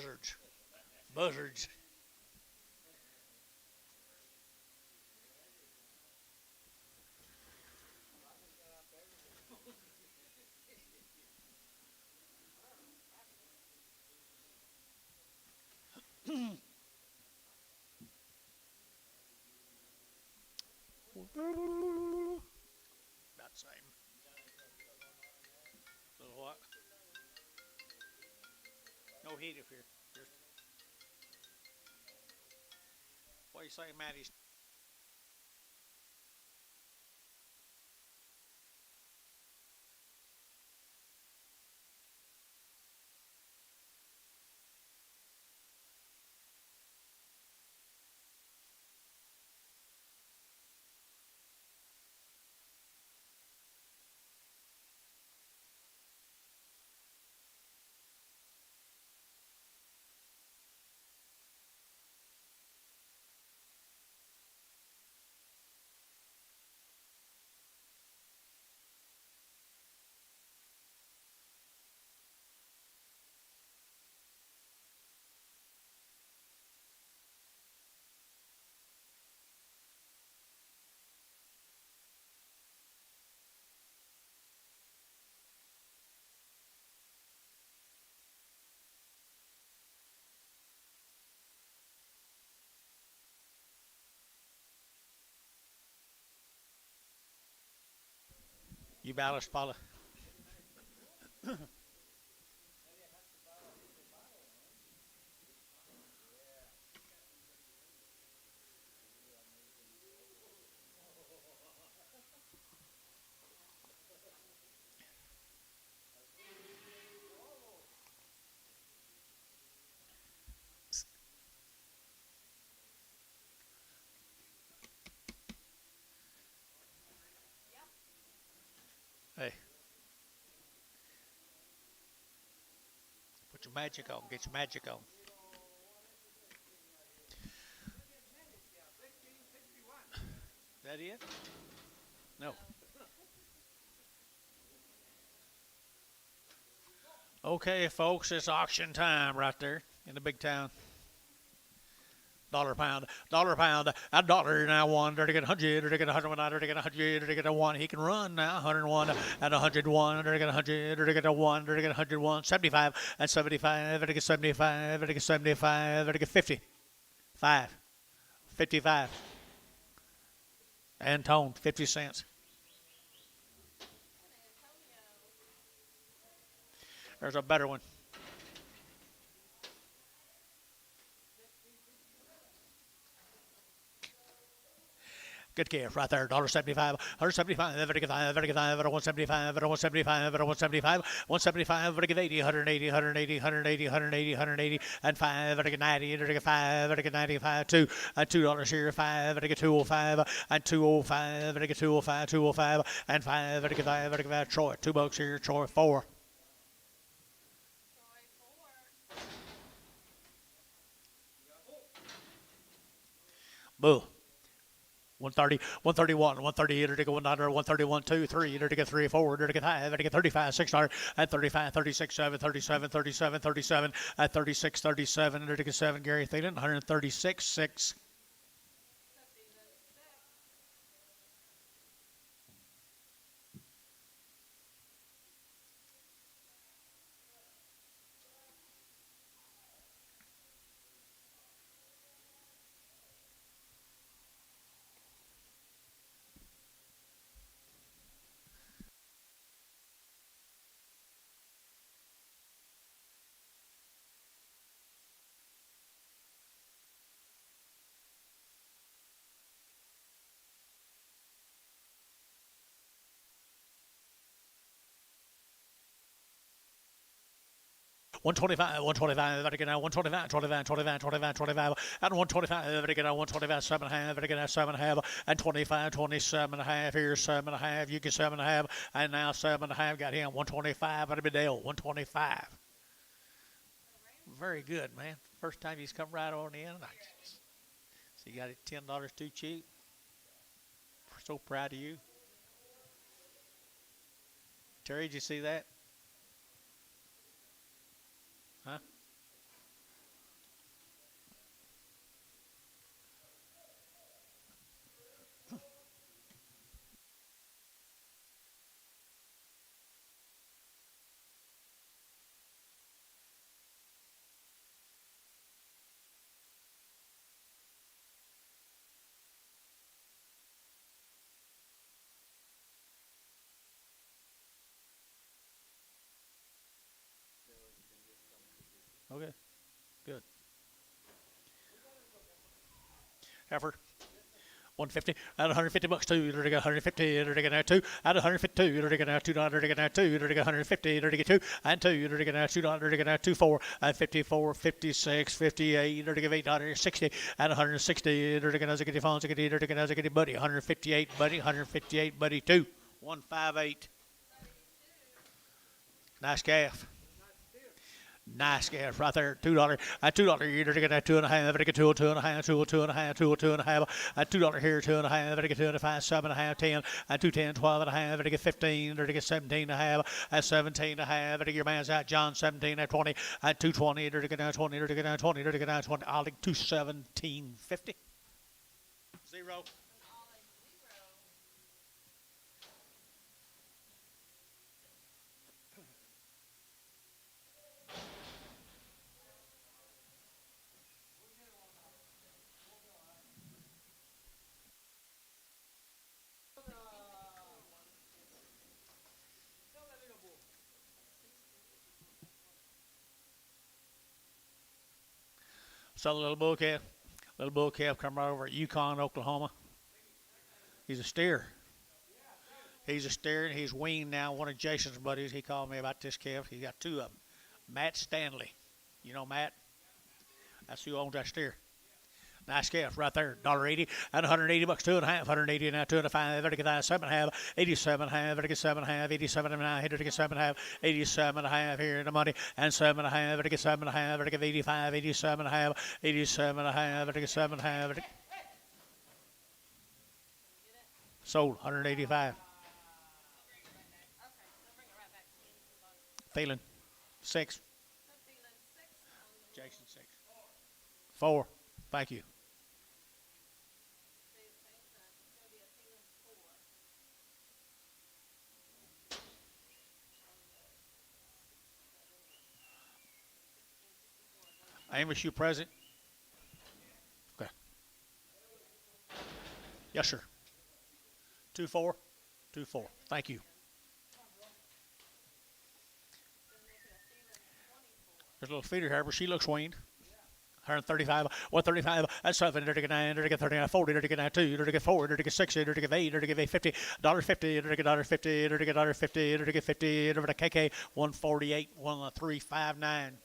Buzzards. Buzzards. About the same. Little what? No heat up here. Just what do you say, Maddie's? You ballast, Paula. Hey, put your magic on. Get your magic on. That it? No. Okay, folks, it's auction time right there in the big town. Dollar pound, a dollar now one, to get 100, to get 101, to get 100, to get a one. He can run now, 101 and 101, to get 100, to get a one, to get 101, 75 and 75, to get 75, to get 75, to get 50, 5, 55, and tone, 50 cents. There's a better one. Good gift right there. $1.75. 175. 175. 175. 175. 175. 80. 180. 180. 180. 180. 180. And 5. 90. 5. 95. 2. $2 here. 5. 205. And 205. 205. 205. And 5. 5. Troy. $2 here. Troy. 4. Bull. 130, 131, 138, to get 100, 131, 2, 3, to get 3, 4, to get 5, to get 35, 600, and 35, 36, 7, 37, 37, 37, at 36, 37, to get 7, Gary Thielen, 136, 6. 125, 125, to get now 125, 25, 25, 25, 25, and 125, to get now 125, 7.5, to get now 7.5, and 25, 27.5, here's 7.5, you get 7.5, and now 7.5, got him 125, out of Dale, 125. Very good, man. First time he's come right on in. So you got it $10 too cheap. So proud of you. Terry, did you see that? Huh? Okay. Good. Heifer. 150 at 150 bucks two. You're to get 150. You're to get now two at 152. You're to get now $2. You're to get now two. You're to get 150. You're to get two and two. You're to get now $2. You're to get now 24 at 54, 56, 58. You're to get $8.60 at 160. You're to get as a get phones. You're to get as a get buddy 158 buddy 158 buddy two 158. Nice calf. Nice calf right there. $2 at $2. You're to get that 2.5. Every get two, 2.5, 2.5, 2.5 at $2 here, 2.5. Every get 2.5, 7.5, 10 at 2.10, 12.5. Every get 15. Every get 17.5 at 17.5. Every your man's out. John 17 at 20 at 2.20. Every get down 20. Every get down 20. Every get down 20. I'll take 217.50. Zero. So the little bull calf. Little bull calf come right over at Yukon, Oklahoma. He's a steer. He's a steer, and he's weaned now. One of Jason's buddies, he called me about this calf. He got two of them. Matt Stanley. You know Matt? That's who owns that steer. Nice calf right there. $1.80 at 180 bucks, 2.5, 180 now, 2.5, 7.5, 87.5, 7.5, 87.5, 7.5, 87.5 here in the money, and 7.5, 7.5, 85, 87.5, 87.5, 7.5. Sold 185. Phelan 6. Jason 6. 4. Thank you. Angus, you present? Okay. Yes, sir. 2-4. 2-4. Thank you. There's a little feeder here, but she looks weaned. 135, 135, that's 7, 39, 39, 40, 39, 2, 4, 60, 8, 50, $1.50, $1.50, $1.50, $50, KK, 148, 1359.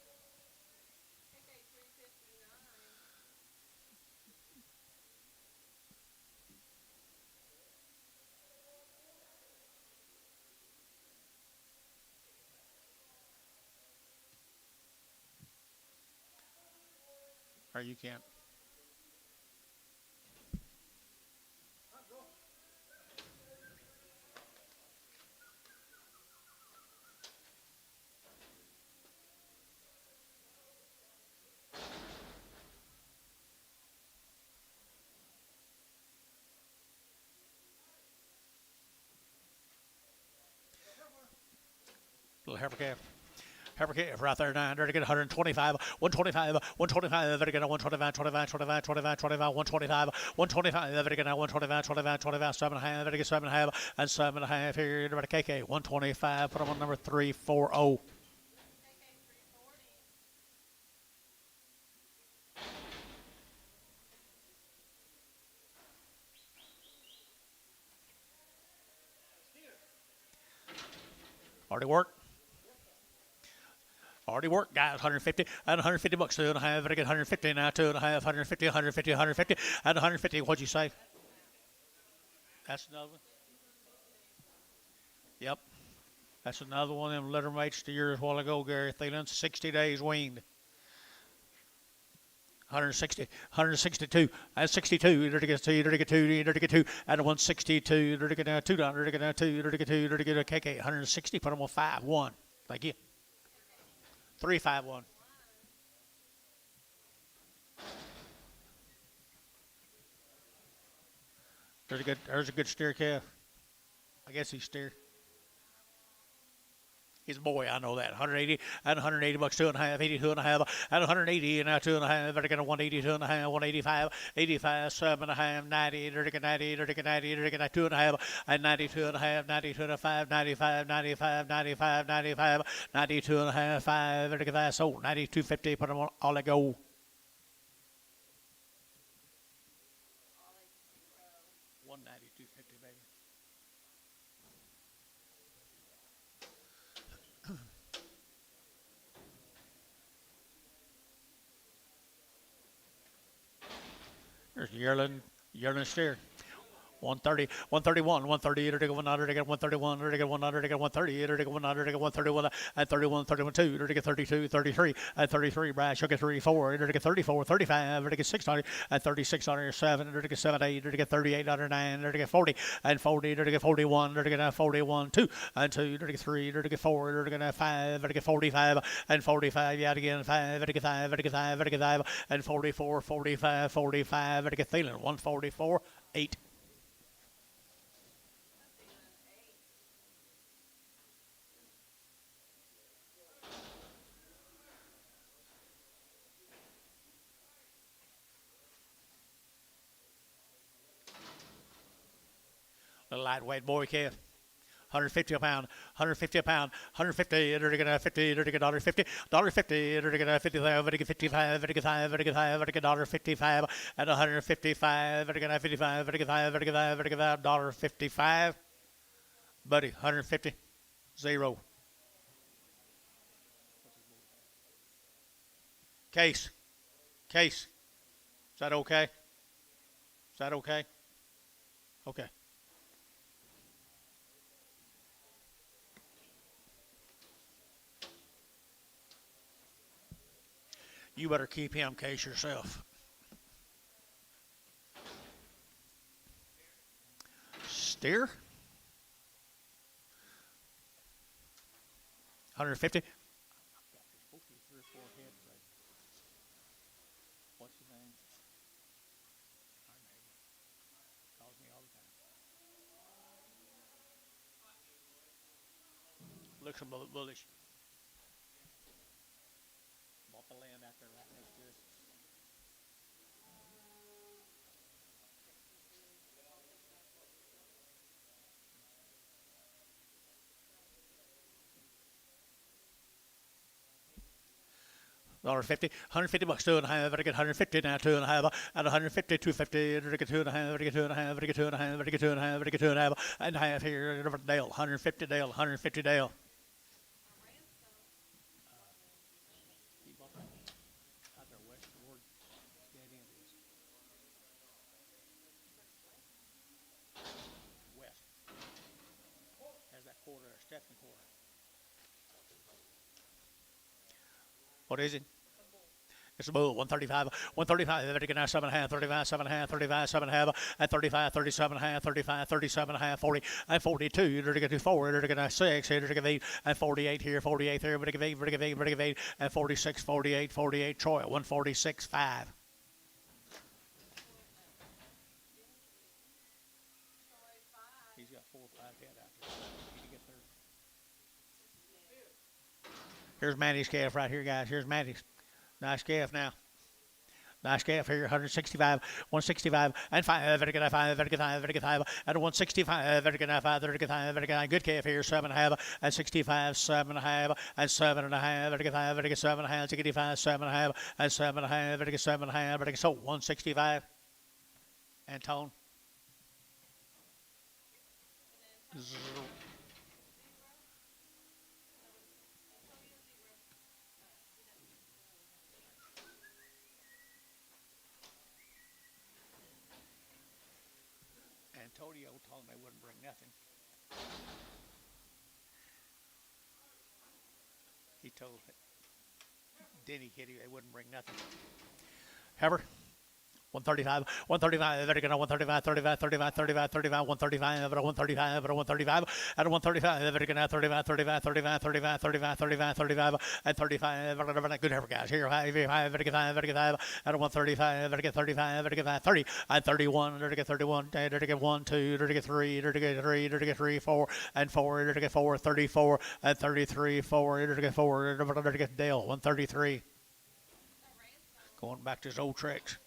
Or you can't. Little heifer calf. Heifer calf right there now. They're to get 125, 125, 125. They're to get 125, 25, 25, 25, 25, 125, 125. They're to get 125, 25, 25, 7.5. They're to get 7.5 and 7.5 here. They're to KK 125. Put them on number 340. Already worked. Already worked, guys. 150 and 150 bucks. 2.5. I get 150 now. 2.5. 150, 150, 150, and 150. What'd you say? That's another one. Yep. That's another one of them litter mates to yours a while ago, Gary Thielen. 60 days weaned. 160, 162, and 62. You're to get 2, you're to get 2, you're to get 2, and 162. You're to get $2, you're to get 2, you're to get 2, you're to get a KK. 160. Put them on 5-1. Thank you. 351. There's a good steer calf. I guess he's steer. He's a boy, I know that. 180 and 180 bucks, 2.5, 82 and a half, and 180 and now 2.5. Better get a 182 and a half, 185, 85, 7.5, 90, 90, 90, 90, 2.5, and 92 and a half, 92 and a 5, 95, 95, 95, 95, 92 and a half, 5, 35, sold, 92.50. Put them on, all let go. $192.50, baby. There's yearling steer. 130, 131, 130, 100, 131, 100, 130, 100, 131, and 31, 31, 2, 32, 33, and 33, Brad, Sugar 34, 34, 35, 600, and 36, 7, 7, 8, 38, 9, 40, and 40, 41, 41, 2, and 2, 3, 4, 5, 45, and 45, yet again, 5, 5, and 44, 45, 45, feeling 144, 8. A lightweight boy calf. 150 a pound, 150 a pound, 150, $50, $50, $50, $50, 55, $55, and 155, $55, $55, buddy, 150, zero. Case, is that okay? Is that okay? Okay. You better keep him, Case, yourself. Steer. 150. What's his name? Calls me all the time. Looks a little bullish. Bought the land out there right next to us. $150, 150 bucks, 2.5, I get 150 now, 2.5, and 150, 250, I get 2.5, I get 2.5, I get 2.5, I get 2.5, I get 2.5, and half here, Dale, 150 Dale, 150 Dale. West has that quarter, Stephen quarter. What is it? It's a bull, 135, 135, better get now 7.5, 35, 7.5, 35, 7.5, and 35, 37.5, 35, 37.5, 40, and 42, better get to 4, better get now 6, better get 8, and 48 here, 48 there, better get 8, better get 8, better get 8, and 46, 48, 48, Troy, 146, 5. He's got 4 or 5 head out there. Need to get there. Here's Manny's calf right here, guys. Here's Manny's. Nice calf now. Nice calf here, 165, 165, and 5, very good, 5, very good, 5, very good, 5, and 165, very good, 5, very good, 5, very good, good calf here, 7.5, and 65, 7.5, and 7.5, very good, 5, very good, 7.5, 65, 7.5, and 7.5, very good, 7.5, very good, so 165, and tone. Antonio told him they wouldn't bring nothing. He told Denny Kitty they wouldn't bring nothing. Heifer, 135, 135, very good, 135, 35, 35, 35, 35, 135, 135, 135, at 135, very good, 35, 35, 35, 35, 35, 35, 35, at 35, good effort, guys. Here, 5, very good, 5, at 135, very good, 35, very good, 30, at 31, very good, 31, very good, 1, 2, very good, 3, very good, 3, very good, 3, 4, and 4, very good, 4, 34, at 33, 4, very good, 4, very good, Dale, 133. Going back to his old tricks.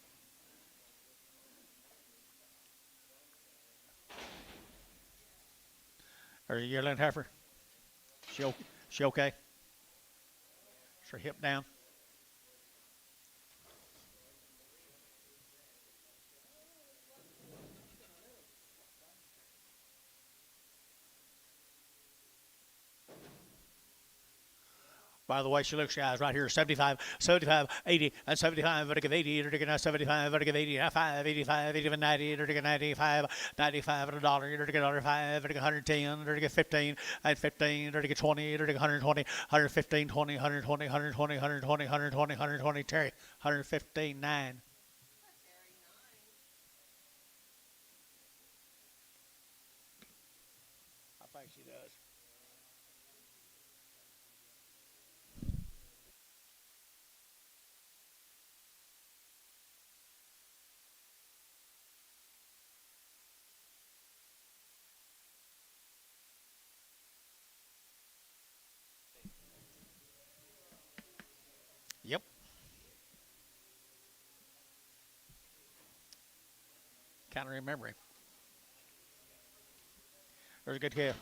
Are you yearling heifer? She okay? Is her hip down? By the way, she looks, guys, right here, 75, 75, 80, and 75, vertical 80, vertical 75, vertical 85, 85, 85, 90, vertical 95, 95, and a dollar, vertical 5, vertical 110, vertical 15, and 15, vertical 20, vertical 120, 115, 20, 120, 120, 120, 120, 120, Terry, 115, 9. I think she does. Yep. Kind of remembering. There's a good kill.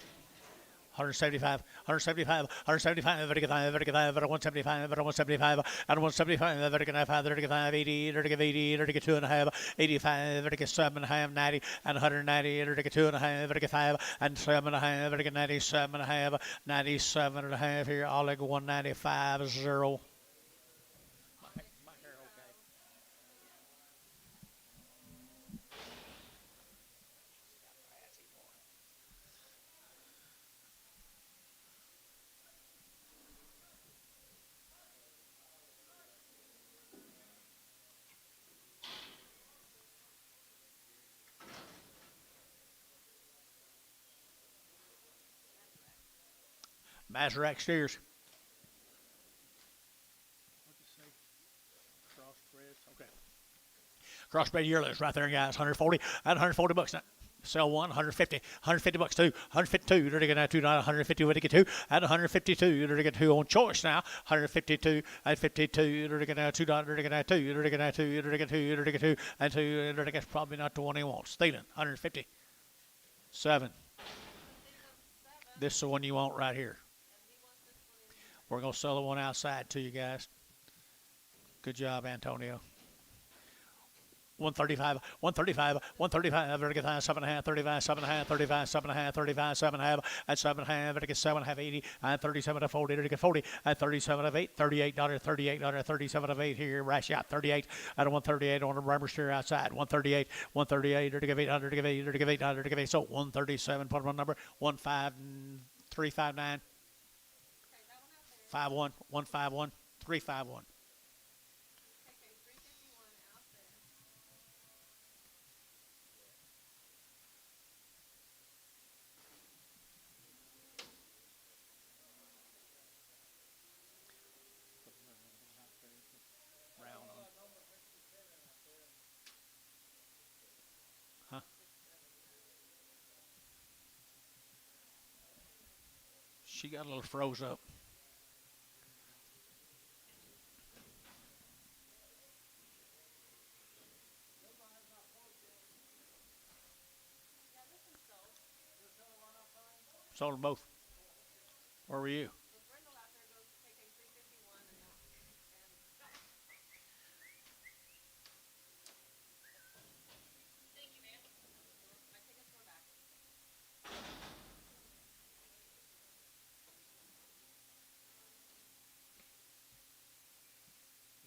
175, 175, 175, vertical 5, vertical 5, vertical 175, vertical 175, and 175, vertical 5, vertical 5, 80, vertical 80, vertical 2.5, 85, vertical 7.5, 90, and 190, vertical 2.5, vertical 5, and 7.5, vertical 97.5, 97.5 here, all like 195, 0. Mazerac steers. Okay. Crossbred yearlings right there, guys. 140 at 140 bucks now. Sell one, 150, 150 bucks two, 152, they're going to $2, 150 with two, at 152, they're going to on choice now, 152, at 52, they're going to $2, they're going to two, they're going to two, they're going to two, they're going to two, and two, they're going to probably not the one he wants. Stealing, 150, 7. This is the one you want right here. We're going to sell the one outside to you guys. Good job, Antonio. 135, 135, 135, vertical 7.5, 35, 7.5, 35, 7.5, 35, 7.5, at 7.5, vertical 7.5, 80, at 37 to 40, vertical 40, at 37 of 8, $38, $38, 37 of 8 here, rash out, 38, at 138 on the rubber steer outside, 138, 138, vertical 8, vertical 8, vertical 8, vertical 8, so 137, put one number, 15359, 51, 151, 351. She got a little froze up. Sold them both. Where were you?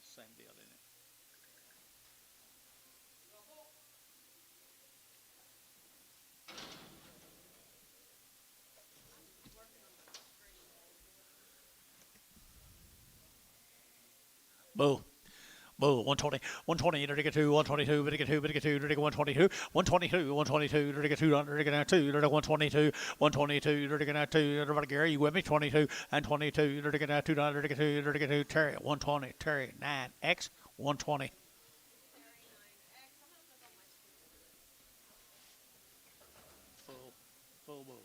Same deal, isn't it? Boo. Bull 120, 120, dirty 2, 122, dirty 2, dirty 2, dirty 122, 122, 122, dirty 2, dirty 2, dirty 122, 122, dirty 2, dirty Gary, you with me? 22 and 22, dirty 2, dirty 2, dirty 2, Terry 120, Terry 9X 120. Full bull.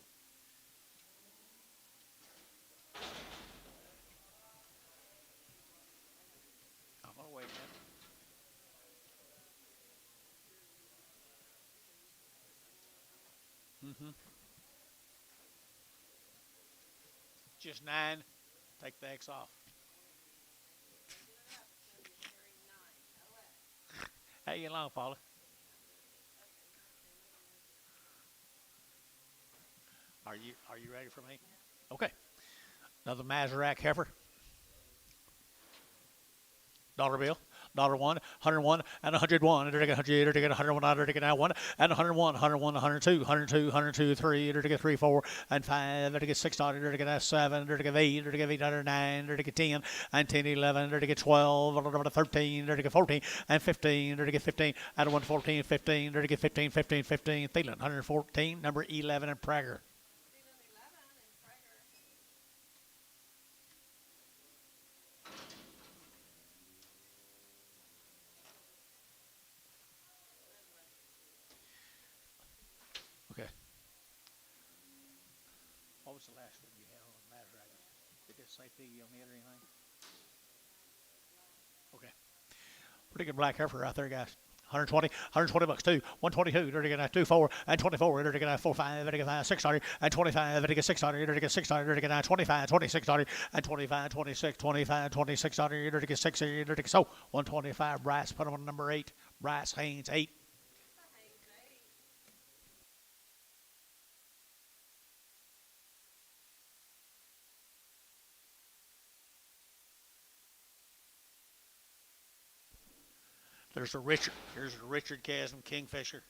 I'm gonna wait a minute. Just 9. Take the X off. How you getting along, Paula? Are you ready for me? Okay. Another Mazarac heifer. Dollar bill. $1, 101, and 101, and 100, 101, 101, and 101, 101, 102, 102, 102, 3, 3, 4, and 5, 6, 7, 8, 9, 10, and 10, 11, 12, 13, 14, and 15, 15, and 114, 15, 15, 15, 15, Thielen, 114, number 11, and Prager. Okay. What was the last one you had on Mazarac? Did it say piggy on it or anything? Okay. Pretty good black heifer out there, guys. 120, 120 bucks, 2, 122, dirty get 2, 4, and 24, dirty get 4, 5, dirty get 600, and 25, dirty get 600, dirty get 600, dirty get 25, 2600, and 25, 26, 25, 2600, dirty get 600, dirty get so 125, Bryce, put him on number 8, Bryce Haynes, 8. There's a Richard. Here's a Richard Chasm Kingfisher.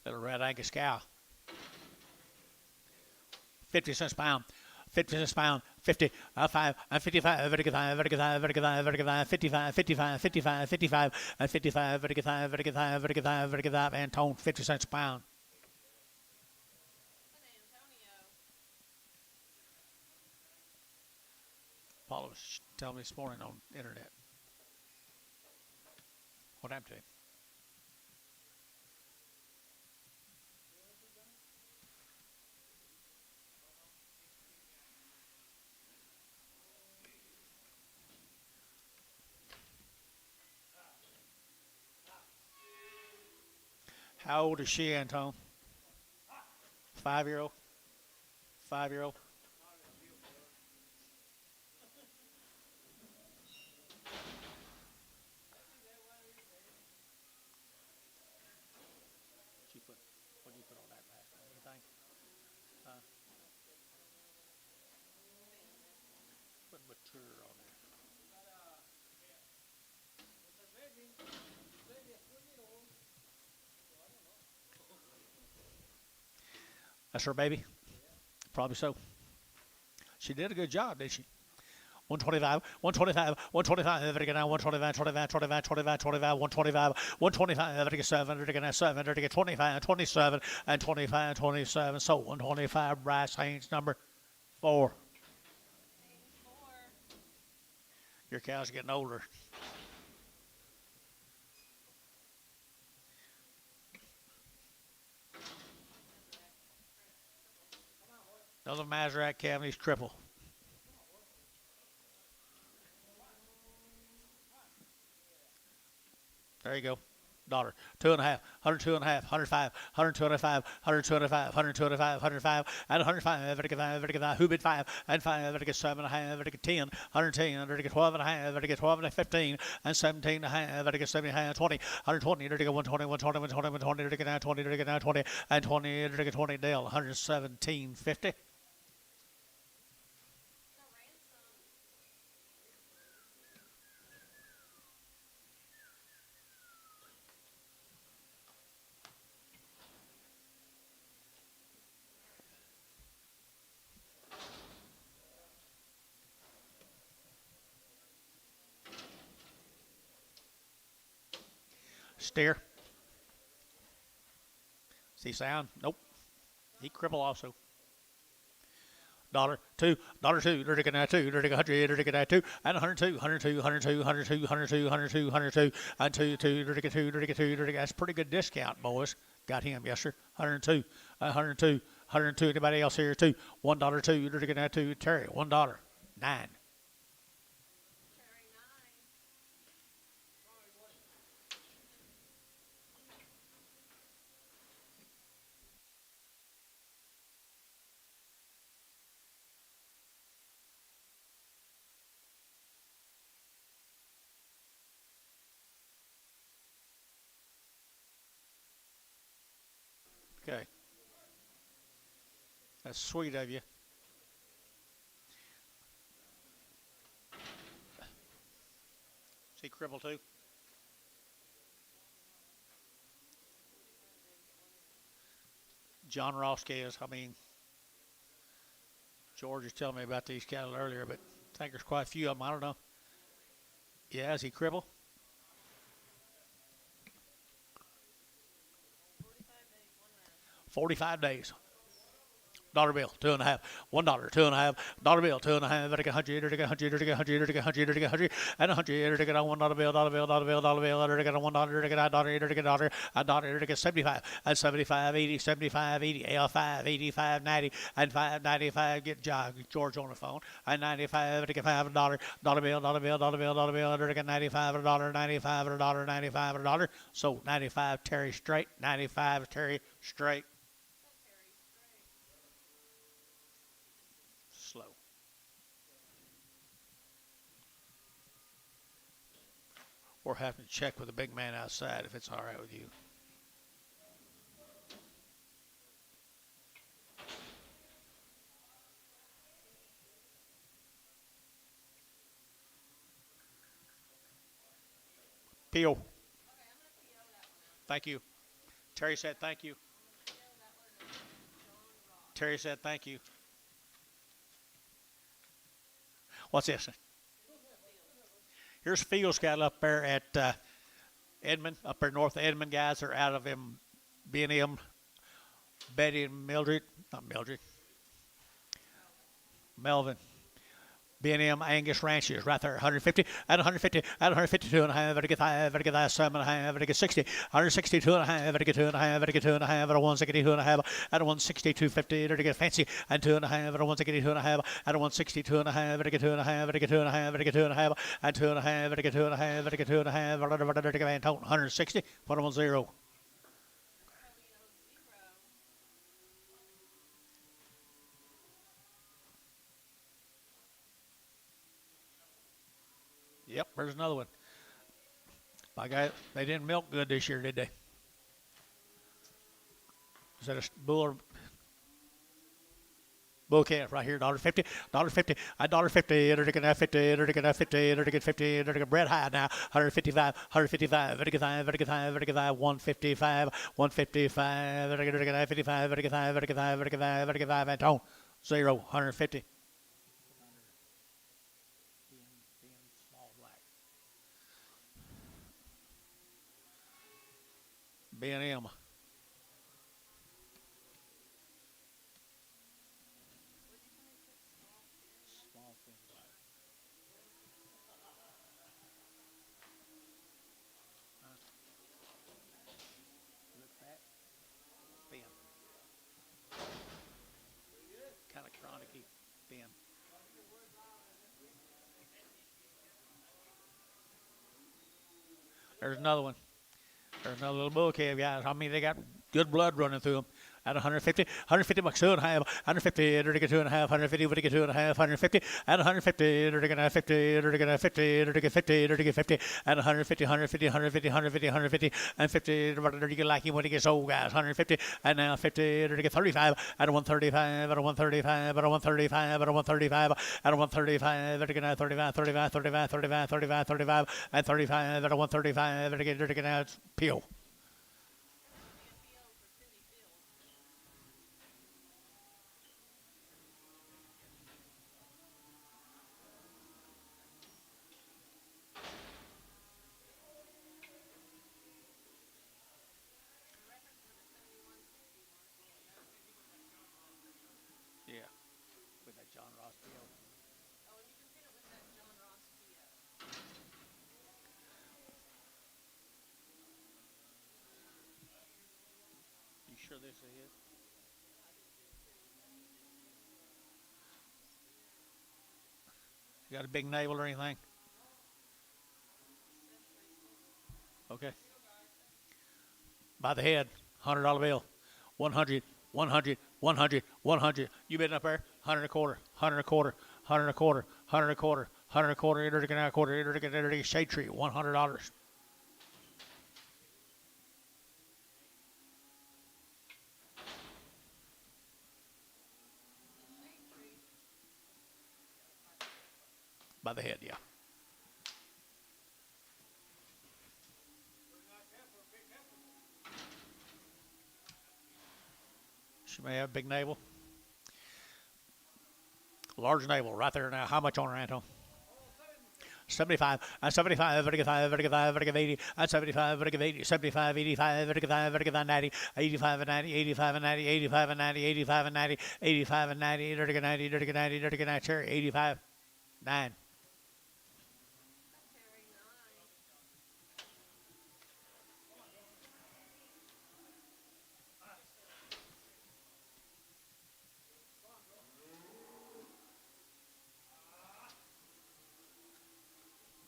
Little red Angus cow. 50 cents a pound. 50 cents a pound, 50, 5, and 55, 55, 55, 55, 55, 55, 55, 55, 55, and 55, 55, 55, 55, 55, and tone 50 cents a pound. Paula was telling me this morning on the internet. What happened to him? How old is she, Antone? 5-year-old? 5-year-old? What did you put on that last one? Anything? Put mature on there. That's her baby? Probably so. She did a good job, did she? 125, 125, 125, 125, 25, 25, 25, 25, 125, 125, 7, 7, 25, 27, and 25, 27. So 125, Bryce Haynes, number 4. Your cow's getting older. Another Mazarac Cavendish triple. There you go. $1, 2.5, 102 and a half, 105, 125, 125, 125, 105, and 105, who bid 5, and 5, 7 and a half, 10, 110, 12 and a half, 12 and 15, and 17 and a half, 17 and a half, 20, 120, 120, 120, 120, 120, 20, 20, and 20, 20, Dale, 117.50. Steer. See sound? Nope. He cripple also. Dollar two, dirty can two, dirty 100, dirty two, and 102, 102, 102, 102, 102, 102, 102, and two, dirty two, dirty two, dirty. That's pretty good discount, boys. Got him, yes sir. 102, 102, 102. Anybody else here too? $1 two, dirty can two, Terry. $1, 9. Okay. That's sweet of you. See cripple too? John Roski is, I mean, George was telling me about these cattle earlier, but I think there's quite a few of them. I don't know. Yeah, is he cripple? 45 days. Dollar bill, 2.5. $1, 2.5. Dollar bill, 2.5. Vertical 100, vertical 100, vertical 100, vertical 100, vertical 100, and 100. Vertical $1 bill, dollar bill, dollar bill, dollar bill. Vertical $1, vertical $1, vertical $1, a dollar, vertical 75, and 75, 80, 75, 80, L5, 85, 90, and 595. Get George on the phone. And 95, vertical $5, dollar bill, dollar bill, dollar bill, dollar bill. Vertical 95, a dollar, 95, a dollar, 95, a dollar. So 95 Terry straight, 95 Terry straight. Slow. Or having to check with the big man outside if it's all right with you. Peel. Thank you. Terry said thank you. Terry said thank you. What's this? Here's Fields cattle up there at Edmond, up there north of Edmond. Guys are out of them B&M, Betty and Mildred, not Mildred, Melvin. B&M Angus ranches right there, 150, at 150, at 152 and a half, vertical 5, vertical 7 and a half, vertical 60, 162 and a half, vertical 2 and a half, vertical 2 and a half, at 162 and a half, at 162.50, vertical fancy, and 2 and a half, at 162 and a half, at 162 and a half, vertical 2 and a half, vertical 2 and a half, vertical 2 and a half, and 2 and a half, vertical 2 and a half, vertical 2 and a half, vertical Antone, 160, put them on 0. Yep, there's another one. My guy, they didn't milk good this year, did they? Is that a bull calf right here? $1.50, $1.50, $1.50, $1.50, $1.50, $1.50, $1.50, bread high now. 155, 155, vertical 5, vertical 5, vertical 5, 155, 155, vertical 55, vertical 5, vertical 5, vertical 5, vertical 5, and tone 0, 150. B&M. Kind of chronic-y thin. There's another one. There's another little bull calf, guys. I mean, they got good blood running through them. At 150, 150 bucks, 2.5, 150, 2.5, 150, 2.5, 150, at 150, 50, 50, 50, at 150, 150, 150, 150, 150, and 50, you like him when he gets old, guys. 150, and now 50, 35, at 135, at 135, at 135, at 135, at 135, 35, 35, 35, 35, 35, 35, and 35, at 135, peel. this is. You got a big navel or anything? Okay. By the head, $100 bill. 100, 100, 100, 100. You bidding up there? 100 a quarter, 100 a quarter, 100 a quarter, 100 a quarter, 100 a quarter, enter a quarter, enter a shade tree, $100. By the head, yeah. She may have a big navel. Large navel right there now. How much on her, Anton? 75, 75, vertical 80, 75, vertical 80, 75, 85, vertical 90, 85 and 90, 85 and 90, 85 and 90, 85 and 90, 85 and 90, vertical 90, vertical 90, vertical 90, cherry, 85, 9.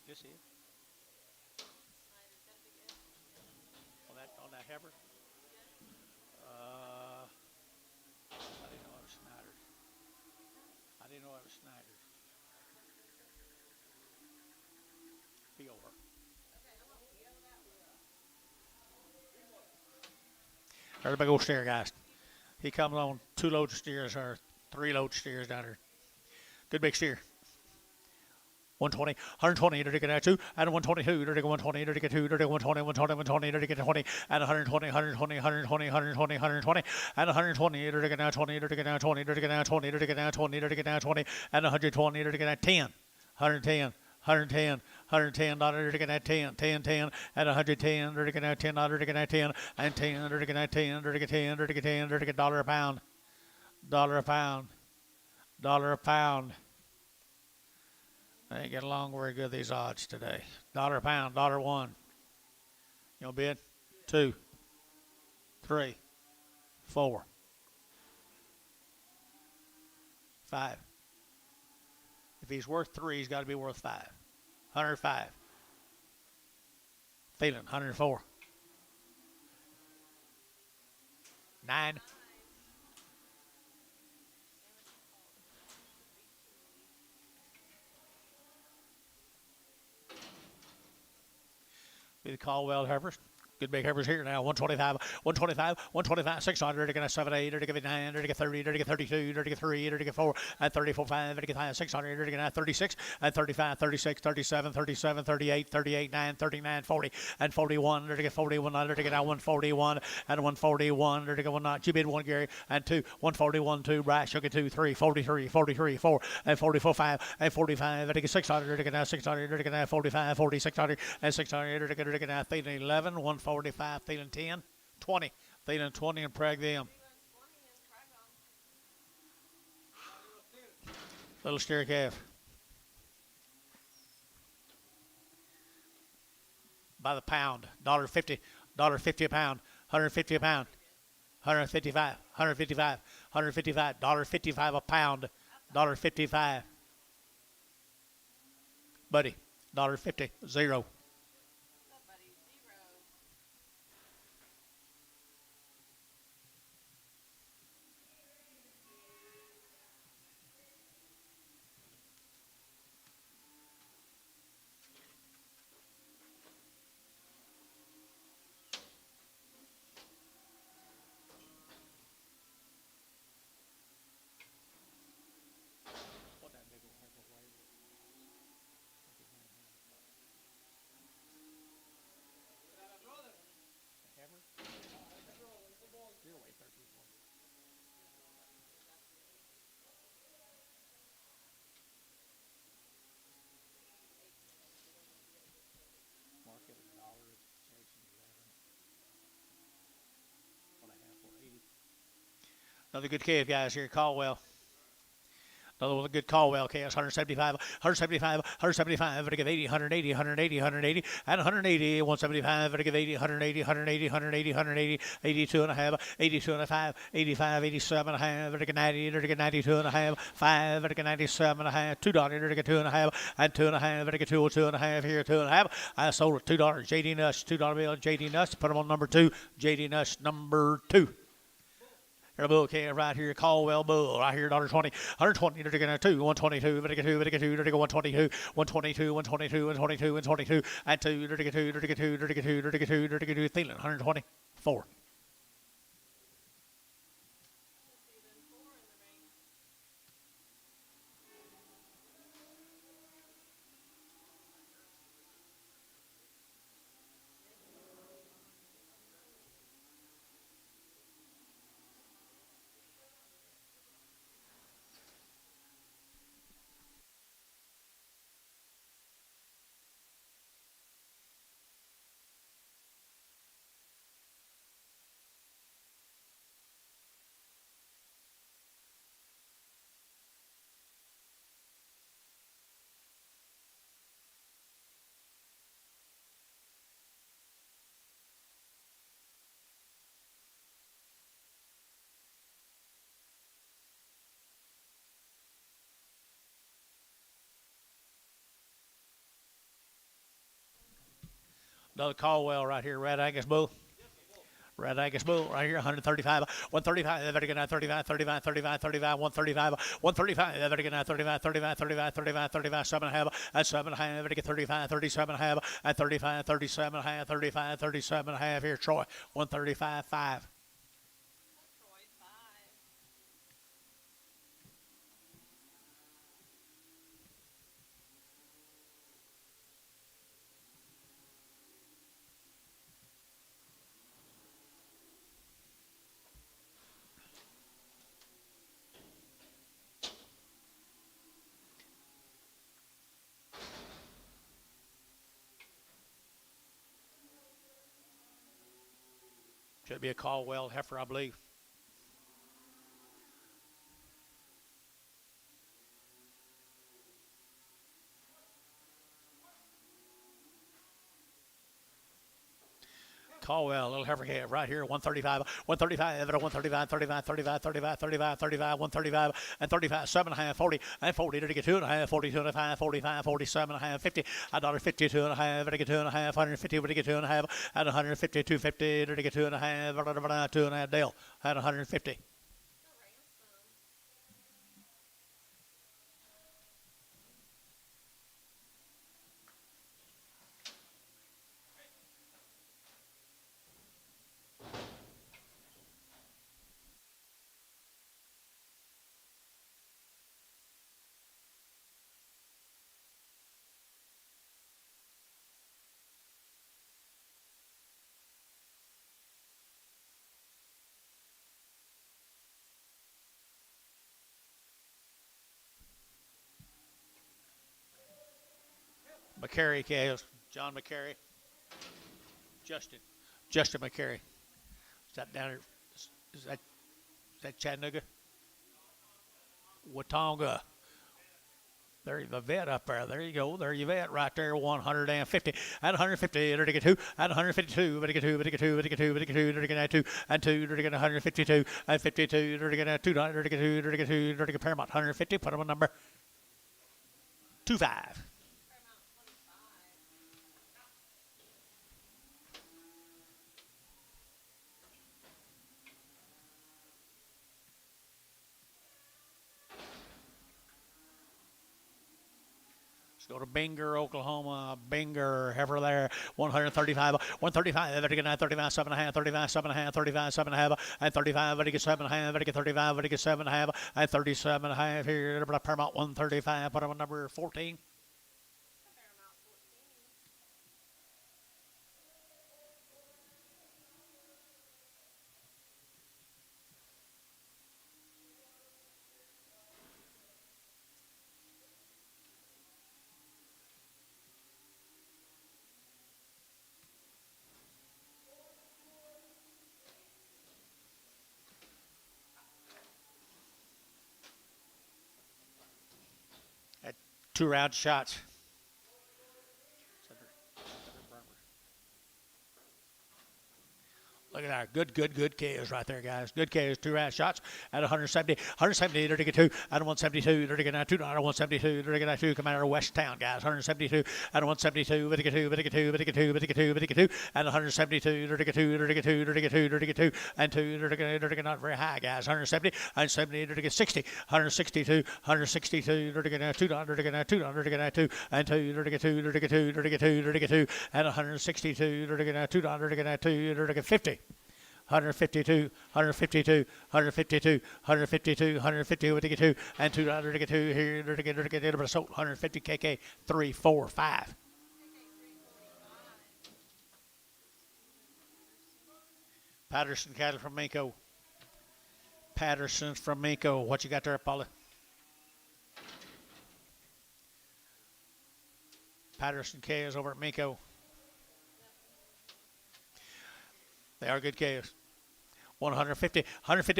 This is on that heifer. I didn't know it was Snyder's. I didn't know it was Snyder's. Be over. There's a big old steer, guys. He comes on 2 loads of steers or 3 loads of steers down there. Good big steer. 120, 120, dirty get 2, and 122, dirty 120, dirty get 2, dirty 120, 120, 120, dirty get 20, and 120, 120, 120, 120, 120, and 120, dirty get now 20, dirty get now 20, dirty get now 20, dirty get now 20, dirty get now 20, and 120, dirty get now 10, 110. 110, $110, dirty at 10, 10, 10, and 110, dirty at $10, dirty at 10, and 10, dirty at 10, dirty at 10, dirty at 10, dirty at $1 a pound, $1 a pound, $1 a pound. They ain't get along very good, these odds today. $1 a pound, $1. You know, bid? 2, 3, 4, 5. If he's worth 3, he's got to be worth 5. 105. Feeling 104. 9. Be the Caldwell Heifers. Good big Heifers here now. 125, 125, 125, 600, to get 7, 8, to get 9, to get 30, to get 32, to get 3, to get 4, and 34, 5, to get 5, 600, to get 36, and 35, 36, 37, 37, 38, 38, 9, 39, 40, and 41, to get 41, to get 141, and 141, to get 1 not. You bid 1, Gary, and 2, 141, 2, Bryce, shook it 2, 3, 43, 43, 4, and 44, 5, and 45, to get 600, to get 600, to get 45, 4600, and 600, to get 11, 145, feeling 10, 20, feeling 20, and preg them. Little steer calf. By the pound, $1.50, $1.50 a pound, 150 a pound, 155, 155, 155, $1.55 a pound, $1.55. Buddy, $1.50, 0. Another good calf, guys, here at Caldwell. Another one, a good Caldwell cast, 175, 175, 175, vertical 80, 180, 180, 180, and 180, 175, vertical 80, 180, 180, 180, 180, 82 and a half, 82 and a half, 85, 87 and a half, vertical 90, vertical 92 and a half, 5, vertical 97 and a half, $2, vertical 2 and a half, and 2 and a half, vertical 2, 2 and a half, here, 2 and a half. I sold it $2, JD Nuss, $2 bill, JD Nuss, put them on number 2, JD Nuss, number 2. Here, bull calf right here, Caldwell bull right here, $120, 120, they're going to 2, 122, vertical 2, vertical 2, vertical 122, 122, 122, 122, 122, and 2, vertical 2, vertical 2, vertical 2, vertical 2, vertical 2, Thielen, 124. Another Caldwell right here, Red Angus bull. Red Angus bull right here, 135, 135, vertical 35, 35, 35, 35, 135, 135, vertical 35, 35, 35, 35, 35, 7 and a half, and 7 and a half, vertical 35, 37 and a half, and 35, 37 and a half, 35, 37 and a half, here, Troy, 135, 5. Should be a Caldwell heifer, I believe. Caldwell, little heifer calf right here, 135, 135, 135, 35, 35, 35, 35, 35, 135, and 35, 7 and a half, 40, and 40, to get 2 and a half, 42 and a half, 45, 47 and a half, 50, $1.52 and a half, to get 2 and a half, 150, to get 2 and a half, and 150, 250, to get 2 and a half, 2 and a half, Dale, had 150. McCary calves, John McCary, Justin McCary. Is that down there? Is that Chattanooga? Watonga. There's the vet up there. There you go. There you vet right there. 150 and 150. They're to get 2 and 152. They're to get 2. They're to get 2. They're to get 2. They're to get 2. They're to get 2 and 2. They're to get 152 and 52. They're to get 2. They're to get 2. They're to get 2. They're to get Paramount 150. Put them on number 25. Go to Binger, Oklahoma. Binger, heifer there, 135, 135, vertical 35, 7 and a half, 35, 7 and a half, 35, 7 and a half, and 35, vertical 7 and a half, vertical 35, vertical 7 and a half, and 37 and a half here, Paramount 135, put them on number 14. 2-round shots. Look at that. Good KOs right there, guys. Good KOs. 2-round shots at 170. 170, they're to get 2 out of 172. They're to get 2 out of 172. They're to get 2. Come out of West Town, guys. 172 out of 172. But to get 2, but to get 2, but to get 2, but to get 2, but to get 2. At 172. They're to get 2, they're to get 2, they're to get 2, they're to get 2. And 2, they're to get not very high, guys. 170. 170, they're to get 60. 162. 162, they're to get 2, they're to get 2, they're to get 2. And 2, they're to get 2, they're to get 2, they're to get 2, they're to get 2. At 162, they're to get 2, they're to get 2, they're to get 50. 152, 152, 152, 152, 152, to get 2, and 2 to get 2 here, to get but so 150 KK, 3, 4, 5. Patterson cattle from Mako. Patterson from Mako. What you got there, Paula? Patterson K is over at Mako. They are good KOs. 150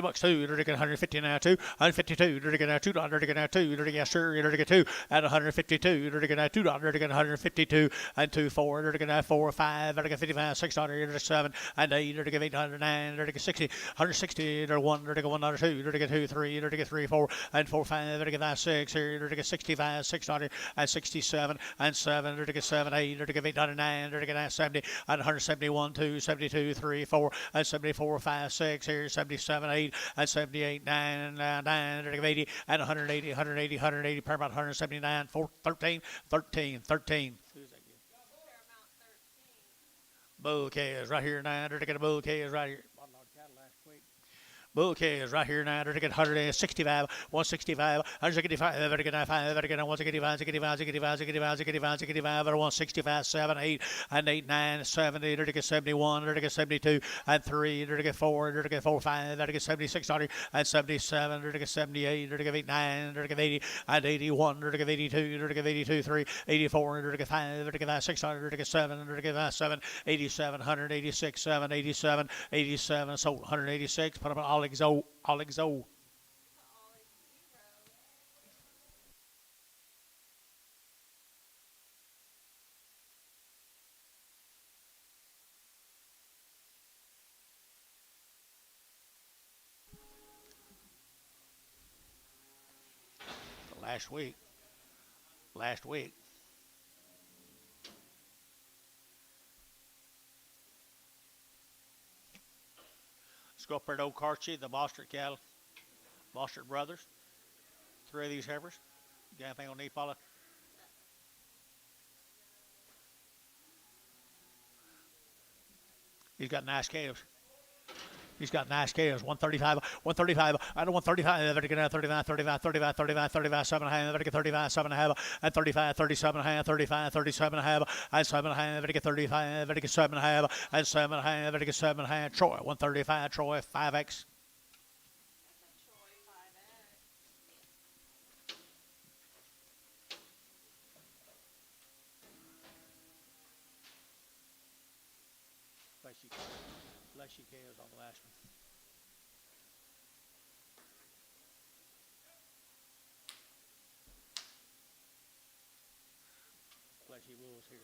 bucks too. They're getting 150 now too. 152. They're getting 2 dollars. They're getting 2. They're getting sure. They're getting 2 at 152. They're getting 2 dollars. They're getting 152 and 2 4. They're getting 4 5. They're getting 55 6 dollars. They're getting 7 and 8. They're getting 809. They're getting 60. 160. They're 1. They're getting 1 dollar 2. They're getting 2 3. They're getting 3 4 and 4 5. They're getting 5 6. Here they're getting 65 6 dollars and 67 and 7. They're getting 7 8. They're getting 809. They're getting 70 and 171 2 72 3 4 and 74 5 6. Here 77 8 and 78 9 9 80 and 180 Paramount 179 4 13 Bull K is right here now. They're to get a Bull K is right here. Bull K is right here now. They're to get 165, 165, 165, they're to get 5, they're to get 165, 65, 65, 65, 65, 65, 165, 7, 8, and 8, 9, 70, they're to get 71, they're to get 72, and 3, they're to get 4, they're to get 4, 5, they're to get 76, and 77, they're to get 78, they're to get 89, they're to get 80, and 81, they're to get 82, they're to get 82, 3, 84, they're to get 5, they're to get 6, they're to get 7, they're to get 7, 87, 186, 7, 87, 87, so 186, put them on Alex O. Last week. Let's go up there to Old Carchi, the Bostard cattle. Bostard brothers. 3 of these heifers. Got anything on these, Paula? He's got nice calves. He's got nice KOs. 135, 135, out of 135, they're going to 35, 35, 35, 35, 35, 7 and a half, they're going to 35, 7 and a half, and 35, 37 and a half, 35, 37 and a half, and 7 and a half, they're going to 35, they're going to 7 and a half, and 7 and a half, they're going to 7 and a half. Troy, 135, Troy, 5X. Fleshy KOs on the last one. Fleshy wolves here.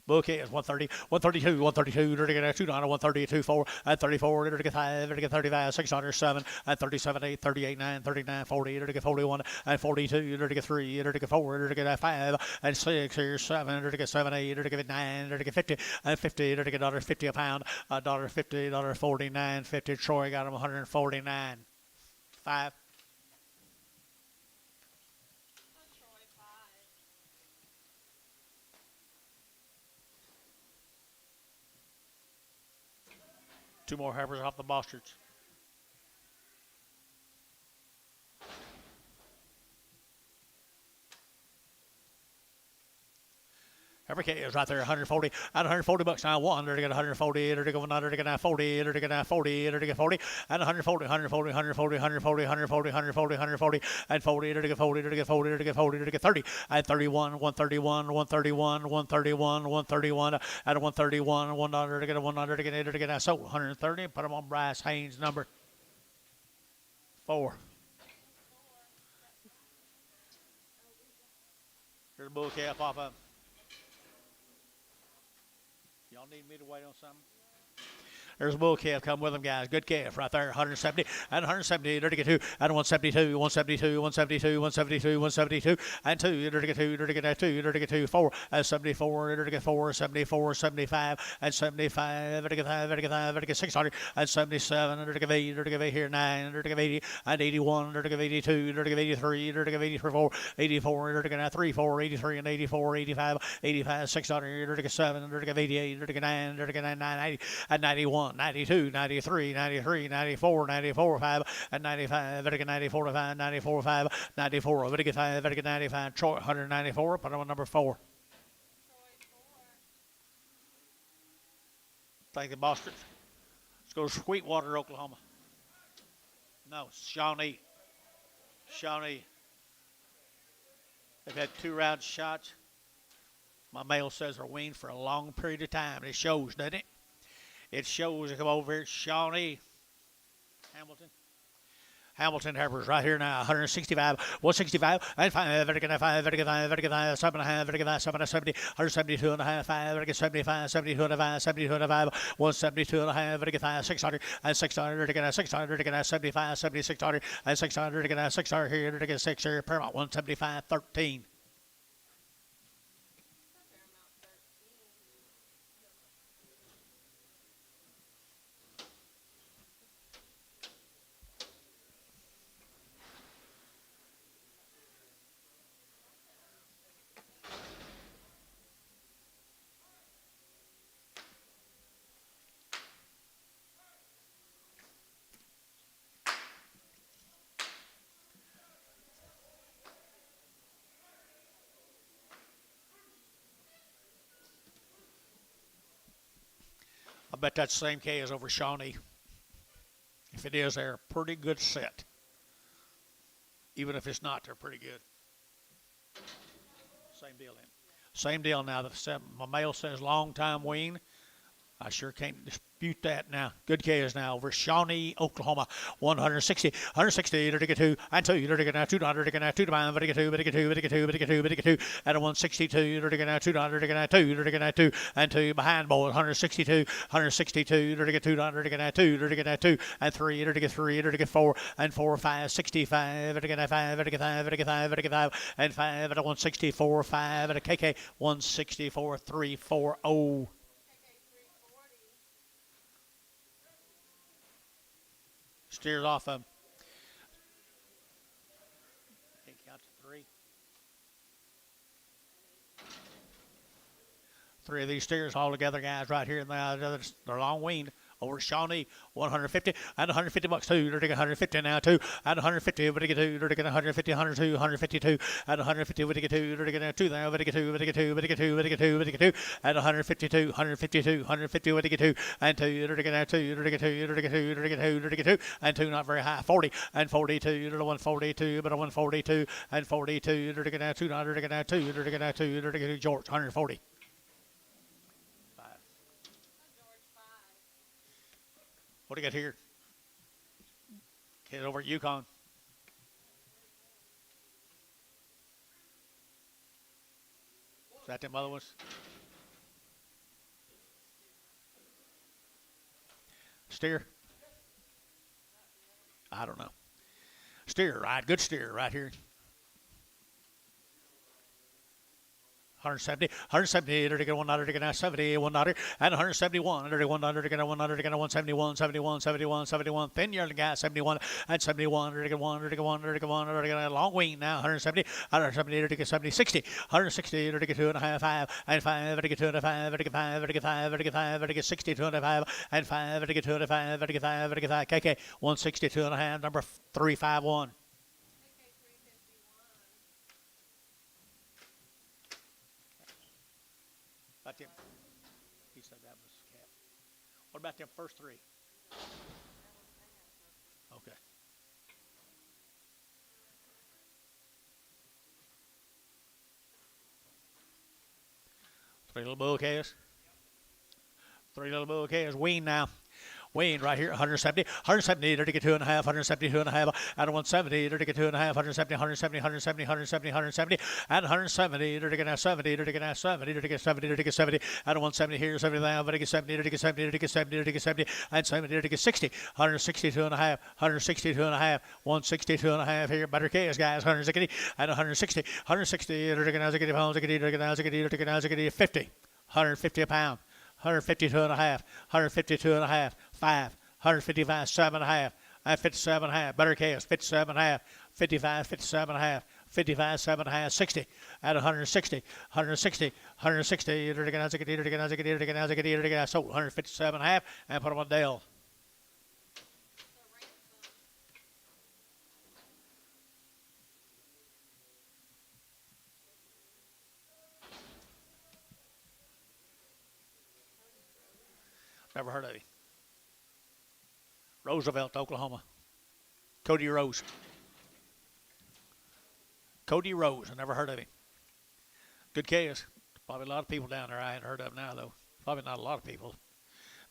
Bouquet is 130, 132, 132, they're to get 2 dollars, 132, 4, and 34, they're to get 5, they're to get 35, 607, and 37, 8, 38, 9, 39, 40, they're to get 41, and 42, they're to get 3, they're to get 4, they're to get 5, and 6, here's 7, they're to get 7, 8, they're to get 9, they're to get 50, and 50, they're to get $1.50 a pound, $1.50, $1.49, 50, Troy got them 149, 5. Two more heifers off the Bostards. Every K is right there, 140, and 140 bucks now. 1, they're to get 140, they're to go 1, they're to get 40, they're to get 40, they're to get 40, and 140, 140, 140, 140, 140, 140, 140, and 40, they're to get 40, they're to get 40, they're to get 40, they're to get 30, and 31, 131, 131, 131, 131, and 131, 1 dollar to get 1 dollar to get 8, to get so 130. Put them on Bryce Haynes number 4. There's a bull calf off of him. Y'all need me to wait on something? There's a bull calf come with them, guys. Good calf right there. 170 and 170. Dirty get 2 and 172. 172. 172. 172. 172 and 2. Dirty get 2. Dirty get 2. Dirty get 2. 4 and 74. Dirty get 4. 74. 75 and 75. Dirty get 5. Dirty get 5. Dirty get 600 and 77. Dirty get 8. Dirty get 8 here 9. Dirty get 80 and 81. Dirty get 82. Dirty get 83. Dirty get 84. 84. Dirty get 3 4. 83 and 84. 85. 85. 600. Dirty get 7. Dirty get 88. Dirty get 9. Dirty get 9. 90 and 91. 92, 93, 93, 94, 94, 5, and 95, Vatican 94, 5, 94, 5, 94, Vatican 5, Vatican 95, Troy 194, put on number 4. Thank you, Boston. Let's go to Sweetwater, Oklahoma. No, Shawnee. Shawnee. They've had 2 round shots. My mail says they're weaned for a long period of time. It shows, doesn't it? It shows. Come over here, Shawnee, Hamilton. Hamilton Heifers right here now. 165, 165, and 5, Vatican 5, Vatican 5, Vatican 5, 7.5, Vatican 5, 770, 172 and a half, 5, Vatican 75, 72 and a 5, 72 and a 5, 172 and a half, Vatican 5, 600, and 600, Vatican 600, Vatican 75, 7600, and 600, Vatican 600 here, Vatican 6 here, Paramount 175, 13. I bet that same K is over Shawnee. If it is, they're a pretty good set. Even if it's not, they're pretty good. Same deal then. Same deal now. My mail says long time wean. I sure can't dispute that now. Good K is now over Shawnee, Oklahoma. 160, 160, to get 2, and 2, to get 200, to get 2 to mine, to get 2, to get 2, to get 2, to get 2, to get 2, and a 162, to get 200, to get 2, to get 2, and 2 behind bowl, 162, 162, to get 200, to get 2, to get 2, and 3, to get 3, to get 4, and 4, 5, 65, to get 5, to get 5, to get 5, to get 5, and 5 at a 164, 5 at a KK, 164, 3, 4, 0. Steers off of him. Count to 3. 3 of these steers all together, guys, right here. They're long weaned. Over Shawnee, 150 and 150 bucks too. They're taking 150 now too, and 150. But they get 2. They're taking 150, 102, 152, and 150. But they get 2. They're taking 2 now. But they get 2. But they get 2. But they get 2. But they get 2. But they get 2. And 152, 152, 150. But they get 2 and 2. They're taking 2. They're taking 2. They're taking 2. They're taking 2. They're taking 2 and 2. Not very high. 40 and 42. They're 142, but a 142 and 42. They're taking 2. They're taking 2. They're taking 2. They're taking 2. George 140. What do you got here? Kid over at Yukon. Is that them other ones? Steer? I don't know. Steer, right? Good steer right here. 170, 170, to get 100, to get 70, 100, and 171, to get 100, to get 100, to get 171, 71, 71, 71, thin yearling guy, 71, and 71, to get 1, to get 1, to get 1, to get a long wean now, 170, 170, to get 70, 60, 160, to get 2.5, 5, and 5, to get 2.5, to get 5, to get 5, to get 5, to get 60, 2.5, and 5, to get 2.5, to get 5, to get 5, KK, 160, 2.5, number 351. About them, he said that was cap. What about them first 3? Okay. 3 little bull calves. 3 little bull calves. Weaned now. Weaned right here, 170, 170, there to get 2.5, 172.5, out of 170, there to get 2.5, 170, 170, 170, 170, 170, and 170, there to get now 70, there to get now 70, there to get 70, there to get 70, out of 170 here, 70, there to get 70, there to get 70, there to get 70, there to get 70, and 70, there to get 60, 162.5, 162.5, 162.5 here, better case, guys, 160, and 160, 160, there to get now 60 pounds, there to get now 60, there to get now 60, 50, 150 a pound. 152.5, 152.5, 5, 155, 7.5, and 57.5. Better case, 57.5, 55, 57.5, 55, 7.5, 60, at 160, 160, 160. Sold 157.5, and put them on Dale. Never heard of him. Roosevelt, Oklahoma. Cody Rose. Cody Rose. I never heard of him. Good case. Probably a lot of people down there I ain't heard of now, though. Probably not a lot of people.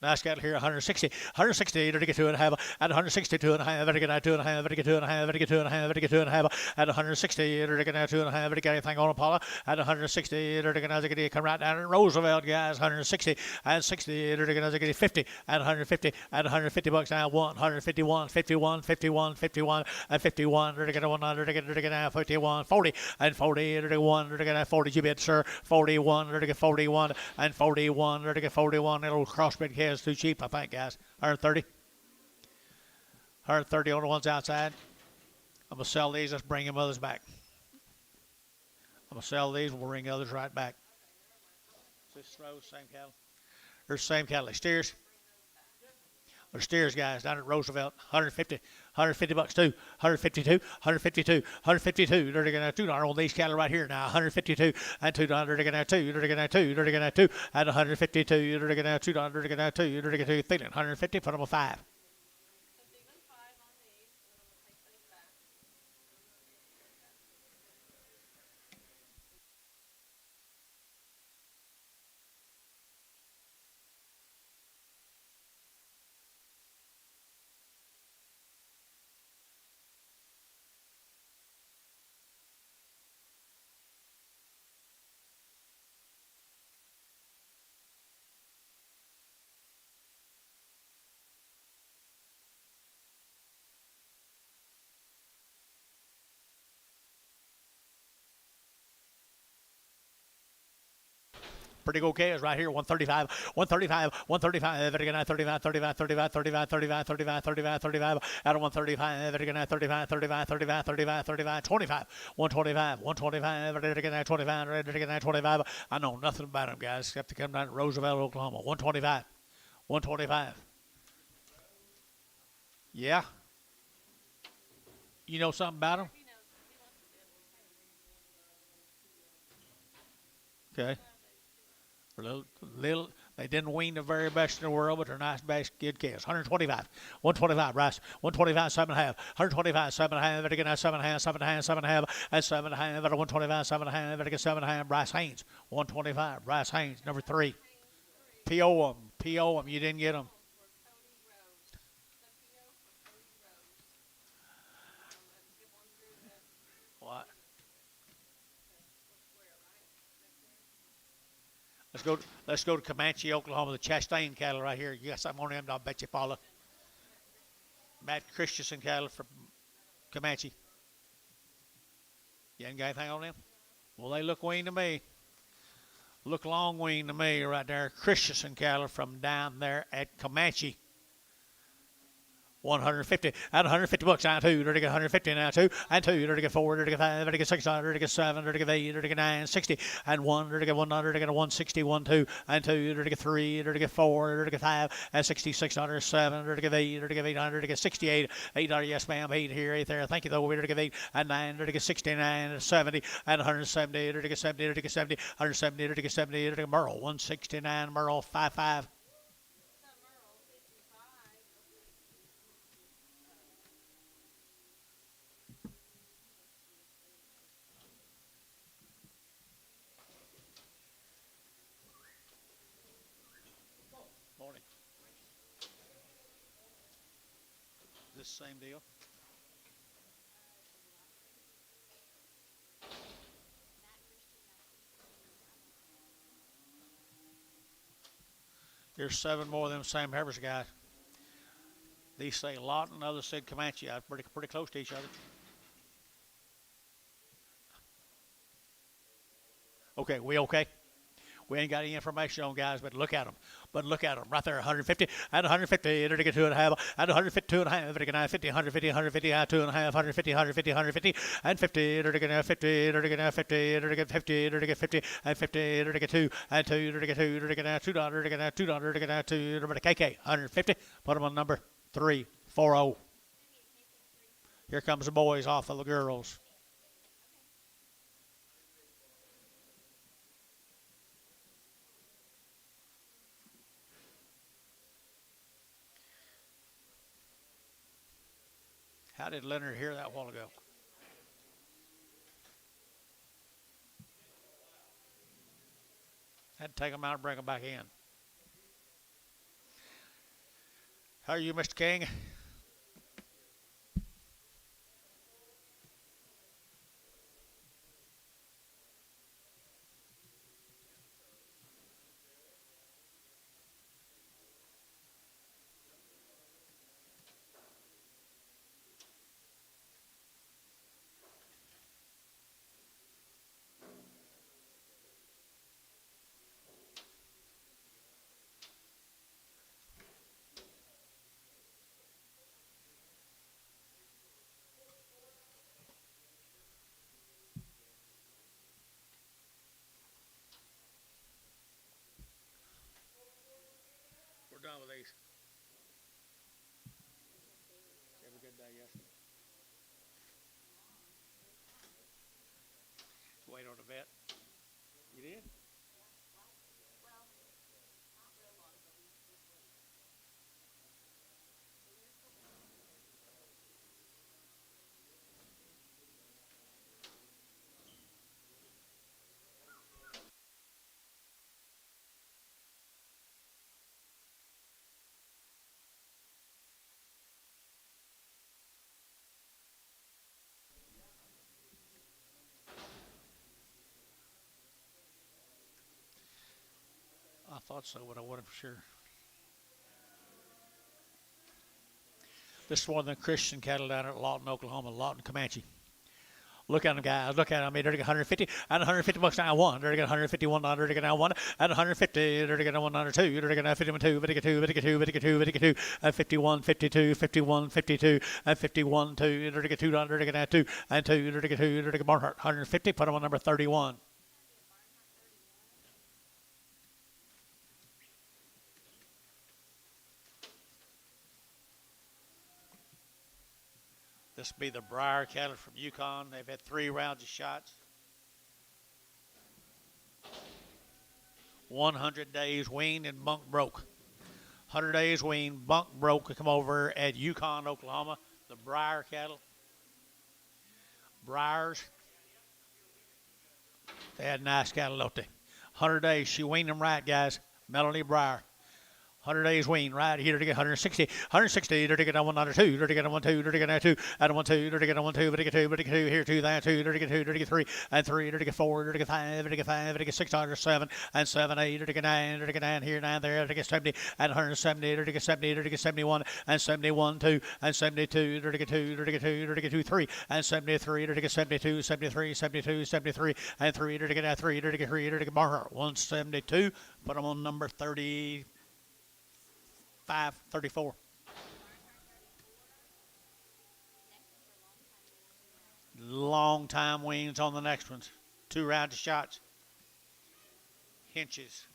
Nice cattle here, 160, 160, to get 2.5, at 162.5, better get out 2.5, better get 2.5, better get 2.5, better get 2.5, at 160, to get out 2.5, better get anything on Apollo, at 160, to get out, come right down in Roosevelt, guys, 160, and 60, to get out, 50, at 150, at 150 bucks now, 151, 51, 51, 51, at 51, to get 100, to get out 51, 40, and 40, to get 1, to get out 40, you bid, sir, 41, to get 41, and 41, to get 41, little crossbred case. Too cheap, I think, guys. 130. 130 on the ones outside. I'm going to sell these. Let's bring them others back. I'm going to sell these. We'll bring others right back. This row, same cattle. There's the same cattle. Steers. There's steers, guys, down at Roosevelt. 150. 150 bucks too. 152, 152, 152. They're going to $2 on these cattle right here now. 152 and $2. They're going to 2. They're going to 2. They're going to 2 and 152. They're going to $2. They're going to 2. They're going to 2. Feeling 150. Put them on 5. Pretty good case right here. 135, 135, 135. Better get 35, 35, 35, 35, 35, 35, 35, 35. Out of 135. Better get 35, 35, 35, 35, 35, 25, 125, 125. Better get 25. Better get 25. I know nothing about them, guys, except to come down to Roosevelt, Oklahoma. 125, 125. Yeah. You know something about them? Okay. Little, they didn't wean the very best in the world, but they're nice, best, good kids. 125, 125, Rice, 125, 7.5, 125, 7.5, better get 7.5, 7.5, 7.5, and 7.5, better 125, 7.5, better get 7.5, Bryce Haynes, 125, Bryce Haynes, number 3. PO them, you didn't get them. What? Let's go to Comanche, Oklahoma, the Chastain cattle right here. You got something on them, I'll bet you follow. Matt Christensen cattle from Comanche. You ain't got anything on them? Well, they look weaned to me. Look long weaned to me right there. Christensen cattle from down there at Comanche. 150 and 150 bucks now 2. They're to get 150 now 2 and 2. They're to get 4. They're to get 5. They're to get 6. They're to get 7. They're to get 8. They're to get 9, 60 and 1. They're to get 100. They're to get 160, 1, 2 and 2. They're to get 3. They're to get 4. They're to get 5 and 66. 7. They're to get 8. They're to get 800. They're to get 68. $8. Yes, ma'am. 8 here, 8 there. Thank you though. We're to get 8 and 9. They're to get 69 and 70 and 170. They're to get 70. They're to get 70. 170. They're to get 70. They're to get Merle 169. Merle 55. this same deal? Here's 7 more of them same Heifers, guys. These say Lawton, others said Comanche. Pretty close to each other. Okay, we okay? We ain't got any information on guys, but look at them. Right there, 150, and 150, to get 2.5, and 152 and a half, to get 50, 150, 150, 2.5, 150, 150, 150, and 50, to get 50, to get 50, to get 50, to get 50, and 50, to get 2, and 2, to get 2, to get $2, to get $2, to get 2, to get KK, 150. Put them on number 340. Here comes the boys off of the girls. How did Leonard hear that a while ago? Had to take them out and bring them back in. How are you, Mr. King? Done with these. Have a good day yesterday. Wait on the vet. You did? I thought so, but I wasn't for sure. This is one of the Christian cattle down at Lawton, Oklahoma, Lawton Comanche. Look at them, guys. Look at them. They're going to get 150 and 150 bucks now one. They're going to get 151 dollars. They're going to get now one and 150. They're going to get one under two. They're going to get 51 2, 52, 52, 52, 52, and 51, 52, 51, 52, and 51 2. They're going to get $2. They're going to get 2 and 2. They're going to get 2. They're going to get Barnhart 150. Put them on number 31. This will be the Briar cattle from Yukon. They've had 3 rounds of shots. 100 days weaned and bunk broke. 100 days weaned, bunk broke. Come over at Yukon, Oklahoma. The Briar cattle. Briars. They had nice cattle, don't they? 100 days. She weaned them right, guys. Melanie Briar. 100 days wean right here to get 160, 160, to get 1 under 2, to get 1 2, to get 2, and 1 2, to get 1 2, but to get 2, but to get 2, here 2, there 2, to get 2, to get 3, and 3, to get 4, to get 5, to get 5, to get 6 under 7, and 7, 8, to get 9, to get 9 here, 9 there, to get 70, and 170, to get 70, to get 71, and 71 2, and 72, to get 2, to get 2, to get 2 3, and 73, to get 72, 73, 72, 73, and 3, to get 3, to get 3, to get Barnhart 172. Put them on number 30. 534. Long time weans on the next ones. 2 rounds of shots. Hinches.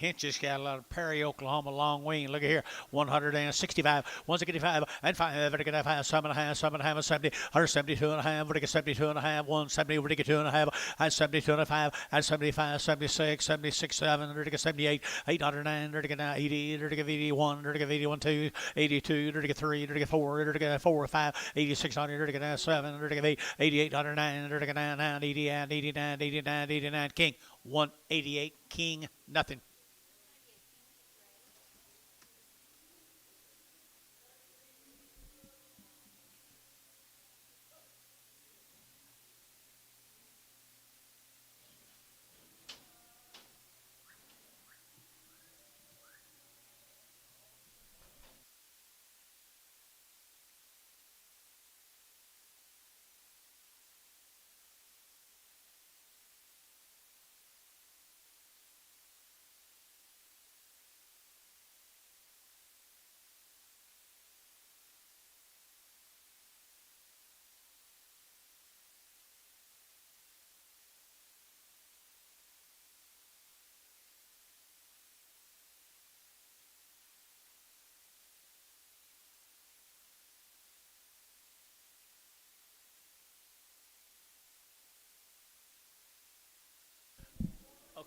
Hinches got a lot of Perry, Oklahoma, long wean. Look at here, 165, 165, and 5, to get 5, 7 and a half, 7 and a half, and 70, 172 and a half, to get 72 and a half, 170, to get 2 and a half, and 72 and a half, and 75, 76, 76, 7, to get 78, 809, to get 80, to get 81, to get 81 2, 82, to get 3, to get 4, to get 4 5, 8600, to get 7, to get 8, 8809, to get 9, 89, 89, 89, 89, King, 188, King, nothing.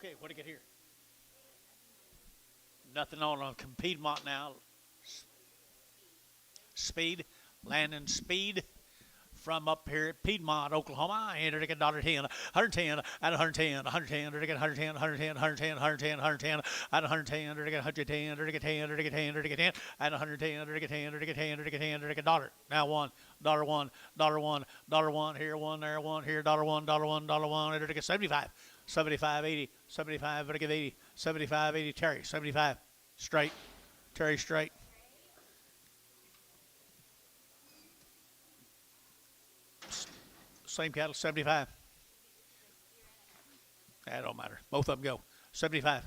Okay, what do you get here? Nothing on them. Piedmont now. Speed. Landon Speed. From up here at Piedmont, Oklahoma, and they're getting $110, 110, at 110, 110, they're getting 110, 110, 110, 110, 110, at 110, they're getting 110, they're getting 10, they're getting 10, they're getting 10, at 110, they're getting 10, they're getting 10, they're getting 10, they're getting $1. Now $1, here, one there, one here, $1, they're getting 75, 75, 80, 75, they're getting 80, 75, 80, Terry, 75, straight, Terry straight. Same cattle, 75. That don't matter. Both of them go. 75.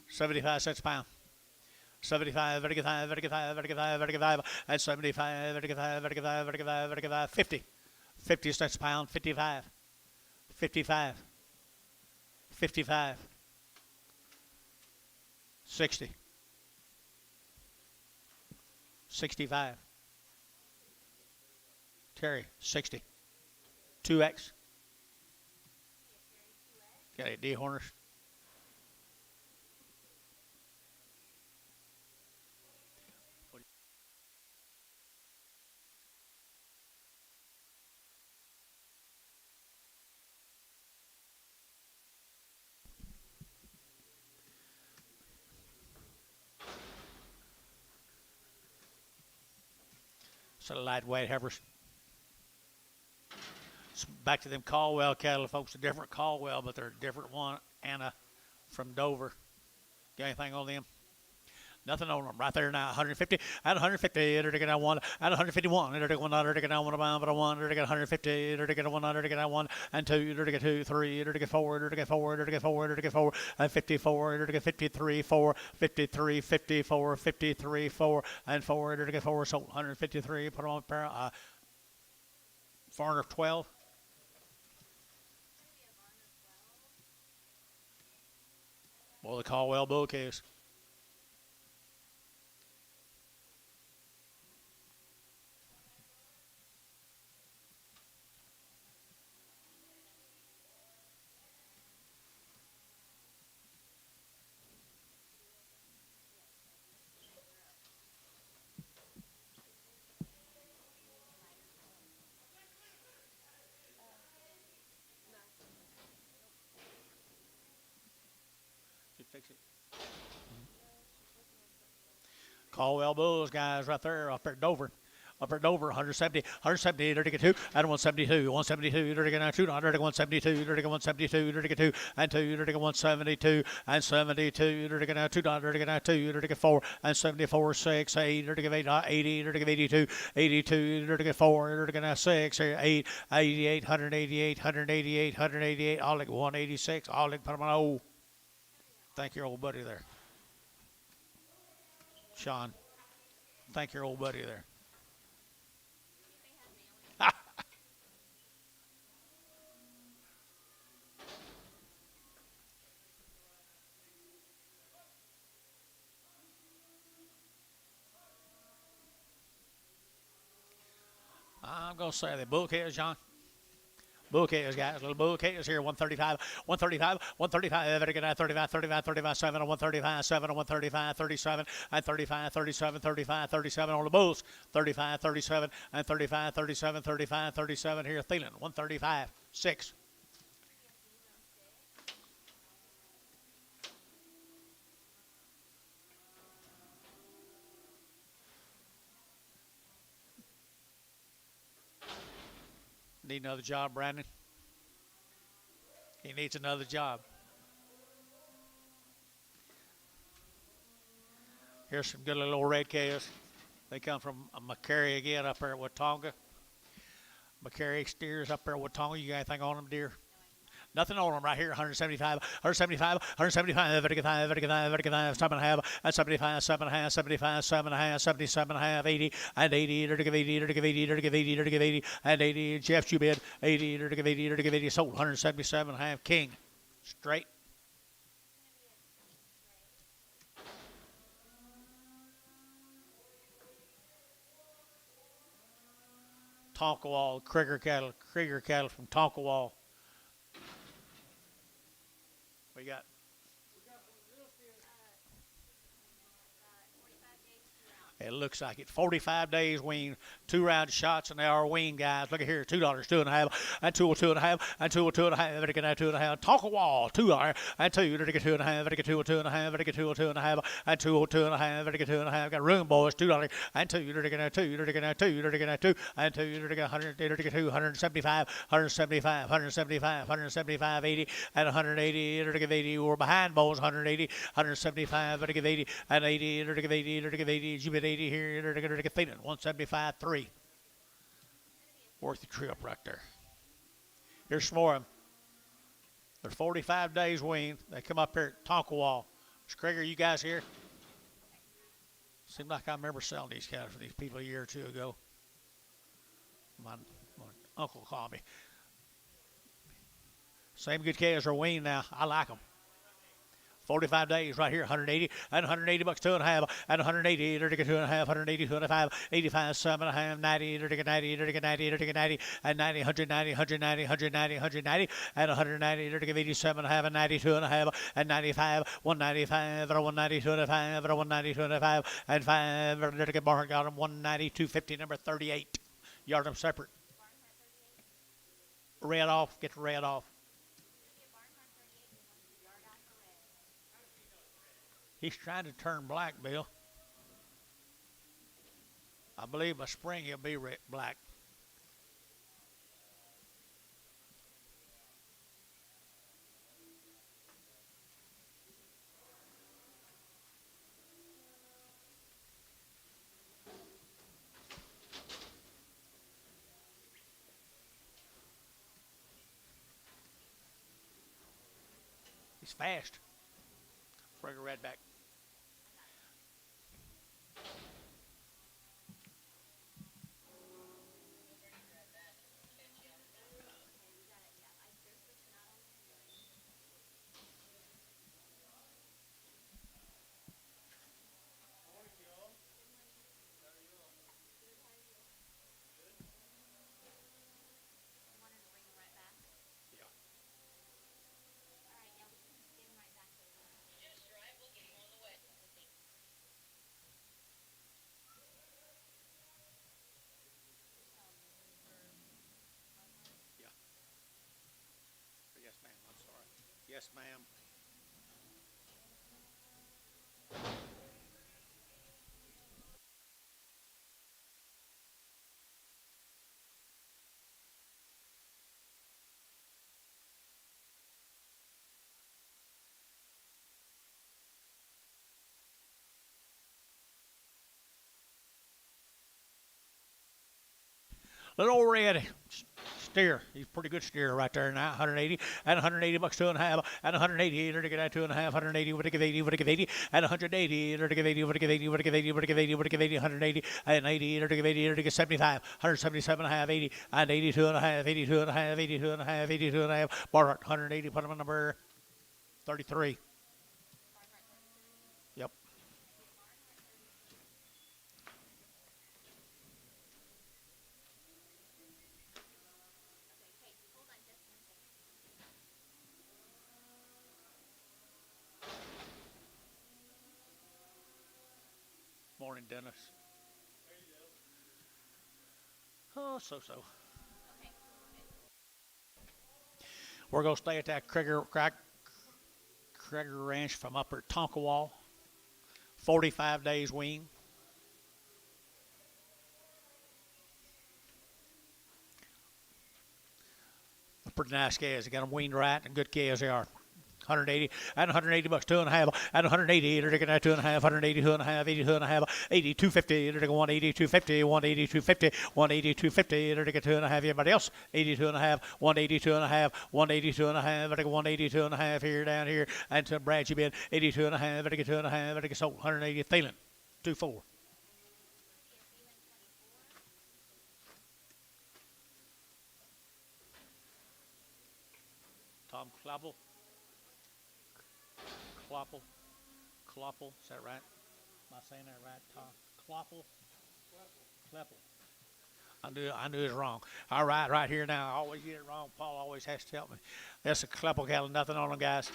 75 cents a pound. 75, 35, 35, 35, 35, and 75, 35, 35, 35, 35, 50. 50 cents a pound, 55. 55. 55. 60. 65. Terry, 60. 2X. Got a dehorners. So lightweight heifers. Back to them Caldwell cattle, folks. A different Caldwell, but they're a different one. Anna from Dover. Got anything on them? Nothing on them. Right there now. 150. At 150, they're going to one. At 151, they're going to one. They're going to one. But one. They're going to 150. They're going to one. They're going to one and two. They're going to two, three. They're going to four. They're going to four. They're going to four. They're going to four. And 54. They're going to 53. 4. 53. 54. 53. 4 and 4. They're going to 4. So 153. Put them on a pair. 412. Well, the Caldwell bull case. Fix it. Caldwell Bulls, guys, right there, up at Dover. Up at Dover, 170, 170, they're to get 2, and 172, 172, they're to get 2, they're to get 172, they're to get 172, they're to get 2, and 2, they're to get 172, and 72, they're to get 2, they're to get 2, they're to get 4, and 74, 6, 8, they're to get 80, they're to get 82, 82, they're to get 4, they're to get 6, 8, 88, 188, 188, 188, all like 186, all like put them on O. Thank your old buddy there. Sean, thank your old buddy there. I'm going to say the bull cage, John. Bull cage, guys. Little bull cage here. 135, 135, 135. Better get at 35, 35, 35, 7, 135, 7, 135, 37, and 35, 37, 35, 37 on the bulls. 35, 37, and 35, 37, 35, 37 here. Thielen, 135, 6. Need another job, Brandon? He needs another job. Here's some good little red cows. They come from McCary again up there at Watonga. McCary steers up there at Watonga. You got anything on them, dear? Nothing on them right here. 175, 175, 175, 75, 75, 75, 7.5, and 75, 7.5, 75, 7.5, 77.5, 80, and 80, to give 80, to give 80, to give 80, to give 80, and 80. Jeff Jubid, 80, to give 80, to give 80. Sold 177.5. King, straight. Tonkawall, Krieger cattle from Tonkawall. We got It looks like it. 45 days weaned, 2 round shots, and they are weaned, guys. Look at here, $2, 2.5, and two, 2.5, and two, 2.5. Better get that 2.5. Talk a wall, $2, and two. Better get 2.5. Better get 2.5. Better get 2.5, and two, 2.5. Better get 2.5. Got room, boys. $2, and two. Better get that 2. Better get that 2. Better get that 2, and two. Better get 100. Better get 275, 175, 175, 175, 80, and 180. Better get 80. We're behind, boys. 180, 175. Better get 80, and 80. Better get 80. Better get 80. You bet 80 here. They're going to get feeling 175, 3. Worth the trip right there. Here's some more of them. They're 45 days weaned. They come up here at Tonkawa. Mr. Krieger, you guys here? Seems like I remember selling these cows for these people a year or two ago. My uncle called me. Same good cows are weaned now. I like them. 45 days right here, 180, and 180 bucks, 2.5, and 180, 2.5, 180, 2.5, 85, 7.5, 90, 90, 90, 90, and 90, 190, 190, 190, 190, and 190, 87.5, and 92.5, and 95, 195, or 190, 2.5, or 190, 2.5, and 5, Barn got him 190, 250, number 38. Yard them separate. Red off, get the red off. He's trying to turn black, Bill. I believe by spring he'll be black. He's fast. Bring a red back. Yes, ma'am. I'm sorry. Yes, ma'am. Little red steer. He's a pretty good steer right there now. 180 and 180 bucks, 2.5, and 180. They're to get that 2.5, 180. Would give 80? Would give 80? And 180. They're to give 80. Would give 80? Would give 80? Would give 80? Would give 80? 180 and 80. They're to give 80. They're to get 75, 177.5, 80, and 82.5, 82.5, 82.5, 82.5. Barhart 180. Put him on number 33. Yep. Morning, Dennis. Oh, so. We're going to stay at that Krieger Ranch from Upper Tonkawa. 45 days wean. Pretty nice calves. They got them weaned right and good calves they are. 180 and 180 bucks, 2.5, and 180. They're taking that 2.5, 180, 2.5, 80, 2.5, 80, 250. They're taking 180, 250, 180, 250, 180, 250. They're taking 2.5. Everybody else, 82.5, 180, 2.5, 180, 2.5. They're taking 180, 2.5 here, down here, and to Branchy bid, 82.5. They're taking 2.5. They're taking sold 180. Thielen, 2.4. Tom Kloppel. Kloppel, is that right? Am I saying that right, Tom? Kloppel? Kloppel. I knew it was wrong. All right here now. I always get it wrong. Paul always has to help me. That's a Kloppel cattle, nothing on them, guys.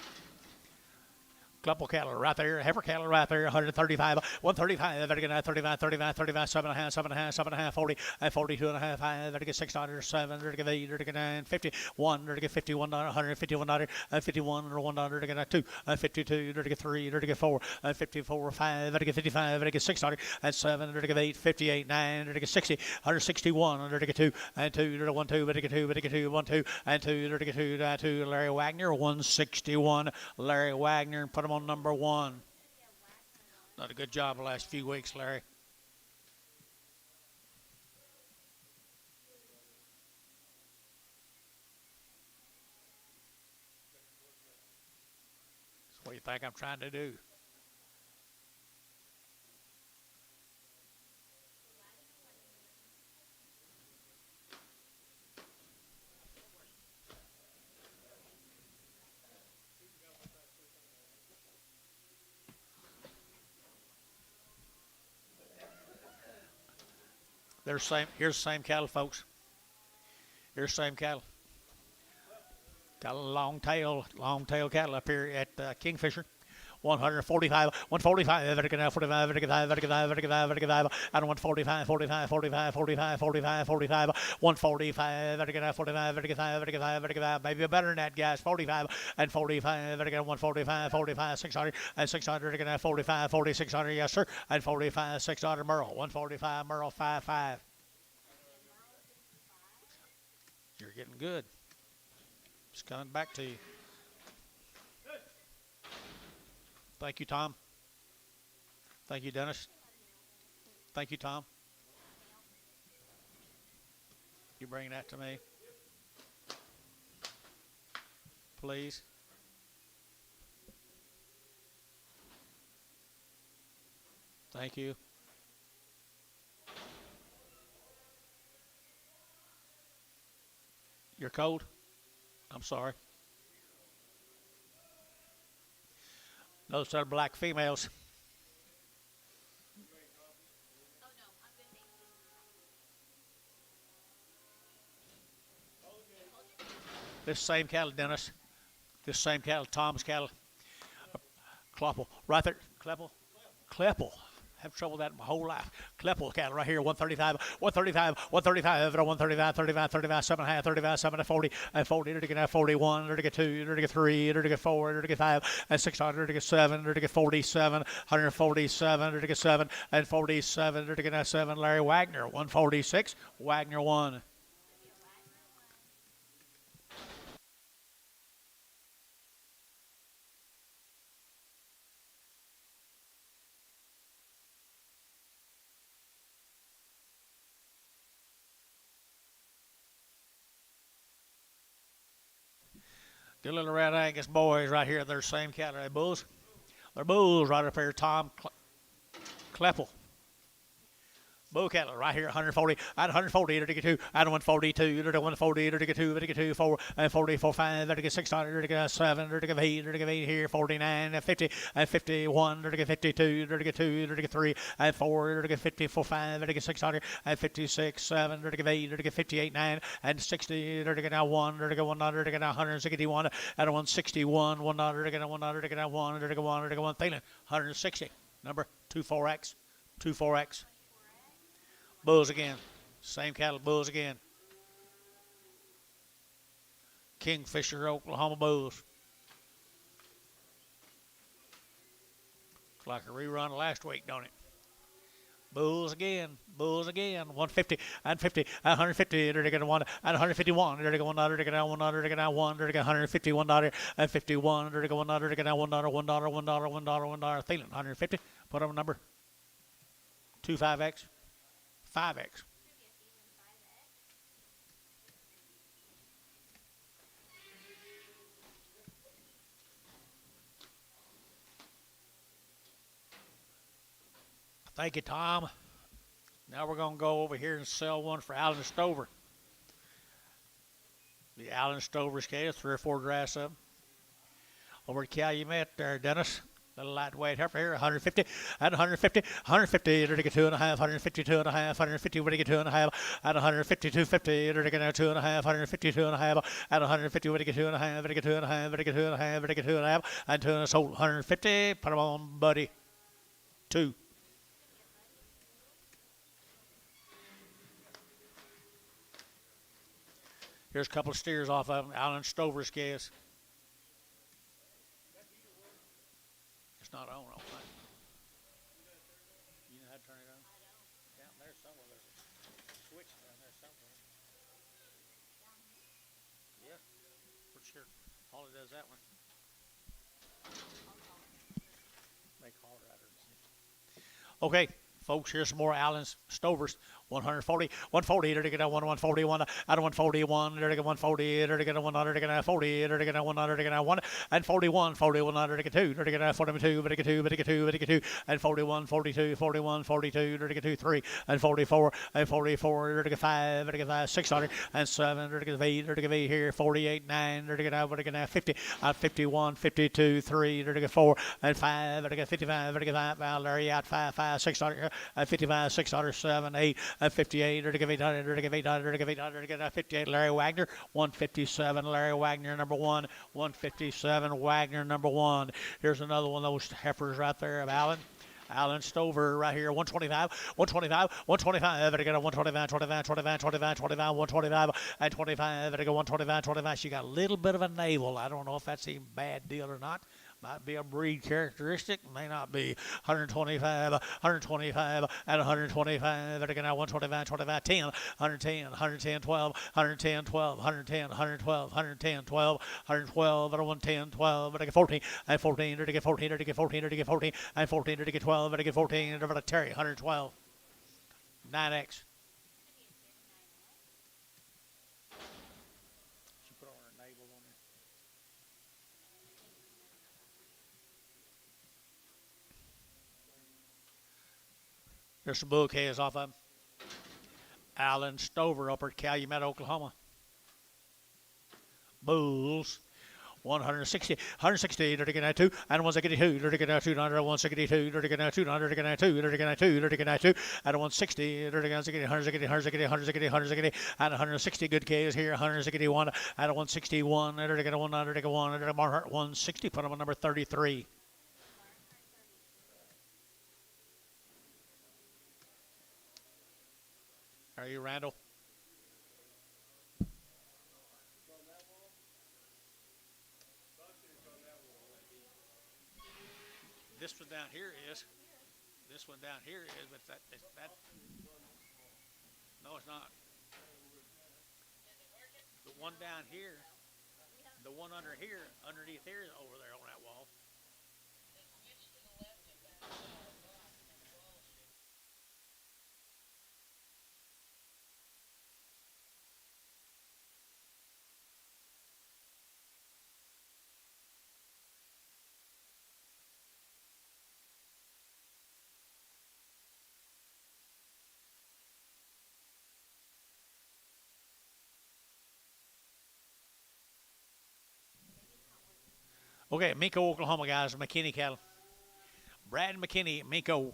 Couple cattle right there. Heifer cattle right there. 135. 135. Better get 35, 35, 35, 7 and a half, 7 and a half, 7 and a half, 40, 42 and a half. Better get $6, 7, better get 8, better get 9, 50, 1, better get $51, $151, 51, or $1, better get 2, 52, better get 3, better get 4, 54, 5, better get 55, better get $6, and 7, better get 8, 58, 9, better get 60, 161, better get 2, and 2, better get 1, 2, better get 2, better get 2, 1, 2, and 2, better get 2, 2, Larry Wagner, 161, Larry Wagner, put him on number 1. Done a good job the last few weeks, Larry. That's what you think I'm trying to do. Here's the same cattle, folks. Here's the same cattle. Got a long tail cattle up here at Kingfisher. 145, 145, better get 45, better get 5, better get 5, better get 5, better get 5, and 145, 45, 45, 45, 45, 45, 145, better get 45, better get 5, better get 5, better get 5, maybe better than that, guys, 45, and 45, better get 145, 45, 600, and 600, better get 45, 4600, yes, sir, and 45, 600, Merle, 145, Merle, 55. You're getting good. It's coming back to you. Thank you, Tom. Thank you, Dennis. Thank you, Tom. You bring that to me, please. Thank you. You're cold? I'm sorry. Those are black females. This same cattle, Dennis. This same cattle, Tom's cattle. Kloppel, right there. Kleppel. Have trouble with that my whole life. Kleppel cattle right here, 135, 135, 135, 135, 35, 35, 7 and a half, 35, 7 and 40, and 40, to get 41, to get 2, to get 3, to get 4, to get 5, and 600, to get 7, to get 47, 147, to get 7, and 47, to get 7, Larry Wagner, 146, Wagner 1. Good little red Angus boys right here. They're the same cattle. They're bulls. They're bulls right up here. Tom Kleppel. Bull cattle right here, 140, at 140, to get 2, at 142, to 140, to get 2, to get 2, 4, and 44, 5, to get 600, to get 7, to get 8, to get 8 here, 49, 50, and 51, to get 52, to get 2, to get 3, and 4, to get 54, 5, to get 600, and 56, 7, to get 8, to get 58, 9, and 60, to get 1, to get 100, to get 161, at 161, 100, to get 100, to get 1, to get 1, to get 1, Thielen, 160, number 24X, 24X. Bulls again. Same cattle, bulls again. Kingfisher, Oklahoma bulls. Looks like a rerun of last week, don't it? Bulls again, 150 and 50, 150, they're going to 1, and 151, they're going to 1, they're going to 1, they're going to 1, they're going to 151, and 51, they're going to 1, they're going to $1, $1, Thielen, 150, put on number 25X. 5X. Thank you, Tom. Now we're going to go over here and sell one for Alan Stover. The Alan Stover's case, 3 or 4 drafts of them. Over at Calumet there, Dennis. Little lightweight heifer here, 150 and 150, 150, to get 2.5, 152 and a half, 150, to get 2.5, and 150, 250, to get 2.5, 152 and a half, and 150, to get 2.5, to get 2.5, to get 2.5, to get 2.5, and 2 and a sold 150. Put them on, buddy. 2. Here's a couple of steers off of them. Alan Stover's case. It's not on. You know how to turn it on? Down there somewhere. There's a switch down there somewhere. Yeah, for sure. Holly does that one. Make Holly right there. Okay, folks, here's some more Allen Stovers. 140, 140, there to get a 141, out of 141, there to get 140, there to get a 100, to get a 40, there to get a 100, to get a 1, and 41, 41, there to get 2, there to get a 42, but to get 2, but to get 2, but to get 2, and 41, 42, 41, 42, there to get 2, 3, and 44, and 44, there to get 5, there to get 5, 600, and 7, there to get 8, there to get 8 here, 48, 9, there to get out, but to get 50, 51, 52, 3, there to get 4, and 5, there to get 55, there to get 5, well, there you out, 5, 5, 600, 55, 600, 7, 8, 58, or to give 800, or to give 800, or to give 800, to get 58, Larry Wagner, 157, Larry Wagner, number 1, 157, Wagner, number 1. Here's another one of those heifers right there of Alan Stover right here, 125, 125, 125, to get a 125, 25, 25, 25, 25, 125, and 25, to go 125, 25. She got a little bit of a navel. I don't know if that's a bad deal or not. Might be a breed characteristic, may not be. 125, 125, and 125, and again, 125, 25, 10, 110, 110, 12, 110, 12, 110, 112, 110, 12, 112, and 110, 12, and I get 14, and 14, and I get 14, and I get 14, and I get 14, and 14, and I get 12, and I get 14, and I Terry, 112, 9X. There's some bouquets off of Alan Stover up at Calumet, Oklahoma. Bulls. 160, 160, to get 2, and 162, to get 200, 162, to get 200, to get 2, to get 2, to get 2, and 160, to get 160, 160, 160, 160, and 160 good Ks here, 161, and 161, to get 100, to get 1, to get 160, put them on number 33. Are you, Randall? This one down here is. This one down here is, but that. No, it's not. The one down here, the one under here, underneath here is over there on that wall. Okay, Minko, Oklahoma, guys, McKinney cattle. Brad McKinney, Minko.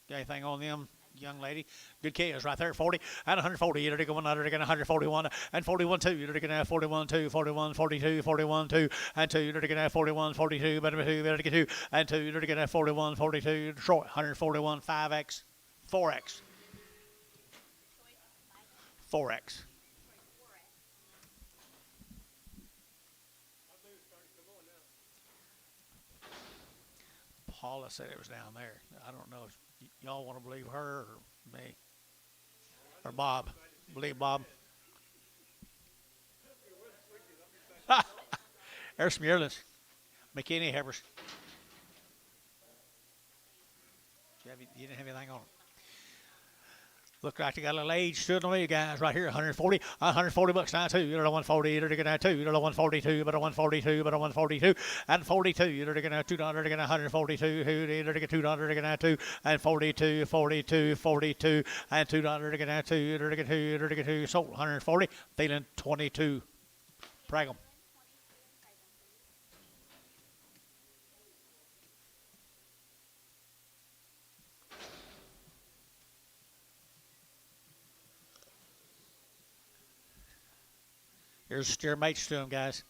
Got anything on them, young lady? Good Ks right there, 40 and 140. You're going 100, again 141 and 41 2. You're going to get 41 2, 41 42, 41 2 and 2. You're going to get 41 42, better 2, better get 2 and 2. You're going to get 41 42, short 141 5X, 4X, 4X. Paula said it was down there. I don't know if y'all want to believe her or me. Or Bob. Believe Bob. There's some yearlings. McKinney heifers. You didn't have anything on them. Look like they got a little age to them, you guys, right here. 140 bucks now, too. You're a 140, you're going to 2. You're a 142, but a 142, but a 142, and 42. You're going to 200, again 142. You're going to get 200, again 2, and 42, 42, 42, and 200, again 2. You're going to get 2, you're going to get 2. Sold 140, feeling 22. Prag 'em. Here's the steer mates to them, guys.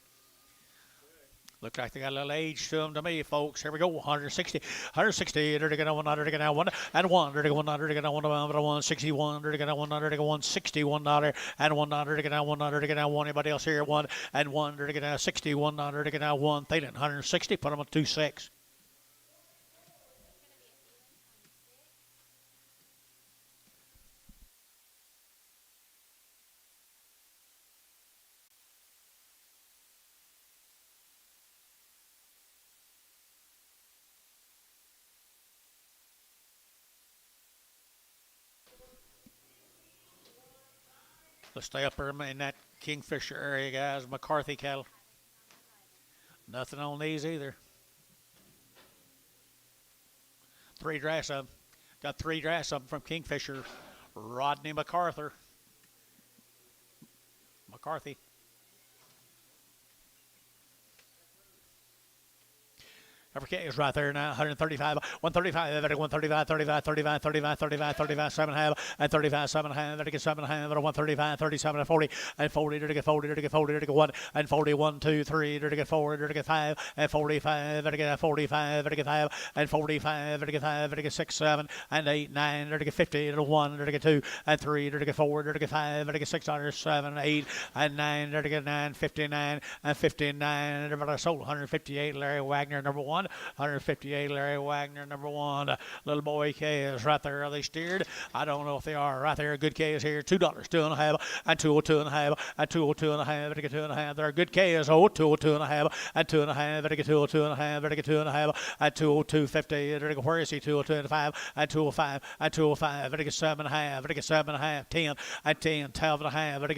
Look like they got a little age to them to me, folks. Here we go. 160. 160. They're going to 100. They're going to 1 and 1. They're going to 100. They're going to 161. They're going to 100. They're going to $161 and 100. They're going to 100. They're going to 1. Anybody else here? 1 and 1. They're going to 61. They're going to 1. Thailand 160. Put them on 2.6. Let's stay up there in that Kingfisher area, guys. McCarthy cattle. Nothing on these either. 3 drafts of them. Got 3 drafts of them from Kingfisher. Rodney MacArthur. McCarthy. Every is right there now. 135, 135, 135, 35, 35, 35, 35, 35, 7.5, and 35, 7.5, 37, 135, 37, 40, and 40, 40, 40, 40, 1, and 41, 2, 3, 4, 5, and 45, 45, 5, and 45, 45, 6, 7, and 8, 9, 50, 1, 2, and 3, 4, 5, 6, 7, 8, and 9, 9, 59, and 59, everybody sold 158, Larry Wagner, number 1. 158 Larry Wagner, number 1. Little boy K is right there. Are they steered? I don't know if they are. Right there. Good K is here. $2, 2.5, and 202.5, and 202.5, 2.5. There are good K is 202.5, and 2.5, 202.5, 2.5, and 202.50. Where is he? 202.5, and 205, and 205, 7.5, 7.5, 10, and 10, 12.5,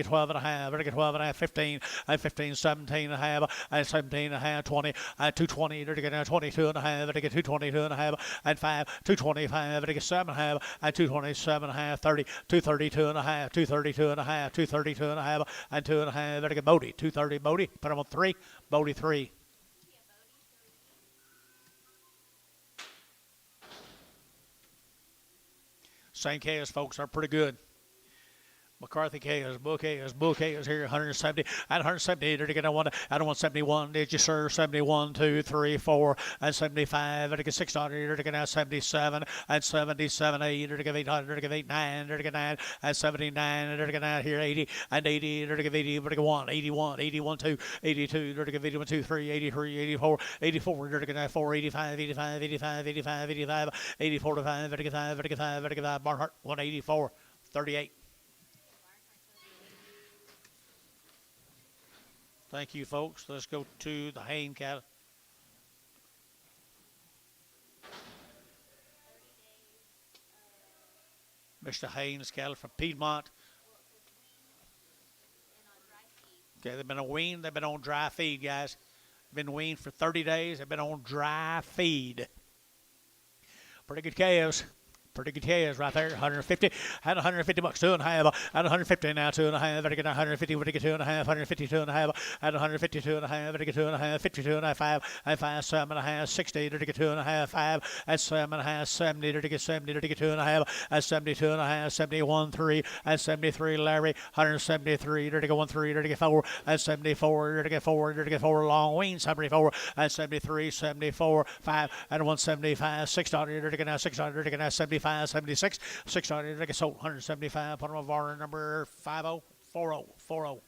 12.5, 12.5, 15, and 15, 17.5, and 17.5, 20, and 220, 22.5, 222.5, and 5, 225, 7.5, and 227.5, 30, 232.5, 232.5, 232.5, and 2.5, Bodie, 230 Bodie, put them on 3, Bodie 3. Same Ks, folks, are pretty good. McCarthy K is Bull K is here 170 and 170. They're going to 1 and 171. Did you sir? 71, 2, 3, 4 and 75. They're going to 600. They're going to 77 and 77, 8. They're going to 800. They're going to 89. They're going to 9 and 79. They're going to here 80 and 80. They're going to 80. They're going to 1, 81, 81, 2, 82. They're going to 81, 2, 3, 83, 84, 84. They're going to 4, 85, 85, 85, 85, 85, 84 to 5. They're going to 5, they're going to 5, they're going to 5. Barnhart 184, 38. Thank you, folks. Let's go to the Haynes cattle. Mr. Haynes cattle from Piedmont. Okay, they've been on weaned. They've been on dry feed, guys. Been weaned for 30 days. They've been on dry feed. Pretty good calves. Pretty good calves right there. 150 and 150 bucks, 2.5 and 150 now, 2.5. Better get 150. Better get 2.5. 152.5 and 152.5. Better get 2.5. 52.5 and 5, 7.5. 60. Better get 2.5. 5 and 7.5. 70. Better get 70. Better get 2.5 and 72.5. 71, 3 and 73. Larry 173. Better get 1, 3. Better get 4 and 74. Better get 4. Better get 4. Long Weaned 74 and 73. 74 5 and 175. 600. Better get now 600. Better get now 75. 76, 600, I guess, 175, put them on VAR number 504040.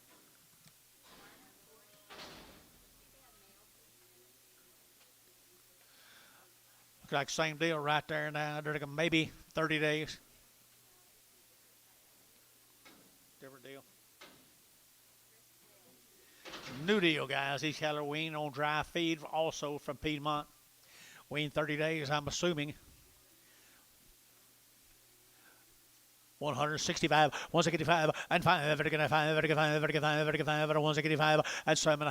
Looks like same deal right there now. They're like maybe 30 days. Different deal. New deal, guys. These cattle are weaned on dry feed, also from Piedmont. Weaned 30 days, I'm assuming. 165, 165, and 5, 5, 5, 5, 165, and 7.5,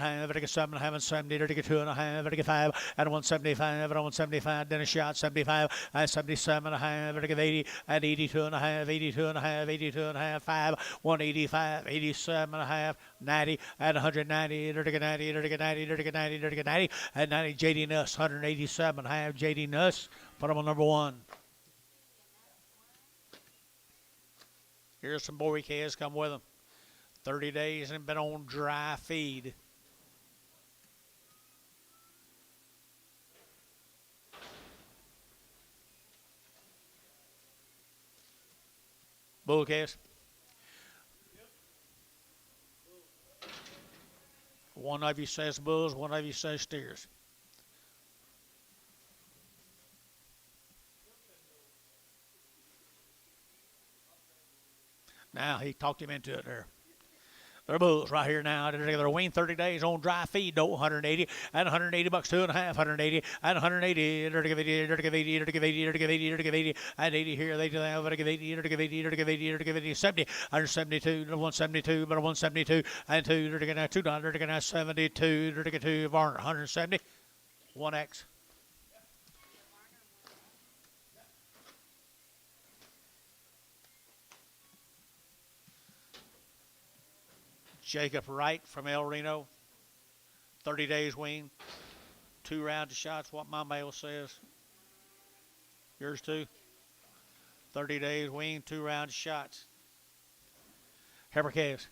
7.5, and 70, 2.5, 5, and 175, and 175, then a shot, 75, and 77.5, 80, and 82.5, 82.5, 82.5, 5, 185, 87.5, 90, and 190, 90, 90, 90, 90, 90, and 90, JD Nuss, 187.5, JD Nuss, put him on number 1. Here's some boy calves come with them. 30 days and been on dry feed. Bull calves. One of you says bulls, one of you says steers. Now he talked him into it there. They're bulls right here now. They're weaned 30 days on dry feed, though. 180 and 180 bucks, 2.5, 180 and 180. They're to give 80, they're to give 80, they're to give 80, they're to give 80, they're to give 80, and 80 here. They do have to give 80, they're to give 80, they're to give 80, they're to give 80, 70, 172, 172, but 172, and 2, they're to get $2, they're to get 72, they're to get 2, Varner, 170, 1X. Jacob Wright from El Reno, 30 days weaned, 2 rounds of shots, what my mail says. Yours too? 30 days weaned, 2 rounds of shots. Heifer calves.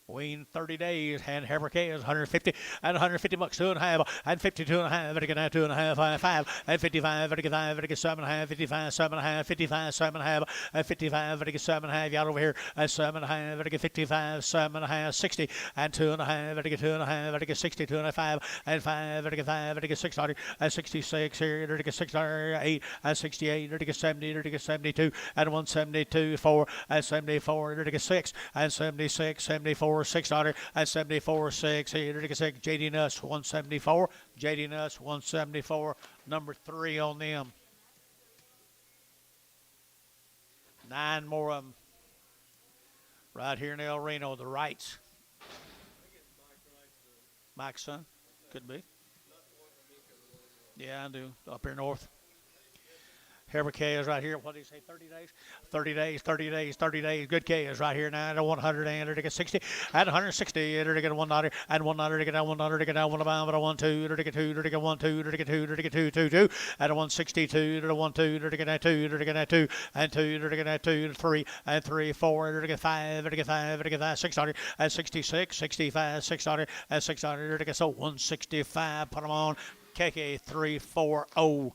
Weaned 30 days, and heifer calves, 150 and 150 bucks, 2.5, and 52.5, very good, 2.5, 5, and 55, very good, 5, very good, 7.5, 55, 7.5, 55, 7.5, and 55, very good, 7.5, y'all over here, and 7.5, very good, 55, 7.5, 60, and 2.5, very good, 2.5, very good, 60, 2.5, and 5, very good, 5, very good, 600, and 66 here, very good, 600, 8, and 68, very good, 70, very good, 72, and 172, 4, and 74, very good, 6, and 76, 74, 600 and 74, 6, 6, JD Nuts 174, JD Nuts 174, number 3 on them. 9 more of them right here in El Reno, the Wrights. Mike's son, could be. Yeah, I do, up here north. Heifer calves right here. What did he say? 30 days? 30 days, 30 days, 30 days. Good calves right here now. At 100 and to get 60. At 160, to get $1 and $1 to get down $1 to get down 1 pound, but 1 2 to get 2 to get 1 2 to get 2 to get 2 2 2. At 162 to 1 2 to get 2 to get 2 and 2 to get 2 3 and 3 4 to get 5 to get 5 to get 5 600 and 66 65 600 and 600 to get so 165. Put them on. KK 340.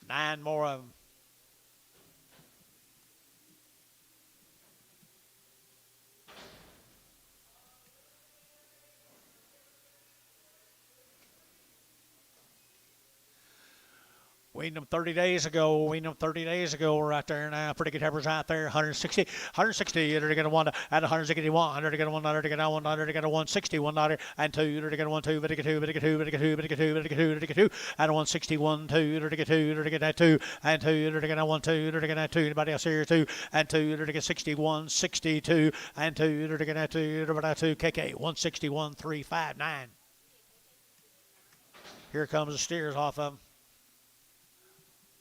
9 more of them. Weaned them 30 days ago. Weaned them 30 days ago right there now. Pretty good heifers out there. 160. 160. They're going to want at 161. They're going to want to get $1 to get a 160. $1 and 2. They're going to want 2. But get 2. But get 2. But get 2. But get 2. But get 2. But get 2. At 161. 2. They're to get 2. They're to get 2. And 2. They're to get 1 2. They're to get 2. Anybody else here? 2 and 2. They're to get 61. 62 and 2. They're to get 2. They're to 2. KK 161 359. Here comes the steers off of them.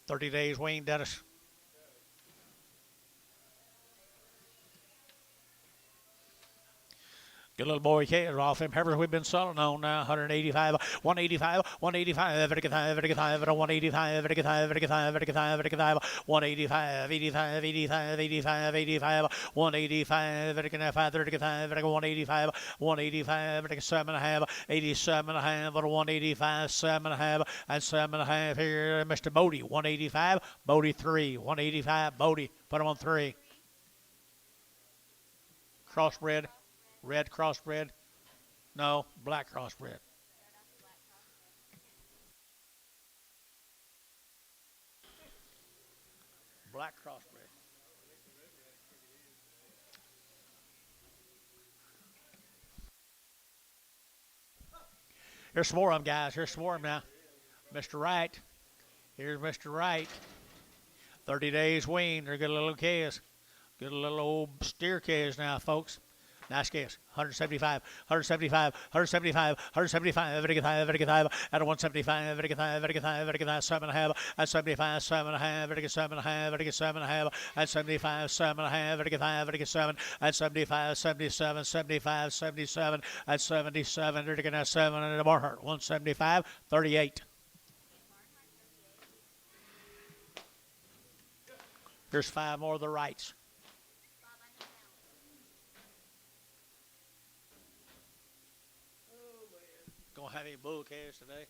30 days weaned, Dennis. Good little boy calves off them heifers we've been selling on now. 185, 185, 185, 185, 185, 185, 85, 85, 85, 85, 185, 185, 185, 7.5, 87.5, 185, 7.5, and 7.5 here. Mr. Bodie, 185, Bodie 3, 185, Bodie, put him on 3. Crossbred. Red crossbred? No, black crossbred. Black crossbred. Here's some more of them, guys. Here's some more of them now. Mr. Wright. Here's Mr. Wright. 30 days weaned. They're good little calves. Good little old steer calves now, folks. Nice guess. 175, 175, 175, 175, 175, at 175, 7.5, at 75, 7.5, 7.5, at 75, 7.5, 7, at 75, 77, 75, 77, at 77, they're going to 7 and a Barnhart, 175, 38. Here's 5 more of the Wrights. have any bull calves today?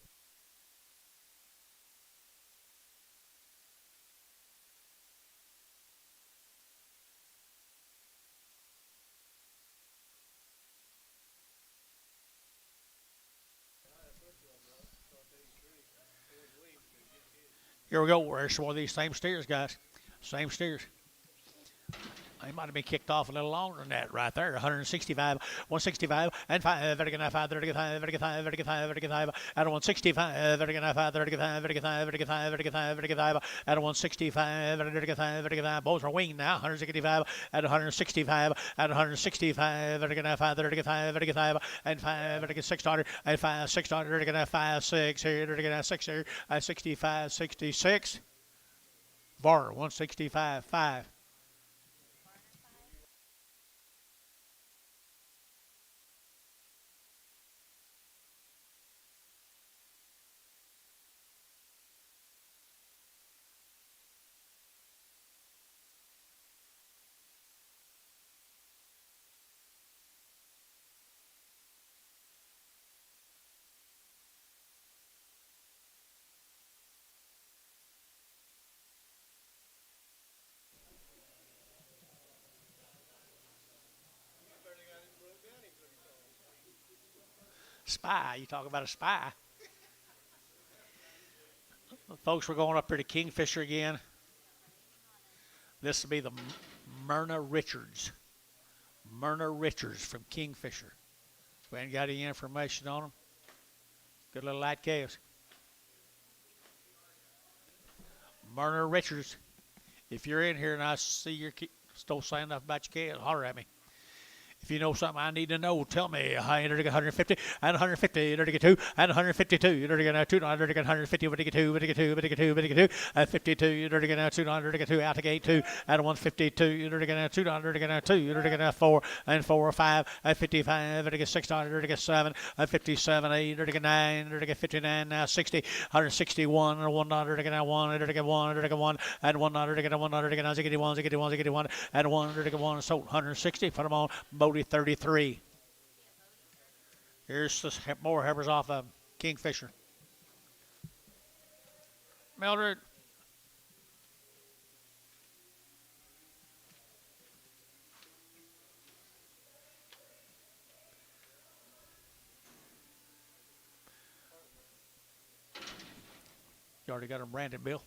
Here we go. There's one of these same steers, guys. Same steers. He might have been kicked off a little longer than that right there. 165, 165, and 5, 35, 35, 35, 35, 35, at 165, 35, 35, 35, 35, 35, 35, at 165, 35, 35, both are weaned now. 165, at 165, at 165, 35, 35, 35, and 5, 600, and 5, 600, 5, 6, here, 6 here, 65, 66. Bar 165, 5. Spy, you talk about a spy. Folks, we're going up here to Kingfisher again. This will be the Myrna Richards. Myrna Richards from Kingfisher. We ain't got any information on them. Good little light calves. Myrna Richards. If you're in here and I see your still saying enough about your calves, holler at me. If you know something I need to know, tell me. 150 and 150, 2 and 152, 2, 150, 52, 52, 2, out to gate 2 and 152, 2, 4 and 4, 5 and 55, 6, 7 and 57, 8, 9, 59, now 60, 161, 1, 1, 1 and 1, and 1, so 160. Put them on. 33. Here's the more heifers off of Kingfisher. Mildred. You already got them branded, Bill.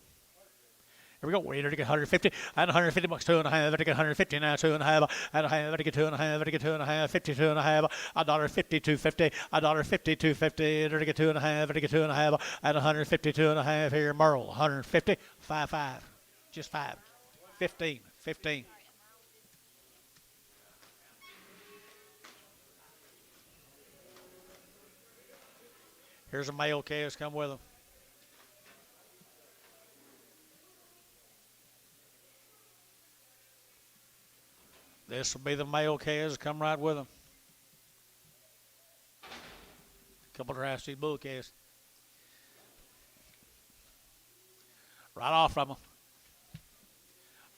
Here we go. We're to get 150 and 150 bucks, 2 and a half. To get 150 now, 2 and a half. And a half. To get 2 and a half. To get 2 and a half. 52 and a half. $1.52.50. $1.52.50. To get 2 and a half. To get 2 and a half. And 152 and a half here. Merle 150. 5, 5. Just 5. 15. 15. Here's a male calves come with them. This will be the male calves come right with them. Couple of drafty bull calves. Right off from them.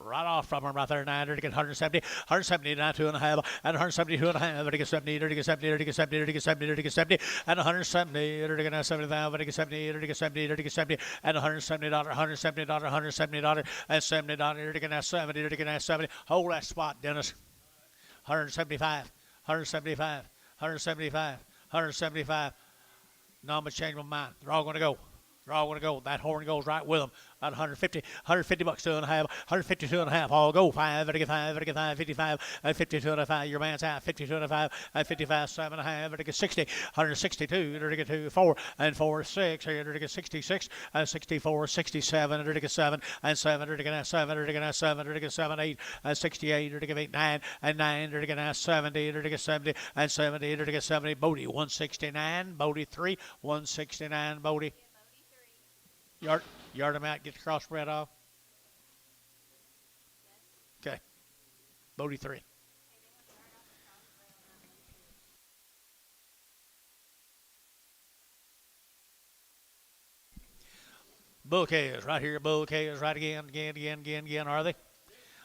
Right off from them right there. 9 to get 170. 170 now 2 and a half. And 172 and a half. To get 70. To get 70. To get 70. To get 70. To get 70. And 170. To get 75. To get 70. To get 70. To get 70. And $170. $170. $170. And $70. To get 70. To get 70. Hold that spot, Dennis. 175. 175. 175. 175. No, I'm going to change my mind. They're all going to go. They're all going to go. That horn goes right with them. At 150, 150 bucks, 2 and a half, 152 and a half. All go. 5, 5, 55, 52 and a 5. Your man's out. 52 and a 5, 55, 7 and a half. 60, 162, 2, 4 and 4, 6. 66, 64, 67, 7 and 7, 7, 7, 7, 8, 68, 8, 9 and 9, 70, 70 and 70, 70. Bodie 169, Bodie 3, 169, Bodie. Yard them out, get the crossbred off. Okay. Bodie 3. Bull calves right here. Bull calves right again, are they?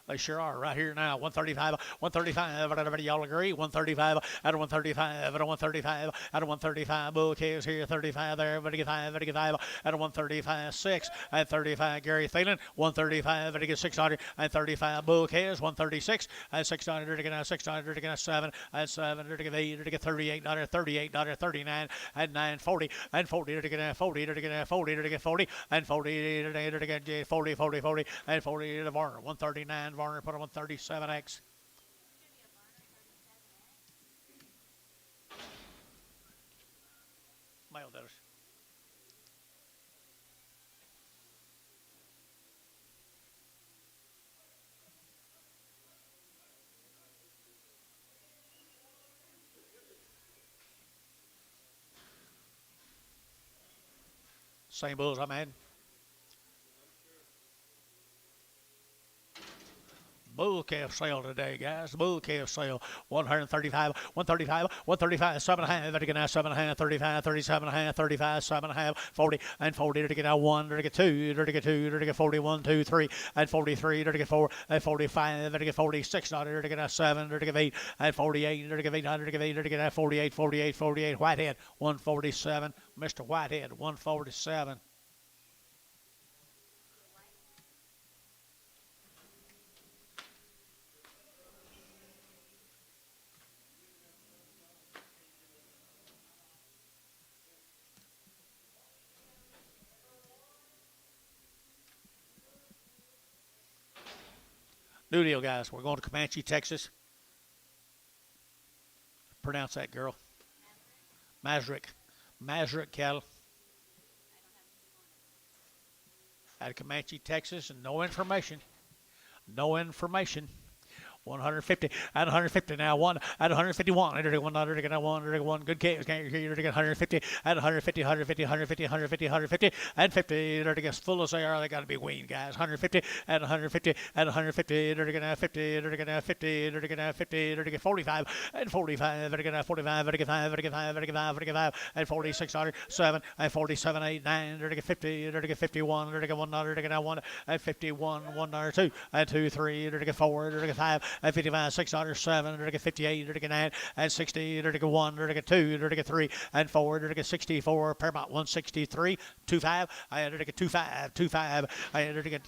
They sure are right here now. 135, 135. Everybody, y'all agree? 135 out of 135 out of 135 out of 135. Okay, is here 35 there. Everybody get 5. Everybody get 5 out of 135. 6 and 35. Gary Thielen 135. Everybody get 600 and 35. Bouquets 136 and 600 again. 600 again. 7 and 7 again. 8 again. 38 38 39 and 940 and 40 again. 40 again. 40 again. 40 and 40 again. 40 40 40 and 40 to Varner. 139. Varner put him on 37X. Mail debtors. Same bulls I'm in. Bull calf sale today, guys. Bull calf sale. 135, 135, 135, 7.5, to get now 7.5, 35, 37.5, 35, 7.5, 40, and 40, to get now 1, to get 2, to get 2, to get 41, 2, 3, and 43, to get 4, and 45, to get 46, to get now 7, to get 8, and 48, to get 800, to get 8, to get now 48, 48, 48. Whitehead, 147. Mr. Whitehead, 147. New deal, guys. We're going to Comanche, Texas. Pronounce that, girl. Mazrick. Mazrick cattle. Out of Comanche, Texas, and no information. No information. 150 at 150 now. 1 at 151. 101. Good case. Can't you get 150 at 150, 150, 150, 150, 150, and 50. They're to get full as they are. They got to be weaned, guys. 150 at 150 at 150. They're to get 50. They're to get 50. They're to get 50. They're to get 45 and 45. They're to get 45. They're to get 5. They're to get 5. They're to get 5. They're to get 5 and 46. 7 and 47. 8 9. They're to get 50. They're to get 51. They're to get 1. They're to get 1 and 51. 1 2 and 2 3. They're to get 4. They're to get 5. And 55, 600, 7, they're to get 58, they're to get 9, and 60, they're to get 1, they're to get 2, they're to get 3, and 4, they're to get 64, Paramount 163, 25, they're to get 25, 25, they're to get.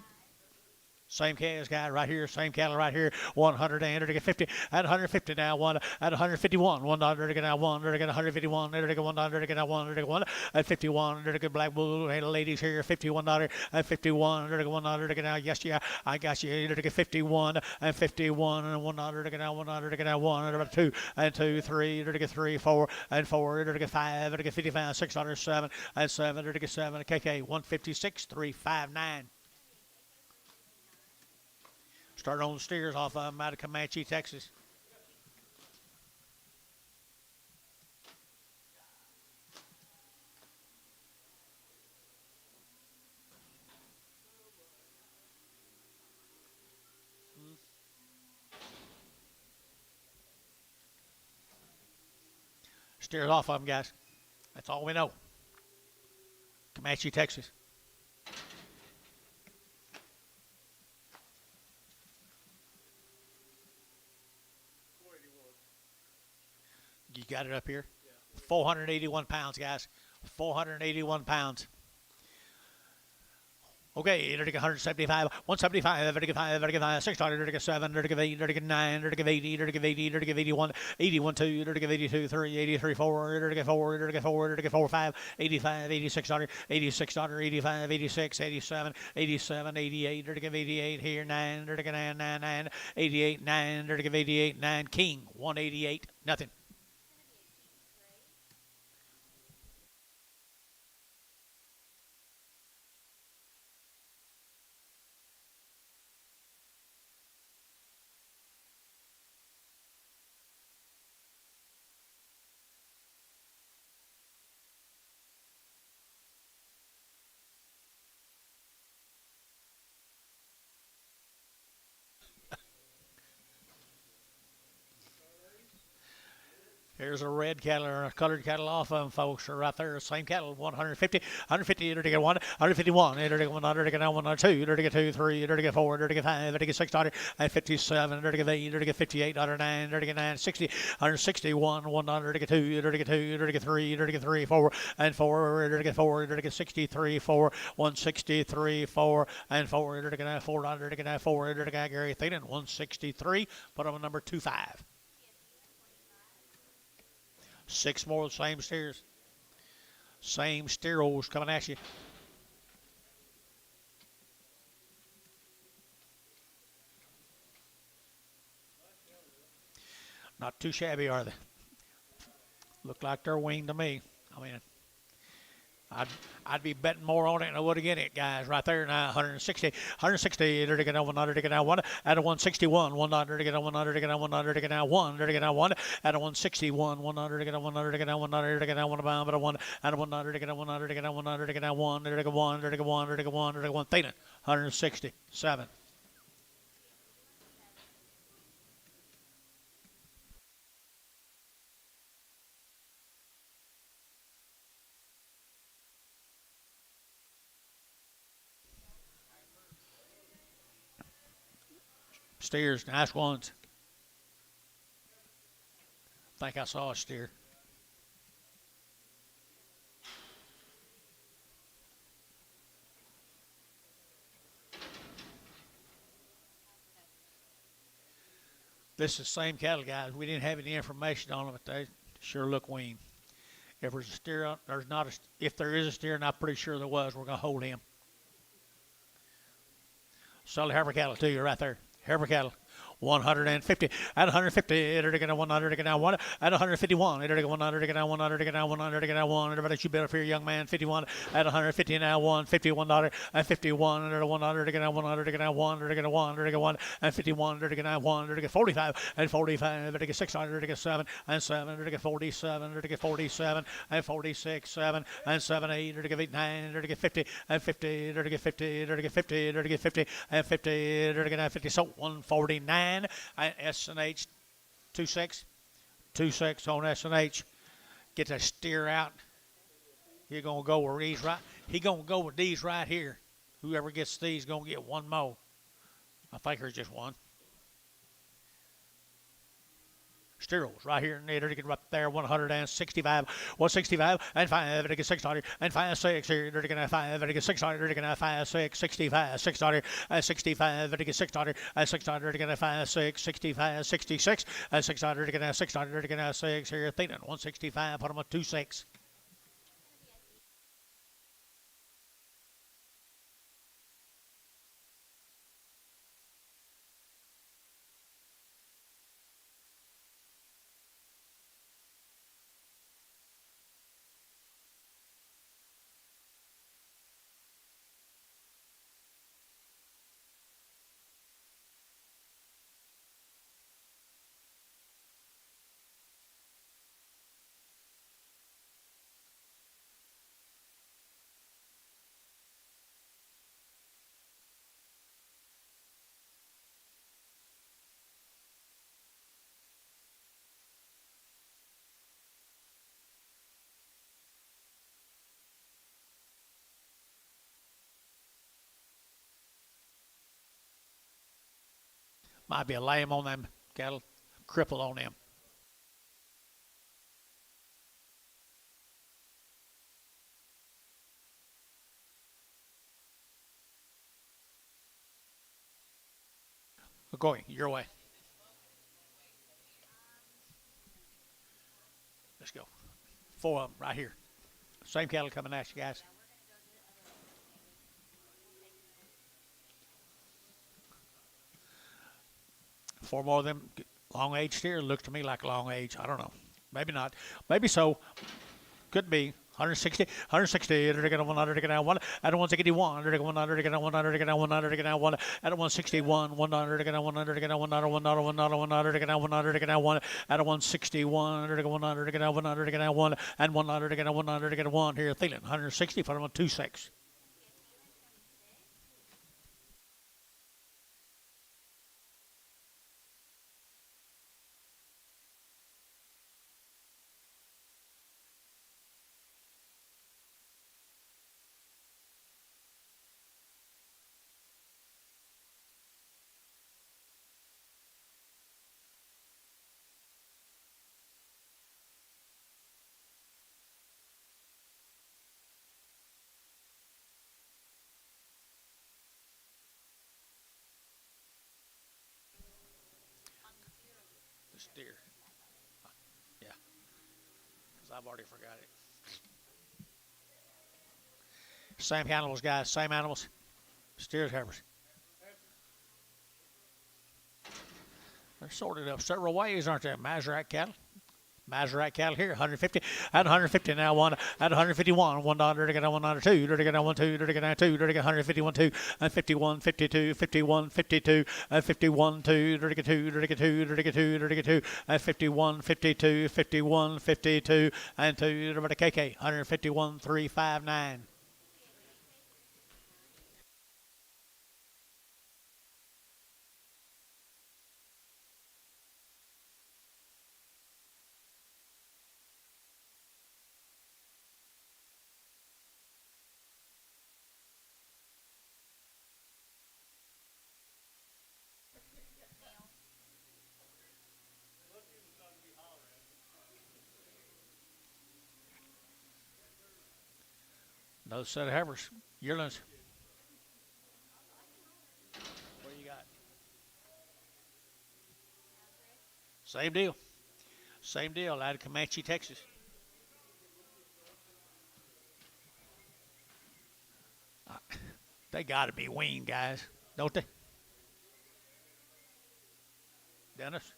Same case guy right here, same cattle right here. 100 and to get 50 at 150 now. 1 at 151. 100 to get now 1. To get 151. To get 100 to get now 1. To get 1 at 51. To get black bull. Hey, the ladies here. 51 at 51. To get 100 to get now. Yes, yeah, I got you. To get 51 and 51 and 100 to get now 100 to get now 1. 2 and 2 3. To get 3 4 and 4. To get 5. To get 55 600 7 and 7. To get 7 KK 156 359. Start on the steers off of them out of Comanche, Texas. Steers off of them, guys. That's all we know. Comanche, Texas. You got it up here? Yeah. 481 pounds, guys. 481 pounds. Okay, 175, 175, 175, 600, 7, 8, 9, 80, 80, 81, 81, 2, 82, 3, 83, 4, 4, 4, 4, 5, 85, 86, 86, 85, 86, 87, 87, 88, 88 here, 9, 9, 9, 88, 9, 88, 9, King, 188, nothing. Here's a red cattle or a colored cattle off of them, folks. Are right there. Same cattle. 150. 150. Enter to get 1. 151. Enter to get 100. To get 102. Enter to get 2. 3. Enter to get 4. Enter to get 5. Enter to get 6. 57. Enter to get 8. Enter to get 58. 109. Enter to get 9. 60. 161. 100 to get 2. Enter to get 2. Enter to get 3. Enter to get 3. 4. And 4. Enter to get 4. Enter to get 63. 4. 163. 4. And 4. Enter to get 4. Enter to get 4. Enter to get Gary Thielen. 163. Put on number 25. 6 more of the same steers. Same steeros coming at you. Not too shabby, are they? Look like they're weaned to me. I mean, I'd be betting more on it than I would against it, guys. Right there now, 160, 160. They're to get 100 to get now 1 at a 161, 100 to get 100 to get 100 to get now 1 to get now 1 at a 161, 100 to get 100 to get 100 to get now 1 about a 1 at a 100 to get 100 to get 100 to get now 1 to get 1 to get 1 to get 1 to get 1. Thielen, 167. Steers, nice ones. I think I saw a steer. This is the same cattle, guys. We didn't have any information on them, but they sure look weaned. If there's a steer, there's not a. If there is a steer, and I'm pretty sure there was, we're gonna hold him. Sell the heifer cattle to you right there. Heifer cattle. 150 at 150. Enter to get 100 to get now 1 at 151. Enter to get 100 to get now 100 to get now 100 to get now 1. Everybody, you better fear, young man. 51 at 150 now 1. $51 at 51. Enter to 100 to get now 100 to get now 1 to get 1 to get 1 and 51 to get now 1 to get 45 and 45 to get 600 to get 7 and 7 to get 47 to get 47 and 46 7 and 7 8 to get 8 9 to get 50 and 50 to get 50 to get 50 to get 50 and 50 to get 50. So 149. S&H 26 on S&H. Get the steer out. He's gonna go with these right. He gonna go with these right here. Whoever gets these gonna get one more. I think there's just one. Steerals right here in there to get right there. 165, 165 and 5 to get 600 and 5 6 here to get 5 to get 600 to get 5 6 65 600 and 65 to get 600 and 600 to get 5 6 65 66 and 600 to get 600 to get 6 here. Thielen 165. Put them on 26. Might be a lame on them cattle, cripple on them. Going your way. Let's go. 4 of them right here. Same cattle coming at you guys. Four more of them long age steer. Looks to me like long age. I don't know. Maybe not. Maybe so. Could be. 160, 160, they're going to 100 to get out 1, at a 161, they're going to 100 to get out 100 to get out 100 to get out 1, at a 161, 100 to get out 100 to get out 100, 100, 100, 100 to get out 100 to get out 1, at a 161, they're going to 100 to get out 100 to get out 1, and 100 to get out 100 to get out 1 here. Thielen, 160 for them on 26. Steer. Yeah, because I've already forgot it. Same animals, guys. Same animals. Steers, heifers. They're sorted up several ways, aren't they? Maserat cattle. Maserat cattle here, 150 at 150 now, one at 151, $1 to get on 102, to get on 1 2, to get on 2, to get 151 2, and 51 52, 51 52, and 51 2, to get 2, to get 2, to get 2, to get 2, and 51 52, 51 52, and 2 to the KK, 151 359. Another set of heifers, yearlings. What do you got? Same deal. Same deal out of Comanche, Texas. They got to be weaned, guys, don't they? Dennis,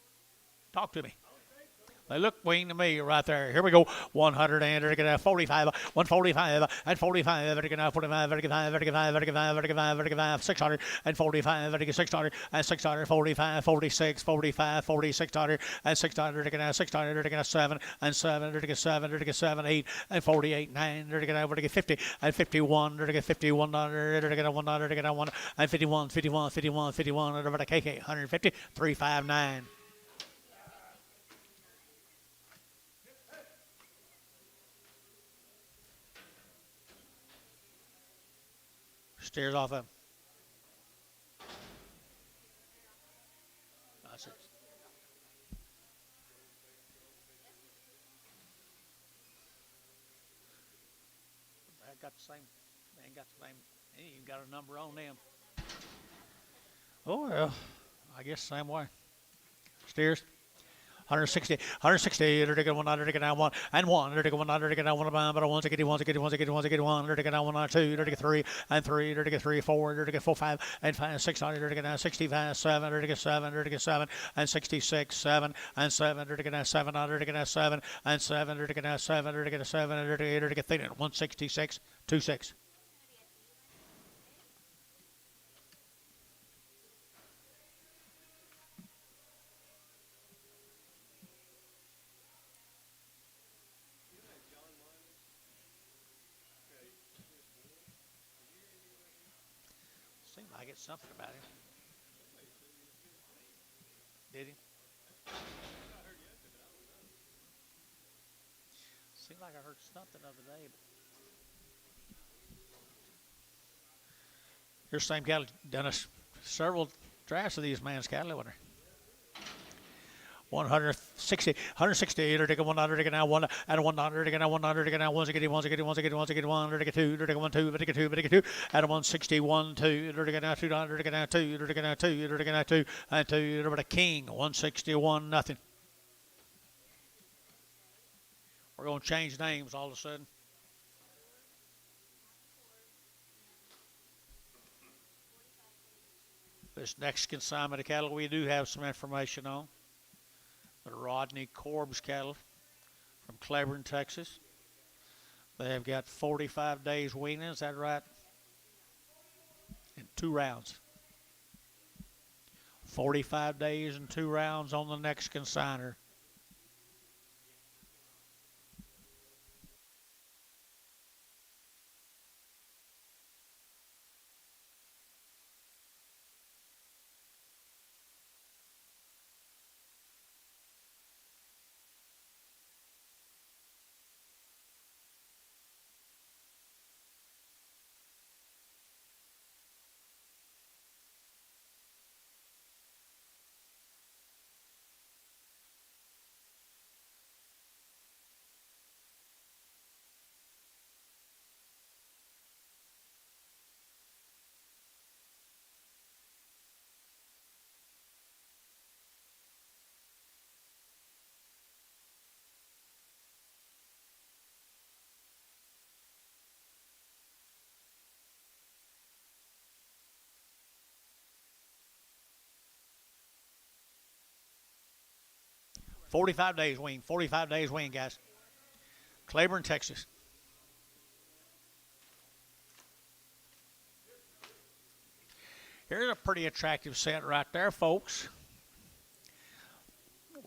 talk to me. They look weaned to me right there. Here we go. 100 and 45, 145 and 45, 45, 45, 45, 600 and 45, 600 and 600, 45, 46, 45, 4600 and 600, 600, 7 and 7, 7, 7, 8 and 48, 9, 50 and 51, 51, 1, and 51, 51, 51, 51, KK, 150, 359. Steers off him. That's it. They got the same. They ain't got the same. They ain't even got a number on them. Oh well, I guess same way. Steers. 160, 160, 1, and 1, 1, 1, 1, 81, 81, 81, 81, 1, 2, 3, and 3, 3, 4, 4, 5, and 5, 600, 65, 7, 7, 7, and 66, 7, and 7, 7, 7, and 7, 7, 7, 166, 26. Seemed like it's something about him. Did he? Seemed like I heard something the other day. Here's the same cattle, Dennis. Several drafts of these man's cattle, wasn't there? 160, 160, 100, now 1, and 100, now 100, now 1, 1, 1, 1, 1, 2, 1, 2, and 161, 2, now 200, now 2, now 2, now 2, and 2, the King, 161, nothing. We're going to change names all of a sudden. This next consignment of cattle we do have some information on. The Rodney Corb's cattle from Cleburne, Texas. They have got 45 days weaning, is that right? In 2 rounds. 45 days and 2 rounds on the next consigner. 45 days weaned. 45 days weaned, guys. Claiborne, Texas. Here's a pretty attractive set right there, folks.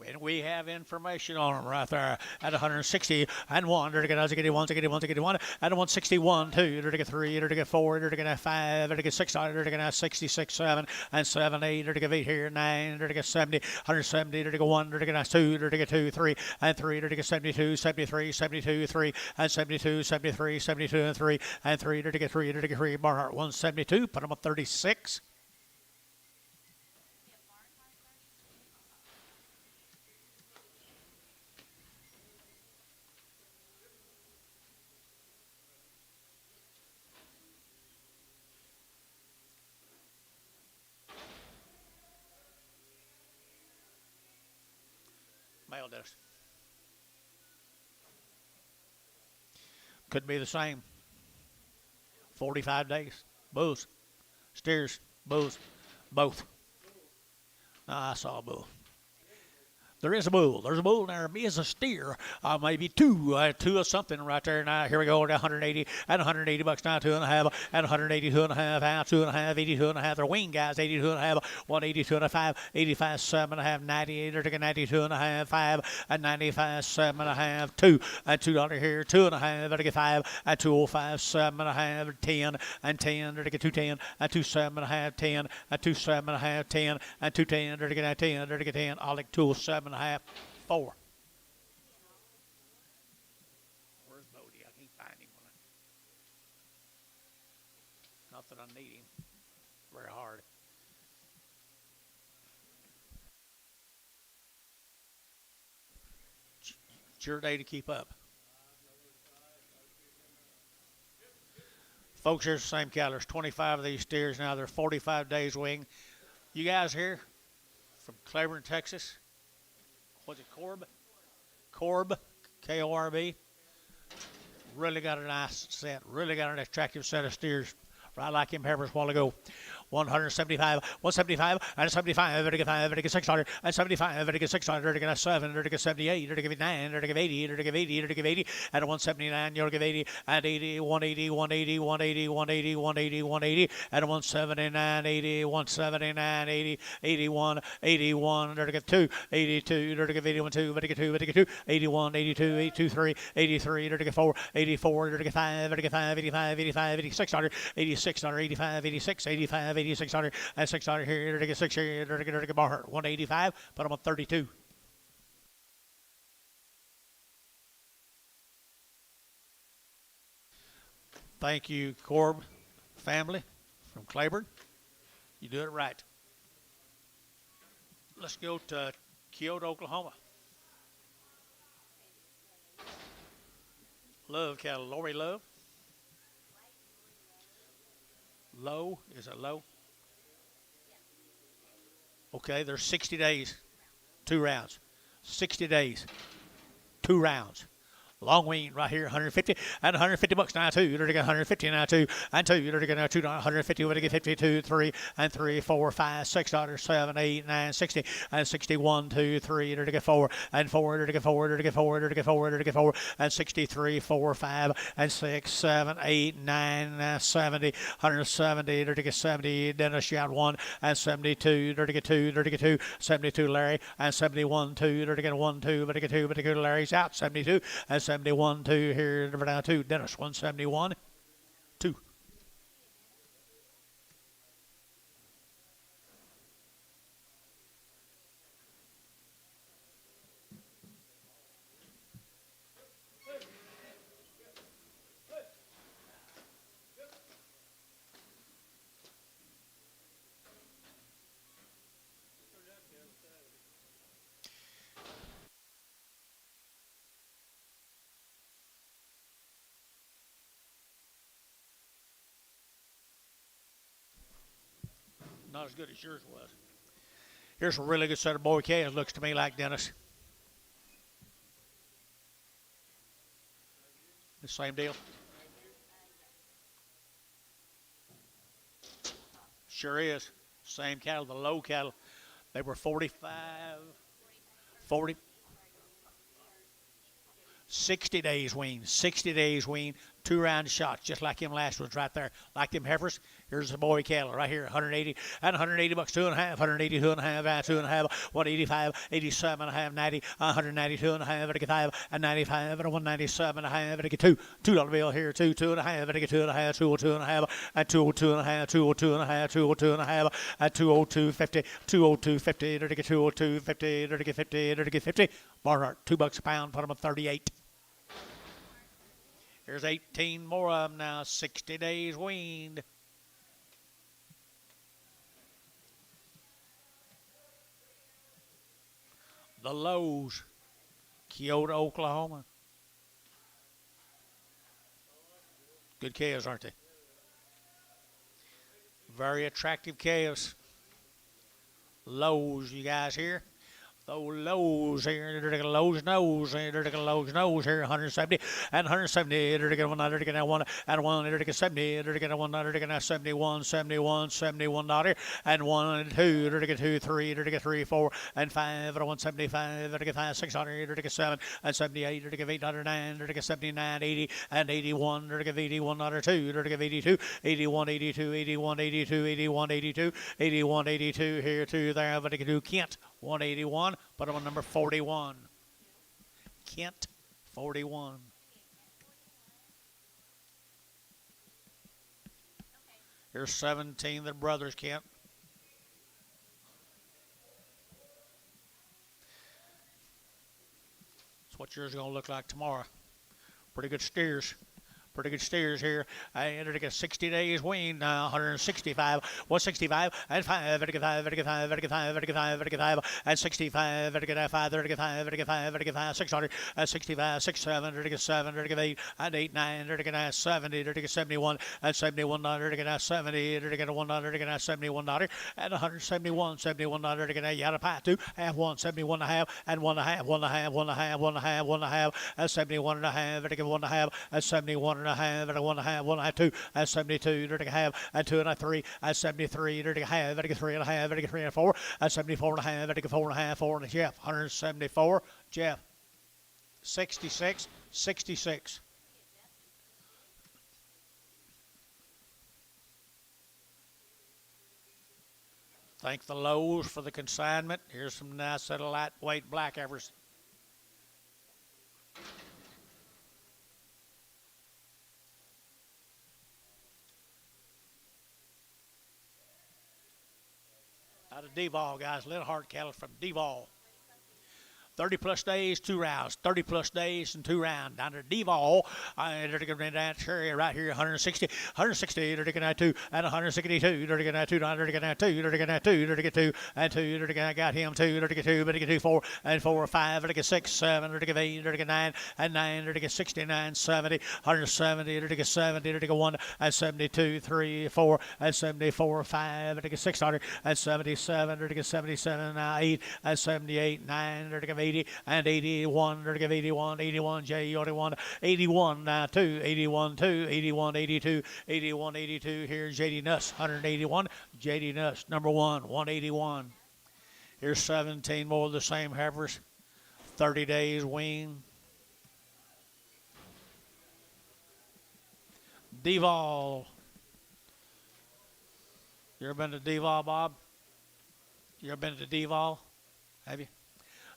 And we have information on them right there at 160 and 1. They're going to get 1, get 1, get 1. At 161, 2. They're going to get 3. They're going to get 4. They're going to get 5. They're going to get 6. They're going to get 66, 7 and 7, 8. They're going to get 8 here, 9. They're going to get 70, 170. They're going to get 1. They're going to get 2. They're going to get 2, 3 and 3. They're going to get 72, 73, 72, 3 and 72, 73, 72 and 3 and 3. They're going to get 3. They're going to get 3. Barnhart 172. Put them up 36. Male does. Could be the same. 45 days. Bulls. Steers. Bulls. Both. I saw a bull. There is a bull. There's a bull. There is a steer. Maybe two of something right there. Now, here we go. At 180. At 180 bucks now. 2.5. At 180, 2.5. Half. 2.5. 82.5. They're wing guys. 82.5. 182.5. 85. 7.5. 98. They're taking 92.5. 5. At 95. 7.5. 2. At $2 here. 2.5. They're taking 5. At 205. 7.5. 10. And 10. They're taking 210. At 27.5. 10. At 27.5. 10. At 210. They're taking 10. They're taking 10. I'll like 207. 4. Where's Bodie? I can't find him. Not that I need him very hard. It's your day to keep up. Folks, here's the same cattle. There's 25 of these steers now. They're 45 days wing. You guys here from Claiborne, Texas? Was it Corb? Corb, K-O-R-B. Really got a nice set. Really got an attractive set of steers. Right like him Heifers a while ago. 175, 175, and 75, they're to get 5, they're to get 600, and 75, they're to get 600, they're to get 7, they're to get 78, they're to get 9, they're to get 80, they're to get 80, they're to get 80, and 179, you're to get 80, and 80, 180, 180, 180, 180, 180, 180, and 179, 80, 179, 80, 81, 81, they're to get 2, 82, they're to get 81, 2, they're to get 2, they're to get 2, 81, 82, 82, 3, 83, they're to get 4, 84, they're to get 5, they're to get 5, 85, 85, 8600, 8600, 85, 86, 85, 8600, and 600 here, to get 6 here, to get Barnhart, 185, put them on 32. Thank you, Corb family from Claiborne. You do it right. Let's go to Kyoto, Oklahoma. Love cattle, Lori Love. Low, is it low? Okay, there's 60 days, 2 rounds. 60 days, 2 rounds. Long wean right here, 150 and 150 bucks now two. You're to get 150 now two and two. You're to get now two, 150. We're to get 52, 3 and 3, 4, 5, $6, 7, 8, 9, 60 and 61, 2, 3. You're to get 4 and 4. You're to get 4. You're to get 4. You're to get 4. You're to get 4 and 63, 4, 5 and 6, 7, 8, 9, 70, 170. You're to get 70. Dennis, you got 1 and 72. You're to get 2. You're to get 2. 72, Larry and 71, 2. You're to get 1, 2. But to get 2. But to get Larry's out 72 and 71, 2 here, number down 2. Dennis, 171, 2. Not as good as yours was. Here's a really good set of boy calves, looks to me like, Dennis. The same deal. Sure is. Same cattle, the low cattle. They were 45, 40, 60 days weaned. 60 days weaned. 2-round shots, just like them last ones right there. Like them heifers. Here's the boy cattle right here. 180 and 180 bucks, 2.5. 180, 2.5, 2.5, 185, 87 and a half, 90, 192 and a half, 85, and 95, and 197 and a half, and $2 bill here, 2.5, and 2.5, 202 and a half, and 202 and a half, 202 and a half, 202 and a half, and 202.50, 202.50, 202.50, 50, 50. Barnhart, $2 a pound, put them at 38. Here's 18 more of them now, 60 days weaned. The Lowe's, Kyoto, Oklahoma. Good calves, aren't they? Very attractive calves. Lowe's, you guys here? Those Lowe's here, they're taking Lowe's nose, they're taking Lowe's nose here, 170 and 170, they're taking one, they're taking one, and one, they're taking 70, they're taking one, they're taking 71, 71, $71, and 1 and 2, they're taking 2, 3, they're taking 3, 4, and 5, and 175, they're taking 5, 600, they're taking 7, and 78, they're taking 809, they're taking 79, 80, and 81, they're taking 81, 2, they're taking 82, 81, 82, 81, 82, 81, 82, 81, 82, here, 2, there, but they can do Kent. 181, put them on number 41. Kent, 41. Here's 17, the brothers, Kent. That's what yours is going to look like tomorrow. Pretty good steers. Pretty good steers here. And they're taking 60 days weaned now. 165, 165, and 5, 5, and 65, 5, 600, 65, 67, 7, 8, and 8, 9, 70, 71, and 71, 70, 71, and 171, yada pie, 2, half 1, 71 and a half, and 1 and a half, 1 and a half, 1 and a half, 1 and a half, 1 and a half, and 71 and a half, 1 and a half, and 71 and a half, and 1 and a half, 1 and a half, 2, and 72, and a half, and 2 and a 3, and 73, and a half, and 3 and a half, and 3 and 4, and 74 and a half, and 4 and a half, 4 and a Jeff, 174, Jeff, 66, 66. Thank the Lowe's for the consignment. Here's some nice set of lightweight black heifers. Out of Devall, guys. Little Heart cattle from Devall. 30 plus days, 2 rounds. 30 plus days and 2 rounds. Down to Devall. They're taking that area right here, 160. 160, they're taking that 2, and 162. They're taking that 2, they're taking that 2, they're taking that 2, they're taking 2, and 2, they're taking, I got him 2, they're taking 2, but they can 2, 4, and 4, 5, they're taking 6, 7, they're taking 8, they're taking 9, and 9, they're taking 69, 70, 170, they're taking 70, they're taking 1, and 72, 3, 4, and 74, 5, they're taking 600, and 77, they're taking 77, 8, and 78, 9, they're taking 80, and 81, they're taking 81, 81, J, 81, 81, 2, 81, 2, 81, 82, 81, 82, here's JD Nuss, 181, JD Nuss, number 1, 181. Here's 17 more of the same heifers, 30 days weaned. Devall. You ever been to Devall, Bob? You ever been to Devall? Have you?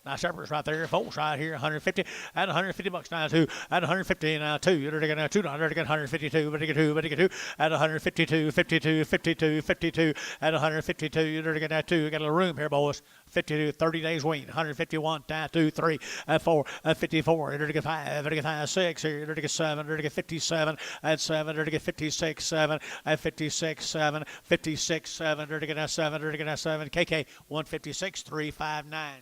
Nice heifers right there, folks, right here, 150 and 150 bucks now, 2, and 150 now, 2, they're taking 2, they're taking 152, but they get 2, but they get 2, and 152, 52, 52, 52, and 152, they're taking that 2, got a little room here, boys, 52, 30 days weaned, 151, 2, 3, and 4, and 54, they're taking 5, they're taking 5, 6, here, they're taking 7, they're taking 57, and 7, they're taking 56, 7, and 56, 7, 56, 7, they're taking 7, they're taking 7, KK, 156, 359.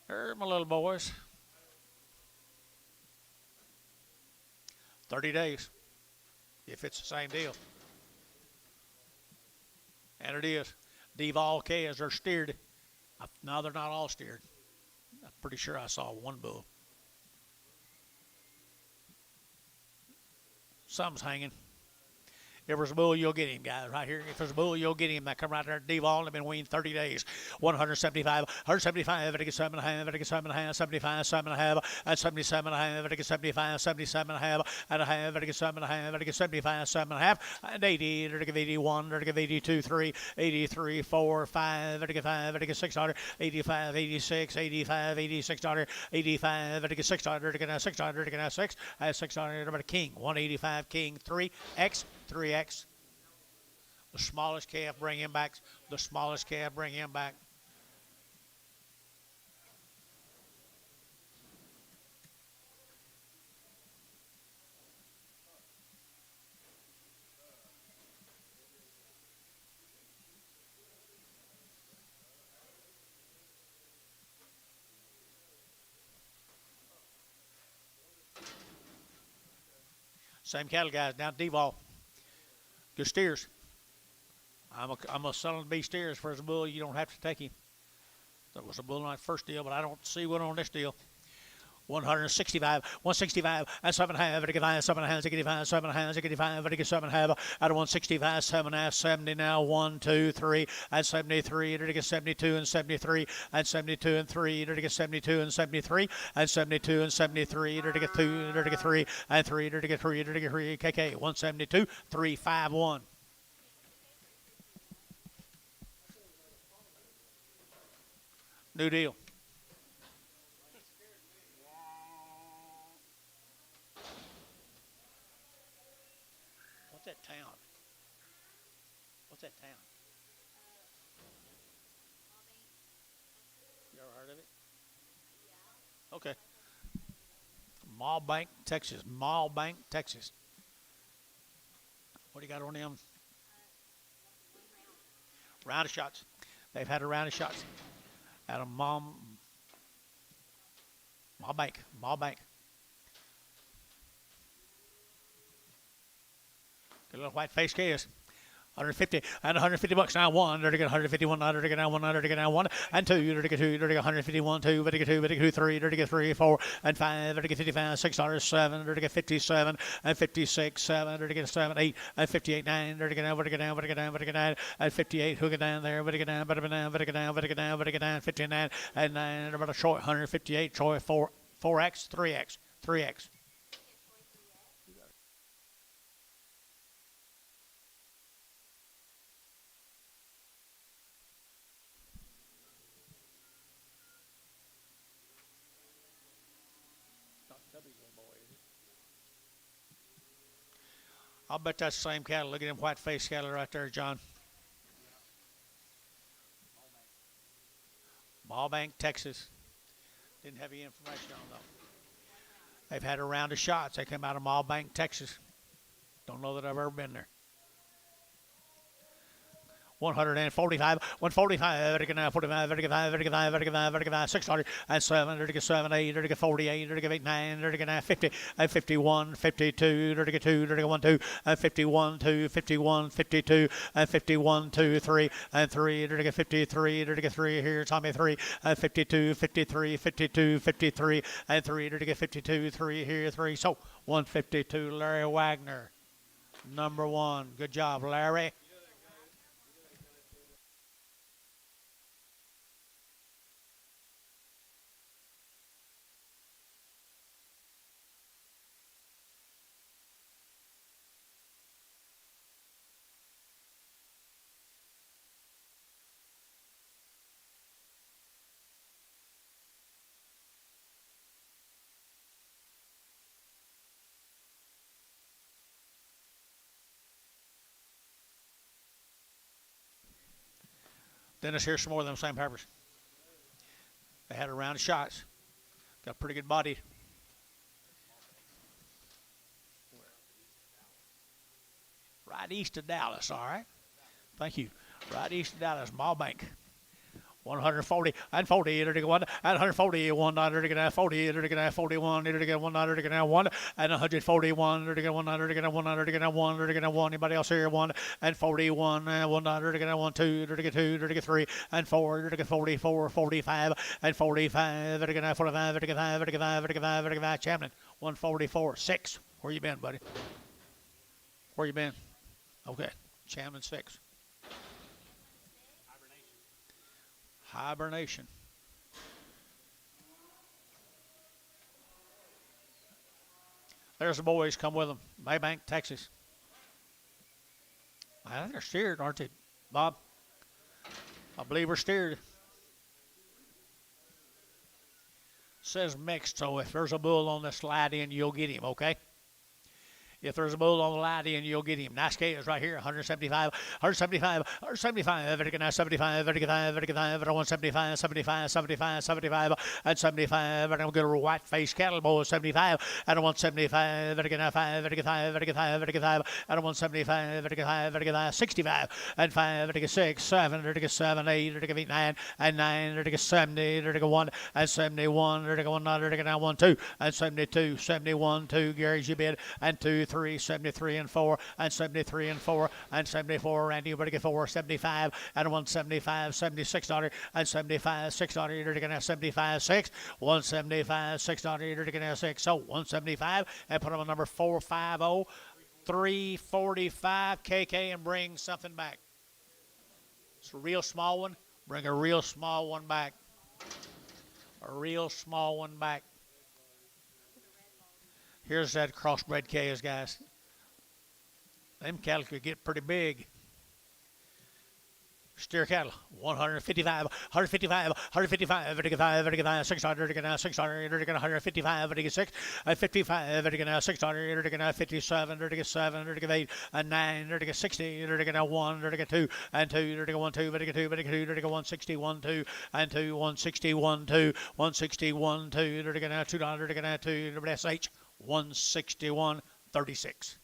There, my little boys. 30 days, if it's the same deal. And it is. Devall calves are steered. Now they're not all steered. I'm pretty sure I saw one bull. Something's hanging. If there's a bull, you'll get him, guys, right here. If there's a bull, you'll get him. That come right there. Deval, they've been weaned 30 days. 175, 175, I get 7 and a half, I get 7 and a half, 75, 7 and a half, and 77 and a half, I get 75, 77 and a half, and a half, I get 7 and a half, I get 75, 7 and a half, and 80, I get 81, I get 82, 3, 83, 4, 5, I get 5, I get 600, 85, 86, 85, 86, 85, I get 600, I get 600, I get 6, I have 600, I get king, 185, king, 3x. 3x. The smallest calf, bring him back. The smallest calf, bring him back. Same cattle, guys, down Deval. Good steers. I'm going to sell them to be steers. For a bull, you don't have to take him. That was a bull on that first deal, but I don't see one on this deal. 165, 165, and 7 and a half, 85, 7 and a half, 85, 7 and a half, 85, 7 and a half, out of 165, 7 and a half, 70 now, 1, 2, 3, and 73, to get 72 and 73, and 72 and 3, to get 72 and 73, and 72 and 73, to get 2, to get 3, and 3, to get 3, to get 3, KK, 172, 351. New deal. What's that town? What's that town? You ever heard of it? Okay. Mallbank, Texas. Mallbank, Texas. What do you got on them? Round of shots. They've had a round of shots. Out of Mallbank. Good little white face case. 150 and 150 bucks now. 1, to get 151, to get now 1, to get now 1, and 2, to get 2, to get 151, 2, to get 2, to get 3, to get 3, 4, and 5, to get 55, 6, 7, to get 57, and 56, 7, to get 7, 8, and 58, 9, to get down, to get down, to get down, to get down, and 58, who get down there, to get down, to get down, to get down, to get down, to get down, 59, and 9, about a short 158, short 4x, 3x, 3x. I'll bet that's the same cattle. Look at them white face cattle right there, John. Mallbank, Texas. Didn't have any information on them. They've had a round of shots. They came out of Mallbank, Texas. Don't know that I've ever been there. 145, 145, 45, 600, and 7, 7, 8, 48, 8, 9, 50, and 51, 52, 2, 1, 2, and 51, 2, 51, 52, and 51, 2, 3, and 3, 53, 3, here, Tommy 3, and 52, 53, 52, 53, and 3, 52, 3, here, 3. So 152, Larry Wagner, number 1. Good job, Larry. Dennis, here's some more of them same Heifers. They had a round of shots. Got a pretty good body. Right east of Dallas, all right? Thank you. Right east of Dallas, Mallbank. 140 and 40, to get 1, and 141, to get 40, to get 41, to get 1, to get 1, and 141, to get 1, to get 1, to get 1, to get 1. Anybody else here? 1 and 41, 1, to get 1, 2, to get 2, to get 3, and 4, to get 44, 45, and 45, to get 45, to get 5, to get 5, to get 5, to get 5. Champion, 144, 6. Where you been, buddy? Where you been? Okay. Chairman 6. Hibernation. There's the boys. Come with them. Maybank, Texas. I think they're steered, aren't they, Bob? I believe we're steered. Says mixed, so if there's a bull on the slide in, you'll get him, okay? If there's a bull on the line in, you'll get him. Nice is right here, 175, 175, 175, 75, 75, 75, 175, 75, 75, 75, and 75, and I'm going to white face cattle boy, 75, and I want 75, 5, 5, 5, 5, and I want 75, 5, 65, and 5, 6, 7, 7, 8, 9, and 9, 70, 1, and 71, 1, 1, 2, and 72, 71, 2, Gary's your bid, and 2, 3, 73 and 4, and 73 and 4, and 74, Randy, you're 4, 75, and 175, 76 dollar, and 75, 6 dollar, you're going to have 75, 6, 175, 6 dollar, you're going to have 6, so 175, and put them on number 450, 345, KK, and bring something back. It's a real small one. Bring a real small one back. A real small one back. Here's that crossbred calves, guys. Them cattle could get pretty big. Steer cattle, 155, 155, 155, 155, 600, 600, 155, 6, 55, 600, 57, 7, 8, and 9, 60, 1, 2, and 2, 1, 2, 2, 160, 1, 2, and 2, 160, 1, 2, 160, 1, 2, 2, 2, SH, 161, 36.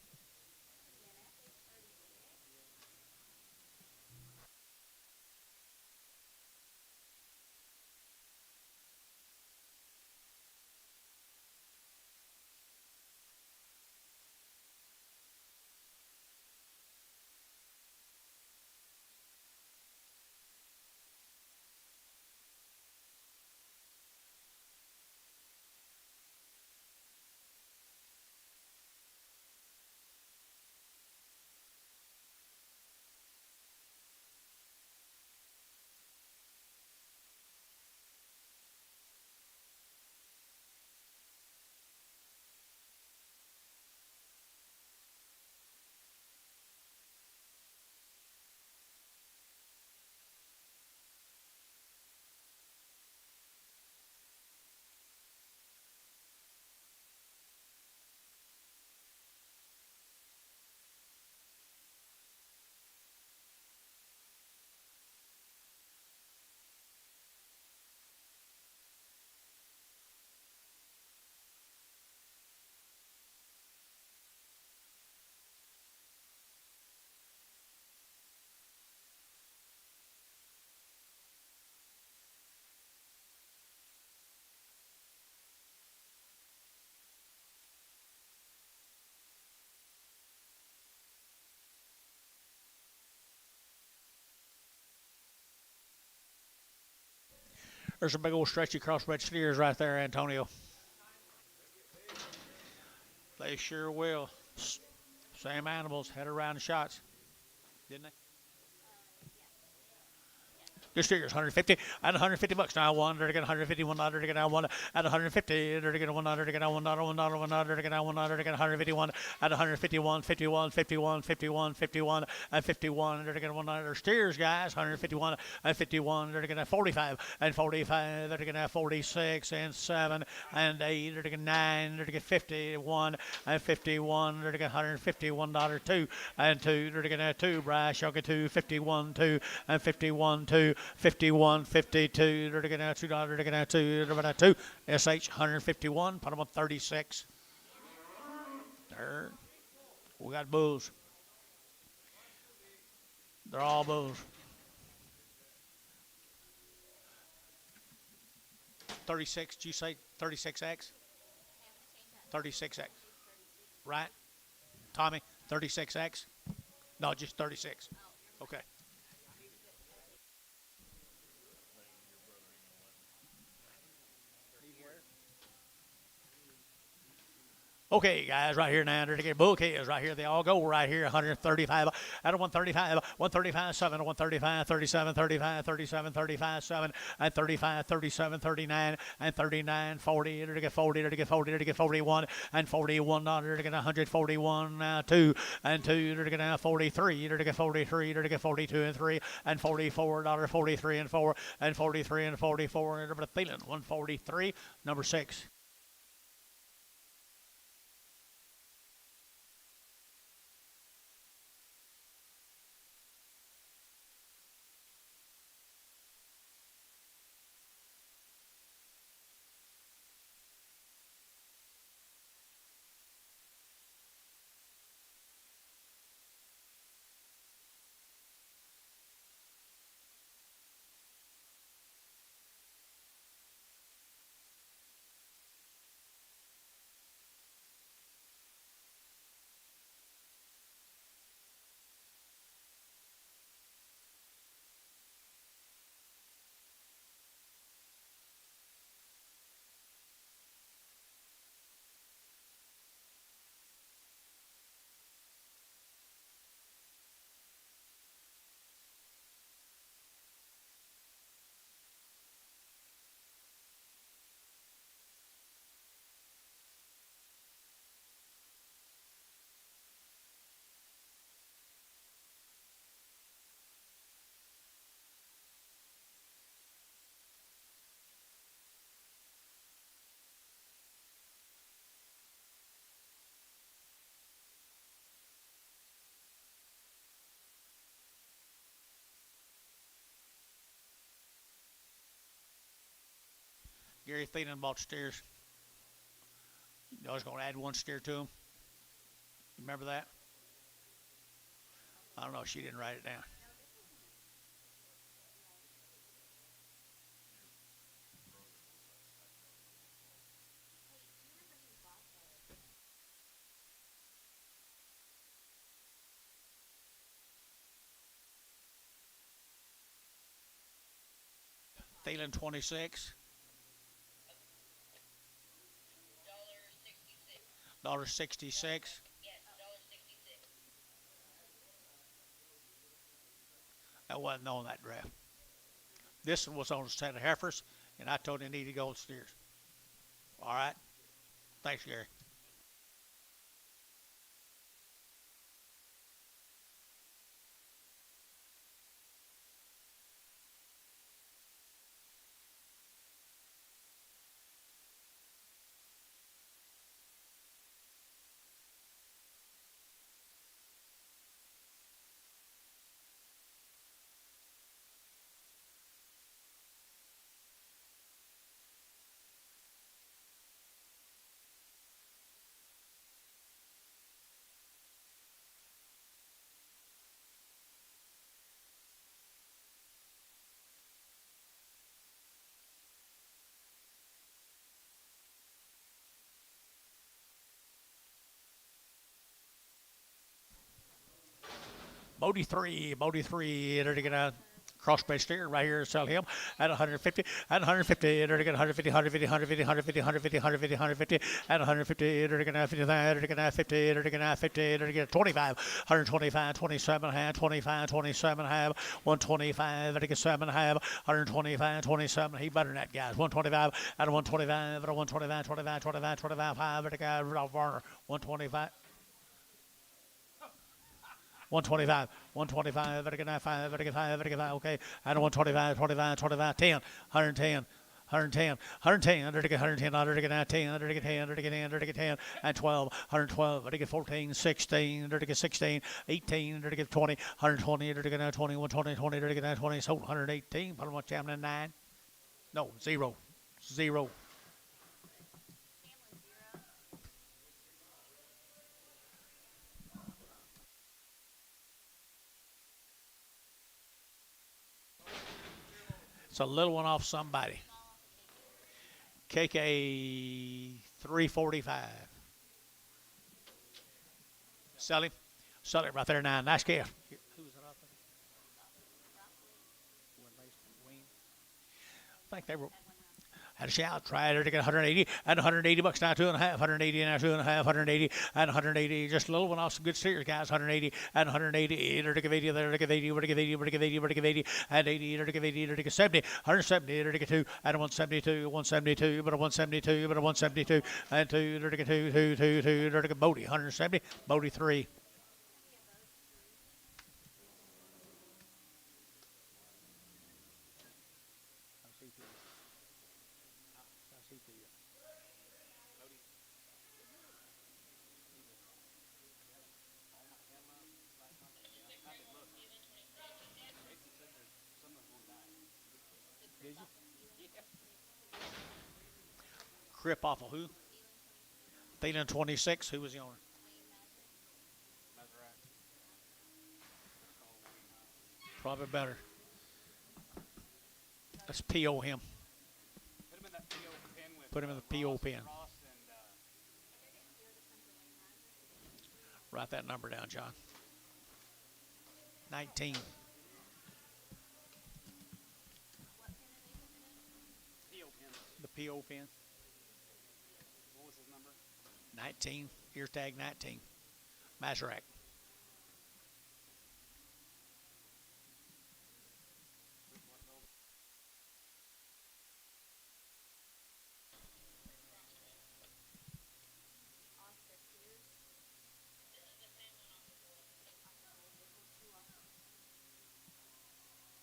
There's a big old stretchy crossbred steers right there, Antonio. They sure will. Same animals had around the shots, didn't they? Your steers, 150 and 150 bucks now. One, they're going 150, one dollar, they're going to one at 150, they're going $1, they're going $1, $1, they're going $1, they're going 151 at 151, 51, 51, 51, 51, and 51, they're going $1. Steers, guys, 151 and 51, they're going to 45 and 45, they're going to 46 and 7 and 8, they're going to 9, they're going 51 and 51, they're going $151, 2 and 2, they're going to 2, Bryce, y'all get 2, 51, 2 and 51, 2. 51, 52, they're going to $2, they're going to 2, they're going to 2, SH 151, put them on 36. There. We got bulls. They're all bulls. 36, did you say 36X? 36X. Right? Tommy, 36X? No, just 36. Okay. Okay, guys, right here now, to get bouquets right here. They all go right here. 135 at a 135, 135, 7, 135, 37, 35, 37, 35, 7, and 35, 37, 39, and 39, 40, to get 40, to get 40, to get 41, and 41, to get 141, 2, and 2, to get 43, to get 43, to get 42, and 3, and 44, 43, and 4, and 43, and 44, and number Thielen, 143, number 6. Gary Thielen bought steers. I was going to add one steer to him. You remember that? I don't know. She didn't write it down. Thielen 26. $1.66. That wasn't on that draft. This one was on a set of heifers, and I told him he needed gold steers. All right. Thanks, Gary. Bodie 3, they're going to crossbred steer right here, sell him at 150, at 150, they're going to 150, 150, 150, 150, 150, 150, 150, at 150, they're going to 55, they're going to 50, they're going to 50, they're going to 25, 125, 27 half, 25, 27 half, 125, they're going to 7 half, 125, 27, he better than that, guys, 125, at 125, at 125, 25, 25, 25, 5, they're going to Ralph Varner, 125. 125, 125, vertical 5, vertical 5, vertical 5, okay. And 125, 25, 25, 10, 110, 110, 110, vertical 110, vertical 10, vertical 10, vertical 10, vertical 10, and 12, 112, vertical 14, 16, vertical 16, 18, vertical 20, 120, vertical 20, 120, 20, vertical 20, so 118, put them on champion 9. No, 0, 0. It's a little one off somebody. KK 345. Sell him. Sell it right there now. Nice calf. Who's it off of? I think they were. Had a shout, try it to get 180 and 180 bucks now, 2.5, 180 now, 2.5, 180 and 180. Just a little one off some good steers, guys. 180 and 180. To give 80, there to give 80, to give 80, to give 80, to give 80, and 80, to give 80, to give 70, 170, to give 2, and 172, 172, but a 172, but a 172, and 2, to give 2, 2, 2, 2, to give Bodie, 170, Bodie 3. Crip off of who? Thielen 26. Who was the owner? Probably better. Let's PO him. Put him in that PO pen with. Put him in the PO pen. Ross and, Write that number down, John. 19. PO pen. The PO pen. What was his number? 19. Ear tag 19. Mazarac.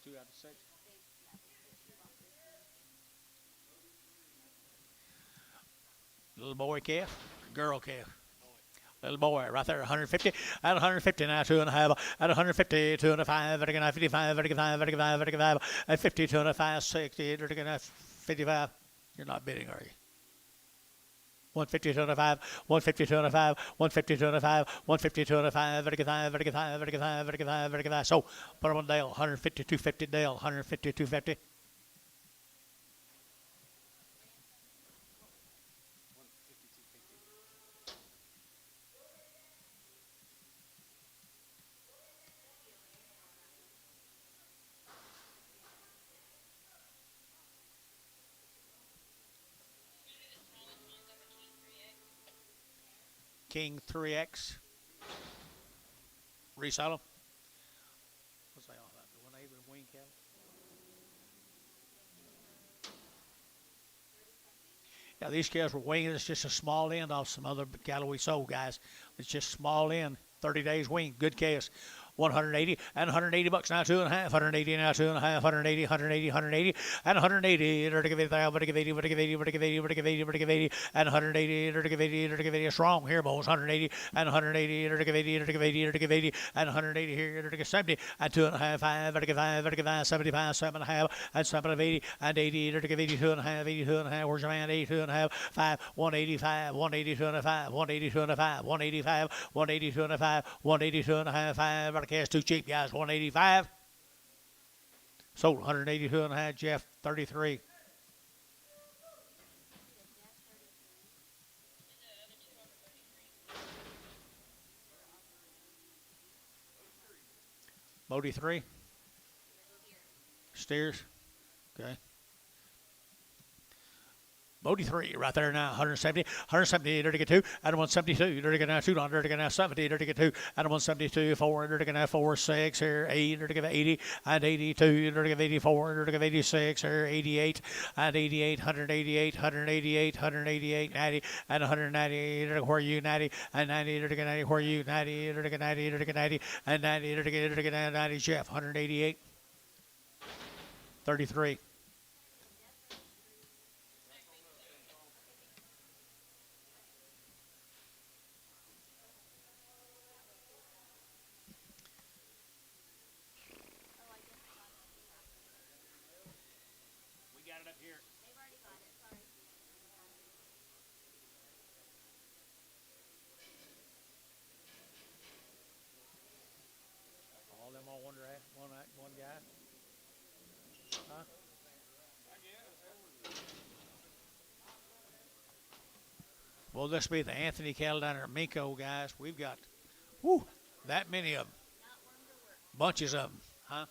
Two out of 6. Little boy calf, girl calf. Little boy, right there, 150, at 150 now, 2.5, at 150, 2.5, at 55, at 55, at 55, at 55, at 50, 2.5, 60, at 55. You're not bidding, are you? 150, 2.5, 150, 2.5, 150, 2.5, 150, 2.5, at 55, at 55, at 55, at 55, at 55. So, put him on Dale, 150, 250, Dale, 150, 250. King 3X. Resell them. What's that all about? The 1A with a wing cattle? Yeah, these cows were winged. It's just a small end off some other cattle we sold, guys. It's just small end. 30 days wing. Good calves. 180 and 180 bucks now, 2.5, 180 now, 2.5, 180, 180, 180, and 180, to give 80, to give 80, to give 80, to give 80, to give 80, to give 80, and 180, to give 80, to give 80, strong here, bones, 180, and 180, to give 80, to give 80, to give 80, and 180 here, to give 70, and 2.5, 5, to give 5, to give 5, 75, 7.5, and 7 of 80, and 80, to give 82.5, 82.5, where's your man, 82.5, 5, 185, 182.5, 182.5, 185, 182.5, 182.5, 5, cash too cheap, guys. 185. Sold 182.5. Jeff 33. Bodie 3. Steers. Okay. Bodie 3 right there now, 170, 170, to get 2, and 172, to get now 200, to get now 70, to get 2, and 172, 400, to get now 4, 6, here, 8, to give 80, and 82, to give 84, to give 86, here, 88, and 88, 188, 188, 188, 90, and 190, to where you 90, and 90, to get 90, where you 90, to get 90, to get 90, and 90, to get 90, Jeff, 188, 33. One guy. Huh? Well, this be the Anthony cattle down there at Minko, guys. We've got, that many of them. Bunches of them. Huh?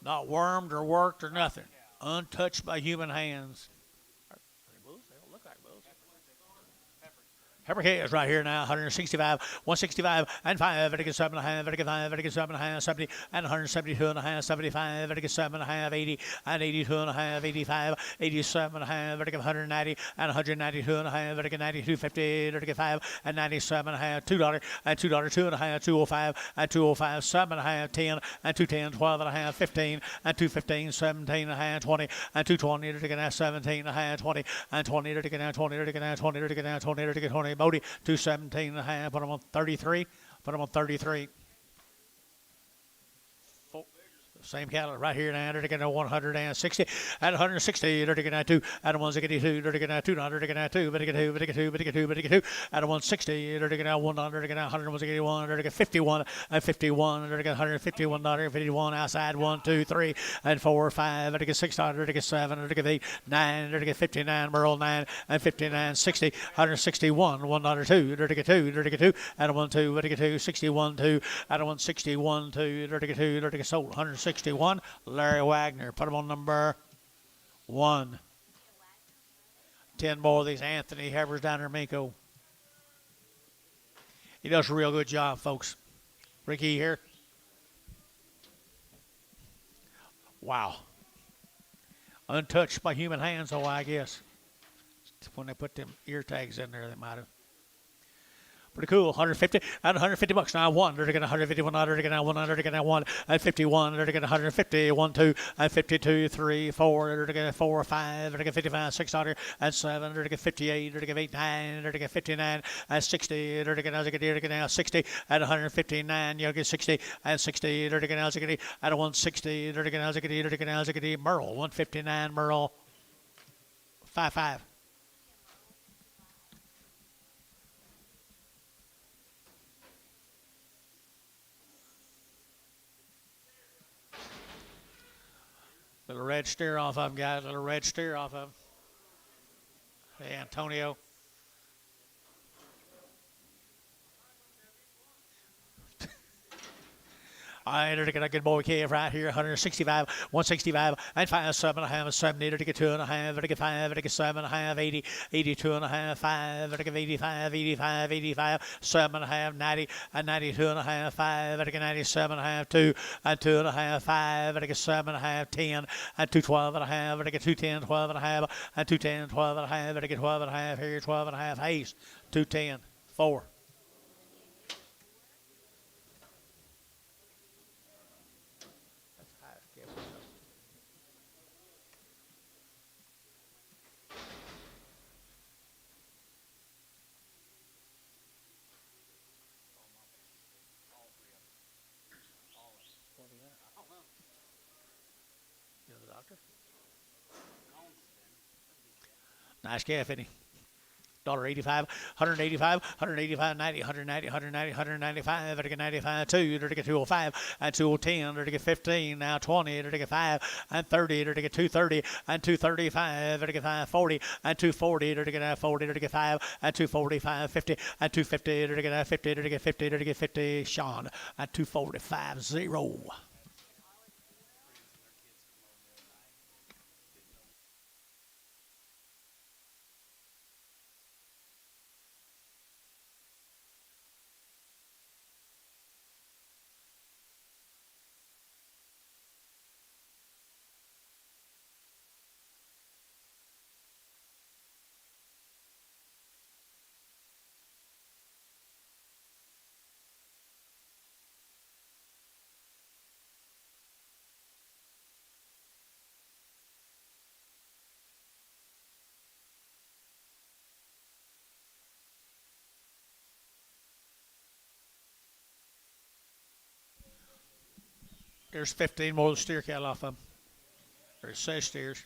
Not wormed or worked or nothing. untouched by human hands. Are they bulls? They don't look like bulls. Heifer is right here now, 165, 165, and 5, vertical 7.5, vertical 5, vertical 7.5, 70, and 172.5, 75, vertical 7.5, 80, and 82.5, 85, 87.5, vertical 190, and 192.5, vertical 92.50, vertical 5, and 97.5, $2, and $2, 2.5, 205, and 205, 7.5, 10, and 210, 12.5, 15, and 215, 17.5, 20, and 220, vertical 17.5, 20, and 20, vertical 20, vertical 20, vertical 20, vertical 20. Bodie, 217.5. Put him on 33. Put him on 33. Same cattle right here now. They're taking 160 at 160. They're taking 2 at 162. They're taking 2. They're taking 2. But 2. But 2. But 2. But 2 at 160. They're taking 1. They're taking 181. They're taking 51 at 51. They're taking 151. 51 outside 1, 2, 3, and 4, 5. They're taking 6. They're taking 7. They're taking 8, 9. They're taking 59. Merle 9 and 59. 60. 161. 1, 2. They're taking 2. They're taking 2 at 1, 2. They're taking 2. 61. 2 at 161. 2. They're taking 2. They're taking sold 160. 61, Larry Wagner. Put him on number 1. 10 more of these Anthony Heifers down there, Mako. He does a real good job, folks. Ricky here. Wow. Untouched by human hands, oh, I guess. When they put them ear tags in there, they might have. Pretty cool. 150 and 150 bucks now. 1. They're getting 151. They're getting 100. They're getting 1 and 51. They're getting 150. 1, 2 and 52. 3, 4. They're getting 4, 5. They're getting 55. 600 and 7. They're getting 58. They're getting 8, 9. They're getting 59 and 60. They're getting 60 and 159. You'll get 60 and 60. They're getting at 160. They're getting Merle 159. Merle 5. Little red steer off of him, guys. Little red steer off of him. Hey, Antonio. All right, they're taking a good boy KF right here, 165, 165, and 5, 7.5, 70, they're taking 2.5, they're taking 5, they're taking 7.5, 80, 82.5, 5, they're taking 85, 85, 85, 7.5, 90, and 92.5, 5, they're taking 97.5, 2, and 2.5, 5, they're taking 7.5, 10, and 212.5, they're taking 210, 12.5, and 210, 12.5, they're taking 12.5 here, 12.5, Hayes, 210, 4. Nice calf, isn't he? $1.85, 185, 185, 90, 190, 190, 195, they're 95, 2, they're 205, and 210, they're 15, now 20, they're 5, and 30, they're 230, and 235, they're 540, and 240, they're 40, they're 5, and 245, 50, and 250, they're 50, they're 50, they're 50, Sean, and 245, 0. There's 15 more steer cattle off of them. There's 6 steers.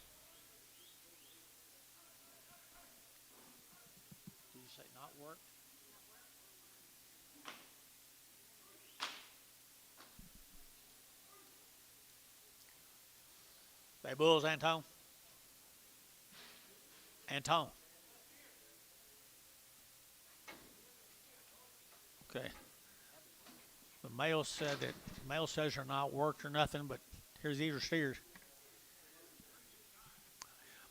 Did you say not work? They bulls, Anton? Anton. Okay. The male said that male says they're not worked or nothing, but here's these are steers.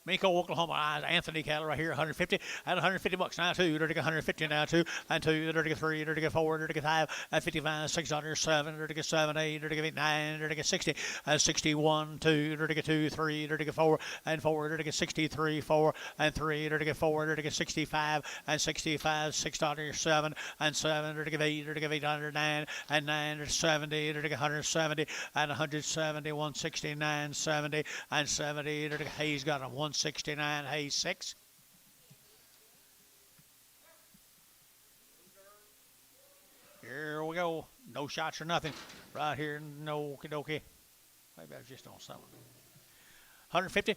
Minko, Oklahoma. Anthony cattle right here, 150 and 150 bucks now two. Dirty 150 now two and two. Dirty 3, dirty 4, dirty 5 and 55, 600, 7, dirty 7, 8, dirty 8, 9, dirty 60 and 61, 2, dirty 2, 3, dirty 4 and 4, dirty 63, 4 and 3, dirty 4, dirty 65 and 65, 600, 7 and 7, dirty 8, dirty 809 and 9, 70, dirty 170 and 170, 169, 70 and 70, dirty Hayes got a 169, Hayes 6. Here we go. No shots or nothing. Right here, no okie dokie. Maybe I was just on something. 150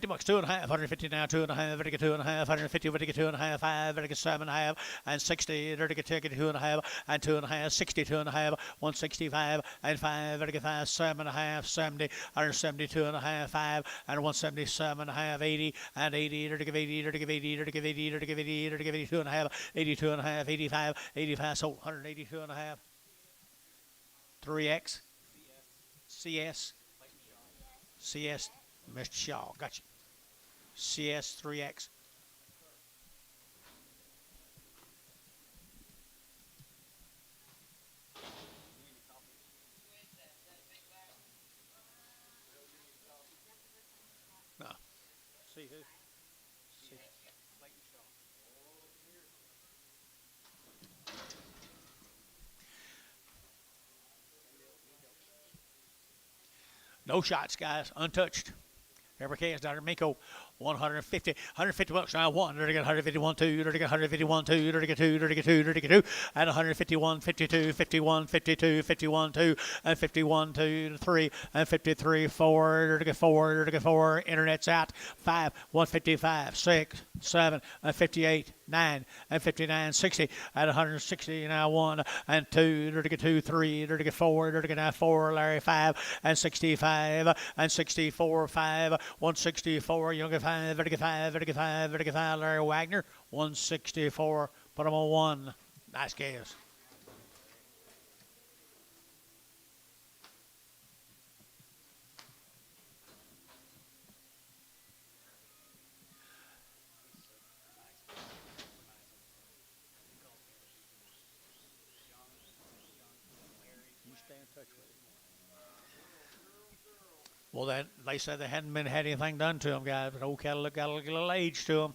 bucks, 2.5, 150 now, 2.5, vertical 2.5, 150, vertical 2.5, 5, vertical 7.5, and 60, vertical ticket 2.5, and 2.5, 60, 2.5, 165, and 5, vertical 5, 7.5, 70, 172.5, 5, and 177.5, 80, and 80, vertical 80, vertical 80, vertical 80, vertical 80, vertical 82.5, 82.5, 85, 85, so 182.5, 3X, CS, CS. Mr. Shaw, gotcha. CS 3X. No. See who? See. No shots, guys. Untouched. Every case down there, Miko, 150 bucks now, 1, dirty 151, 2, dirty 151, 2, dirty 2, dirty 2, dirty 2, and 151, 52, 51, 52, 51, 2, and 51, 2, 3, and 53, 4, dirty 4, dirty 4, internet's out, 5, 155, 6, 7, and 58, 9, and 59, 60, and 160, now 1, and 2, dirty 2, 3, dirty 4, dirty now 4, Larry 5, and 65, and 64, 5, 164, Younger 5, vertical 5, vertical 5, vertical 5, Larry Wagner, 164, put him on 1. Nice gas. Well, they said they hadn't had anything done to them, guys, but old cattle got a little age to them.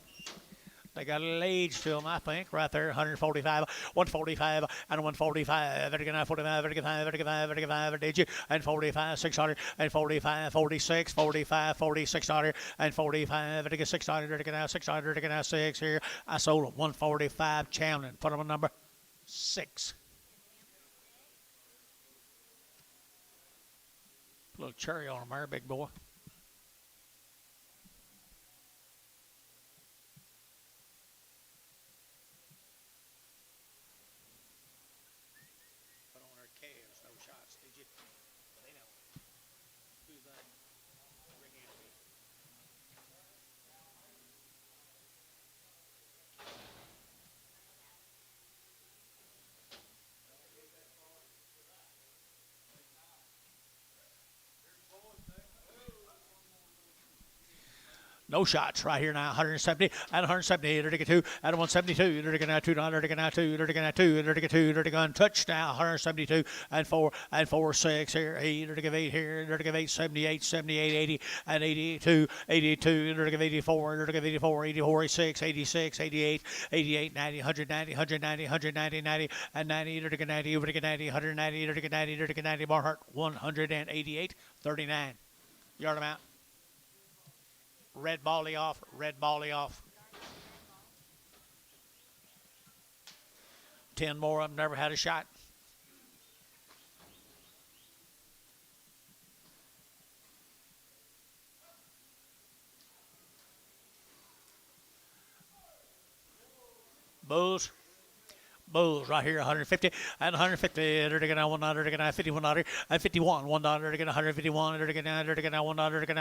They got a little age to them, I think, right there. 145, 145, and 145. Vertical 45, vertical 5, vertical 5, vertical 5, did you? And 45, 600, and 45, 46, 45, 4600, and 45, vertical 600, vertical now 600, vertical now 6 here. I sold them 145, Chandler. Put them on number 6. A little cherry on them there, big boy. Put on their calves, no shots, did you? They know. Who's that? Bring in. No shots right here now. 170 and 170. Dirty 2 and 172. Dirty now 2. Dirty now 2. Dirty now 2. Dirty 2. Dirty gun touch now. 172 and 4 and 4 6 here. 8. Dirty 8 here. Dirty 8 78 78 80 and 82 82. Dirty 84. Dirty 84 84 86 86 88 88 90 190 190 190 90 and 90. Dirty 90. Dirty 90 190. Dirty 90. Dirty 90. Barhart 188 39. Yard them out. Red bally off, red bally off. 10 more of them never had a shot. Bulls. Bulls right here, 150 and 150. They're going to $1, they're going to 51, and 51, $1, they're going to 151, they're going to $1, they're going to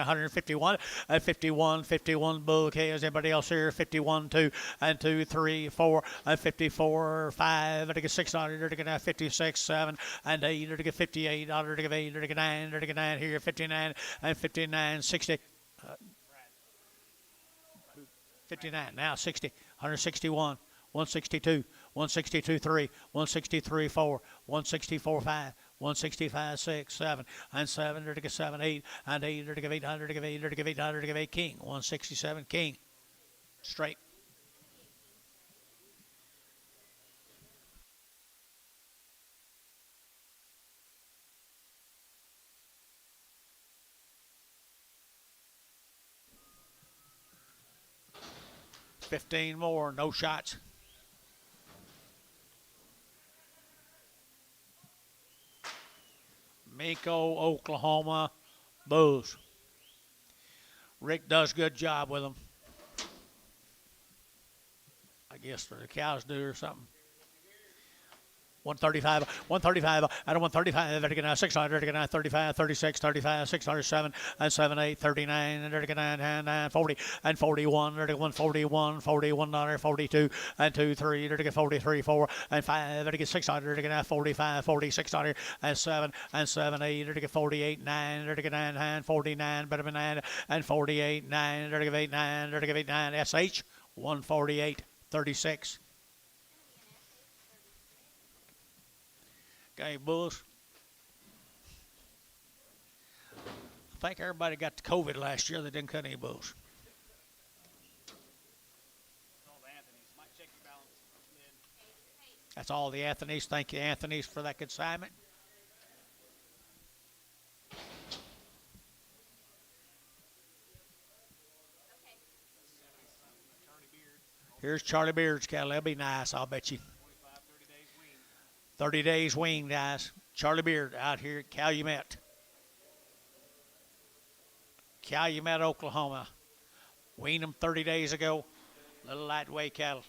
151, and 51, 51 bull KOs. Everybody else here, 51, 2, and 2, 3, 4, and 54, 5, they're going to 6, they're going to 56, 7, and 8, they're going to 58, they're going to 8, they're going to 9, they're going to 9 here, 59, and 59, 60. 59. Now 60. 161. 162. 162.3. 163.4. 164.5. 165.6. 7. And 7. 7. 8. And 8. 800. 800. 800. 8. King. 167. King. Straight. $15 more, no shots. Mako, Oklahoma, Bulls. Rick does a good job with them. I guess the cows do or something. 135, 135, out of 135, they're going 600, they're going 35, 36, 35, 607, and 78, 39, they're going 9, 40, and 41, they're going 41, 41, 42, and 2, 3, they're going 43, 4, and 5, they're going 600, they're going 45, 46, and 7, and 7, 8, they're going 48, 9, they're going 9, 49, better than 9, and 48, 9, they're going 8, 9, they're going 8, 9, SH, 148, 36. Okay, Bulls. I think everybody got the COVID last year. They didn't cut any bulls. All the Anthony's. Might check your balance lid. That's all the Anthony's. Thank you, Anthony's, for that consignment. Here's Charlie Beard's cattle. They'll be nice, I'll bet you. 25, 30 days weaned. 30 days weaned, guys. Charlie Beard out here at Calumet. Calumet, Oklahoma. Weaned them 30 days ago. Little lightweight cattle.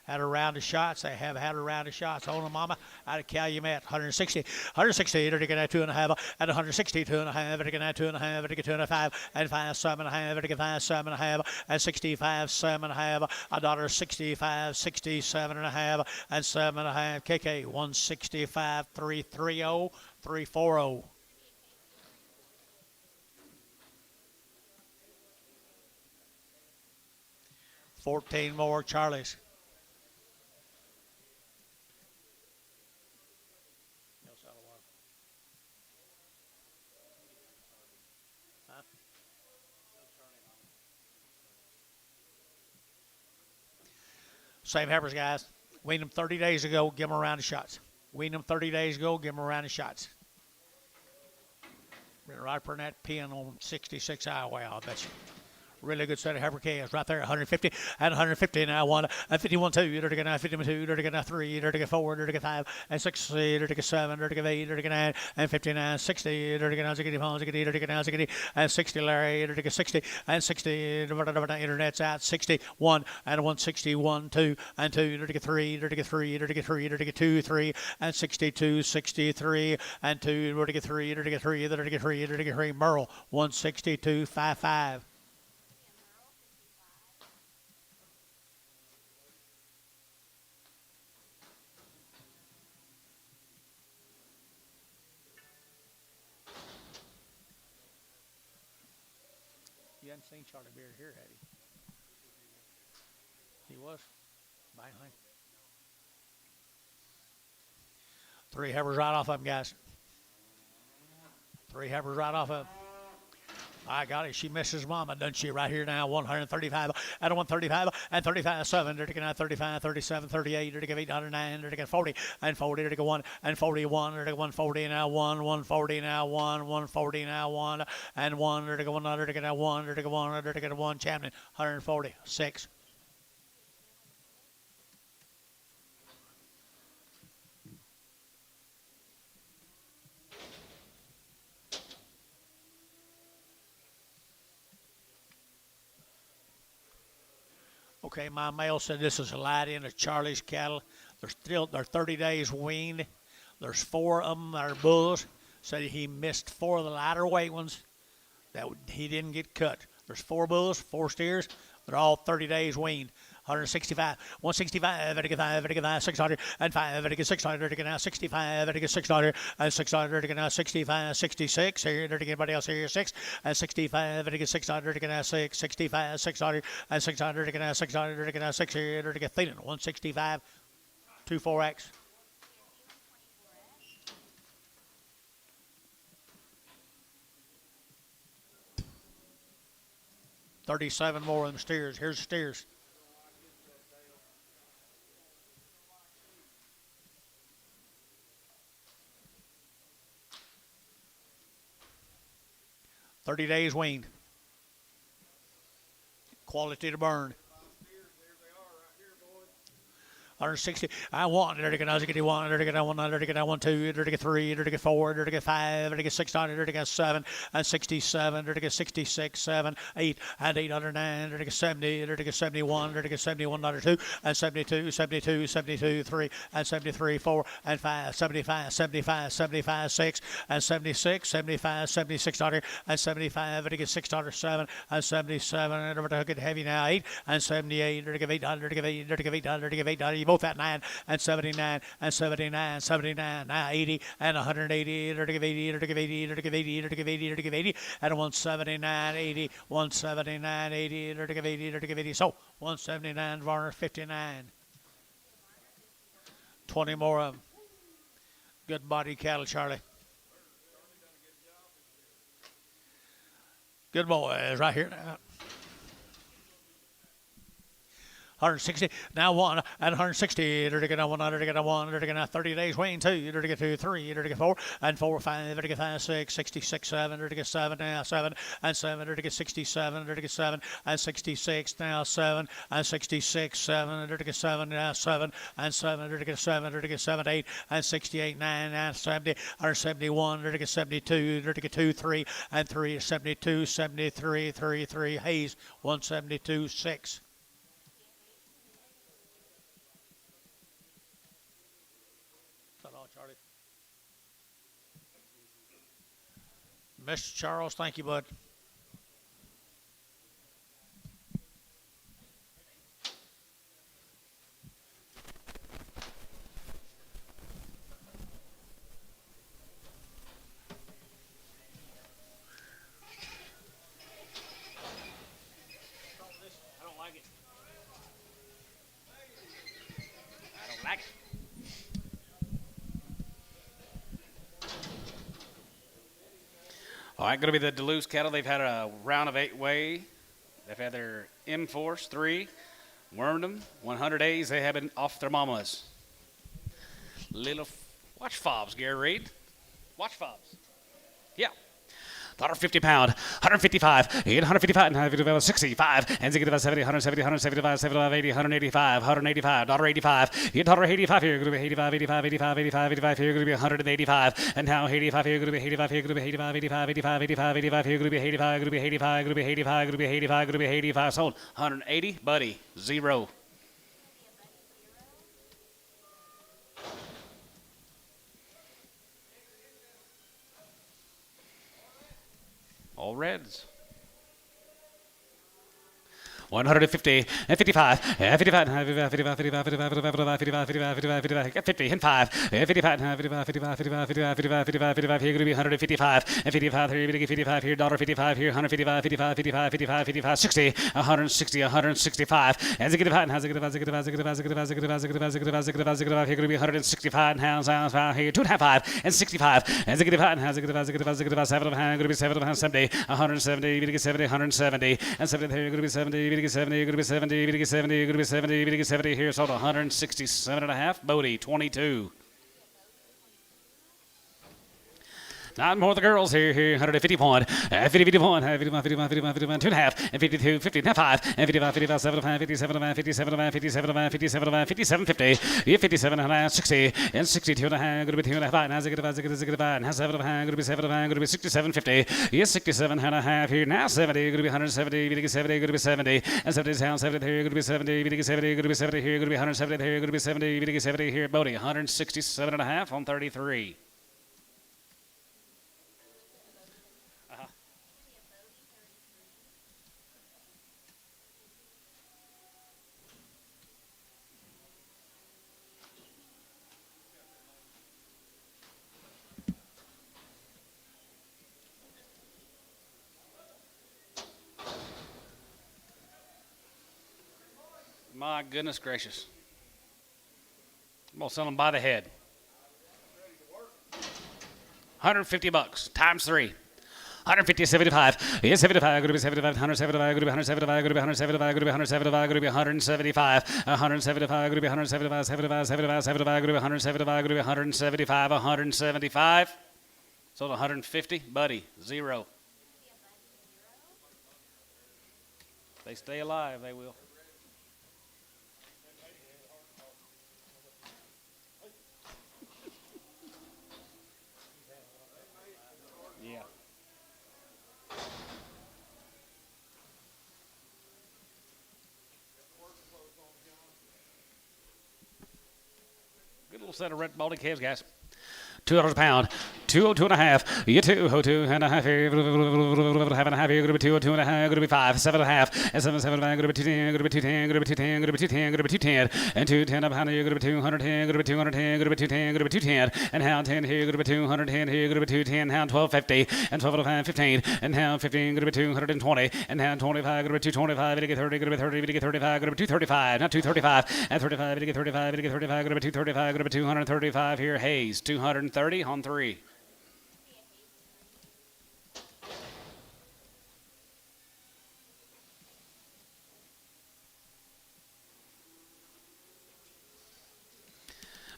Had a round of shots. They have had a round of shots on them, mama. Out of Calumet, 160. 160, they're going to 2.5. At 160, 2.5. They're going to 2.5. They're going to 2.5. And 5, 7.5. They're going to 5, 7.5. And 65, 7.5. $1.65, 67.5. And 7.5. KK, 165, 330, 340. $14 more Charlies. Same heifers, guys. Weaned them 30 days ago, give them a round of shots. Weaned them 30 days ago, give them a round of shots. Been right for that pin on 66 Highway, I'll bet you. Really good set of heifer calves right there, 150 and 150 now, 1 and 51, 2, you're going to 52, you're going to 3, you're going to 4, you're going to 5 and 6, you're going to 7, you're going to 8, you're going to 9 and 59, 60, you're going to 60 and 60, Larry, you're going to 60 and 60, internet's out, 61 and 161, 2 and 2, you're going to 3, you're going to 3, you're going to 3, you're going to 2, 3 and 62, 63 and 2, you're going to 3, you're going to 3, you're going to 3, you're going to 3, Merle, 162, 55. You hadn't seen Charlie Beard here, had he? He was? Behind. 3 heifers right off of him, guys. 3 heifers right off of him. I got it. She misses mama, doesn't she? Right here now, 135 out of 135 and 35, 7. They're taking 35, 37, 38. They're taking 809. They're taking 40 and 40. They're taking 1 and 41. They're taking 140 now, 1, 140 now, 1, 140 now, 1 and 1. They're taking 1. They're taking 1. They're taking 1. They're taking 1. Champion, 140, 6. Okay, my male said this is a light in of Charlie's cattle. They're 30 days weaned. There's 4 of them that are bulls. Said he missed 4 of the lighter weight ones that he didn't get cut. There's 4 bulls, 4 steers. They're all 30 days weaned. 165, 165, very good, 600, and 5, very good, 600, again now 65, very good, 600, and 600, again now 65, 66, here, anybody else here, 6, and 65, very good, 600, again now 6, 65, 600, and 600, again now 600, again now 6, here, again, 165, 24X. $37 more of them steers. Here's the steers. $30 days weaned. Quality to burn. 160. I want it. I was getting 1. I get 1. I get 1, 2. I get 3. I get 4. I get 5. I get 600. I get 7 and 67. I get 66, 7, 8 and 809. I get 70. I get 71. I get 71, 2 and 72, 72, 72, 3 and 73, 4 and 5, 75, 75, 75, 6 and 76, 75, 7600 and 75. I get 607 and 77. I get heavy now 8 and 78. I get 800. I get 800. I get 800. I get 800. Both at 9 and 79 and 79, 79, now 80 and 180, 80, 80, 80, 80, 80, 80, 80, and 179, 80, 179, 80, 80, 80, so 179, Varner 59. 20 more of them. Good body cattle, Charlie. Good boys right here now. 160, now 1 and 160, to get 1, to get 1, to get 30 days weaned 2, to get 2, 3, to get 4 and 4, 5, to get 5, 6, 66, 7, to get 7, now 7 and 7, to get 67, to get 7 and 66, now 7 and 66, 7, to get 7, now 7 and 7, to get 7, to get 7, 8 and 68, 9 and 70, or 71, to get 72, to get 2, 3 and 3, 72, 73, 3, 3, Hayes 172, 6. Mr. Charles, thank you, bud. I don't like it. I don't like it. All right, going to be the Duluth cattle. They've had a round of 8 weigh. They've had their M-Force 3, wormed them. 100 days, they have been off their mamas. Little, watch fobs, Gary Reed. Watch fobs. Yeah. $150 pound, 155, 155, 155, 65, and 70, 170, 175, 75, 80, 185, 185, $85, $85 here, going to be 85, 85, 85, 85, 85 here, going to be 185, and now 85 here, going to be 85 here, going to be 85, 85, 85, 85, 85 here, going to be 85, going to be 85, going to be 85, going to be 85, going to be 85, sold, 180, buddy, 0. All reds. 150 and 55 and 55 and 55 55 55 55 55 55 55 50 and 5 and 55 and 55 55 55 55 55 55 here going to be 155 and 55 here 55 here $55 here 155 55 55 55 55 60 160 165 and 65 and 65 here going to be 165 pounds here 2.5 and 65 and 65 and 65 7 going to be 7 70 170 70 170 and 70 here going to be 70 70, you're going to be 70, you're going to be 70, you're going to be 70, you're going to be 70. Here, sold 167 and a half. Bodie, 22. Not more the girls here, 151, 51, 51, 51, 51, 51, 2.5, and 52, 50, and 5, and 55, 55, 75, 57, 57, 57, 57, 57, 50, 57, and 60, and 62 and a half, going to be 2 and a half, and has a good and has 7 and a half, going to be 7 and a half, going to be 67, 50, yes, 67 and a half here, now 70, going to be 170, 70, going to be 70, and 70 down, 70 here, going to be 70, 70, going to be 70 here, going to be 170 here, going to be 70, 70 here, Bodie, 167 and a half on 33. My goodness gracious. I'm going to sell them by the head. $150 times 3. 150, 75. Yeah, 75. Going to be 75. 175. Going to be 175. Going to be 175. Going to be 175. Going to be 175. 175. Going to be 175. 75. 75. 75. Going to be 175. Going to be 175. 175. Sold 150. Buddy, zero. They stay alive. They will. Yeah. Good little set of red Baltic calves, guys. $2 a pound. 202 and a half. You 202 and a half. Half and a half. You're going to be 202 and a half. Going to be 5. 7 and a half. And 7, 7 and a half. Going to be 210. Going to be 210. Going to be 210. Going to be 210. Going to be 210. And 210 a pound. You're going to be 210. Going to be 210. Going to be 210. Going to be 210. And how 10 here. Going to be 210 here. Going to be 210. How 1250. And 12 and a half. 15. And how 15. Going to be 220. And how 25. Going to be 225. Going to get 30. Going to be 30. Going to get 35. Going to be 235. Not 235. And 35. Going to get 35. Going to get 35. Going to be 235. Going to be 235 here. Hayes. 230 on 3.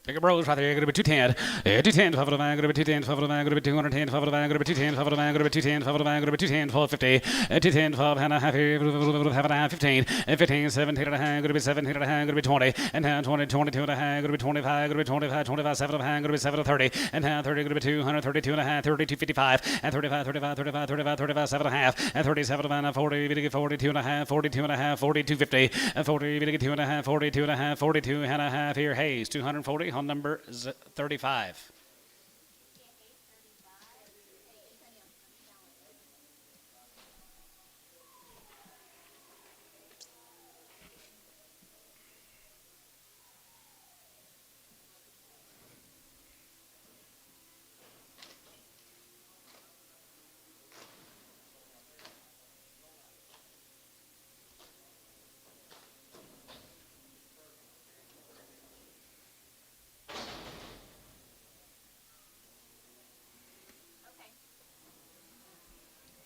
Bigger bros right there. You're going to be 210. 210. 12 of the man. Going to be 210. 12 of the man. Going to be 210. 12 of the man. Going to be 210. 12 of the man. Going to be 210. 12 of the man. Going to be 210. 1250. 210. 12 and a half. Half and a half. 15. 15. 17 and a half. Going to be 17 and a half. Going to be 20. And now 20. 22 and a half. Going to be 25. Going to be 25. 25. 7 of a hand. Going to be 7 of 30. And now 30. Going to be 232 and a half. 32. 55. And 35. 35. 35. 35. 35. 7 and a half. And 37 of a hand. 40. 42 and a half. 42 and a half. 42. 50. And 40. 2 and a half. 42 and a half. 42 and a half here. Hayes. 240 on number 35.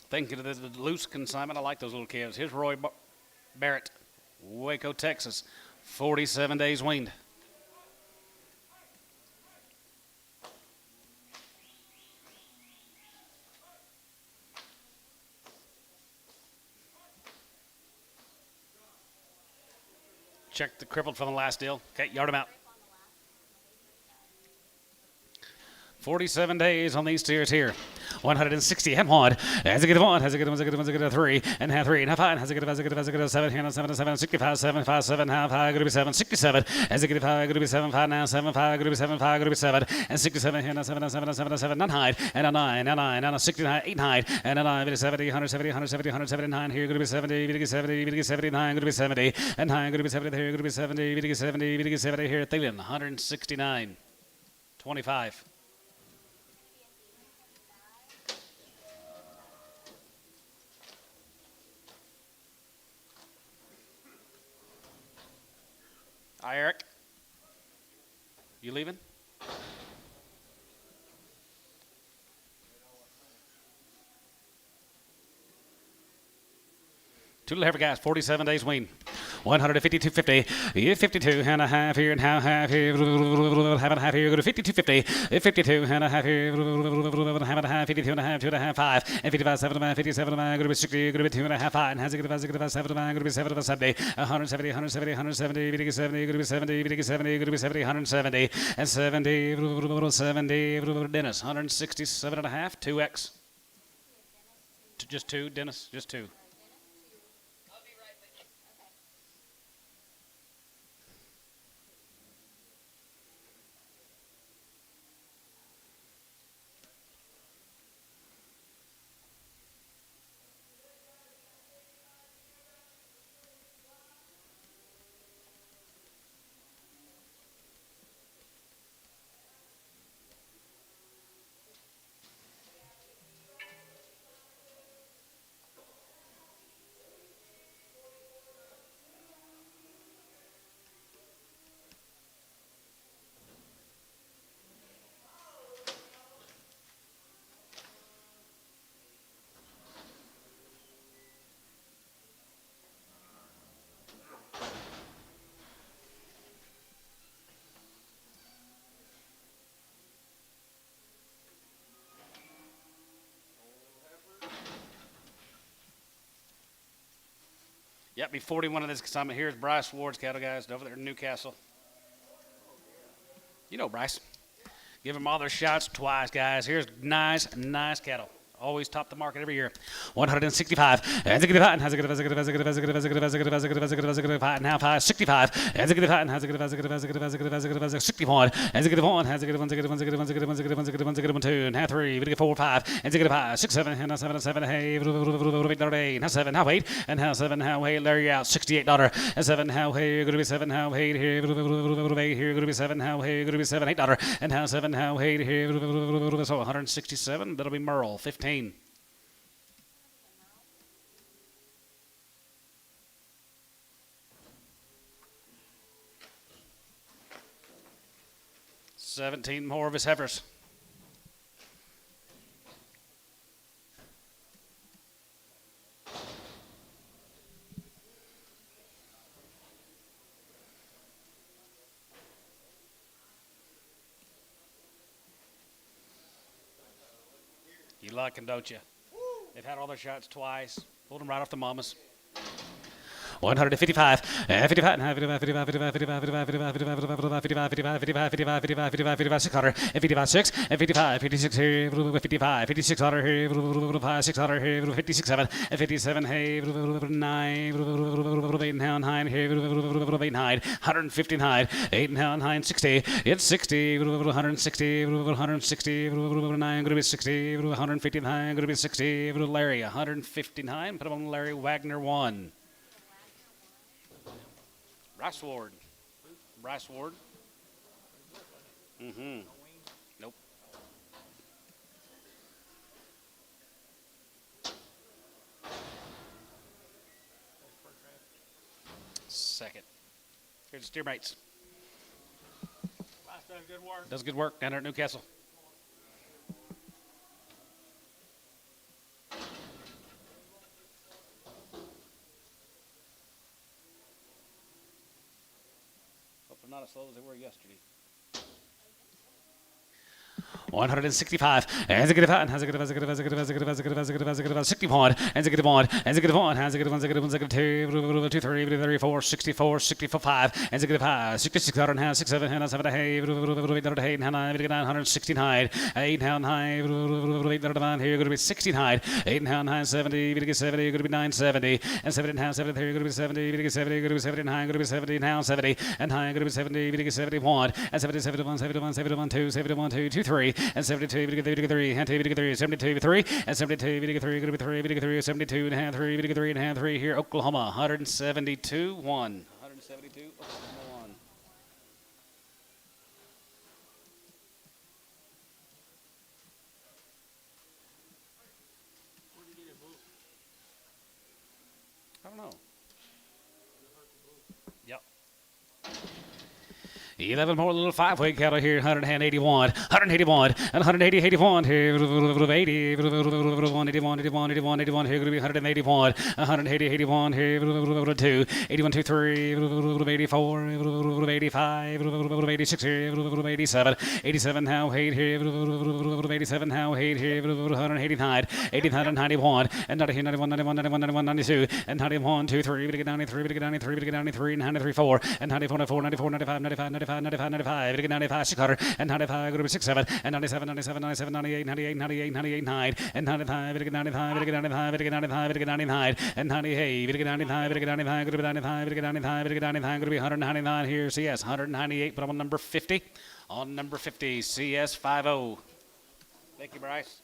Thinking of the loose consignment, I like those little calves. Here's Roy Barrett, Waco, Texas, 47 days weaned. Check the crippled from the last deal. Okay, yard him out. 47 days on these steers here. 160 and 1. Has a good 1. Has a good 1. Has a good 1. Has a good 3. And half 3. And half 5. Has a good 7. Hand on 7. 7. 65. 7. 5. 7. Half 5. Going to be 7. 67. Has a good 5. Going to be 7. 5 now. 7. 5. Going to be 7. 5. Going to be 7. And 67. Hand on 7. 7. 7. 7. 9 hide. And a 9. And 9. And a 69. 8 hide. And a 9. 70. 170. 170. 179. Here. Going to be 70. 70. 79. Going to be 70. And 9. Going to be 70. Here. Going to be 70. 70. 70. Here at Thielen. 169. 25. Hi, Eric. You leaving? Two little heifer guys, 47 days wean. 152, 50, 52 and a half here and half here, half and a half here, go to 52, 50, 52 and a half here, half and a half, 52 and a half, 2 and a half, 5, and 55, 7 and a half, 57 and a half, go to be 60, go to be 2 and a half, 5, and has a good 7 and a half, go to be 7 and a 70, 170, 170, 170, 70, go to be 70, 70, go to be 70, 170, and 70, 70, Dennis, 167 and a half, 2X. Just 2, Dennis, just 2. Yep, be 41 of this consignment. Here's Bryce Ward's cattle, guys, over there in Newcastle. You know Bryce. Give them all their shots twice, guys. Here's nice cattle. Always top the market every year. 165. Has a good fight and has a good 65. Has a good fight and has a good 61. Has a good one. Has a good one. Two and half three. We get 4 5. Has a good 5 6 7 and 7 hey 8 how 7 how 8 and how 7 how 8 there you out $68 and 7 how hey going to be 7 how 8 here here going to be 7 how hey going to be $8 and how 7 how 8 here so 167. That'll be Merle 15. 17 more of his heifers. You like them, don't you? They've had all their shots twice. Pulled them right off the mamas. 155, 55, 55, 55, 55, 55, 55, 55, 55, 600, 55, 6, 55, 56 here, 55, 56 here, 600 here, 56, 7, 57 here, 9, 8 and high here, 8 high, 150 high, 8 and high, 60, it's 60, 160, 160, 9, going to be 60, 150 high, going to be 60, Larry, 159, put him on Larry Wagner 1. Bryce Ward. Bryce Ward. Mm-hmm. Nope. Second. Here's the steer mates. Bryce does good work. Does good work down there at Newcastle. Not as slow as they were yesterday. 165. Has a good one. Has a good one. Has a good one. Has a good one. Has a good one. Has a good one. Has a good one. Has a good one. 61. Has a good one. Has a good one. Has a good one. Has a good one. Has a good 2, 2, 3, 3, 4, 64, 64, 5. Has a good 5. 66 out and has 6, 7, and 7 hey. 8 and 9. 116 high. 8 and high. 8 and here. Going to be 16 high. 8 and high. 70. We get 70. Going to be 970. And 7 and 7 here. Going to be 70. We get 70. Going to be 70 and high. Going to be 70 now. 70 and high. Going to be 70. We get 71. And 70. 71. 71. 71. 2. 71. 2. 2. 3. And 72, we get 3, and 2, we get 3, 72, 3, and 72, we get 3, going to be 3, we get 3, 72 and a half, 3, we get 3 and a half, 3 here, Oklahoma, 172, 1. 172, Oklahoma, 1. I don't know. Yep. 11 more little 5-way cattle here, 181, 181, and 180, 81 here, 80, 81, 81, 81, 81 here, going to be 181, 180, 81 here, 2, 81, 2, 3, 84, 85, 86 here, 87, 87 how 8 here, 87 how 8 here, 189, 89 and 91, and 90, 91, 91, 91, 91, 92, and 91, 2, 3, we get 93, we get 93, we get 93, 93, 4, and 94, 94, 94, 95, 95, 95, 95, 95, we get 95, 600, and 95, going to be 6, 7, and 97, 97, 97, 98, 98, 98, 98, 9, and 95, we get 95, we get 95, we get 95, we get 99, and 98, we get 95, we get 95, going to be 95, we get 95, we get 95, going to be 199 here, CS 198, but I'm on number 50. On number 50, CS 50. Thank you, Bryce.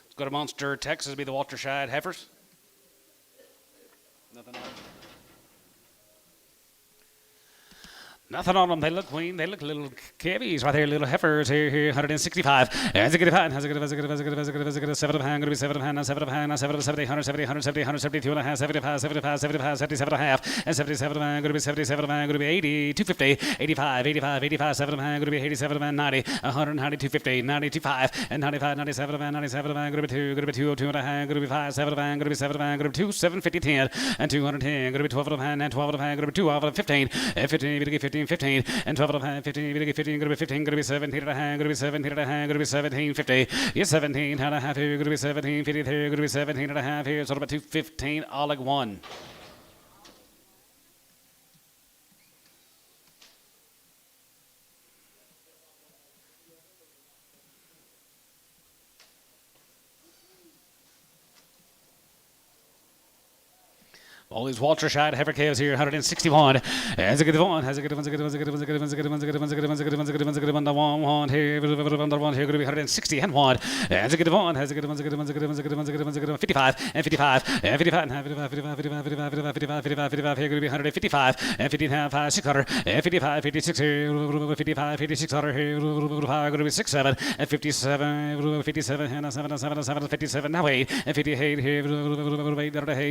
Let's go to Monster, Texas. Be the Walter Scheid heifers. Nothing else. Nothing on them. They look weaned. They look little cavies right there, little heifers here, 165. Has a good hand, has a good, 7 of hand, going to be 7 of hand, 7 of hand, 7 of 70, 170, 170, 172 and a half, 75, 75, 75, 77 and a half, and 77 of hand, going to be 77 of hand, going to be 80, 250, 85, 85, 85, 7 of hand, going to be 87 of hand, 90, 190, 250, 92, 5, and 95, 97 of hand, 97 of hand, going to be 2, going to be 202 and a half, going to be 5, 7 of hand, going to be 7 of hand, going to be 2, 7, 50, 10, and 210, going to be 12 of hand, and 12 of hand, going to be 2 of 15, and 15, 15, 15, and 12 of hand, 15, 15, going to be 15, going to be 17 and a half, going to be 17 and a half, going to be 17, 50, yes, 17 and a half here, going to be 17, 50 here, going to be 17 and a half here, so about 215, all like one. All these Walter Shide heifer calves here, 161. Has a good one, has a good one, has a good one, has a good one, has a good one, has a good one, has a good one, has a good one, has a good one, has a good one, has a good one, the one here, the one here, going to be 160 and 1. Has a good one, has a good one, has a good one, has a good one, has a good one, has a good one, has a good one, 55 and 55 and 55 and 55, 55, 55, 55, 55, 55, 55 here, going to be 155 and 55, 600 and 55, 56 here, 55, 56 here, going to be 67 and 57, 57 and 7, 7, 7, 57 now 8 and 58 here,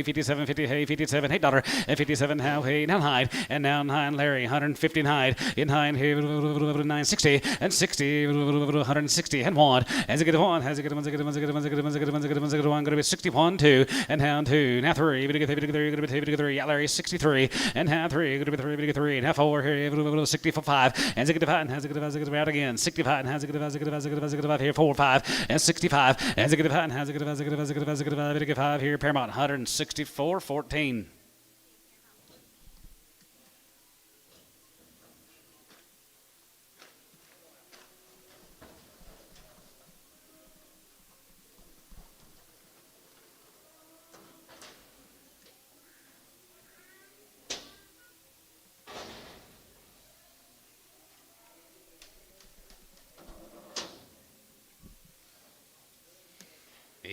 57, 50, 57. $8 and 57 now hey now 9 and now 9 Larry 159 in 9 here 960 and 60 160 and 1 as a good one has a good one, has a good one, has a good one, has a good one, has a good one, has a good one, has a good one, going to be 61 2 and down 2 now 3 going to be 3 yeah Larry 63 and now 3 going to be 3 and now 4 here 65 and a good one has a good one, has a good one out again 65 and has a good one, has a good one, has a good one, has a good one here 4 5 and 65 and a good one has a good one, has a good one, has a good one, has a good one, has a good 5 here Paramount 164 14.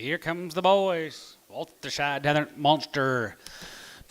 Here comes the boys. Walter Shide down there, monster.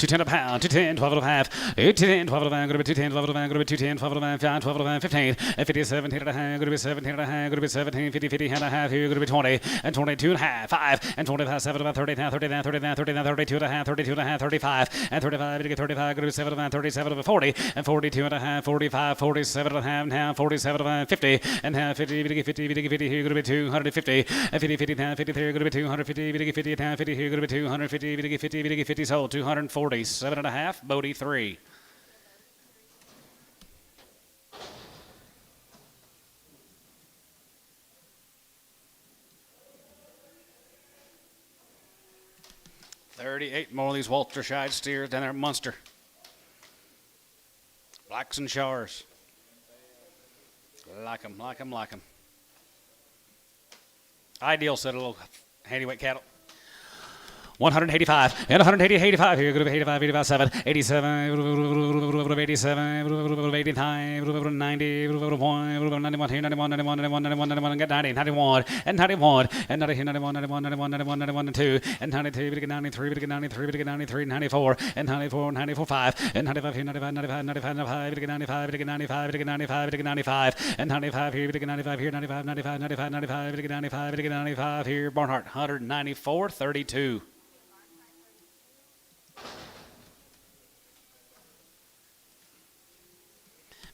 210 a pound, 210, 12 and a half, 210, 12 and a half, going to be 210, 12 and a half, going to be 210, 12 and a half, 12 and a half, 15, and 50, 17 and a half, going to be 17 and a half, going to be 17, 50, 50 and a half, here, going to be 20, and 22 and a half, 5, and 25, 7 and a half, 30, now 30, now 30, now 30, now 32 and a half, 32 and a half, 35, and 35, 35, going to be 7 and a half, 37 and a 40, and 42 and a half, 45, 47 and a half, now 47 and a half, 50, and half 50, 50, 50, 50, here, going to be 250, and 50, 50, now 50, here, going to be 250, 50, 50, now 50, here, going to be 250, 50, 50, 50, 50, sold, 240, 7 and a half. Bodie 3. $38 more of these Walter Shide steers down there at Munster. Blacks and showers. Like them, like them, like them. Ideal set of little handyweight cattle. 185 and 185 here, going to be 85, 85, 7, 87, 87, 89, 90, 1, 91 here, 91, 91, 91, 91, 91, get 90, 91, and 91, and 90 here, 91, 91, 91, 91, 91, and 2, and 92, we get 93, we get 93, we get 93, 94, and 94, 94, 5, and 95 here, 95, 95, 95, 95, we get 95, we get 95, we get 95, we get 95, and 95 here, we get 95 here, 95, 95, 95, 95, we get 95, we get 95 here, Barnhart, 194, 32.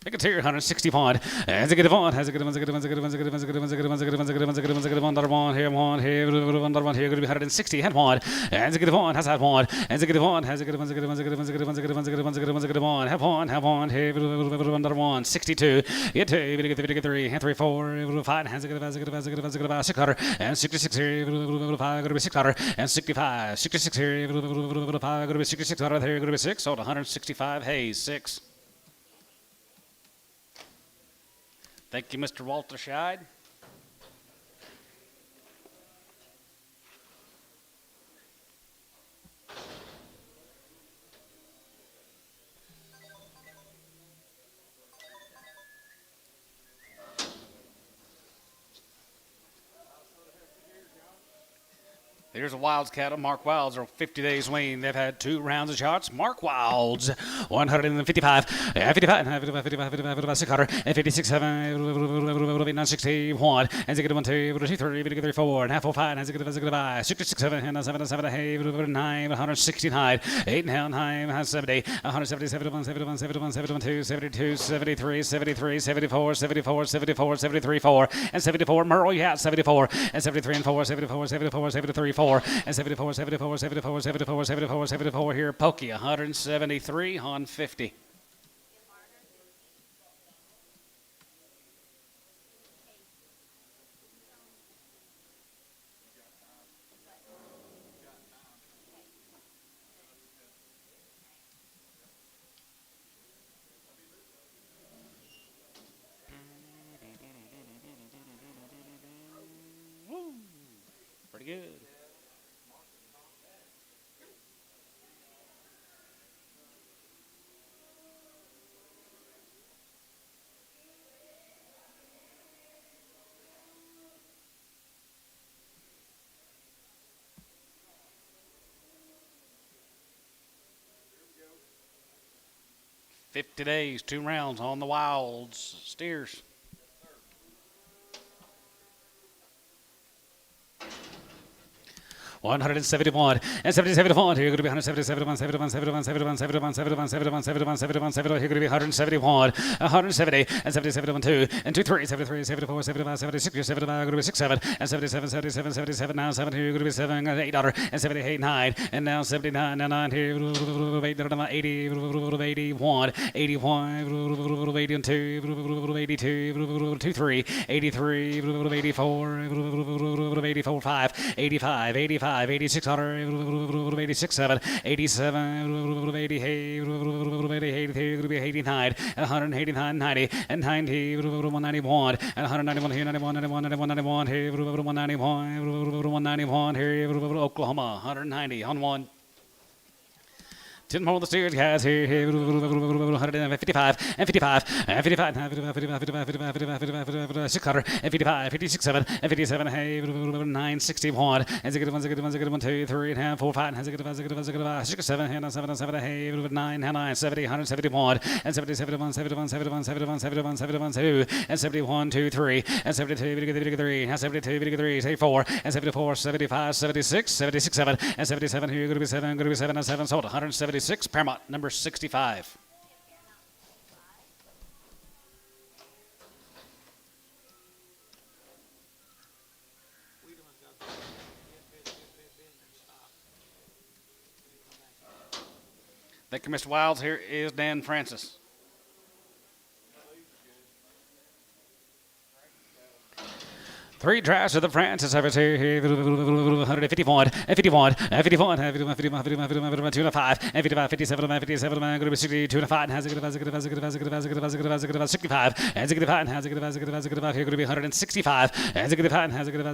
Pickets here, 161. Has a good one, has a good one, has a good one, has a good one, has a good one, has a good one, has a good one, has a good one, has a good one, has a good one, has a good one, another one here, one here, another one here, going to be 160 and 1. Has a good one, has had one, has a good one, has a good one, has a good one, has a good one, has a good one, has a good one, has a good one, has a good one, has a good one, have one here, another one, 62. Get 2, we get 3, and 3, 4, 5, has a good, has a good, has a good, has a good, 600 and 66 here, 5, going to be 600 and 65, 66 here, 5, going to be 6600 here, going to be 6, sold 165. Hayes 6. Thank you, Mr. Walter Shide. There's a Wilds cattle. Mark Wilds are 50 days weaned. They've had 2 rounds of shots. Mark Wilds, 155, 55, 55, 600, 56, 7, 61, and 1, 2, 3, 4, and half 5, and 5, 6, 7, 7, 7, 8, 9, 116 hide, 8 and 9, 70, 170, 71, 71, 71, 72, 72, 73, 73, 74, 74, 74, 73, 4, and 74. Merle, you have 74, and 73 and 4, 74, 74, 73, 4, and 74, 74, 74, 74, 74, 74 here. Pokey, 173 on 50. Pretty good. $50 days, 2 rounds on the Wilds steers. 171 and 77 here going to be 177 71 71 71 71 71 71 71 71 71 here going to be 171 170 and 77 2 and 2 3 73 74 75 76 75 going to be 6 7 and 77 77 77 now 7 here going to be 7 $8 and 78 9 and now 79 now 9 here 80 81 81 82 82 23 83 84 84 5 85 85 86 100 86 7 87 88 89 189 90 and 90 191 and 191 here 91 91 91 91 here 191 191 here Oklahoma 190 on 1. 10 more of the steers, guys. Here, 155 and 55 and 55 600 and 55 56 7 and 57 961 and 1 2 3 and 4 5 and 6 7 and 7 7 9 9 70 171 and 71 71 71 71 71 71 2 and 71 2 3 and 72 3 and 72 3 say 4 and 74 75 76 76 7 and 77 here going to be 7 and 7 sold 176 Paramount number 65. Thank you, Mr. Wilds. Here is Dan Francis. Three drives to the Francis over here, 151, and 51, and 51, and 51, 2 and 5, and 55, 57, and 57, and going to be 62 and 5, and has a good 65, and 65, and has a good here going to be 165, and a good 5, and has a good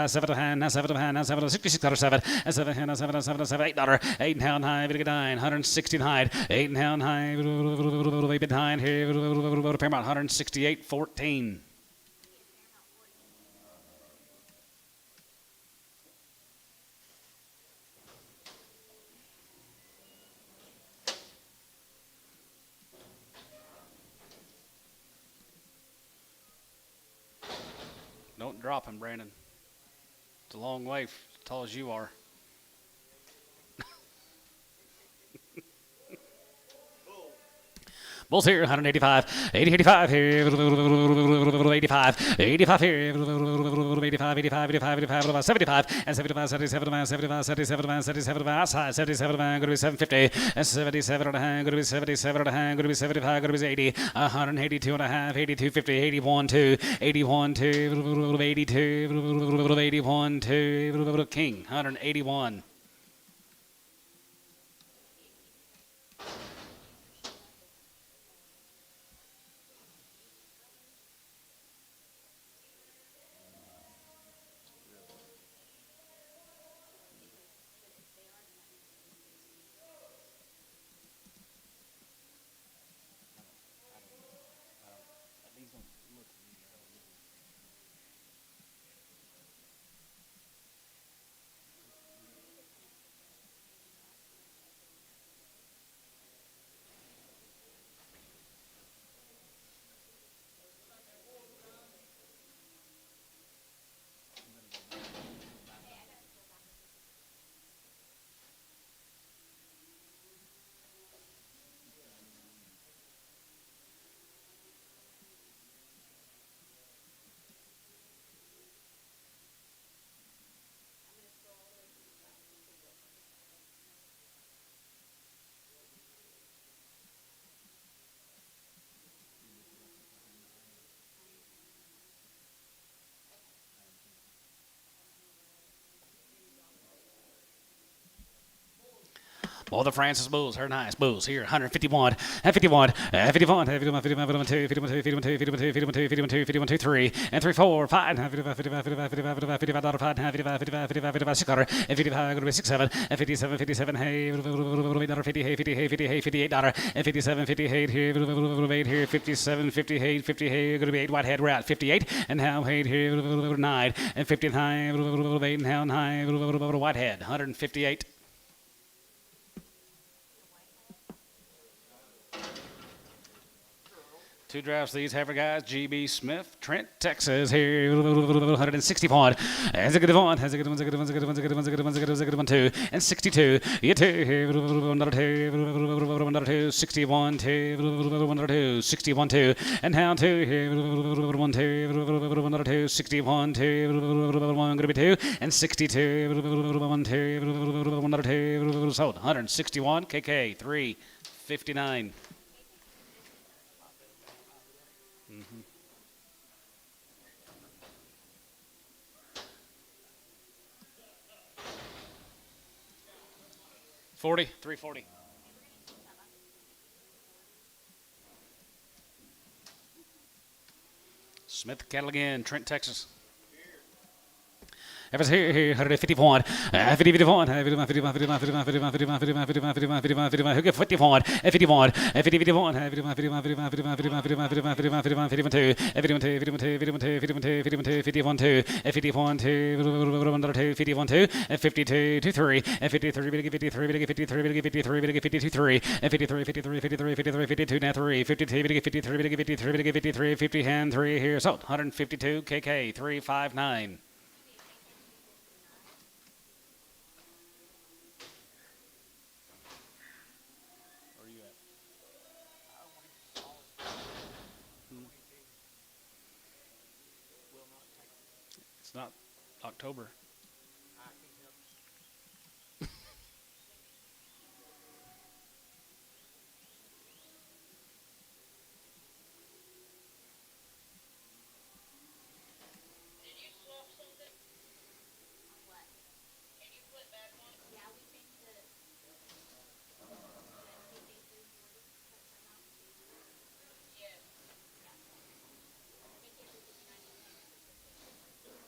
7 hand, now 7 hand, now 7, 66 out of 7, and 7 hand, now 7, $8, 8 pound high, 9, 116 high, 8 pound high, bid high here, Paramount 168.14. Don't drop him, Brandon. It's a long way, as tall as you are. Bulls here, 185, 80, 85 here, 85, 85 here, 85, 85, 85, 85, 75, and 75, 77, 75, 77, 77, outside, 77, going to be 750, and 77 and a half, going to be 77 and a half, going to be 75, going to be 80, 182 and a half, 82, 50, 81, 2, 81, 2, 82, 81, 2, King, 181. All the Francis bulls, her nice bulls here, 151, and 51, and 51, 51, 51, 52, 51, 2, 51, 2, 51, 2, 51, 2, 51, 2, 51, 2, 3, and 3, 4, 5, 55, 55, 55, 55, 55, 5, 55, 55, 55, 6, and 55, going to be 6, 7, and 57, 57, hey, $50, hey, 50, hey, 50, hey, $58, and 57, 58, here, 8 here, 57, 58, 50, hey, going to be 8 Whitehead, we're at 58, and now 8 here, 9, and 59, 8, and now 9, Whitehead, 158. Two drafts, these Heifer guys, GB Smith, Trent, Texas, here, 160 point. As a good one, has a good one, has a good one, has a good one, has a good one, has a good one, has a good one, 2, and 62, you 2, here, another 2, another 2, 61, 2, another 2, 61, 2, and now 2, here, 1, 2, another 2, 61, 2, 1, going to be 2, and 62, 1, 2, another 2, sold, 161, KK, 359. 40, 340. Smith cattle again, Trent, Texas. Evers here, 151, 51, 51, 51, 51, 51, 51, 51, 51, 51, 51, 51, who get 51, 51, 51, 51, 51, 51, 51, 51, 51, 51, 51, 2, 51, 2, 51, 2, 51, 2, 51, 2, 51, 2, 51, 2, 51, 2, 51, 2, 52, 2, 3, 53, 53, 53, 53, 52, 3, 53, 53, 53, 53, 52, now 3, 52, 53, 53, 53, 50, hand 3 here, so 152, KK, 359. It's not October.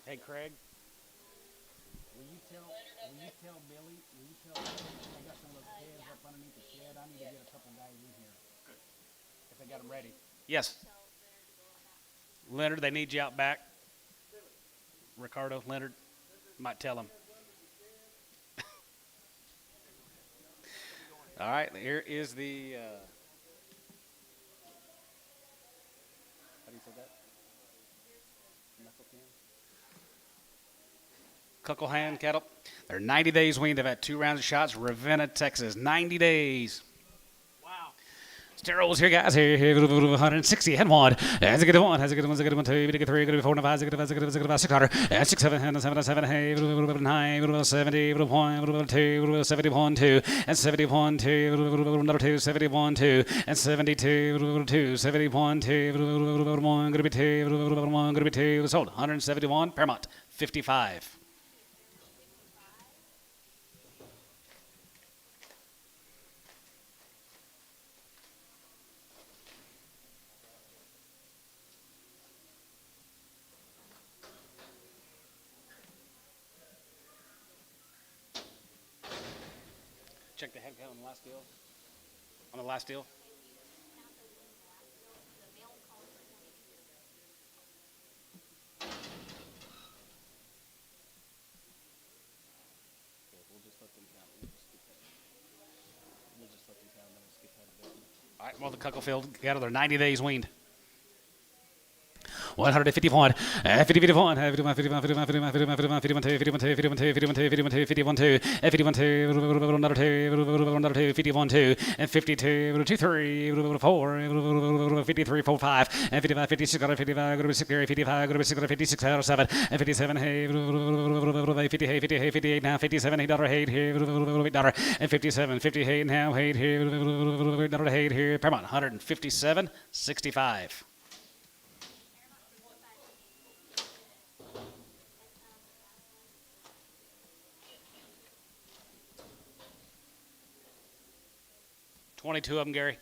Hey, Craig. Will you tell Billy, I got some of those kids up underneath the shed. I need to get a couple guys in here. Good. If they got them ready. Yes. Leonard, they need you out back. Ricardo, Leonard, might tell him. All right, here is the, how do you say that? Cucklehand cattle. They're 90 days weaned. They've had 2 rounds of shots. Ravenna, Texas. 90 days. Wow. Sterols here, guys. Here, 160 and 1. That's a good one. Has a good one. Has a good one. 2. Good 3. Good 4. 5. Has a good. Has a good. Has a good. 600. 6. 7. 7. 7. Hey. 9. 70. 1. 2. 71. 2. And 71. 2. Another 2. 71. 2. And 72. 2. 71. 2. 1. Going to be 2. 1. Going to be 2. Sold. 171. Paramount. 55. Check the head count on the last deal. On the last deal. We'll just let them count. All right, well, the Cucklefield got their 90 days weaned. 151, 51, 51, 51, 51, 51, 51, 52, 52, 52, 52, 52, 51, 2, 51, 2, another 2, another 2, 51, 2, and 52, 2, 3, 4, 53, 4, 5, and 55, 56, 55, 56, 55, 56, 56, 7, and 57, hey, 50, hey, 50, hey, 58, now 57, hey, dollar, hey, here, dollar, and 57, 50, hey, now, hey, here, dollar, hey, here, Paramount, 157, 65. 22 of them, Gary.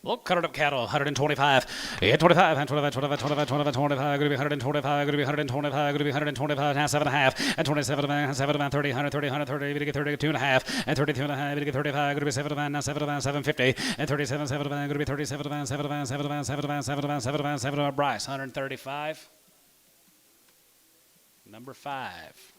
Look, cut it up cattle, 125. Yeah, 25, 25, 25, 25, 25, 25, going to be 125, going to be 125, going to be 125, now 7.5, and 27, 7, 30, 130, 130, going to get 32 and a half, and 32 and a half, going to get 35, going to be 7, now 7, 750, and 37, 7, going to be 37, 7, 7, 7, 7, 7, 7, 7, Bryce, 135. Number 5.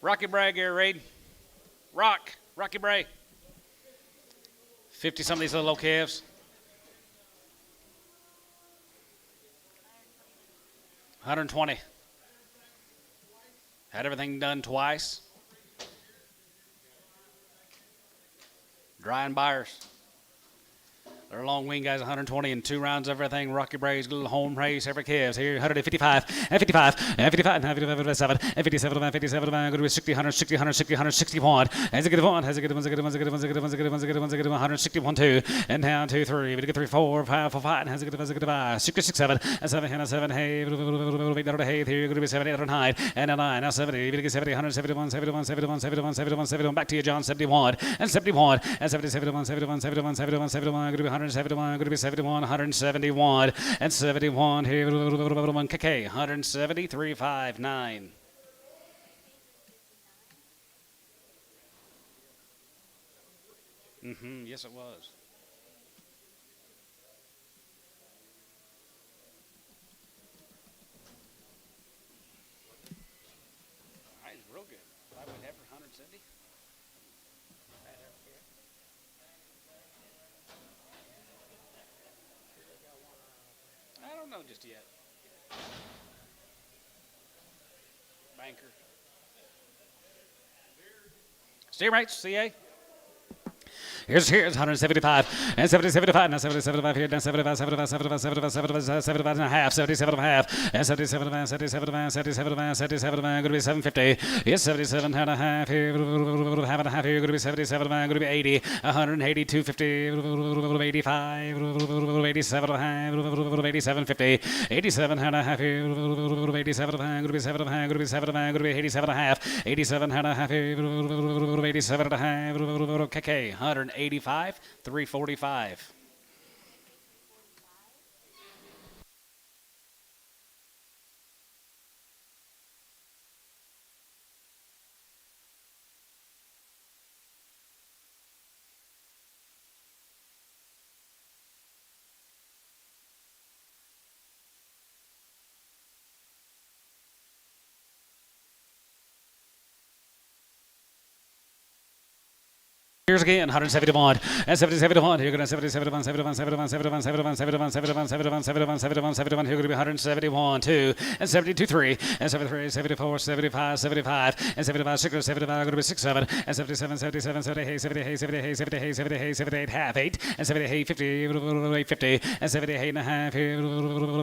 Rocky Bray, Gary Reed. Rocky Bray. 50 some of these little low calves. 120. Had everything done twice. Dry and buyers. They're long wing guys, 120 and 2 rounds, everything. Rocky Bray's little home race, every calves here, 155, and 55, and 55, and 57, and 57, and 57, and going to be 60, 160, 160, 161. As a good one, has a good one, 161, 2, and down 2, 3, we get 3, 4, 5, 4, 5, and has a good 5, 6, 6, 7, and 7, and 7, hey, hey, here, going to be 7, 8, 9, and 9, now 70, we get 70, 171, 71, 71, 71, 71, 71, back to you, John, 71, and 71, and 71, 71, 71, 71, 71, going to be 171, going to be 71, 171, and 71 here, KK, 173.59. Yes, it was. All right, real good. Lightweight heifer, 170. I don't know just yet. Banker. Steer rates, CA. Here's 175 and 70, 75, now 70, 75 here, now 75, 75, 75, 75, 75, 75 and a half, 77 and a half, and 77 and 77 and 77 and 77 and going to be 750. Yes, 77 and a half here, half and a half here, going to be 77 and going to be 80, 180, 250, 85, 87 and a half, 87, 50, 87 and a half here, 87 and going to be 7 and going to be 7 and going to be 87 and a half, 87 and a half here, 87 and a half, KK, 185, 345. Here's again, 171 and 71. You're going to 71, 71, 71, 71, 71, 71, 71, 71, 71, 71, 71. You're going to be 171, 2, and 72, 3, and 73, 74, 75, 75, and 75, 6, 75. Going to be 6, 7, and 77, 77, 78, 78, 78, 78, 78, 78, half 8, and 78, 50, 50, and 78 and a half here, 8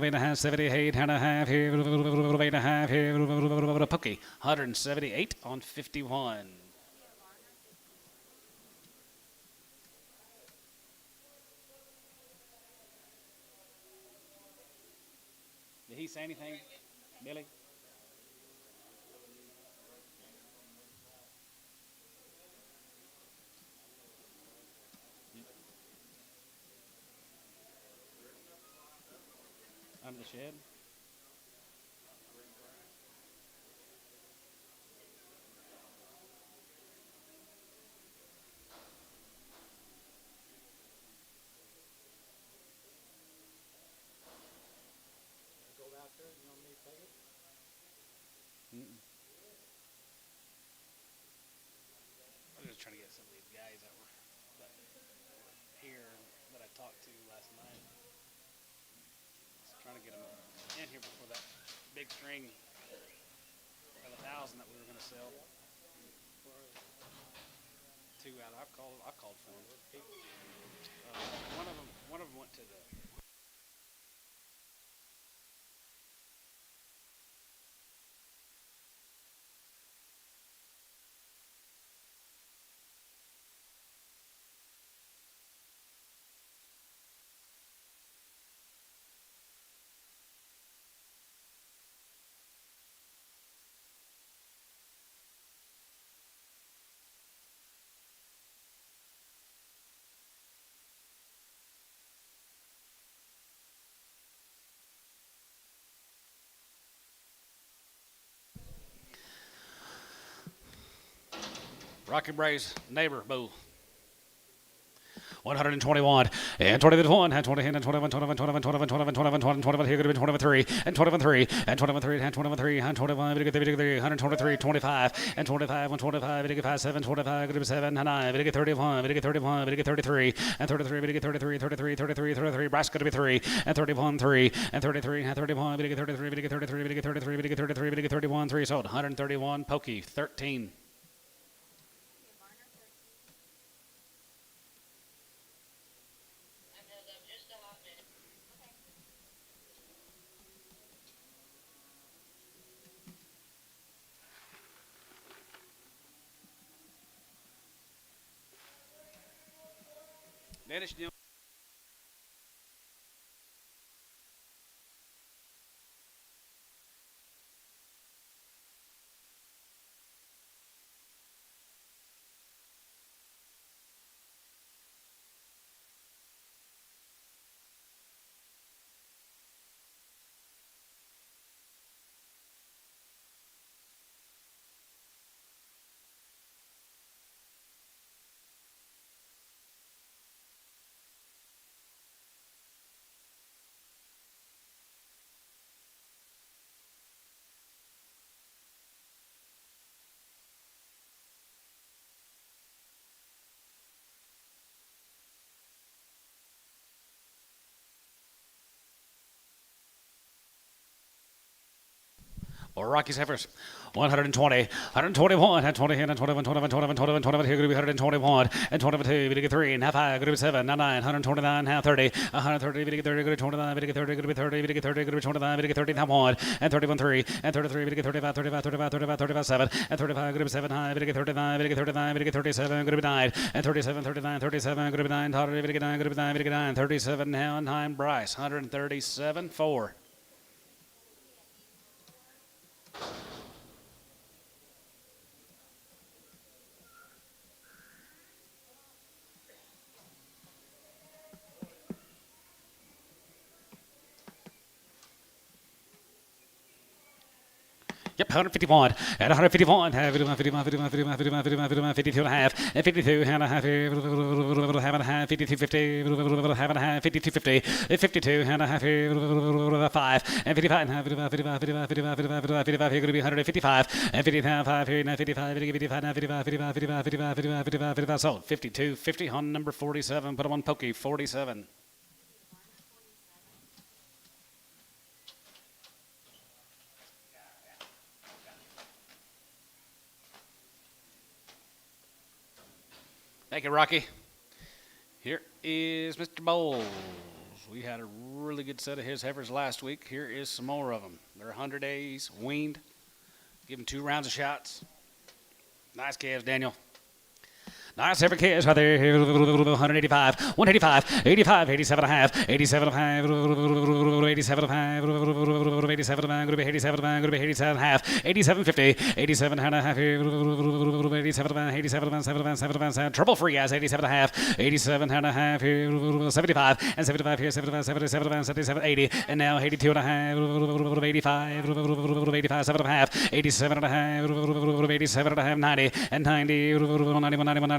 and a half, 78 and a half here, 8 and a half here, Pookie, 178 on 51. Did he say anything, Billy? Under the shed? I'm just trying to get some of these guys that were here that I talked to last night. Just trying to get them in here before that big string 1,000 that we were going to sell. Two out. I called for them. One of them went to the. Rocky Bray's neighbor bull. 121 and 21 and 20 and 21 21 21 21 21 21 21 here could have been 23 and 21 3 and 21 3 and 21 3 and 21 123 25 and 25 125 5 7 25 could have been 7 and 9 31 31 33 and 33 33 33 33 33 Bryce could be 3 and 31 3 and 33 and 31 33 33 33 33 31 3 sold 131 Pokey 13. Danish, you know, or Rocky's Heifers. 120, 121, and 20, and 21, 21, 21, 21, 21, here could be 121, and 22, we get 3, and half high, could be 7, not 9, 129, half 30, 130, we get 30, could be 29, we get 30, could be 30, we get 30, could be 29, we get 30, half 1, and 31, 3, and 33, we get 35, 35, 35, 35, 35, 7, and 35, could be 7, high, we get 39, we get 39, we get 37, could be 9, and 37, 39, 37, could be 9, total, we get 9, could be 9, we get 9, 37, now, and time, Bryce, 137, 4. Yep, 151, and 151, 51, 51, 51, 51, 51, 51, 51, 52 and a half, and 52 and a half, half and a half, 52, 50, half and a half, 52, 50, 52 and a half, 5, and 55 and a half, 55, 55, 55, 55, 55, 55, here could be 155, and 55, here, 55, 55, 55, 55, 55, 55, 55, 55, 55, sold, 52, 50 on number 47, put them on Pokey, 47. Thank you, Rocky. Here is Mr. Bowles. We had a really good set of his heifers last week. Here is some more of them. They're 100 days, weaned. Give them 2 rounds of shots. Nice calves, Daniel. Nice heifer calves right there. 185, 185, 85, 87 and a half, 87 and a half, 87 and a half, 87 and a half, 87 and a half, 87 and a half, 87, 50, 87 and a half, 87 and 87 and 7 and 7 and trouble free guys, 87 and a half, 87 and a half, 75 and 75 here, 75, 77 and 77, 80, and now 82 and a half, 85, 85, 7 and a half, 87 and a half, 87 and a half, 90, and 90, 91,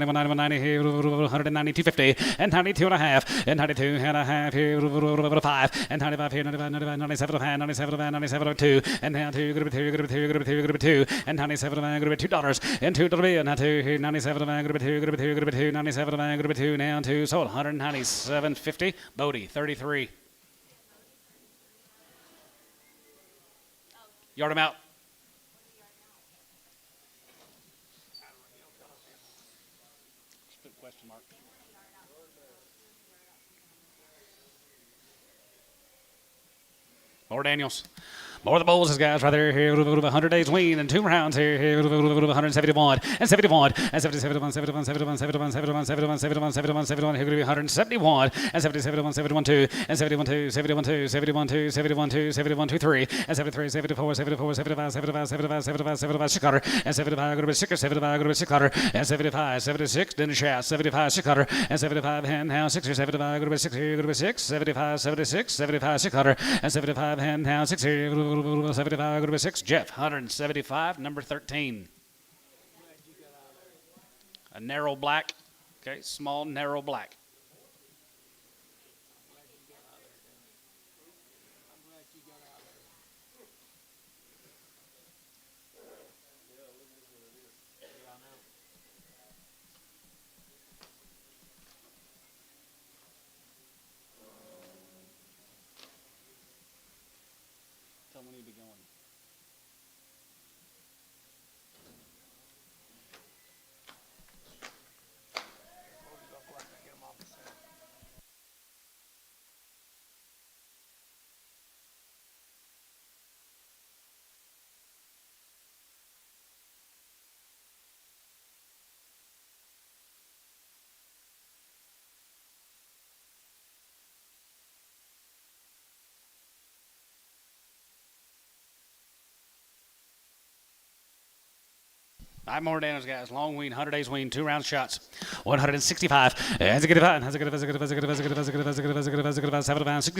91, 91, 90 here, 190, 250, and 92 and a half, and 92 and a half here, 5, and 95 here, 95, 95, 97 and a half, 97 and a half, 97 and 2, and now 2, group 2, group 2, group 2, group 2, and 97 and a half, group $2, and $2, and now 2 here, 97 and a half, group 2, group 2, group 2, 97 and a half, group 2, now 2, sold 197.50, Bodie 33. Yard them out. question mark. More Daniels. More of the bulls, guys, right there. Here, 100 days weaned and 2 rounds here. 171 and 71 and 71, 71, 71, 71, 71, 71, 71, 71, 71. Here, 171 and 77, 71, 2 and 71, 2, 71, 2, 71, 2, 71, 2, 71, 2, 3 and 73, 74, 74, 75, 75, 75, 75, 75, 6 cutter and 75, go to 6, 75, go to 6 cutter and 75, 76, then the shaft, 75, 6 cutter and 75, hand now 6 or 75, go to 6 here, go to 6, 75, 76, 75, 6 cutter and 75, hand now 6 here. 75, go to 6. Jeff, 175, number 13. A narrow black. Okay, small, narrow black. Tell me when you be going. Five more Daniels, guys. Long wean, 100 days wean, 2 round shots. 165. Has a good five. Has a good 67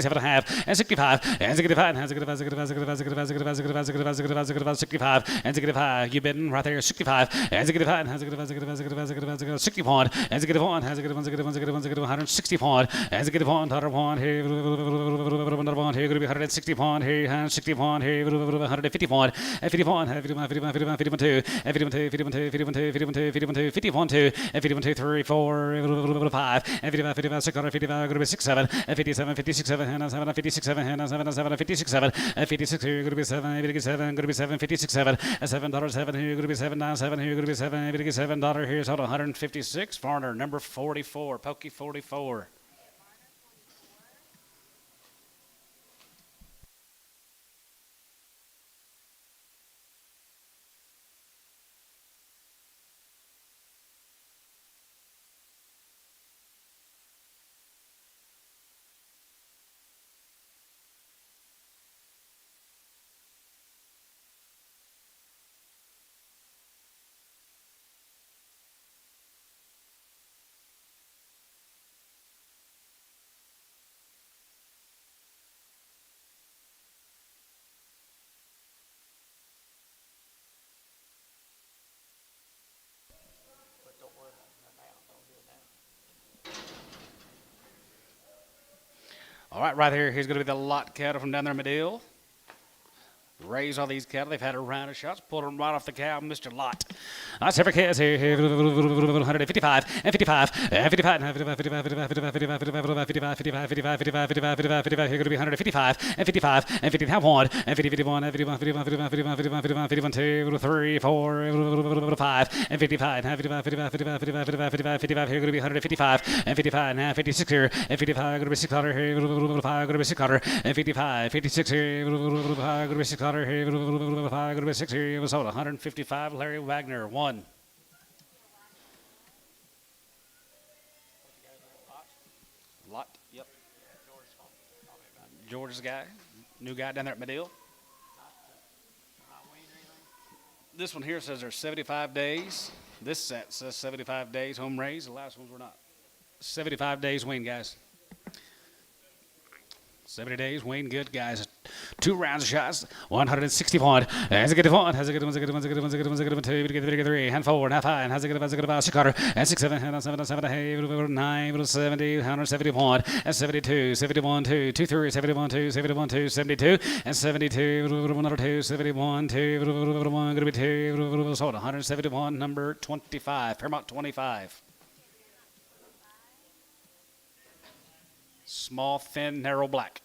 and a half. And 65. Has a good five. Has a good 65. And a good five. You bidding right there. 65. Has a good five. Has a good 60 point. Has a good one. Has a good 160 point. Has a good one. Daughter one here. Another one here. Going to be 160 point here. 160 point here. 150 point. 50 point. 51, 51, 51, 52. 51, 51, 51, 51, 51, 51, 2, and 51, 3, 4, 5, and 55, 55, 6, 55, go to be 6, 7, and 57, 56, 7, and 7, 56, 7, and 7, 7, 56, 7, and 56 here, go to be 7, 57, go to be 7, 56, 7, and $7 here, go to be 7, down 7 here, go to be 7, $7 here, so 156, foreigner, number 44, Pokey 44. All right here. Here's going to be the lot cattle from down there in Medill. Raise all these cattle. They've had a round of shots. Pulled them right off the cow, Mr. Lot. That's every case here. 155 and 55 and 55 and 55, 55, 55, 55, 55, 55, 55, 55, 55, 55, 55, 55. Here going to be 155 and 55 and 55, 1 and 50, 51 and 51, 51, 51, 51, 51, 51, 51, 2, 3, 4, 5 and 55 and 55, 55, 55, 55, 55, 55, 55. Here going to be 155 and 55 and 56 here and 55. Going to be 600 here. 5 going to be 600 and 55, 56 here. 5 going to be 600. Here, 5 going to be 6 here. It was sold 155. Larry Wagner, 1. Lot, yep. George's guy, new guy down there at Medill. This one here says there's 75 days. This set says 75 days home raised. The last ones were not. 75 days wean, guys. 70 days, Wayne, good guys. 2 rounds of shots, 160 point. Has a good one, has a good one, has a good one, has a good one, has a good one, has a good one, 2, get 3, hand 4, and 5, has a good one, has a good one, 6 cutter, and 6, 7, hand 7, 7, 9, 70, 170 point, and 72, 71, 2, 2, 3, 71, 2, 71, 2, 72, and 72, another 2, 71, 2, 1, going to be 2, sold 171, number 25, Paramount 25. Small, thin, narrow black.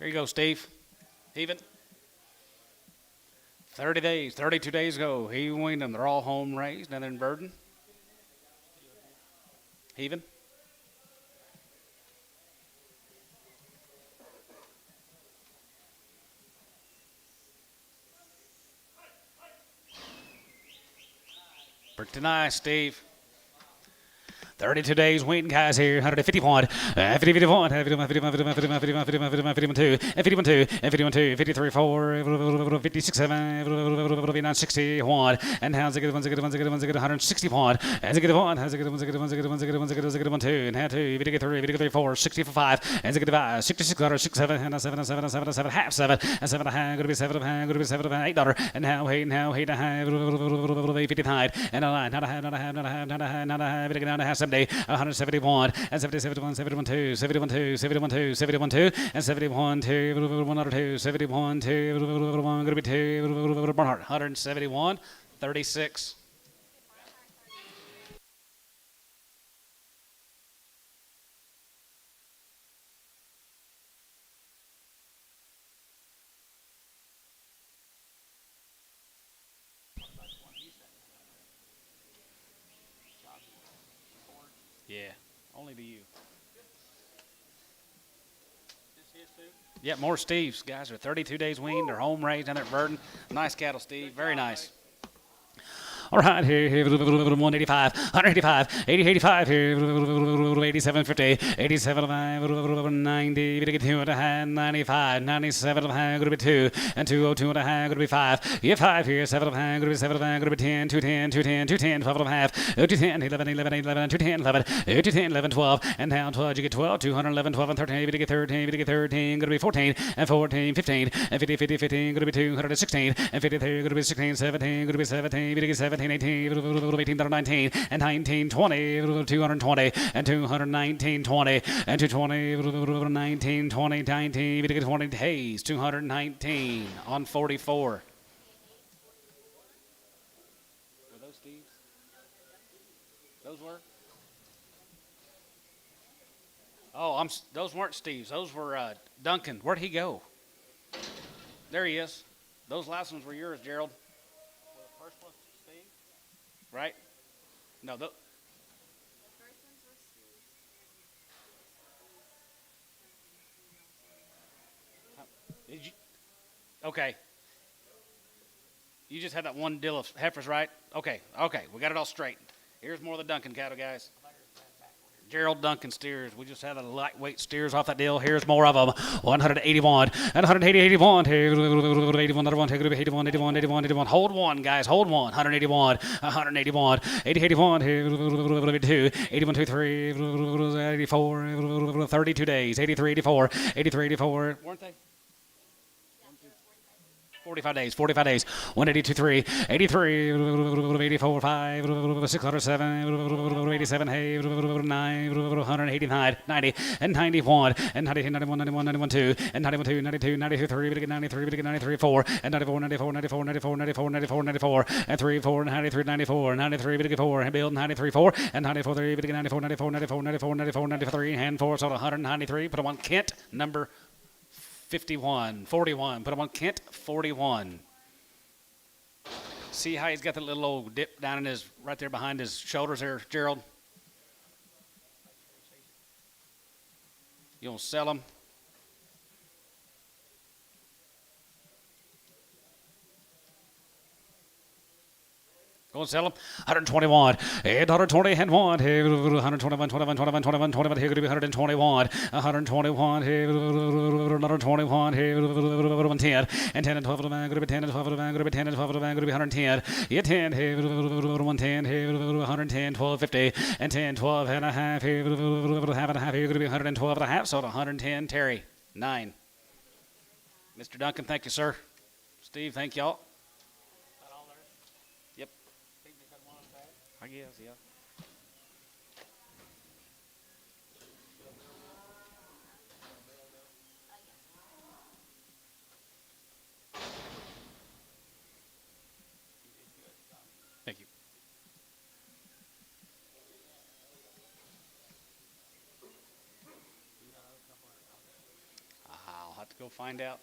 Here you go, Steve. Heave it. 30 days, 32 days ago, he weaned them. They're all home raised, and then birding. Heaving. Pretty nice, Steve. 32 days waiting, guys here. 150 point. 50, 51, 51, 51, 51, 51, 51, 51, 51, 2, 51, 2, 51, 2, 53, 4, 56, 7, 59, 60, 1. And how's it good? One's a good, one's a good, one's a good, 160 point. Has a good one, has a good, one's a good, one's a good, one's a good, one's a good, one's a good, 1, 2. And how 2, video get 3, video get 3, 4, 60 for 5. Has a good 5, 66, 6, 7, and a 7, 7, 7, 7, half 7, and 7 and a half, going to be 7 and a half, going to be 7 and a half, $8. And how, and how, and a half, 50 hide. And a line, not a half, not a half, not a half, not a half, not a half, video get down a half 70, 171, and 70, 71, 71, 2, 71, 2, 71, 2, 71, 2, and 71, 2, 102, 71, 2, 1, going to be 2, Barnhart, 171, 36. Yeah, only to you. Yeah, more Steves. Guys are 32 days weaned. They're home raised and they're birding. Nice cattle, Steve. Very nice. All right, here, 185, 185, 80, 85, here, 87, 50, 87, 90, we get 2 and a half, 95, 97 and a half, going to be 2, and 202 and a half, going to be 5, you 5 here, 7 and a half, going to be 7 and a half, going to be 10, 210, 210, 210, 12 and a half, 210, 11, 11, 11, 210, 11, 210, 11, 12, and down 12, you get 12, 211, 12, and 13, we get 13, we get 13, going to be 14, and 14, 15, and 50, 50, 15, going to be 216, and 53, going to be 16, 17, going to be 17, we get 17, 18, 18, 19, and 19, 20, 220, and 219, 20, and 220, 19, 20, 19, we get 20 days, 219 on 44. Were those Steve's? Those were? Oh, those weren't Steve's. Those were Duncan. Where'd he go? There he is. Those last ones were yours, Gerald. Well, the first one's Steve. Right? No, The first ones were Steve's. did you? Okay. You just had that one deal of heifers, right? Okay, we got it all straightened. Here's more of the Duncan cattle, guys. Gerald Duncan steers. We just had the lightweight steers off that deal. Here's more of them. 181 and 180, 81. 81, another one. 81, 81, 81, 81. Hold one, guys. Hold one. 181, 181, 80, 81. 2, 81, 2, 3, 84, 32 days. 83, 84, 83, 84. Weren't they? 45 days, 45 days, 182, 3, 83, 84, 5, 607, 87, 9, 189, 90, and 91, and 90, 91, 91, 91, 2, and 91, 2, 92, 92, 3, we get 93, we get 93, 4, and 94, 94, 94, 94, 94, 94, 94, and 3, 4, 93, 94, 93, we get 4, and build 93, 4, and 94, 3, we get 94, 94, 94, 94, 94, 93, and 4, so 193, put them on Kent, number 51, 41. Put him on Kent, 41. See how he's got the little old dip down in his, right there behind his shoulders there, Gerald? You gonna sell him? Go and sell them. 121, 120, and 1, 121, 21, 21, 21, 21, here could be 121, 121, 121, 110, and 10 and 12 of the man, going to be 10 and 12 of the man, going to be 10 and 12 of the man, going to be 110, yeah, 10, 110, 110, 12, 50, and 10, 12 and a half, half and a half, here going to be 112 and a half, so 110, Terry, 9. Mr. Duncan, thank you, sir. Steve, thank y'all. I guess, yeah. Thank you. I'll have to go find out.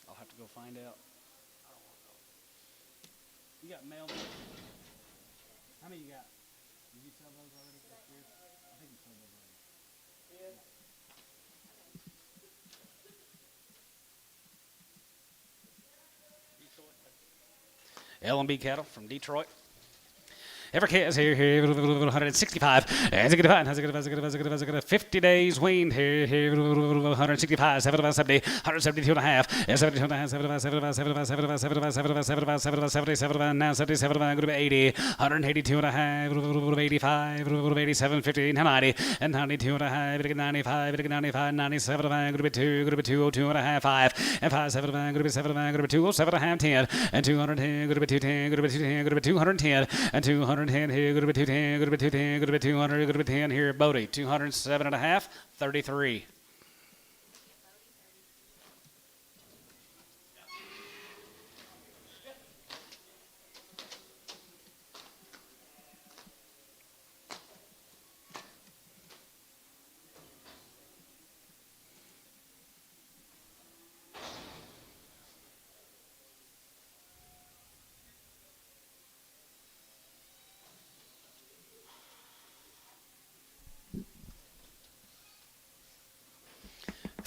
I'll have to go find out. You got mail? How many you got? Did you sell those already? I think you sold those already. L&B cattle from Detroit. Heifer calves here, 165. 50 days weaned here, 165, 70, 172 and a half, 72 and a half, 75, 75, 75, 75, 75, 75, 75, 77, now 77, going to be 80, 182 and a half, 85, 87, 50, 90, and 92 and a half, 95, 95, 97, going to be 2, going to be 202 and a half, 5, and 5, 7, going to be 7, going to be 207 and a half, 10, and 210, going to be 210, going to be 210, going to be 210, and 210 here, going to be 210, going to be 210, going to be 200, going to be 10 here, Bodie, 207 and a half, 33.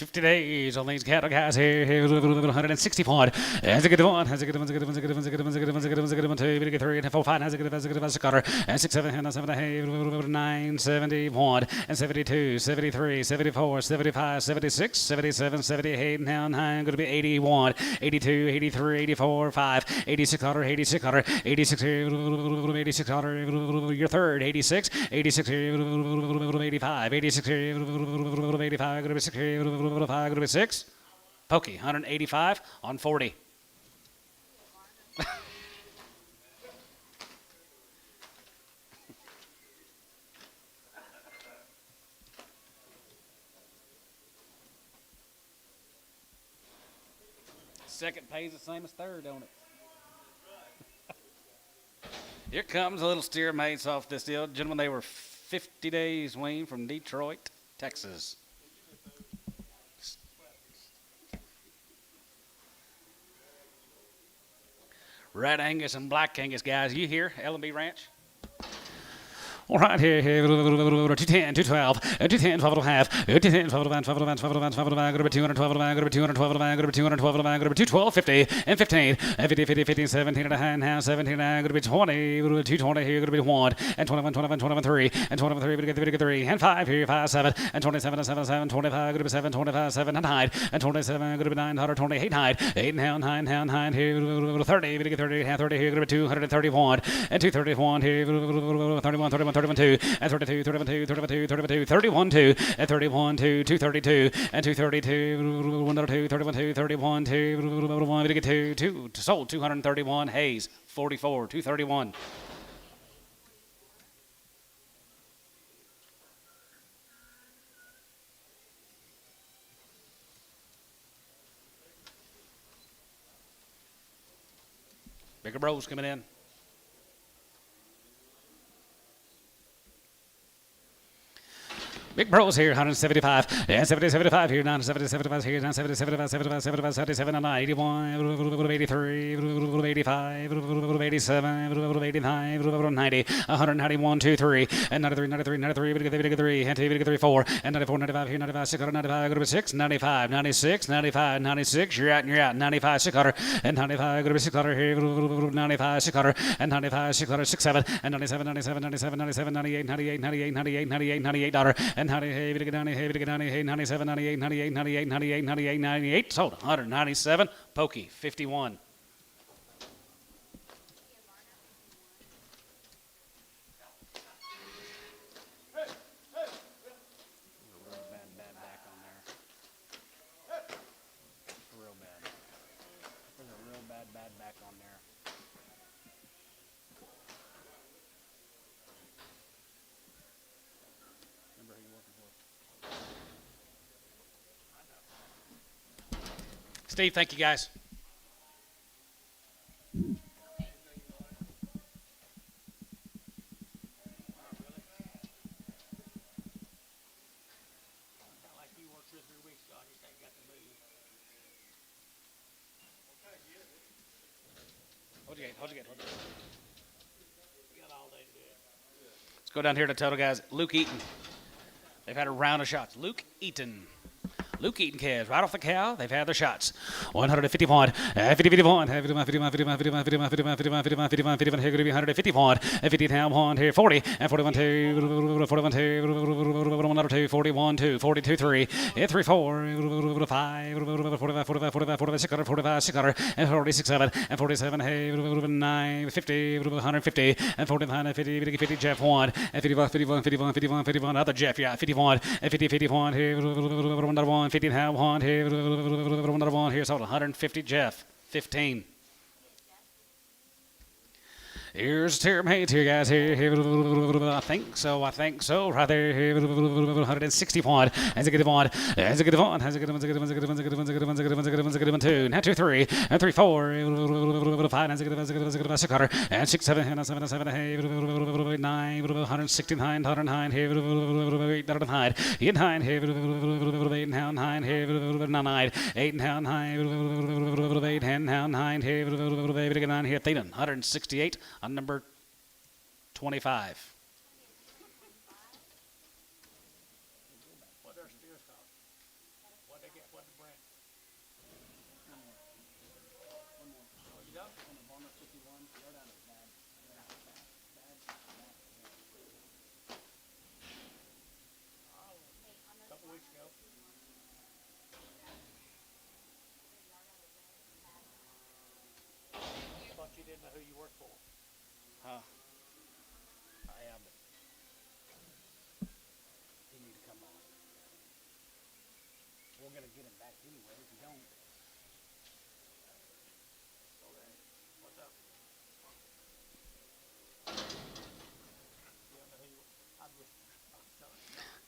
$50 days on these cattle guys here, 160 point. Has a good one, has a good one, has a good one, has a good one, has a good one, has a good one, has a good one, has a good one, 2, get 3, and 4, 5, has a good one, has a good one, has a cutter, and 6, 7, 7, 9, 70 point, and 72, 73, 74, 75, 76, 77, 78, now 9, going to be 81, 82, 83, 84, 5, 86 cutter, 86 cutter, 86 here, 86 cutter, your third, 86, 86 here, 85, 86 here, 85, going to be 6 here, 5, going to be 6. Pokey, 185 on 40. Second pays the same as third, don't it? Here comes a little steer mates off this deal. Gentlemen, they were 50 days weaned from Detroit, Texas. Red Angus and Black Angus, guys. You here, L&B Ranch? All right, here, 210, 212, 210, 12 and a half, 210, 12 and a half, 12 and a half, 12 and a half, 12 and a half, go to 212 and a half, go to 212 and a half, go to 212 and a half, go to 212, 50, and 15, 50, 50, 15, 17 and a half, now 17 and a half, go to be 20, 220 here, go to be 1, and 21, 21, 21, 3, and 21, 3, we get 3, and 5 here, 5, 7, and 27, and 7, 7, 25, go to be 7, 25, 7, and hide, and 27, go to be 9, 128, hide, 8, and 9, here, 30, we get 30, 30 here, go to be 231, and 231 here, 31, 31, 31, 2, and 32, 31, 2, 32, 32, 31, 2, and 31, 2, 232, and 232, 1, 2, 31, 2, 31, 2, 1, we get 2, sold 231, Hayes, 44, 231. Bigger bros coming in. Big bros here, 175, and 70, 75 here, 970, 75 here, 970, 75, 75, 75, 77, and 81, 83, 85, 87, 89, 90, 191, 2, 3, and 93, 93, 93, 93, and 2, 4, and 94, 95 here, 95, 600, 95, go to 6, 95, 96, 95, 96, you're out, 95, 600, and 95, go to 600 here, 95, 600, and 95, 600, 67, and 97, 97, 97, 97, 98, 98, 98, 98, 98, 98 dollar, and 90, hey, to get down, hey, to get down, hey, 97, 98, 98, 98, 98, 98, 98, sold 197, Pokey, 51. Steve, thank you guys. Like you worked 2 or 3 weeks ago, I just Hold your gate. Let's go down here to total guys. Luke Eaton. They've had a round of shots. Luke Eaton calves right off the cow. They've had their shots. 150 pound, 50 pound, 50 pound, 150 pound, 50 pound here, 40 and 41 2, 41 2, 1 2, 41 2, 42 3, 3 4, 5, 45 45 45 600 45 600 and 46 7 and 47 hey 9 50 150 and 49 50 50 Jeff 1 and 51 51 51 51 51 other Jeff yeah 51 and 50 51 here 1 50 now one here, another one here. So 150 Jeff, 15. Here's Terry Hayes here, guys. Here, I think so. Right there, 160 point. Has a good one. Has a good one. Has a good one. Two. Now 2 3 and 3 4. 5. Has a good one. 6 cutter and 6 7 7 7 8 9 169 109 here 8 9 8 9 here 8 9 here 9 8 9 8 9 here 9 here 168 on number 25. What their steers cost? What they get? What the brand? Oh, you done? A couple weeks ago. I thought you didn't know who you worked for. Huh? I am. He need to come on. We're gonna get him back anyway if you don't. What's up?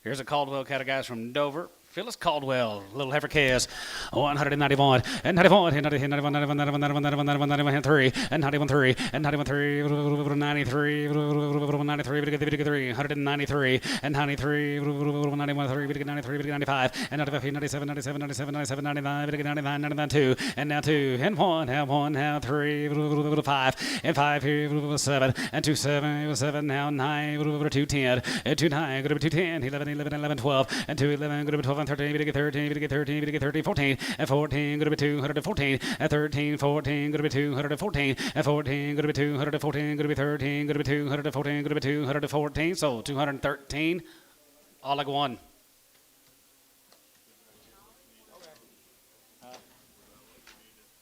Here's a Caldwell cattle guys from Dover. Phyllis Caldwell, little heifer calves, 191 and 91 and 91 91 91 91 91 91 3 and 91 3 and 91 3 93 93 193 and 93 91 3 93 95 and 95 97 97 97 97 99 99 99 2 and now 2 and 1 now 3 5 and 5 here 7 and 2 7 7 now 9 2 10 and 2 9 2 10 11 11 11 12 and 2 11 12 13, 13, 13, 13, 14, and 14, going to be 214, and 13, 14, going to be 214, and 14, going to be 214, going to be 13, going to be 214, going to be 214, so 213, all like one.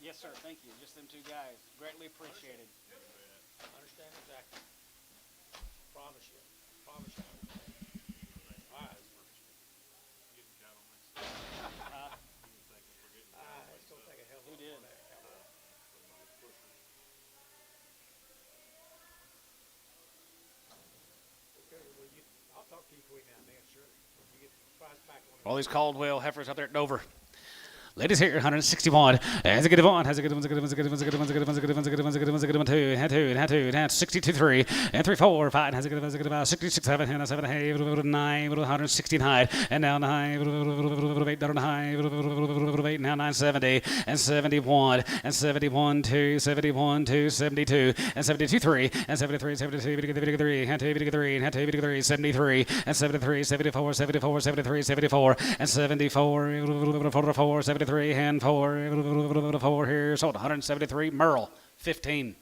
Yes, sir, thank you. Just them two guys. Greatly appreciated. Understand exactly. Promise you. Promise you. All right. It's going to take a hell of a lot. Who did? Okay, well, I'll talk to you between now and then, sure. You get price back on All these Caldwell heifers out there at Dover. Ladies here, 161. Has a good one. Has a good one. Has a good one. Has a good one. Has a good one. Has a good one. Has a good one. Has a good one. Has a good one. Has a good one. Two. And two. And two. And 62 3. And 3 4 5. Has a good one. Has a good one. 66 7. And 7 8. 9. 169. And now 9. 8 9. 8 now 970. And 71. And 71 2. 71 2. 72. And 72 3. And 73. 72. 3. And 2. 3. And 2. 3. 73. And 73. 74. 74. 73. 74. And 74. 44. 73 and 4 here, sold 173. Merle, 15.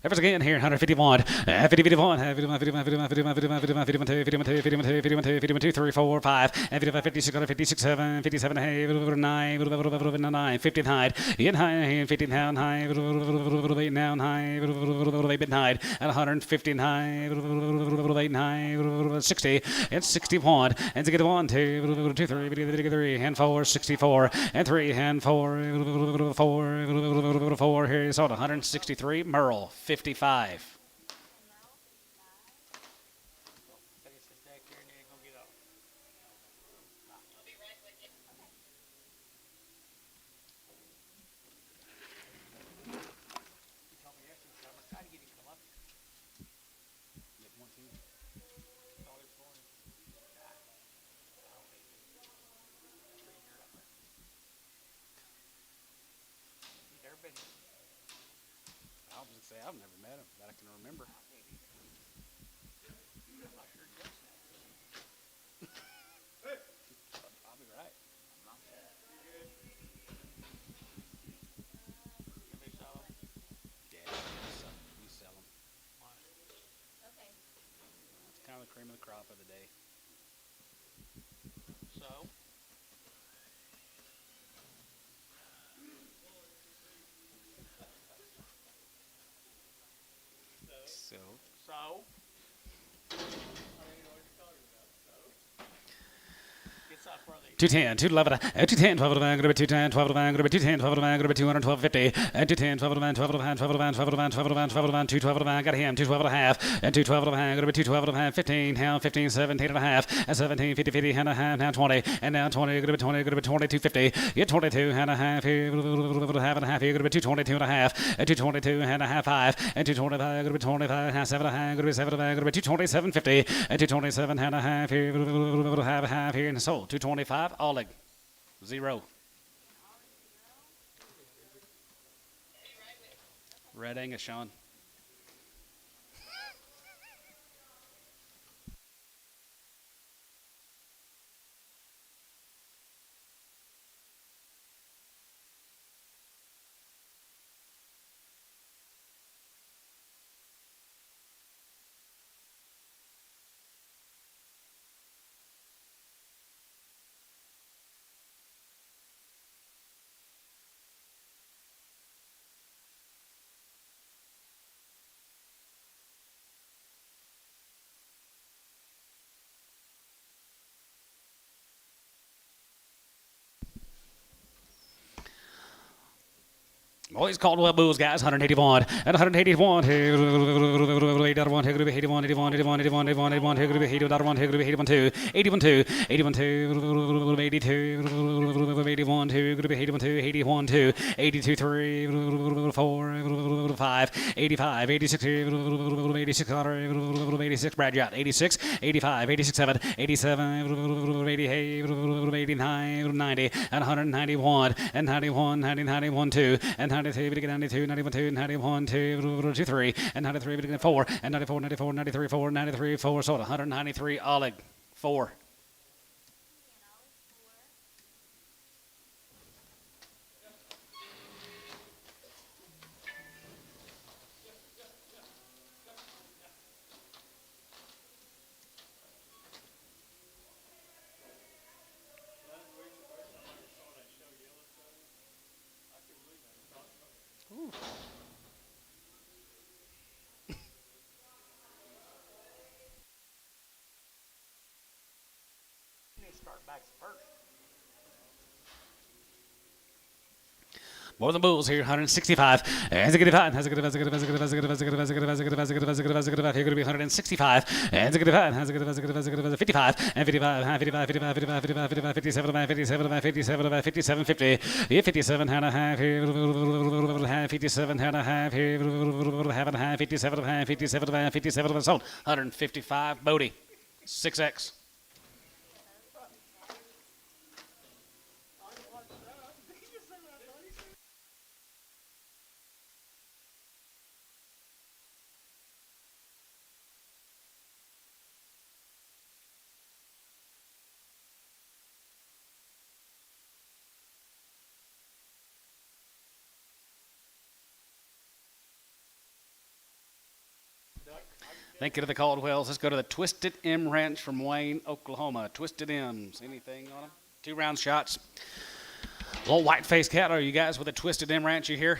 Heifers again here, 151, 51, 51, 51, 51, 51, 51, 52, 52, 52, 52, 52, 3, 4, 5, and 55, 56, 56, 7, 57, 9, 9, 50 hide, in high, 50 down high, 8 down high, 8 hide, and 159, 9, 60, and 61, and to get 1, 2, 3, and 4, 64, and 3, and 4, 4 here, sold 163, Merle, 55. say I've never met him that I can remember. I'll be right. Yeah, we sell them. Okay. It's kind of the cream of the crop of the day. So, So so. Gets up for the 210, 211, 210, 12 of the van, group 210, 12 of the van, group 210, 12 of the van, group 212.50, and 210, 12 of the van, 12 of the van, 12 of the van, 12 of the van, 12 of the van, 12 of the van, 212 of the van, got him, 212 and a half, and 212 of the van, group 212 of the van, 15, now 15, 17 and a half, and 17, 50, 50, and a half, now 20, and now 20, group 20, group 22, 50, get 22 and a half, here, half and a half, here, group 222 and a half, and 222 and a half, 5, and 225, group 25, half, 7 and a half, group 7 and a half, group 227.50, and 227 and a half, here, half, here, and sold, 225, all leg. 0. Red Angus, Sean. Boys Caldwell Bulls, guys, 181 and 181. 81, 81, 81, 81, 81, 81, 81, 81, 2, 81, 2, 81, 2, 82, 81, 2, 81, 2, 81, 2, 82, 3, 4, 5, 85, 86, 86, 86, Brad Jott, 86, 85, 86, 7, 87, 88, 89, 90, and 191, and 91, 90, 91, 2, and 92, 92, 91, 2, 91, 2, 3, and 93, 4, and 94, 94, 93, 4, 93, 4, so 193, Oleg, 4. start back first. More than Bulls here, 165. As a good divide, has a good divide, here going to be 165. As a good divide, has a good 55, and 55, 55, 55, 55, 55, 55, 57, 57, 57, 57, 50, 57 and a half here, 57 and a half here, half and a half, 57 and a half, 57 and a half, 57 and sold, 155. Bodie, 6X. Thank you to the Caldwells. Let's go to the Twisted M Ranch from Wayne, Oklahoma. Twisted M's. Anything on them? 2 round shots. Little white-faced cattle. Are you guys with the Twisted M Ranch? You here?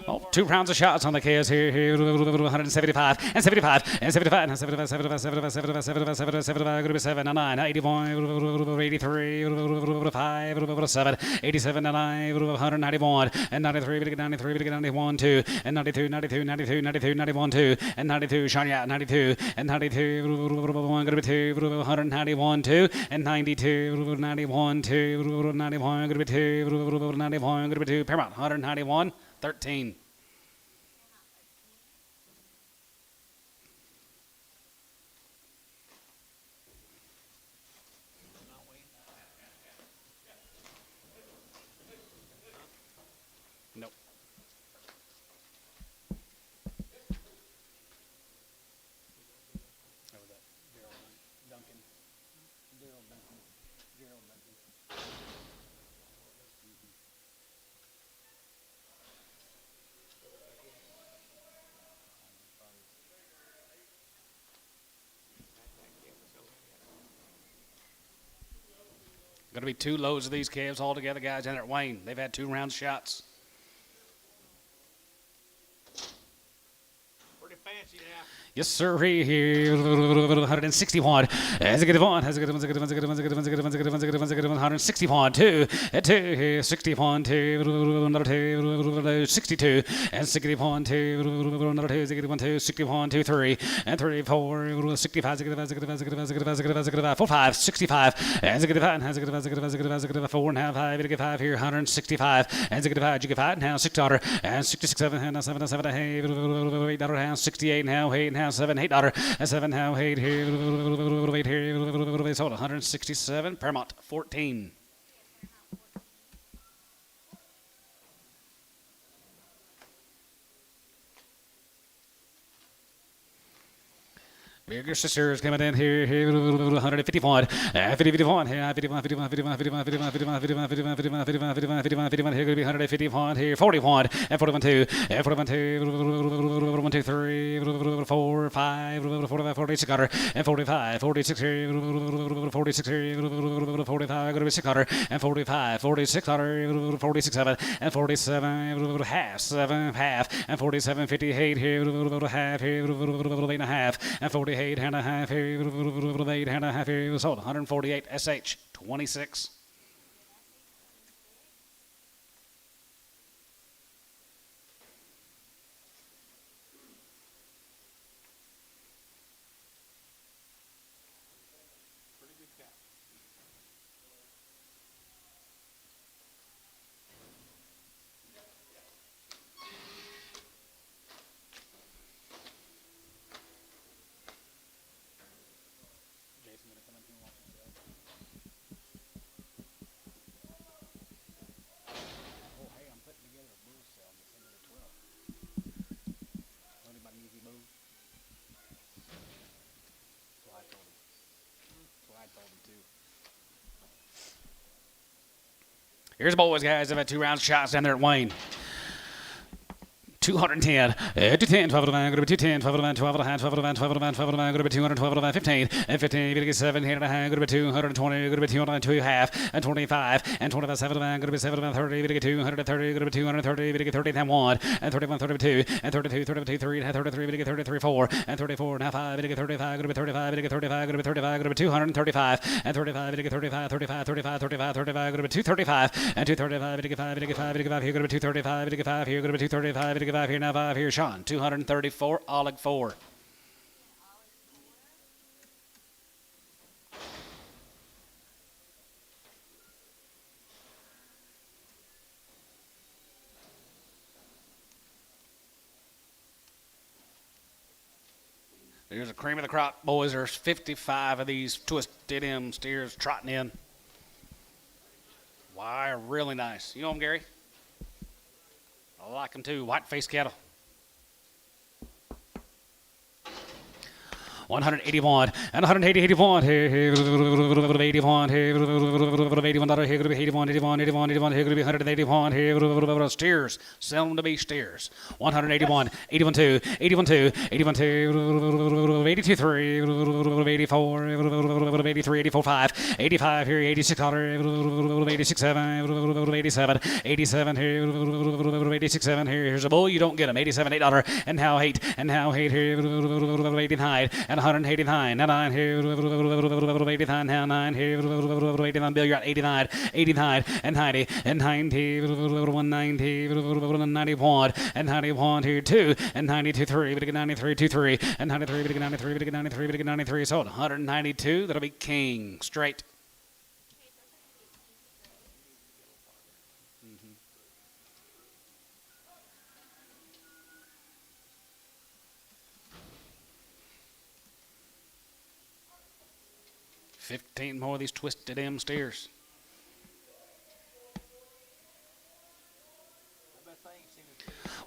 Oh, 2 rounds of shots on the KS here, 175 and 75 and 75 and 75, 75, 75, 75, 75, 75, 77, 9, 81, 83, 5, 7, 87, 9, 191 and 93, 93, 91, 2 and 92, 92, 92, 92, 91, 2 and 92, Shania, 92 and 92, 191, 2 and 92, 91, 2, 91, 2, 91, 2, Paramount, 191. 13. Nope. Going to be 2 loads of these calves all together, guys, down there at Weaned. They've had 2 round shots. Pretty fancy now. Yes, sir. Here, 161. Has a good one. Has a good one. Has a good one. Has a good one. Has a good one. Has a good one. Has a good one. Has a good one. Has a good one. 161. 2. 2. 61. 2. Another 2. 62. And 61. 2. Another 2. Has a good one. 2. 61. 2. 3. And 3. 4. 65. Has a good one. Has a good one. Has a good one. Has a good one. Has a good one. Has a good one. 4. 5. 65. Has a good one. Has a good one. Has a good one. Has a good one. Has a good one. 4 and a half. 5. 5 here. 165. Has a good one. You get 5 now. 6 daughter. And 66. 7. And 7. 7. 8 daughter. Now 68 now. 8 now. 7. 8 daughter. 7 now. 8 here. 8 here. Sold 167. Paramount 14. Bigger sisters coming in here, 151, 51, 51, 51, 51, 51, 51, 51, 51, 51, 51, 51, 51, 51, here going to be 151, here 41, and 41, 2, and 41, 2, 1, 2, 3, 4, 5, 45, 46, and 45, 46 here, 46 here, 45, going to be 600, and 45, 46, 46, 7, and 47, half, 7, half, and 47, 58 here, half here, 8 and a half, and 48 and a half here, 8 and a half here, sold 148 SH 26. Here's the boys, guys. They've had 2 rounds of shots down there at Weaned. 210, 210, 12 of the van, going to be 210, 12 of the van, 12 of the hand, 12 of the van, 12 of the van, 12 of the van, going to be 212 of the van, 15, and 15, going to get 7, 8 and a half, going to be 220, going to be 202 half, and 25, and 25, 7 of the van, going to be 7 of the van, 30, going to get 230, going to be 230, going to get 30, and 1, and 31, 32, and 32, 32, 3, and 33, going to get 33, 4, and 34, and 5, going to get 35, going to be 35, going to get 35, going to be 35, going to be 235, and 35, going to get 35, 35, 35, 35, 35, going to be 235, and 235, going to get 5, going to get 5, going to get 5, here, going to be 235, going to get 5, here, going to be 235, going to get 5, here, now 5, here, Sean, 234, Oleg 4. There's a cream of the crop, boys. There's 55 of these twisted M steers trotting in. Why, really nice. You know them, Gary? I like them too. White-faced cattle. 181 and 180, 81 here, 81 here, 81 dollar here, going to be 81, 81, 81, 81 here, going to be 181 here, steers, selling to be steers. 181, 81 2, 81 2, 81 2, 82 3, 84, 83, 84 5, 85 here, 86 dollar, 86 7, 87, 87 here, 86 7 here. Here's a bull, you don't get them. 87 $8 dollar, and now 8 here, 89 and 189, now 9 here, 89, now 9 here, 89, Bill, you're at 89, 89, and 90, and 90, 190, 91, and 91 here, 2, and 92, 3, we get 93, 2, 3, and 93, we get 93, we get 93, we get 93, sold 192, that'll be king, straight. 15 more of these twisted M steers.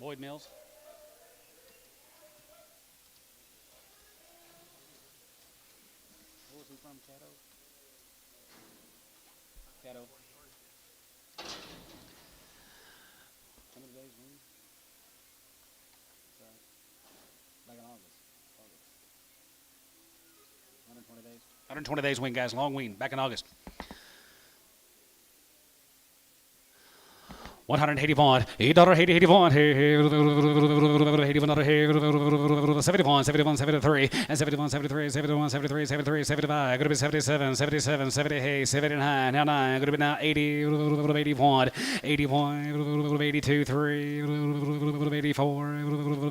Boyd Mills. Where was he from? Caddo? Caddo. How many days weaned? Sorry. Back in August. 120 days. 120 days weaned, guys. Long wean. Back in August. 181, $8.81 here, 81 here, 71, 71, 73, and 71, 73, 71, 73, 73, 75, going to be 77, 77, 70, hey, 79, now 9, going to be now 80, 81, 81, 82, 3, 84,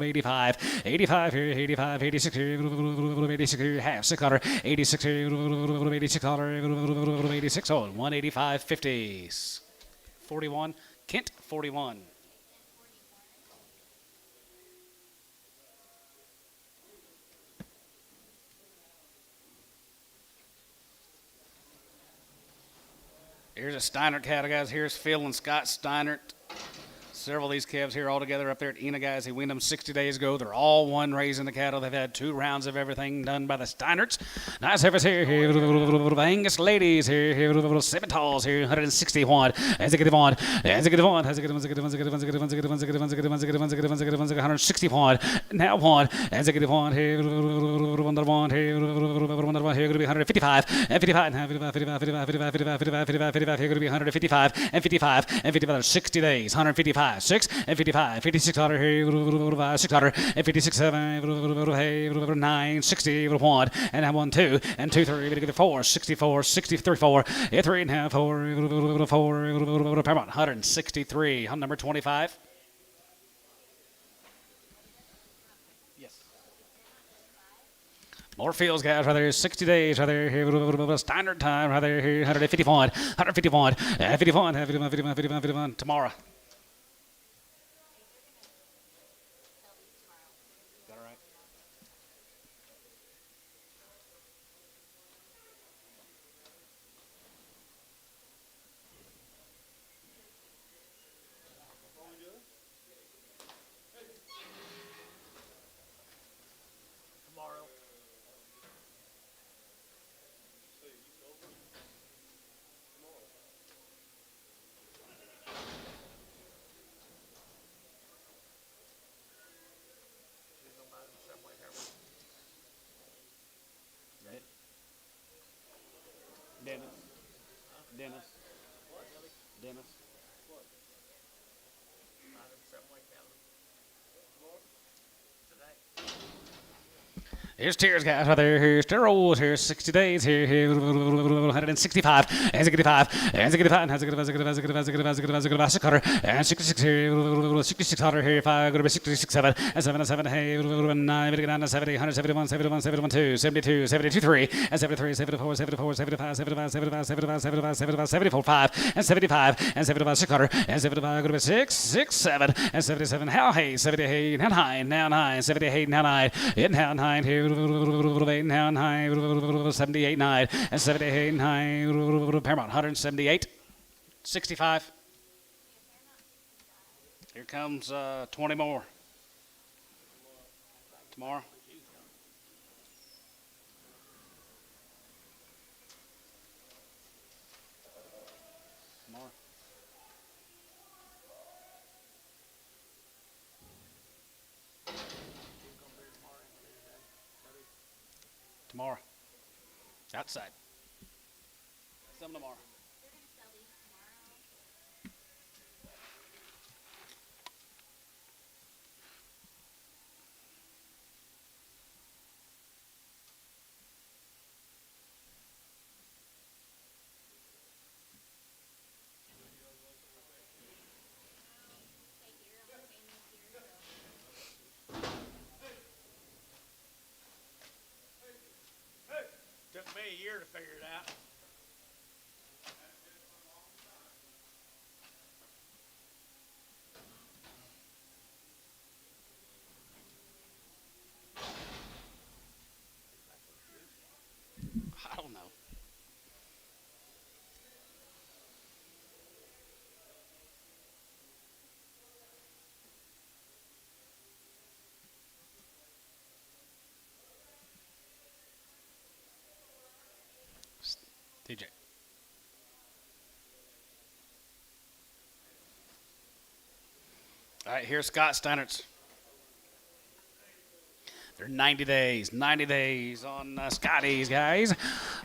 85, 85 here, 85, 86 here, 86 here, half, 600, 86 here, 86 dollar, 86 on 185.50, 41. Kent 41. Here's a Steinert cattle, guys. Here's Phil and Scott Steinert. Several of these calves here all together up there at Ena, guys. He weaned them 60 days ago. They're all one raising the cattle. They've had 2 rounds of everything done by the Steinerts. Nice heifers here. Angus ladies here. 7 talls here. 161. As they get on. As they get on. As they get on. 161. Now 1. As they get on here. Here going to be 155. And 55. 55. 55. 55. 55. 55. 55. 55. Here going to be 155. And 55. And 55. 60 days. 155. 6 and 55, 56 dollar here, 6 dollar and 56 7, hey, 9, 60, 1 and now 1 2 and 2 3, we get 4, 64, 63 4, 3 and a half 4, 4, Paramount 163 on number 25. Yes. More fields, guys, right there. 60 days, right there. Steinert time, right there. 151, 151, 51, 51, 51, 51, 51, tomorrow. Dennis. Here's tears, guys, right there. Here's sterols. Here's 60 days. Here, 165, and 65, and 65, and 600, and 66 here, 66 hundred here, 5, going to be 66, 7, and 7, and 7, hey, 9, 70, 171, 71, 71, 2, 72, 72, 3, and 73, 74, 74, 75, 75, 75, 75, 75, 75, 74, 5, and 75, and 75, 600, and 75, going to be 6, 6, 7, and 77, how, hey, 78, now 9, now 9, 78, now 9, and now 9 here, 8, now 9, 78, 9, and 78, 9, Paramount, 178, 65. Here comes 20 more. Tomorrow. Tomorrow. Outside. Some tomorrow. They're going to sell these tomorrow. Stay here. I'm family here, so. Took me a year to figure it out. I don't know. TJ. All right, here's Scott Steinert's. They're 90 days. 90 days on Scotty's, guys.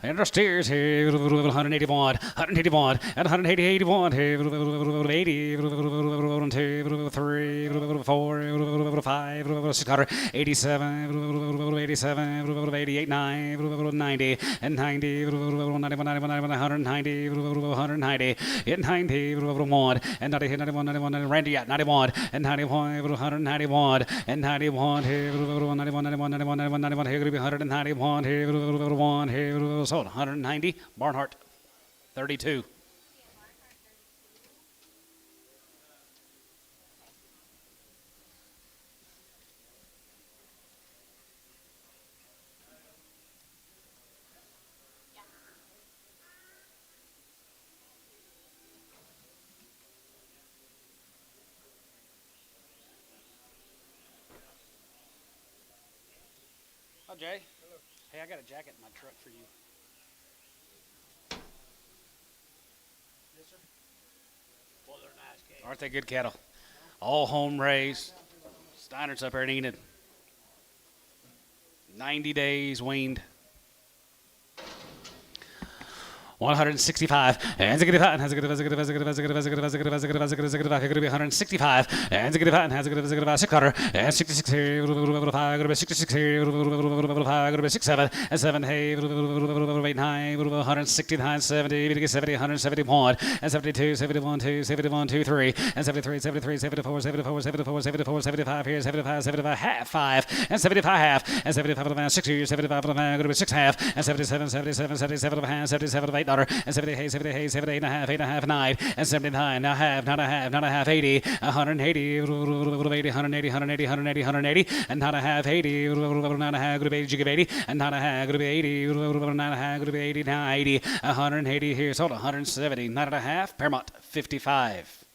And our steers here, 181, 181, and 180, 81, 80, 2, 3, 4, 5, 600, 87, 87, 88, 9, 90, and 90, 91, 91, 190, 190, and 90, 1, and 90, 91, 91, Randy at 91, and 91, 191, and 91, 91, 91, 91, 91, 91, here, 191, here, 1, here, sold, 190, Barnhart, 32. Oh, Jay. Hello. Hey, I got a jacket in my truck for you. Yes, sir. Well, they're nice cakes. Aren't they good cattle? All home raised. Steinert's up there in Enid. 90 days weaned. 165 and 165 and 600 and 66 here 66 here 67 and 7 hey 89 169 70 70 171 and 72 71 2 71 2 3 and 73 73 74 74 74 74 75 here 75 75 half 5 and 75 half and 75 of 6 here 75 of 6 half and 77 77 77 of half 77 of 8 $8 and 70 hay 70 hay 70 8 and a half 9 and 79 now half not a half not a half 80 180 180 180 180 180 180 and not a half 80 not a half group 80 jig 80 and not a half group 80 not a half group 80 now 80 180 here sold 170 not a half Paramount 55.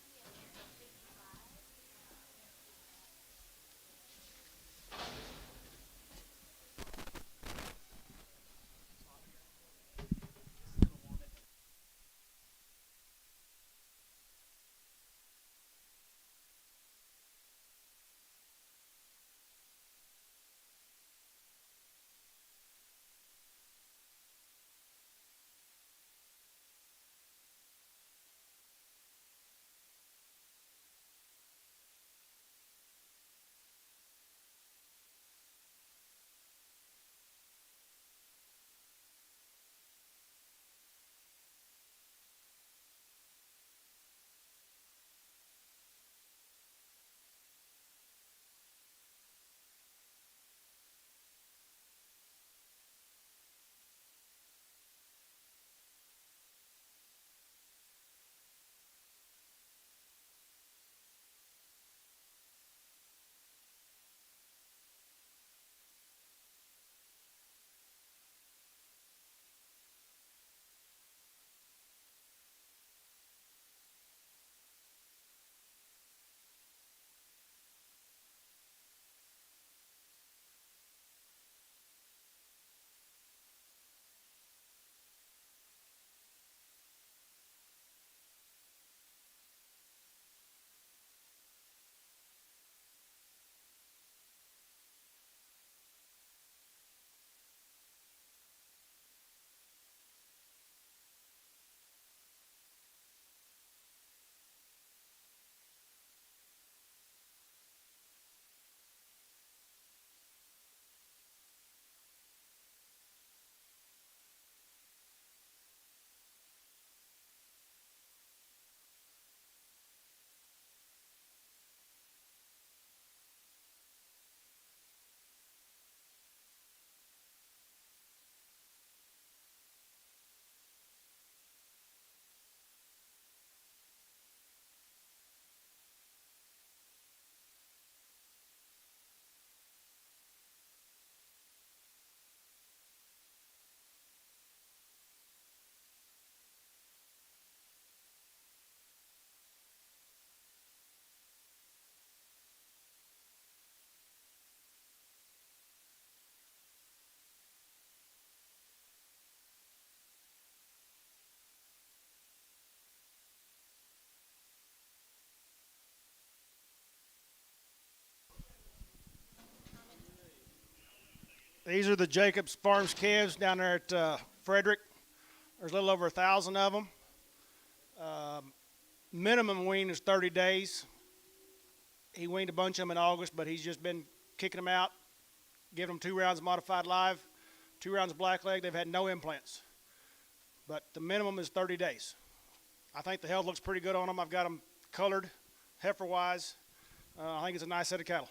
These are the Jacobs Farms calves down there at Frederick. There's a little over 1,000 of them. Minimum wean is 30 days. He weaned a bunch of them in August, but he's just been kicking them out, giving them 2 rounds of modified live, 2 rounds of blackleg. They've had no implants, but the minimum is 30 days. I think the health looks pretty good on them. I've got them colored, heifer-wise. I think it's a nice set of cattle.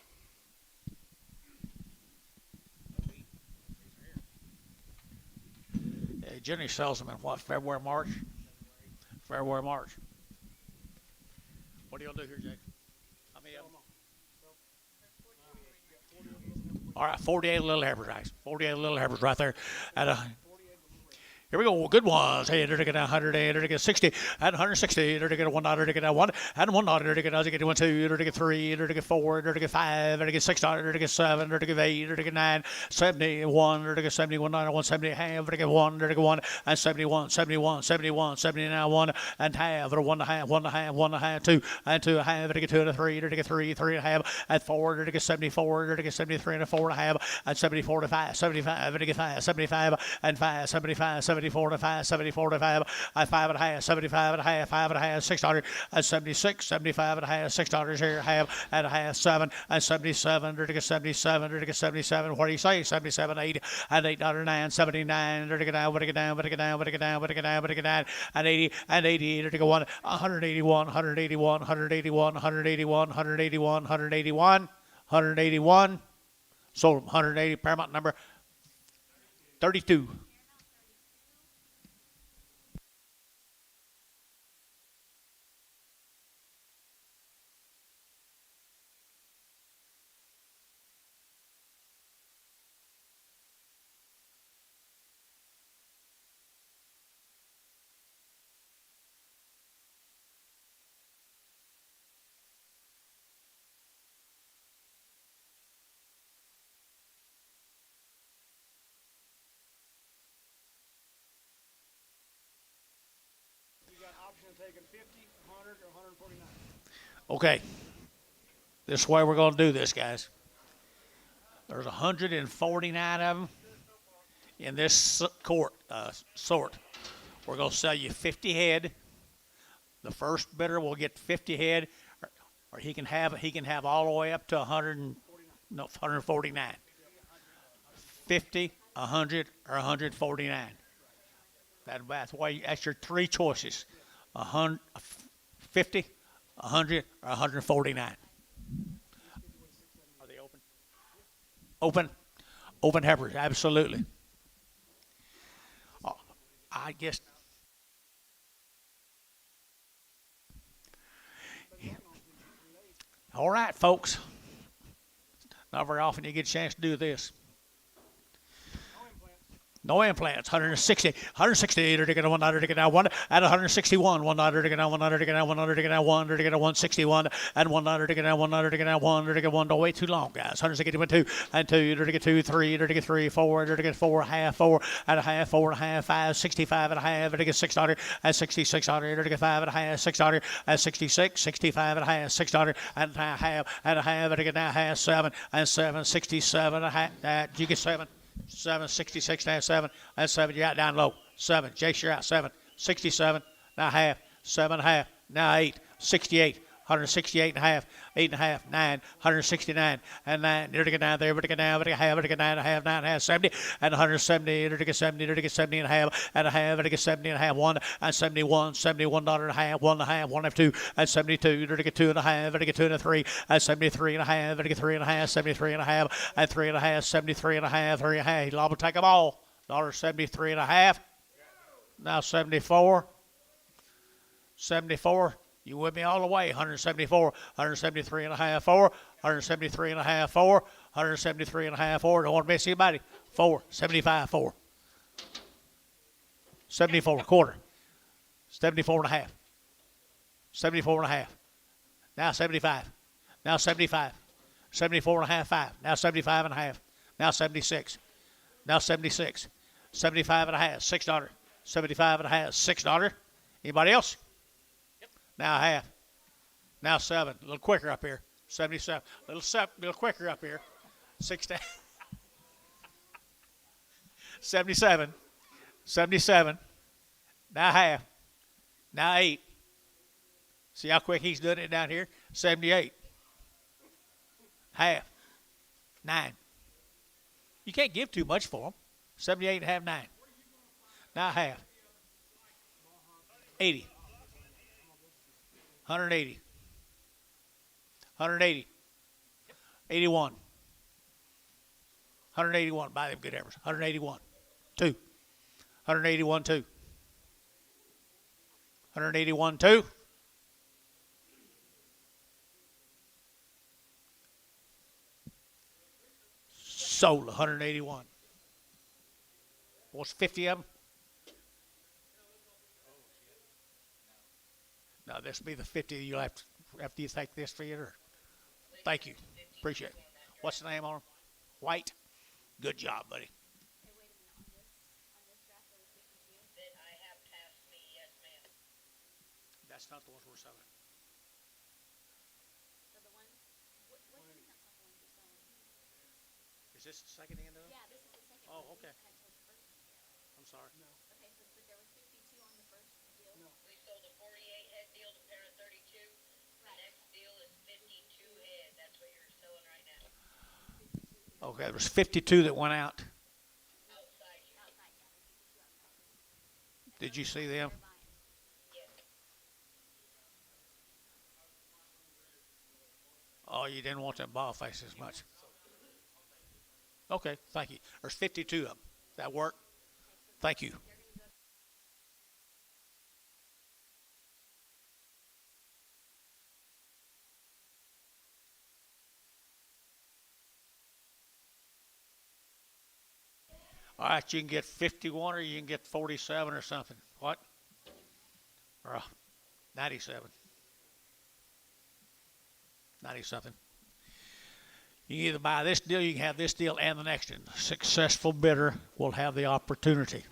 Jenny sells them in what, February, March? February, March. What do y'all do here, Jake? How many of them? All right, 48 little heifers, guys. 48 little heifers right there. Here we go, good ones. Hey, they're getting 100, they're getting 60, and 160, they're getting $1, they're getting $1, and $1, they're getting 1, 2, they're getting 3, they're getting 4, they're getting 5, they're getting $6, they're getting 7, they're getting 8, they're getting 9, 71, they're getting 71, 170, half, they're getting 1, they're getting 1, and 71, 71, 71, 79, 1, and half, they're 1 1/2, 1 1/2, 1 1/2, 2, and 2 1/2, they're getting 2 and 3, they're getting 3, 3 1/2, and 4, they're getting 74, they're getting 73 and 4 1/2, and 74 to 5, 75, they're getting 5, 75, and 5, 75, 74 to 5, 74 to 5, and 5 1/2, 75 1/2, 5 1/2, $6, and 76, 75 1/2, $6 here, half and a half, 7, and 77, they're to get 77, they're to get 77, what do you say, 77, 8, and $8, 9, 79, they're to get down, but to get down, but to get down, but to get down, but to get down, but to get down, and 80, and 88, they're to go 181, 181, 181, 181, 181, 181, 181, sold 180, Paramount number 32. Taking 50, 100, or 149. Okay, this is the way we're going to do this, guys. There's 149 of them in this sort. We're going to sell you 50 head. The first bidder will get 50 head, or he can have all the way up to 149. 50, 100, or 149. That's your 3 choices. 50, 100, or 149. Are they open? Open heifers, absolutely. I guess. All right, folks. Not very often you get a chance to do this. No implants, 160, they're to get a 100 to get down 1, and 161, 100 to get down 100 to get down 100 to get down 1, to get a 161, and 100 to get down 100 to get down 1, to get 1, don't wait too long, guys. 161, 2, and 2, to get 2, 3, to get 3, 4, to get 4, half, 4, and a half, 4 and a half, 5, 65 and a half, to get 600, and 6600, to get 5 and a half, 600, and 66, 65 and a half, 600, and a half, to get down half, 7, and 7, 67 and a half, you get 7. 7, 66 and a half, 7, and 7, you're out down low. 7, Jace, you're out, 7, 67, now half, 7 and a half, now 8, 68, 168 and a half, 8 and a half, 9, 169, and 9, you're to get down there, but to get down, but to get half, but to get 9 and a half, 9 and a half, 70, and 170, you're to get 70, you're to get 70 and a half, but to get 70 and a half, 1, and 71, $71 and a half, 1 and a half, 1 and 2, and 72, you're to get 2 and a half, but to get 2 and 3, and 73 and a half, but to get 3 and a half, 73 and a half, and 3 and a half, 73 and a half, 3 and a half, you'll take them all, $73 and a half, now 74, 74. You with me all the way? 174, 173 and a half, 4, 173 and a half, 4, 173 and a half, 4. Don't want to miss anybody. 4, 75, 4. 74, quarter. 74 and a half. 74 and a half. Now 75. Now 75. 74 and a half, 5. Now 75 and a half. Now 76. Now 76. 75 and a half, $6. 75 and a half, $6. Anybody else? Now half. Now 7. A little quicker up here. 77. Little quicker up here. 60. 77. 77. Now half. Now 8. See how quick he's doing it down here? 78. Half. 9. You can't give too much for them. 78 and a half, 9. Now half. 80. 180. 180. 81. 181. Buy them good average. 181. 2. 181, 2. 181, 2. Sold 181. What's 50 of them? No, this will be the 50 you'll have to, after you take this for you. Or, thank you. Appreciate it. What's the name on them? White. Good job, buddy. Hey, wait a minute. On this draft, there was 52. That I have passed me, yes, ma'am. That's not the ones we're selling. So the ones, what that's not the ones you're selling. Is this the second hand of them? Yeah, this is the second Oh, one. okay. You had told the first one. I'm sorry. Okay, so but there was 52 on the first deal. No. We sold a 48 head deal to pair of 32. The next deal is 52 head. That's what you're selling right now. Okay, there was 52 that went out. Outside you. Outside, yeah, there's 52 outside. Did you see them? They're buying. Yes. Oh, you didn't want them ball faces much. Okay, thank you. There's 52 of them. That work? Thank you. All right, you can get 51 or you can get 47 or something. What? Or 97. 90 something. You can either buy this deal, you can have this deal and the next one. Successful bidder will have the opportunity.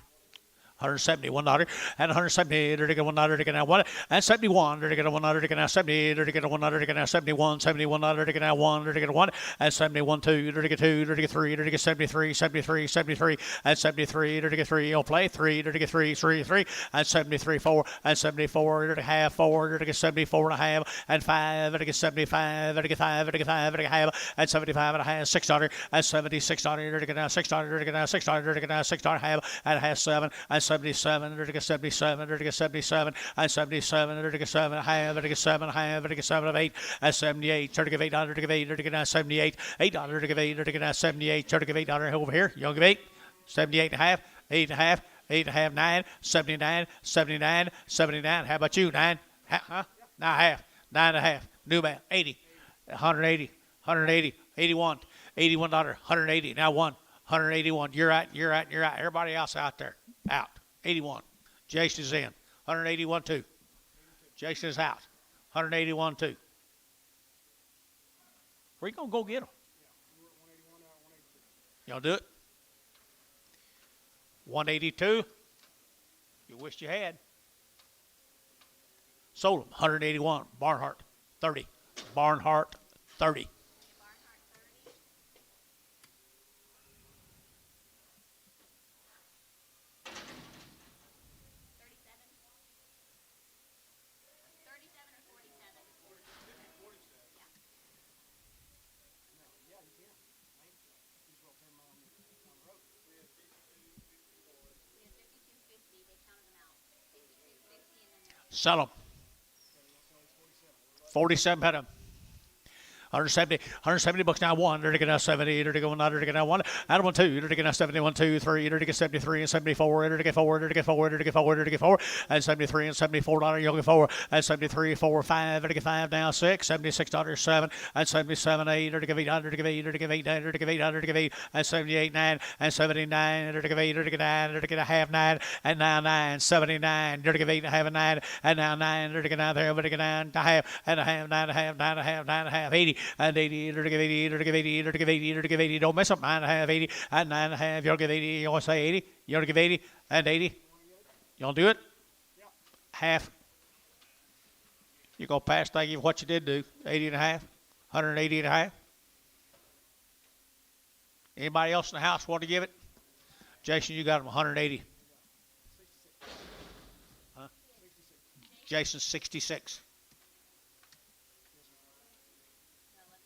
$170, $1, and $170, $1, now one, and $71, $1, now 70, $1, now 71, $71, now one, $1, and 71, $2, $2, $3, 73, 73, 73, and 73, 3, you'll play 3, 3, 3, 3, and 73, 4, and 74, half, 4, 74 and a half, and 5, 75, 5, 5, half, and 75 and a half, $6, and 76, $6, now $6, now $6, now $6, half, and half 7, and 77, 77, 77, and 77, 7, half, 7, half, 7 of 8, and 78, 38, $8, 78, $8, 78, $8 over here. You don't give 8, 78 and a half, 8 and a half, 8 and a half, 9, 79, 79, 79. How about you, 9? Huh? Now half, 9 and a half. New man, 80, 180, 180, 81, $81, 180. Now 181. You're out. Everybody else out there, out. 81. Jason's in. 181, 2. Jason is out. 181, 2. Where you going to go get them? Y'all do it? 182. You wished you had. Sold them. 181. Barnhart, 30. Barnhart, 30. Barnhart 30. 37. 37 or 47. Yeah. We had 52.50. They counted them out. 52.50 and then Sell them. 47 had them. 170 bucks now. 1, now 70, now 1, and 1, 2, now 71, 2, 3, 73, and 74, 4, and 73, and $74, you'll get 4, and 73, 4, 5, 5, now 6, $76, 7, and 77, 8, 8, 8, and 78, 9, and 79, 8, 9, half 9, and now 9, 79, 8, and a half, and 9, and now 9, 9, there, 9, half, and a half, 9 and a half, 9 and a half, 9 and a half, 80, and 80, 80, don't mess up, 9 and a half, 80, and 9 and a half, you'll give 80, you want to say 80, you want to give 80, and 80, you want to do it? Half. You go past, thank you for what you did do, 80 and a half, 180 and a half. Anybody else in the house want to give it? Jason, you got them 180. Huh? Jason's 66. Okay.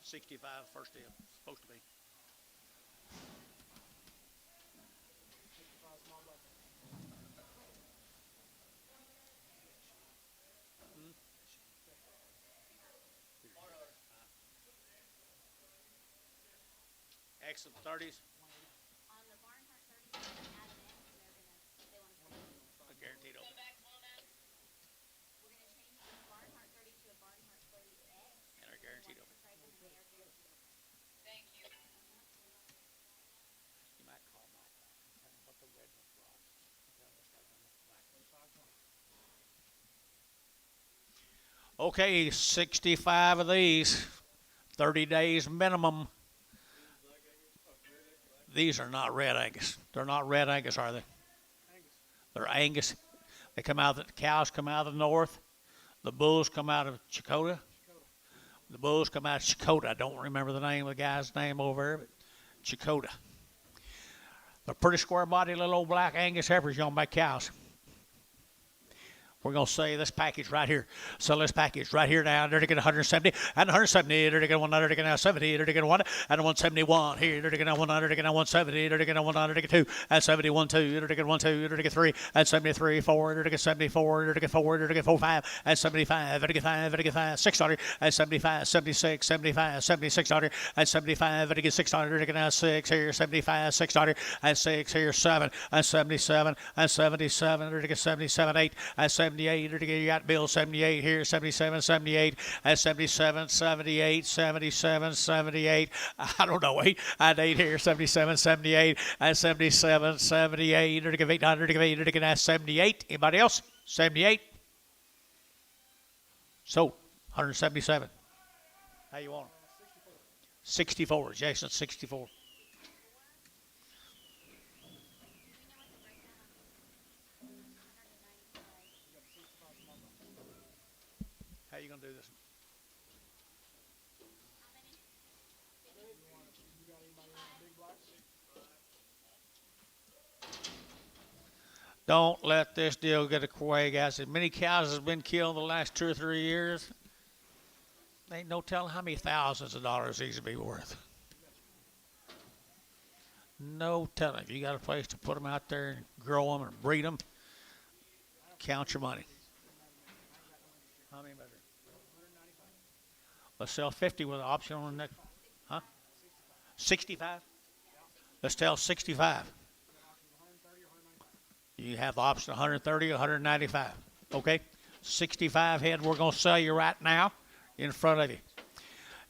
$65 first deal. Supposed to be. Excellent 30s. On the Barnhart 30, they're gonna add an X and they want to. Guaranteed open. We're gonna change the Barnhart 30 to a Barnhart 30X. And are guaranteed open. Price and they are guaranteed open. Thank you. You might call Mike back and tell him what the red one brought. Tell him it's got one black. Okay, 65 of these. 30 days minimum. These are not red Angus. They're not red Angus, are they? They're Angus. They come out. The cows come out of the north. The bulls come out of Chakota. The bulls come out of Chakota. I don't remember the name of the guy's name over there, but Chakota. They're pretty square body little old black Angus heifers, young by cows. We're going to say this package right here. Sell this package right here now. They're to get 170 and 170. They're to get 100. They're to get 70. They're to get 1 and 171. Here, they're to get 100. They're to get 170. They're to get 100. They're to get 2 and 71. 2. They're to get 1 2. They're to get 3 and 73. 4. They're to get 74. They're to get 4. They're to get 4 5 and 75. They're to get 5. They're to get 5 600 and 75. 76. 75. 7600 and 75. They're to get 600. They're to get 6 here. 75. 600 and 6 here. 7 and 77 and 77. They're to get 77. 8 and 78. They're to get, you got Bill 78 here. 77. 78 and 77. 78. 77. 78. I don't know. 8 and 8 here. 77. 78 and 77. 78. They're to get 800. They're to get 8. They're to get 78. Anybody else? 78. So 177. How you want them? 64. Jason, 64. How you gonna do this? Don't let this deal get away, guys. As many cows has been killed the last 2 or 3 years. Ain't no telling how many thousands of dollars these will be worth. No telling. If you got a place to put them out there and grow them and breed them, count your money. How many better? Let's sell 50 with an option on the next. Huh? 65? Let's tell 65. You have the option 130 or 195. Okay? 65 head we're going to sell you right now in front of you.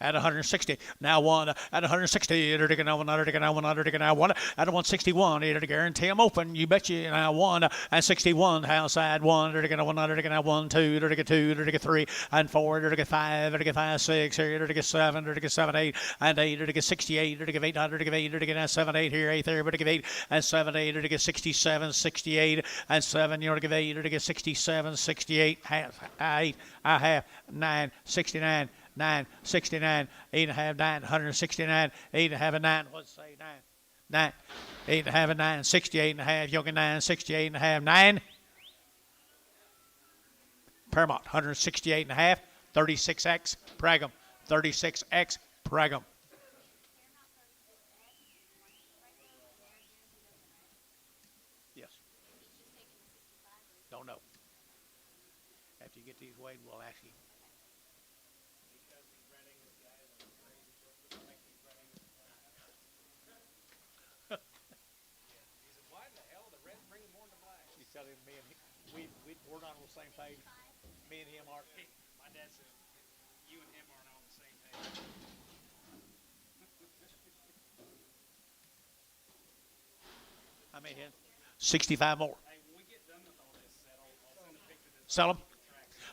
At 160. Now one at 160. They're taking now 100. Taking now 100. Taking now 1 at 161. They're to guarantee them open. You bet you now 1 and 61. Outside 1. They're taking now 100. Taking now 1 2. They're to get 2. They're to get 3 and 4. They're to get 5. They're to get 5 6. Here they're to get 7. They're to get 7 8 and 8. They're to get 68. They're to get 800. They're to get 8. They're to get 7 8 here 8 there. But to get 8 and 7 8. They're to get 67 68 and 7. You're to get 8. They're to get 67 68 half 8 a half 9 69. 9, 69, 8 and a half, 9, 169, 8 and a half, and 9. What's it say? 9, 9, 8 and a half, and 9, 68 and a half, young and 9, 68 and a half, 9. Paramount, 168 and a half, 36X, Pragum, 36X, Pragum. Yes. Don't know. After you get these weighed, we'll ask you. Telling me and we're not on the same page. Me and him are. My dad said you and him aren't on the same page. How many hen? 65 more. Hey, when we get done with all this, I'll send a picture of this. Sell them.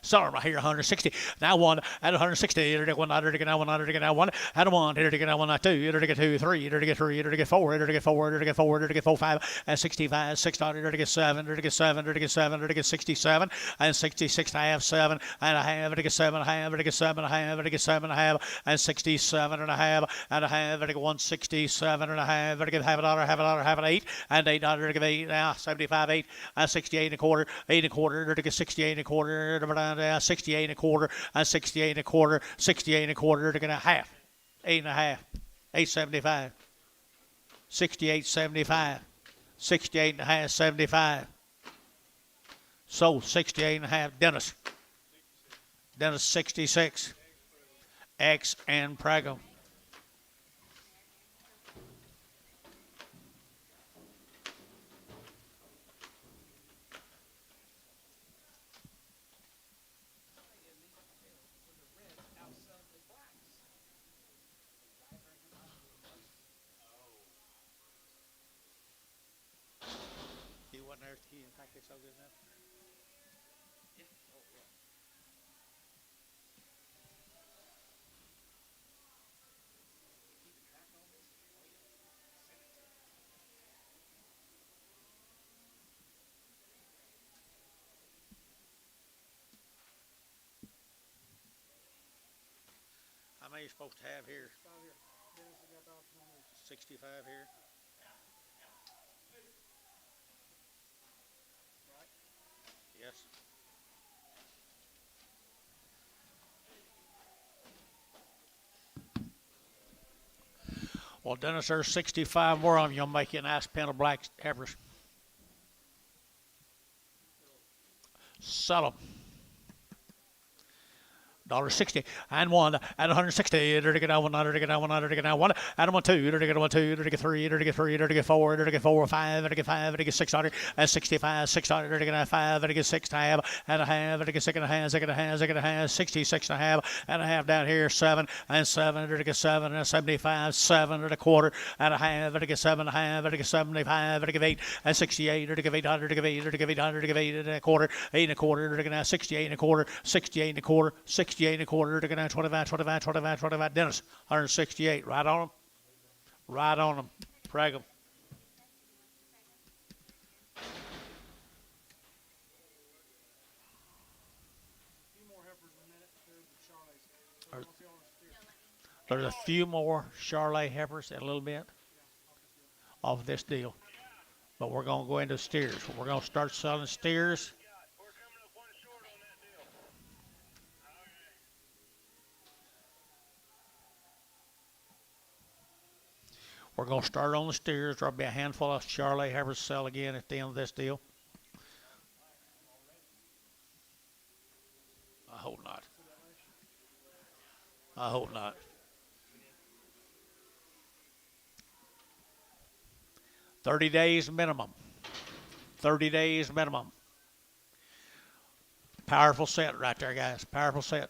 Sell them right here, 160. Now one at 160. Enter to get one, enter to get now one, enter to get now one. At a one, enter to get now one, not two. Enter to get two, three. Enter to get three, enter to get four, enter to get four, enter to get four, enter to get four, five. And 65, 6 dot, enter to get seven, enter to get seven, enter to get seven, enter to get 67. And 66 and a half, 7 and a half, enter to get 7 and a half, enter to get 7 and a half, enter to get 7 and a half. And 67 and a half, and a half, enter to get 167 and a half, enter to get half a dollar, half an 8. And 8 dot, enter to get 8 now, 75, 8. And 68 and a quarter, 8 and a quarter, enter to get 68 and a quarter, 68 and a quarter, and 68 and a quarter, 68 and a quarter, enter to get a half, 8 and a half, 875, 68.75, 68 and a half, 75. Sold 68 and a half. Dennis 66. X and Prago. He wasn't there. He didn't think it's so good enough. How many are you supposed to have here? 65 here. Yes. Well, Dennis, there's 65 more of them. You'll make you a nice pen of black heifers. Sell them. $1.60 and one at 160. Enter to get out one, enter to get out one, enter to get out one. At 1 2, enter to get 1 2, enter to get 3, enter to get 3, enter to get 4, enter to get 4 5, enter to get 5, enter to get 600 and 65, 600, enter to get 5, enter to get 6 tab and a half, enter to get 6 and a half, 6 and a half, 6 and a half, 66 and a half and a half down here, 7 and 7, enter to get 7 and 75, 7 and a quarter and a half, enter to get 7 and a half, enter to get 75, enter to get 8 and 68, enter to get 800, enter to get 8, enter to get 800, enter to get 8 and a quarter, 8 and a quarter, enter to get 68 and a quarter, 68 and a quarter, 68 and a quarter, enter to get 25, 25, 25, 25. Dennis, 168. Right on them. Right on them. Prag them. There's a few more Charolais heifers in a little bit off this deal. But we're going to go into steers. We're going to start selling steers. We're going to start on the steers. There'll be a handful of Charolais heifers to sell again at the end of this deal. I hope not. I hope not. $30 days minimum. 30 days minimum. Powerful set right there, guys. Powerful set.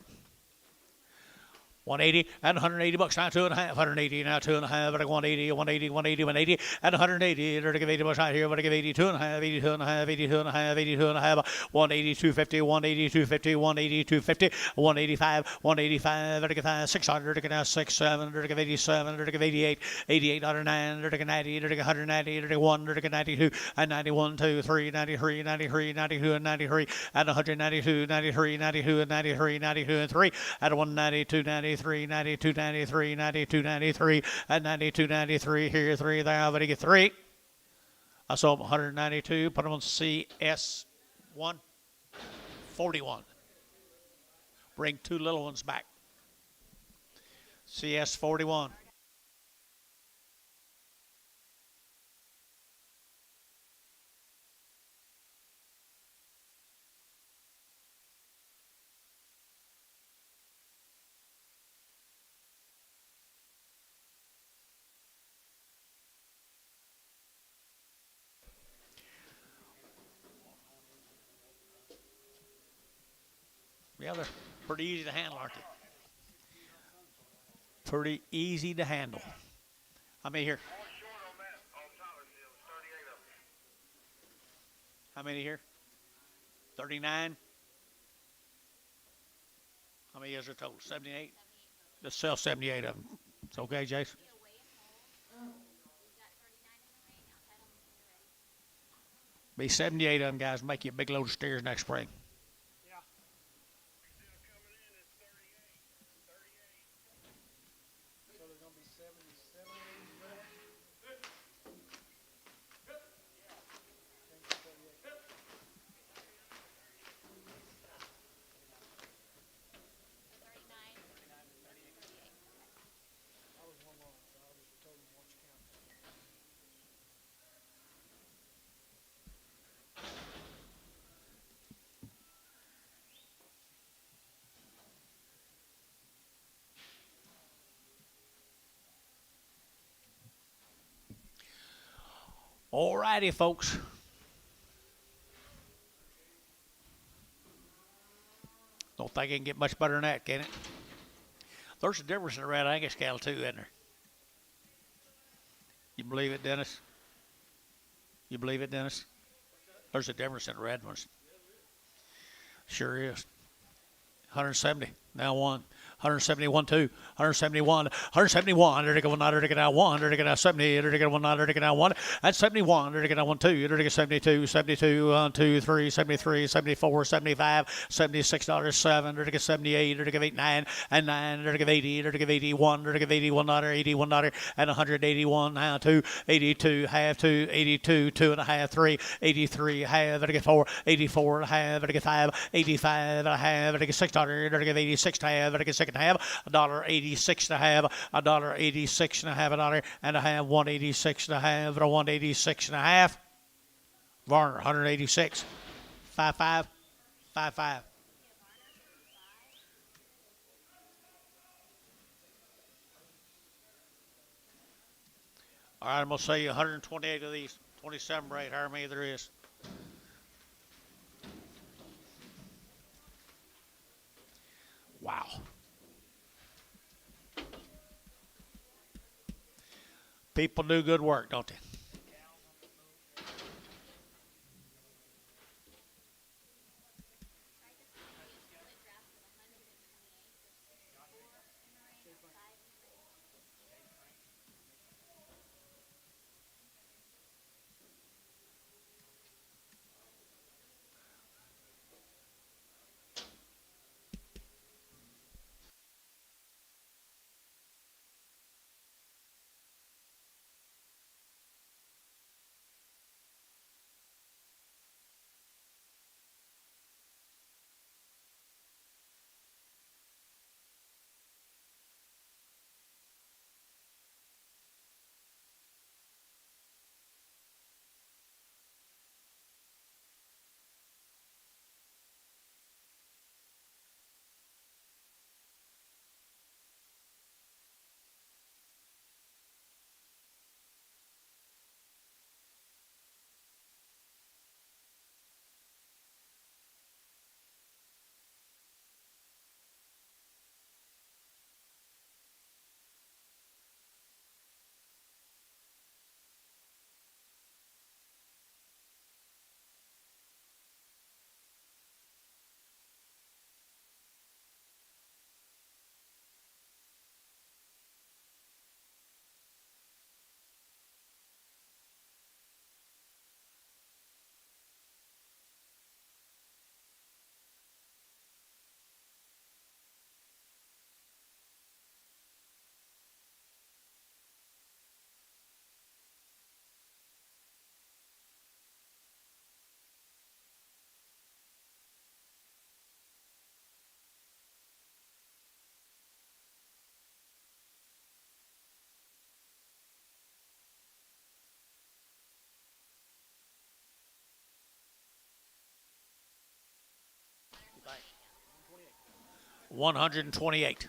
180 and 180 bucks now 2.5, 180 now 2.5, but 180, 180, 180, 180 and 180. They're to give 80 bucks right here, but I give 82.5, 82.5, 82.5, 82.5, 180, 250, 180, 250, 180, 250, 185, 185, they're to give 600, they're to give 67, they're to give 87, they're to give 88, 88, 109, they're to give 90, they're to give 190, they're to give 1, they're to give 92, and 91, 2, 3, 93, 93, 92, and 93, and 192, 93, 92, and 93, 92, and 3, at 192, 93, 92, 93, 92, 93, and 92, 93, here, 3 there, but he get 3. I sold 192, put them on CS 141. Bring 2 little ones back. CS 41. Yeah, they're pretty easy to handle, aren't they? Pretty easy to handle. How many here? How many here? 39. How many is there total? 78? Let's sell 78 of them. It's okay, Jason? Get a weigh and hold. We've got 39 in the ring. I'll tell them when you're ready. Be 78 of them, guys. Make you a big load of steers next spring. Yeah. So there's gonna be 77 of these left. So 39. 38. I was one wrong, so I just told them what you count. All righty, folks. Don't think it can get much better than that, can it? There's a difference in the red Angus cattle, too, isn't there? You believe it, Dennis? You believe it, Dennis? There's a difference in the red ones. Sure is. 170. Now one. 171, 2, 171, 171, there to go 9, there to go down 1, there to go down 70, there to go 9, there to go down 1, that's 71, there to go down 1, 2, there to go 72, 72, 1, 2, 3, 73, 74, 75, $76, 7, there to go 78, there to go 8, 9, and 9, there to go 80, there to go 81, there to go $81, and 181, now 2, 82, half 2, 82, 2 and a half, 3, 83, half, there to go 4, 84, half, there to go 5, 85 and a half, there to go $6, there to go 86, half, there to go 6 and a half, $1.86 and a half, $1.86 and a half, $1.86 and a half, $1.86 and a half. Varner, 186, 55, 55. All right, I'm gonna sell you 128 of these, 27 right, however many there is. Wow. People do good work, don't they? $128.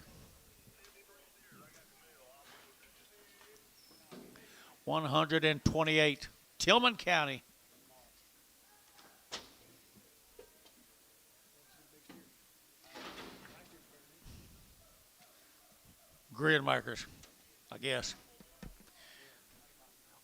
128. Tillman County. Grid markers, I guess.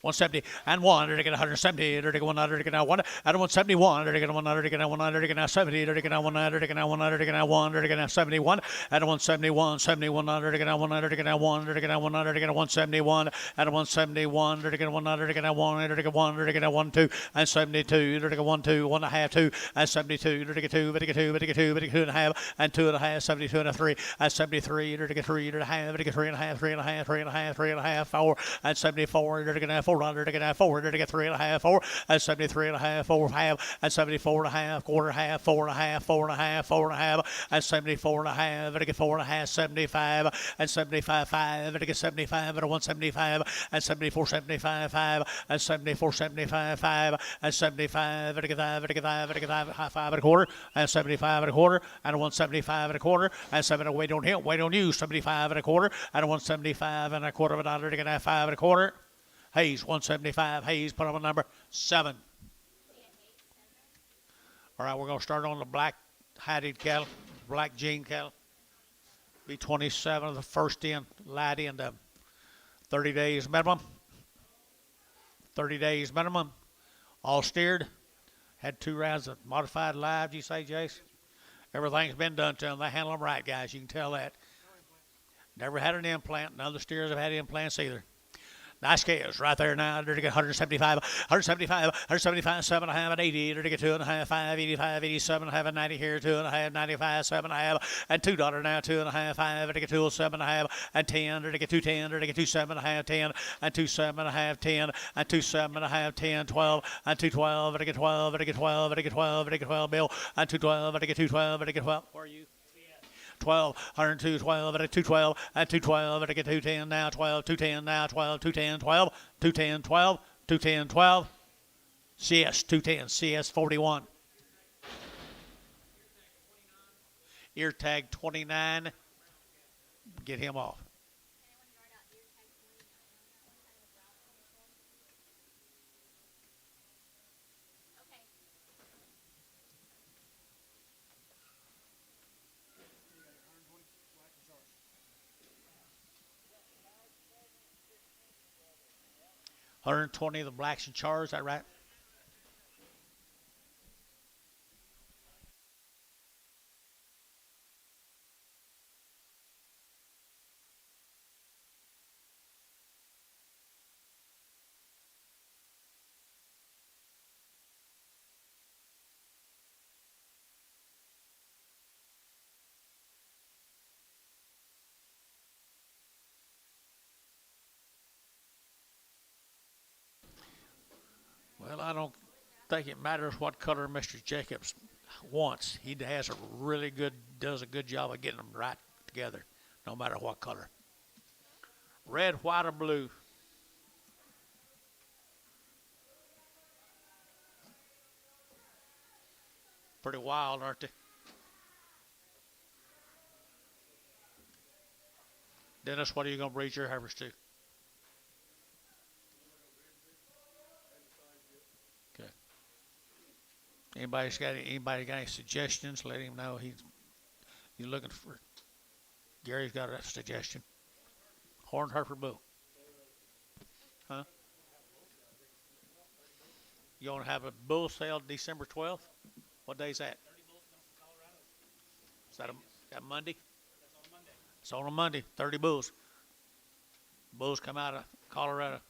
170 and 1, to get 170, to get 100, to get 1, and 171, to get 100, to get 100, to get 70, to get 100, to get 100, to get 1, to get 71, and 171, 71, to get 100, to get 1, to get 100, to get 171, and 171, to get 100, to get 1, to get 1, to get 1, 2, and 72, to get 1, 2, 1 and a half, 2, and 72, to get 2, to get 2, to get 2, to get 2 and a half, and 2 and a half, 72 and a 3, and 73, to get 3 and a half, to get 3 and a half, 3 and a half, 3 and a half, 3 and a half, 4, and 74, to get 400, to get 4, to get 3 and a half, 4, and 73 and a half, 4 half, and 74 and a half, quarter half, 4 and a half, 4 and a half, 4 and a half, and 74 and a half, to get 4 and a half, 75, and 75, 5, to get 75, and 175, and 74, 75, 5, and 74, 75, 5, and 75, to get 5, to get 5, to get 5, 5 and a quarter, and 75 and a quarter, and 175 and a quarter, and 7, wait on him, wait on you, 75 and a quarter, and 175 and a quarter of a dollar, to get 5 and a quarter. Hayes, 175. Hayes, put up a number 7. All right, we're going to start on the black hatted cattle, black jean cattle. Be 27 of the first in, light end of 30 days minimum. 30 days minimum. All steered. Had 2 rounds of modified live, you say, Jace? Everything's been done to them. They handle them right, guys. You can tell that. Never had an implant. None of the steers have had implants either. Nice calves right there now. They're to get 175, 175, 175, 7.5, and 80. They're to get 2.5, 5, 85, 87, and 1/2, 90 here, 2.5, 95, 7.5, and $2 now, 2.5, 5. They're to get 2, 7.5, and 10. They're to get 210. They're to get 2, 7.5, 10, and 2, 7.5, 10, and 2, 7.5, 10, 12, and 212. They're to get 12. They're to get 12. They're to get 12. They're to get 12. Bill, and 212. They're to get 212. They're to get 12. Where are you? 12, 102, 12, at a 212, at 212, at a get 210 now, 12, 210 now, 12, 210, 12, 210, 12, 210, 12, CS 210, CS 41. Ear tag 29, get him off. Okay. 120 of the blacks and chars, is that right? Well, I don't think it matters what color Mr. Jacobs wants. He has a really good, does a good job of getting them right together, no matter what color. Red, white, or blue. Pretty wild, aren't they? Dennis, what are you going to breed your heifers to? Okay. Anybody got any suggestions? Let him know he's looking for. Gary's got a suggestion. Horned Heifer bull. Huh? You want to have a bull sale December 12th? What day is that? 30 bulls come from Colorado. Is that Monday? That's on Monday. It's on a Monday. 30 bulls. Bulls come out of Colorado.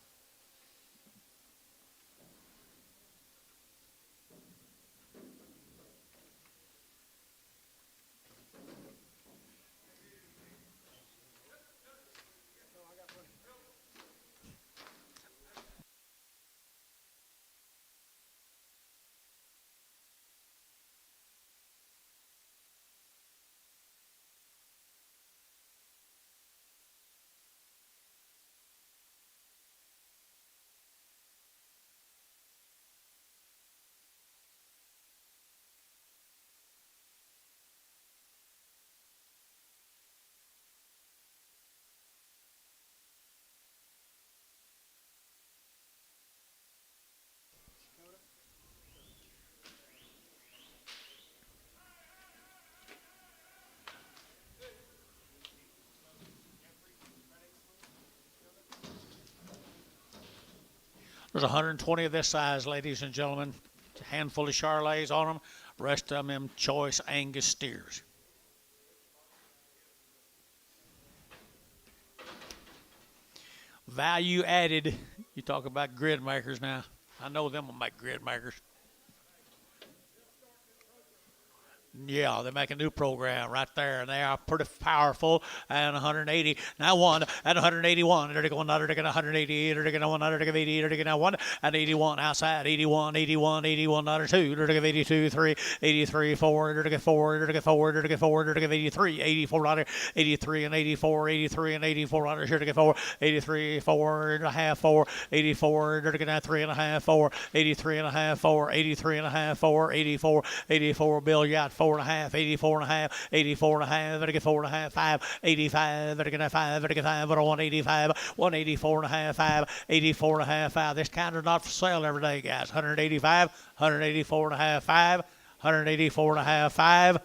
There's 120 of this size, ladies and gentlemen. A handful of Charolais on them. Rest of them choice Angus steers. Value added. You talk about grid makers now. I know them will make grid makers. Yeah, they make a new program right there, and they are pretty powerful. And 180. Now one at 181. They're going under. They're going 188. They're going 100. They're going 80. They're going 1 and 81 outside. 81, 81, 81 under 2. They're going 82, 3, 83, 4. They're going 4. They're going 4. They're going 4. They're going 83, 84 under 83 and 84, 83 and 84 under. Here to get 4, 83, 4 and a half, 4, 84. They're going 3 and a half, 4, 83 and a half, 4, 83 and a half, 4, 84, 84. Bill Yacht. 4 and a half, 84 and a half, 84 and a half, better get 4 and a half, 5, 85, better get 5, better get 5, better 185, 184 and a half, 5, 84 and a half, 5. This counter's not for sale every day, guys. 185, 184 and a half, 5, 184 and a half, 5.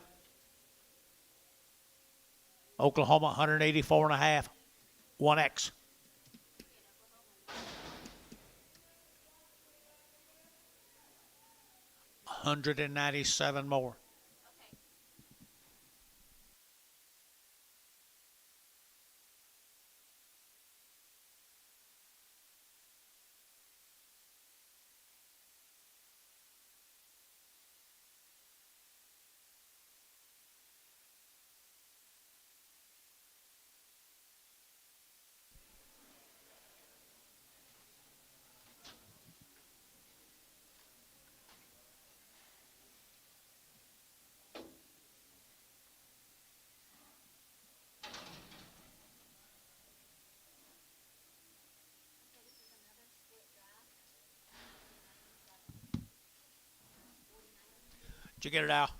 Oklahoma, 184 and a half, 1X. $197 more. Did you get it out?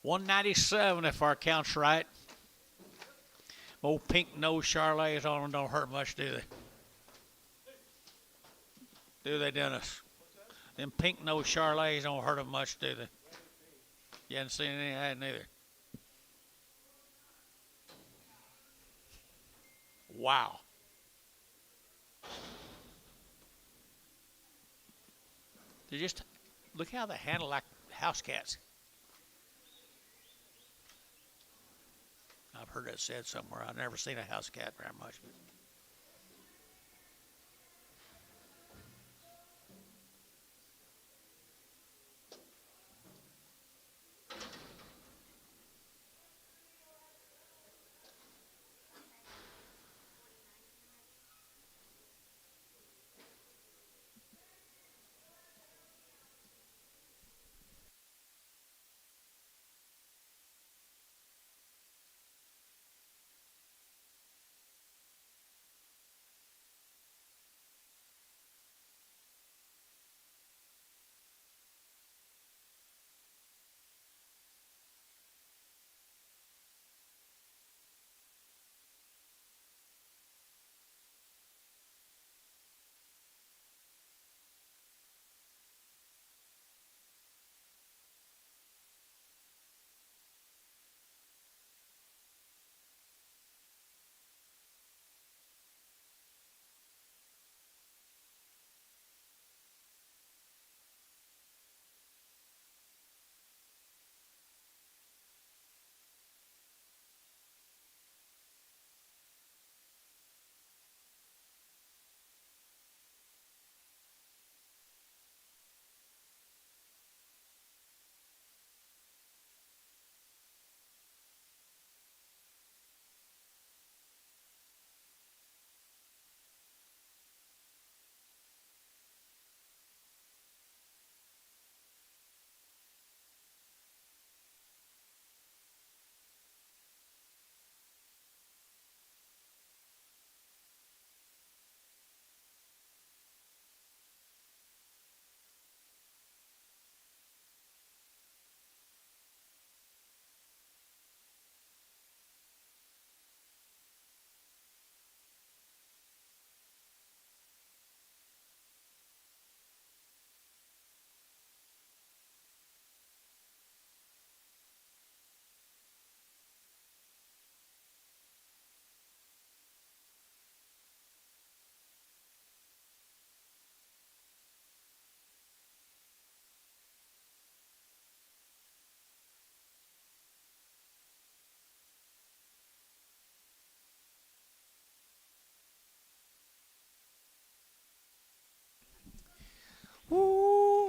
197 if our count's right. Old pink nose Charolais on them don't hurt much, do they? Do they, Dennis? Them pink nose Charolais don't hurt them much, do they? You haven't seen any of that neither. Wow. They just look how they handle like house cats. I've heard that said somewhere. I've never seen a house cat very much.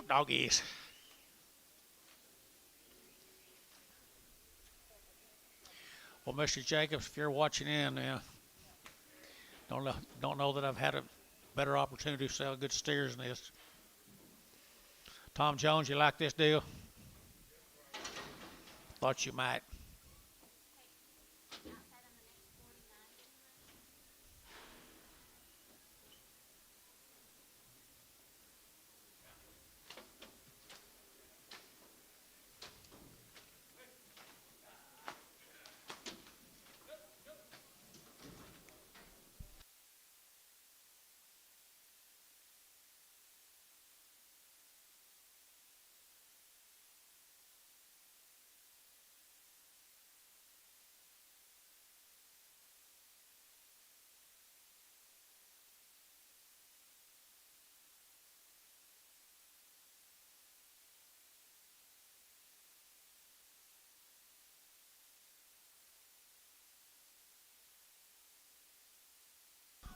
doggies. Well, Mr. Jacobs, if you're watching in, don't know that I've had a better opportunity to sell good steers than this. Tom Jones, you like this deal? Thought you might.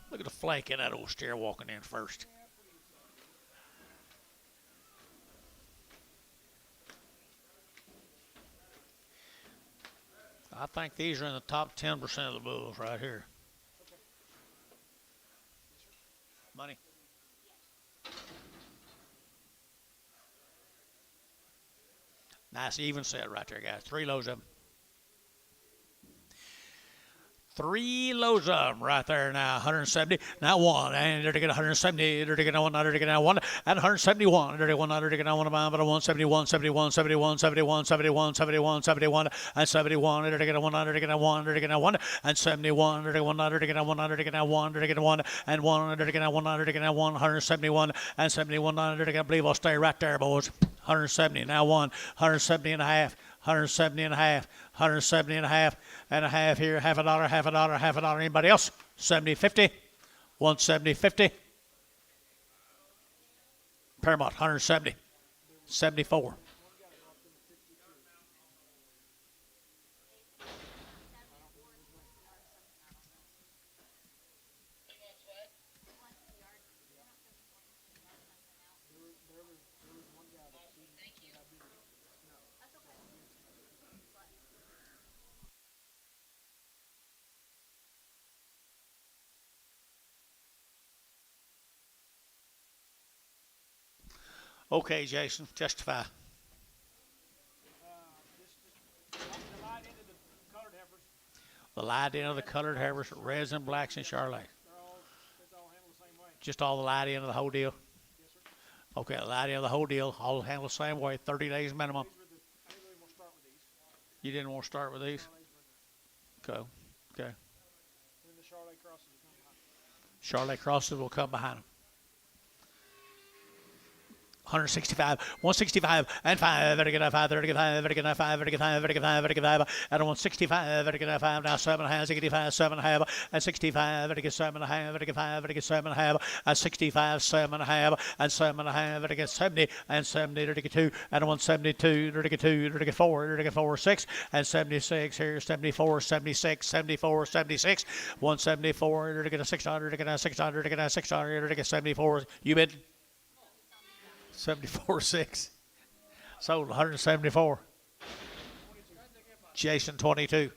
Look at the flake in that old steer walking in first. I think these are in the top 10% of the bulls right here. Money. Nice even set right there, guys. 3 loads of them. 3 loads of them right there now. 170. Now 1. And they're to get 170. They're to get 1. They're to get 1. And 171. They're to get 1. They're to get 1. But 171, 71, 71, 71, 71, 71, 71, and 71. They're to get 1. They're to get 1. They're to get 1. And 71. They're to get 1. They're to get 1. They're to get 1. They're to get 1. And 1. They're to get 1. They're to get 1. 171 and 71. They're to get. I believe I'll stay right there, boys. 170. Now 1. 170 and a half. 170 and a half, 170 and a half, and a half here, half a dollar, half a dollar, half a dollar. Anybody else? 70, 50, 170, 50. Paramount, 170, 74. Okay, Jason, testify. The light end of the colored heifers, reds and blacks and Charolais. Just all the light end of the whole deal? Okay, the light end of the whole deal, all handled the same way, 30 days minimum. You didn't want to start with these? Okay. Charolais crosses will come behind them. 165, 165, and 5, very good, 5, very good, 5, very good, 5, very good, 5, very good, 5, very good, 5, and 165, very good, 5, now 7 and a half, 65, 7 and a half, and 65, very good, 7 and a half, very good, 5, very good, 7 and a half, and 65, 7 and a half, and 7 and a half, very good, 70, and 70, very good, 2, and 172, very good, 2, very good, 4, very good, 4, 6, and 76, here, 74, 76, 74, 76, 174, very good, 600, very good, 600, very good, 600, very good, 74, you bid? 74.6. Sold 174. Jason 22.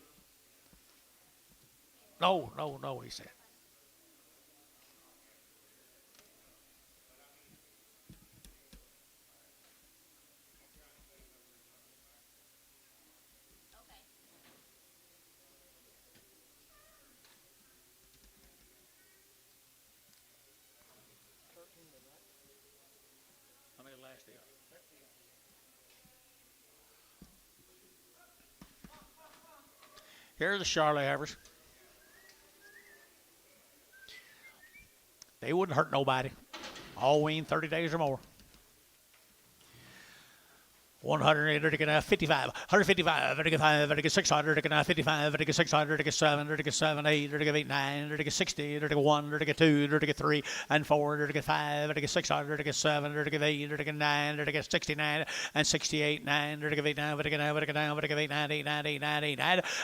No, he said. Here are the Charolais heifers. They wouldn't hurt nobody. All weaned 30 days or more. 100, 55, 155, 55, 600, 55, 600, 7, 7, 8, 8, 9, 60, 1, 2, 3, and 4, 5, 600, 7, 8, 9, 69, and 68, 9, 8, 9, 9,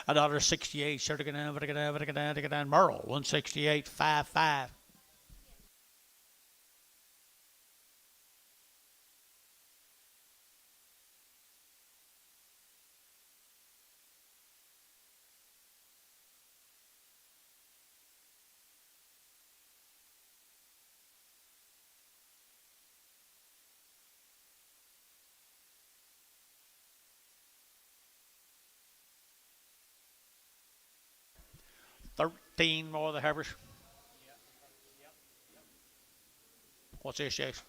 $1.68, Merle, 168.55. 13 more of the Heifers. What's this, Chase?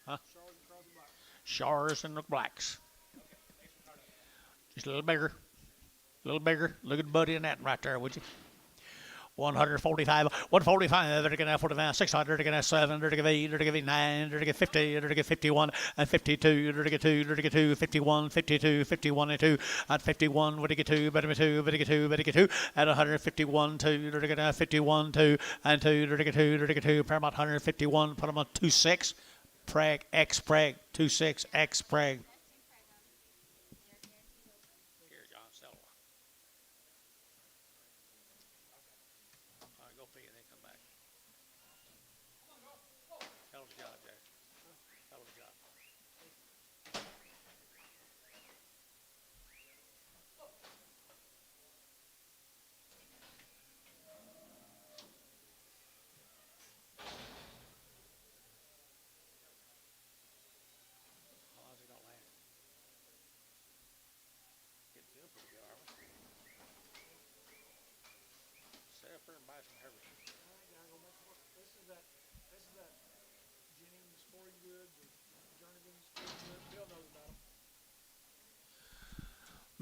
Huh? Shars and the Blacks. Just a little bigger. A little bigger. Look at the buddy in that right there, would you? 145, 145, they're going to 45, 600, they're going to 7, they're going to 8, they're going to 9, they're going to 50, they're going to 51, and 52, they're going to 2, they're going to 2, 51, 52, 51 and 2, at 51, what do you get 2, better 2, better 2, better 2, at 151, 2, they're going to 51, 2, and 2, they're going to 2, they're going to 2, Paramount 151, put them on 26, Prag, X Prag, 26, X Prag.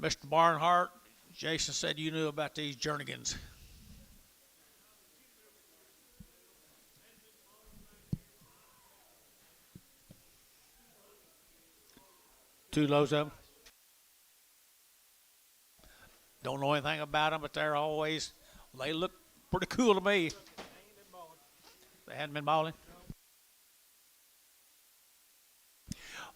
Mr. Barnhart, Jason said you knew about these Jernigans. Two loads of them. Don't know anything about them, but they look pretty cool to me. They hadn't been balling.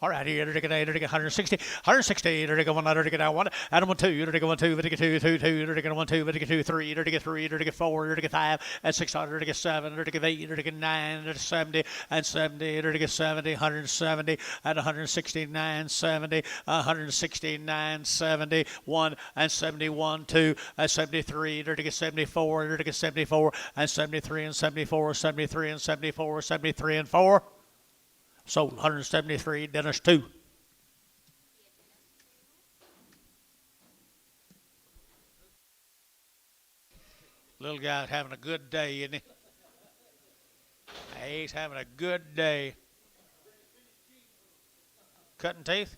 All right, here, 160, 160, 1, Adam 1, 2, 1, 2, 2, 2, 2, 1, 2, 3, 3, 4, 5, and 6, 7, 8, 9, 70, and 70, 70, 170, and 169, 70, 169, 70, 1, and 71, 2, and 73, 74, 74, and 73, and 74, 73, and 74, 73, and 4. Sold 173, Dennis 2. Little guy's having a good day, isn't he? He's having a good day. Cutting teeth?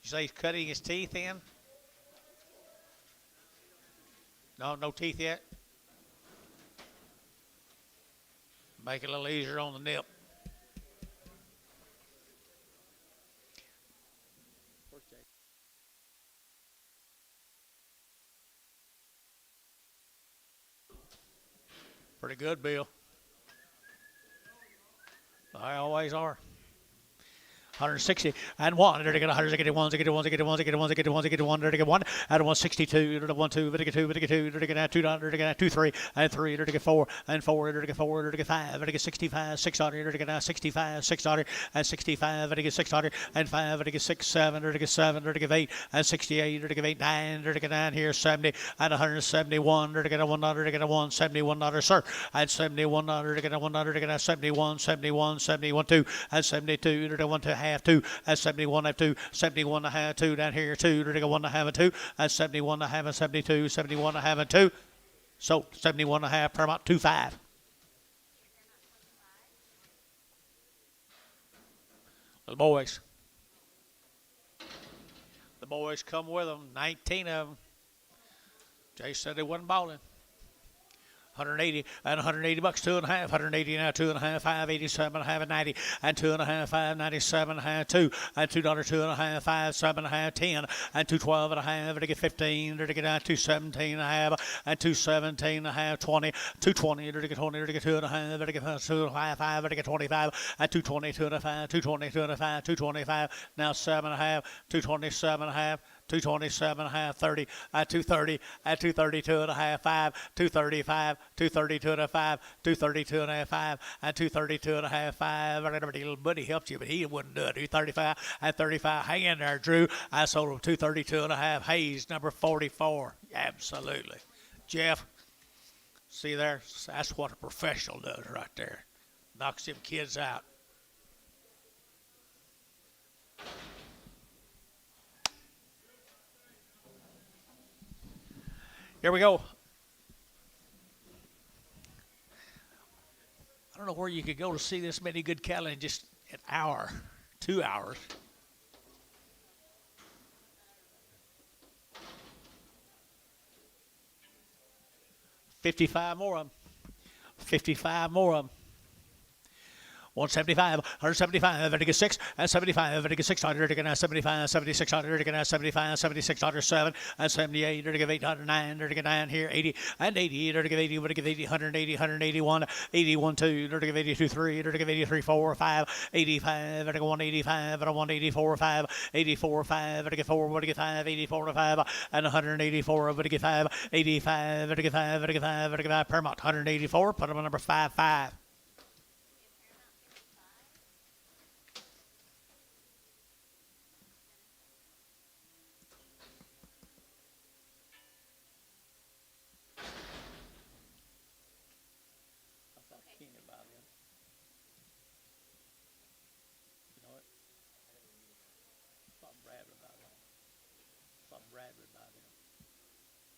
You say he's cutting his teeth in? No teeth yet? Make it a little easier on the nip. Pretty good, Bill. They always are. 160 and 1. They're going 161, 61, 61, 61, 61, 61, they're going 1. At 162, they're 1, 2, they're 2, they're 2, they're going 2, they're going 2, 3, and 3, they're going 4, and 4, they're going 4, they're going 5, they're going 65, 600, they're going 65, 600, and 65, they're going 600, and 5, they're going 6, 7, they're going 7, they're going 8, and 68, they're going 8, 9, they're going 9 here, 70, and 171, they're going 1, they're going 1, 71, sir, and 71, they're going 1, they're going 71, 71, 71, 2, and 72, they're going 1 to half 2, and 71 have 2, 71 to have 2 down here 2, they're going 1 to have a 2, and 71 to have a 72, 71 to have a 2, so 71 to have Paramount 25. The boys come with them, 19 of them. Jay said they wasn't balling. 180 and 180 bucks, 2.5, 180 now, 2.5, 5, 87 and a half, and 90, and 2.5, 5, 97 and a half, 2, and $2, 2.5, 5, 7 and a half, 10, and 212 and a half, to get 15, to get down 217 and a half, and 217 and a half, 20, 220, to get 20, to get 2.5, to get 2.5, 5, to get 25, and 220, 2.5, 220, 2.5, 225, now 7 and a half, 227 and a half, 227 and a half, 30, at 230, at 232 and a half, 5, 235, 232 and a 5, 232 and a half, 5, and 232 and a half, 5. Little buddy helped you, but he wouldn't do it. 235 and 35. Hang in there, Drew. I sold him 232 and a half. Hayes, number 44. Absolutely. Jeff, see there? That's what a professional does right there. Knocks them kids out. Here we go. I don't know where you could go to see this many good cattle in just an hour, 2 hours. $55 more of them. 55 more of them. 175, 175, vertical 6, and 75, vertical 600, again, 75, 7600, again, 75, 7607, and 78, vertical 809, vertical 9 here, 80, and 80, vertical 80, vertical 80, 180, 181, 81, 2, vertical 82, 3, vertical 83, 4, 5, 85, vertical 185, vertical 184, 5, 84, 5, vertical 4, vertical 5, 84, 5, and 184, vertical 5, 85, vertical 5, vertical 5, vertical 5, Paramount, 184, put them on number 55.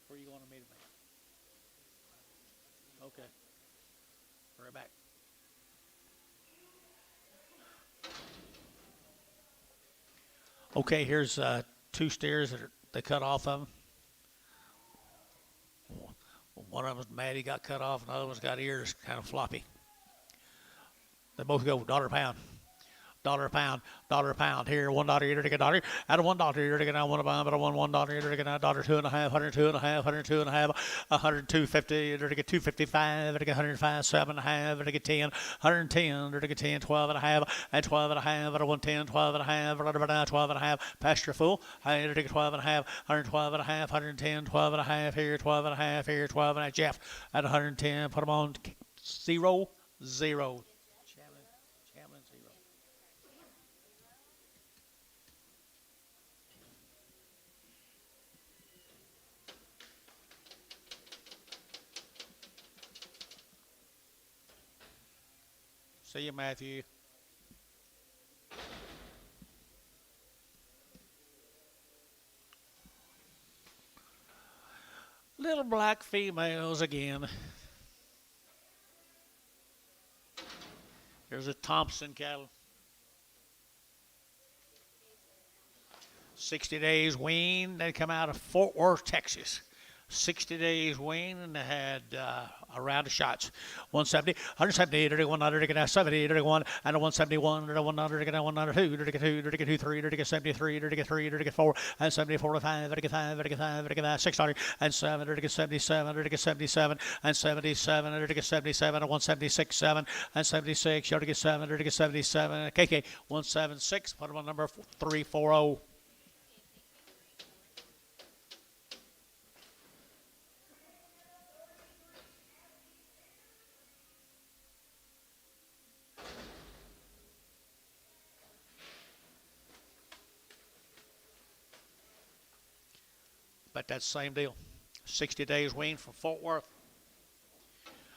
Where you want to meet him at? Okay. Right back. Okay, here's 2 steers that they cut off of them. One of them's mad he got cut off, and the other one's got ears kind of floppy. They both go $1 a pound. $1 a pound, $1 a pound. Here, $1 here to get $1. Out of $1 here to get $1 a pound, but I won $1 here to get $1, $2.5, $102.5, $102.5, $102.50, to get $2.55, to get $105, $7.5, to get $10, $110, to get $10, $12.5, and $12.5, at $110, $12.5, $12.5, pasture full, to get $12.5, $112.5, $110, $12.5 here, $12.5 here, $12.5. Jeff at $110, put them on 0, 0. See you, Matthew. Little black females again. Here's a Thompson cattle. 60 days weaned. They come out of Fort Worth, Texas. 60 days weaned, and they had a round of shots. 170, 170, 100, 70, 31, and a 171, 100, 102, 2, 3, 73, 3, 4, and 74, 5, 5, 600, and 7, 77, 77, and 77, 77, and 176, 7, and 76, 7, 77, KK 176, put them on number 340. But that's the same deal. 60 days weaned from Fort Worth.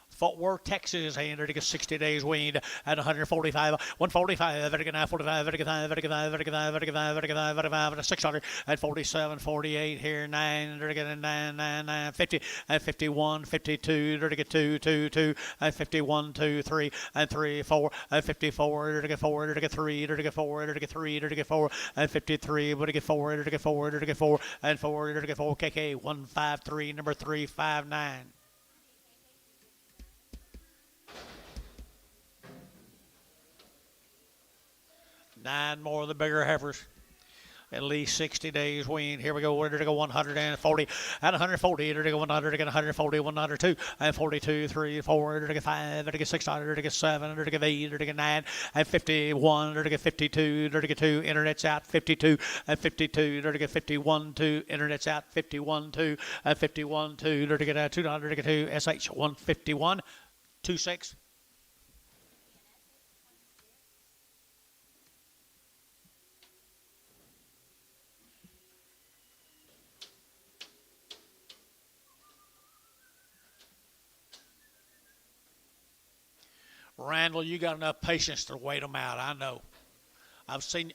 Fort Worth, Texas, handed to get 60 days weaned at 145, 145, 45, 45, 45, 45, 600, at 47, 48 here, 9, 9, 9, 50, and 51, 52, 2, 2, 2, and 51, 2, 3, and 3, 4, and 54, 4, 3, 4, 3, 4, and 53, 4, 4, and 4, 4, KK 153, number 359. Nine more of the bigger heifers. At least 60 days weaned. Here we go. We're going to go 140 and 140. We're going to go 100 and 140, 102 and 42, 3, 4, we're going to get 5, we're going to get 6, we're going to get 7, we're going to get 8, we're going to get 9 and 51, we're going to get 52, we're going to get 2, internet's out 52 and 52, we're going to get 51, 2, internet's out 51, 2 and 51, 2, we're going to get 2, we're going to get 2, SH 151, 26. Randall, you got enough patience to wait them out. I know. I've seen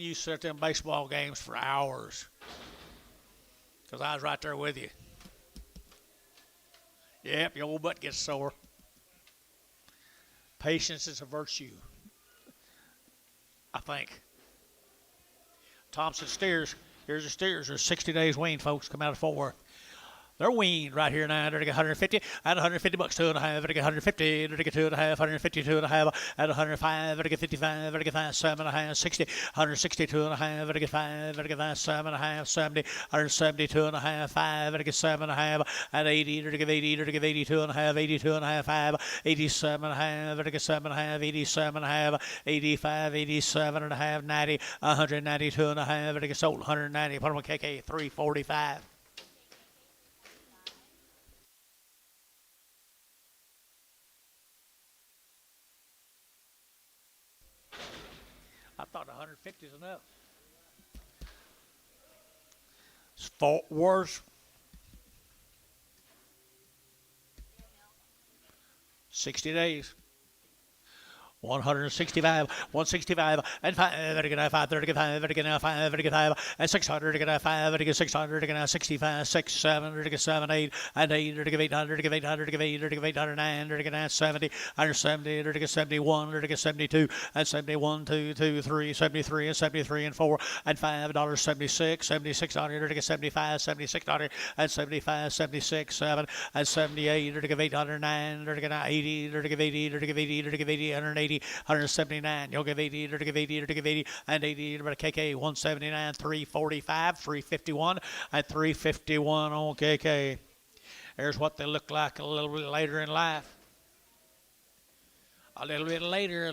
you sit there in baseball games for hours because I was right there with you. Yep, your old butt gets sore. Patience is a virtue, I think. Thompson steers. Here's the steers. There's 60 days weaned, folks. Come out of Fort Worth. They're weaned right here now. They're going to get 150 at 150 bucks, 2.5. They're going to get 150. They're going to get 2.5. 150, 2.5 at 105. They're going to get 55. They're going to get 5, 7.5, 60. 160, 2.5. They're going to get 5. They're going to get 5, 7.5, 70. 170, 2.5, 5. They're going to get 7.5 at 80. They're going to give 80. They're going to give 82.5, 82.5, 5. 87.5. They're going to get 7.5, 87.5, 85, 87.5, 90. 192.5. They're going to get sold 190. Put them on KK 345. I thought 150 is enough. It's Fort Worth. 60 days. 165, 165, and 5, 5, 35, 5, 35, and 600, 5, 600, 65, 6, 7, 7, 8, and 8, 800, 800, 800, 9, 70, 170, 71, 72, and 71, 2, 2, 3, 73, and 73, and 4, and $5, 76, 7600, 75, 7600, and 75, 76, 7, and 78, 809, 80, 80, 180, 179, you'll give 80, you'll give 80, you'll give 80, and 80, but KK 179, 345, 351, and 351 on KK. There's what they look like a little bit later in life. A little bit later, you're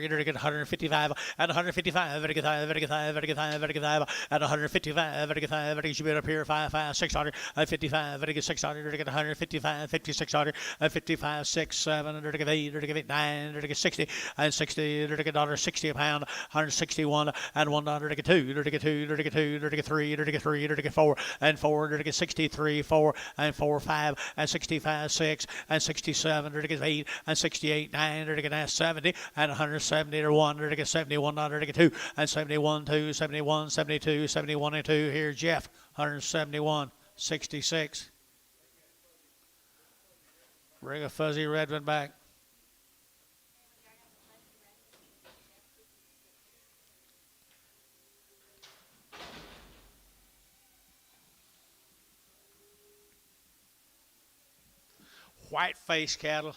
going to get 155, and 155, very good, very good, very good, very good, and 155, very good, very good, you be up here, 5, 600, and 55, very good, 600, you're going to get 155, 5600, and 55, 6, 7, you're going to get 8, you're going to get 9, you're going to get 60, and 60, you're going to get $1.60 a pound, 161, and $1, you're going to get 2, you're going to get 2, you're going to get 2, you're going to get 3, you're going to get 3, you're going to get 4, and 4, you're going to get 63, 4, and 4, 5, and 65, 6, and 67, you're going to get 8, and 68, 9, they're going to 70, and 170 or 1, they're going to get 71, they're going to get 2, and 71, 2, 71, 72, 71, and 2. Here's Jeff, 171, 66. Bring a fuzzy red one back. White face cattle.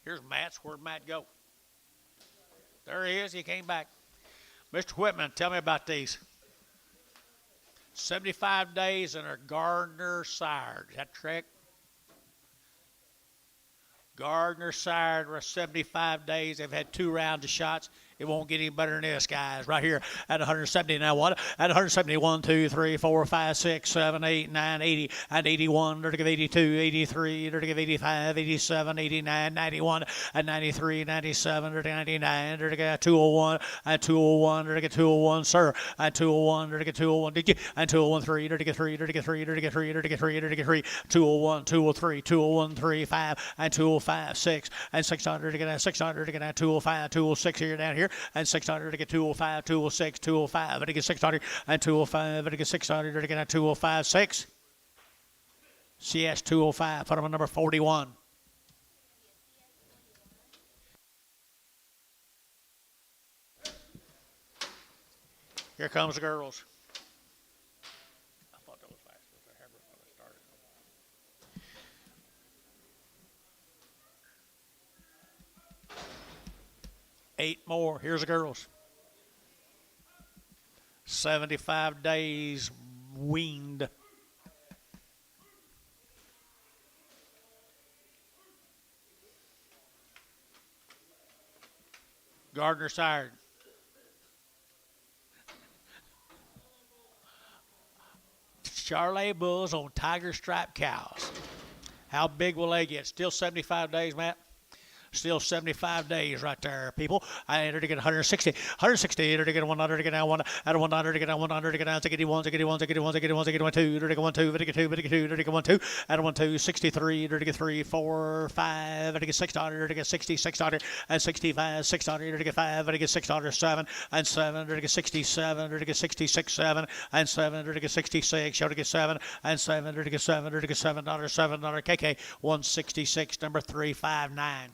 Here's Matt's. Where'd Matt go? There he is. He came back. Mr. Whitman, tell me about these. 75 days and are Gardner sired. Is that correct? Gardner sired for 75 days. They've had 2 rounds of shots. It won't get any better than this, guys. Right here at 170 now. What? At 171, 2, 3, 4, 5, 6, 7, 8, 9, 80, and 81. They're to give 82, 83. They're to give 85, 87, 89, 91, and 93, 97. They're to 99. They're to get 201, and 201. They're to get 201, sir. And 201. They're to get 201. Did you? And 201, 3. They're to get 3. They're to get 3. They're to get 3. They're to get 3. They're to get 3. 201, 203, 201, 3, 5, and 205, 6, and 600 to get 600 to get 205, 206 here down here. And 600 to get 205, 206, 205, to get 600, and 205, to get 600, to get 205, 6. CS 205, put them on number 41. Here comes the girls. I thought that was fast. The Heifer when it started. 8 more. Here's the girls. 75 days weaned. Gardner sired. Charolais bulls on tiger stripe cows. How big will they get? Still 75 days, Matt? Still 75 days right there, people. I entered to get 160. 160, entered to get 100 to get now 1. Out of 100 to get now 100 to get now. Take it 1, take it 1, take it 1, take it 1, take it 1, 2, to get 1, 2, to get 2, to get 2, to get 1, 2. Out of 1, 2, 63, to get 3, 4, 5, to get 600, to get 60, 600, and 65, 600, to get 5, to get 600, 7, and 7, to get 67, to get 66, 7, and 7, to get 66, to get 7, and 7, to get 7, to get $7, $7, KK, 166, number 359.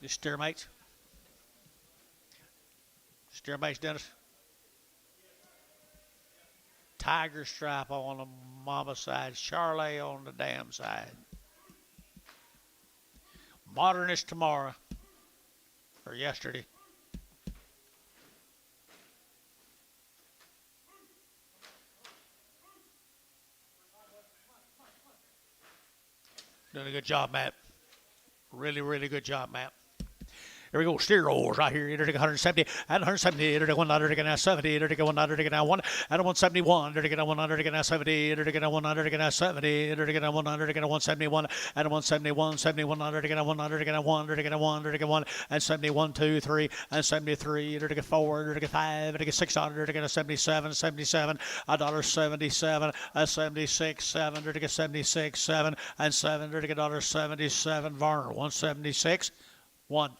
Your steer mates? Steer mates, Dennis? Tiger stripe on the mama side, Charlet on the dam side. Modernist tomorrow, or yesterday. Doing a good job, Matt. Really, really good job, Matt. Here we go, steer rolls right here. Enter to 170, and 170, enter to 100, to now 70, enter to 100, to now 1, and 171, enter to 100, to now 70, enter to 100, to now 70, enter to 100, to 171, and 171, 7100, to 100, to 1, to 1, to 1, and 71, 2, 3, and 73, enter to 4, enter to 5, enter to 600, to 77, 77, $1.77, 76, 7, enter to 76, 7, and 7, enter to $1.77, Varner, 176, 1.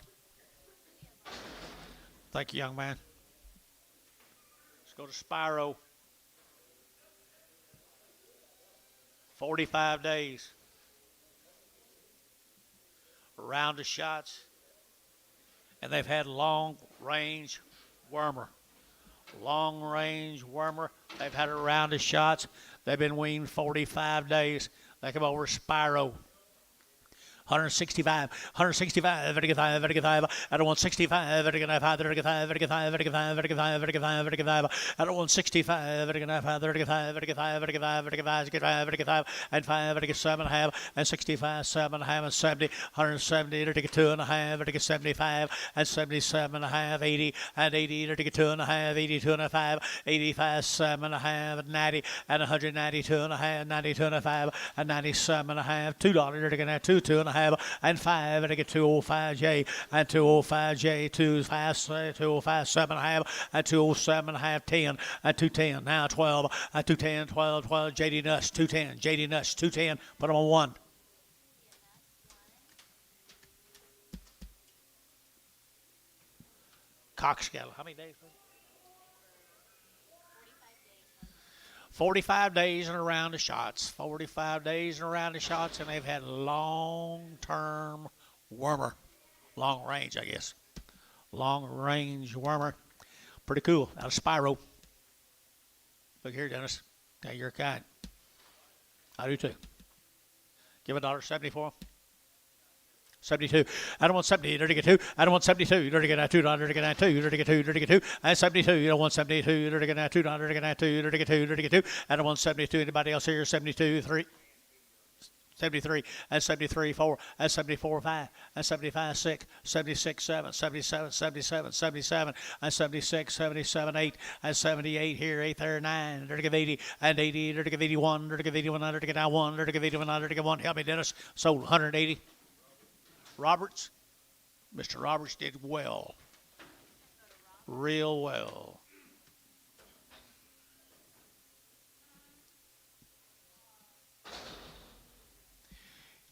Thank you, young man. Let's go to Spyro. 45 days. A round of shots. And they've had long range wormer. Long range wormer. They've had a round of shots. They've been weaned 45 days. They come over to Spyro. 165, 165, very good, very good, out of 165, very good, 5, very good, very good, very good, very good, very good, very good, out of 165, very good, 5, very good, very good, very good, very good, very good, and 5, very good, 7.5, and 65, 7.5, and 70, 170, very good, 2.5, very good, 75, and 77.5, 80, and 80, very good, 2.5, 82.5, 85, 7.5, 90, and 192.5, 92.5, and 97.5, $2, very good, 2.5. And 5, and I get 205J, and 205J, 205, 205, 7.5, and 207.5, 10, and 210, now 12, and 210, 12, 12, JD Nuts, 210, JD Nuts, 210, put them on 1. Cockscattle, how many days? 45 days and around the shots. 45 days and around the shots, and they've had long-term wormer. Long range, I guess. Long-range wormer. Pretty cool. Out of Spyro. Look here, Dennis. Now, you're kind. I do, too. Give $1.70 for them. 72. I don't want 70. Dirty get 2. I don't want 72. Dirty get 2. Dirty get 2. Dirty get 2. Dirty get 2. And 72. You don't want 72. Dirty get 2. Dirty get 2. Dirty get 2. Dirty get 2. I don't want 72. Anybody else here? 72. 3. 73 and 73 4 and 74 5 and 75 6 76 7 77 77 77 and 76 77 8 and 78 here 8 there 9 dirty give 80 and 80 dirty give 81 dirty give 81 dirty give now 1 dirty give 81 dirty give 1 help me Dennis sold 180 Roberts Mr. Roberts did well real well.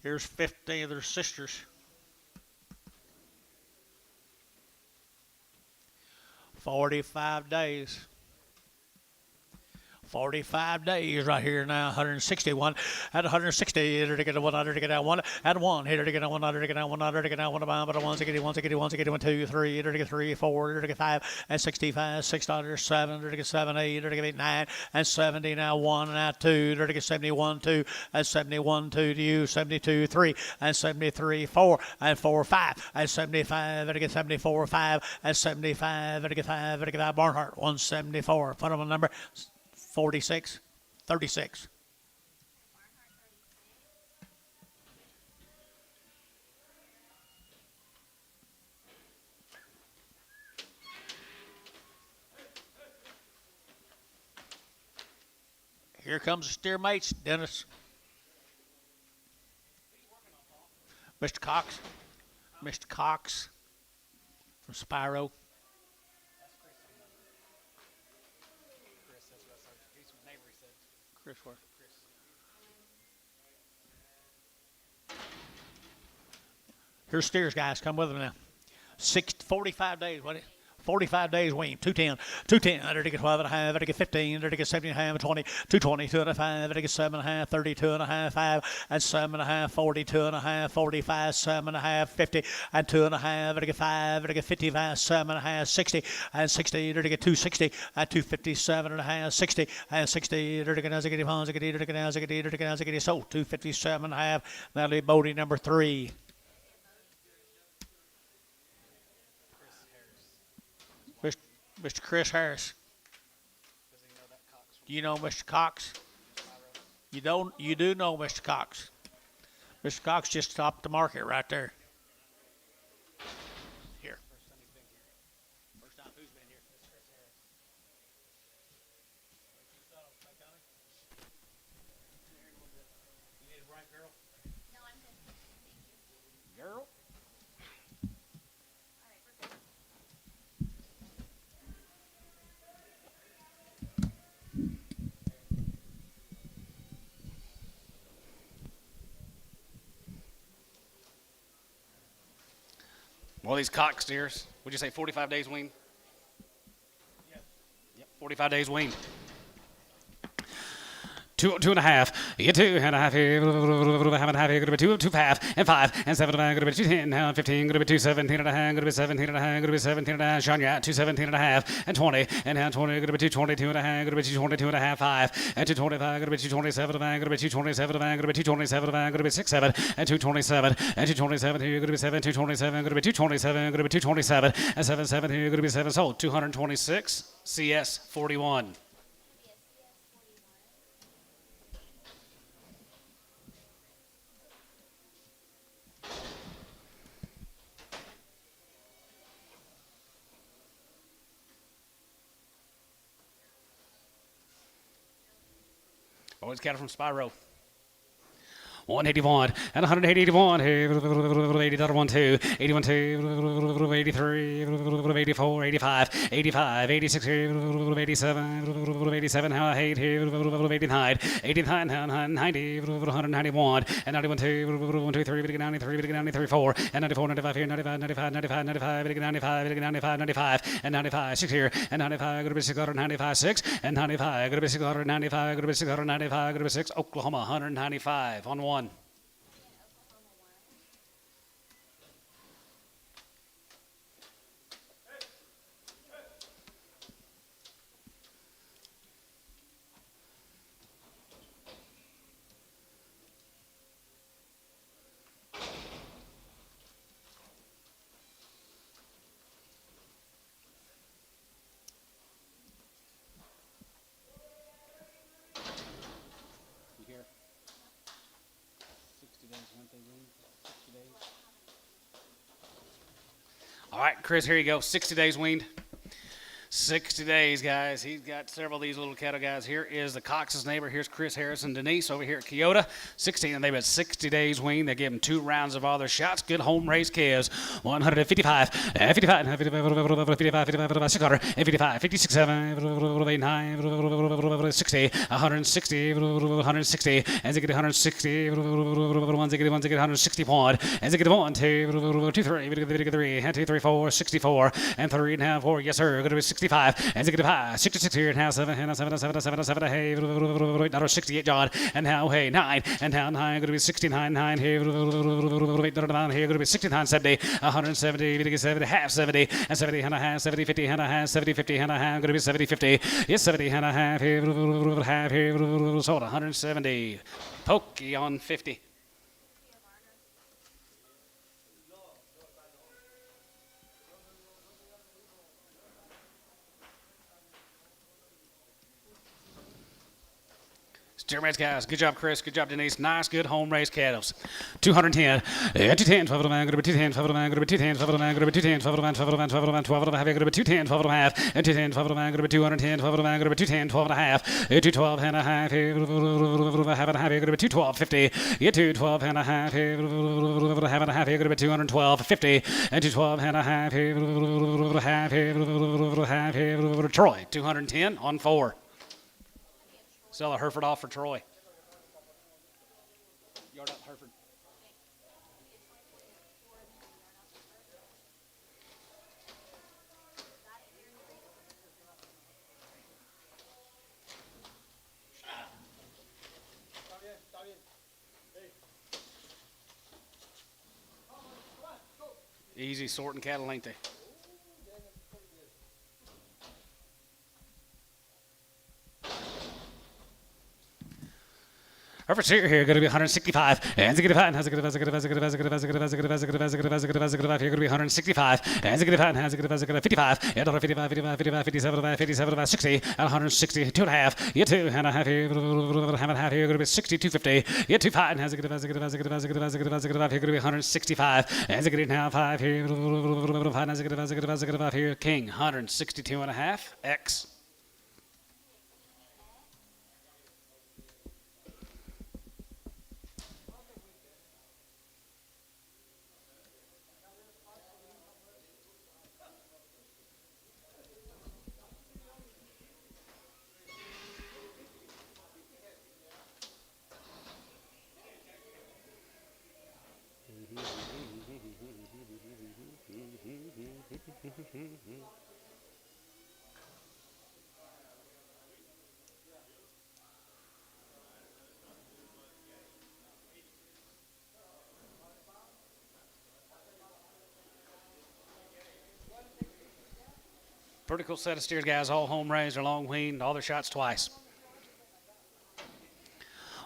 Here's 50 of their sisters. 45 days. 45 days right here now. 161 at 160. Here to get a 100 to get out 1 at 1. Here to get a 100 to get out 100 to get out 1 about but a 1 to get 1 to get 1 to get 1 2 3 here to get 3 4 here to get 5 and 65 6 7 here to get 7 8 here to get 8 9 and 70 now 1 and out 2 here to get 71 2 and 71 2 to you 72 3 and 73 4 and 4 5 and 75 here to get 74 5 and 75 here to get 5 here to get 5 Barnhart 174 put them on number 46, 36. Here comes the steer mates, Dennis. Mr. Cox. Mr. Cox from Spyro. Chris what? Here's steers, guys. Come with them now. 45 days. What? 45 days weaned. 210. 210. Under to get 12 and a half. Under to get 15. Under to get 17 and a half. 20. 220. 2 and a half. Under to get 7 and a half. 32 and a half. 5 and 7 and a half. 42 and a half. 45. 7 and a half. 50 and 2 and a half. Under to get 5. Under to get 55. 7 and a half. 60 and 60. Under to get 260 and 257 and a half. 60 and 60. Under to get Nazagati pounds. Under to get Nazagati. Under to get Nazagati. So 257 and a half. That'll be Bodie number 3. Mr. Chris Harris. Do you know Mr. Cox? You don't. You do know Mr. Cox. Mr. Cox just stopped the market right there. Here. First time who's been here? You need a break, girl? No, I'm good. Thank you. Girl. All right, we're good. Well, these cock steers, would you say 45 days weaned? Yep, 45 days weaned. Two and a half. You get 2 and a half here. Half and a half here. Going to be 2, 2, 5, and 5, and 7 and a half. Going to be 210 now. 15. Going to be 217 and a half. Going to be 17 and a half. Going to be 17 and a half. Sean, yeah, 217 and a half, and 20, and now 20. Going to be 222 and a half. Going to be 222 and a half. 5, and 225. Going to be 227 and a half. Going to be 227 and a half. Going to be 227 and a half. Going to be 6, 7, and 227, and 227 here. Going to be 7, 227. Going to be 227. Going to be 227, and 7, 7 here. Going to be 7. Sold 226. CS 41. Always cattle from Spyro. 181 and 181 here, 80 2, 81 2, 83, 84, 85, 85, 86 here, 87, 87 how I hate here, 89, 89, 90, 191 and 91 2, 1 2 3, 93, 93 4 and 94, 95 here, 95, 95, 95, 95, 95, 95, 95 and 95 6 here and 95 going to be 695 6 and 95 going to be 695 going to be 695 going to be 6 Oklahoma 195 on 1. All right, Chris, here you go. 60 days weaned. 60 days, guys. He's got several of these little cattle guys. Here is the Cox's neighbor. Here's Chris Harris and Denise over here at Kyoto. 16, and they've been 60 days weaned. They gave them 2 rounds of all their shots. Good home raised calves. 155, 55, 55, 55, 600, 55, 56, 7, 89, 60, 160, 160, and they get 160, ones they get 160 point, and they get 1, 2, 2, 3, and 2, 3, 4, 64, and 3 and a half, 4. Yes, sir. Going to be 65, and 65, 66 here, and now 7, and 7, 7, 7, 7, hey, now 68, John, and now, hey, 9, and now 9, going to be 69, 9 here, down here, going to be 69, 70, 170, 70, half 70, and 70 and a half, 70, 50 and a half, 70, 50 and a half, going to be 70, 50, yes, 70 and a half here, half here, sold 170, pokey on 50. Steer raised cows. Good job, Chris. Good job, Denise. Nice, good home raised cattle. 210. 210. 12 of the man. Good 210. 12 of the man. Good 210. 12 of the man. Good 210. 12 of the man. 12 of the man. 12 of the man. 12 of the half. Good 210. 12 of the half. And 210. 12 of the man. Good 210. 12 of the man. Good 210. 12 and a half. 212 and a half. Half and a half. Good 212. 50. 212 and a half. Half and a half. Good 212. 50. And 212 and a half. Half. Troy. 210 on 4. Sell a Hereford off for Troy. Yard up, Hereford. Easy sorting cattle, ain't they? Hereford steer here, going to be 165. And Ziggy Pat has a good here, going to be 165. And Ziggy Pat has a good 55. And 55, 55, 55, 57, 57, 60. And 160, 2.5. You 2.5 here, have and half here, going to be 62.50. You 2 5 and has a good here, going to be 165. And Ziggy now 5 here, 5 has a good here, King, 162.5. X. Pretty cool set of steers, guys. All home raised or long weaned. All their shots twice.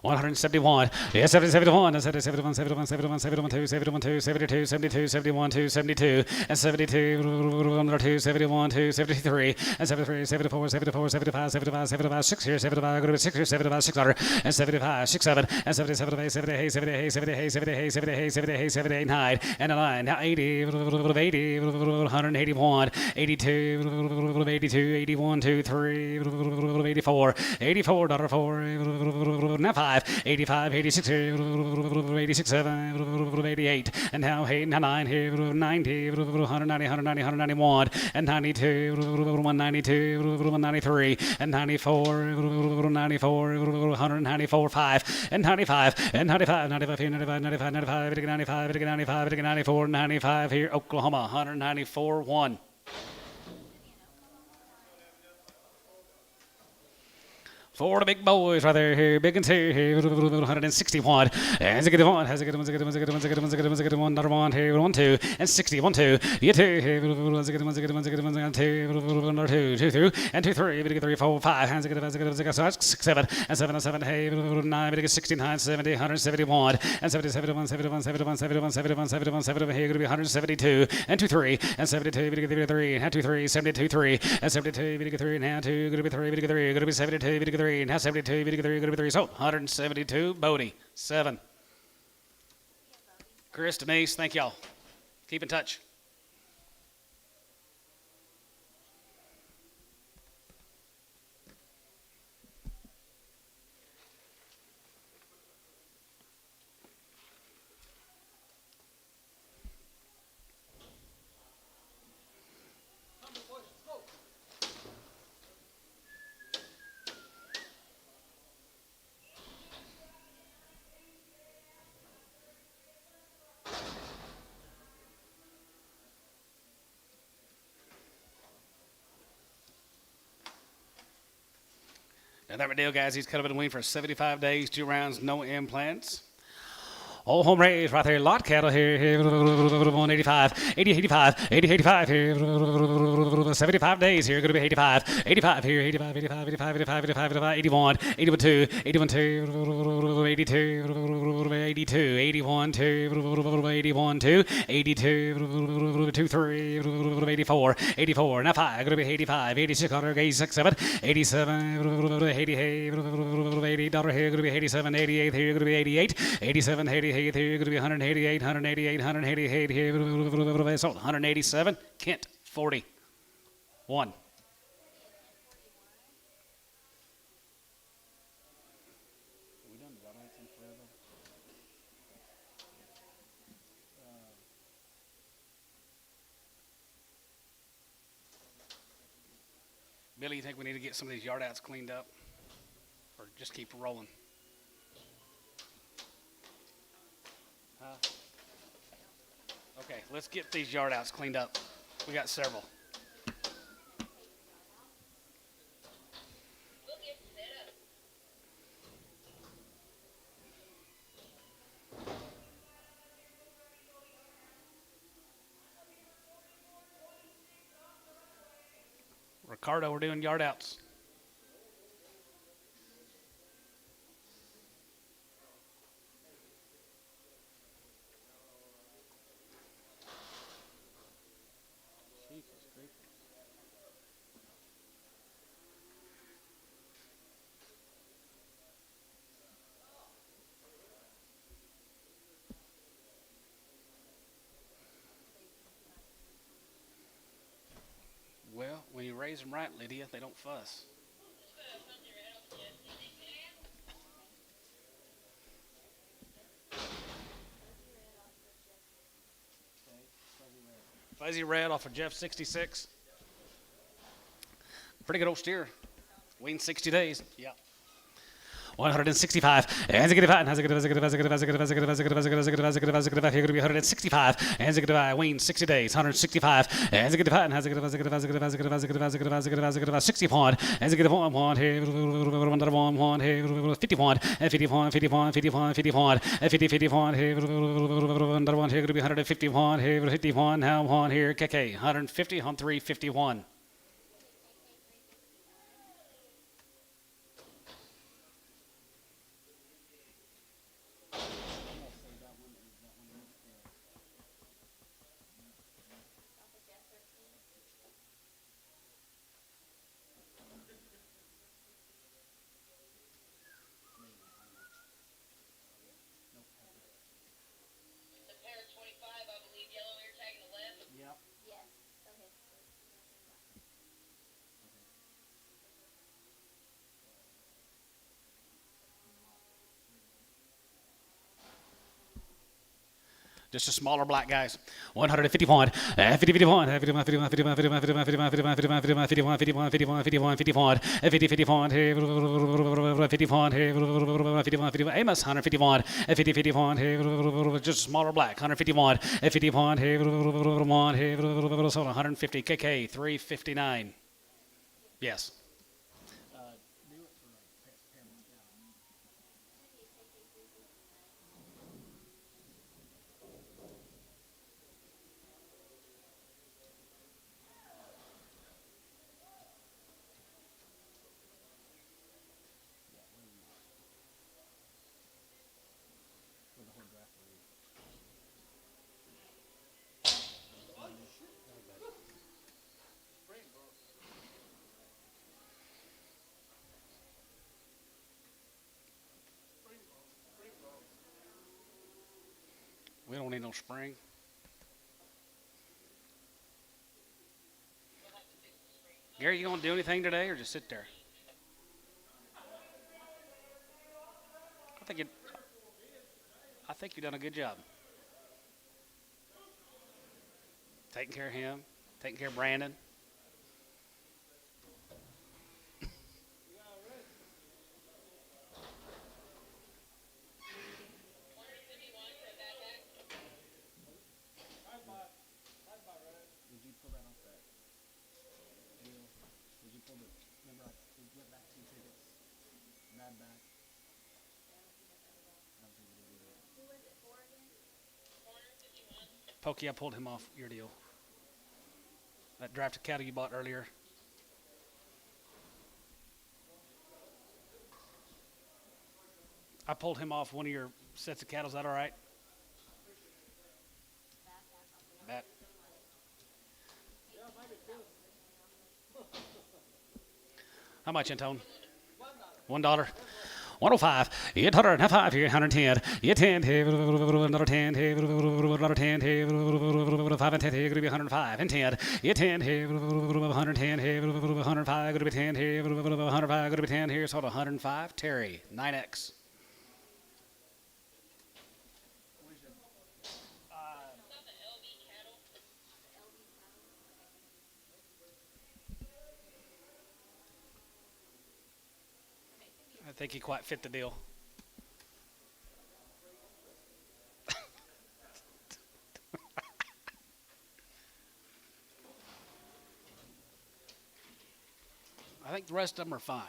171. Yes, 71. 71, 71, 71, 71, 2, 71, 2, 72, 72, 71, 2, 72, and 72, 2, 71, 2, 73, and 73, 74, 74, 75, 75, 75, 6 here, 75, 6 here, 75, 600, and 75, 6, 7, and 77, 78, 78, 78, 78, 78, 78, 78, 9, and a 9. Now 80, 80, 181, 82, 82, 81, 2, 3, 84, 84, $4, now 5. 85, 86, 86, 7, 88, and now 8, now 9, 90, 190, 190, 191, and 92, 192, 193, and 94, 94, 194, 5, and 95, and 95, 95 here, 95, 95, 95, 95, 95, 94, 95 here, Oklahoma, 194, 1. For the big boys right there here, big and two here, 161. And a good one, has a good one, a good one, a good one, a good one, a good one, a good one, another one here, 1, 2, and 60, 1, 2, you 2 here, a good one, a good one, a good one, a good one, and 2, another 2, 2 through, and 2, 3, big 3, 4, 5, hands a good, a good, a good, 6, 7, and 7, and 7, hey, 9, big 69, 70, 171, and 70, 71, 71, 71, 71, 71, 71, 71, here, going to be 172, and 2, 3, and 72, big 3, and 2, 3, 72, 3, and 72, big 3, and now 2, going to be 3, big 3, going to be 72, big 3, now 72, big 3, going to be 3, so 172, Bodie, 7. Chris, Denise, thank y'all. Keep in touch. And that deal, guys, he's cut up and weaned for 75 days, 2 rounds, no implants. Whole home raised right there. Lot cattle here. 185, 80, 85, 80, 85 here. 75 days here. Going to be 85, 85 here. 85, 85, 85, 85, 85, 85, 81, 81, 2, 81, 2, 82, 82, 81, 2, 81, 2, 82, 2, 3, 84, 84. Now 5. Going to be 85, 86, 86, 7, 87, 88, $80 here. Going to be 87, 88 here. Going to be 88, 87, 88 here. Going to be 188, 188, 188 here. Sold 187. Kent 41. Billy, you think we need to get some of these yard outs cleaned up? Or just keep rolling? Huh? Okay, let's get these yard outs cleaned up. We got several. We'll get set up. Ricardo, we're doing yard outs. Well, when you raise them right, Lydia, they don't fuss. Fuzzy red off of Jeff 66. Pretty good old steer. Weaned 60 days. Yeah. 165. Hands again, hands again, hands again, hands again, hands again, hands again, hands again, hands again, hands again, hands again, hands again. Here going to be 165. Hands again, Weaned 60 days. 165. Hands again, hands again, hands again, hands again, hands again, hands again, hands again, hands again, hands again, 60 pound. Hands again, one here, 1 here, 50 pound, 50 pound, 50 pound, 50 pound, 50 pound, 50 pound here, another one here going to be 150 pound here, 50 pound now one here, KK 150 on 351. The pair of 25, I believe, yellow ear tag in the left. Yep. Yes. Okay. Just a smaller black guys. 150 pound, 50 pound, 50 pound, 50 pound, 50 pound, 50 pound, 50 pound, 50 pound, 50 pound, 50 pound, 50 pound, 50 pound, 50 pound, 50 pound, 50 pound, 50 pound, 50 pound, 50 pound, 50 pound, Amos 150 pound, 50 pound, just smaller black, 150 pound, 50 pound, 150 KK 359. Yes. We don't need no spring. Gary, you gonna do anything today or just sit there? I think you've done a good job. Taking care of him, taking care of Brandon. Did you pull that off that deal? Did you pull the, remember we went back 2 tickets, bad back? I don't think we did either. Who was it for? Pokey, I pulled him off your deal. That drafted cattle you bought earlier. I pulled him off one of your sets of cattle. Is that all right? That. How much, Antone? $1. 105. 805 here. 110. You 10 here. Another 10 here. Another 10 here. 5 and 10 here. Going to be 105 and 10. You 10 here. 110 here. 105. Going to be 10 here. 105. Going to be 10 here. Sold 105. Terry. 9X. I think he quite fit the deal. I think the rest of them are fine.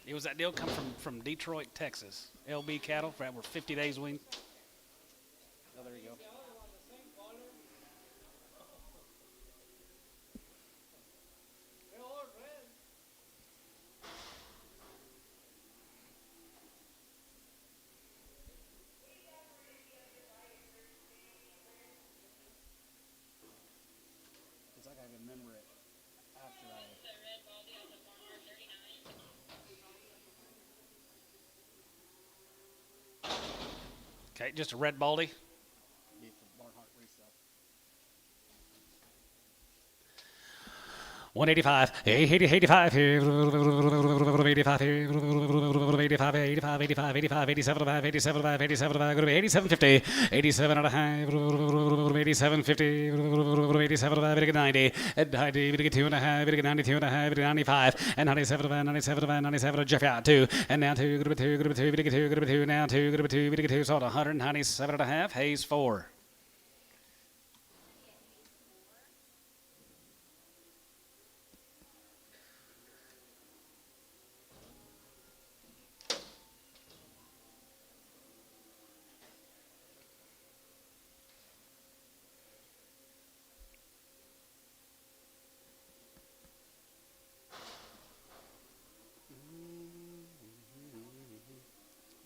It was that deal come from Detroit, Texas. LB cattle that were 50 days weaned. Oh, there you go. It's like I can remember it after I. Okay, just a red baldy. 185, 85 here, 85 here, 85, 85, 85, 85, 87, 87, 87, going to be 87.50, 87 and a half, 87.50, 87, 90, 90, 2 and a half, 92 and a half, 95, and 97, 97, 97, Jeff out 2, and now 2, going to be 2, going to be 2, going to be 2, going to be 2, now 2, going to be 2, going to be 2, sold 197 and a half, Hayes 4.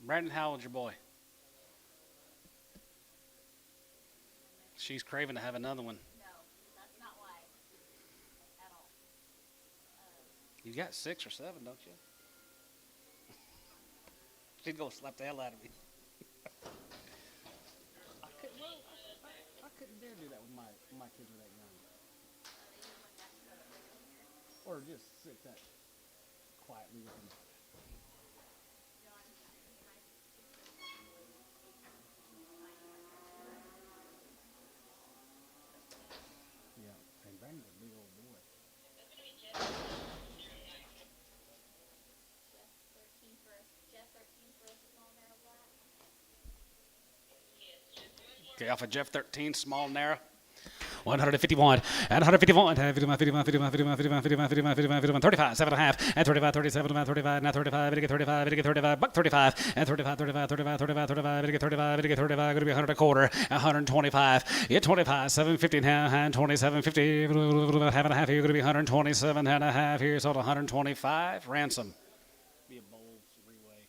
Brandon, how old's your boy? She's craving to have another one. No, that's not why at all. You got 6 or 7, don't you? She'd go slap the hell out of me. I couldn't dare do that with my kids were that young. Or just sit that quietly with them. Yeah, and Brandon's a big old boy. Jeff 13 for a small narrow black. Okay, off of Jeff 13, small, narrow. 151, and 151, 51, 51, 51, 51, 51, 51, 51, 51, 51, 35, 7 and a half, and 35, 37, 35, now 35, it get 35, it get 35, buck 35, and 35, 35, 35, 35, 35, it get 35, it get 35, going to be 100 a quarter, 125, yeah, 25, 750 now, and 27.50, half and a half here, going to be 127 and a half here, sold 125, ransom. Be a bold three-way.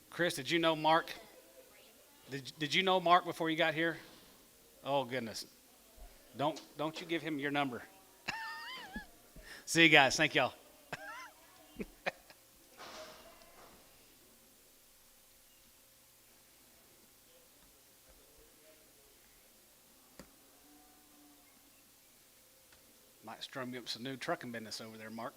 Chris, did you know Mark? Did you know Mark before you got here? Oh goodness! Don't you give him your number. See you guys. Thank y'all. Might strum you up some new trucking business over there, Mark.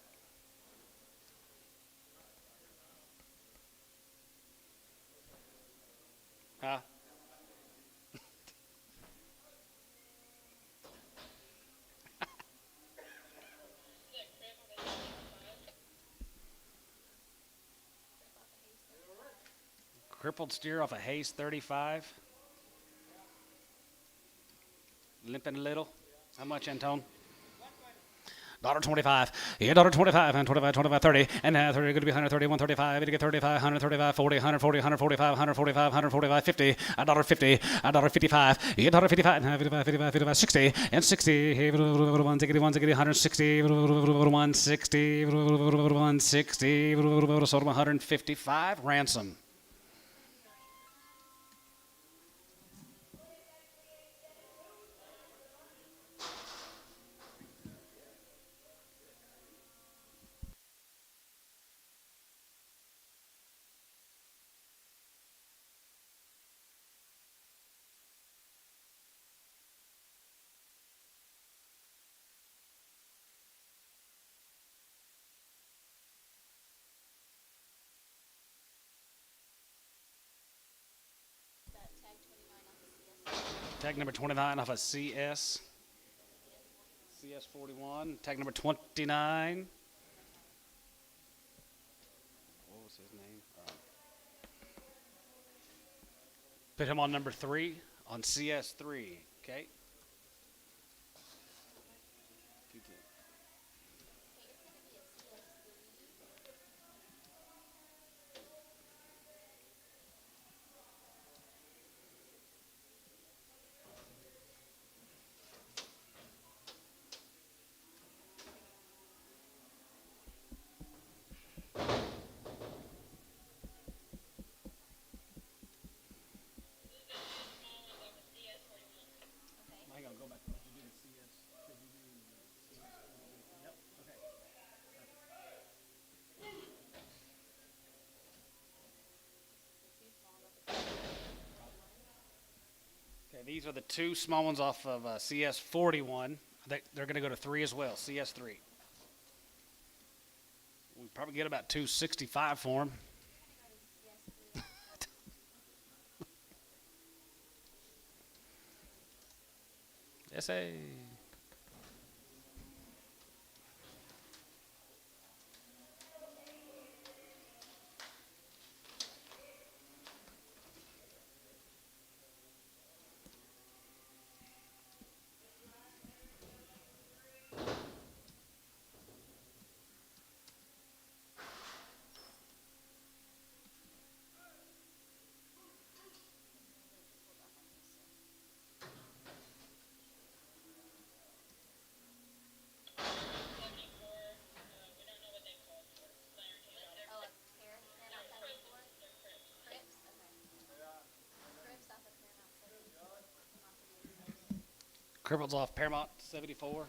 Huh? Crippled steer off a Hayes 35. Limping a little. How much, Antone? $1.25. Yeah, $1.25 and 25, 25, 30. And now 30 going to be 130, 135. It'll get 35, 135, 40, 140, 145, 145, 145, 50. $1.50, $1.55. Yeah, $1.55, 55, 55, 55, 60. And 60. 160, 160, 160, 160, 160, sold 155. Ransom. That tag 29 off the CS. Tag number 29 off a CS. CS 41. Tag number 29. What was his name? Put him on number 3 on CS 3. Okay. Hang on, go back. You did a CS. Could you do CS? Yep. Okay. Okay, these are the two small ones off of CS 41. They're going to go to 3 as well, CS 3. We probably get about 265 for them. SA. Oh, a pair. They're not 74. Crips. Okay. Crips off of Paramount 74. Cripples off Paramount 74.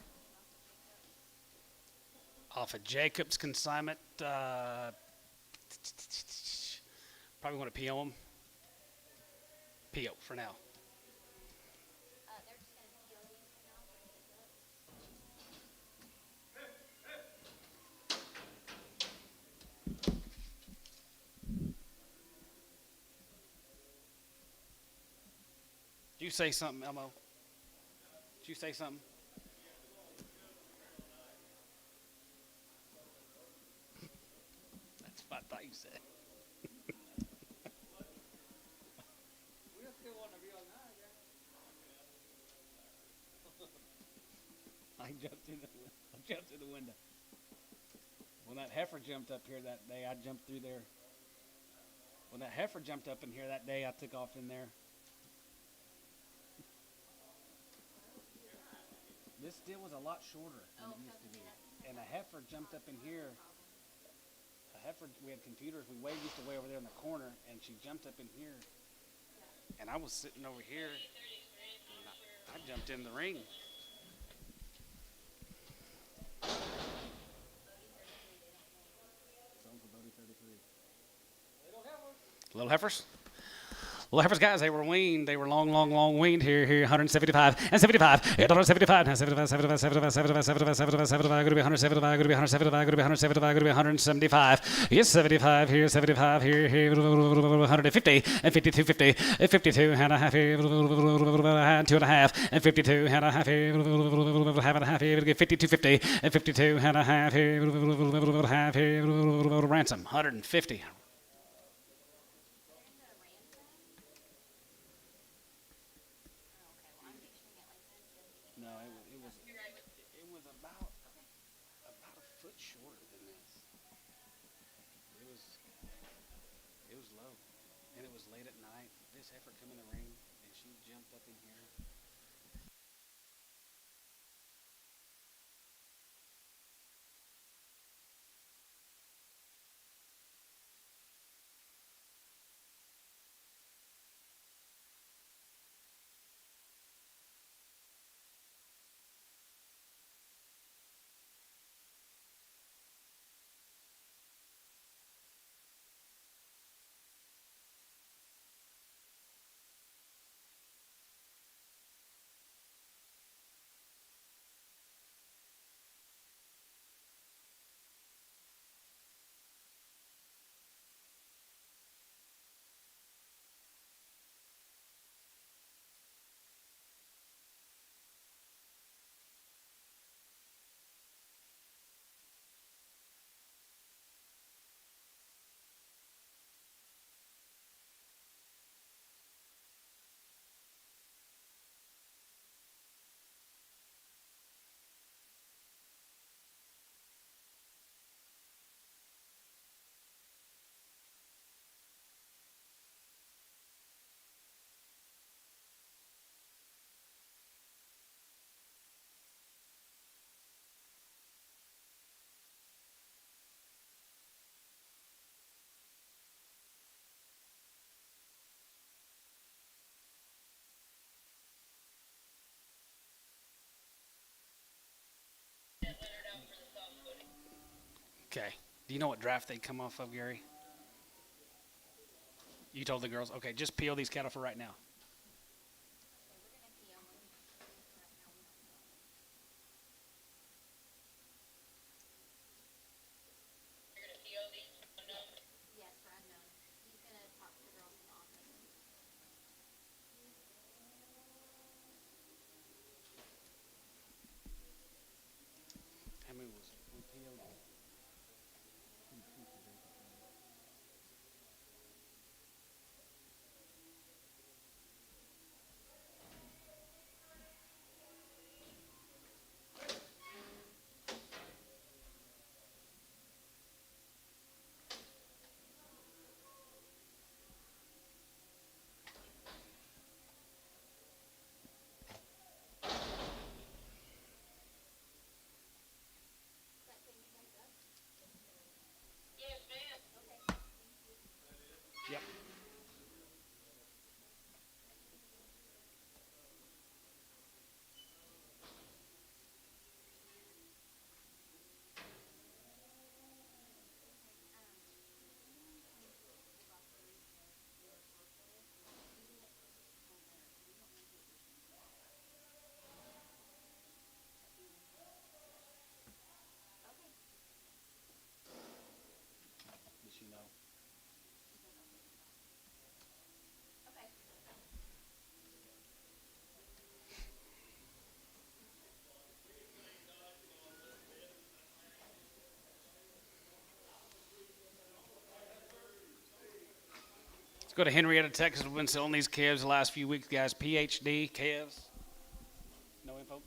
Off of Jacob's consignment. Probably want to PO them. PO for now. They're just gonna PO these for now for pickup. Did you say something, Elmo? Did you say something? That's what I thought you said. I jumped through the window. When that heifer jumped up here that day, I jumped through there. When that heifer jumped up in here that day, I took off in there. This deal was a lot shorter than it used to be. And a heifer jumped up in here. A heifer, we had computers, used to way over there in the corner, and she jumped up in here. And I was sitting over here. And I jumped in the ring. Little heifers? Little heifers, guys, they were weaned. They were long weaned here, 175 and 75. $1.75 now, 75, 75, 75, 75, 75, 75, 75, going to be 175, going to be 175, going to be 175, going to be 175. Yes, 75 here, 75 here, 150 and 52, 50, 52 and a half here, 2 and a half, and 52 and a half here, half and a half here, 52, 50, and 52 and a half here, half here, ransom, 150. No, it was about was late at night. This heifer come in the ring, and she jumped up in here. Okay. Do you know what draft they come off of, Gary? You told the girls, okay, just peel these cattle for right now. You're gonna PO these unknown. Yes, for unknown. He's gonna talk to the girls in the office. How many was we peeled? Yes, ma'am. Yep. Did she know? Okay. Let's go to Henrietta, Texas. We've been selling these calves the last few weeks, guys. PhD calves. No info.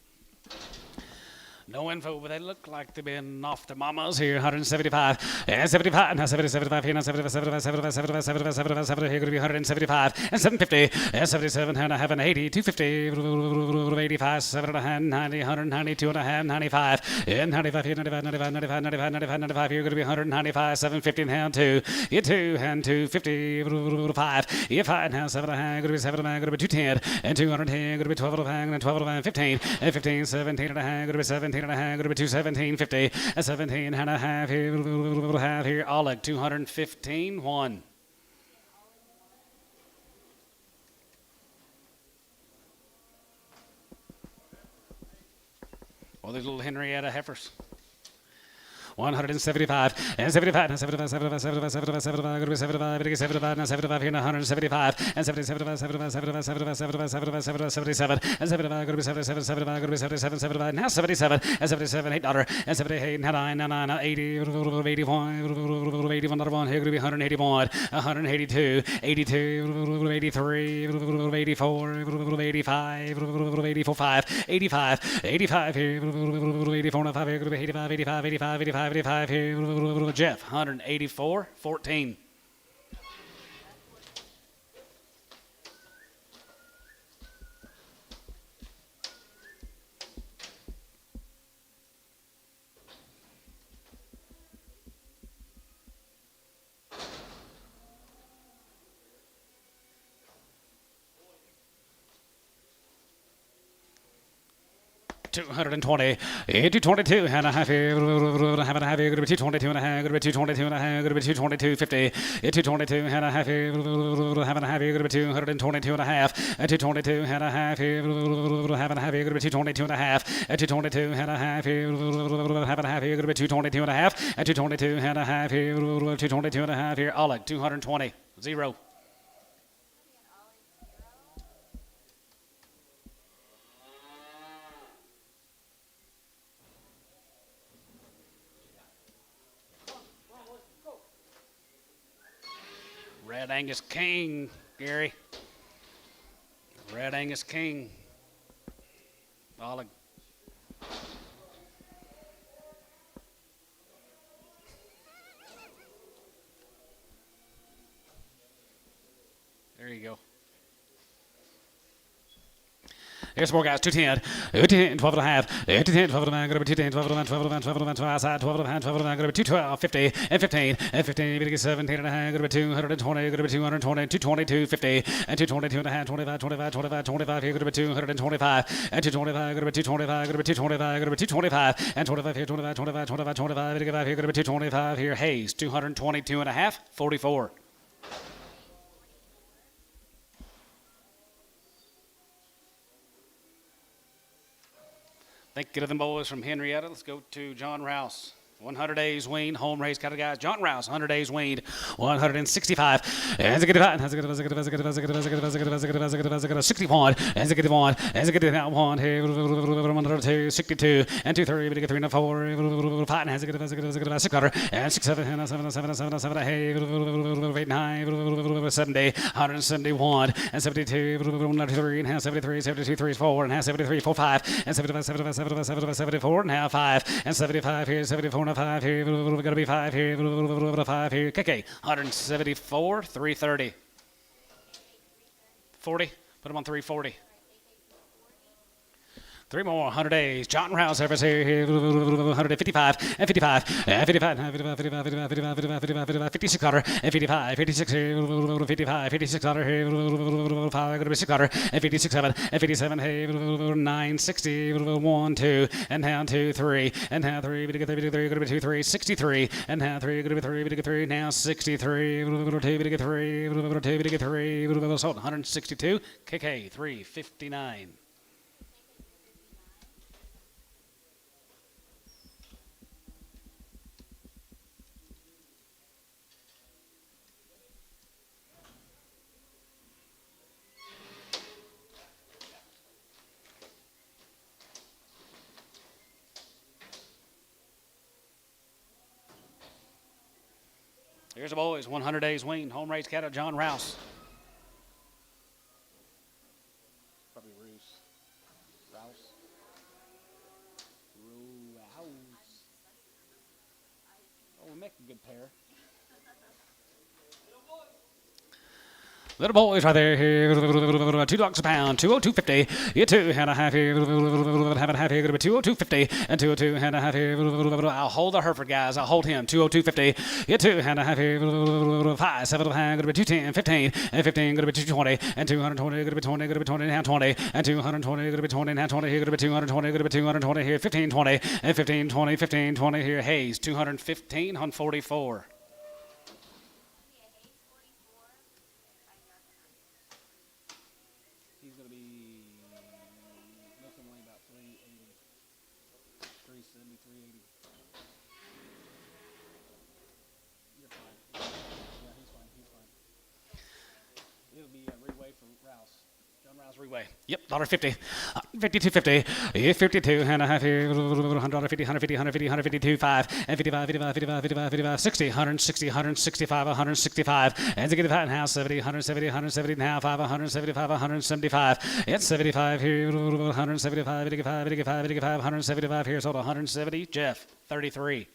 No info, but they look like they've been off their mamas here. 175 and 75. Now 75 here. Now 75, 75, 75, 75, 75, 75, 75. Here going to be 175 and 750 and 77 and a half and 80. 250. 85, 7 and a half, 90, 190, 2 and a half, 95 and 95 here. 95, 95, 95, 95, 95, 95. Here going to be 195, 750 and 2. You 2 and 250. 5. You 5 and 7 and a half. Going to be 7 and a half. Going to be 210 and 210. Going to be 12 and a half and 12 and a half. 15 and 15, 17 and a half. Going to be 17 and a half. Going to be 217, 50 and 17 and a half here. Half here. Oleg 215, 1. Well, these little Henrietta heifers. 175 and 75 and 75, 75, 75, 75, 75, going to be 75, 75, and 75 here, 175 and 75, 75, 75, 75, 75, 75, 75, 77 and 75, going to be 77, 75, going to be 77, 75, now 77 and 77, $8 and 78, now 9, now 9, now 80, 81, 81, another one here, going to be 181, 182, 82, 83, 84, 85, 84, 5, 85, 85 here, 84, 5 here, going to be 85, 85, 85, 85. 85 here, Jeff, 184, 14. 220, 222 and a half here, have a half here, going to be 222 and a half, going to be 222 and a half, going to be 222.50, 222 and a half here, have a half here, going to be 222 and a half, 222 and a half here, have a half here, going to be 222 and a half, 222 and a half here, have a half here, going to be 222 and a half, 222 and a half here, 222 and a half here, Oleg, 220, 0. Red Angus King, Gary. Red Angus King. Oleg. There you go. Here's some more guys. 210, 210, 12 and a half, 210, 12 and a half, going to be 210, 12 and a half, 12 and a half, 12 and a half, 12 outside, 12 and a half, 12 and a half, going to be 212, 50, and 15, and 15, going to get 17 and a half, going to be 220, going to be 220, 222, 50, and 222 and a half, 25, 25, 25, 25, here going to be 225, and 225, going to be 225, going to be 225, going to be 225, and 25 here, 25, 25, 25, 25, here going to be 225 here, Hayes, 222 and a half, 44. Thank you to them boys from Henrietta. Let's go to John Rouse. 100 days weaned, home raised cattle guys. John Rouse, 100 days weaned, 165. As a good 61. As a good one. As a good one here. 102, 62, and 2 3. We get 3 and 4. 5 as a good 6 cutter. And 6 7 7 7 7 7 hey 8 9 70 171 and 72 93 and half 73 72 3 4 and half 73 4 5 and 75 75 75 75 74 and half 5 and 75 here 74 and 5 here, we're going to be 5 here, 5 here, KK, 174, 330. 40, put them on 340. 3 more, 100 days. John Rouse service here, 155, and 55, and 55, 55, 55, 55, 55, 55, 55, 56 cutter, and 55, 56 here, 55, 56 cutter here, 5, going to be 6 cutter, and 56, 7, and 57, hey, 9, 60, 1, 2, and now 2, 3, and now 3, we get 3, going to be 2, 3, 63, and now 3, going to be 3, we get 3, now 63, 2, we get 3, 2, we get 3, sold 162, KK, 359. Here's the boys, 100 days weaned, home raised cattle, John Rouse. Probably Rouse. Oh, we make a good pair. Little boys right there here, $2 a pound, 202.50. You 2 and a half here, have a half here, going to be 202.50 and 202 and a half here. I'll hold the Hereford guys. I'll hold him 202.50. You 2 and a half here, 5 7 and a half, going to be 210, 15 and 15, going to be 220 and 220, going to be 20, going to be 20 and 20 and 220, going to be 20 and 20 here, going to be 220, going to be 220 here, 15 20 and 15 20 15 20 here. Hayes 215 on 44. Way. Yep, $1.50. 52.50. 52 and a half here. $100, 50, 150, 150, 152, 5 and 55, 55, 55, 55, 55, 60, 160, 165, 165. And to get it hot now, 70, 170, 170 now, 5, 175, 175. It's 75 here. 175, 85, 85, 85, 175 here. Sold 170. Jeff, 33.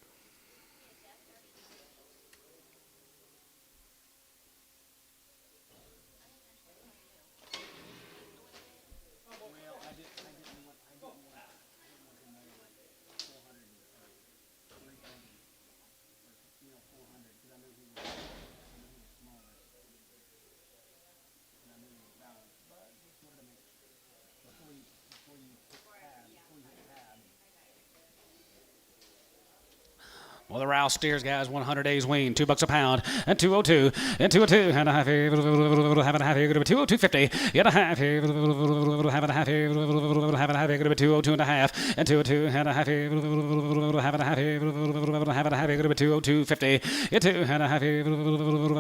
Well, the Rouse steers, guys, 100 days weaned, $2 a pound, and 202, and 202, and a half here, have a half here, going to be 202.50, get a half here, have a half here, have a half here, going to be 202 and a half, and 202, and a half here, have a half here, have a half here, going to be 202.50, get 2, and a half here,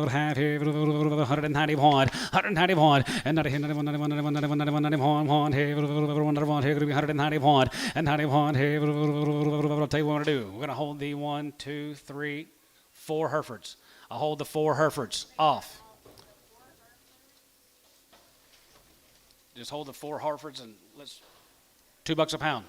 half here, 191, 191, and 91, 91, 91, 91, 91, 91, here, 191, here, going to be 191, and 91, here, I'll tell you what we're going to do. We're going to hold the 1, 2, 3, 4 Herefords. I'll hold the 4 Herefords off. Just hold the 4 Herefords and let's $2 a pound.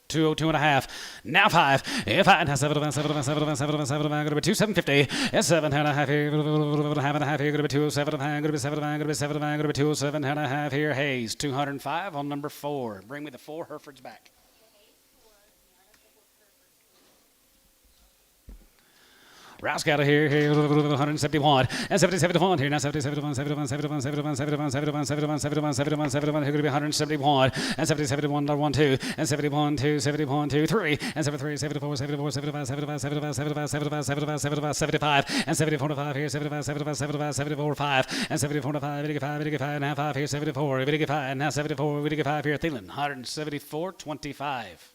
202 and a half. Now 5. If I have 7 going to be 2750. And 7 and a half here. Half and a half here. Going to be 207. Going to be 7. Going to be 7. Going to be 207 and a half here. Hayes 205 on number 4. Bring me the 4 Herefords back. Rouse got it here, 171, and 71 here, now 71, 71, 71, 71, 71, 71, 71, 71, 71, 71, here going to be 171, and 71, 1, 2, and 71, 2, 71, 2, 3, and 73, 74, 74, 75, 75, 75, 75, 75, 75, 75, 75, and 74 to 5 here, 75, 75, 75, 74, 5, and 74 to 5, 85, 85, and now 5 here, 74, 85, and now 74, 85 here, Thielen, 174, 25.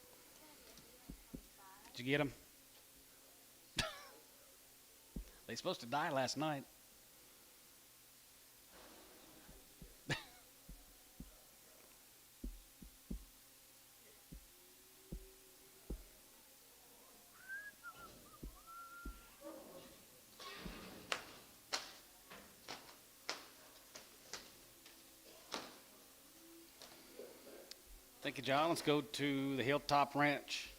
Did you get them? They supposed to die last night. Thank you, John. Let's go to the Hilltop Ranch.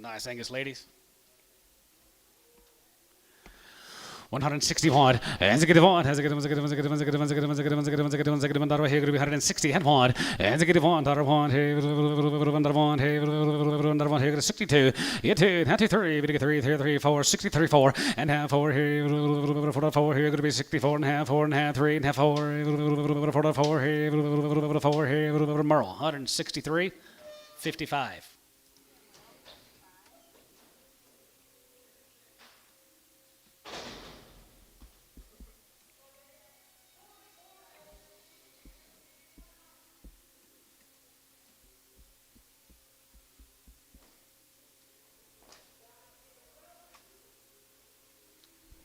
Nice Angus ladies. 161. As a good one, as a good one, as a good one, as a good one, as a good one, as a good one, as a good one, as a good one, as a good one, as a good one, here going to be 160 and 1. As a good one, daughter one, here, one, here, 62. Get 2, now 2, 3, we get 3, 3, 3, 4, 63, 4, and half 4 here, 4, here, going to be 64 and half, 4 and half, 3 and half, 4, 4 here, 4 here, Merle, 163, 55.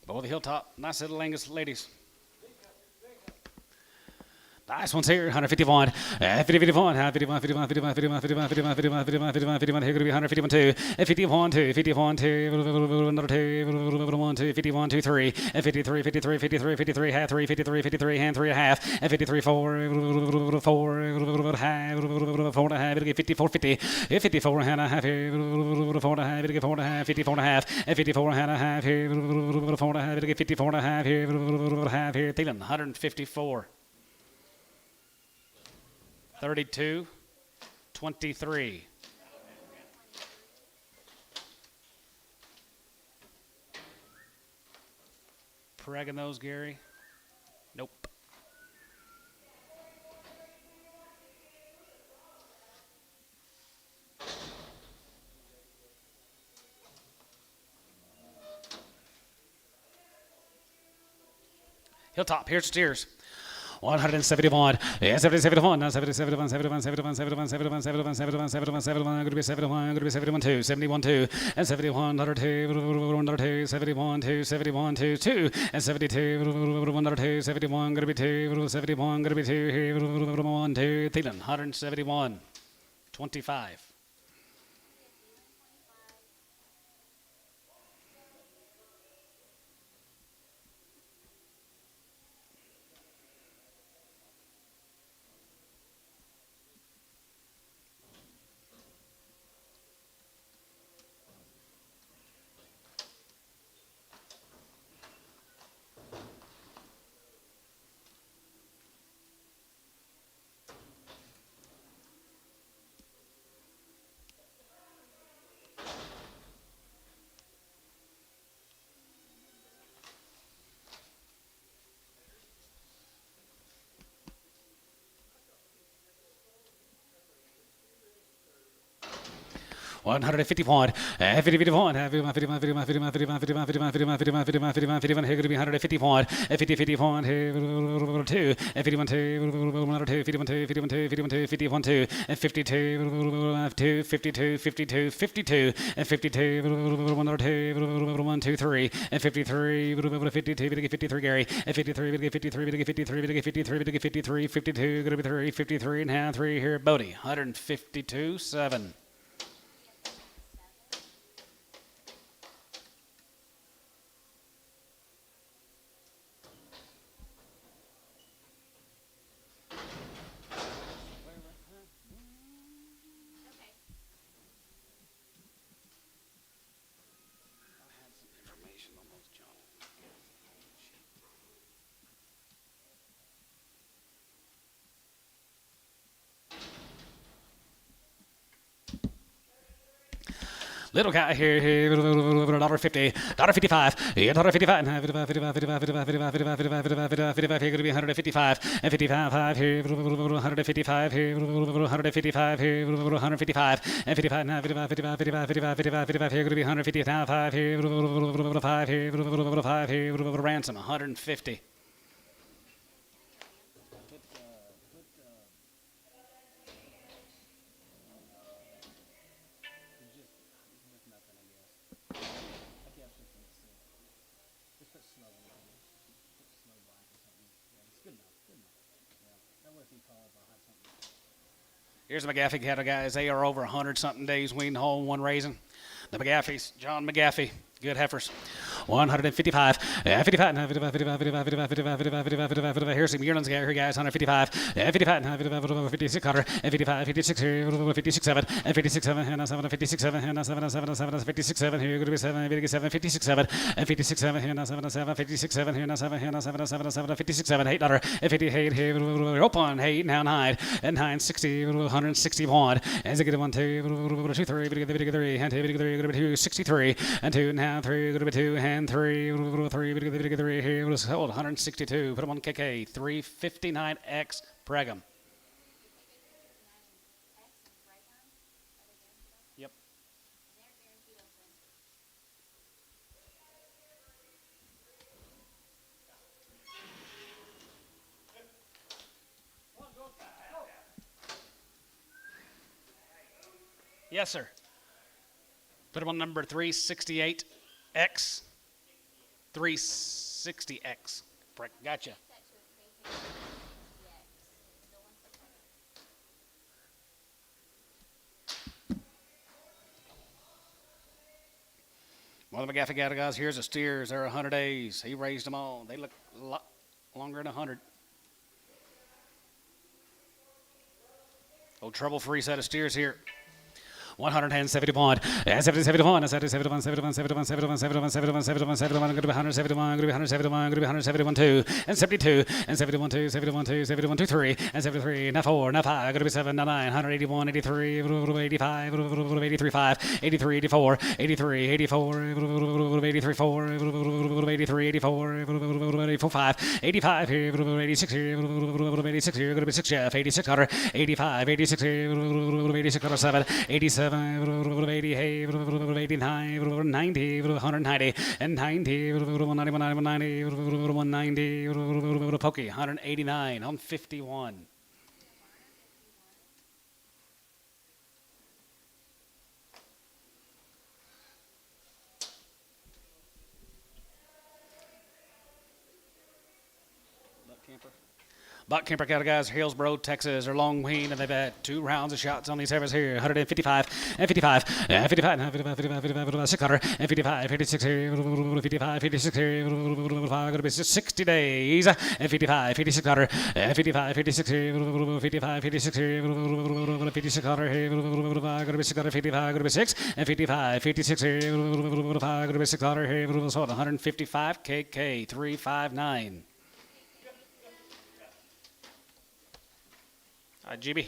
Below the Hilltop, nice little Angus ladies. Nice ones here, 151, 51, 51, 51, 51, 51, 51, 51, 51, 51, 51, here going to be 151, 2, 51, 2, 51, 2, another 2, 1, 2, 51, 2, 3, 53, 53, 53, 53, half 3, 53, 53, hand 3 and a half, 53, 4, 4, half, 4 and a half, 54, 50, 54 and a half, 4 and a half, 4 and a half, 54 and a half, 54 and a half, 4 and a half, 54 and a half, half here, Thielen, 154. 32, 23. Pragging those, Gary? Nope. Hilltop, here's steers. 171, yeah, 71, now 71, 71, 71, 71, 71, 71, 71, 71, 71, going to be 71, going to be 71, 2, 71, 2, and 71, 2, 71, 2, 71, 2, 2, and 72, 2, 71, going to be 2, 71, going to be 2, here, 1, 2, Thielen, 171, 25. 150 point. 50 point. 51, 51, 51, 51, 51, 51, 51, 51, 51, 51, 51. Here going to be 150 point. 50 point. 2. 51 2. 51 2. 51 2. 51 2. 51 2. 52. 52. 52. 52. 52. 1 2. 1 2 3. 53. 52. 53 Gary. 53. 53. 53. 53. 53. 52. Going to be 3. 53 and half 3 here. Bodie. 152 7. Little guy here, $1.50, $1.55, $1.55, $55, here going to be 155, and 55 here, 155 here, 155 here, 155, and 55 now, 55, 55, 55, 55, 55, 55 here, going to be 150, now 5 here, 5 here, 5 here, ransom, 150. Here's the McGaffey cattle, guys. They are over 100-something days weaned whole, one raising. The McGaffies, John McGaffey, good heifers. 155, 55, 55, 55, 55, 55, 55, 55, 55. Here's some yearlings here, guys. 155, 55, 55, 56, 100, 55, 56, 56, 7, 56, 7, and 7, 56, 7, and 7, 7, 7, 56, 7. Here, going to be 7, 57, 56, 7, and 56, 7, and 7, 7, 56, 7, and 7, and 7, 7, 7, 56, 7, 8, $, 58, here, open, 8, now 9, and 9, 60, 160 wide, and 1, 2, 2, 3, 3, and 2, 63, and 2, now 3, going to be 2, and 3, 3, here was hold 162. Put them on KK 359X Pregum. Yep. Yes, sir. Put them on number 368X. 360X. Gotcha. One of the McGaffey cattle guys, here's the steers. They're 100 days. He raised them all. They look a lot longer than 100. Old trouble-free set of steers here. 171, 71, 71, 71, 71, 71, 71, 71, 71, 71, going to be 171, going to be 171, going to be 171, 2, and 72, and 71, 2, 71, 2, 71, 2, 3, and 73, now 4, now 5, going to be 7, now 9, 181, 83, 85, 83, 5, 83, 84, 83, 84, 83, 4, 83, 84, 84, 5, 85 here, 86 here, 86 here, going to be 6 Jeff, 86 Hunter, 85, 86 here, 86 Hunter 7, 87. 80, 89, 90, 190, and 90, 190, 190, 190, Pokey, 189, on 51. Buck Kemper cattle guys, Hillsboro, Texas, are long weaned, and they've had 2 rounds of shots on these heifers here. 155, and 55, and 55, and 55, 55, 55, 600, and 55, 56 here, 55, 56 here, going to be 60 days, and 55, 5600, and 55, 56 here, 55, 56 here, 5600 here, going to be 655, going to be 6, and 55, 56 here, going to be 600 here, sold 155, KK 359. GB.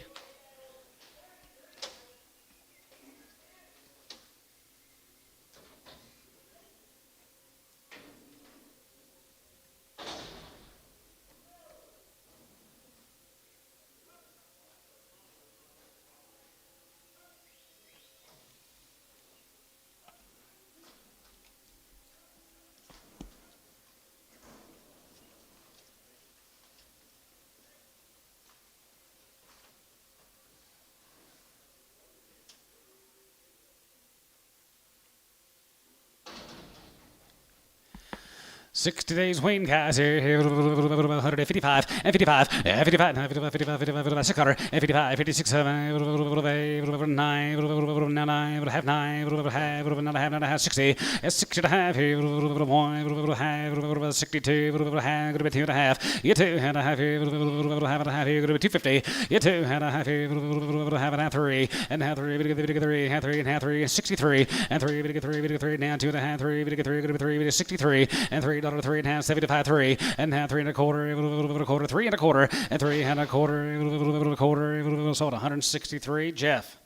60 days Weaned guys here, 155 and 55, 55, 55, 600 and 55, 56, 7, 9, half 9, half 60, 60 and a half here, 1, half, 62, half, going to be 2 and a half, you 2 and a half here, half and a half here, going to be 250, you 2 and a half here, half and a half 3, and half 3, 3, half 3 and half 3, 63, and 3, 3, now 2 and a half, 3, 3, going to be 3, 63, and 3, $3 and a half, 75, 3, and half 3 and a quarter, 3 and a quarter, and 3 and a quarter, sold 163. Jeff,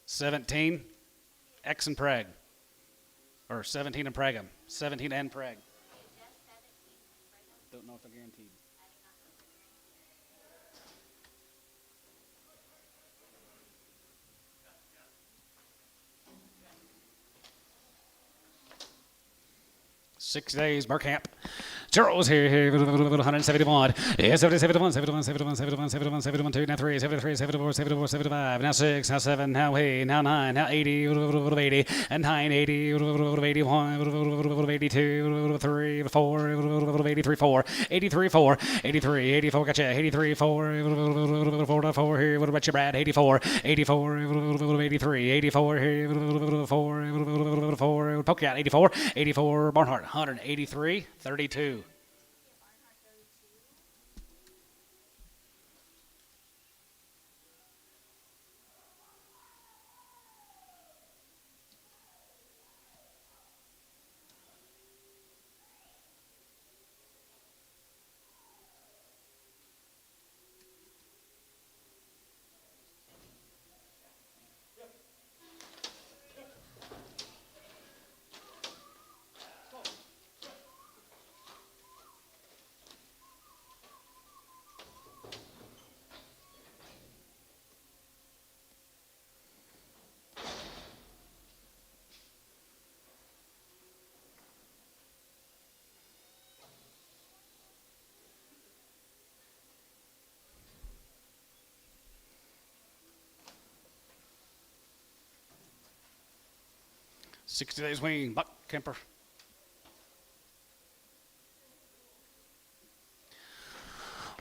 17, X and Prague, or 17 and Prague, 17 and Prague. Don't know if they're guaranteed. Six days, Burkamp. Charles here, 171. Yeah, 71, 2, now 3, 73, 74, 74, 75, now 6, now 7, now 8, now 9, now 80, 80, and 9, 80, 81, 82, 3, 4, 83, 4, 83, 4, 83, 84, gotcha, 83, 4, 4, 4 here, what about you, Brad? 84, 84, 83, 84 here, 4, poke out, 84, 84, Barnhart, 183, 32. 60 days Weaned, Buck Kemper.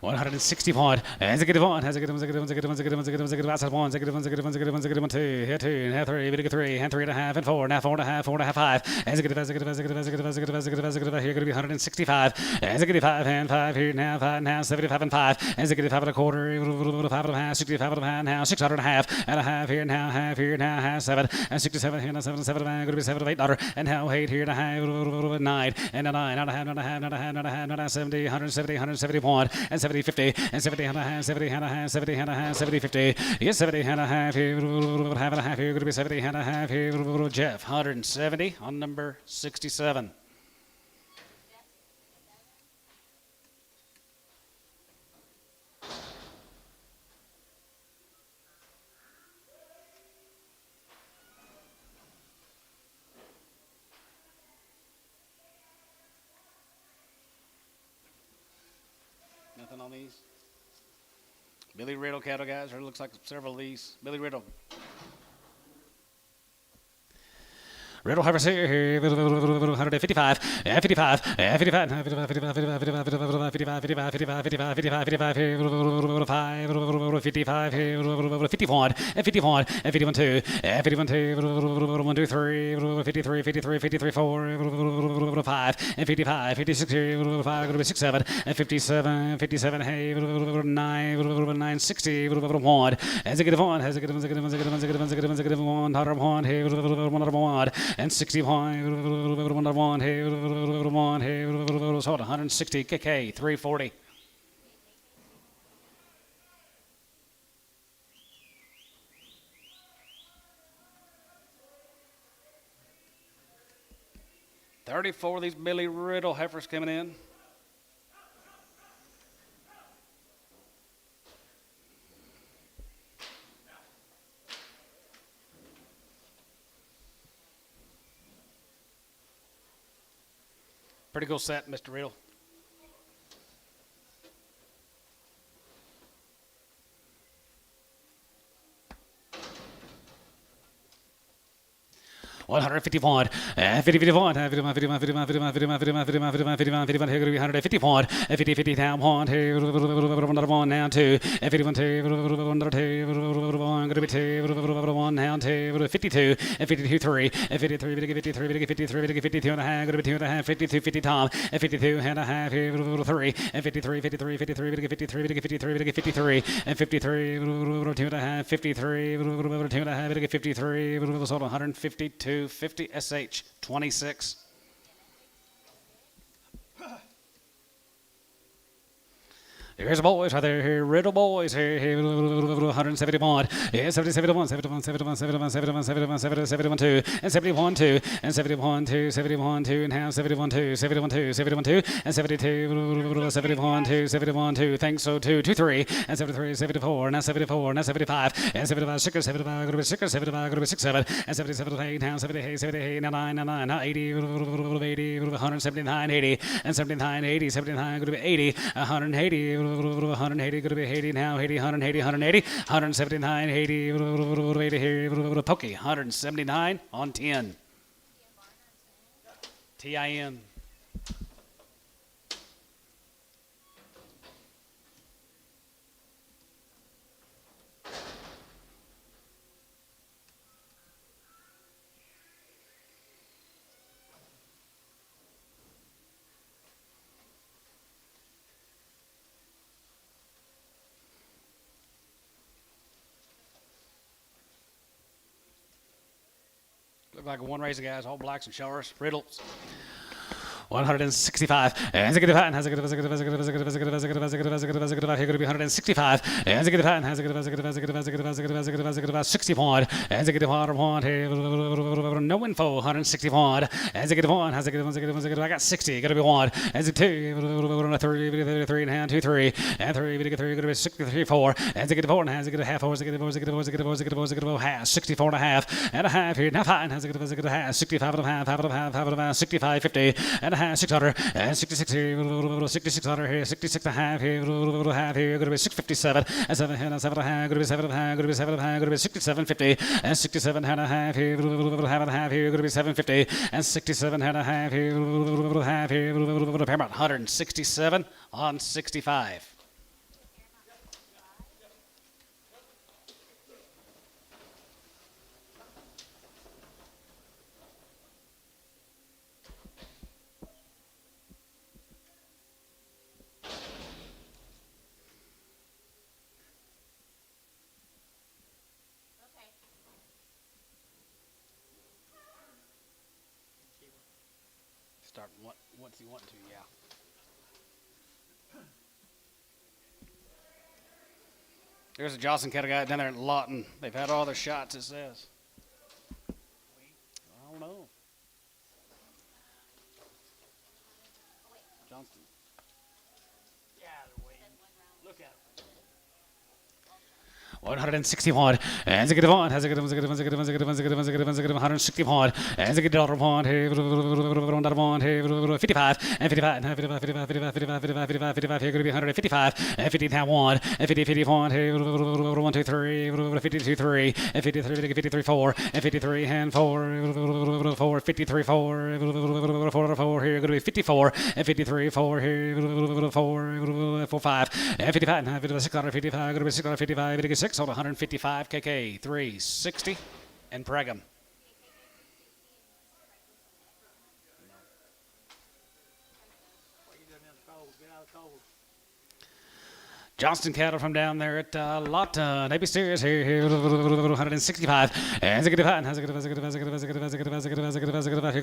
$160 as a good one, has a good one, outside one, a good one, 2, here 2, and half 3, big 3, and 3 and a half, and 4, now 4 and a half, 4 and a half, 5, as a good, here going to be 165, as a good 5, and 5 here, now 5 and a half, 75 and 5, as a good 5 and a quarter, 5 and a half, 65 and a half, now 600 and a half here, now half 7, and 67 here, now 7, going to be 7 of $8, and now 8 here, now 9, and a 9, not a half, 70, 171, and 70, 50, and 70 and a half, 70 and a half, 70 and a half, 70, 50. Yes, 70 and a half here, half and a half here, going to be 70 and a half here, Jeff, 170 on number 67. Nothing on these. Billy Riddle cattle guys, or it looks like several of these. Billy Riddle. Riddle Heifer here, 155, 55, 55, 55, 55, 55 here, 51, and 51, and 51 2, and 51 2, 1, 2, 3, 53, 53, 53, 4, 5, and 55, 56 here, 5, going to be 6, 7, and 57, 57, hey, 9, 60, 1, as a good one, has a good one, 1, hey, 1, and 61, 1, hey, 1, hey, sold 160, KK, 340. $34 of these Billy Riddle heifers coming in. Pretty cool set, Mr. Riddle. 150 point, 50 point, 51, 51, 51, 51, 51, 51, 51, 51, 51, here going to be 150 point, 50, 50 down point, another one now two, 51, 2, another two, going to be two, one down two, 52, 52, 3, 53, 53, 53, 52 and a half, going to be 2 and a half, 52, 50 Tom, 52 and a half, 3, 53, 53, 53, 53, 53, 53, and 53, 2 and a half, 53, 2 and a half, 53, sold 152, 50 SH, 26. Here's the boys right there. Here, riddle boys. Here, 170 point. Yeah, 71, 71, 71, 71, 71, 71, 71, 2, and 71, 2, and 71, 2, 71, 2, and half, 71, 2, 71, 2, 71, 2, and 72, 71, 2, 71, 2, thanks so 2, 2, 3, and 73, 74, now 74, now 75, and 75, 6, 75, go to be 6, 75, go to be 6, 7, and 77, 8, now 78, 78, now 9, now 9, now 80, 80, 179, 80, and 79, 80, 79, go to be 80, 180, 180, going to be 80 now, 80, 180, 180, 179, 80, 80 here, Pokey, 179 on 10. TIN. Look like a one race of guys, all blacks and showers, riddles. 165, and Ziggy Pat has a good, here going to be 165, and Ziggy Pat has a good, 60 point, and Ziggy point, no info, 160 point, and Ziggy point has a good, I got 60, going to be 1, and Ziggy 2, 3 and a half, 2, 3, and 3, going to be 63, 4, and Ziggy 4, and has a good half, Ziggy half, 64 and a half here, now 5, has a good half, 65 and a half, 65, 50, and a half, 600, and 66 here, 6600 here, 66 and a half here, half here, going to be 657, and 7 and 7 and a half, going to be 7 and a half, going to be 7 and a half, going to be 6750, and 67 and a half here, half and a half here, going to be 750, and 67 and a half here, half here, Paramount 167 on 65. Start once you want to, yeah. There's a Johnson cattle guy down there in Lawton. They've had all their shots, it says. I don't know. Johnston. Yeah, they're waiting. Look at them. 161, and Ziggy Devon has a good 160 point, and Ziggy Dollar point, 55, and 55, 55, 55, 55, 55, 55, 55, here going to be 155, and 50 down 1, and 50, 50 point, 1, 2, 3, 52, 3, and 53, 53, 4, and 53, and 4, 4, 53, 4, 4, here going to be 54, and 53, 4, here, 4, 5, and 55, and 655, going to be 655, 56, sold 155 KK, 360, and Pregum. Johnston cattle from down there at Lawton. They be serious here, 165. And Ziggy Pat has a good, here going to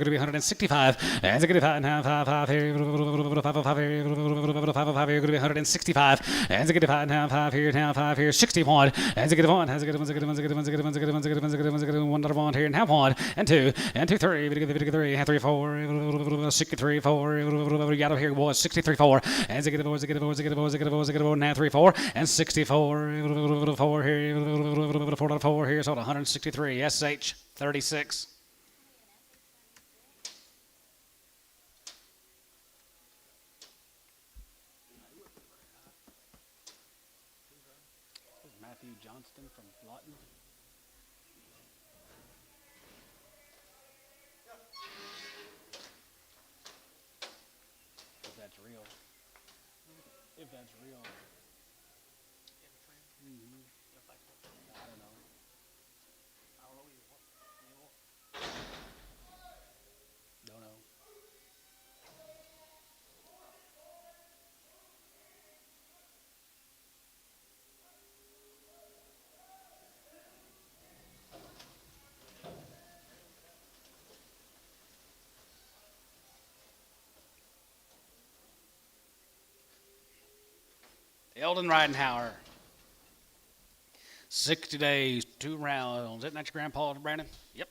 be 165. And Ziggy Pat and 5 here, 5 here, going to be 165. And Ziggy Pat and 5 here, now 5 here, 61. And Ziggy Devon has a good, 1 here, and half 1, and 2, and 2, 3, 3, 4, 63, 4, Yellow here was 63, 4. And Ziggy Devon, now 3, 4, and 64, 4 here, 4 here, so 163, SH 36. Matthew Johnston from Lawton. if that's real. I don't know. Don't know. Eldon Ridenhour. 60 days, 2 rounds. Isn't that your grandpa, Brandon? Yep.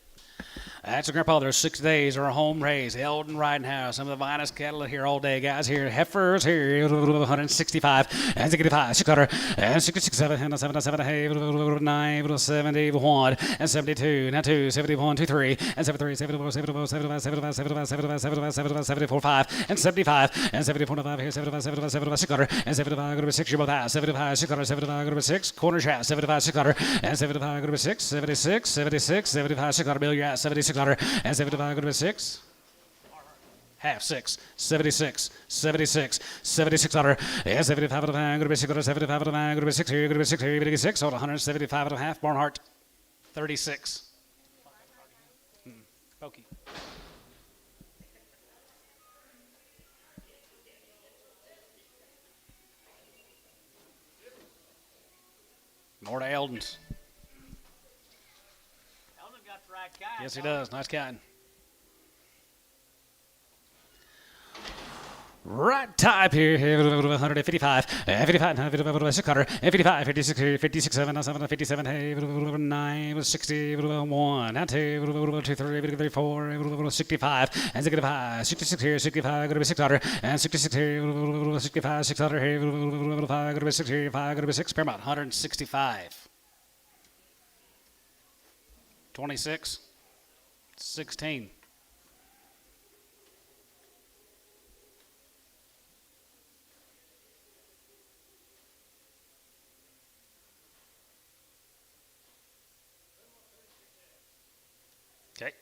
That's your grandpa. There's 60 days or a home raise. Eldon Ridenhour. Some of the finest cattle here all day, guys. Here, heifers here, 165 and 65, 600 and 66, 777, hey, 9, 71 and 72. Now 2, 71, 23 and 73, 74, 75, 75, 75, 75, 75, 75, 75, 74, 5 and 75 and 74, 5 here, 75, 75, 75, 600 and 75, go to 6. You're both high. 75, 600, 75, go to 6. Corner shaft, 75, 600 and 75, go to 6. 76, 76, 75, 600. Bill, you're at 76. And 75 go to 6. Half 6. 76. 76. 7600. And 75 out of 5 go to 6. 75 out of 5 go to 6. Here go to 6. Here go to 6. Hold 175 out of half. Barnhart 36. Pokey. More to Eldon's. Yes, he does. Nice cotton. Right type here, 155, 55, 600, 55, 56, 56, 7, 57, 9, 60, 1, 2, 2, 3, 4, 65, and 65, 66 here, 65, go to 600, and 66 here, 65, 600 here, 5, go to 6 here, 5, go to 6, Paramount, 165. 26, 16. Okay.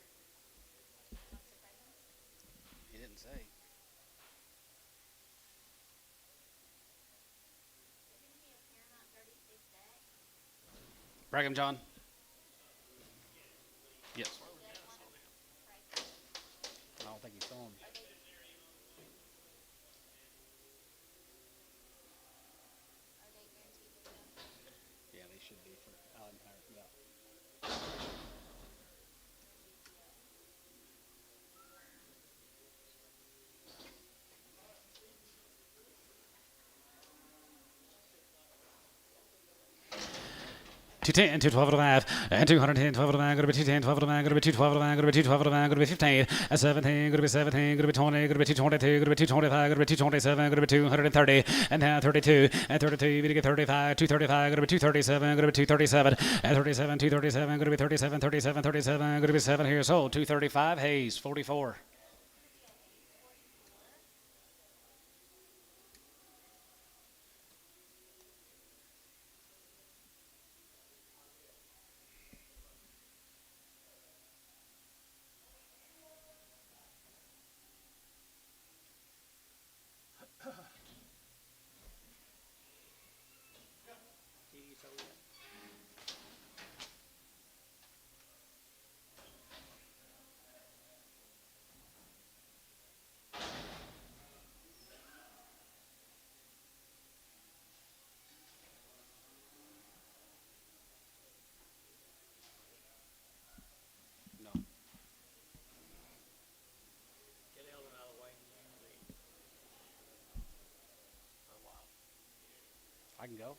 He didn't say. Brigham John. Yes. I don't think he saw him. Yeah, they should be for Allen Hire. Yeah. Two 10, 212 5, and 210, 12 9, go to be 210, 12 9, go to be 212 9, go to be 212 9, go to be 15, 17, go to be 17, go to be 20, go to be 222, go to be 225, go to be 227, go to be 230, and now 32, and 32, you get 35, 235, go to be 237, go to be 237, and 37, 237, go to be 37, 37, 37, go to be 7 here, sold, 235, Hayes, 44. I can go.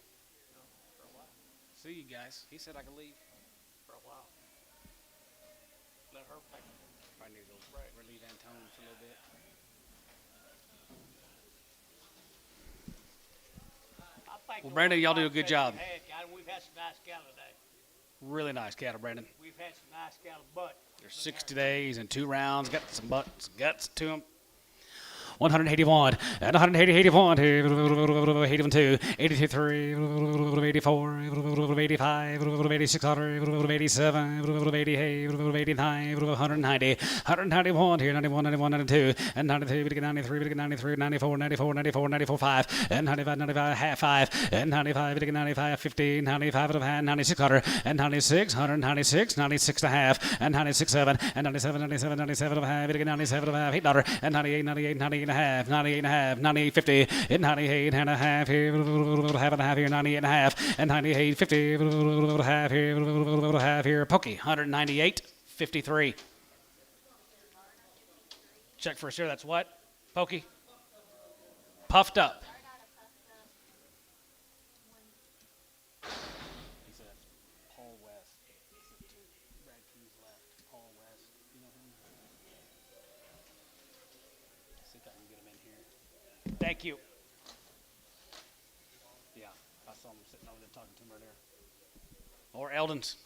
For a while. See you guys. He said I could leave. For a while. Let her pick. I need to relieve Antone for a little bit. Well, Brandon, y'all do a good job. We've had some nice cattle today. Really nice cattle, Brandon. We've had some nice cattle, but There's 60 days and 2 rounds. Got some butts, guts to them. 181, and 181, 82, 82, 3, 84, 85, 86, 87, 88, 89, 190, 191 here, 91, 91, 92, and 92, 93, 93, 94, 94, 94, 94, 5, and 95, 95, half 5, and 95, 95, 15, 95 and a half, 96, 100, and 96, 196, 96 and a half, and 96, 7, and 97, 97, 97 and a half, 97 and a half, $8, and 98, 98, 98 and a half, 98 and a half, 98, 50, and 98 and a half here, half and a half here, 98 and a half, and 98, 50, half here, pokey, 198, 53. Check for sure. That's what? Pokey? Puffed up. He said that's Paul West. Brad Key's left. Paul West. You know him? See if I can get him in here. Thank you. Yeah, I saw him sitting over there talking to him right there. Or Eldon's.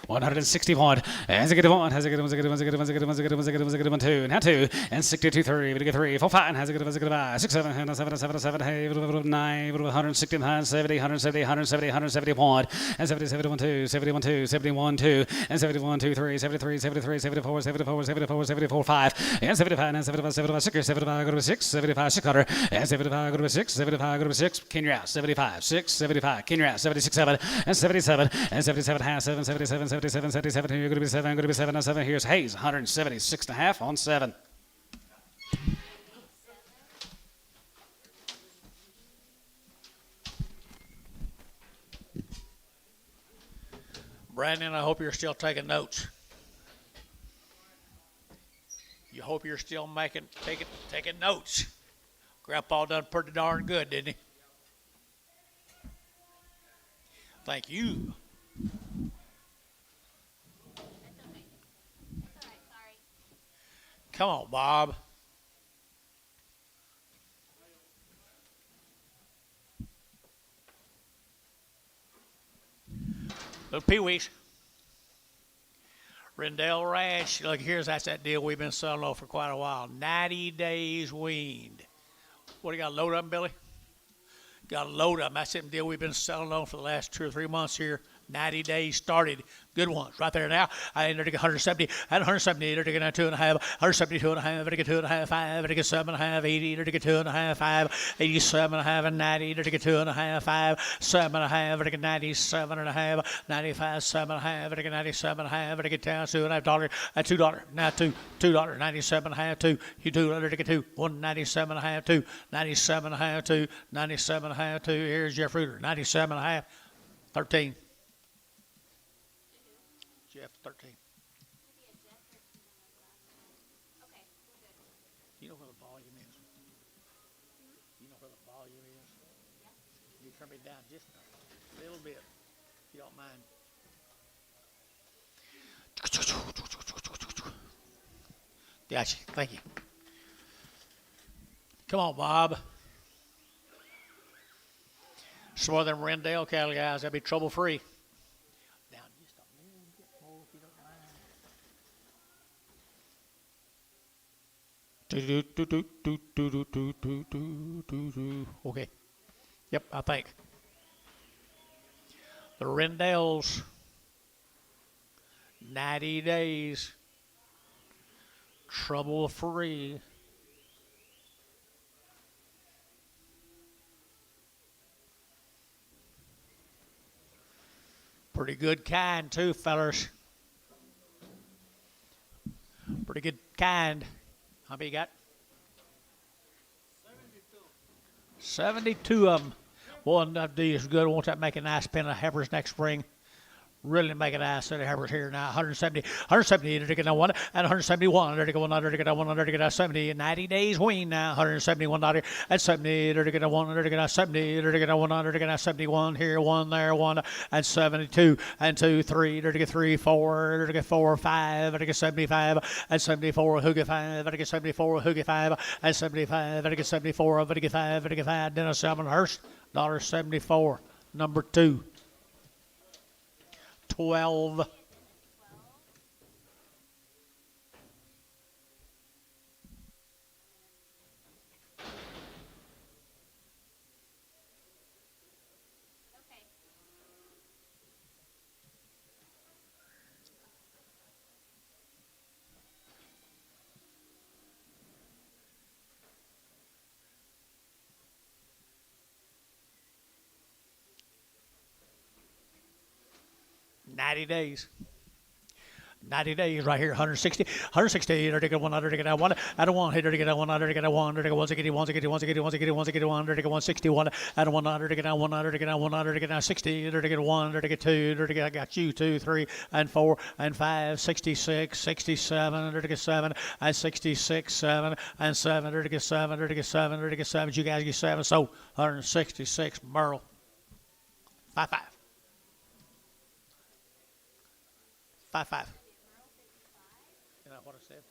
$161, and a good one, has a good one, two, and 2, and 62, 3, but a good 3, 4, 5, and has a good 5, 6, 7, 7, 7, 7, hey, 9, 160, 170, 170, 170, 171, and 71, 2, 71, 2, 71, 2, and 71, 2, 3, 73, 73, 74, 74, 74, 74, 5, and 75, and 75, 75, 6, 75, go to 6, 75, 600, and 75, go to 6, 75, go to 6, Ken, you're out, 75, 6, 75, Ken, you're out, 76, 7, and 77, and 77, half, 7, 77, 77, 77, you're going to be 7, going to be 7, and 7, here's Hayes, 176 and a half on 7. Brandon, I hope you're still taking notes. You hope you're still taking notes. Grandpa done pretty darn good, didn't he? Thank you. That's okay. That's all right. Sorry. Come on, Bob. Little Pee-wees. Rendell Ranch. Look, that's that deal we've been selling on for quite a while. 90 days weaned. What do you got, a load of them, Billy? Got a load of them. That's the deal we've been selling on for the last 2 or 3 months here. 90 days started. Good ones right there now. I ended up 170. I had 170. I get 2.5. 172 and a half. I get 2.5. 5. I get 7.5. 80. I get 2.5. 5. 87.5 and 90. I get 2.5. 5. 7.5. I get 97.5. 95. 7.5. I get 97.5. I get down $2.5. At $2. Now $2. $97.5. 2. You do. I get 2. 197.5. 2. 97.5. 2. 97.5. 2. Here's Jeff Reuter. 97.5. 13. Jeff, 13. Okay, we're good. Do you know where the volume is? You know where the volume is? Yeah. You turn me down just a little bit, if you don't mind. Gotcha. Thank you. Come on, Bob. Some of them Rendell cattle guys, that'd be trouble free. Down just a little bit more, if you don't mind. Okay. Yep, I think. The Rendells, 90 days, trouble free. Pretty good kind too, fellers. Pretty good kind. How many you got? 72 of them. One of these is good. Won't that make a nice pen of heifers next spring? Really make a nice set of heifers here now. 170, to get one, and 171, to get 100, to get 100, to get 70, 90 days wean now. 171, and 70, to get 100, to get 70, to get 100, to get 71 here, 1 there, 1, and 72, and 2, 3, to get 3, 4, to get 4, 5, to get 75, and 74, who get 5, to get 74, who get 5, and 75, to get 74, to get 5, to get 5, Dennis Selmenhurst, $1.74, number 2. 12. 90 days. 90 days right here, 160, 160, 100, I want, I don't want, 100, 100, 100, 160, 160, 160, 160, 160, 100, 161, I don't want 100, 100, 100, 60, 100, 2, I got you, 2, 3, and 4, and 5, 66, 67, 7, and 66, 7, and 7, 7, 7, 7, you guys get 7, so 166, Merle, 5, 5. 5, 5. Isn't that what I said?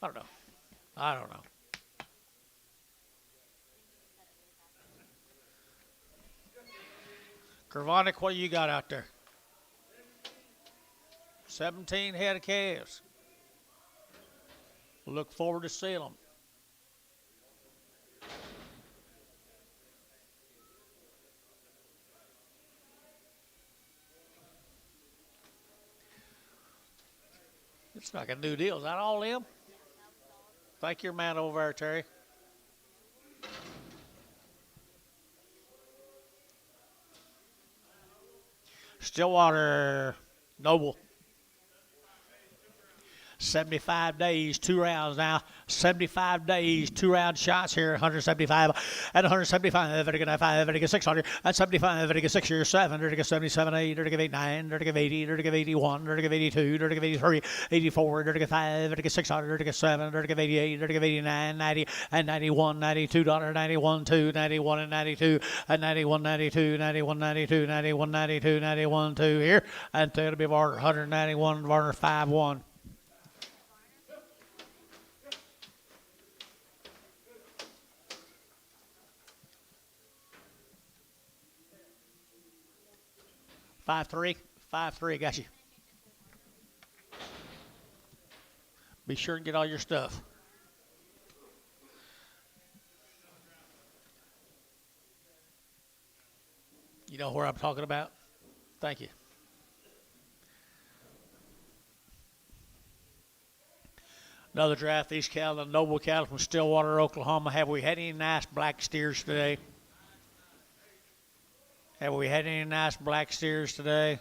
I don't know. I don't know. Kervonic, what you got out there? 17 head of calves. Look forward to seeing them. It's like a new deal. Is that all them? Thank your man over there, Terry. Stillwater Noble. 75 days, 2 rounds now. 75 days, 2 round shots here. 175 and 175. Vertigo 5, vertigo 600 and 75. Vertigo 6 years 7. Vertigo 77, 8. Vertigo 89. Vertigo 80. Vertigo 81. Vertigo 82. Vertigo 83. 84. Vertigo 5. Vertigo 600. Vertigo 7. Vertigo 88. Vertigo 89. 90 and 91. $92. 91. 2. 91 and 92 and 91. 92. 91. 92. 91. 92. 91. 2 here. And it'll be Varner 191. Varner 5-1. Five three, got you. Be sure and get all your stuff. You know where I'm talking about? Thank you. Another draft, these cattle, the Noble cattle from Stillwater, Oklahoma. Have we had any nice black steers today? Have we had any nice black steers today?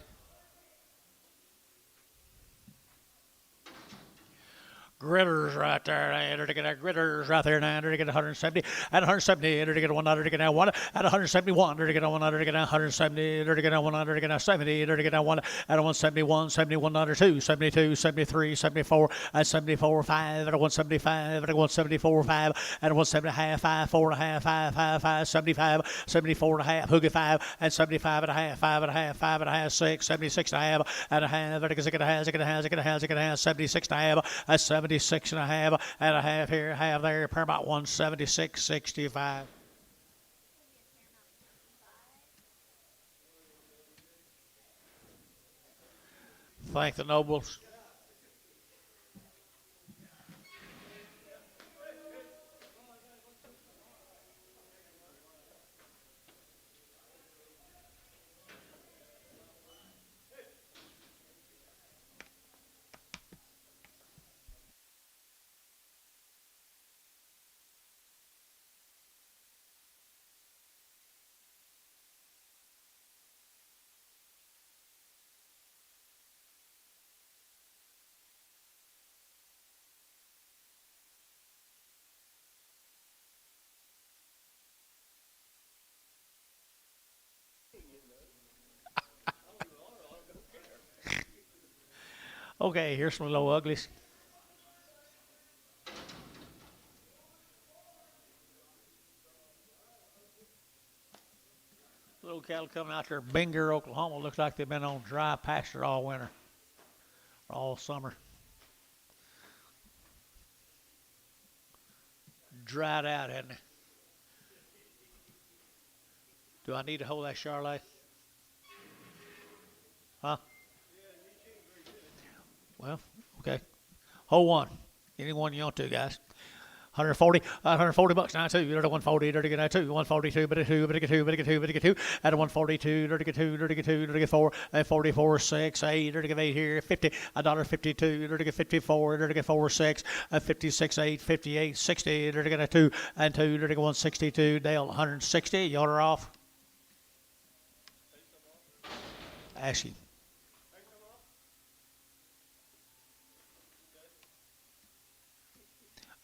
Gritters right there. Enter to get a gritters right there now. Enter to get 170 and 170. Enter to get 100 to get a 1 at 171. Enter to get a 100 to get 170. Enter to get a 100 to get a 70. Enter to get a 1 at 171. 71 under 2. 72, 73, 74 and 74 5 at 175 at 174 5 at 170 half 5 4 and a half 5 5 5 75 74 and a half hooky 5 and 75 and a half 5 and a half 5 and a half 6 76 and a half and a half at a half 76 and a half at 76 and a half here, half there, Paramount 176.65. Thank the Nobles. Okay, here's some low uglies. Little cattle coming out there, Binger, Oklahoma. Looks like they've been on dry pasture all winter, all summer. Dried out, hasn't it? Do I need to hold that Charlotte? Huh? Well, okay. Hold one. Anyone you want to, guys. 140 bucks now too. You're at 140, dirty get 2, 142, but a 2, but a 2, but a 2, but a 2, at 142, dirty get 2, dirty get 2, dirty get 4, at 44, 6, 8, dirty get 8 here, 50, $1.52, dirty get 54, dirty get 4, 6, at 56, 8, 58, 60, dirty get a 2, and 2, dirty get 162, Dale 160, you order off. Ashy.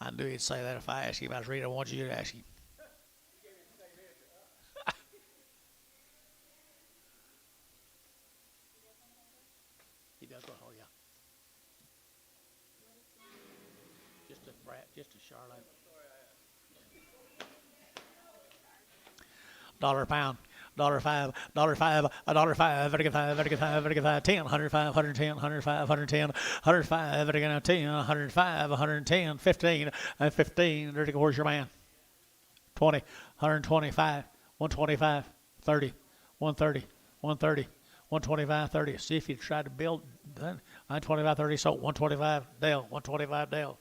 I knew he'd say that if I asked him. I was reading. I wanted you to ask him. He does go. Oh yeah. Just a brat. Just a Charlotte. Dollar a pound. $5, $5, vertical 5, vertical 5, vertical 5, 10, 105, 110, 105, 110, 105, vertical 10, 105, 110, 15, 15, vertical, where's your man? 20, 125, 125, 30, 130, 130, 125, 30. See if you tried to build, 125, 30, so 125, Dale, 125, Dale.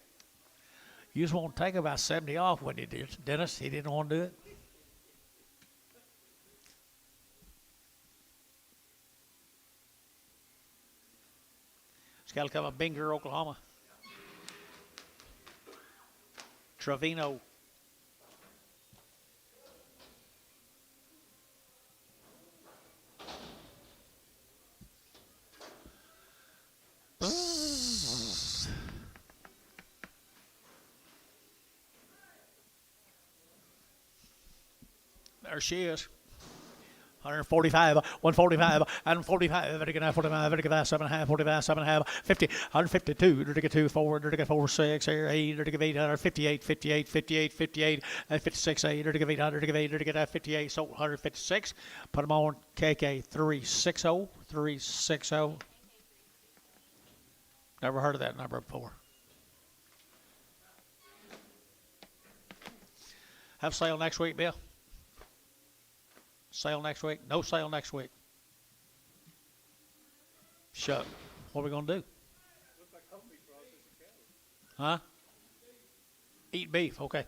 You just want to take about 70 off when you did, Dennis. He didn't want to do it. It's got to come up Binger, Oklahoma. Trevino. There she is. 145, 145, and 45, vertical 45, vertical 7.5, 45, 7.5, 50, 152, vertical 2, 4, vertical 4, 6, 8, vertical 8, 158, 58, 58, 58, and 56, 8, vertical 8, vertical 8, vertical 58, so 156. Put them on KK 360, 360. Never heard of that number before. Have sale next week, Bill? Sale next week? No sale next week. Shut. What are we going to do? Huh? Eat beef. Okay.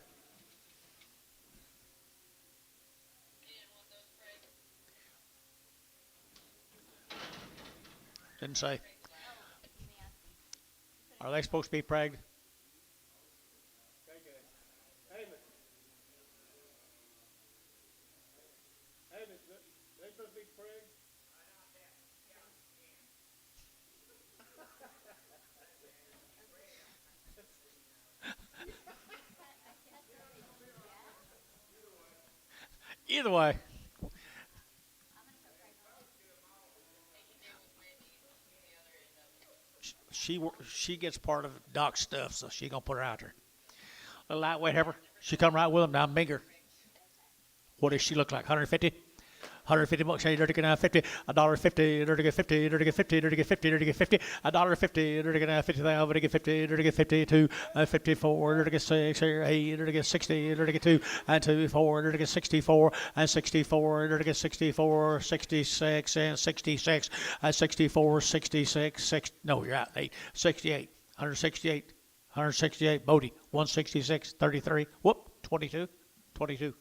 Didn't say. Are they supposed to be pregged? Either way. She gets part of Doc's stuff, so she gonna put her out there. A lightweight heifer. She come right with him down Binger. What does she look like? 150? 150 bucks, dirty can 50, $1.50, dirty 50, dirty 50, dirty 50, dirty 50, $1.50, dirty can 50, dirty 50, dirty 52, 54, dirty 6, 8, dirty 60, dirty 2, and 2, 4, dirty 64, and 64, dirty 64, 66, and 66, and 64, 66, 6, no, you're out, 8, 68, 168, 168, Bodie, 166, 33, whoop, 22, 22.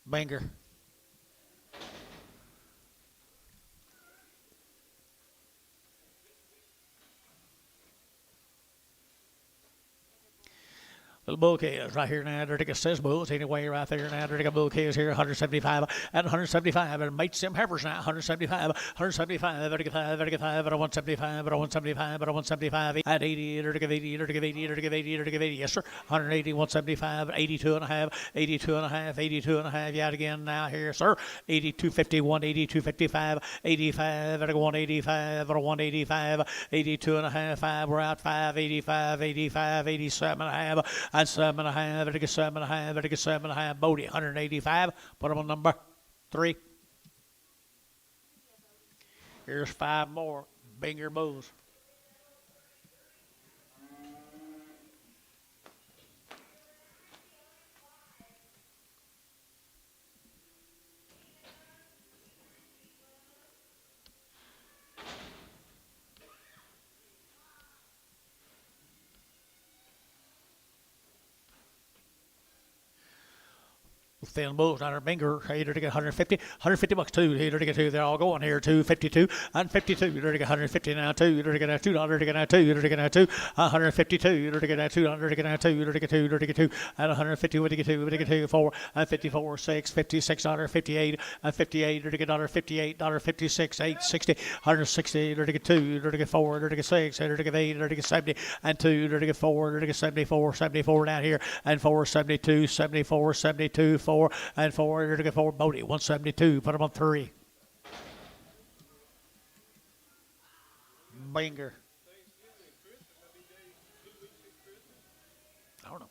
Banger. Little bull calves right here now. There says bulls anyway right there now. There bull calves here, 175 and 175 and mates them heifers now. 175, 175, vertical 5, vertical 5, 175, 175, 175, at 80, vertical 80, vertical 80, vertical 80, vertical 80. Yes, sir. 180, 175, 82 and a half, 82 and a half, 82 and a half. Yet again now here, sir. 82.51, 82.55, 85, vertical 185, 185, 82 and a half, 5. We're out 5, 85, 85, 87 and a half. And 7.5, vertical 7.5, vertical 7.5, Bodie, 185. Put them on number 3. Here's 5 more Binger bulls. Thin bulls down there. Binger, either to get 150, 150 bucks too. Either to get two. They're all going here. 252 and 52. Either to get 150 now two. Either to get $2 to get now two. Either to get now two. 152. Either to get now $2 to get now two. Either to get two. Either to get two. And 150. Would to get two. Would to get two. 4 and 54. 6. $56. 58 and 58. Either to get $58. $56. 8. 60. 160. Either to get two. Either to get four. Either to get six. Either to get eight. Either to get 70 and two. Either to get four. Either to get 74. 74 down here and 4. 72. 74. 72. 4 and 4. Either to get 4. Bodie 172. Put him on 3. Binger. I don't know.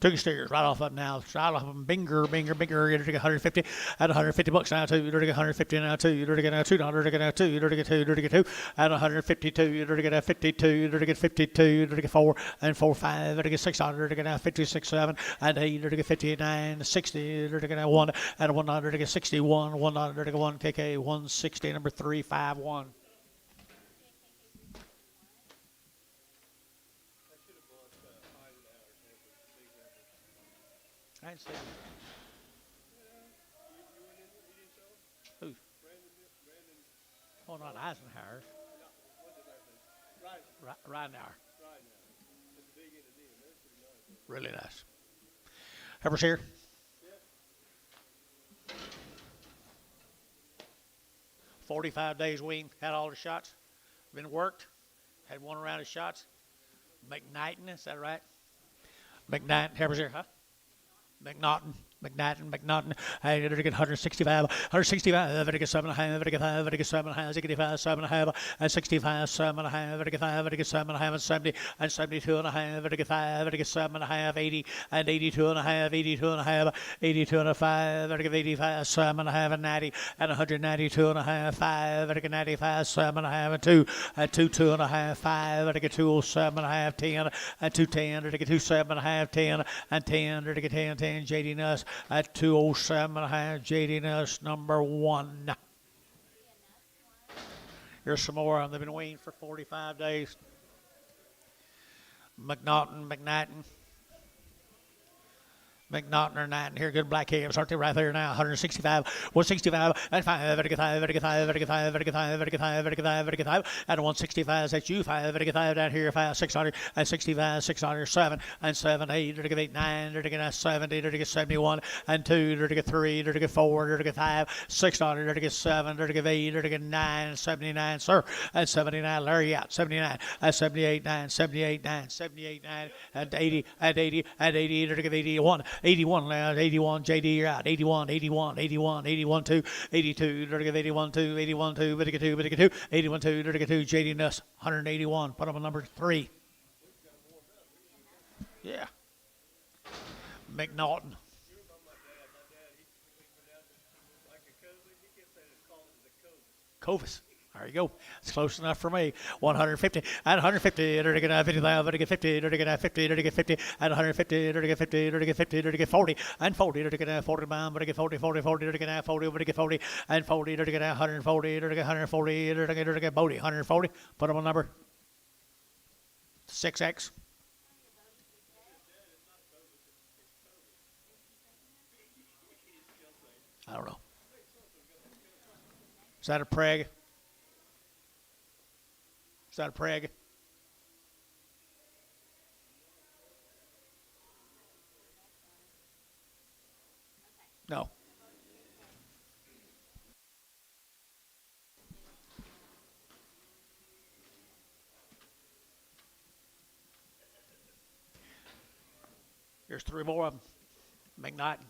Two steers right off of now. Right off of them. Binger. Either to get 150 at 150 bucks now two. Either to get 150 now two. Either to get now $2 to get now two. Either to get two. Either to get two at 152. Either to get a 52. Either to get 52. Either to get 4 and 4 5. Either to get $6. To get now 56 7 and 8. Either to get 59 60. Either to get now 1 and $1 to get 61. $1 to get 1 KK 160 number 351. I didn't see him. Who? Oh, not Eisenhower. Ridenauer. Really nice. Heifer's here. 45 days weaned. Had all the shots. Been worked. Had one round of shots. McKnighton, is that right? McKnighton. Heifer's here, huh? McNaughton. Hey, to get 165, 165, to get 7 and a half, to get 5, to get 7 and a half, 65, 7 and a half, and 65, 7 and a half, to get 5, to get 7 and a half, and 70, and 72 and a half, to get 5, to get 7 and a half, 80, and 82 and a half, 82 and a half, 82 and a 5, to get 85, 7 and a half, and 90, and 192 and a half, 5, to get 95, 7 and a half, and 2, and 2 and a half, 5, to get 207 and a half, 10, and 210, to get 27 and a half, 10, and 10, to get 10, 10, JD Nuss at 207 and a half, JD Nuss number 1. Here's some more. They've been weaned for 45 days. McNaughton or Knighton here, good black calves, aren't they right there now? 165, 165, and 5, to get 5, to get 5, to get 5, to get 5, to get 5, to get 5, to get 5, and 165, that's you, 5, to get 5 down here, 5, 600, and 65, 600, 7, and 7, 8, to get 8, 9, to get 70, to get 71, and 2, to get 3, to get 4, to get 5, 600, to get 7, to get 8, to get 9, 79, sir, and 79, Larry out, 79, and 78, 9, 78, 9, 78, 9, and 80, and 80, and 80, to get 81, 81 now, 81, JD, you're out, 81, 81, 81, 81, 2, 82, to get 81, 2, 81, 2, to get 2, 81, 2, to get 2, JD Nuss, 181, put him on number 3. Yeah. McNaughton. Covis. There you go. It's close enough for me. 150 and 150. To get 50,000. To get 50. To get 50. To get 50 and 150. To get 50. To get 50. To get 40 and 40. To get 40 pound. To get 40. 40. 40. To get 40. To get 40 and 40. To get 140. To get 140. To get Bodie 140. Put him on number 6X. I don't know. Is that a preg? Is that a preg? No. Here's 3 more of them. McNaughton.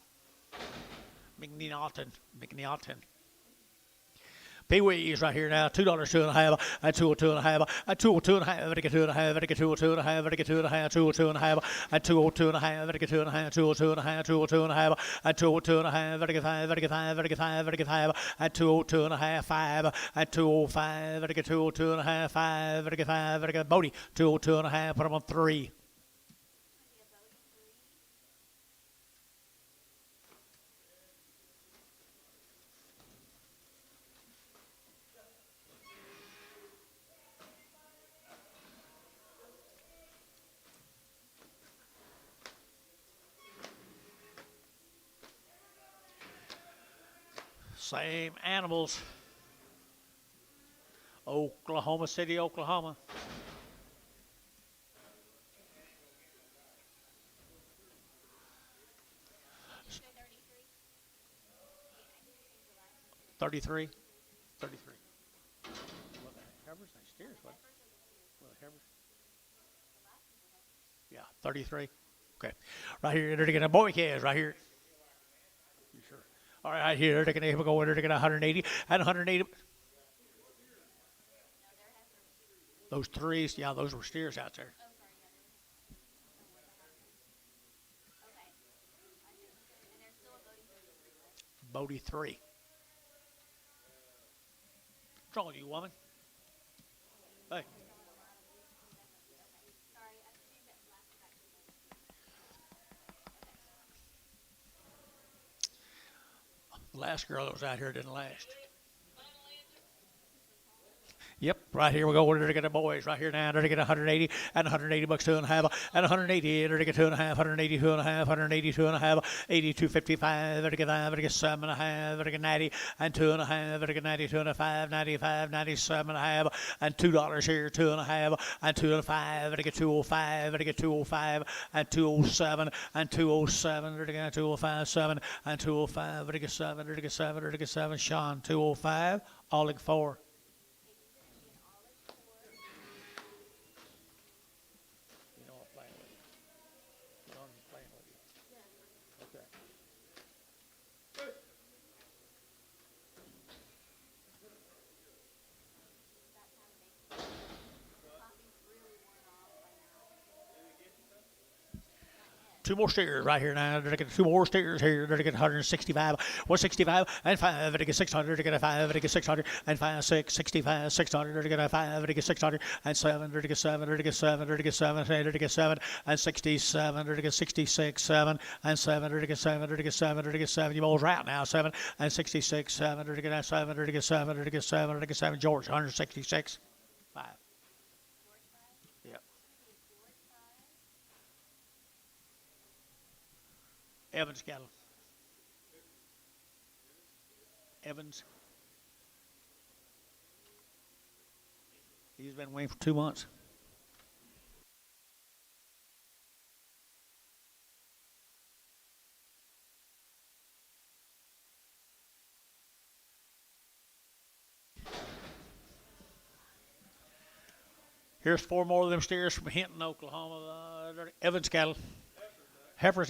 Pee-wee is right here now. $2, 2 and a half, and 202 and a half, and 202 and a half, to get 2 and a half, to get 202 and a half, to get 2 and a half, 202 and a half, and 202 and a half, to get 2 and a half, 202 and a half, 202 and a half, and 202 and a half, to get 5, to get 5, to get 5, to get 5, and 202 and a half, 5, and 205, to get 202 and a half, 5, to get 5, to get Bodie, 202 and a half, put him on 3. Same animals. Oklahoma City, Oklahoma. Did you say 33? 33. 33. Well, the Heifers and steers, what? Well, the Heifers. Yeah, 33. Okay. Right here, they're going to boy calves right here. You sure? All right, here, they're going to go in, they're going to 180 and 180. Those threes, yeah, those were steers out there. Oh, sorry, yeah, okay. I do. And there's still a Bodie Bodie 33 left. 3. What's wrong with you, woman? Hey. Sorry, I changed that last back to the The last girl that was out here didn't last. Yep, right here we go. We're going to get the boys right here now. They're going to get 180 and 180 bucks, 2.5, and 180. They're going to get 2.5, 180, 2.5, 180, 2.5, 82.55. They're going to get 5, they're going to get 7.5. They're going to get 90 and 2.5. They're going to get 90, 2.5, 95, 97.5, and $2 here, 2.5 and 2.5. They're going to get 205. They're going to get 205 and 207 and 207. They're going to get 205, 7 and 205. They're going to get 7. They're going to get 7. They're going to get 7. Sean, 205. Oleg 4. Two more steers right here now. They're getting 2 more steers here. They're getting 165, 165 and 5. They're getting 600. They're getting 5. They're getting 600 and 5, 6, 65, 600. They're getting 5. They're getting 600 and 7. They're getting 7. They're getting 7. They're getting 7. They're getting 7 and 67. They're getting 66, 7 and 7. They're getting 7. They're getting 7. They're getting 7. You boys are out now. 7 and 66, 7. They're getting 7. They're getting 7. They're getting 7. They're getting 7. George, 166, 5. Yep. Evans cattle. Evans. He's been weaned for 2 months. Here's 4 more of them steers from Hinton, Oklahoma. Evans cattle. Heifer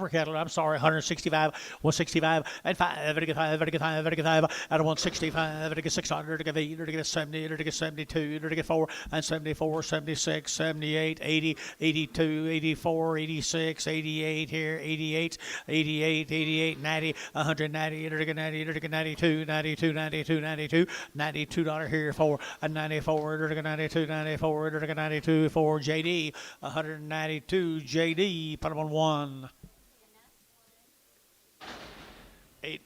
cattle, I'm sorry, 165, 165, and 5, very good 5, very good 5, very good 5, out of 165, very good 600, very good 8, very good 70, very good 72, very good 4, and 74, 76, 78, 80, 82, 84, 86, 88 here, 88, 88, 88, 90, 190, very good 90, very good 92, 92, 92, 92, $92 here for a 94, very good 92, 94, very good 92 for JD, 192 JD, put them on 1. 8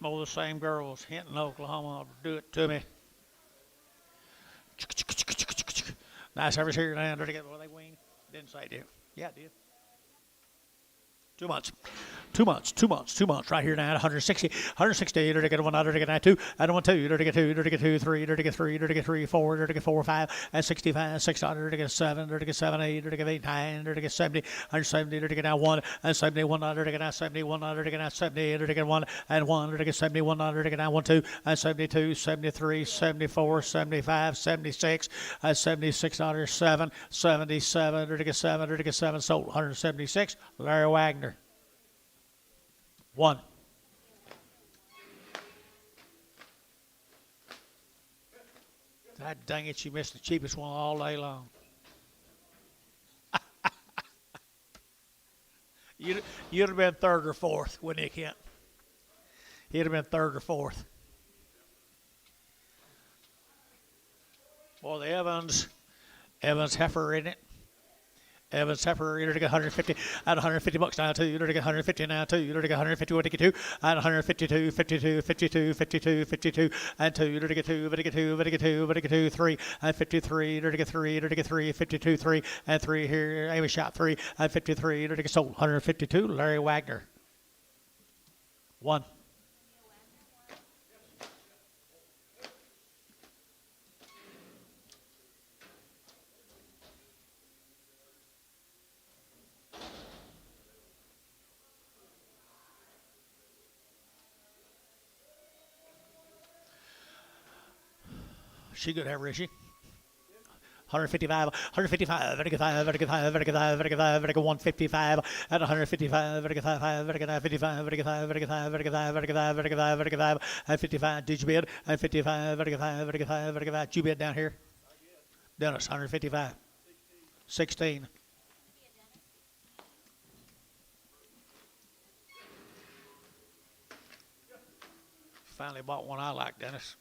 more of the same girls. Hinton, Oklahoma. Do it to me. Nice service here. Now, did they get, were they weaned? Didn't say, did. Yeah, it did. 2 months. 2 months, 2 months, 2 months. Right here now, 160, 160. They're to get 1, they're to get 2, and 1, 2, they're to get 2, they're to get 2, 3, they're to get 3, they're to get 3, 4, they're to get 4, 5, and 65, 600, they're to get 7, they're to get 7, 8, they're to get 8, 9, they're to get 70, 170, they're to get 1, and 71, they're to get 71, they're to get 70, they're to get 1, and 1, they're to get 71, they're to get 1, 2, and 72, 73, 74, 75, 76, and 76, 7, 77, they're to get 7, they're to get 7, sold 176. Larry Wagner. 1. God dang it, you missed the cheapest one all day long. You'd have been 3rd or 4th, wouldn't you, Kent? He'd have been 3rd or 4th. Well, the Evans heifer in it. Evans Heifer, you're to get 150 at 150 bucks now too. You're to get 150 now too. You're to get 150 what to get 2 at 152, 52, 52, 52, 52, and 2. You're to get 2, but to get 2, but to get 2, but to get 2, 3 and 53. You're to get 3, you're to get 3, 52, 3 and 3 here. Amy shot 3 and 53. You're to get sold 152. Larry Wagner. 1. She good ever, is she? 155, 155, vertical 5, vertical 5, vertical 5, vertical 5, vertical 155, at 155, vertical 5, vertical 5, 55, vertical 5, vertical 5, vertical 5, vertical 5, vertical 5, vertical 5, at 55, did you bid? At 55, vertical 5, vertical 5, vertical 5, did you bid down here? Dennis, 155. 16. Finally bought one I like, Dennis.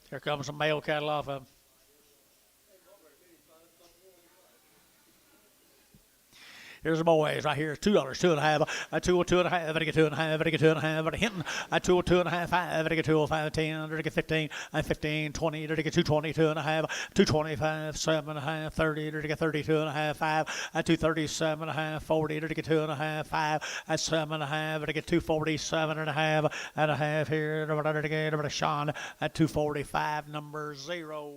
Here comes some male cattle off of them. Here's the boys right here. $2, 2.5. A 2.5. Better get 2.5. Better get 2.5. Better Hinton. A 2.5. 5. Better get 2.5. 10. Better get 15. 15. 20. Better get 220. 2.5. 225. 7.5. 30. Better get 32.5. 5. A 237.5. 40. Better get 2.5. 5. A 7.5. Better get 247.5. And a half here. Better get Sean at 245. Number 0.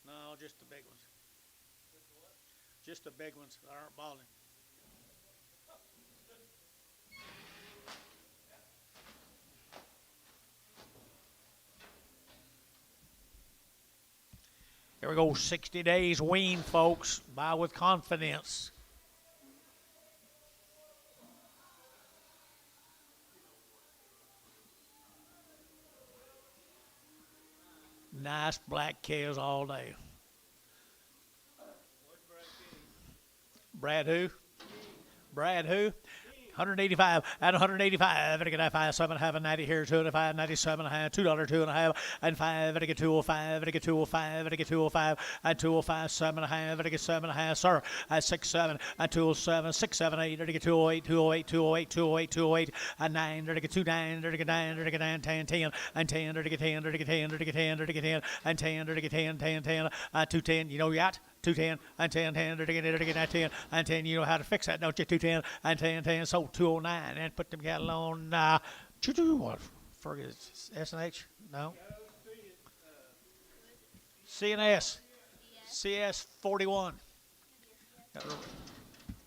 No, just the big ones. Just the big ones that aren't balding. Here we go, 60 days wean, folks. Buy with confidence. Nice black cows all day. Brad who? Brad who? 185 at 185. Better get 5, 7, have a 90 here, 205, 97, $2, 2.5, and 5. Better get 205, better get 205, better get 205, at 205, 7.5, better get 7.5, sir, at 6, 7, at 207, 6, 7, 8, better get 208, 208, 208, 208, 208, at 9, better get 29, better get 9, better get 9, 10, 10, and 10, better get 10, better get 10, better get 10, better get 10, and 10, better get 10, 10, 10, at 210, you know yacht. 210 and 10, 10, to get 10 and 10. You know how to fix that, don't you? 210 and 10, 10. So 209 and put them cattle on. What? Fergus S&H? No. CNS. CS 41.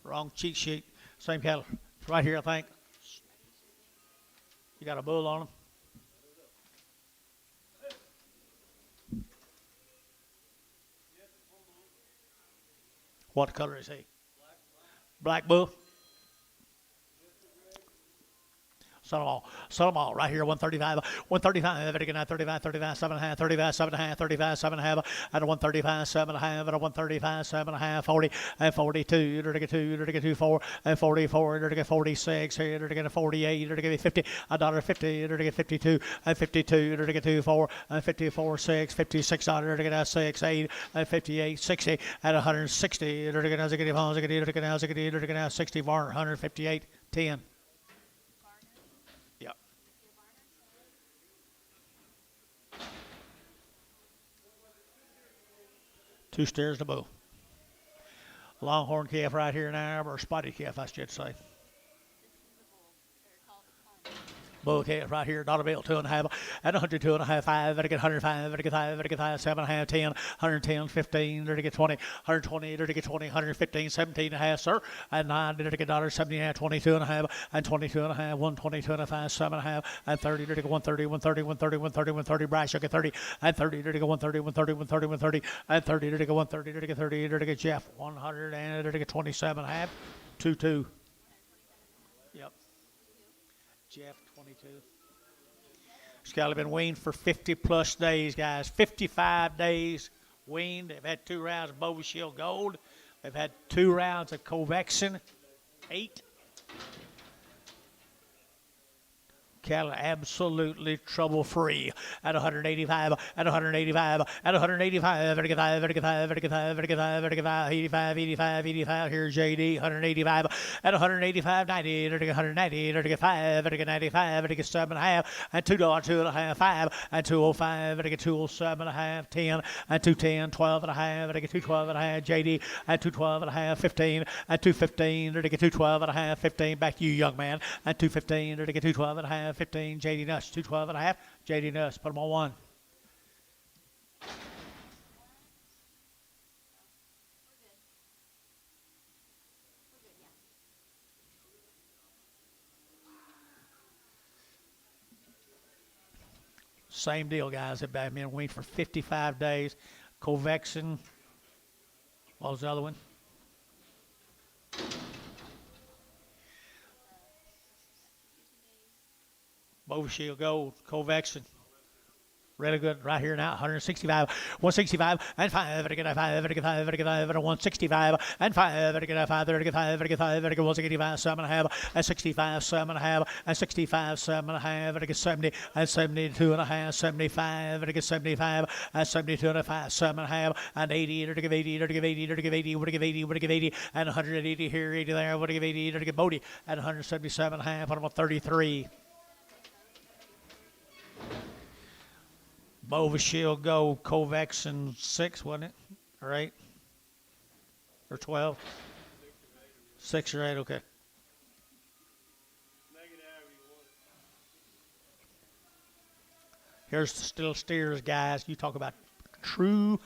Wrong cheat sheet. Same cattle. It's right here, I think. You got a bull on them. What color is he? Black bull. Sell them all. Sell them all. Right here, 135. 135. Better get 35, 35, 7.5, 35, 7.5, 35, 7.5. At a 135, 7.5. At a 135, 7.5, 40. And 42. To get 2. To get 2, 4. And 44. To get 46. Here. To get a 48. To get 50. $1.50. To get 52. And 52. To get 2, 4. And 54, 6. $56. To get 6, 8. And 58, 60. At 160. To get 64. 158, 10. Two steers to bull. Longhorn calf right here now, or spotted calf, I should say. Bull calf right here, dollar bill, 2.5, at 100, 2.5, 5, better get 105, better get 5, better get 5, 7.5, 10, 110, 15, better get 20, 120, better get 20, 115, 17.5, sir, and 9, better get $1.70, 22.5, and 22.5, 122.5, 7.5, and 30, better get 130, 130, 130, 130, 130, Bryce, you'll get 30, and 30, better get 130, 130, 130, 130, and 30, better get 130, better get 30, better get Jeff, 100, and better get 27.5, 22. Yep. Jeff, 22. This cattle have been weaned for 50 plus days, guys. 55 days weaned. They've had 2 rounds of Bowie Shield Gold. They've had 2 rounds of Covexin 8. Cattle absolutely trouble-free at 185, at 185, at 185, better get 5, better get 5, better get 5, better get 5, better get 5, 85, 85, 85, here's JD, 185, at 185, 90, better get 190, better get 5, better get 95, better get 7.5, and $2, 2.5, 5, and 205, better get 207.5, 10, and 210, 12.5, better get 212.5, JD, at 212.5, 15, at 215, better get 212.5, 15, back to you, young man, at 215, better get 212.5, 15. JD Nuss, 212 and a half. JD Nuss, put them on one. Same deal, guys. They've been weaned for 55 days. Covection. What was the other one? Bova Shield Gold. Covection. Really good right here now. 165, 165, and 5. Again, 5, again, 5, again, 5, 165, and 5, again, 5, again, 5, again, 5, again, 185, 7 and a half, and 65, 7 and a half, and 65, 7 and a half, and again, 70, and 72 and a half, 75, and again, 75, and 72 and a half, 7 and a half, and 80, and again, 80, and again, 80, and again, 80, and again, 80, and again, 80, and 180 here, 80 there, and again, 80, and again, Bodie, and 177 and a half, and about 33. Bova Shield Gold, Covection 6, wasn't it? Or 8? Or 12? 6 or 8, okay. Here's the still steers, guys. You talk about true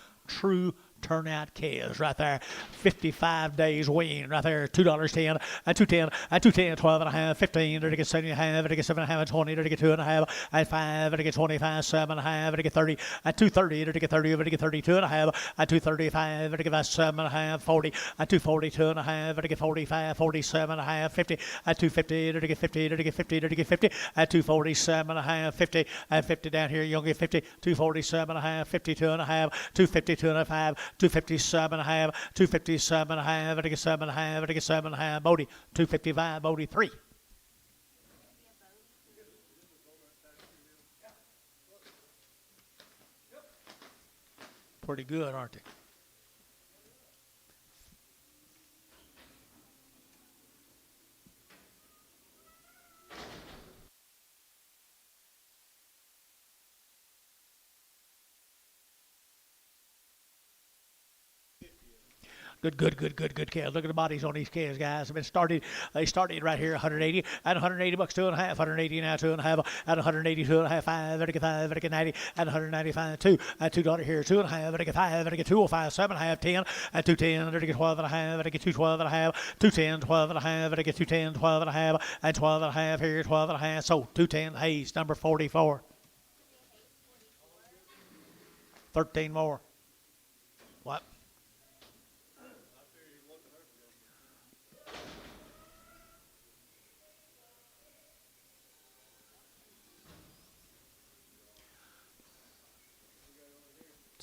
turnout calves right there. 55 days weaned right there. $2.10 and 210 and 210, 12 and a half, 15, to get 7 and a half, to get 7 and a half, and 20, to get 2 and a half, and 5, to get 25, 7 and a half, to get 30, and 230, to get 30, to get 32 and a half, and 235, to get 7 and a half, 40, and 242 and a half, to get 45, 47 and a half, 50, and 250, to get 50, to get 50, to get 50, and 247 and a half, 50, and 50 down here. You'll get 50, 247 and a half, 52 and a half, 252 and a half, 257 and a half, 257 and a half, I think it's 7 and a half, I think it's 7 and a half, Bodie, 255, Bodie 3. Pretty good, aren't they? Good calves. Look at the bodies on these calves, guys. They started right here, 180, and 180 bucks, 2 and a half, 180 now, 2 and a half, and 182 and a half, 5, and 5, and 90, and 195, 2, and $2 here, 2 and a half, and 5, and 205, 7 and a half, 10, and 210, and 12 and a half, and 212 and a half, 210, 12 and a half, and 210, 12 and a half, and 12 and a half here, 12 and a half. So 210 Hayes, number 44. 13 more. What?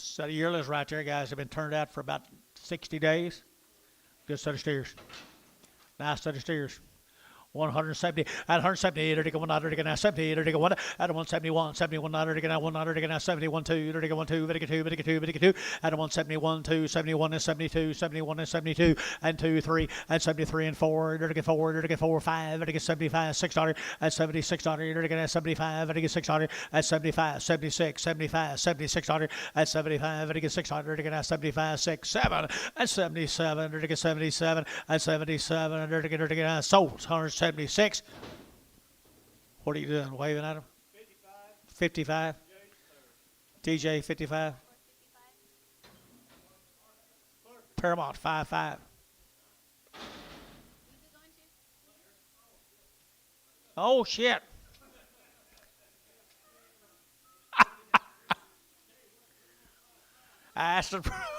Set of yearlings right there, guys. Have been turned out for about 60 days. Good set of steers. Nice set of steers. 170, at 170, 70, 1, at 171, 71, 1, 71, 2, 1, 2, 2, at 171, 2, 71 and 72, 71 and 72, and 2, 3, and 73 and 4, 4, 5, 75, 600, at 76, 75, 600, at 75, 76, 75, 7600, at 75, 600, 75, 6, 7, at 77, 77, at 77, sold, 176. What are you doing? Waving at him? 55. 55. TJ 55. Paramount 55. Oh shit. That's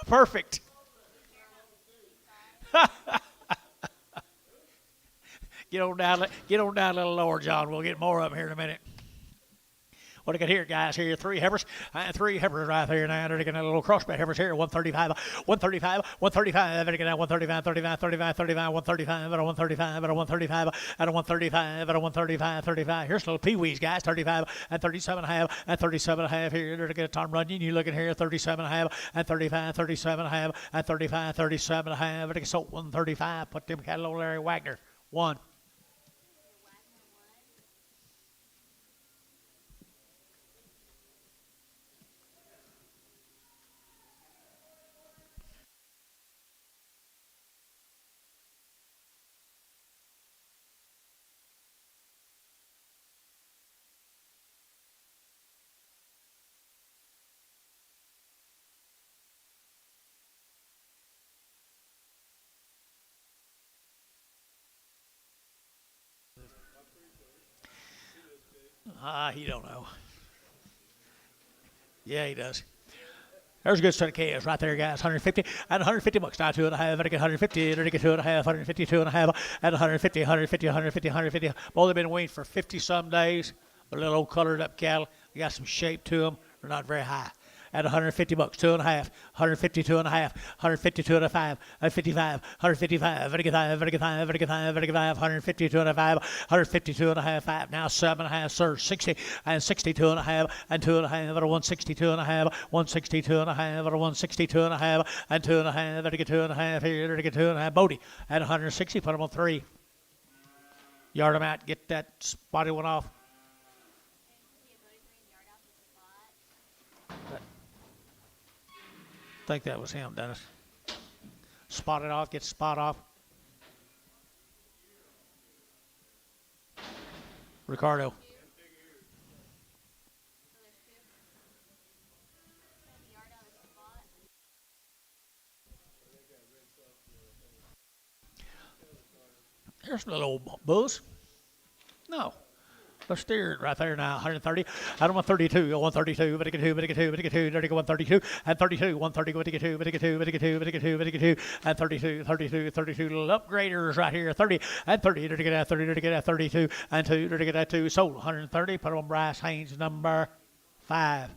perfect. Get on down a little lower, John. We'll get more of them here in a minute. What I got here, guys? Here, 3 heifers. 3 heifers right there now. They're getting a little crossbred heifers here. 135, 135, 135. They're getting 135, 35, 35, 35, 135, 135, 135, 135, 135, 35. Here's little peewees, guys. 35 and 37 and a half, and 37 and a half here. They're getting Tom Runyon. You looking here, 37 and a half, and 35, 37 and a half, and 35, 37 and a half. They're getting sold 135. Put them cattle over Larry Wagner. 1. He don't know. Yeah, he does. There's a good set of calves right there, guys. 150 and 150 bucks. Now 2.5. Ready to get 150. Ready to get 2.5. 150, 2.5, and 150, 150, 150, 150. Both have been weaned for 50 some days. A little old colored up cattle. They got some shape to them. They're not very high. At 150 bucks, 2.5, 150, 2.5, 150, 2.5, 55, 155, ready to get 5, ready to get 5, ready to get 5, ready to get 5, 150, 2.5, 150, 2.5, 5. Now 7.5, sir, 60 and 62.5 and 2.5 at 162.5, 162.5 at 162.5 and 2.5, ready to get 2.5 here, ready to get 2.5. Bodie at 160, put him on 3. Yard him out, get that spotty one off. I think that was him, Dennis. Spot it off, get spot off. Ricardo. There's a little old buzz. No. Let's steer it right there now. 130. I don't want 32. 132. Better get 2. Better get 2. Better get 2. Better get 132. And 32. 130. Better get 2. Better get 2. Better get 2. Better get 2. Better get 2. And 32. 32. 32. Little upgraders right here. 30 and 30. Better get out 30. Better get out 32. And 2. Better get out 2. Sold 130. Put on Bryce Haynes number 5.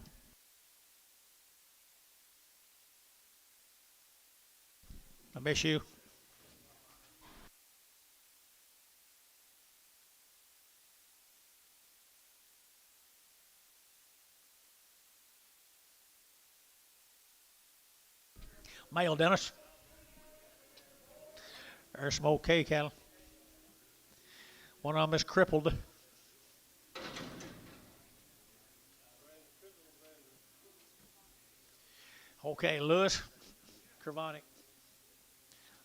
I miss you. Male, Dennis. There's some OK cattle. One of them is crippled. Okay, Lewis, Kervonic.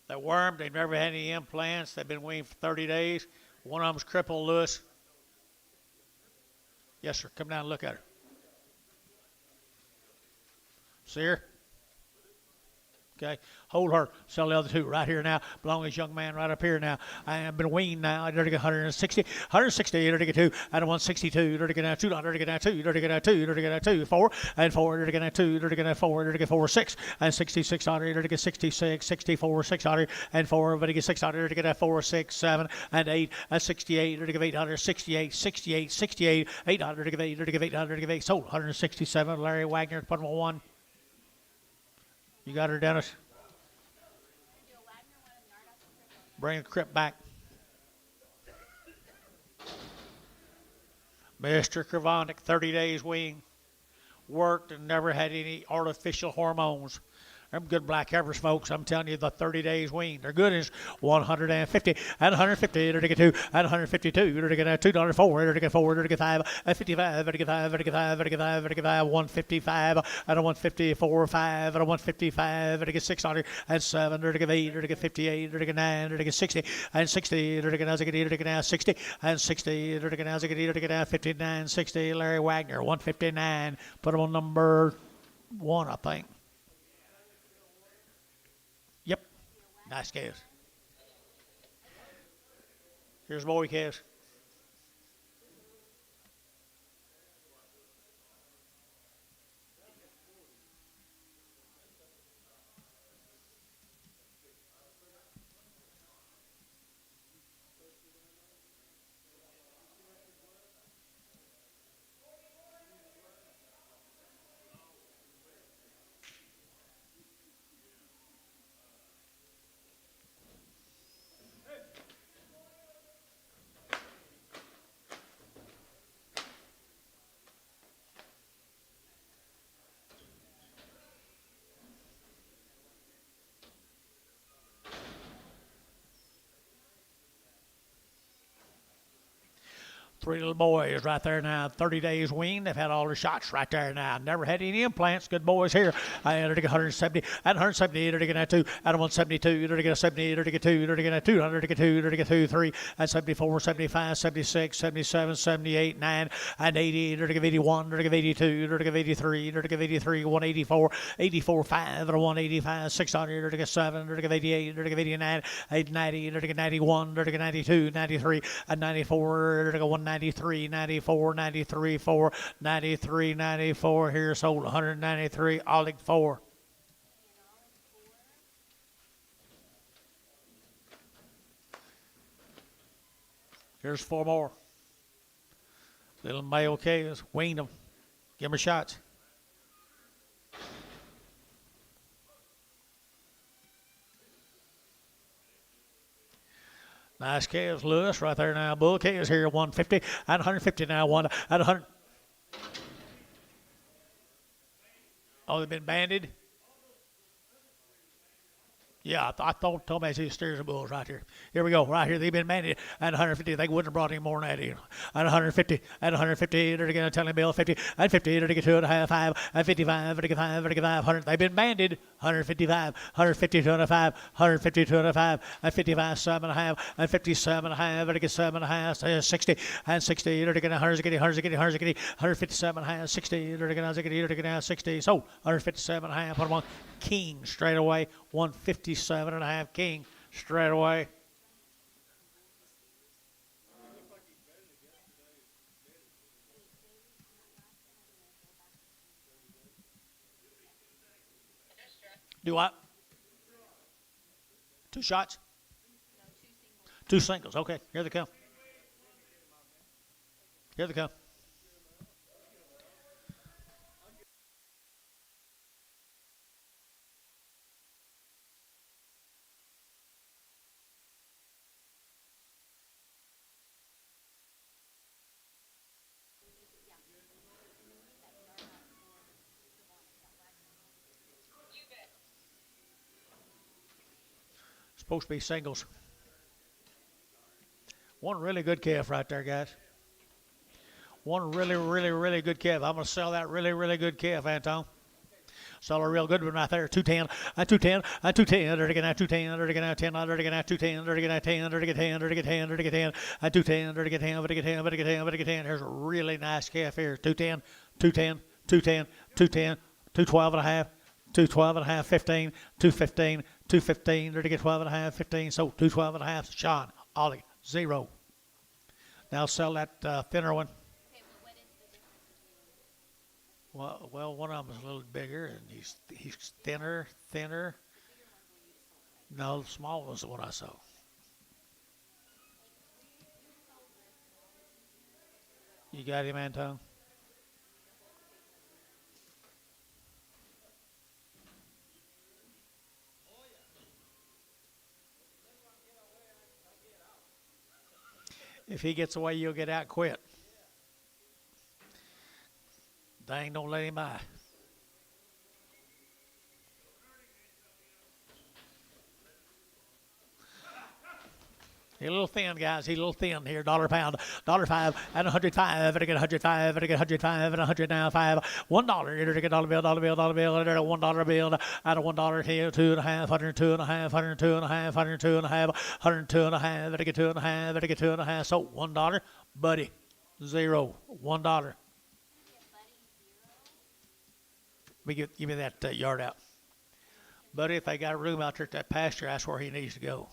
They're wormed. They've never had any implants. They've been weaned for 30 days. One of them's crippled, Lewis. Yes, sir. Come down and look at her. See her? Okay, hold her. Sell the other 2 right here now. Belong to this young man right up here now. I have been weaned now. I dirty get 160. 160. Dirty get 2. Out of 162. Dirty get out 2. Dirty get out 2. Dirty get out 2. Dirty get out 2. 4 and 4. Dirty get out 2. Dirty get out 4. Dirty get 4. 6 and 66. Dirty get 66. 64. 600 and 4. Dirty get 600. Dirty get out 4. 6 7 and 8 and 68. Dirty get 800. 68. 68. 68. 800. Dirty get 8. Dirty get 800. Dirty get 8. Sold 167. Larry Wagner. Put him on 1. You got her, Dennis? Bring the crip back. Mr. Kervonic, 30 days weaned. Worked and never had any artificial hormones. Them good black heifers, folks. I'm telling you, the 30 days weaned. They're good as 150 and 150. They're to get 2 and 152. They're to get $2 4. They're to get 4. They're to get 5 and 55. They're to get 5. They're to get 5. They're to get 5. They're to get 5. 155 and a 154. 5 and a 155. They're to get 600 and 7. They're to get 8. They're to get 58. They're to get 9. They're to get 60 and 60. They're to get now 60 and 60. They're to get now 60. They're to get now 59, 60. Larry Wagner 159. Put him on number 1, I think. Nice calves. Here's boy calves. Three little boys right there now, 30 days weaned. They've had all their shots right there now. Never had any implants. Good boys here. They're to get 170 and 170. They're to get that 2 out of 172. They're to get a 70. They're to get 2. They're to get a 200. They're to get 2. They're to get 2, 3 and 74, 75, 76, 77, 78, 9 and 80. They're to give 81. They're to give 82. They're to give 83. They're to give 83, 184, 84, 5 and 185, 600. They're to get 7. They're to give 88. They're to give 89, 90. They're to get 91. They're to get 92, 93 and 94. They're to go 190. 93, 94, 93, 4, 93, 94. Here sold 193. Oleg 4. Here's 4 more. Little male calves. Weaned them. Give them a shot. Nice calves, Lewis, right there now. Bull calves here, 150 and 150 now. One at 100. Oh, they've been banded. Yeah, I thought told me these steers and bulls right here. Here we go, right here. They've been managed at 150. They wouldn't have brought any more than that in. At 150, at 150, they're going to tell him bill 50. At 50, they're going to get 2.5, 5. At 55, they're going to get 5, they're going to get 500. They've been banded. 155, 150, 205, 150, 205. At 55, 7.5. At 57.5, they're going to get 7.5. 60, and 60, they're going to get 157.5. 60, they're going to get 60. So 157.5. Put them on. King straight away, 157.5. King straight away. Do what? 2 shots? 2 singles. Okay, here they come. Here they come. Supposed to be singles. One really good calf right there, guys. One really good calf. I'm going to sell that really good calf, Anton. Sell a real good one right there. 210, 210, 210. They're getting out 210. They're getting out 10. They're getting out 210. They're getting out 10. They're getting 10. They're getting 10. They're getting 10. 210. They're getting 10. They're getting 10. They're getting 10. They're getting 10. Here's a really nice calf here. 210, 210, 210, 210, 212 and a half. 212 and a half, 15, 215, 215. They're to get 12 and a half, 15. So 212 and a half. Sean, Ollie, 0. Now sell that thinner one. Okay, but what is the difference between Well, one of them is a little bigger, and he's thinner. No, the small one's the one I saw. You got him, Anton? If he gets away, you'll get out quick. Dang, don't let him by. He's a little thin, guys. He's a little thin here. $1 pound, $5 and 105. And I get 105. And I get 105 and 100 now. $5, $1. You're to get $1 bill, $1 bill, $1 bill. And a $1 bill. Out of $1 here, 2.5, 102 and a half, 102 and a half, 102 and a half, 102 and a half. And I get 2.5. And I get 2.5. So $1, buddy, 0, $1. Give me that yard out, buddy. If they got a room out there at that pasture, that's where he needs to go.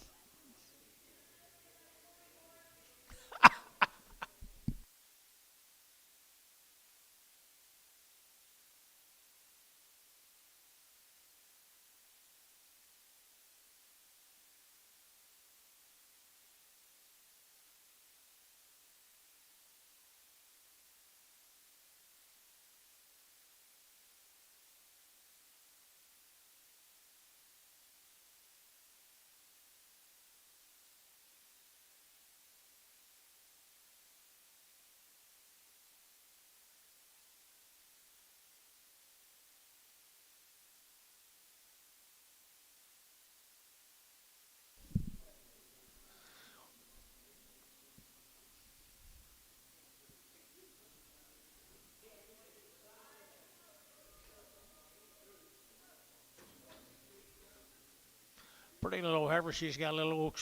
Pretty little heifer. She's got a little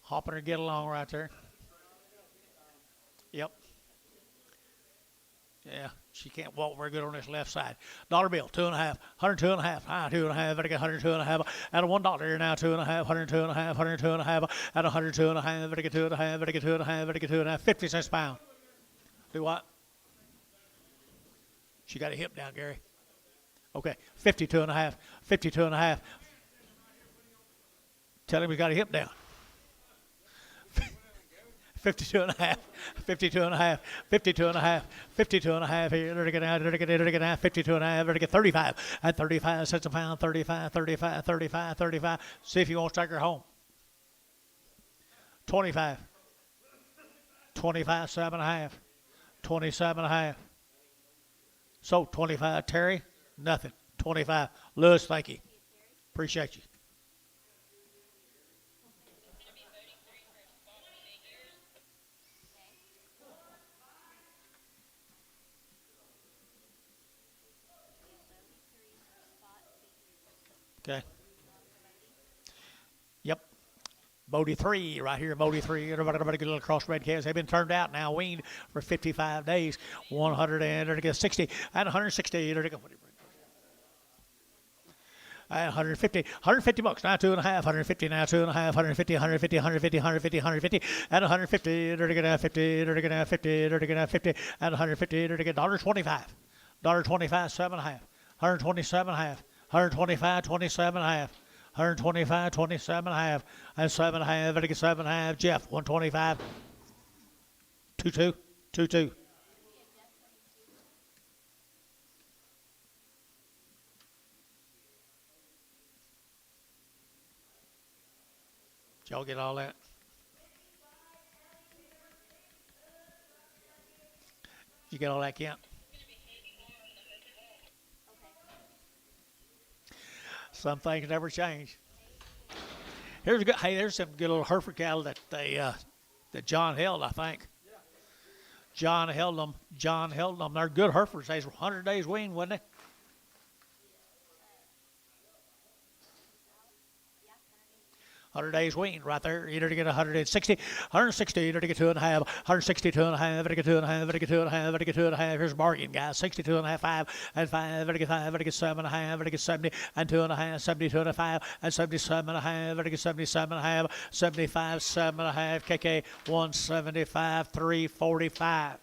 hopping her get along right there. Yep. Yeah, she can't walk very good on this left side. Dollar bill, 2.5, 102.5, 2.5, better get 102.5, at a $1 now, 2.5, 102.5, 102.5, at 102.5, better get 2.5, better get 2.5, better get 2.5, 50 cents a pound. Do what? She got a hip down, Gary. Okay, 52.5, 52.5. Tell him we got a hip down. 52.5, 52.5, 52.5, 52.5 here. Let her get out, let her get out, 52.5, let her get 35. At 35 cents a pound, 35, 35, 35, 35. See if you won't take her home. 25, 25, 7.5, 27.5. So 25, Terry, nothing. 25. Lewis, thank you. Appreciate you. Okay. Yep. Bodie 3 right here, Bodie 3. Everybody get a little crossbred calves. They've been turned out now, weaned for 55 days. 160 and 160. And 150 bucks now, 2.5, 150 now, 2.5, 150, 150, 150, 150, 150, and 150, they're gonna have 50, they're gonna have 50, they're gonna have 50, and 150, they're gonna get $1.25, $1.25, 7.5, 127.5, 125, 27.5. 125, 27.5, and 7.5, better get 7.5. Jeff, 125, 22, 22. Did y'all get all that? You get all that, Kent? Some things never change. Here's a good. Hey, there's some good little Heifer cattle that that John held, I think. John held them. John held them. They're good Heifers. They 100 days weaned, wasn't they? 100 days weaned right there. Either to get 160, 160, either to get 2.5, 162 and a half, better get 2.5, better get 2.5, better get 2.5. Here's a bargain, guys. 62 and a half, 5, and 5, better get 5, better get 7.5, better get 70, and 2.5, 72 and a 5, and 77 and a half, better get 77 and a half, 75, 7 and a half, KK 175, 345.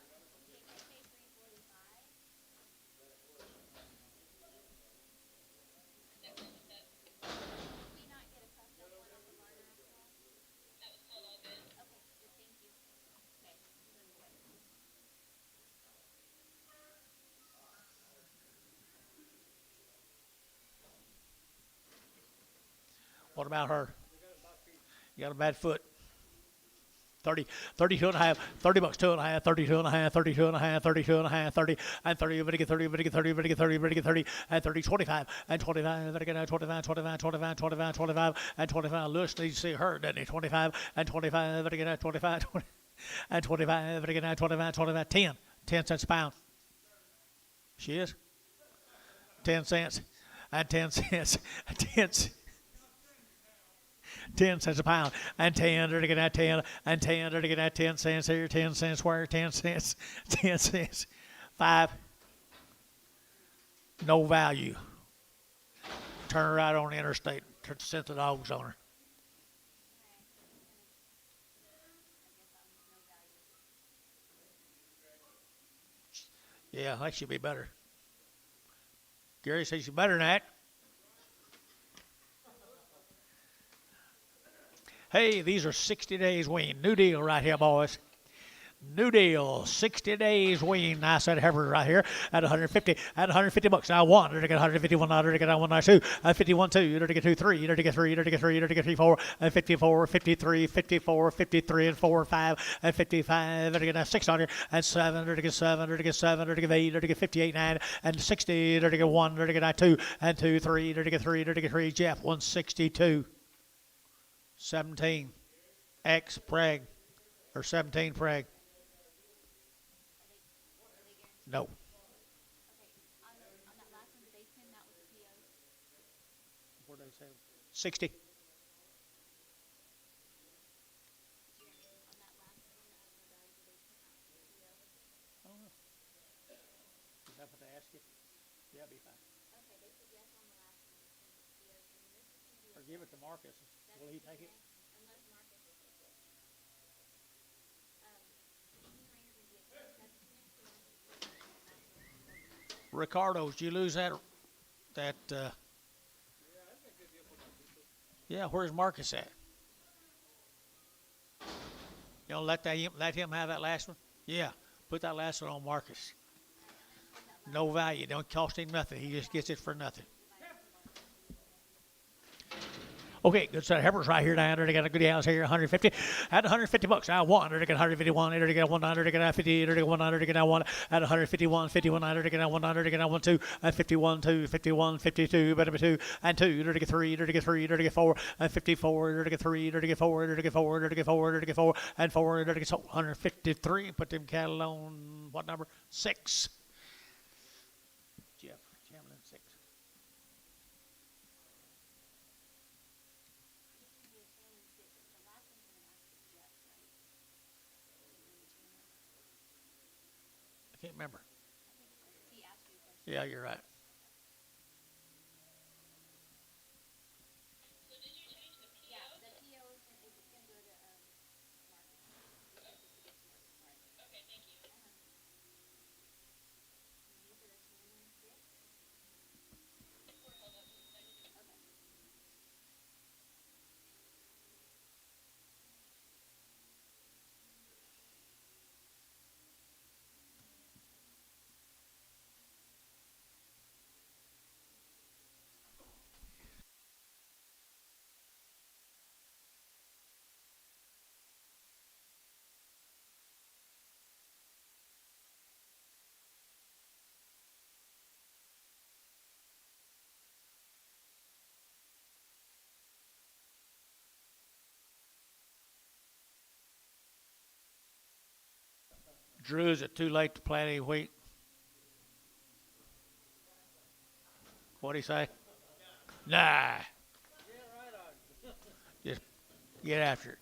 What about her? You got a bad foot. 30, 32 and a half, 30 bucks, 2.5, 32 and a half, 32 and a half, 32 and a half, 30, and 30, better get 30, better get 30, better get 30, better get 30, and 30, 25, and 25, better get 25, 25, 25, 25, 25, and 25. Lewis needs to see her, doesn't he? 25, and 25, better get 25, 20, and 25, better get 25, 25, 10 cents a pound. She is? 10 cents, and 10 cents, 10 cents. 10 cents a pound, and 10, they're to get that 10, and 10, they're to get that 10 cents here, 10 cents where, 10 cents, 10 cents, 5, no value. Turn her out on the interstate, sent the dogs on her. Yeah, I think she'd be better. Gary says she's better than that. Hey, these are 60 days weaned. New deal right here, boys. New deal, 60 days weaned. Nice set of heifers right here at 150. At 150 bucks. Now one. You're to get 151. You're to get 192. At 51, 2. You're to get 2, 3. You're to get 3. You're to get 3. You're to get 3, 4. At 54, 53, 54, 53, and 4, 5. At 55. You're to get 600. At 7. You're to get 7. You're to get 7. You're to get 8. You're to get 58, 9. And 60. You're to get 1. You're to get 2. And 2, 3. You're to get 3. You're to get 3. Jeff, 162. 17 X preg or 17 preg. No. Okay, on that last one, did they send that with the PO? What did they say? 60. On that last one, did they send that with the PO? something to ask you? Yeah, be fine. Okay, they said yes on the last one. And the other, and this is gonna be Or give it to Marcus. Will he take it? unless Marcus will take it. Me and Rain are gonna be at 17 Ricardo, did you lose that? Yeah, where's Marcus at? You know, let him have that last one. Yeah, put that last one on Marcus. No value, don't cost him nothing. He just gets it for nothing. Okay, good set of heifers right here down there. They got a good house here, 150. At 150 bucks, I won. They got 151. They got 100. They got 50. They got 100. They got 1 at 151. 5100. They got 100. They got 1 2 at 51 2 51 52. Better be 2 and 2. They got 3. They got 3. They got 4 and 54. They got 3. They got 4. They got 4. They got 4. They got 4 and 4. They got 153. Put them cattle on what number? 6. Jeff Chamberlain 6. I can't remember. He asked you a question. Yeah, you're right. So did you change the PO? Yeah, the PO is gonna go to Marcus. Okay, thank you. These are Chamberlain 6. Hold on just a second. Okay. Drew, is it too late to plant any wheat? What'd he say? Nah. Just get after it.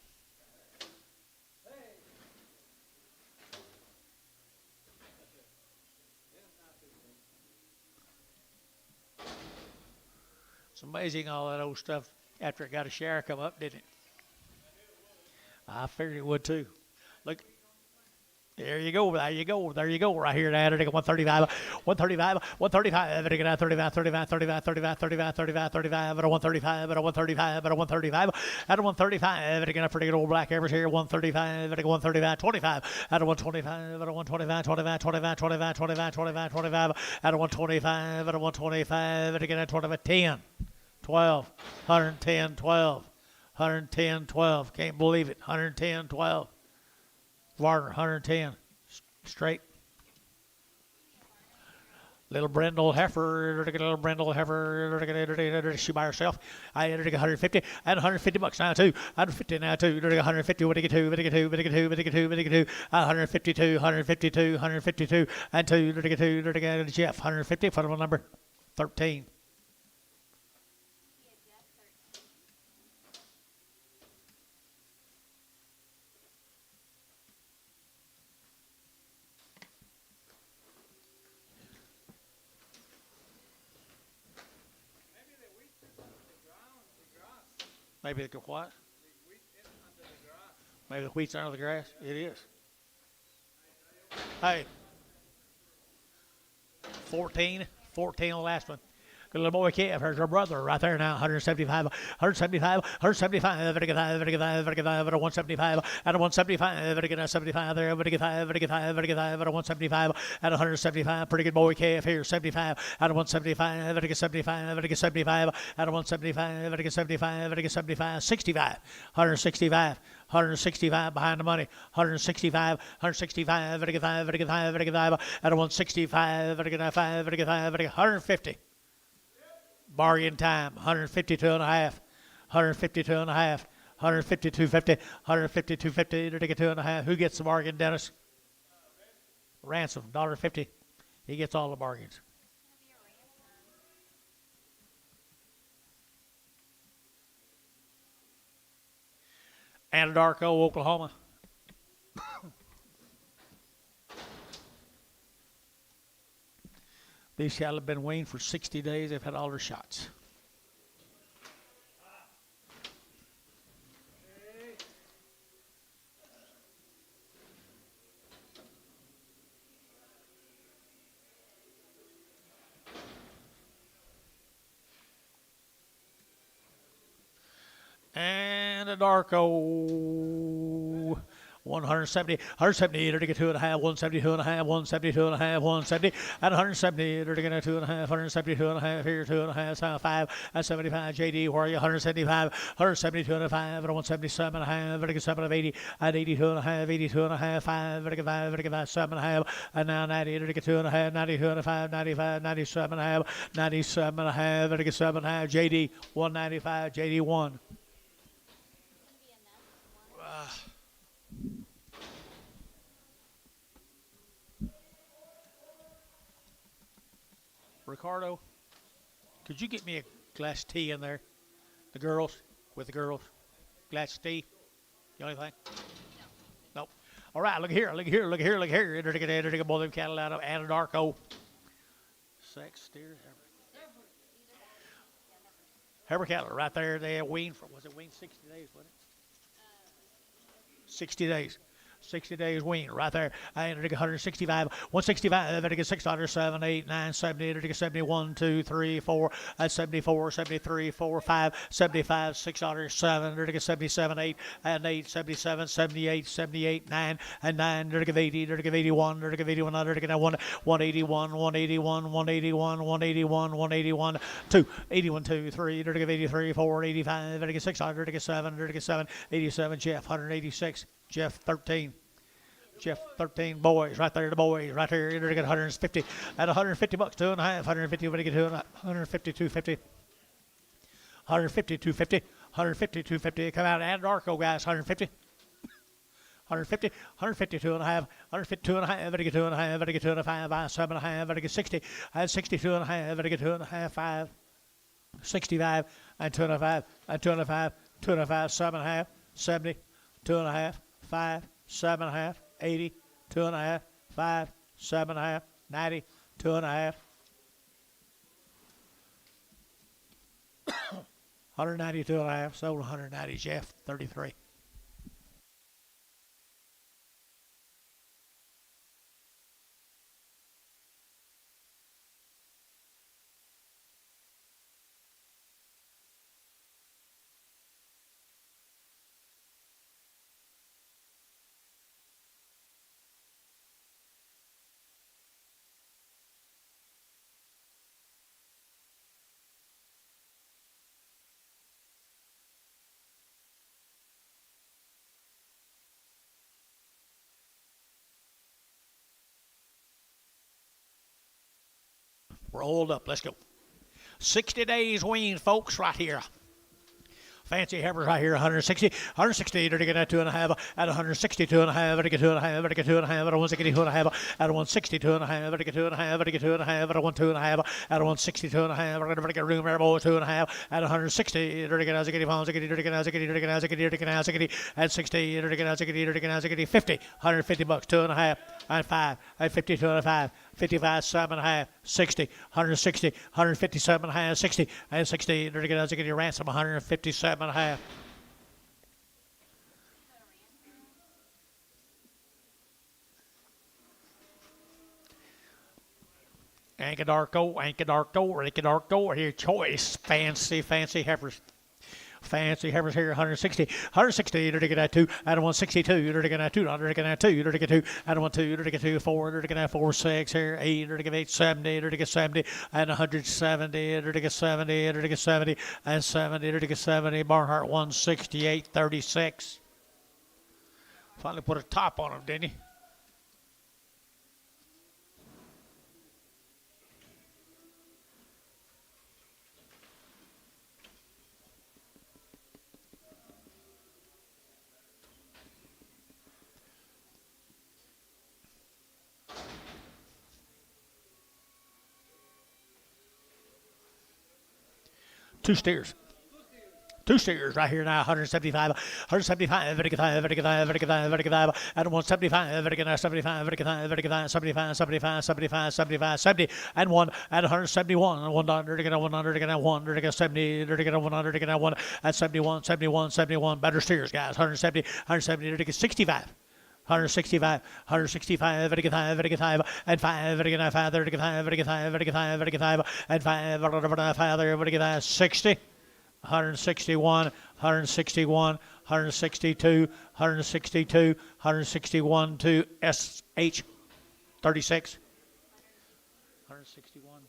It's amazing all that old stuff after it got a shower come up, didn't it? I figured it would too. Look. There you go, there you go, there you go, right here at 135, 135, 135, they get 35, 35, 35, 35, 35, 35, 35, at 135, at 135, at 135, at 135, they get a pretty good old black average here, 135, they get 135, 25, at 125, at 125, 25, 25, 25, 25, 25, 25, at 125, at 125, they get a 25, 10, 12, 110, 12, 110, 12, can't believe it, 110, 12. Varner, 110. Straight. Little brindle heifer, little brindle heifer, she by herself. I entered 150 and 150 bucks now too. 150 now too. 150, what do you get two, what do you get two, what do you get two, what do you get two, what do you get two, 152, 152, 152, and 2, what do you get 2, what do you get Jeff, 150, put him on number 13. Maybe the what? Maybe the wheat's under the grass? It is. Hey. 14 on the last one. Good little boy Kev, here's her brother right there now, 175, 175, 175, 175, at 175, 75 there, 75, at 175, at 175, pretty good boy Kev here, 75, at 175, 75, 75, at 175, 75, 75, 65, 165, 165 behind the money, 165, 165, at 165, 150. Bargain time, 152 and a half, 152 and a half, 152.50, 152.50 to get 2 and a half. Who gets the bargain, Dennis? Ransom, $1.50. He gets all the bargains. Anadarko, Oklahoma. These cattle have been weaned for 60 days. They've had all their shots. And a Darko. 170, 170, to get 2.5, 172.5, 172.5, 170, at 170, to get 2.5, 172.5, here, 2.5, 5, at 75, JD, where are you? 175, 172.5, at 177.5, to get 7 of 80, at 82.5, 82.5, 5, to get 5, to get 7.5, and now 90, to get 2.5, 92.5, 95, 97.5, 97.5, to get 7.5, JD, 195, JD 1. Ricardo, could you get me a glass of tea in there? The girls, with the girls. Glass of tea. The only thing? No. All right, look here, look here, look here, look here. Enter to both them cattle out of Anadarko. Sex steers. Heifer cattle right there. They had weaned for, was it weaned 60 days, wasn't it? 60 days. 60 days weaned right there. I entered 165, 165, I get $6, 7, 8, 9, 70, I get 71, 2, 3, 4, 74, 73, 4, 5, 75, $6, 7, I get 77, 8, and 8, 77, 78, 78, 9, and 9, I get 80, I get 81, I get 81, I get 181, 181, 181, 181, 181, 2, 81, 2, 3, I get 83, 4, 85, I get 6, I get 7, I get 7, 87, Jeff, 186. Jeff 13. Jeff 13 boys right there. The boys right there. You're gonna get 150 at 150 bucks, 2.5. 150. What do you get? 150, 250. 150, 250. 150, 250. Come out and Anadarko guys. 150. 150, 150, 2.5, 150, 2.5, I get 2.5, I get 2.5, 7.5, I get 60, I had 60, 2.5, I get 2.5, 5, 65, and 2.5, and 2.5, 2.5, 7.5, 70, 2.5, 5, 7.5, 80, 2.5, 5, 7.5, 90, 2.5, 190, 2.5, sold 190, Jeff, 33. Rolled up. Let's go. 60 days weaned, folks, right here. Fancy heifers right here, 160, 160, to get at 2.5, at 160, 2.5, to get 2.5, to get 2.5, at 160, 2.5, at 160, 2.5, to get 2.5, to get 2.5, at 1.2.5, at 160, 2.5, we're going to get room there, boy, 2.5, at 160, to get as a pounds, to get as a at 60, to get as a 50, 150 bucks, 2.5, and 5, at 50, 2.5. 55, 7.5, 60, 160, 157.5, 60, and 60. They're going to get your ransom, 157.5. Ankadarko, here, choice, fancy heifers. Fancy heifers here, 160, 160, to get at 2, at 162, to get at 2, to get at 2, to get 2, at 1, 2, to get 2, 4, to get at 4, 6 here, 8, to get 8, 70, to get 70, and 170, to get 70, to get 70, and 70, to get 70, Barnhart 168, 36. Finally put a top on him, didn't he? Two steers. Two steers right here now, 175, 175, very good, very good, very good, very good, and 175, very good, 75, very good, very good, 75, 75, 75, 75, 70, and 1, and 171, 100, again, 100, again, 100, again, 70, again, 100, again, 1, and 71, 71, 71, better steers, guys, 170, 170, again, 65. 165, 165, very good, very good, and 5, very good, 5, very good, very good, very good, very good, and 5, very good, 60. 161, 161, 162, 162, 161 to SH 36. 161.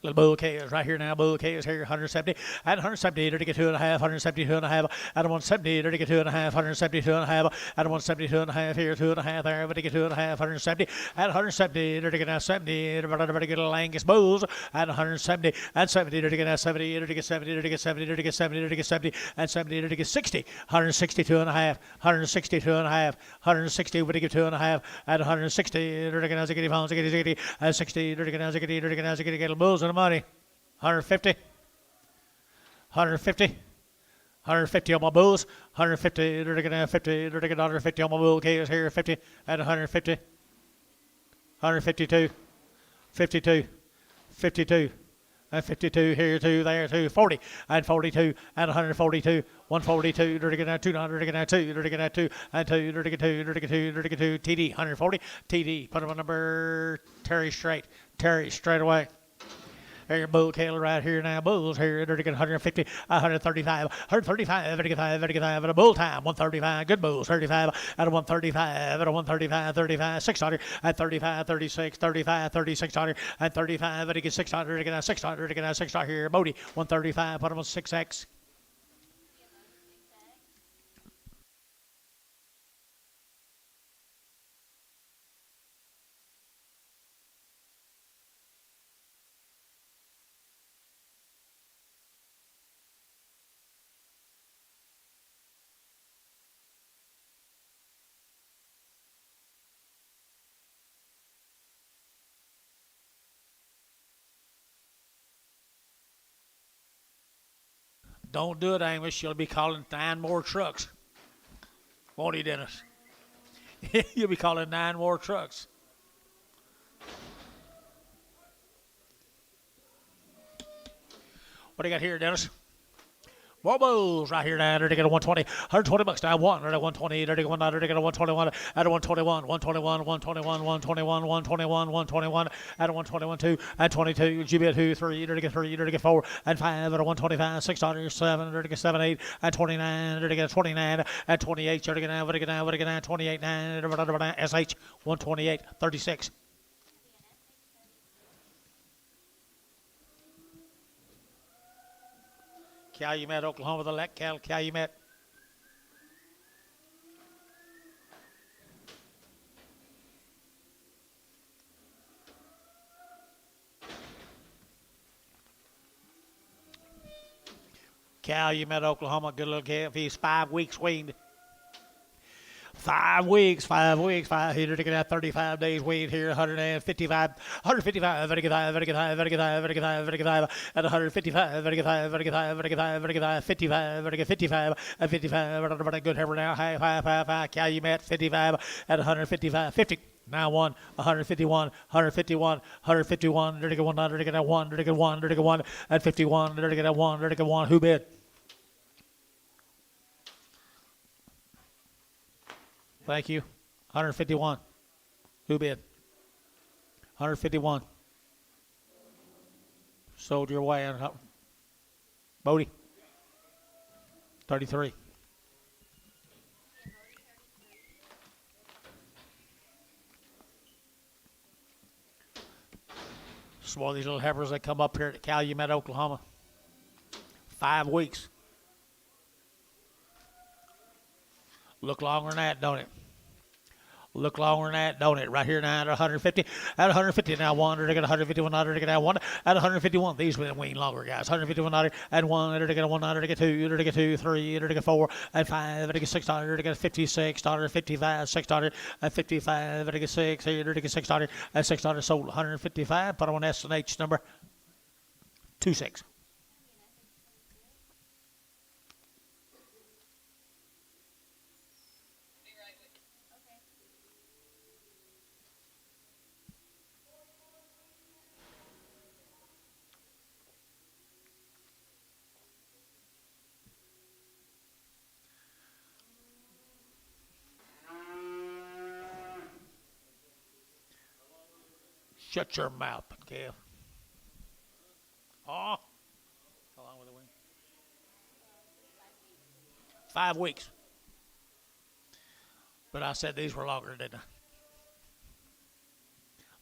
Little bull K is right here now. Bull K is here, 170, and 170 to get 2.5, 172 and a half, and 170 to get 2.5, 172 and a half, and 172 and a half here, 2.5 there, but to get 2.5, 170, and 170 to get 70, to get little Angus bulls, and 170, and 70 to get 70, to get 70, to get 70, to get 70, to get 70, and 70 to get 60, 162 and a half, 162 and a half, 160 to get 2.5, and 160 to get 60 pounds, and 60 to get little bulls in the money. 150, 150, 150 on my bulls, 150, 50, 150 on my bull K is here, 50, and 150, 152, 52, 52, and 52 here, 2 there, 2, 40, and 42, and 142, 142, 200, 2, and 2, 2, TD, 140, TD, put him on number, Terry straight away. There's your bull tail right here now. Bulls here. They're getting 150, 135, 135, 35, and a bull time. 135. Good bulls. 35, and a 135, and a 135, 35, 600, and 35, 36, 35, 3600, and 35, and he gets 600, again, 600, again, 600 here. Bodie, 135, put him on 6X. Don't do it, Angus. You'll be calling 9 more trucks. Won't he, Dennis? You'll be calling 9 more trucks. What do you got here, Dennis? More bulls right here now. They're going to 120. 120 bucks now. One. They're 120. They're going to 121. At a 121. 121. 121. 121. 121. 121. At a 121. 2. At 22. GB 2. 3. They're going to 3. They're going to 4. And 5. At a 125. 6. 7. They're going to 7. 8. At 29. They're going to 29. At 28. They're going to 28. 9. SH 128. 36. Calumet, Oklahoma, the Lek Cal, Calumet. Calumet, Oklahoma, good little calf. He's 5 weeks weaned. 5 weeks. Here to get out 35 days weaned here, 155, 155, very good, very good, very good, very good, very good, at 155, very good, very good, very good, very good, 55, very good, 55, at 55, very good, Heifer now, high, Calumet, 55, at 155, 50. Now 151, 151, 151, dirty 1, dirty 1, dirty 1, dirty 1, at 51, dirty 1, dirty 1, who bid? Thank you. 151. Who bid? 151. Sold your way. Bodie. 33. Some more of these little heifers that come up here to Calumet, Oklahoma. 5 weeks. Look longer than that, don't it? Look longer than that, don't it? Right here now at 150. At 150 now, 1. They're going to 151. They're going to 1. At 151. These will wean longer, guys. 151. And 1. They're going to 1. They're going to 2. They're going to 2. 3. They're going to 4. And 5. They're going to 6. They're going to 56. 55. 6. And 55. They're going to 6. They're going to 6. And 6. Sold 155. Put on S and H number. 2.6. Be right with you. Okay. Shut your mouth, Kev. Oh. How long were they weaned? 5 weeks. But I said these were longer, didn't I? I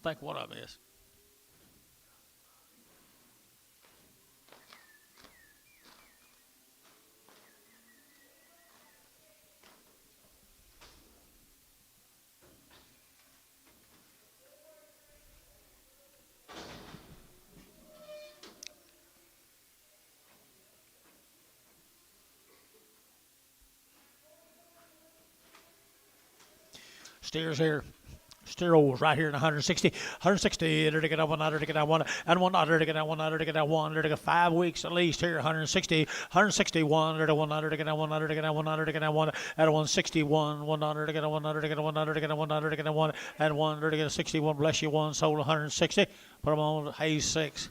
think one of them is. Steers here. Steer rolls right here in 160. 160. They're to get one, they're to get one, and one, they're to get one, they're to get one. They're to get 5 weeks at least here. 160. 161. They're to one, they're to get one, they're to get one, they're to get one. At 161. 1, they're to get one, they're to get one, they're to get one, they're to get one, and one, they're to get 61. Bless you, one. Sold 160. Put them on Hayes 6.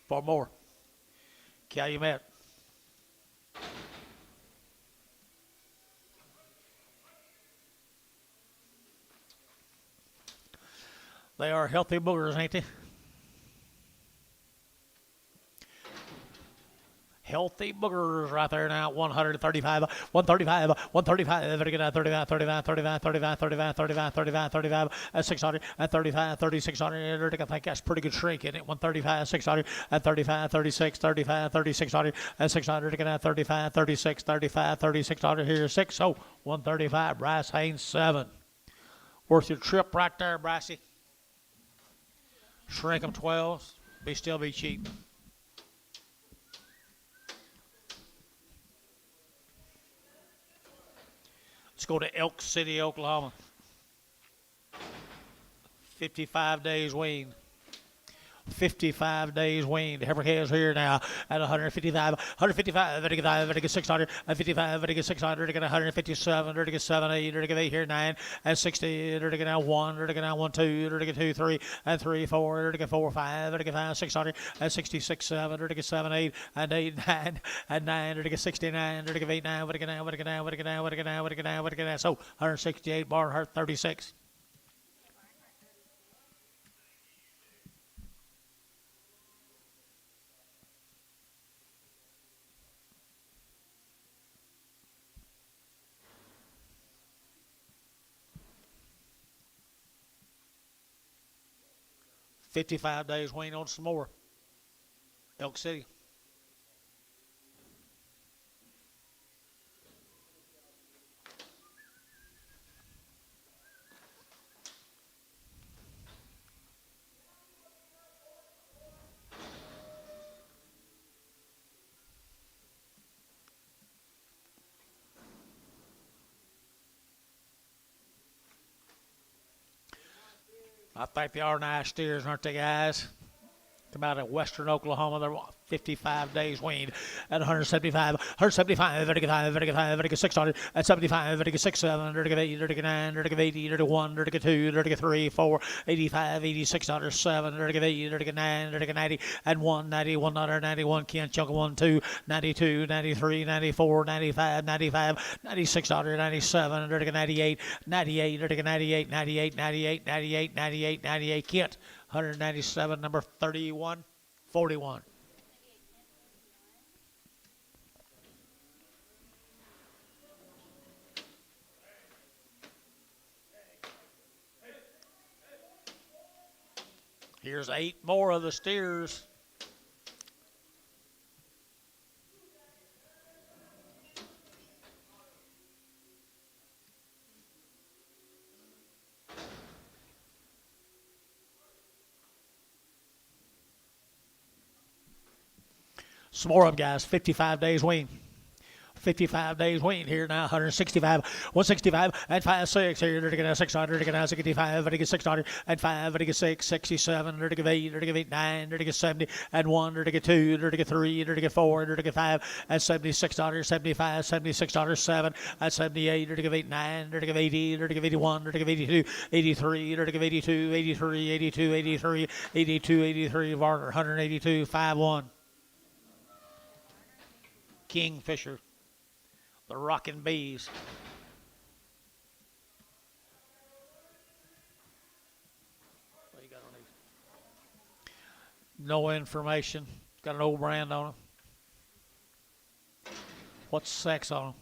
Four more. Calumet. They are healthy boogers, ain't they? Healthy boogers right there now. 135, 135, 135. Better get out 35, 35, 35, 35, 35, 35, 35, 35, at 600, at 35, 3600. I think that's pretty good shrink, isn't it? 135, 600, at 35, 36, 35, 3600, at 600. Get out 35, 36, 35, 3600. Here's 6. So 135. Bryce Haynes 7. Worth your trip right there, Brycey. Shrink them 12s. Still be cheap. Let's go to Elk City, Oklahoma. 55 days weaned. 55 days weaned. Heifer calves here now at 155. 155. Better get 600. At 55. Better get 600. Get 157. Better get 7, 8. Better get 8 here 9. At 60. Better get now 1. Better get now 1, 2. Better get 2, 3. And 3, 4. Better get 4, 5. Better get 5, 600. At 66, 7. Better get 7, 8. And 8, 9. And 9. Better get 69. Better get 8, 9. Better get now. Better get now. Better get now. Better get now. Better get now. Better get now. So 168. Barnhart 36. $55 days weaned on some more. Elk City. I think they are nice steers, aren't they, guys? Come out of western Oklahoma. They're 55 days weaned at 175. 175. Better get 5. Better get 5. Better get 600. At 75. Better get 6, 7. Better get 8. Better get 9. Better get 80. Better get 1. Better get 2. Better get 3, 4. 85. 86. 7. Better get 8. Better get 9. Better get 90. And 1. 90. 191. Ken Chunk 1, 2. 92. 93. 94. 95. 95. 96. 97. Better get 98. 98. Better get 98. 98. 98. 98. 98. 98. Kent. 197, number 31, 41. Here's 8 more of the steers. Some more of them, guys. 55 days wean. 55 days wean here now. 165, 165, and 5, 6 here. They're going to 600, they're going to 65, they're going to 600, and 5, they're going to 6, 67, they're going to 8, they're going to 9, they're going to 70, and 1, they're going to 2, they're going to 3, they're going to 4, they're going to 5, and 76, 75, 76, 7, and 78, they're going to 8, 9, they're going to 80, they're going to 81, they're going to 82, 83, they're going to 82, 83, 82, 83, 82, 83, Varner, 182, 5, 1. Kingfisher. The Rockin' Bees. What you got on these? No information. Got an old brand on them. What's sex on them?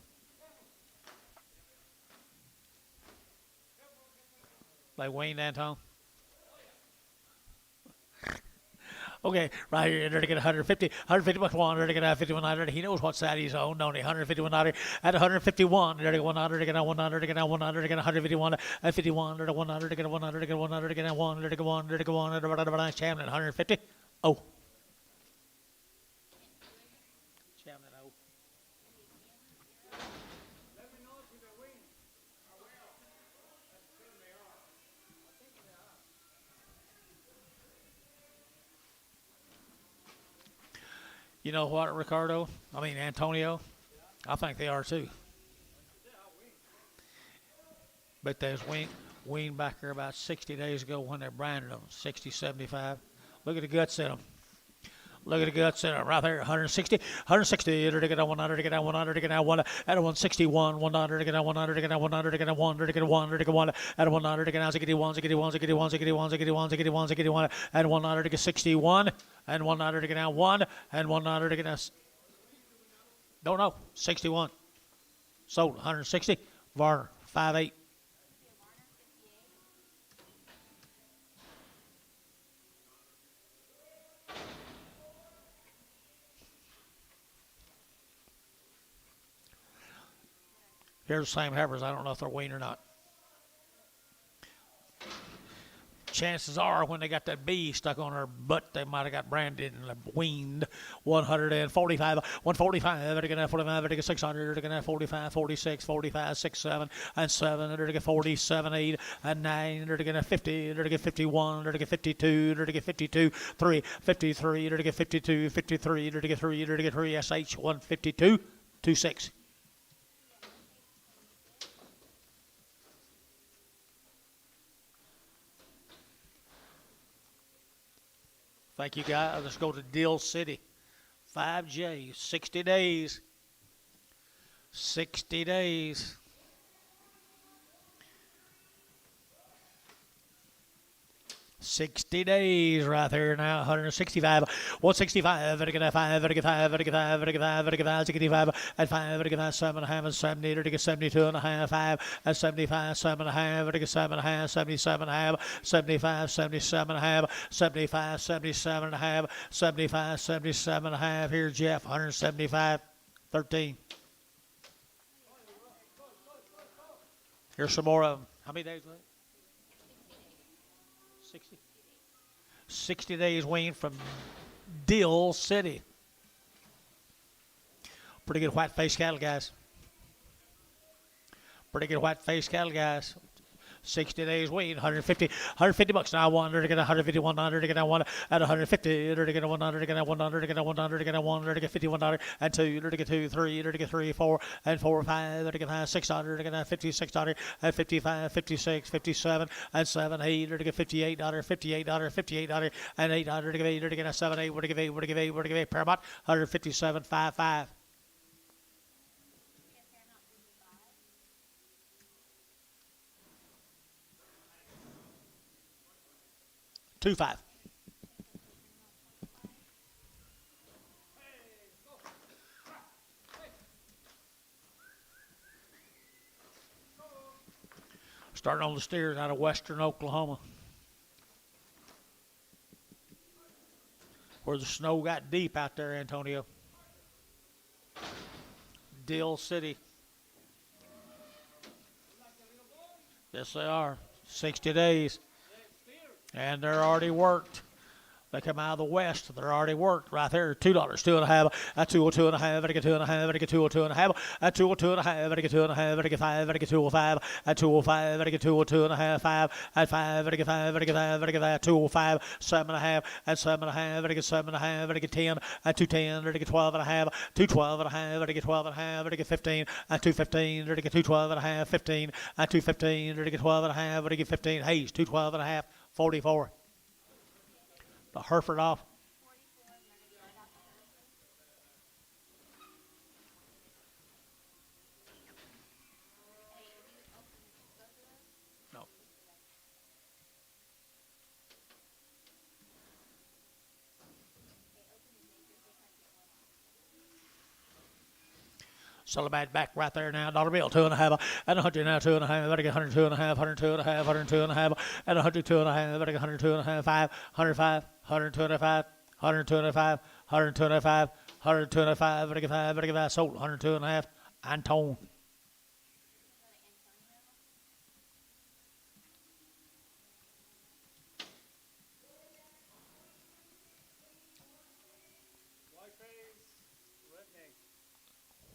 They weaned, Anton? Okay, right here, they're to get 150 bucks one, they're to get 5100. He knows what side he's on, don't he? 15100 at 151, they're to get 100, to get 100, to get 100, to get 151 at 51, they're to 100, to get 100, to get 100, to get 1, they're to get 1, they're to get 1, they're to get Chamlin, 150. Oh. Chamlin, oh. You know what, Ricardo? I mean, Antonio? I think they are too. But there's weaned back here about 60 days ago when they branded them, 60, 75. Look at the guts in them. Look at the guts in them right there, 160, 160, to get 100, to get 100, to get 1, at 161, 100, to get 100, to get 100, to get 1, to get 1, to get 1, at 100, to get 81, to get 1, to get 1, to get 1, to get 1, to get 1, to get 1, at 100, to get 61, and 100, to get 1, and 100, to get don't know, 61. Sold, 160. Varner, 5.8. Here's the same heifers. I don't know if they're weaned or not. Chances are when they got that bee stuck on her butt, they might have got branded and weaned. 145, 145, they're going to have 45, they're going to 600, they're going to have 45, 46, 45, 6, 7, and 7, they're going to get 47, 8, and 9, they're going to get 50, they're going to get 51, they're going to get 52, they're going to get 52, 3, 53, they're going to get 52, 53, they're going to get 3, they're going to get 3, SH, 152, 26. Thank you, guys. Let's go to Dill City. 5J, 60 days. 60 days. 60 days right there now. 165, 165, vertical 5, vertical 5, vertical 5, vertical 5, vertical 5, 65, and 5, vertical 5, 7.5, and 70, vertical 72.5, 5, and 75, 7.5, vertical 7.5, 77.5, 75, 77.5, 75, 77.5, 75, 77.5. Here's Jeff, 175, 13. Here's some more of them. How many days left? 60. 60 days weaned from Dill City. Pretty good white-faced cattle, guys. Pretty good white-faced cattle, guys. 60 days weaned, 150 bucks. Now 100 to get 150, 100 to get 1 at 150, to get 100 to get 100 to get 100 to get 100 to get 51, and 2 to get 2, 3 to get 3, 4, and 4, 5 to get 5, 600 to get 50, 600, and 55, 56, 57, and 7, 8 to get $58, $58, $58, and 800 to get 8 to get 7, 8 to get 8 to get 8 to get 8 Paramount, 157, 5, 5. 2-5. Starting on the steers out of western Oklahoma, where the snow got deep out there, Antonio. Dill City. Yes, they are. 60 days. And they're already worked. They come out of the west. They're already worked right there. $2, 2.5. At 202.5. I get 2.5. I get 202.5. At 202.5. I get 2.5. I get 5. I get 205. At 205. I get 202.5. 5. At 5. I get 5. I get 5. I get that. 205. 7.5. At 7.5. I get 7.5. I get 10. At 210. I get 12.5. 212.5. I get 12.5. I get 15. At 215. I get 212.5. 15. At 215. I get 12.5. I get 15. Hayes 212.5. 44. The Hereford off. No. Sullivan back right there now. Dollar bill 2.5 and 100 now 2.5. I get 102.5, 102.5, 102.5 and 102.5. I get 102.5. 5, 105, 125, 125, 125, 125. I get 5. I get 5. Sold 102.5. Antone.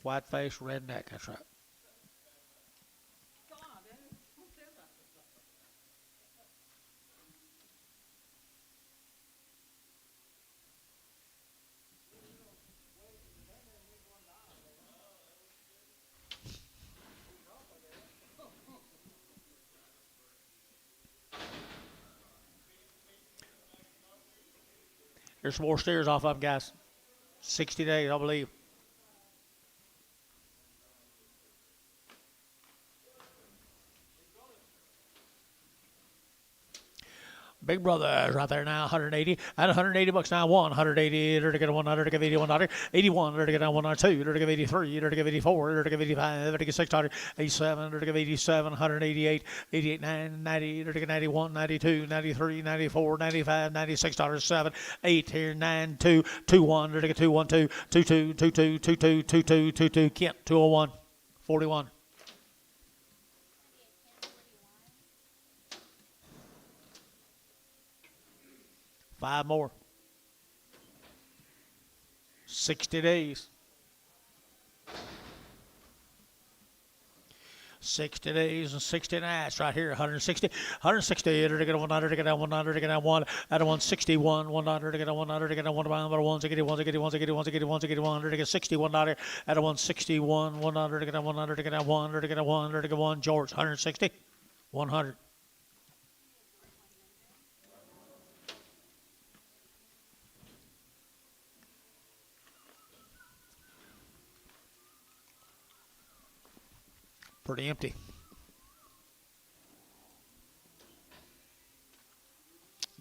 Whiteface redneck. That's right. There's some more steers off of them, guys. 60 days, I believe. Big Brother is right there now, 180. At 180 bucks now, 180. They're to get 100, to give 81, 81. They're to get 102. They're to give 83. They're to give 84. They're to give 85. They're to get 600, 87. They're to give 87, 188, 88, 90. They're to get 91, 92, 93, 94, 95, 96 dollars, 7, 8 here, 9, 2, 2, 1. They're to get 2, 1, 2, 2, 2, 2, 2, 2, 2, 2, 2, 2, 2. Kent 201, 41. 5 more. 60 days. 60 days and 60 nights right here. 160. 160. To get a 100. To get a 100. To get a 1. At a 161. 100. To get a 100. To get a 1. About a 1. To get a 1. To get a 1. To get a 1. To get a 1. To get a 100. To get 61. At a 161. 100. To get a 100. To get a 100. To get a 100. To get 1. George. 160. 100. Pretty empty.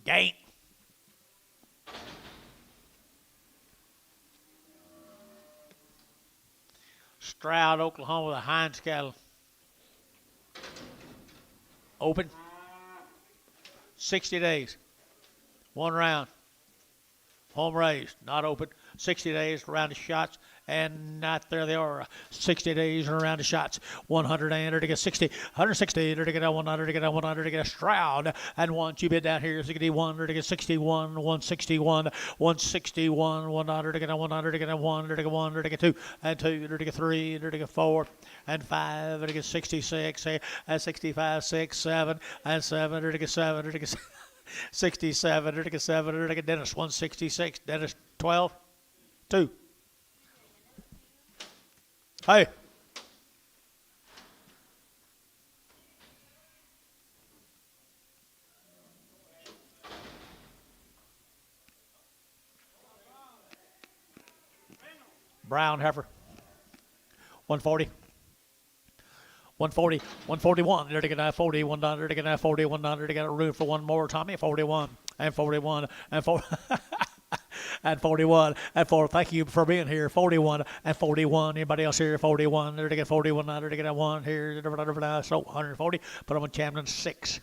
Gain. Stroud, Oklahoma, the Heinz cattle. Open. 60 days. 1 round. Home raised, not open. 60 days, round of shots, and not there they are. 60 days and a round of shots. 100 and to get 60, 160 to get a 100 to get a 100 to get a Stroud. And once you bid down here, 61 to get 61, 161, 161, 100 to get a 100 to get a 100 to get 100 to get 2, and 2 to get 3 to get 4, and 5 to get 66, and 65, 6, 7, and 7 to get 7 to get 67, to get 7, to get Dennis 166, Dennis 12, 2. Hey. Brown heifer. 140. 140, 141, there to get 40, 100 to get 40, 100 to get a room for one more, Tommy, 41, and 41, and 4, and 41, and 4, thank you for being here, 41, and 41, anybody else here, 41, there to get 40, 100 to get 1 here, so 140, put them on Camden 6.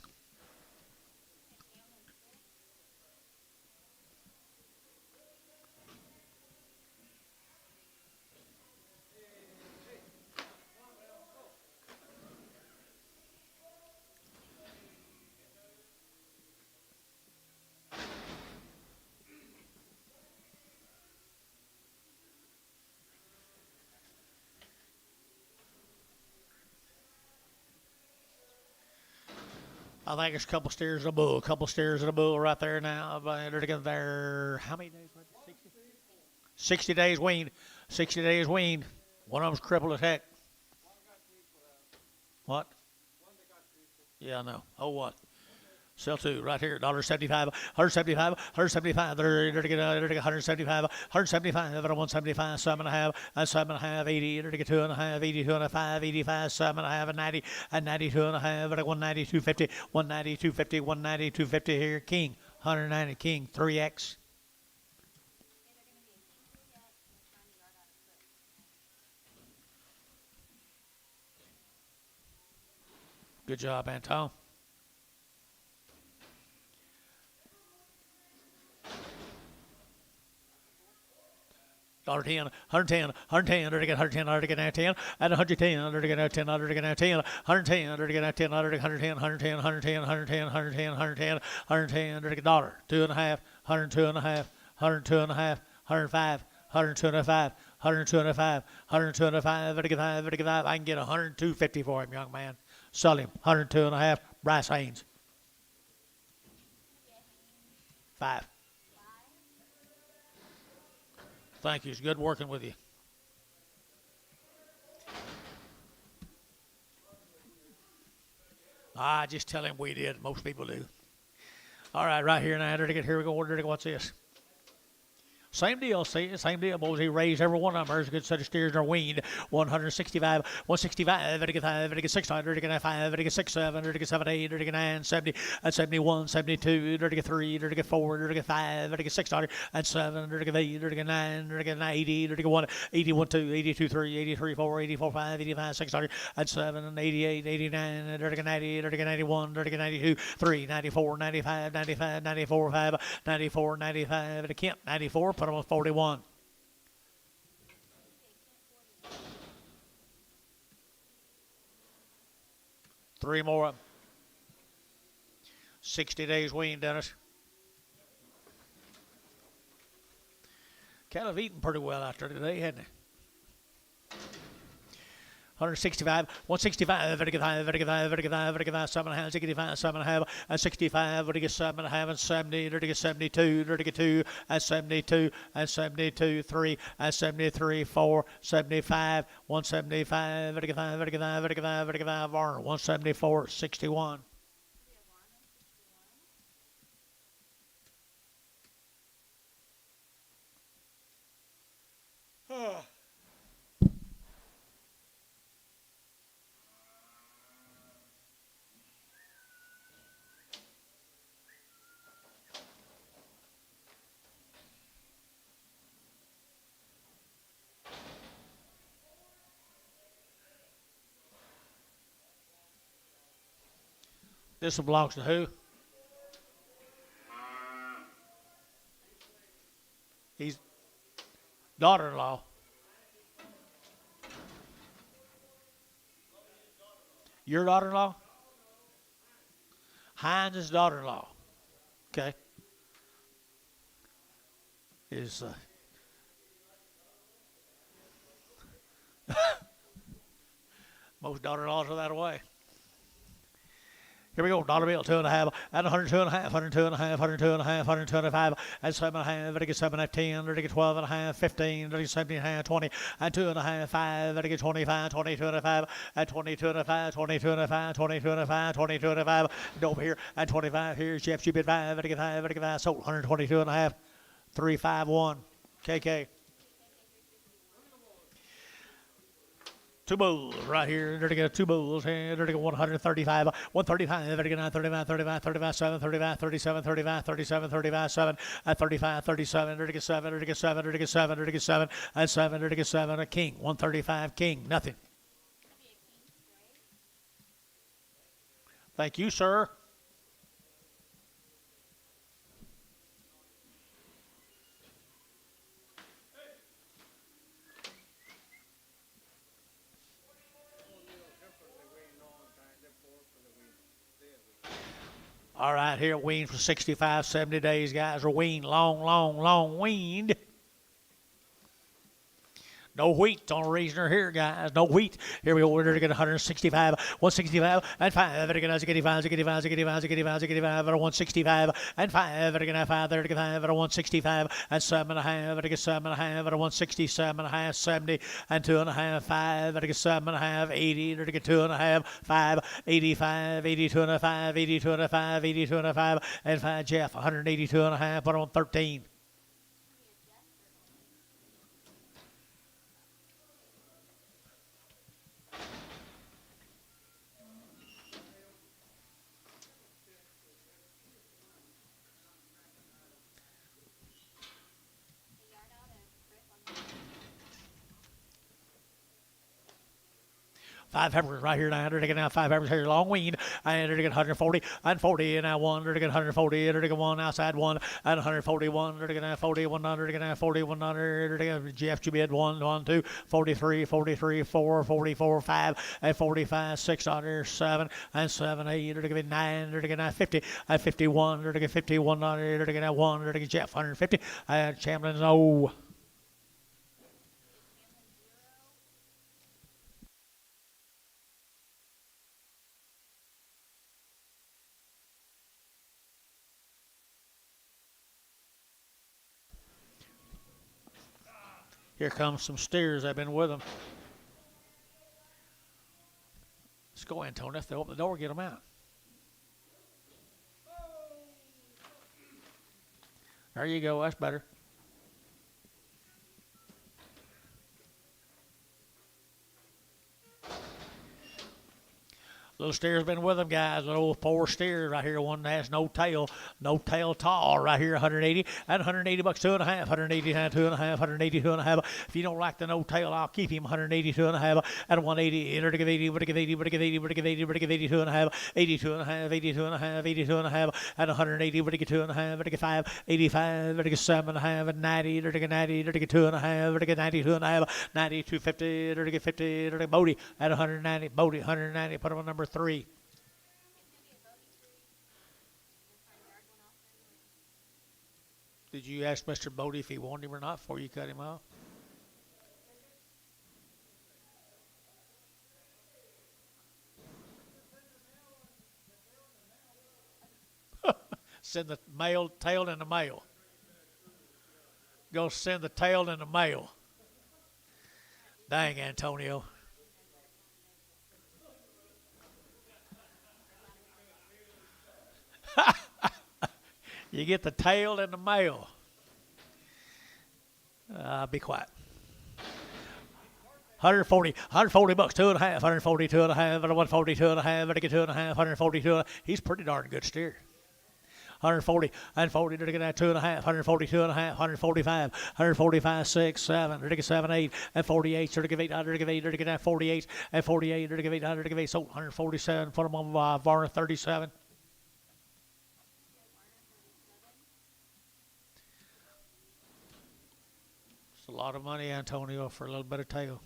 I think there's a couple steers and a bull. A couple steers and a bull right there now. They're how many days? 60? 60 days weaned. 60 days weaned. One of them's crippled as heck. What? Yeah, I know. Oh, what? Sell two right here. $1.75, $175, $175. They're to get $175, $175. They're 175, 7.5, and 7.5, 80. They're to get 2.5, 82 and a 5, 85, 7.5, and 90, and 92 and a half. They're 190, 250, 190, 250, 190, 250 here. King, 190. King, 3X. Good job, Anton. $110, $110, $110, they're to get $110, they're to get $10, and $110, they're to get $10, they're to get $10, $110, they're to get $10, they're to get $110, $110, $110, $110, $110, $110, $110, they're to get $1, 2.5, $102.5, $102.5, $105, $102.5, $102.5, $102.5, they're to get $5, they're to get $5. I can get $102.50 for him, young man. Sell him, $102.5, Bryce Haynes. 5. Thank you. It's good working with you. I just tell him we did. Most people do. All right here now. Here we go. What's this? Same deal, same deal, boys. He raised every one of them. There's a good set of steers. They're weaned. 165, 165, 5, 600, 5, 6, 7, 7, 8, 9, 70, 71, 72, 3, 4, 5, 600, and 7, 8, 9, 80, 1, 81, 2, 82, 3, 83, 4, 84, 5, 85, 600, and 7, 88, 89, 90, 91, 92, 3, 94, 95, 95, 94, 5, 94, 95, and Kent, 94, put them on 41. Three more. 60 days weaned, Dennis. Cattle have eaten pretty well out there today, hadn't they? 165, 165, 55, 55, 55, 55, 7.5, 65, 7.5, and 65, 7.5, and 70, 72, 2, and 72, and 72, 3, and 73, 4, 75, 175, 55, 55, 55, 55, 174, 61. This one belongs to who? He's daughter-in-law. Your daughter-in-law? Hines' daughter-in-law. Okay. Is most daughter-in-laws are that way. Here we go, dollar bill, 2.5, and 102.5, 102.5, 102.5, 125, and 7.5, 7, 10, 12.5, 15, 17.5, 20, and 2.5, 5, 25, 22.5, and 22.5, 22.5, 22.5, 22.5, over here, and 25 here, Jeff, you bid 5, 5, sold 122.5, 351, KK. Two bulls right here. They're to get two bulls. They're to get 135, 135, they're to get 35, 35, 35, 7, 35, 37, 35, 37, 35, 7, and 35, 37, they're to get 7, they're to get 7, they're to get 7, they're to get 7, and 7, they're to get 7, a king, 135, king, nothing. Thank you, sir. All right, here weaned for 65, 70 days, guys. Are weaned, long weaned. No wheat on a reasoner here, guys. No wheat. Here we go. We're going to get 165, 165, and 5. We're going to get 5, 165, and 5. We're going to 5, 165, and 7.5. We're going to get 7.5, 167.5, 70, and 2.5, 5. We're going to get 7.5, 80. We're going to get 2.5, 5, 85, 82.5, 82.5, 82.5, and 5. Jeff, 182.5. Put on 13. Five heifers right here now. They're taking now 5 heifers here, long weaned, and they're taking 140 and 40, and now 1. They're taking 140, they're taking 1 outside 1, and 141. They're taking now 40, 100, they're taking now 40, 100. They're taking Jeff Jubid 1, 1, 2, 43, 43, 4, 44, 5, and 45, 600, 7, and 7, 8. They're taking 9. They're taking now 50, and 51. They're taking 51. They're taking now 1. They're taking Jeff 150, and Chamberlain 0. Here comes some steers. I've been with them. Let's go, Antonio. If they open the door, get them out. There you go. That's better. Little steer's been with them, guys. Little 4 steers right here. One that has no tail tall right here. 180 and 180 bucks, 2.5. 180 and 2.5. 180, 2.5. If you don't like the no tail, I'll keep him. 182 and 2.5 and 180. Enter to give 80, to give 80, to give 80, to give 80, to give 82 and 2.5. 82 and 2.5, 82 and 2.5, 82 and 2.5, and 180, to give 2 and 2.5, to give 5, 85, to give 7.5, and 90, to give 90, to give 2 and 2.5, to give 92 and 2.5, 90, 250, to give 50, to give Bodie at 190. Bodie 190. Put him on number 3. Did you ask Mr. Bodie if he wanted him or not before you cut him off? Send the tail in the mail. Go send the tail in the mail. Dang, Antonio. You get the tail in the mail. Be quiet. 140 bucks, 2.5, 142 and 2.5, 142 and 2.5, 2.5, 142. He's pretty darn good steer. 140 and 40, they're taking 2.5, 142 and 2.5, 145, 145, 6, 7, they're taking 7, 8, and 48, they're taking 8, they're taking 8, they're taking 48, and 48, they're taking 8, they're taking 8, so 147, put them on Varner 37. It's a lot of money, Antonio, for a little bit of tail.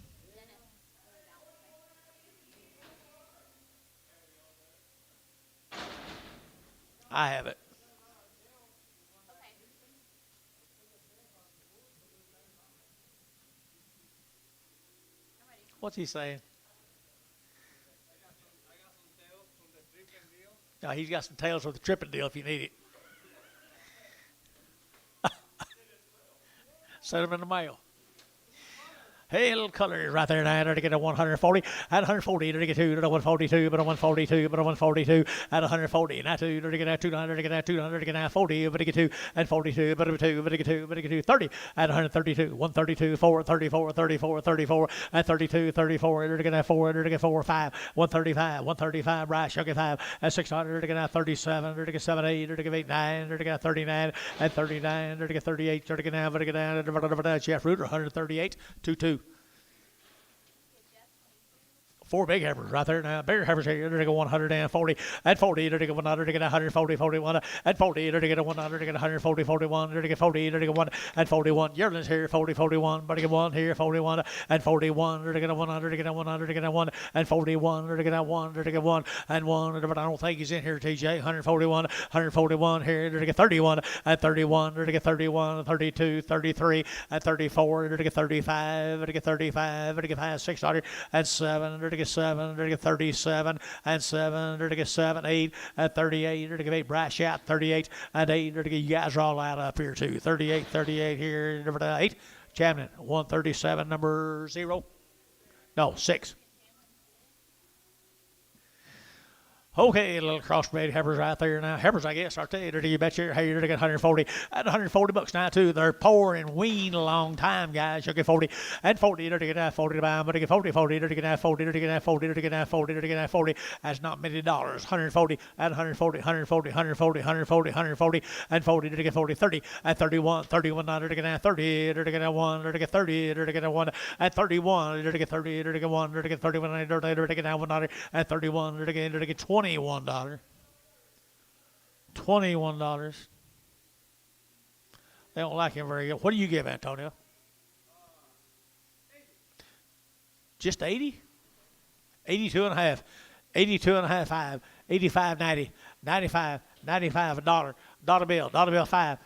I have it. What's he saying? No, he's got some tails with the tripping deal if you need it. Send them in the mail. Hey, little colors right there now. They're to get a 140 and 140. They're to get 2. They're 142, but a 142, but a 142 and 140. Now 2. They're to get a 200. They're to get a 200. They're to get a 40, but to get 2 and 42, but a 2, but to get 2, but to get 2, 30 and 132, 132, 4, 34, 34, 34, and 32, 34. They're to get a 4. They're to get 4, 5, 135, 135. Right, Sugar 5 and 600. They're to get a 37. They're to get 7, 8. They're to get 8, 9. They're to get a 39 and 39. They're to get 38. They're to get down. They're to get down. Jeff Reuter 138, 2, 2. Four big heifers right there now. Bigger heifers here. They're going 140 and 40. They're going 100. They're going 140, 41 and 40. They're going 100. They're going 140, 41. They're going 40. They're going 1 and 41. Yearlings here 40, 41. But again 1 here 41 and 41. They're going 100. They're going 100. They're going 1 and 41. They're going 1. They're going 1 and 1. But I don't think he's in here. TJ 141, 141 here. They're going 31 and 31. They're going 31, 32, 33 and 34. They're going 35. They're going 35. They're going 5, 600 and 7. They're 7, they're 37 and 7, they're 7, 8 and 38, they're 8 brash out 38 and 8, they're you guys are all out up here too. 38, 38 here, number 8. Champion 137, number 0. No, 6. Okay, little crossbred heifers right there now. Heifers, I guess, aren't they? You bet your hey, you're going to get 140 and 140 bucks now too. They're poor and weaned a long time, guys. You'll get 40 and 40. They're going to get 40 to buy, but they get 40, 40. They're going to get 40. They're going to get 40. They're going to get 40. They're going to get 40. That's not many dollars. 140 and 140, 140, 140, 140, 140 and 40. They're going to get 40, 30 and 31, 31. Now they're going to get 30. They're going to get 1. They're going to get 30. They're going to get 1 and 31. They're going to get 30. They're going to get 1. They're going to get 31. They're going to get 1 and 31. They're going to get $21. $21. They don't like him very good. What do you give, Antonio? Just 80? 82 and a half. 82 and a half, 5. 85, 90. 95, 95, a dollar. Dollar bill 5. 105,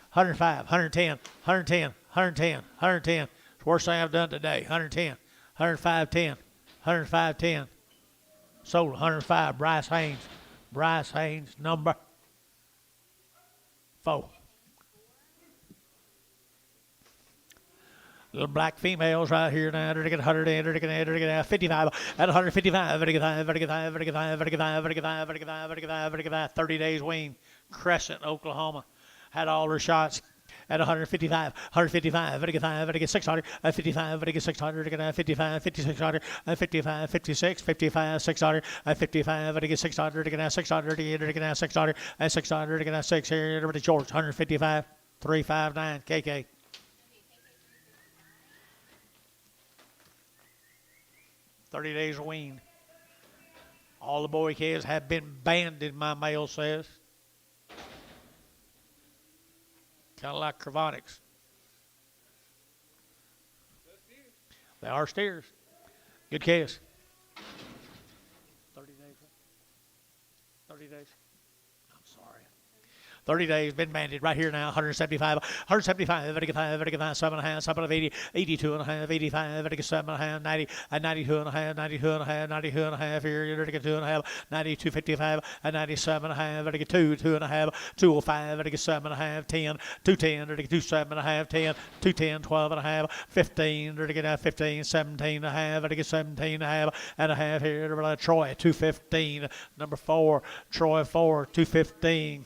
110, 110, 110, 110. It's the worst thing I've done today. 110, 105, 10. 105, 10. Sold 105. Bryce Haynes. Bryce Haynes, number 4. Little black females right here now. They're getting 100 in. They're getting 55 at 155. 30 days wean. Crescent, Oklahoma. Had all their shots. At 155, 155, 55, 600, 55, 600, 55, 5600, 55, 56, 55, 600, 55, 600, 600, 600, and 600, 6 here, over to George, 155, 359, KK. "30 days weaned. All the boy kids have been banded, my mail says. Kind of like cravonics. They are steers. Good case. 30 days. 30 days. I'm sorry. 30 days, been banded right here now. 175, 175, 75, 7 and a half, 7 of 80, 82 and a half, 85, 7 and a half, 90, and 92 and a half, 92 and a half, 92 and a half here, you're going to get 2 and a half, 92, 55, and 97 and a half, to get 2, 2 and a half, 205, to get 7 and a half, 10, 210, to get 2, 7 and a half, 10, 210, 12 and a half, 15, to get 15, 17 and a half, to get 17 and a half here, to Troy, 215, number 4, Troy 4, 215.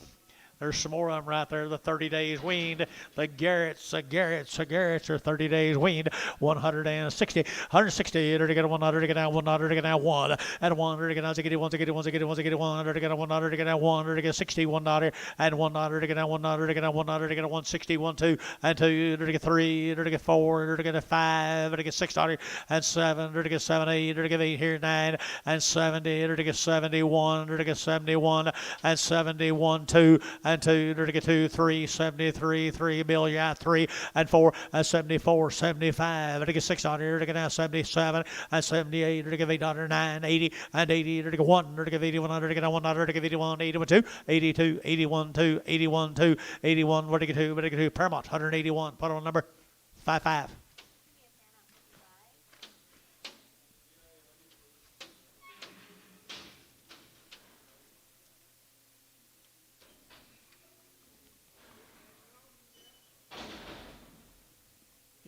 There's some more of them right there. The 30 days weaned. The Garretts are 30 days weaned. 160, 160. They're going 100. They're going 100. They're going 1 and 1. They're going to get 1. They're going 1. They're going 1. They're going 100. They're going 1. They're going 61 dollar and 100. They're going 100. They're going 100. They're going 160. 1 2 and 2. They're going 3. They're going 4. They're going 5. They're going 6 dollar and 7. They're going 7 8. They're going 8 here 9 and 70. They're going 71. They're going 71 and 71 2. And 2, to get 2, 3, 73, 3 million, 3 and 4, 74, 75, to get 600, to get now 77 and 78, to get 800, 9, 80 and 80, to get 1, to get 80, 100, to get 100, to get 81, 81, 2, 82, 81, 2, 81, 2, 81, where to get 2, where to get 2, Paramount, 181, put on number 55.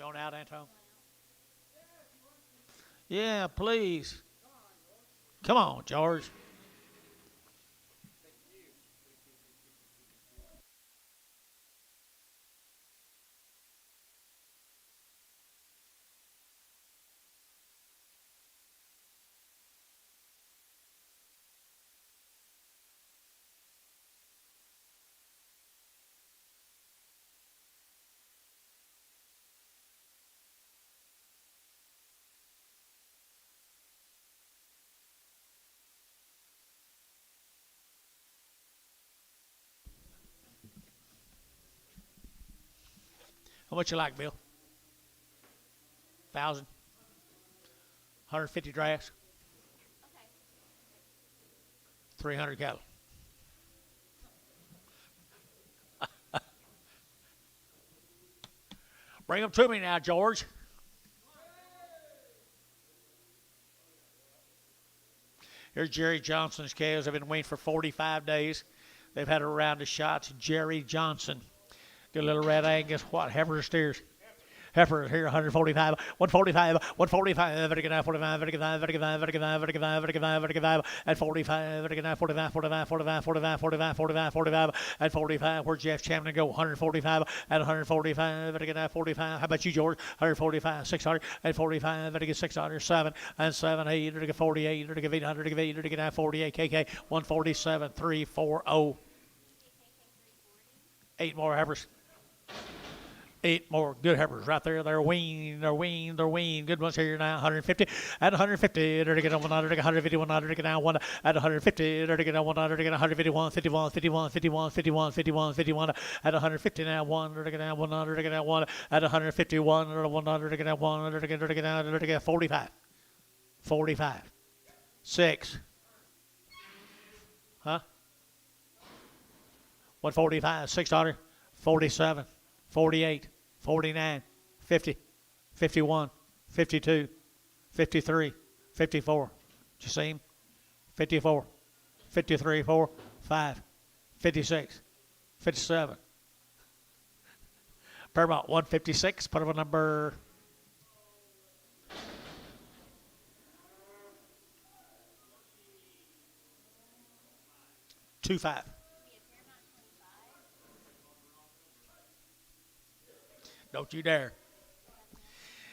You on out, Anton? Yeah, please. Come on, George. How much you like, Bill? 1,000? 150 drafts? Okay. 300 cattle. Bring them to me now, George. Here's Jerry Johnson's calves. They've been weaned for 45 days. They've had a round of shots. Jerry Johnson. Good little red Angus. What? Heifer steers. Heifer here, 145, 145, 145, very good, 45, very good, very good, very good, very good, very good, very good, at 45, very good, 45, 45, 45, 45, 45, 45, 45, at 45, where'd Jeff Chamlin go? 145, at 145, very good, 45, how about you, George? 145, 600, at 45, very good, 600, 7, and 7, 8, very good, 48, very good, 800, very good, very good, 48, KK, 147, 340, 8 more heifers. 8 more good heifers right there. They're weaned. They're weaned. They're weaned. Good ones here now. 150 at 150. They're to get on 100. 150. 100 to get down 1 at 150. They're to get on 100 to get 151. 51. 51. 51. 51. 51. 51 at 150 now. 1 to get down 100 to get down 1 at 151. 100 to get down 1 to get down to get 45. 45. 6. Huh? 145. 600. 47. 48, 49, 50, 51, 52, 53, 54. Did you see him? 54, 53, 4, 5, 56, 57. Paramount 156. Put him on number 25. Don't you dare.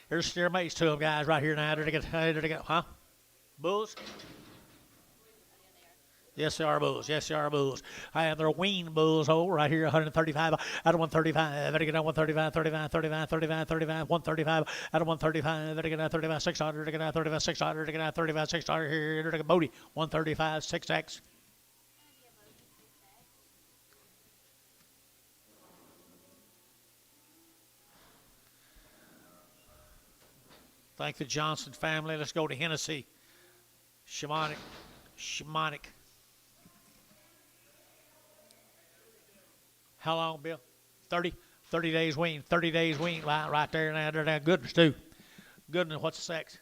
Here's steer mates to them guys right here now. There they go. Huh? Bulls? Yes, they are bulls. Yes, they are bulls. And they're weaned bulls over right here, 135 out of 135. Better get down 135, 35, 35, 35, 35, 135 out of 135. Better get down 35, 600. Better get down 35, 600. Better get down 35, 600 here. Better get Bodie, 135, 6X. Thank the Johnson family. Let's go to Hennessy. Shamanic. How long, Bill? 30? 30 days weaned. 30 days weaned right there. Now, goodness, too. Goodness, what's the sex?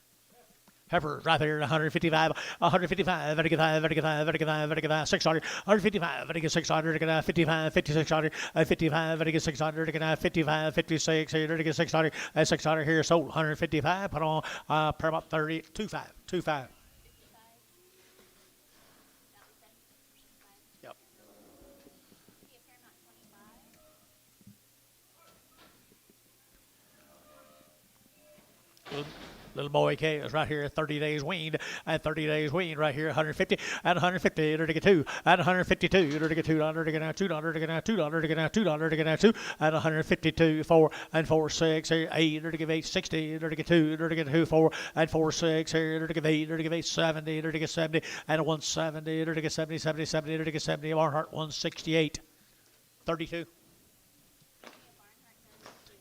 Heifer right there, 155, 155, very good, 600, 155, very good, 600, 55, 5600, 55, very good, 600, 55, 56, very good, 600, 600 here, sold 155, put on Paramount 30, 25, 25. Yep. Little boy K is right here, 30 days weaned, and 30 days weaned right here, 150, and 150, to get 2, and 152, to get $2, to get out $2, to get out $2, to get out $2, to get out 2, and 152, 4, and 4, 6, 8, to give 8, 60, to get 2, to get 2, 4, and 4, 6, to give 8, to give 8, 70, to get 70, and a 170, to get 70, 70, 70, to get 70, Barnhart 168, 32.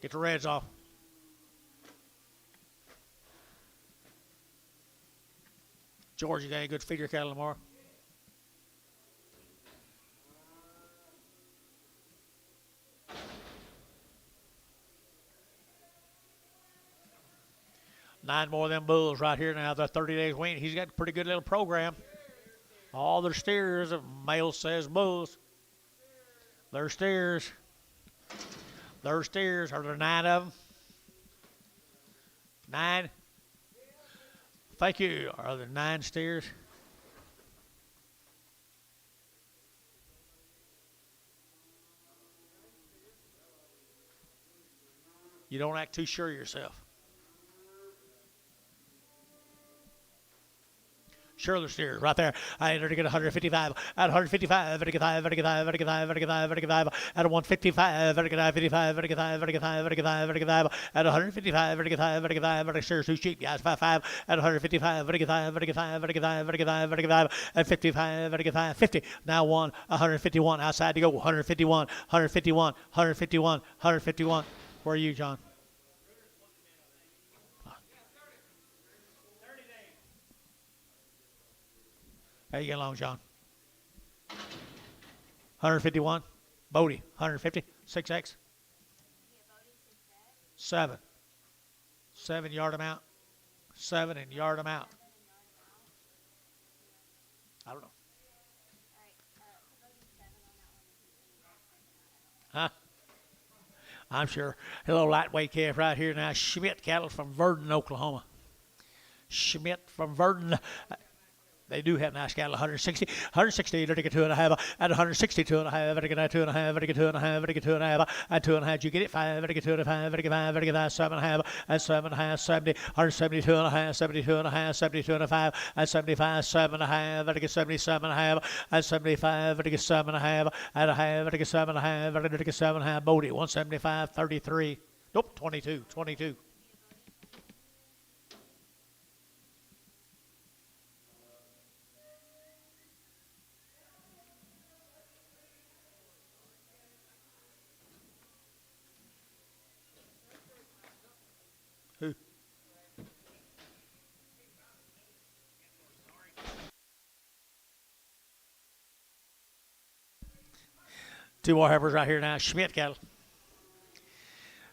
Get the reds off. George, you got any good feeder cattle tomorrow? Nine more of them bulls right here now. They're 30 days weaned. He's got a pretty good little program. All their steers, male says bulls. Their steers. Their steers. Are there 9 of them? 9? Thank you. Are there 9 steers? You don't act too sure of yourself. Sure, the steers right there. I enter to get 155. At 155, very good, at 155, very good, 55, very good, at 155, very good, steers too cheap, guys. 55 at 155, very good, at 55, very good, 50. Now 151 outside to go. 151, 151, 151, 151. Where are you, John? How you getting along, John? 151. Bodie, 150. 6X. 7. 7 yard amount. 7 and yard amount. I don't know. Huh? I'm sure. Hello, lightweight calf right here now. Schmidt cattle from Verdon, Oklahoma. Schmidt from Verdon. They do have nice cattle, 160, 160, to get 2.5, at 162 and a half, to get 2.5, to get 2.5, to get 2.5, at 2.5, you get it 5, to get 2.5, to get 5, to get 7.5, at 7.5, 70, 172 and a half, 72 and a half, 72 and a 5, at 75, 7.5, to get 77 and a half, at 75, to get 7.5, at a half, to get 7.5, to get 7.5, Bodie, 175, 33, nope, 22, 22. Who? Two more heifers right here now. Schmidt cattle.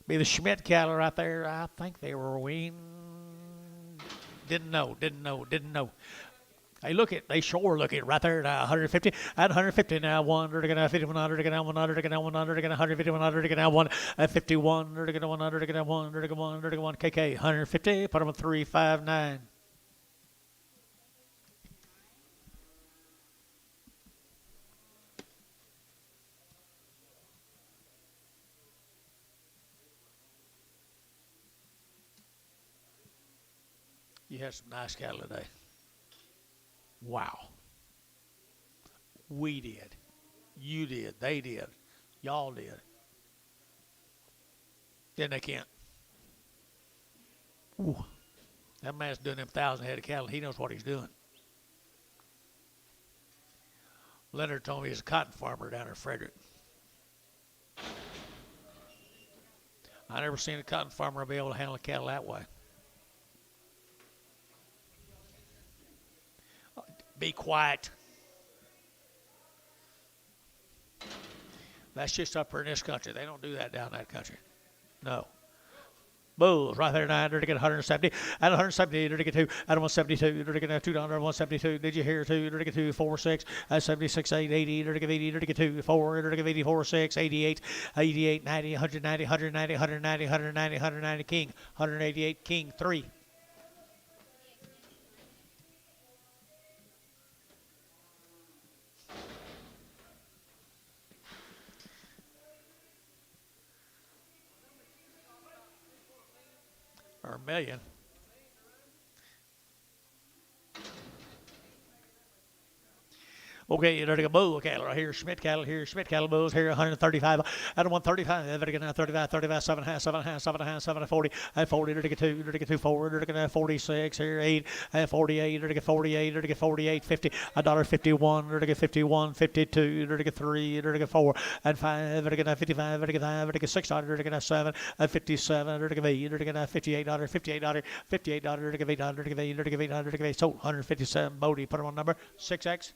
Be the Schmidt cattle right there. I think they were weaned. Didn't know. Hey, look it. They sure look it right there. 150 at 150 now. 100 again. 50 100 again. 100 again. 100 again. 150 100 again. 1 at 51 again. 100 again. 100 again. 100 again. KK 150. Put them on 359. You had some nice cattle today. Wow. We did. You did. They did. Y'all did. Then they can't. Ooh. That man's doing them 1,000 head of cattle. He knows what he's doing. Leonard told me he's a cotton farmer down in Frederick. I never seen a cotton farmer be able to handle cattle that way. Be quiet. That's just up here in this country. They don't do that down that country. No. Bulls right there, 900 to get 170. At 170, to get 2. At 172, to get $2, 172. Did you hear 2? To get 2, 4, 6. At 76, 8, 80. To get 80, to get 2, 4. To get 84, 6, 88, 88, 90, 190, 190, 190, 190, 190. King, 188. King, 3. Or a million. Okay, you're going to bull cattle right here, Schmidt cattle here, Schmidt cattle bulls here, 135, at 135, they're going to 35, 35, 7.5, 40, at 40, they're going to get 2, 4, they're going to 46 here, 8, at 48, they're going to get 48, they're going to get 48, 50, $1.51, they're going to get 51, 52, they're going to get 3, they're going to get 4, at 5, they're going to 55, they're going to get 5, they're going to get $6, they're going to get 7, at 57, they're going to get 8, they're going to get $58, $58, $58, they're going to get 8, they're going to get 8, they're going to get 8, they're going to get 8, so 157, Bodie, put them on number 6X.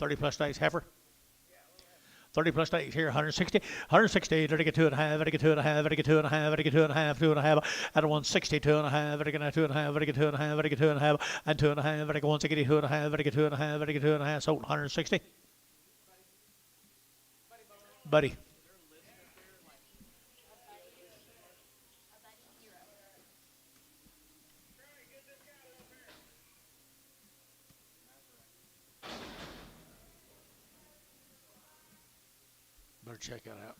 30 plus days. Heifer. 30 plus days here, 160, 160, to get 2.5, to get 2.5, to get 2.5, to get 2.5, 2.5, at 160, 2.5, to get 2.5, to get 2.5, to get 2.5, and 2.5, to get 160, 2.5, to get 2.5, to get 2.5, sold 160. Buddy. Better check that out.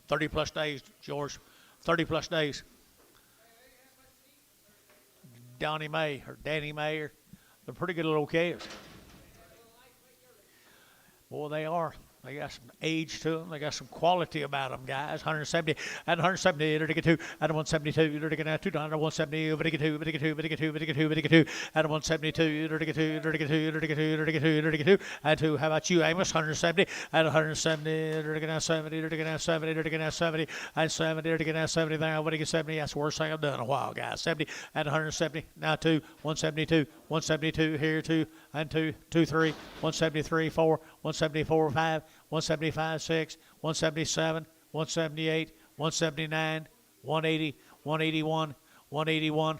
30 plus days, George. 30 plus days. Donnie May or Danny May, they're pretty good little calves. Boy, they are. They got some age to them. They got some quality about them, guys. 170 and 170 to get 2 and 172 to get 2 and 170 to get 2 to get 2 to get 2 to get 2 to get 2 and 172 to get 2 to get 2 to get 2 to get 2 to get 2 and 2. How about you, Amos? 170 and 170 to get 70 to get 70 to get 70 and 70 to get 70. Now, what do you get 70? That's the worst thing I've done in a while, guys. 70 and 170. Now 2, 172, 172 here 2 and 2, 2, 3, 173, 4, 174, 5. 175, 6, 177, 178, 179, 180, 181, 181,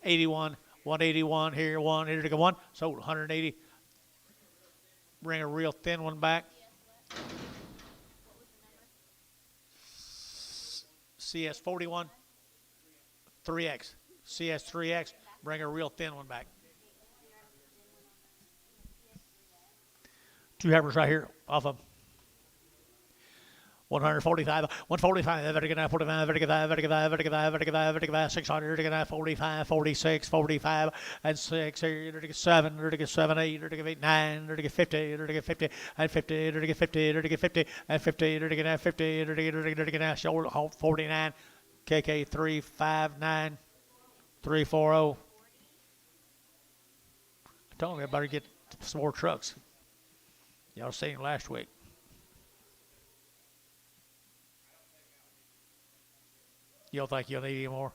81, 181 here, 1 here to go 1. Sold 180. Bring a real thin one back. CS 41, 3X. CS 3X. Bring a real thin one back. 2 heifers right here off of 145, 145, 600, 45, 46, 45, and 6, 7, 7, 8, 9, 50, 50, and 50, 50, 50, and 50, 50, shoulder 49, KK 359, 340. I told him I better get some more trucks. Y'all seen him last week. You don't think you'll need any more?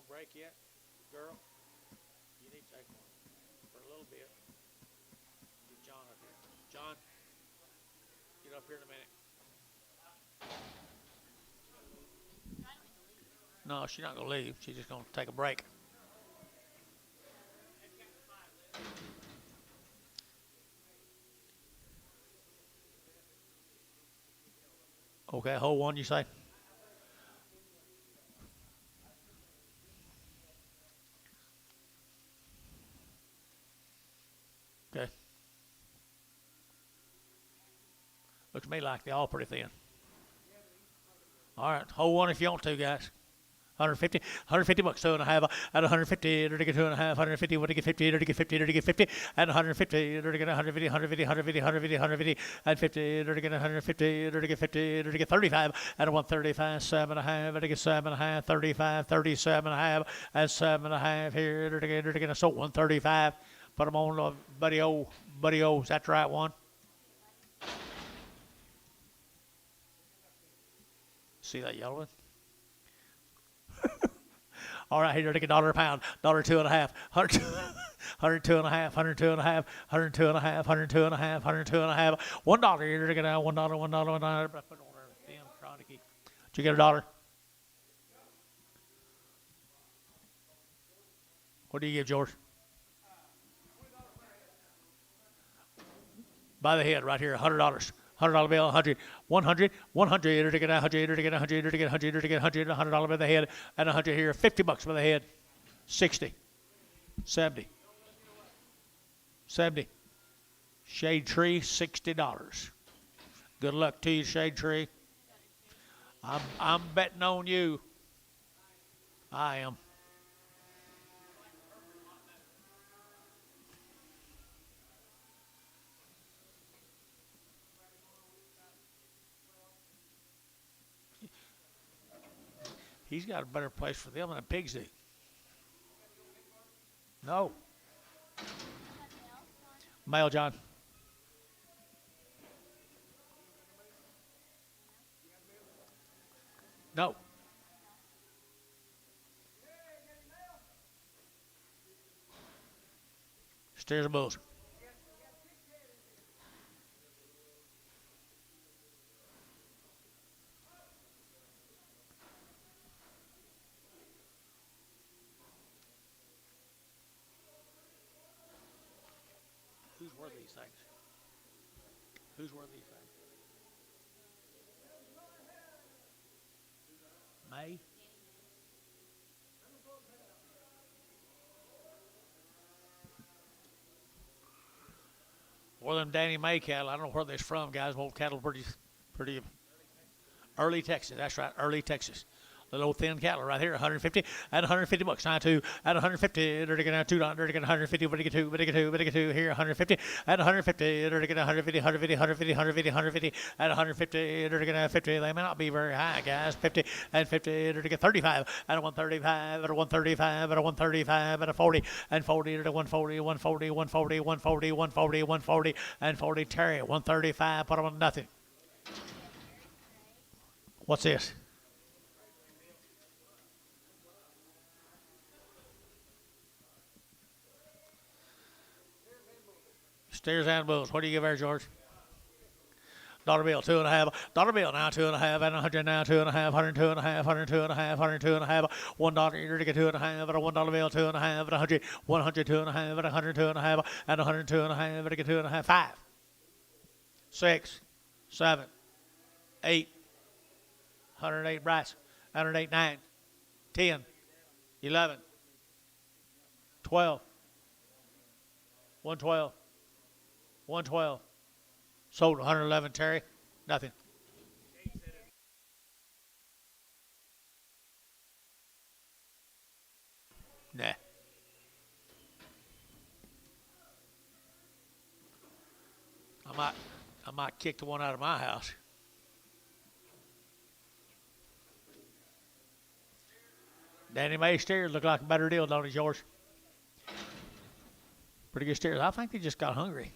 Break yet, girl? You need to take one for a little bit. Get John up here. John, get up here in a minute. No, she's not going to leave. She's just going to take a break. Okay, hold one, you say? Okay. Looks to me like they're all pretty thin. All right, hold one if you want to, guys. 150 bucks, 2.5, at 150, to get 2.5, 150, to get 50, to get 50, to get 50, and 150, to get 150, 150, 150, 150, 150, and 50, to get 150, to get 50, to get 35, and 135, 7.5, to get 7.5, 35, 37.5, and 7.5 here, to get a sold 135. Put them on Buddy O. Is that the right one? See that yellow one? All right, here to get $1 a pound, $2.50, 102.5, 102.5, 102.5, 102.5, 102.5, $1 here to get out, $1. Put it on there, damn, trying to keep. Did you get $1? What do you give, George? By the head, right here, $100. $100 bill, 100, 100, 100, to get 100, to get 100, to get 100, to get 100, $100 by the head, and 100 here, 50 bucks by the head, 60. 70. 70. Shade Tree, $60. Good luck to you, Shade Tree. I'm betting on you. I am. He's got a better place for them than the pigs do. No. Male, John. No. Steers and bulls. Who's worth these things? Who's worth these things? May? Or them Danny May cattle. I don't know where they're from, guys. Old cattle pretty early Texas. That's right, early Texas. Little old thin cattle right here, 150 at 150 bucks. 92 at 150. They're getting $2. They're getting 150. What do you get two? Here, 150 at 150. They're getting 150 at 150. They're getting 50. They may not be very high, guys. 50 and 50. They're getting 35 at 135 at 135 at 135 at a 40 and 40 at 140, 140, 140, 140, 140, 140 and 40. Terry 135. Put them on nothing. What's this? Steers and bulls. What do you give there, George? Dollar bill, 2.5. Dollar bill now, 2.5. And 100 now, 2.5. 102.5. 102.5. 102.5. $1. You're to get 2.5. At a $1 bill, 2.5. At 100. 102.5. At 102.5. And 102.5. At get 2.5. 5, 6, 7, 8. 108 Bryce. 108 9. 10. 11. 12. 112. 112. Sold 111, Terry. Nothing. Nah. I might kick the one out of my house. Danny May steers look like a better deal, don't it, George? Pretty good steers. I think they just got hungry.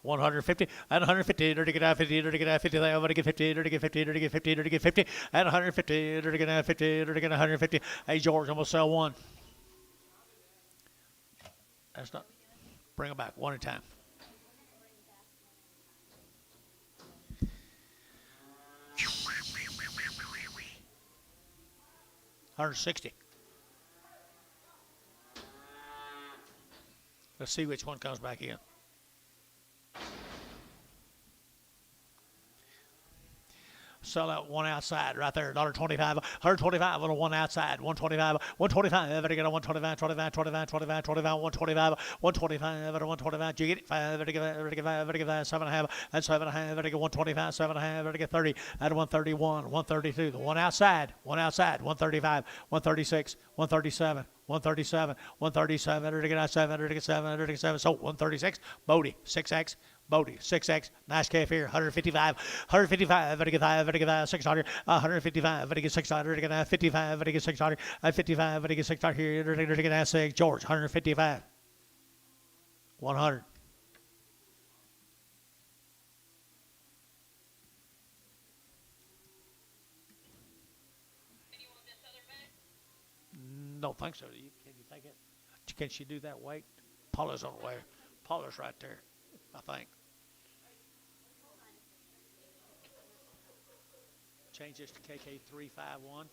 150 and 150, dirty get out 50, dirty get out 50, they over to get 50, dirty get 50, dirty get 50, dirty get 50, and 150, dirty get out 50, dirty get 150. Hey, George, I'm going to sell one. That's not. Bring them back one at a time. $160. Let's see which one comes back in. Sell out one outside right there, $1.25, 125 on a one outside, 125, 125, everybody get a 125, 25, 25, 25, 25, 125, 125, everybody 125, you get it, 5, everybody get 5, everybody get 5, 7.5, and 7.5, everybody get 125, 7.5, everybody get 30, at 131, 132, the one outside, 135, 136, 137, 137, 137, everybody get 7, everybody get 7, everybody get 7, so 136, Bodie, 6X, Bodie, 6X, nice calf here, 155, 155, everybody get 5, everybody get 5, 600, 155, everybody get 600, everybody get 55, everybody get 600, 55, everybody get 600 here, everybody get 6, George, 155, 100. Don't think so. Can you think it? Can she do that weight? Paula's on the way. Paula's right there, I think. Change this to KK351.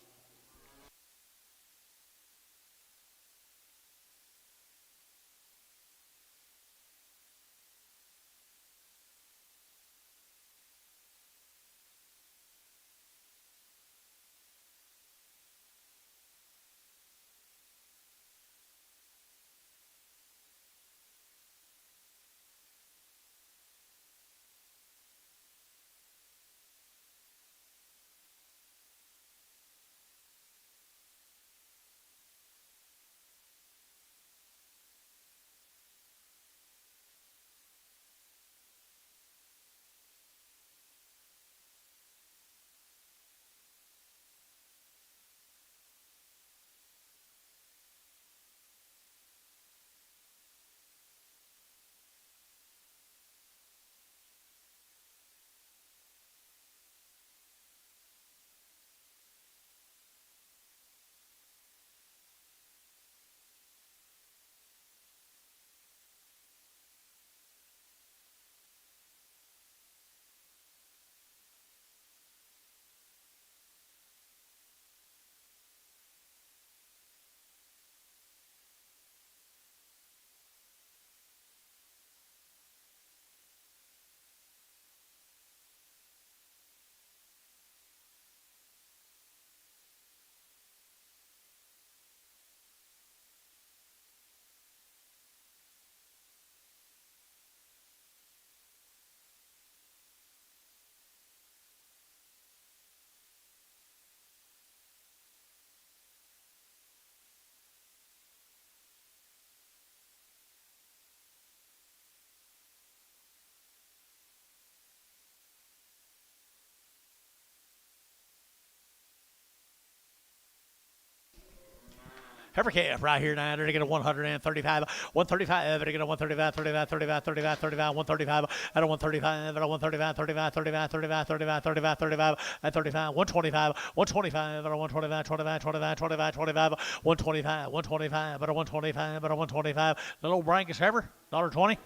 Heifer calf right here now. They're to get a 135, 135. They're to get a 135, 35, 35, 35, 35, 135. At a 135, at a 135, 35, 35, 35, 35, 35, 35, at 35, 125, 125, at a 125, 25, 25, 25, 25, 125, 125, at a 125, at a 125. Little Angus heifer, $1.20, 120.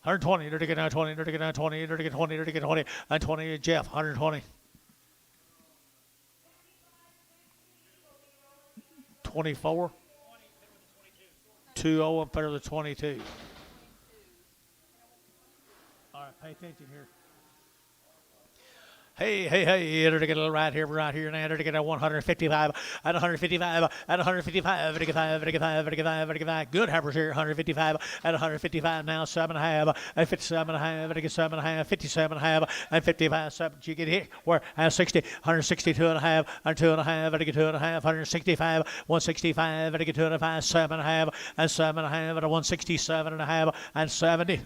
120, they're to get 20, they're to get 20, they're to get 20, they're to get 20, and 20, Jeff, 120. 24. 2-0 up there to 22. All right, pay attention here. Hey, they're to get a little right here, now. They're to get a 155, at 155, at 155, good heifers here, 155, at 155 now, 7.5, at 57.5, at 7.5, 57.5, and 55, 7. You get here, where at 60, 162.5, and 2.5, at 2.5, 165, 165, at 2.5, 7.5, and 7.5, at 167.5, and 70.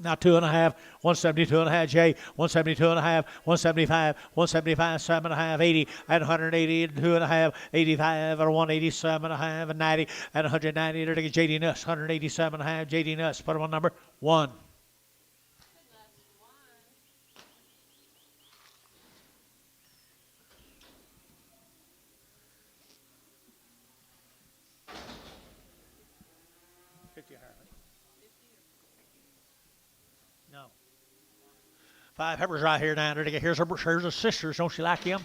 Now 2.5, 172.5, Jay, 172.5, 175, 175, 7.5, 80, at 180, 2.5, 85, or 187.5, and 90, at 190, they're to get JD Nuts, 187.5, JD Nuts, put them on number 1. No. 5 heifers right here now. Here's her sisters. Don't you like them?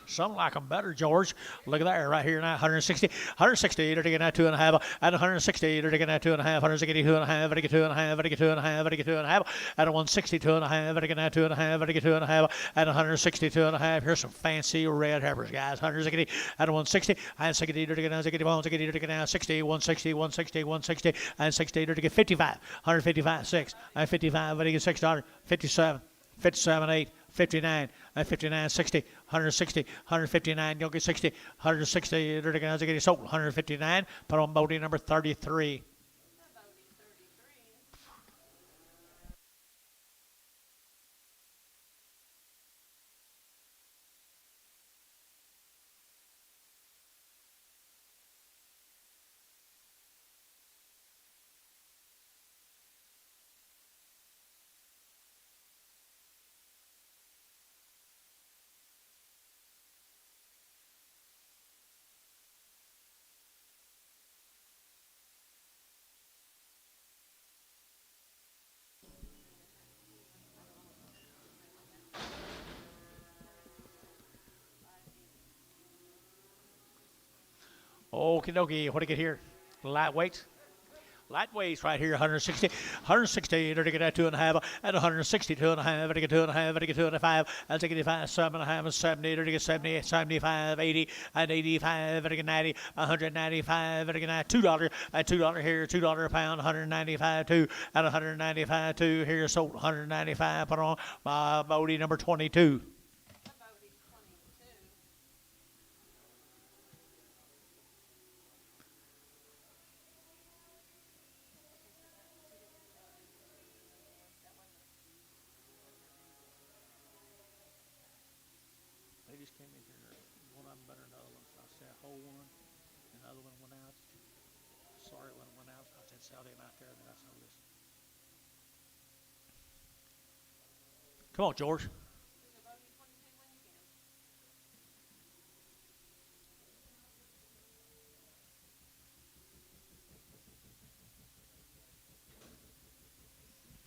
Some like them better, George. Look at that right here now. 160. 160. They're taking that 2.5. At 160. They're taking that 2.5. 162.5. They get 2.5. They get 2.5. They get 2.5. At 162.5. They're taking that 2.5. They get 2.5. At 162.5. Here's some fancy red heifers, guys. 160. At 160. And 60. They're taking that 60. 160. They're taking that 60. 160. 160. 160. And 60. They're taking 55. 155. 6. And 55. They get $6. 57. 57. 8. 59, and 59, 60, 160, 159, you'll get 60, 160, they're going to get sold, 159, put on boating number 33. Okie dokie, what do you get here? Lightweights. Lightweights right here, 160, 160, they're to get that 2.5, at 160, 2.5, they get 2.5, they get 2.5, at 85, 7.5, and 70, they're to get 70, 75, 80, and 85, they get 90, 195, they get $2, at $2 here, $2 a pound, 195, 2, at 195, 2, here, sold 195, put on Bodie number 22. Came in here, one of them better than the other one. So I said, hold one, and the other one went out. Sorry, one went out. I said, sell them out there, and then I sold this. Come on, George.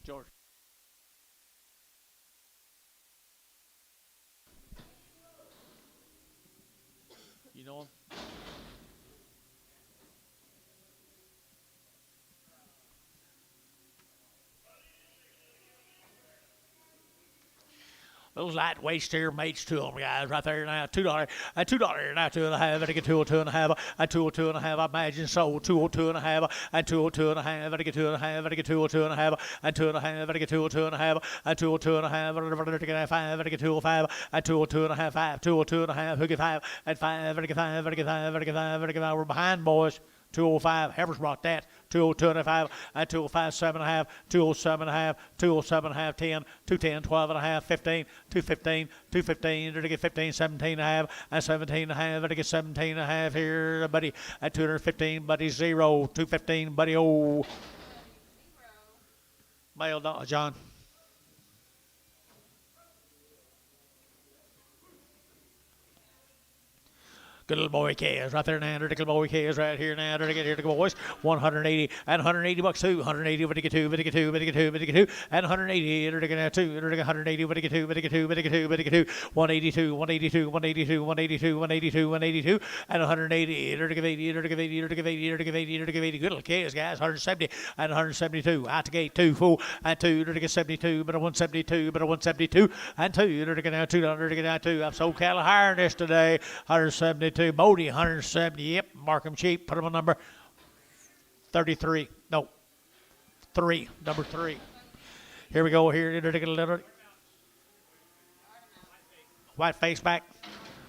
George. You know him? Those lightweights here, mates to them, guys, right there now. $2, at $2, now 2.5, I get 202.5, at 202.5, I imagine so. 202.5, at 202.5, I get 2.5, I get 202.5, at 2.5, I get 202.5, at 202.5, I get 5, I get 205, at 202.5, 5, 202.5, who get 5, at 5, I get 5, I get 5, I get 5, I get 5, we're behind, boys. 205, Heifer's brought that. 202.5, and 205 7.5, 207.5, 207.5, 10, 210, 12.5, 15, 215, 215, to get 15, 17.5, and 17.5, to get 17.5 here, buddy, at 215, buddy, 0, 215, buddy, oh. Male, John. Good little boy K is right there now. Little boy K is right here now. To get here to go, boys. 180 and 180 bucks too. 180, but to get two, but to get two, but to get two, but to get two, and 180. To get two, to get 180, but to get two, but to get two, but to get two, but to get two. 182, 182, 182, 182, 182, 182, and 180. To get 80, to get 80, to get 80, to get 80, to get 80. Good little K's, guys. 170 and 172. Out to gate 2, 4 and 2. To get 72, but a 172, but a 172 and 2. To get now 200, to get now 2. I'm so cattle higher this today. 172. Bodie, 170. Yep, mark him cheap. Put him on number 33. No, 3. Number 3. Here we go. Here, to get a little white face back.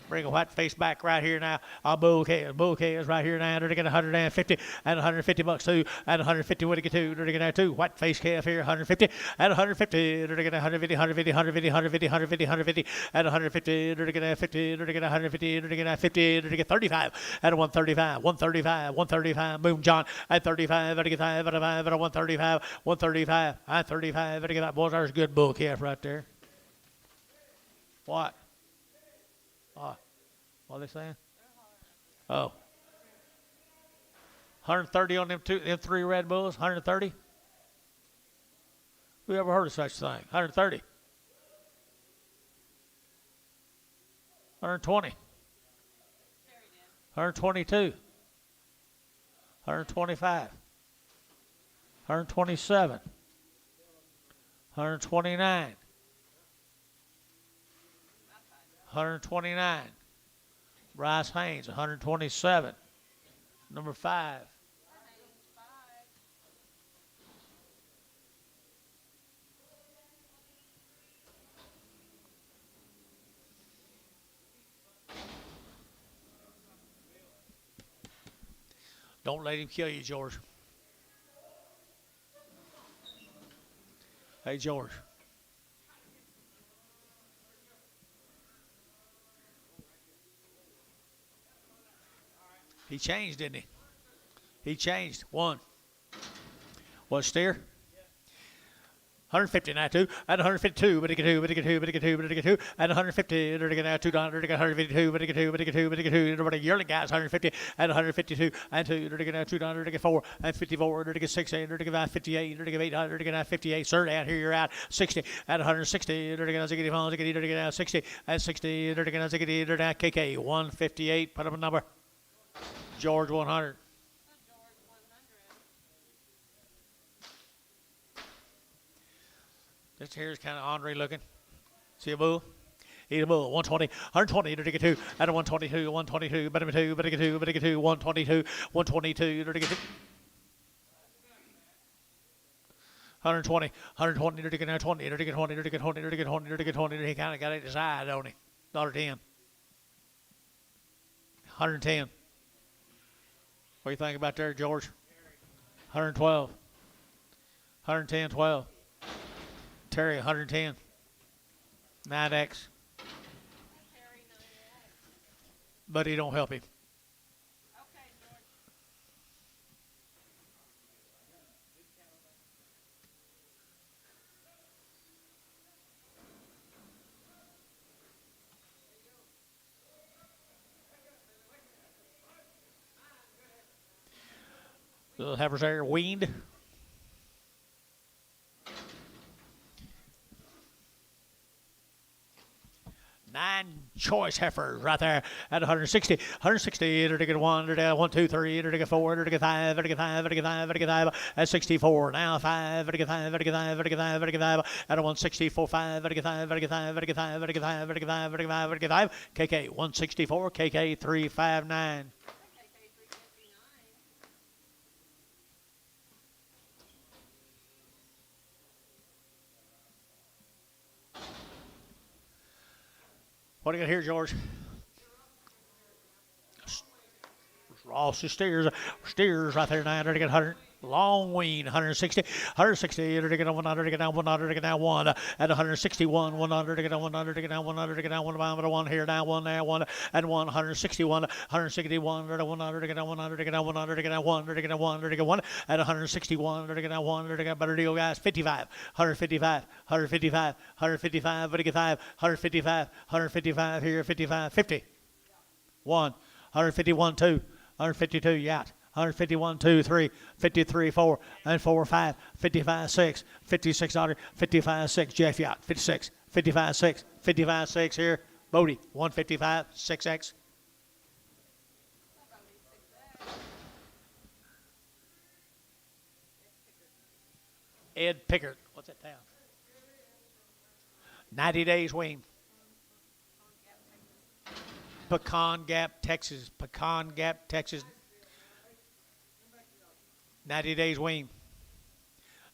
Bring a white face back right here now. Bull K is right here now. They're going to 150 and 150 bucks too. And 150 when to get two. They're going to get two. White face calf here. 150 and 150. They're going to get 150, 150, 150, 150, 150, 150, and 150. They're going to get 50. They're going to get 150. They're going to get 50. They're going to get 35 and 135, 135, 135. Boom, John at 35. They're going to get 5 and 5 and 135, 135 and 35. They're going to get that. Boys, there's a good bull calf right there. What? What are they saying? Oh. 130 on them 3 Red Bulls? 130? Who ever heard of such a thing? 130. 120. 122. 125. 127. 129. 129. Bryce Haynes, 127. Number 5. Don't let him kill you, George. Hey, George. He changed, didn't he? He changed. 1. What, steer? 150 now, 2. And 152, but he can 2, but he can 2, but he can 2, but he can 2. And 150, but he can now 2, but he can 152, but he can 2, but he can 2, but he can 2. Everybody, yearling guys, 150 and 152 and 2, but he can now 2, but he can 4 and 54, but he can 6, but he can 58, but he can 800, but he can 58. Sir, down here you're out 60 and 160, but he can 60, but he can now 60 and 60, but he can 60, but now KK 158. Put up a number. George 100. This here is kind of ornery looking. See a bull? He's a bull. 120, 120, to get 2, and a 122, 122, but a 2, but a 2, but a 2, 122, 122, to get 2. 120, 120, to get now 20, to get 20, to get 20, to get 20, to get 20. He kind of got it his eye, don't he? $10. 110. What do you think about there, George? 112. 110, 12. Terry, 110. 9X. But he don't help him. Little heifers there, weaned. Nine choice heifers right there at 160. 160, to get 1, to get 1, 2, 3, to get 4, to get 5, to get 5, to get 5, to get 5, at 64. Now 5, to get 5, to get 5, to get 5, to get 5, at 164, 5, to get 5, to get 5, to get 5, to get 5, to get 5, to get 5, to get 5, KK 164, KK 359. What do you got here, George? Ross steers right there now. To get 100. Long wean, 160, 160, to get down 100, to get down 100, to get down 1, at 161, 100, to get down 100, to get down 100, to get down 1 here, down 1 there, 1, and 161, 161, to 100, to get down 100, to get down 100, to get down 1, to get down 1, to get 1, at 161, to get down 1, to get better deal, guys, 55, 155, 155, 155, but get 5, 155, 155 here, 55, 50, 1, 151, 2, 152, yacht. 151, 2, 3, 53, 4, and 4, 5, 55, 6, 56, 55, 6, Jeff Yacht, 56, 55, 6, 55, 6 here, Bodie, 155, 6X. Ed Pickard, what's that town? 90 days wean. Pecan Gap, Texas. Pecan Gap, Texas. 90 days wean.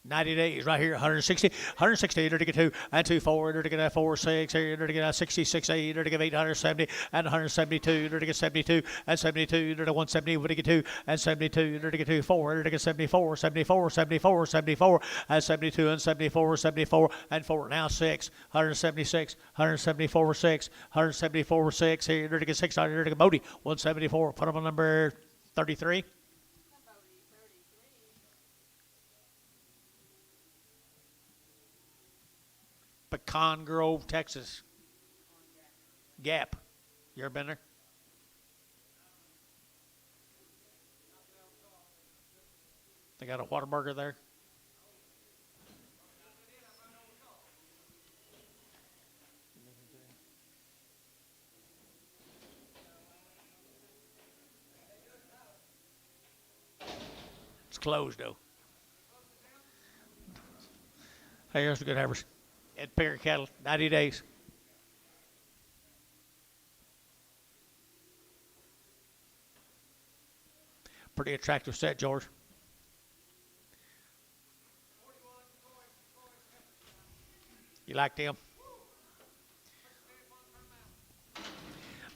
90 days right here, 160, 160 to get 2, and 2 forward to get 4, 6 here to get 66, 8 to get 870, and 172 to get 72, and 72 to get 170 to get 2, and 72 to get 2 forward to get 74, 74, 74, 74, and 72 and 74, 74 and 4. Now 6, 176, 174, 6, 174, 6 here to get 600 to get Bodie, 174. Put him on number 33. Pecan Grove, Texas. Gap. You ever been there? They got a Whataburger there. It's closed though. Hey, here's the good Heifers. Ed Pickard cattle, 90 days. Pretty attractive set, George. You like them?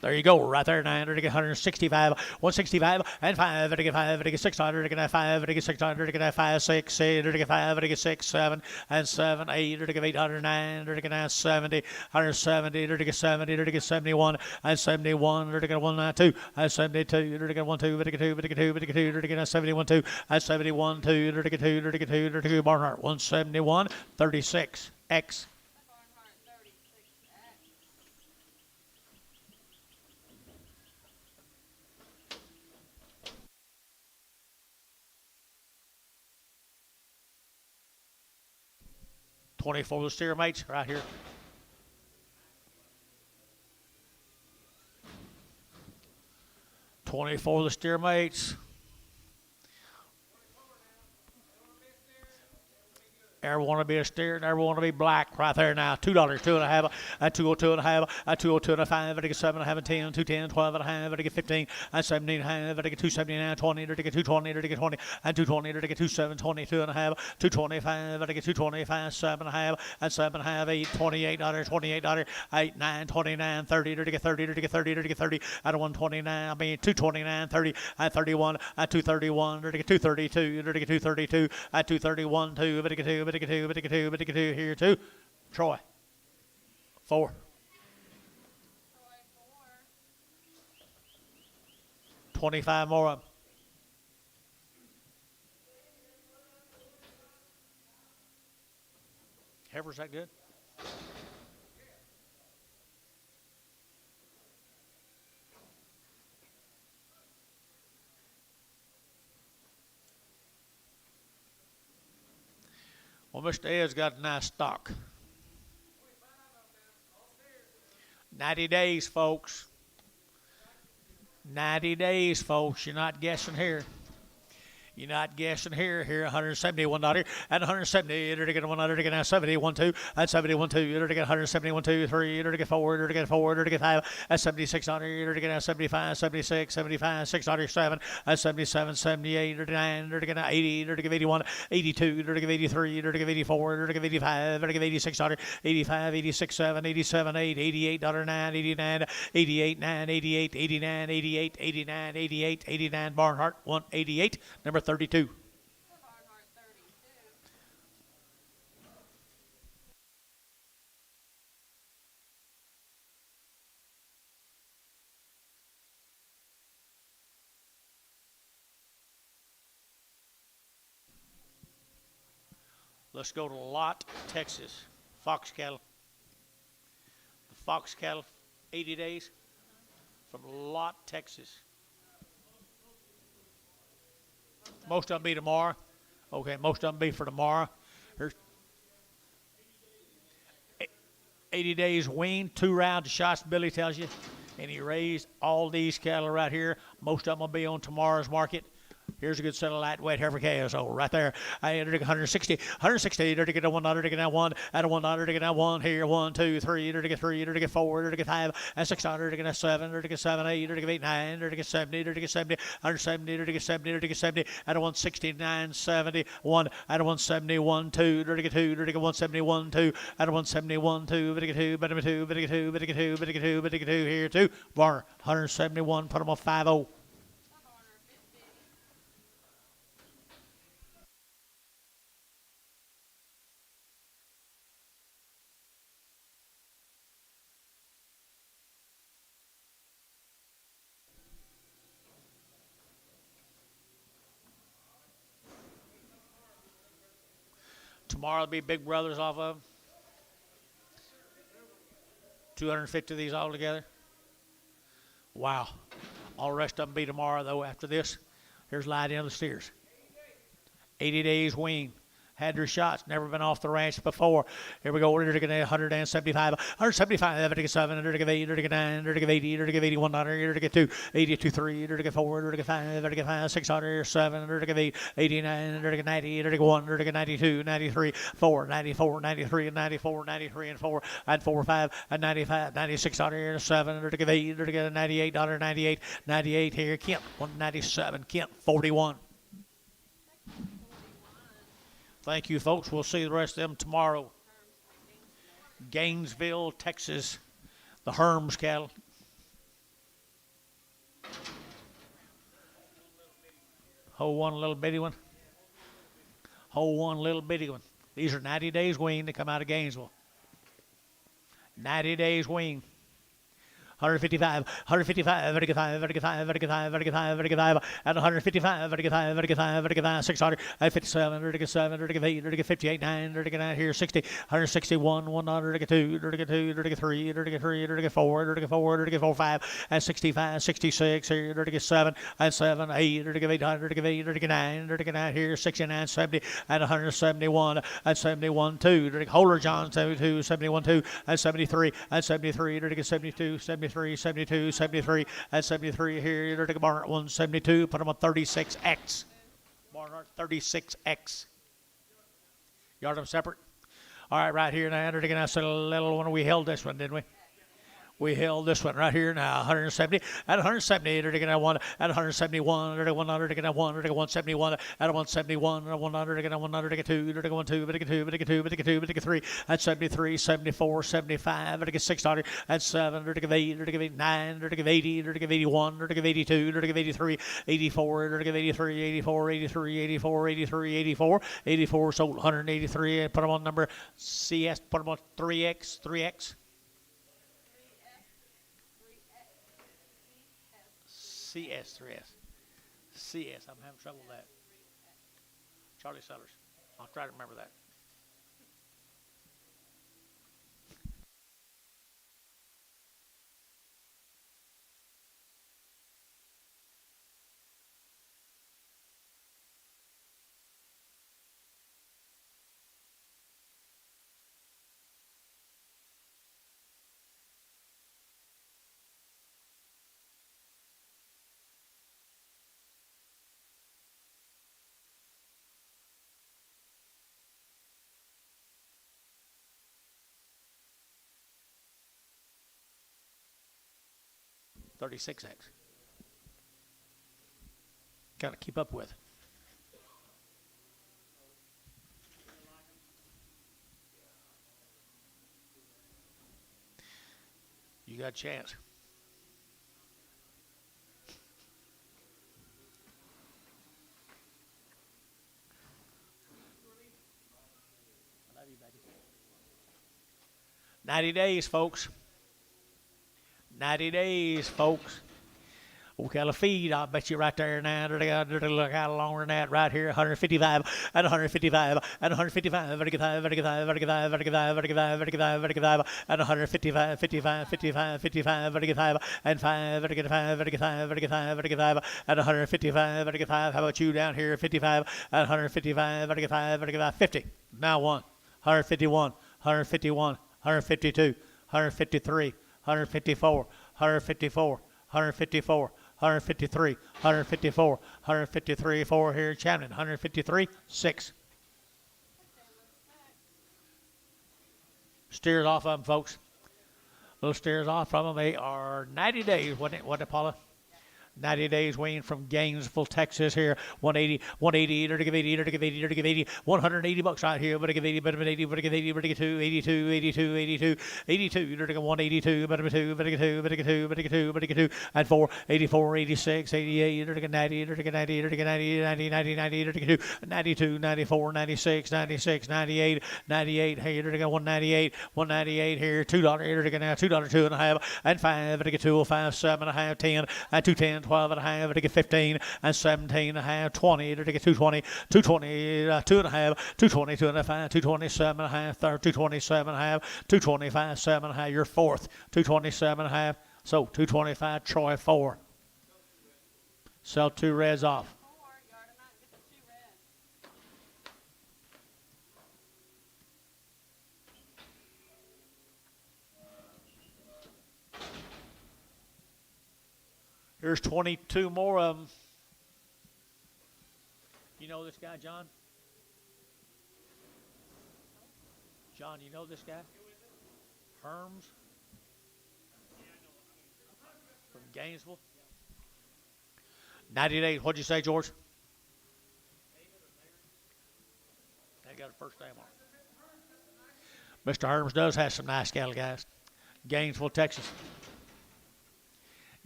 There you go, right there, 900 to get 165, 165, and 5 to get 5 to get 600 to get 5 to get 600 to get 5, 6, 8 to get 5 to get 6, 7, and 7, 8 to get 800, 9 to get 70, 170 to get 70 to get 71, and 71 to get 192, and 72 to get 1, 2 to get 2 to get 2 to get 2 to get 71, 2, and 71, 2 to get 2 to get 2 to get 2, Barnhart, 171, 36, X. 24 the steer mates right here. $24 the steer mates. Never want to be a steer, never want to be black. Right there now, $2, 2.5, at 202.5, at 202.5, at 7.5, 10, 210, 12.5, at 15, at 17.5, at 279, 20, at 220, at 20, and 220, at 27, 22.5, 225, at 225, 7.5, at 7.5, 8, $28, $8, 9, 29, 30, at 30, at 30, at 30, at 129, I mean 229, 30, at 31, at 231, at 232, at 232, at 231, 2, at 2, but 2 here too. Troy. 4. 25 more of them. Heifer's that good? Well, Mr. Ed's got a nice stock. 90 days, folks. 90 days, folks. You're not guessing here. You're not guessing here. Here, $171 and 170. To get 100 to get 71 2 and 71 2. To get 171 2 3. To get 4. To get 4. To get 5 and 76 to get 75 76 75 607 and 77 78 to 9 to get 80 to get 81 82 to get 83 to get 84 to get 85 to get 86 85 86 7 87 8 88 9 89 88 9 88 89 88 89 88 89 Barnhart 188 number 32. Let's go to Lott, Texas. Fox cattle. The fox cattle, 80 days from Lott, Texas. Most of them be tomorrow. Okay, most of them be for tomorrow. Here's 80 days weaned, 2 rounds of shots, Billy tells you. And he raised all these cattle right here. Most of them will be on tomorrow's market. Here's a good set of lightweight Heifer KSO right there. I entered 160, 160, to get a $1, to get that one, at a $1, to get that one, here, 1, 2, 3, to get 3, to get 4, to get 5, and 600, to get a 7, to get 7, 8, to get 8, 9, to get 70, to get 70, 170, to get 70, to get 70, at a 169, 70, 1, at a 171, 2, to get 2, to get 171, 2, at a 171, 2, to get 2, but 2, but 2, but 2, but 2, but 2, here, 2, Varner, 171, put them on 50. Tomorrow will be Big Brothers off of them. 250 of these all together. Wow. All the rest of them be tomorrow, though, after this. Here's light in the steers. 80 days weaned. Had their shots, never been off the ranch before. Here we go. We're going to 175, 175, to get 7, to get 8, to get 9, to get 80, to get 81, to get 2, 80 to 3, to get 4, to get 5, to get 5, 600, 7, to get 8, 89, to get 90, to get 1, to get 92, 93, 4, 94, 93, 94, 93, and 4, and 4, 5, and 95, 96, 7, to get 8, to get 98, 98, 98 here. Kent, 197, Kent, 41. Thank you, folks. We'll see the rest of them tomorrow. Gainesville, Texas. The Herms cattle. Hold one little bitty one. Hold one little bitty one. These are 90 days weaned. They come out of Gainesville. 90 days weaned. 155, 155, 155, 155, 155, 155, and 155, 155, 155, 600, 57, 157, 158, 158, 9, 159 here, 60, 161, 102, 102, 103, 103, 104, 104, 104, 5, and 65, 66 here, 107, and 7, 8, 108, 108, 109, 109 here, 69, 70, and 171, and 71, 2, Holler John, 72, 71, 2, and 73, and 73, 72, 73, 72, 73, and 73 here. Barnard 172. Put them on 36X. Barnard 36X. Yard them separate. All right, right here now. They're taking us a little one. We held this one, didn't we? We held this one right here now, 170. At 170, they're taking that one. At 171, they're taking 100, taking that one. They're taking 171. At 171, 100, taking 100, taking 2, they're taking 1, 2, but taking 2, but taking 2, but taking 2, but taking 3. At 73, 74, 75, they're taking 600. At 7, they're taking 8, they're taking 9, they're taking 80, they're taking 81, they're taking 82, they're taking 83, 84, they're taking 83, 84, 83, 84, 83, 84, 84 sold 183. Put them on number CS. Put them on 3X, 3X. CS, 3S. CS, I'm having trouble with that. Charlie Sellers. I'll try to remember that. $36X. Got to keep up with. You got a chance. I love you, baby. 90 days, folks. 90 days, folks. Ocala feed, I bet you right there now. They're look out longer than that right here. 155 and 155 and 155, 55, 55, 55, 55, 55, 55, 55, and 155, 55, 55, 55, 55, and 5, 55, 55, 55, 55, and 155, 55. How about you down here? 55 and 155, 55, 55, 50. Now 151, 151, 152, 153, 154, 154, 154. 153, 154, 153, 4 here in Chapman, 153, 6. Steers off of them, folks. Little steers off from them. They are 90 days, wasn't it, Paula? 90 days weaned from Gainesville, Texas here. 180, 180, to give 80, to give 80, to give 80, $180 right here. But give 80, but 80, but give 80, but give 2, 82, 82, 82, 82, to give 182, but give 2, but give 2, but give 2, but give 2, but give 2, and 4, 84, 86, 88, to give 90, to give 90, to give 90, 90, 90, 90, to give 2, 92, 94, 96, 96, 98, 98, hey, to give 198, 198 here, $2 here, to give now $2, 2.5, and 5, to give 2, 5, 7.5, 10, and 210. 12 and a half, to get 15 and 17 and a half, 20, to get 220, 220, 2 and a half, 220, 2 and a half, 227 and a half, 227 and a half, 225, 7 and a half, your fourth, 227 and a half, so 225, Troy 4. Sell 2 reds off. There's 22 more of them. You know this guy, John? John, you know this guy? Herms? From Gainesville? 90 days. What'd you say, George? They got a first name on it. Mr. Herms does have some nice cattle, guys. Gainesville, Texas.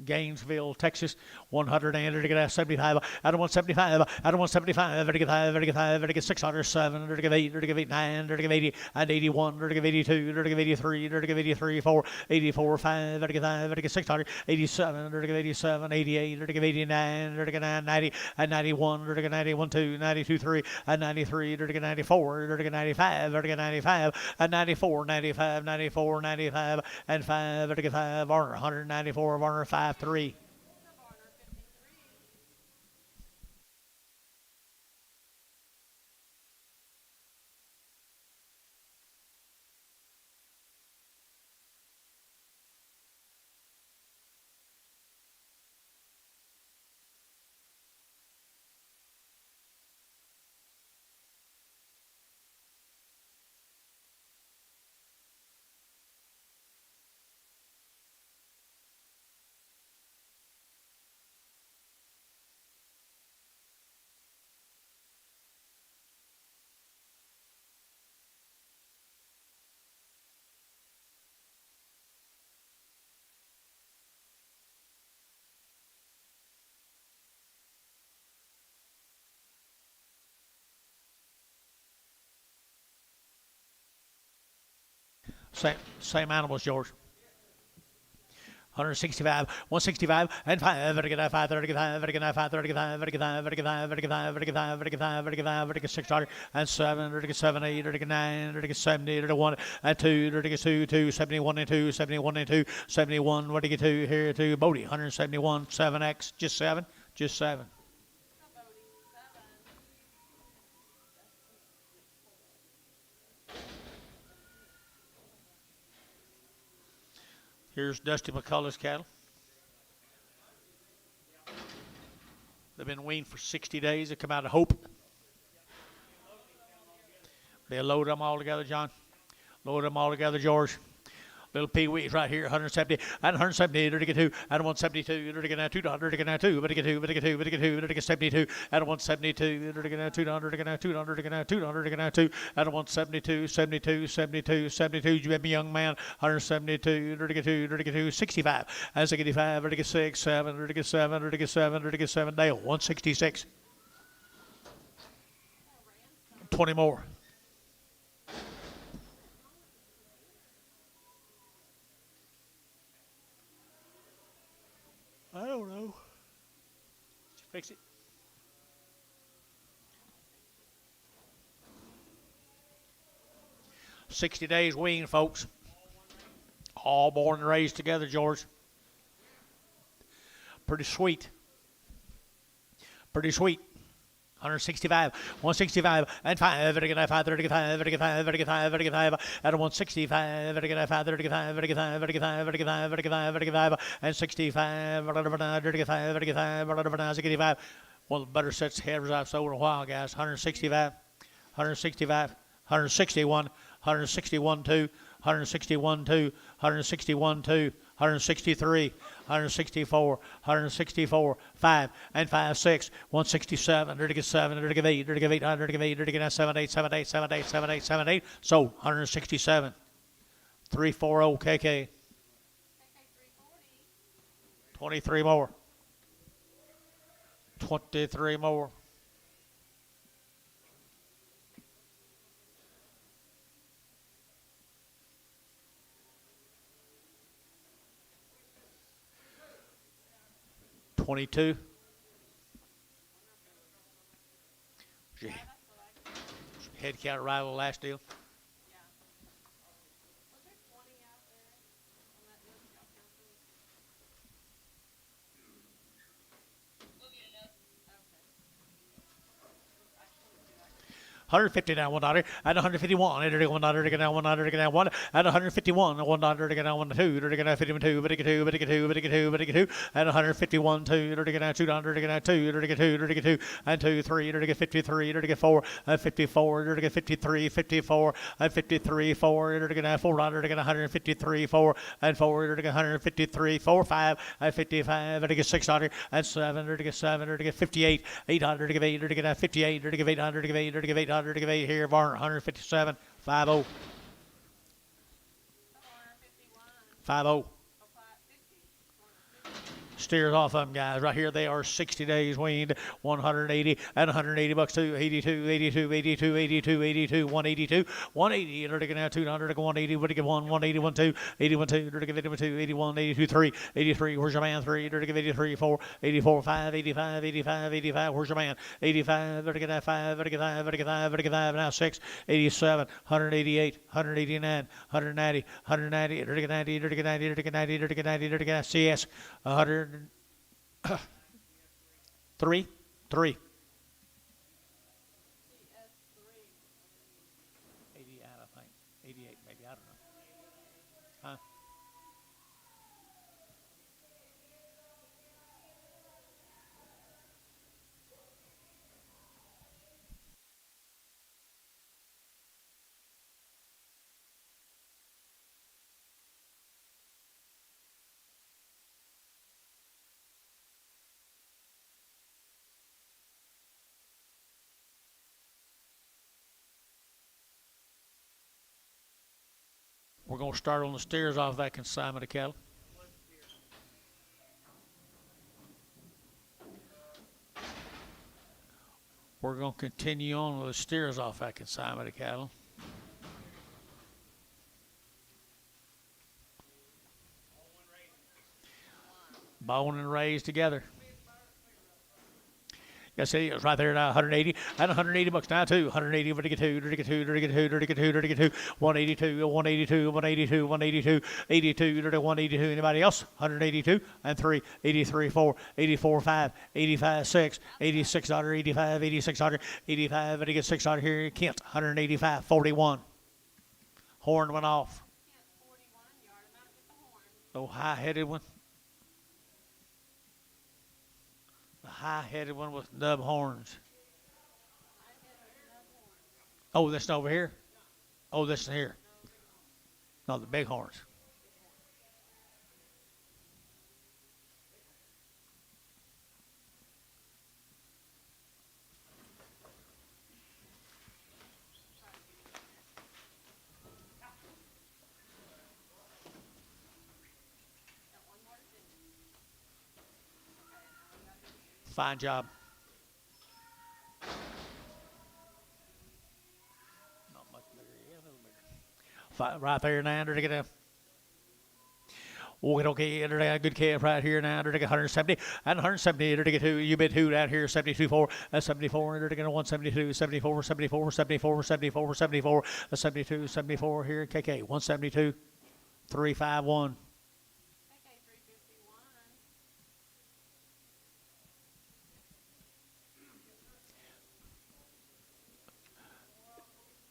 Gainesville, Texas, 100 and to get 75, out of 175, out of 175, to get 5, to get 5, to get 600, 7, to get 8, to get 9, to get 80, and 81, to get 82, to get 83, to get 83, 4, 84, 5, to get 5, to get 600, 87, to get 87, 88, to get 89, to get 90, and 91, to get 91, 2, 92, 3, and 93, to get 94, to get 95, to get 95, and 94, 95, 94, 95, and 5, to get 5, Varner, 194, Varner, 5, 3. Same animals, George. 165, 165, and 5, to get 5, to get 5, to get 5, to get 5, to get 5, to get 5, to get 5, to get 5, to get 5, to get 5, to get 600, and 7, to get 7, 8, to get 9, to get 70, to get 1, and 2, to get 2, 2, 71 and 2, 71 and 2, 71, what to get 2 here, 2, Bodie, 171, 7X, just 7, just 7. Here's Dusty McCullough's cattle. They've been weaned for 60 days. They come out of Hope. They load them all together, John. Load them all together, George. Little Pee Wee's right here, 170, and 170, to get 2, and 172, to get now $2, to get now 2, but to get 2, but to get 2, but to get 2, to get 72, and 172, to get now $2, to get now $2, to get now $2, to get now 2, and 172, 72, 72, 72, you bet me, young man, 172, to get 2, to get 2, 65, and 65, to get 6, 7, to get 7, to get 7, to get 7, Dale, 166. 20 more. I don't know. 60. $60 days weaned, folks. All born and raised together, George. Pretty sweet. Pretty sweet. 165, 165, and 5, 35, 35, 35, 35, 35, and 165, 35, 35, 35, 35, 35, 35, 35, and 65, 35, 35, 35, 65. One of the better sets of headers I've sold in a while, guys. 165, 165, 161, 161, 2, 161, 2, 161, 2, 163, 164, 164, 5, and 5, 6, 167, 7, 8, 8, 8, 7, 8, 7, 8, 7, 8, 7, 8, 7, 8, sold 167, 340 KK, 23 more, 23 more. $22. Head count arrival last deal. $150 down $1 at $151. $1 down $1 down $1 down $1 at $151. $1 down $1 2. $2 52. $2 at $151. $2 down $2 down $2 and 2 3 53 4 and 54 53 54 and 53 4 down $4 down $153 4 and 4 $153 4 5 and 55 $6 and 7 7 58 800 8 58 800 800 here, Varner, 157, 50. 50. Steers off of them, guys. Right here, they are 60 days weaned, 180 and 180 bucks too. 82, 82, 82, 82, 82, 182, 180. They're taking out 200, 180, what to get 180, 12, 81, 2, they're taking 81, 2, 81, 82, 3, 83. Where's your man? 3, they're taking 83, 4, 84, 5, 85, 85, 85. Where's your man? 85, they're taking 5, they're taking 5, they're taking 5, they're taking 5, now 6, 87, 188, 189, 190, 190, they're taking 90, they're taking 90, they're taking 90, they're taking 90, they're taking CS, 100. 3, 3. 88, I think. 88, maybe. I don't know. Huh? We're going to start on the steers off that consignment of cattle. We're going to continue on with the steers off that consignment of cattle. Bone and raised together. Yes, it is right there now. 180 and 180 bucks now too. 180, 182, 182, 182, 82, 182. Anybody else? 182 and 3, 83, 4, 84, 5, 85, 6, 86 $, 85, 86 $, 85, but he gets $6 here. Kent, 185, 41. Horn went off. Oh, high-headed one. The high-headed one with nub horns. Oh, this is over here? Oh, this is here. No, the big horns. Fine job. Not much bigger. Yeah, a little bigger. Right there now. They're going to Okay, good calf right here now. 170 and 170. 2. You bid 2 down here. 72 4. 74. 172. 74. 74. 74. 74. 74. 72. 74 here. KK 172. 351. Okay, 351.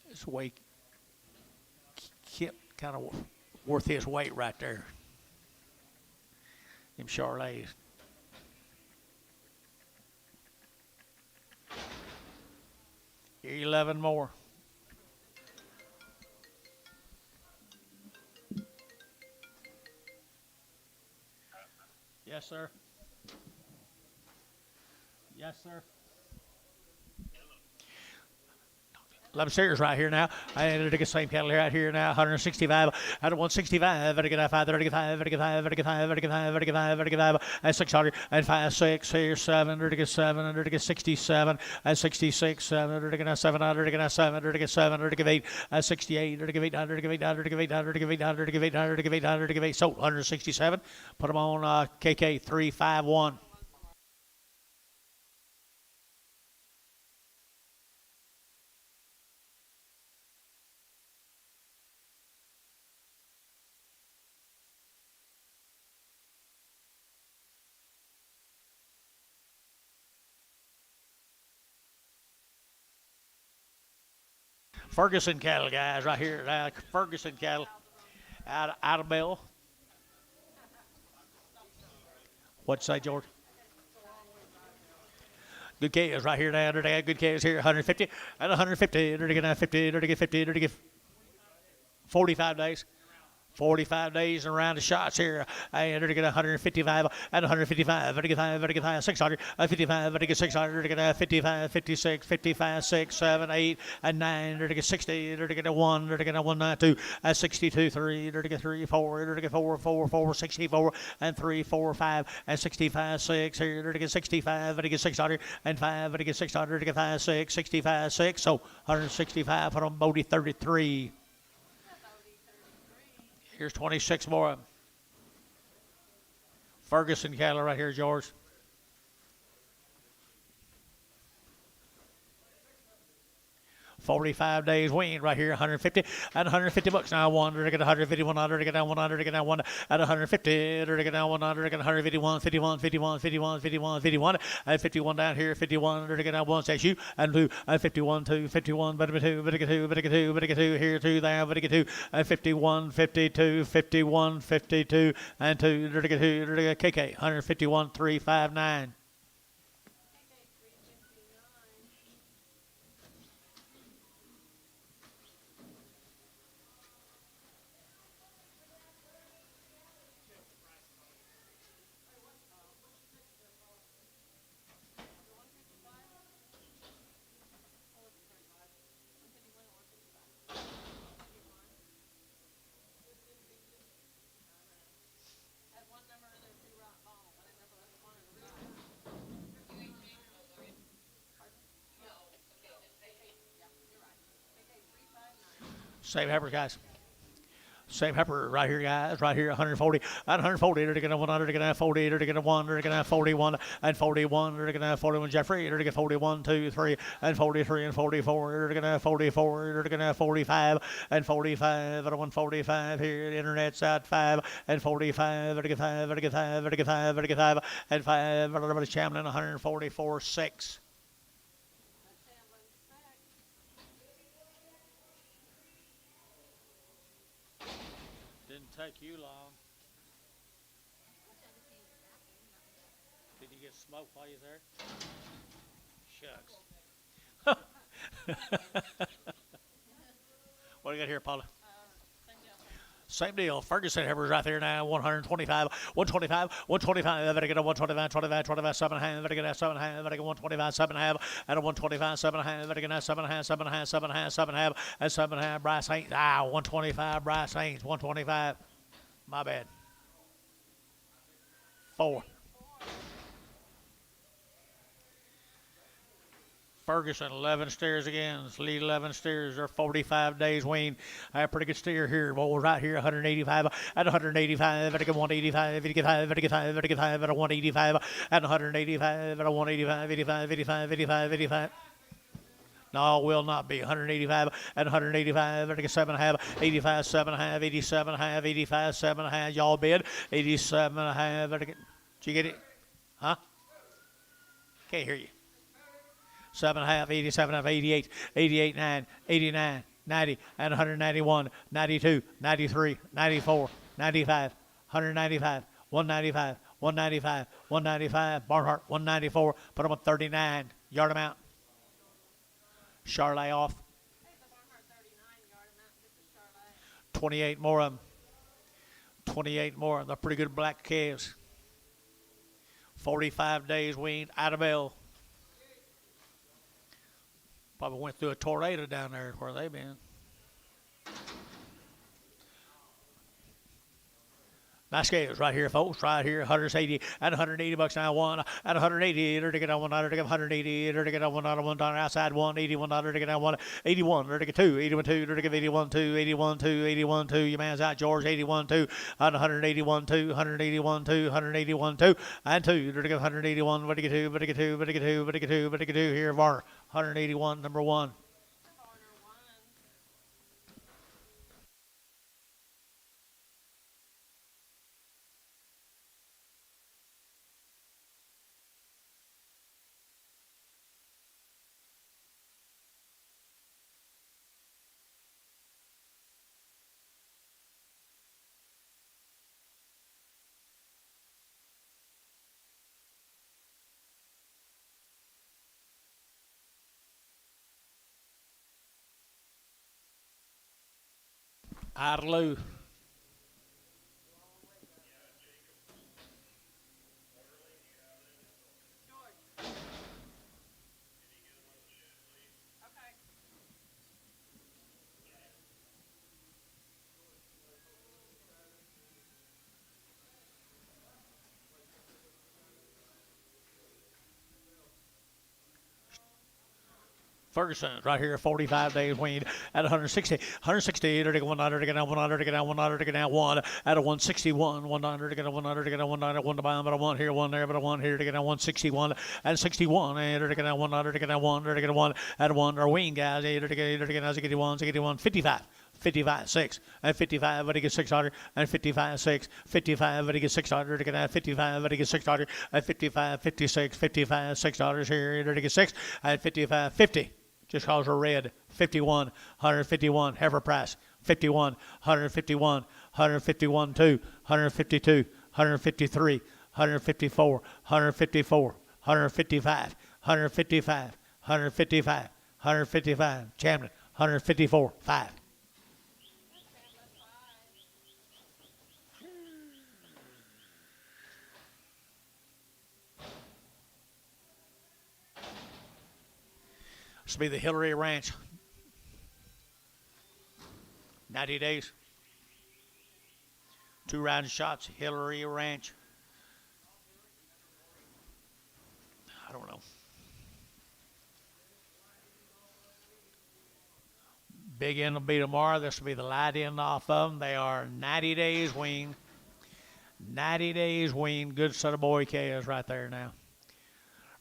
This weight kept kind of worth his weight right there. Them Charolais. Here 11 more. Yes, sir. Yes, sir. 11 series right here now. And the same cattle right here now. 165 out of 165. 35, and 600 and 5, 6 here, 7, 7, 67 and 66, 7, 700, 7, 8, 68, 800, 800, 800, 800, 800, so 167. Put them on KK 351. Ferguson cattle, guys, right here. Ferguson cattle out of Bell. What'd you say, George? Good calves right here now. Good calves here. 150 and 150. 50, 45 days. 45 days and around the shots here. And they're going to 155 and 155. 600, 55, 600, 55, 56, 55, 6, 7, 8, and 9. They're going to 60. They're going to 1. They're going to 192, 62, 3. They're going to 3, 4. They're going to 4, 4, 4, 64, and 3, 4, 5, and 65, 6. Here, they're going to 65. They're going to 600, and 5. They're going to 600, they're going to 5, 6, 65, 6. So 165 for them, Bodie 33. Here's 26 more of them. Ferguson cattle right here, George. 45 days weaned right here, 150 and 150 bucks now. 100 to get 150, 100 to get down 100 to get down 1 at 150 to get down 100 to get 151, 51, 51, 51, 51, 51, and 51 down here, 51 to get down 1 statue and 2 and 51, 2, 51, but 2, but 2, but 2, but 2 here, 2 there, but 2 and 51, 52, 51, 52, and 2 to get 2 to get KK 151, 359. Same heifer, guys. Same heifer right here, guys. Right here, 140 and 140. They're going to 100. They're going to 40. They're going to 1. They're going to 41 and 41. They're going to 41. Jeffrey. They're going to 41, 2, 3, and 43 and 44. They're going to 44. They're going to 45 and 45. And 145 here. The internet's at 5 and 45. They're going to 5. They're going to 5. They're going to 5. They're going to 5 and 5. Everybody's Chamberlain 144, 6. Take you long. Did you get smoked while you there? Shucks. What do you got here, Paula? Same deal. Ferguson Heifers right there now. 125, 125, 125. Better get a 125, 25, 25, 7.5. Better get a 7.5. Better get 125, 7.5. And a 125, 7.5. Better get a 7.5, 7.5, 7.5, 7.5. And 7.5. Bryce Haynes. 125. Bryce Haynes. 125. My bad. 4. Ferguson, 11 steers again. Lead 11 steers. They're 45 days weaned. I have a pretty good steer here. Well, right here, 185 at 185 at 185, 85, 85, 85 at 185 at 185 at 185, 85, 85, 85, 85. No, will not be. 185 at 185 at 7.5, 85, 7.5, 87 half, 85, 7.5. Y'all bid 87 and a half. Did you get it? Huh? Can't hear you. 7.5, 87 half, 88, 88, 9, 89, 90, and 191, 92, 93, 94, 95, 195, 195, 195, 195. Barnhart, 194. Put them up 39. Yard them out. Charlotte off. 28 more of them. 28 more. They're pretty good black calves. 45 days weaned. Idabel. Probably went through a tornado down there where they've been. Nice scales right here, folks. Right here, 180 at 180 bucks now. One at 180. To get on $1 to get 180. To get on $1 outside. $181 to get on 181. To get 2. 81 2 to get 81 2. 81 2. 81 2. Your man's out, George. 81 2 at 181 2. 181 2. 181 2 and 2 to get 181. But to get 2. But to get 2. But to get 2. But to get 2. But to get 2 here, Varner. 181 number 1. Idaloo. Ferguson right here, 45 days weaned at 160. 160 to get 100 to get down 100 to get down 100 to get down 1 at a 161. 100 to get down 100 to get down 100 1 to buy, but a 1 here, 1 there, but a 1 here to get down 161 and 61. And to get down 100 to get down 1 to get a 1 at a 1 or wing guys. To get down 61, 61, 55. 55, 6, and 55, but he gets 600, and 55, 6, 55, but he gets 600, to get out 55, but he gets 600, and 55, 56, 55, $6 here, to get 6, and 55, 50. Just cause we're red. 51, 151, Heifer price. 51, 151, 151, 2, 152, 153, 154, 154, 155, 155, 155, 155, Champion, 154, 5. This will be the Hillary Ranch. 90 days. 2 round shots, Hillary Ranch. I don't know. Big end will be tomorrow. This will be the light end off of them. They are 90 days weaned. 90 days weaned. Good set of boy calves right there now.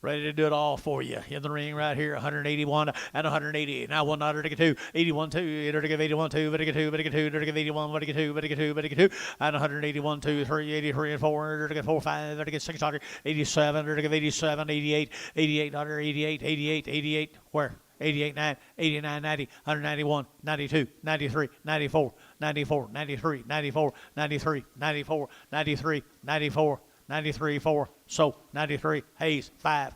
Ready to do it all for you. In the ring right here, 181 and 180. Now 100 to get 2, 81 2, to get 81 2, but to get 2, but to get 2, to get 81, but to get 2, but to get 2, but to get 2, and 181 2, 3, 83 and 4, to get 4, 5, to get 600, 87, to get 87, 88, 88, 88, 88, 88, where? 88, 9, 89, 90, 191, 92, 93, 94, 94, 93, 94, 93, 94, 93, 94, 93, 4, so 93, Hayes, 5.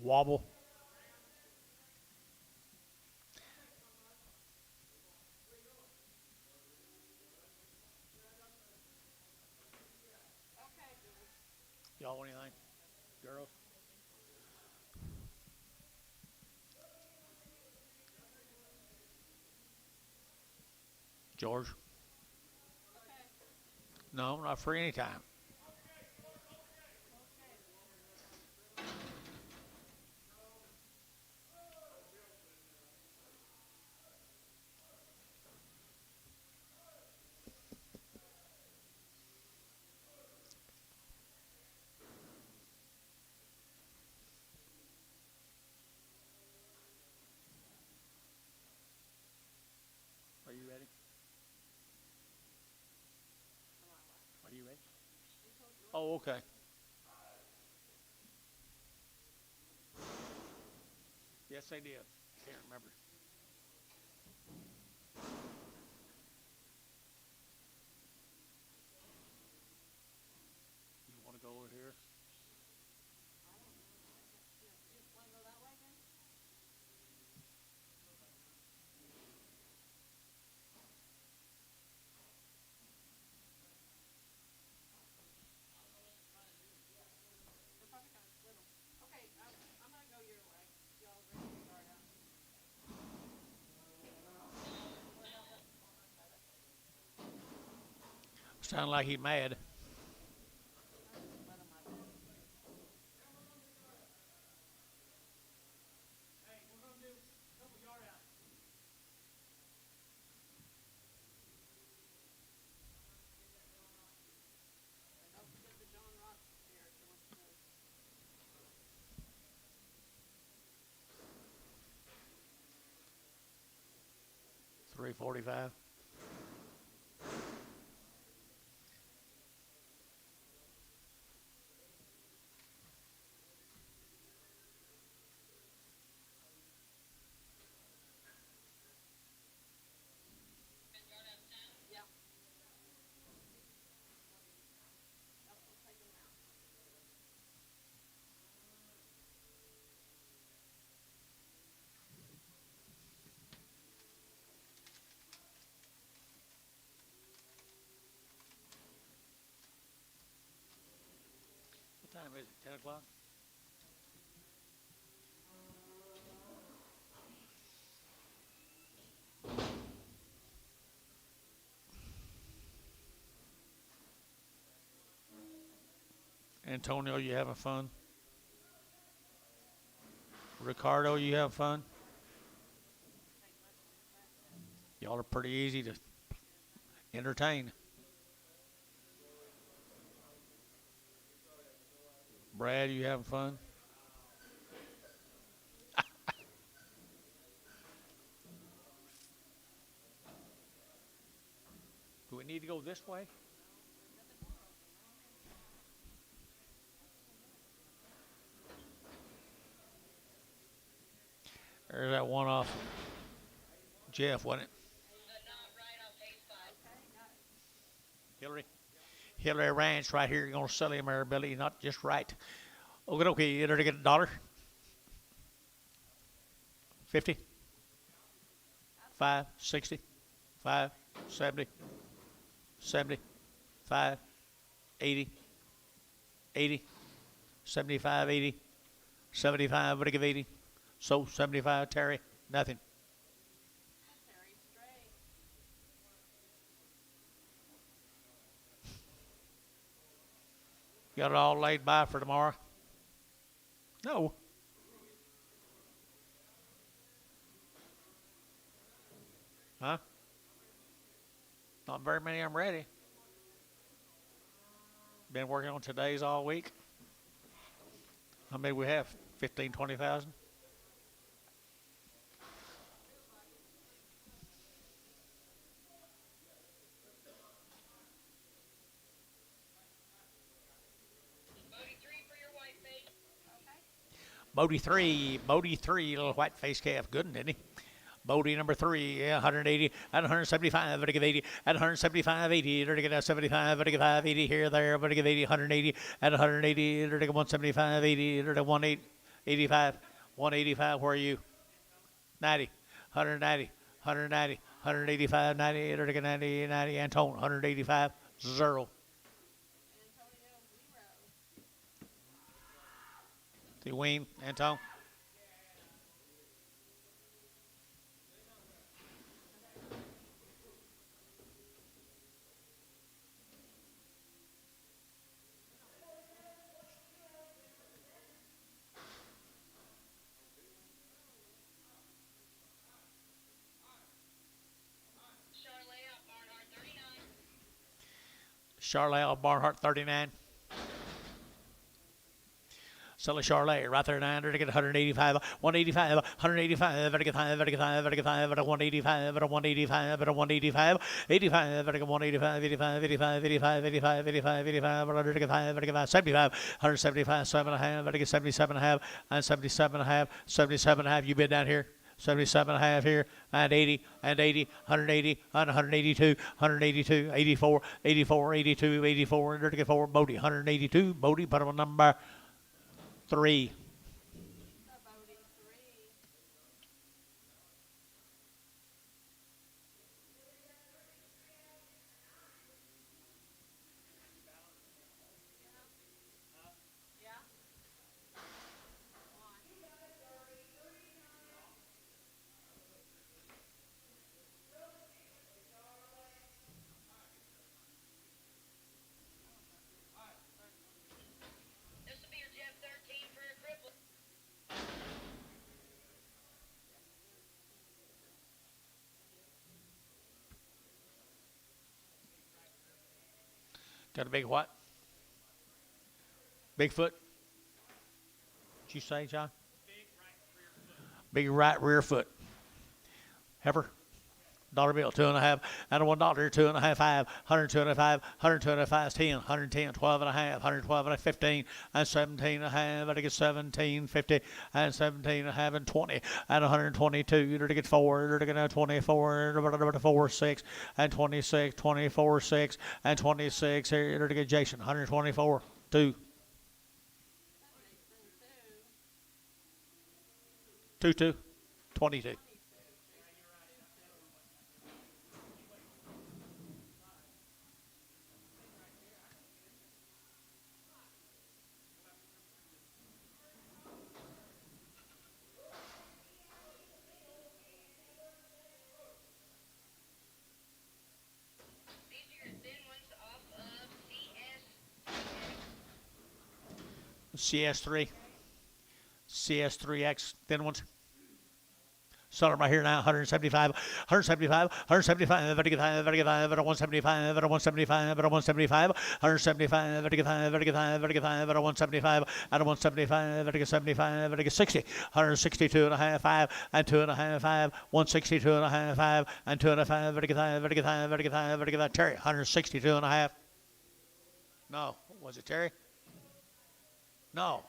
Wobble. Y'all want anything? Girls? George? No, I'm not free anytime. Are you ready? Are you ready? Oh, okay. Yes, they did. Can't remember. You want to go over here? Sound like he mad. $3.45. What time is it? 10 o'clock? Antonio, you having fun? Ricardo, you having fun? Y'all are pretty easy to entertain. Brad, you having fun? Do we need to go this way? There's that one off Jeff, wasn't it? Not right on page 5. Hillary Ranch right here. You're going to sell him there, Billy. Not just right. Okay. You're to get $1. 50. 5, 60, 5, 70, 70, 5, 80, 80, 75, 80, 75, but I give 80. So 75, Terry, nothing. Got it all laid by for tomorrow? No. Huh? Not very many of them ready. Been working on today's all week. How many we have? 15, 20,000? Bodie 3 for your white face. Bodie 3, little white face calf. Good, didn't he? Bodie number 3, yeah, 180, at 175, but I give 80, at 175, 80, to get 75, but I give 5, 80 here, there, but I give 80, 180, at 180, to get 175, 80, to 180, 85, 185, where are you? 90, 190, 190, 185, 90, to get 90, 90, Antone, 185, 0. The Weaned, Antone. Charlotte Barnhart 39. Sell a Charlotte right there, 900 to get 185, 185, 185, better get 5, better get 5, better get 5, better 185, better 185, better 185, 85, better get 185, 85, 85, 85, 85, 85, 85, better get 5, better get 5, 75, 175, 7.5, better get 77.5, and 77.5, 77.5. You bid down here. 77.5 here, and 80, and 80, 180, and 182, 182, 84, 84, 82, 84, 34, Bodie, 182, Bodie, put him on number 3. This will be your Jeff 13 for your cripple. Got a big what? Bigfoot? What'd you say, John? Big right rear foot. Heifer? Dollar bill, 2.5, and a $1, 2.5, 5, 125, 125 is 10, 110, 12.5, 112 and a 15, and 17.5, and I get 17.50, and 17.5 and 20, and 122, to get 4, to get 24, 4, 6, and 26, 24, 6, and 26, here to get Jason, 124, 2. 2, 22. These are your thin ones off of CS. CS3X, thin ones. Sell them right here now, 175, 175, 175, better get 5, better get 5, better 175, better 175, better 175, 175, better get 5, better get 5, better get 5, better 175, out of 175, better get 75, better get 60, 162 and a half, 5, and 2.5, 5, 162 and a half, 5, and 2.5, better get 5, better get 5, better get 5, better get that Terry, 162 and a half. No, was it Terry? No,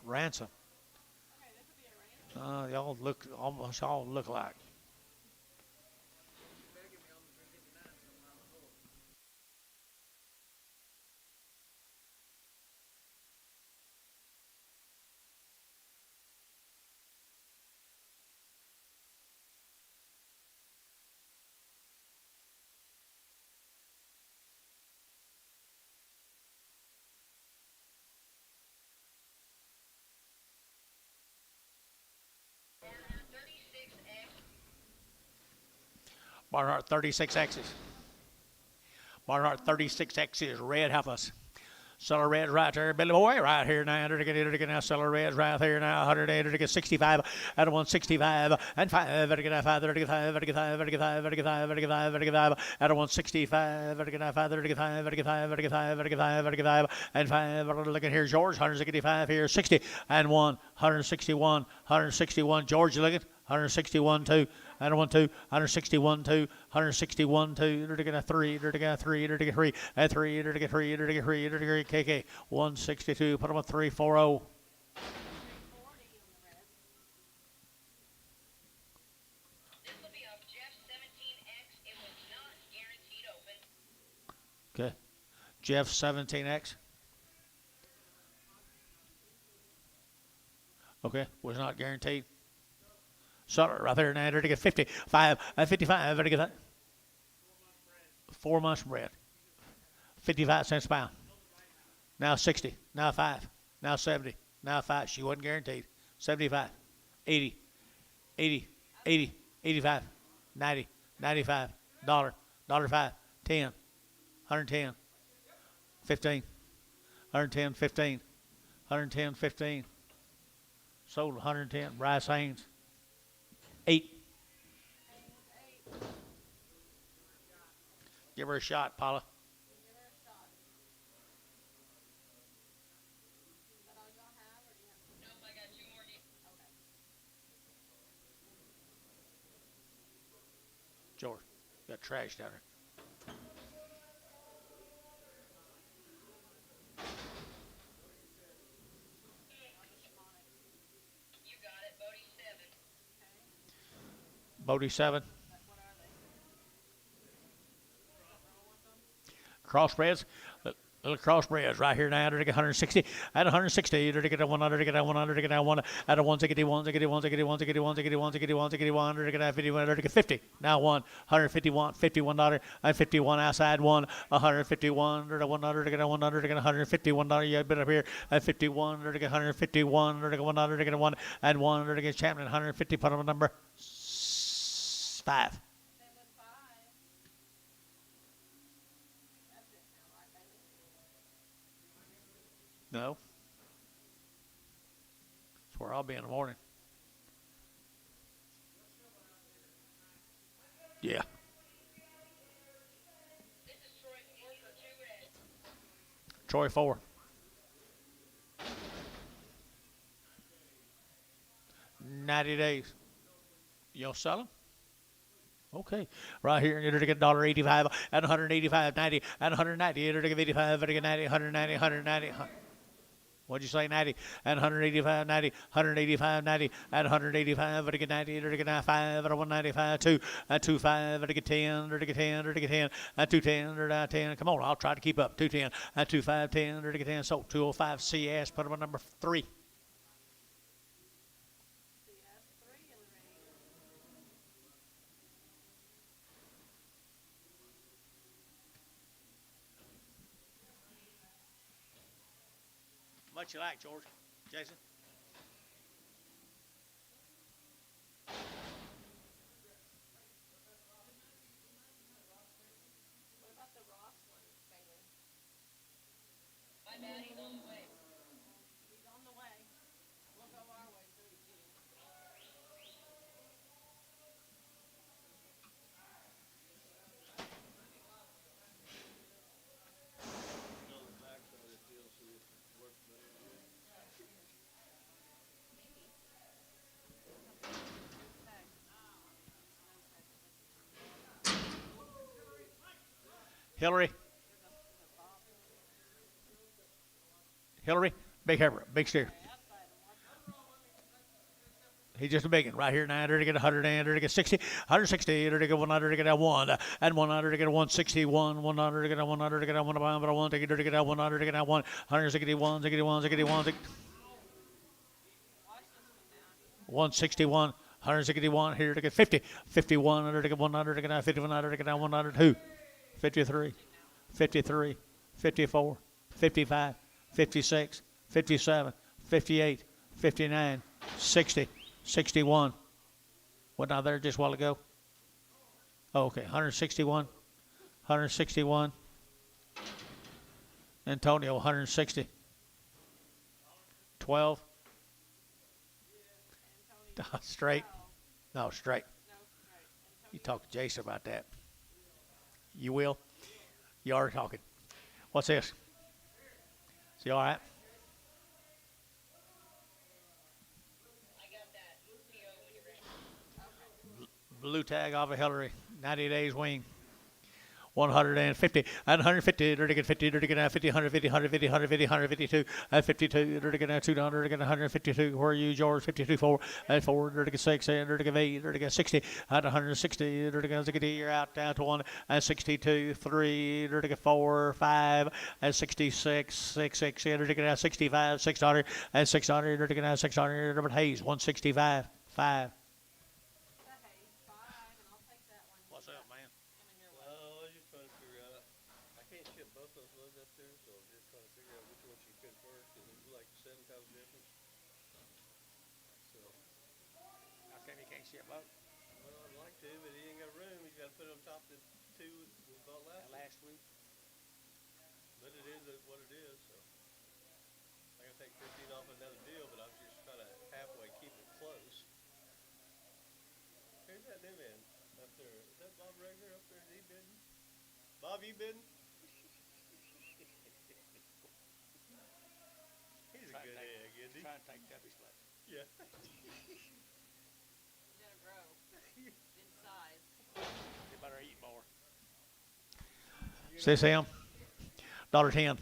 Ransom. Y'all look almost all look alike. Barnhart 36X's. Barnhart 36X's, red heifers. Seller reds right there, Billy Boy, right here now. Now seller reds right there now. 180 to get 65, at 165, and 5, better get 5, better get 5, better get 5, better get 5, better get 5, better get 5, better get 5, at 165, better get 5, better get 5, better get 5, better get 5, better get 5, better get 5, and 5. Look at here, George, 165 here, 60, and 161, 161. George, you looking? 161 2, and 1 2, 161 2, 161 2. To get a 3, to get a 3, to get 3, and 3, to get 3, to get 3, to get KK 162. Put them on 340. This will be off Jeff 17X. It was not guaranteed open. Okay, Jeff 17X. Okay, was not guaranteed. Seller right there now to get 55, 55, better get that. 4 months bread. 55 cents a pound. Now 60, now 5, now 70, now 5. She wasn't guaranteed. 75, 80, 80, 80, 85, 90, 95, $1, $5, 10, 110, 15, 110, 15, 110, 15. Sold 110. Bryce Haynes. 8. Give her a shot, Paula. George, got trash down there. You got it, Bodie 7. Bodie 7. Crossbreds. Little crossbreds right here now. They're get 160. At 160, they're get 100. They get 100. They get 1. At a 161, they get 1. They get 1. They get 1. They get 1. They get 1. They get 1. They get 51. They get 50. Now 151. $51. And 51 outside 151. They're 100. They get 100. They get 151. You been up here at 51. They get 151. They get 100. They get 1 and 1. They get champion 150. Put on number 5. No. That's where I'll be in the morning. Yeah. This is Troy 4 for 2 heads. Troy 4. $90 days. You'll sell them? Okay. Right here, you're going to get $1.85 at 185, 90 at 190. You're going to get 85, you're going to get 90, 190, 190. What'd you say, 90? At 185, 90, 185, 90, at 185, at 90, at 95, at 195, 2, at 25, at 10, at 10, at 10, at 210, at 10. Come on, I'll try to keep up. 210, at 25, 10, at 10. So 205 CS, put them on number 3. What you like, George? Jason? My bad, he's on the way. Hillary? Hillary? Big Heifer, big steer. He's just a big one right here now. They're to get 100 and they're to get 60, 160, they're to get 100 to get a 1, and 100 to get a 161, 100 to get a 100 to get a 1, but I want to get 100 to get a 1, 161, 61, 61, 161, 161, here to get 50, 51, under to get 100 to get 50, 100 to get 100, who? 53, 53, 54, 55, 56, 57, 58, 59, 60, 61. What now there just a while ago? Oh, okay, 161, 161. Antonio, 160. 12. Straight. No, straight. You talk to Jason about that. You will? You are talking. What's this? Is he all right? I got that. PO when you're ready. Blue tag off of Hillary. 90 days wing. 150, and 150, they're to get 50, they're to get 50, 150, 150, 150, 152, at 52, they're to get 200, they're to get 152. Where are you, George? 52, 4, at 4, they're to get 6, and they're to get 8, they're to get 60, at 160, they're to get you're out down to 1, at 62, 3, they're to get 4, 5, at 66, 6, 6, they're to get 65, 600, at 600, they're to get 600, Robert Hayes, 165, 5. What's up, man? Well, I was just trying to figure out. I can't ship both those loads up there, so I'm just trying to figure out which one she could first, because it's like 7 pounds difference. So, How come you can't ship both? well, I'd like to, but he ain't got room. He's got to put on top of the 2 we bought last week. week? But it is what it is, so. I gotta take 15 off another deal, but I was just trying to halfway keep it close. Who's that new man up there? Is that Bob Regner up there? Is he bidding? Bob, you bidding? He's a good egg, isn't he? Trying to take Debbie's place. Yeah. Gonna grow in size. If See Sam? $1.10. Can't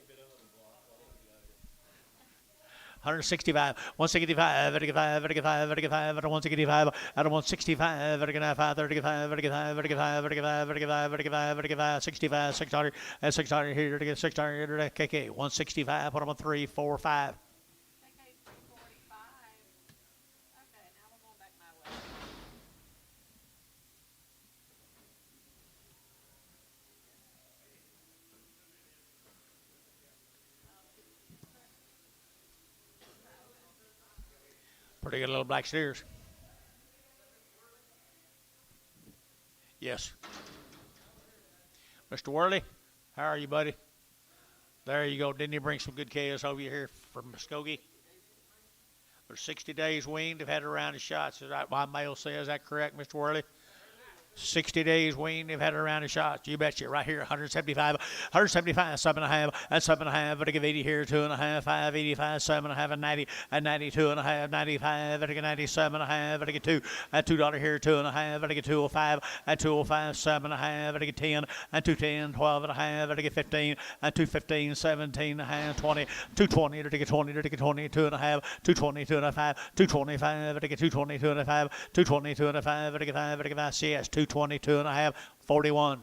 bid on the block. I think you got it. 165, 165, 35, 35, 35, 165, 165, 35, 35, 35, 35, 35, 35, 35, 35, 65, 600, and 600 here to get 600, KK, 165, put them on 3, 4, 5. Okay, 345. Okay, now we're going back my way. Pretty good little black steers. Yes. Mr. Worley, how are you, buddy? There you go. Didn't you bring some good cows over here from Muskogee? They're 60 days weaned. They've had a round of shots. Is that my mail says? Is that correct, Mr. Worley? 60 days weaned, they've had a round of shots. You betcha. Right here, 175, 175, 7.5, and 7.5. But I give 80 here, 2.5, 5, 85, 7.5, and 90, and 92.5, 95, and I get 97.5, and I get 2, and $2 here, 2.5, and I get 205, and 205, 7.5, and I get 10, and 210, 12.5, and I get 15, and 215, 17.5, 20, 220, and I get 20, and I get 20, 2.5, 220, 2.5, 225, and I get 220, 2.5, 220, 2.5, and I get 5, and I get 5, CS, 222.5, 41.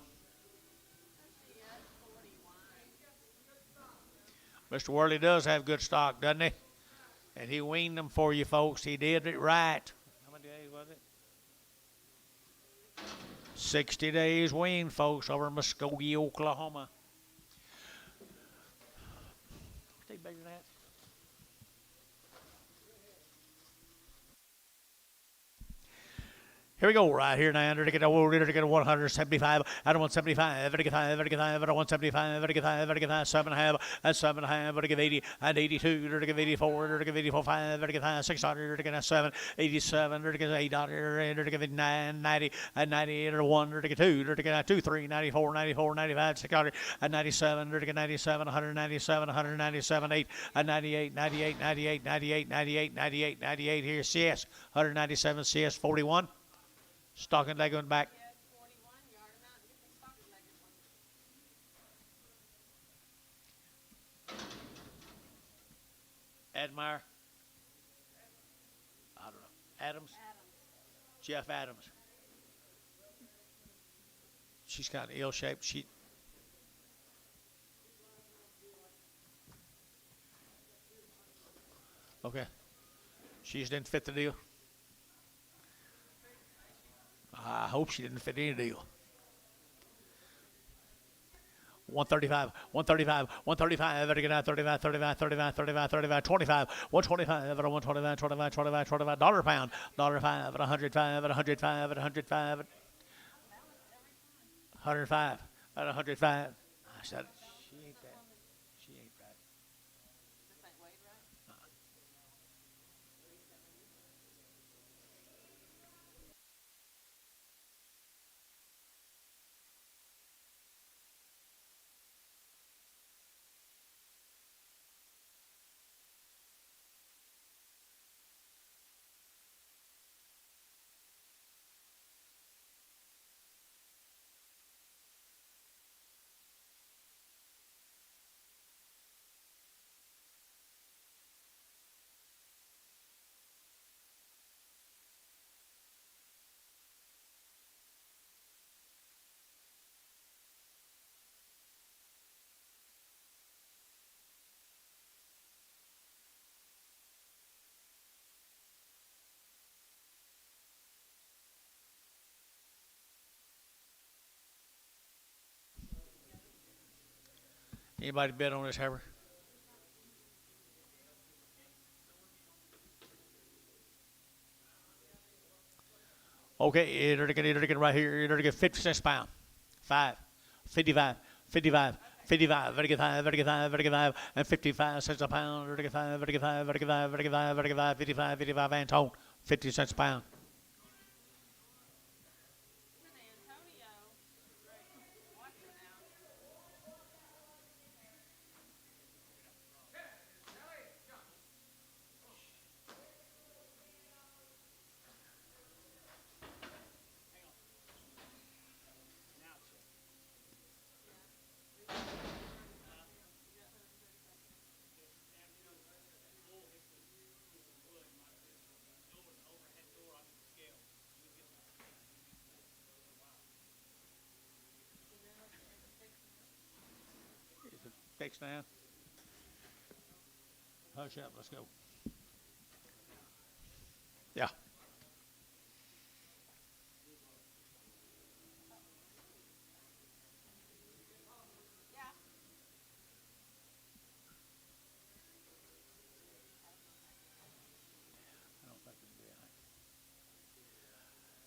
Mr. Worley does have good stock, doesn't he? And he weaned them for you folks. He did it right. How many days was it? 60 days weaned, folks, over in Muskogee, Oklahoma. Stay bigger than that. Here we go, right here now. To get a 175, out of 175, to get 5, to get 5, out of 175, to get 5, to get 5, 7.5, and 7.5, to get 80, and 82, to get 84, to get 84, 5, to get 5, 600, to get 7, 87, to get $8, to get 9, 90, and 98, or 1, to get 2, to get 2, 3, 94, 94, 95, 600, and 97, to get 97, 197, 197, 8, and 98, 98, 98, 98, 98, 98, 98, here, CS, 197, CS, 41. Stock and leg going back. Yes, 41. Yard them out and get the stock legged ones. Admire. I don't know. Adams. Jeff Adams. She's kind of ill shaped. Okay. She just didn't fit the deal. I hope she didn't fit any deal. 135, 135, 135, better get out, 35, 35, 35, 35, 35, 25, 125, at 125, 25, 25, 25, dollar pound, $5 at 105, at 105, at 105, 105, at 105. I said, she ain't that. She ain't right. This ain't weighed right? Anybody bid on this, Heifer? Okay, you're getting right here. You're get 50 cents a pound. 5, 55, 55, 55, very good 5, very good 5, very good 5, and 55 cents a pound. Very good 5, very good 5, very good 5, very good 5, very good 5, 55, 55, Antone, 50 cents a pound. San Antonio. Great. Watch it now. Cakes down. Hush up. Let's go. Yeah.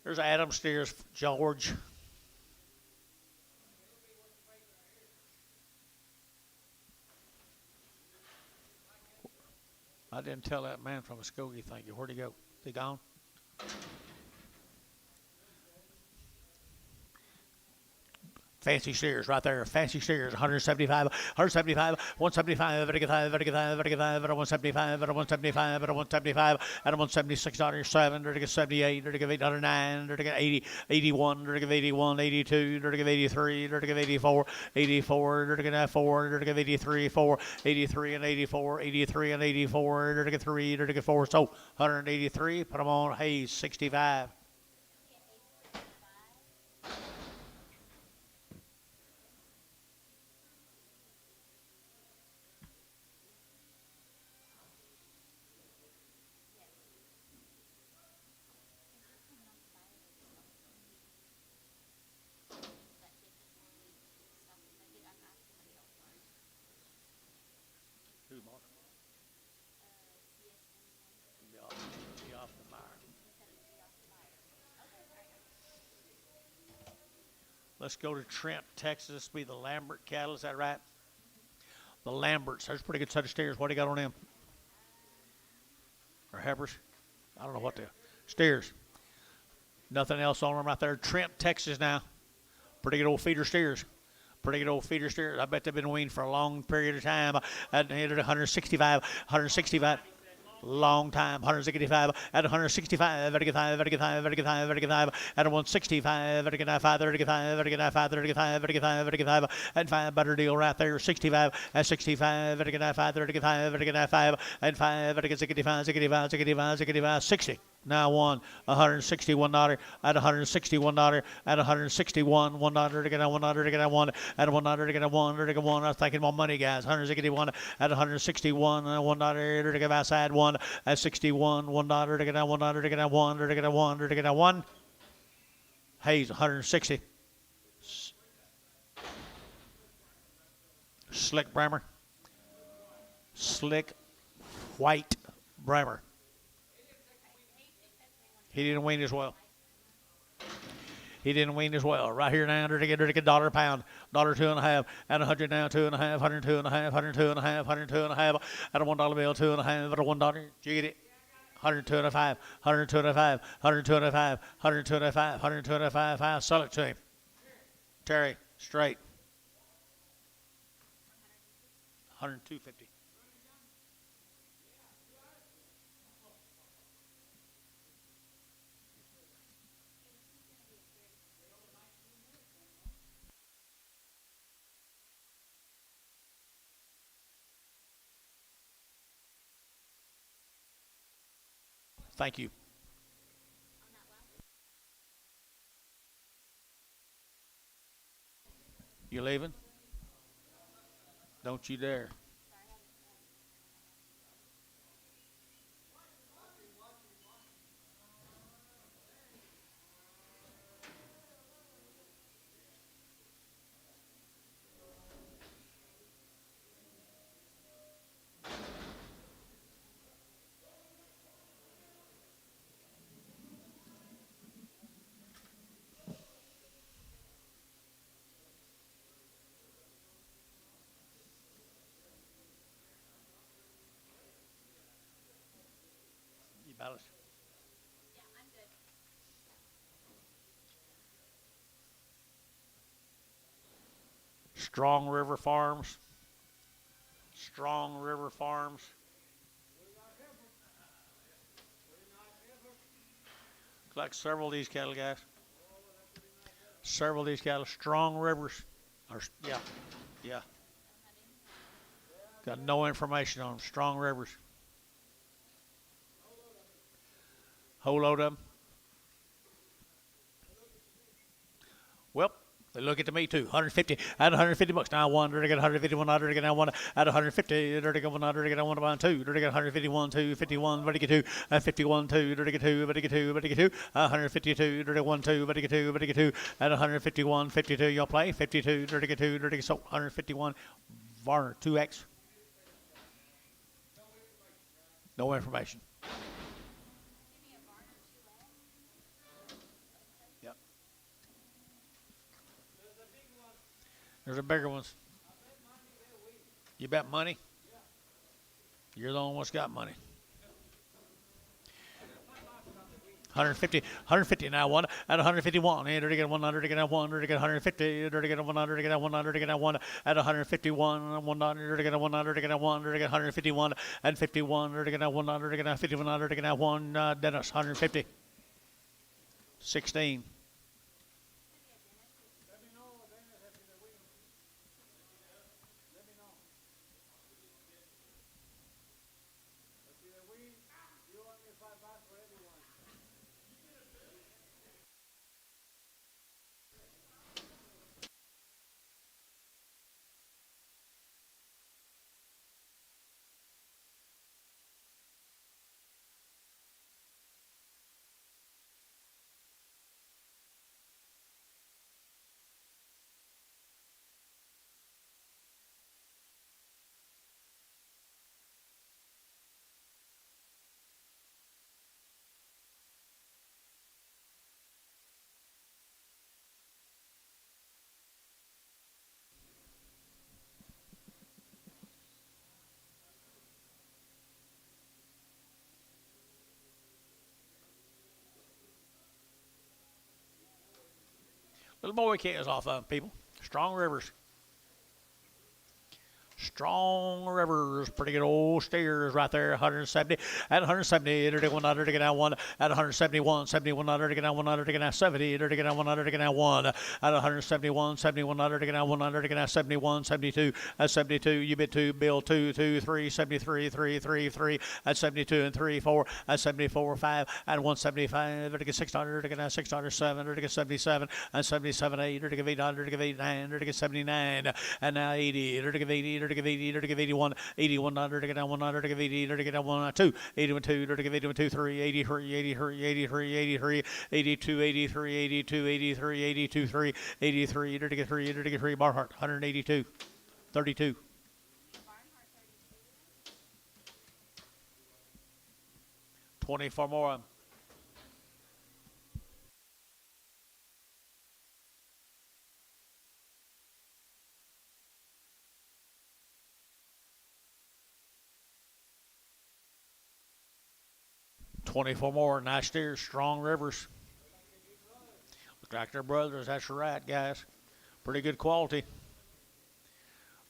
There's Adam steers, George. I didn't tell that man from Muskogee, thank you. Where'd he go? Is he gone? Fancy steers right there. Fancy steers. 175, 175, 175, 175, 175, 175, at 176 dollars, 7, 78, 809, 80, 81, 81, 82, 83, 84, 84, 4, 83, 4, 83 and 84, 83 and 84, 3, 4. So 183. Put them on. Hayes 65. Be off the fire. Let's go to Trent, Texas. This will be the Lambert cattle. Is that right? The Lamberts. There's a pretty good set of steers. What do you got on them? Or heifers? I don't know what they are. Steers. Nothing else on them right there. Trent, Texas now. Pretty good old feeder steers. Pretty good old feeder steers. I bet they've been weaned for a long period of time. I hit 165, 165. Long time, 165 at 165, at 165, at 165, and 5 better deal right there, 65 at 65, at 5, and 5 at 65, 60. Now $161 at $161 at $161, $1 to get $1 to get $1 at $1 to get $1 I was thinking more money, guys. 161 at 161, $1 to get outside 1 at 61, $1 to get $1 to get $1 to get $1 to get $1. Hayes 160. Slick Bremer. Slick white Bremer. He didn't wean as well. He didn't wean as well. Right here now, to get $1 a pound, $2.50, at 100 now, 2.5, 102.5, 102.5, 102.5, at a $1 bill, 2.5, at a $1. Did you get it? 102.5, 102.5, 102.5, 102.5, 102.5. Sell it to him. Terry, straight. 102.50. Thank you. You leaving? Don't you dare. You ballast. Yeah, I'm good. Strong River Farms. Strong River Farms. Like several of these cattle, guys. Several of these cattle. Strong Rivers. Yeah. Got no information on them. Strong Rivers. Whole load of them. Well, They look at me too. 150 at 150 bucks. Now one. Dirty get 151. Dirty get now one at 150. Dirty get one. Dirty get one about two. Dirty get 151. 251. Dirty get two. 51. Two. Dirty get two. Dirty get two. Dirty get two. 152. Dirty one two. Dirty get two. Dirty get two. At 151. 52. Y'all play 52. Dirty get two. Dirty get so 151. Varner 2x. No information. Yep. There's a bigger ones. You bet money? You're the only one that's got money. 150 now one at 151. Dirty get 100 to get 100 to get 150. Dirty get 100 to get 100 to get 1 at 151. 100 to get 100 to get 100 to get 151 and 51. Dirty get 100 to get 5100 to get 1. Dennis 150. 16. Little boy cares off of people. Strong Rivers. Strong Rivers, pretty good old steers right there. 170 at 170. Dirty 100 to get out one at 171. 7100 to get out 100 to get out 70. Dirty get out 100 to get out one at 171. 7100 to get out 100 to get out 71. 72 at 72. You bid two. Bill 2 2 3 73 3 3 3 at 72 and 3 4 at 74 5 at 175. Dirty get 600 to get out 607. Dirty get 77 and 77 8. Dirty get 800 to get 89. Dirty get 79 and now 80. Dirty get 80. Dirty give 80, to give 81, 100 to get down 100 to give 80, to get down 1, 2, 81, 2, to give 81, 2, 3, 83, 83, 83, 83, 82, 83, 82, 83, 82, 3, 83, to get 3, to get 3, Barhart, 182, 32. 24 more. 24 more. Nice steers, Strong Rivers. Look like they're brothers. That's right, guys. Pretty good quality.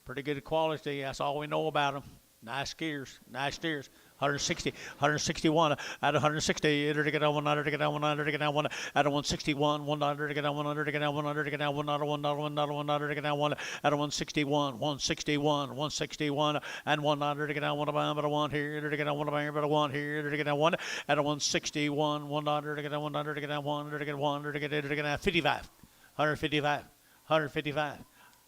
Pretty good quality. That's all we know about them. Nice steers. Nice steers. 160, 161 at 160, to get down 100, to get down 100, to get down 1 at 161, 100 to get down 100, to get down 100, to get down 100, 100 to get down 1 at 161, 161, 161, and 100 to get down 1 but a 1 here, to get down 1 but a 1 here, to get down 1 at 161, 100 to get down 100, to get down 100, to get 100, to get down 55, 155, 155,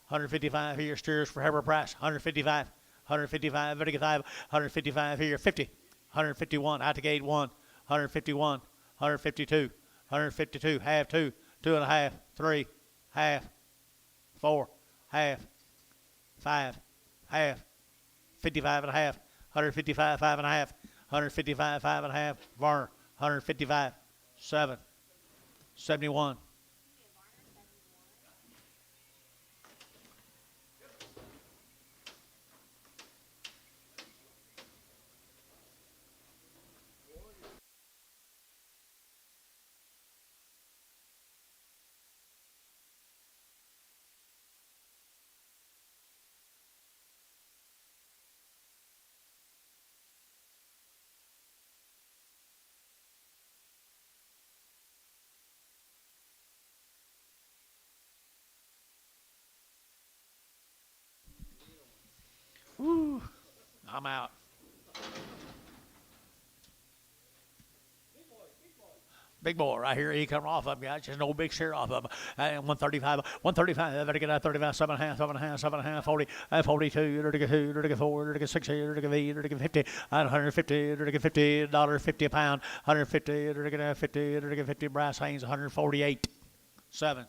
155 here, steers for Heifer price, 155. 155, 155 here, 50, 151, out to gate 1, 151, 152, 152, half 2, 2.5, 3, half, 4, half, 5, half, 55 and a half, 155, 5 and a half, 155, 5 and a half, Varner, 155, 7, 71. Woo, I'm out. Big boy right here. He coming off of him, guys. Just no big share off of him. And 135, 135. Better get out 35, 7.5, 7.5, 7.5, 40, 42, 32, 34, 60, 38, 50, and 150, 50, $50 a pound, 150, 50, 50, brass Haynes, 148, 7.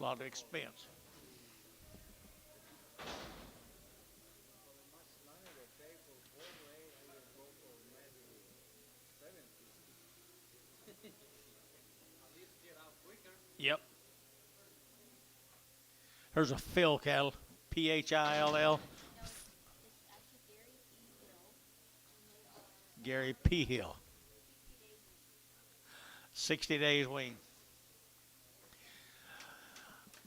A lot of expense. Yep. There's a Phil cattle, Phill. Gary P. Hill. 60 days wean.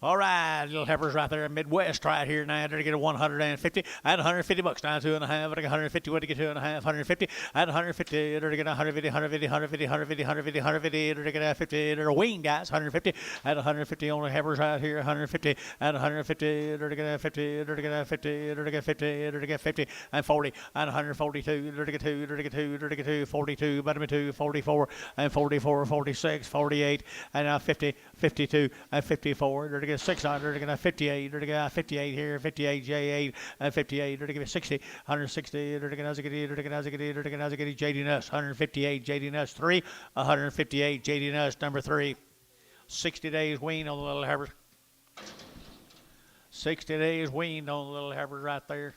All right, little heifers right there in Midwest right here now. They're to get a 150 and 150 bucks now, 2.5. I got 150. What to get 2.5? 150 and 150. They're to get 150, 150, 150, 150, 150, 150. They're to get 50. They're weaned, guys. 150 and 150 on the heifers right here. 150 and 150. They're to get 50. They're to get 50. They're to get 50. They're to get 50 and 40 and 142. They're to get 2. They're to get 2. They're to get 2. 42. Bottom 2. 44 and 44. 46. 48 and now 50. 52 and 54. They're to get 600. They're going to 58. They're going to 58 here. 58 J8 and 58. They're going to give 60. 160. They're going to get. They're going to get. They're going to get JD Nuss. 158 JD Nuss 3. 158 JD Nuss number 3. 60 days weaned on the little heifers. 60 days weaned on the little heifers right there.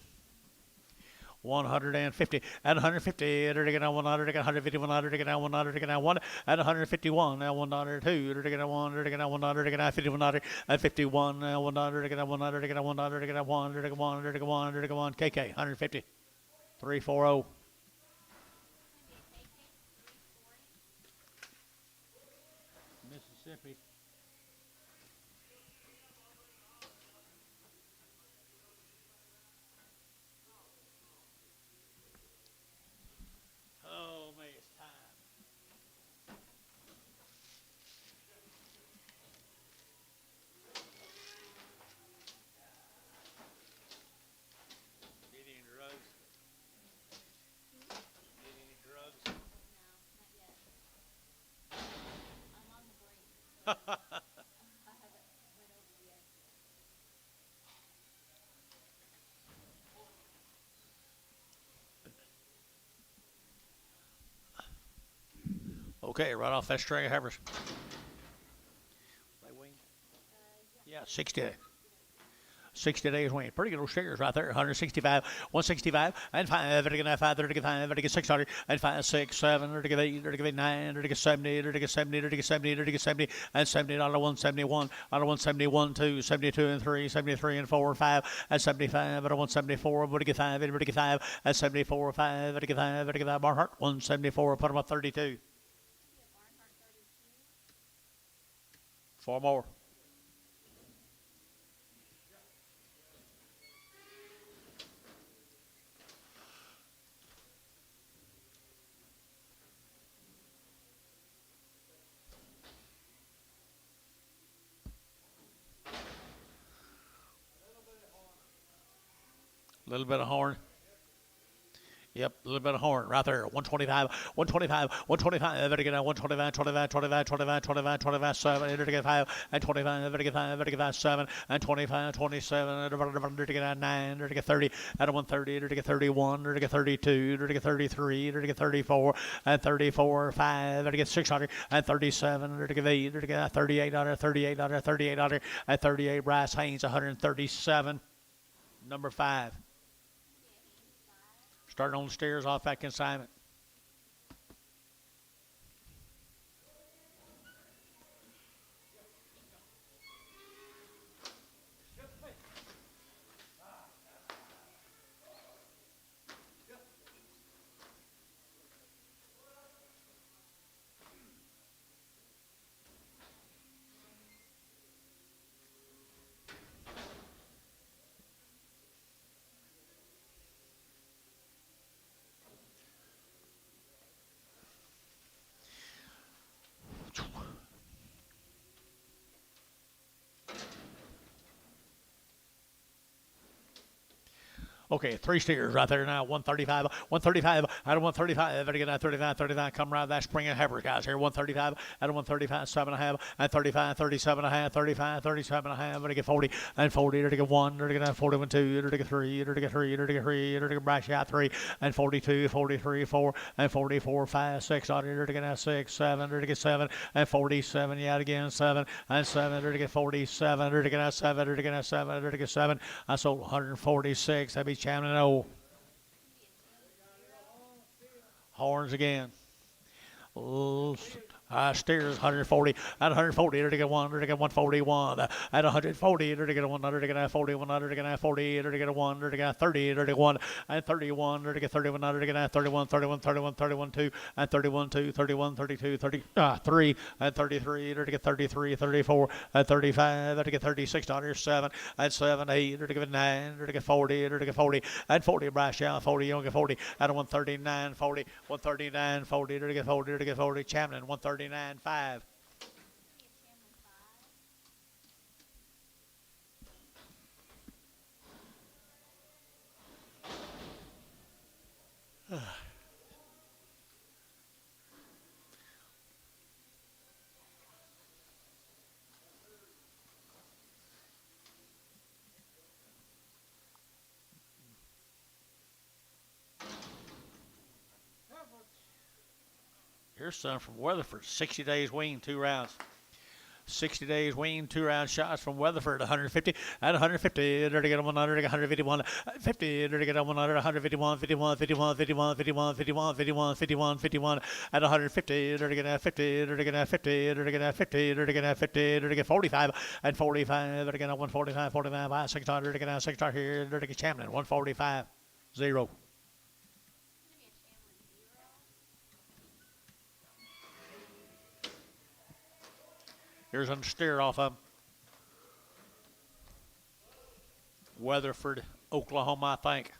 150 and 150. They're to get on 100. They're 150. 100. They're on 100. They're on 1 and 151. Now 102. They're to get on 1. They're to get on 100. They're on 50. 100 and 51. Now 100. They're on 100. They're on 100. They're on 1. They're on 1. They're on 1. They're on 1. KK 150. 340. Mississippi. Oh, man, it's time. Need any drugs? Need any drugs? No, not yet. I'm on the brink. I haven't went over yet. Okay, right off that string of heifers. They wean? Yeah, 60. 60 days wean. Pretty good little shares right there. 165, 165, and 5. They're to get 5. They're to get 5. They're to get 600, and 5, 6, 7. They're to get 8. They're to get 9. They're to get 70. They're to get 70. They're to get 70. They're to get 70, and 70 out of 171. Out of 171, 2, 72 and 3, 73 and 4, 5, and 75. Out of 174. Everybody get 5. Everybody get 5, and 74, 5. Everybody get 5. Everybody get 5. Barnhart 174. Put them up 32. 4 more. A little bit of horn. Yep, a little bit of horn right there. 125, 125, 125. Better get out 125, 25, 25, 25, 25, 25, 7. Better get 5 and 25. Better get 5, better get 5, 7 and 25, 27. Better get out 9. Better get 30 out of 130. Better get 31. Better get 32. Better get 33. Better get 34 and 34, 5. Better get 600 and 37. Better get 8. Better get 38 out of 38 out of 38 out of 38. Brass Haynes 137. Number 5. Starting on the stairs off that consignment. Okay, 3 steers right there now. 135, 135, out of 135. Better get that 35, 39. Come right that spring and Heifer guys here. 135, out of 135, 7.5, and 35, 37.5, 35, 37.5. Better get 40, and 40. Better get 1, better get that 41, 2, better get 3, better get 3, better get 3, better get brush out 3, and 42, 43, 4, and 44, 5, 6. Better get that 6, 7, better get 7, and 47. Yet again 7, and 7. Better get 47, better get that 7, better get that 7, better get 7. I sold 146. That'd be Champion O. Horns again. Steers 140 at 140 to get 1 to get 141 at 140 to get 100 to get 41 to get 48 to get 1 to get 30 to get 1 and 31 to get 31 to get 31 31 31 31 2 and 31 2 31 32 33 and 33 to get 33 34 and 35 to get 36 7 and 7 8 to get 9 to get 40 to get 40 and 40 Brash out 40 you don't get 40 at 139 40 139 40 to get 40 to get 40 Champion 139 5. Here's some from Weatherford. 60 days weaned, 2 rounds. 60 days weaned, 2 round shots from Weatherford. 150 at 150. There to get 100, 151, 50. There to get 100, 151, 51, 51, 51, 51, 51, 51, 51, 51 at 150. There to get 50. There to get 50. There to get 50. There to get 50. There to get 45 and 45. There to get 145, 45, 600. There to get 600 here. There to get Champion 145 0. Here's a steer off of Weatherford, Oklahoma, I think.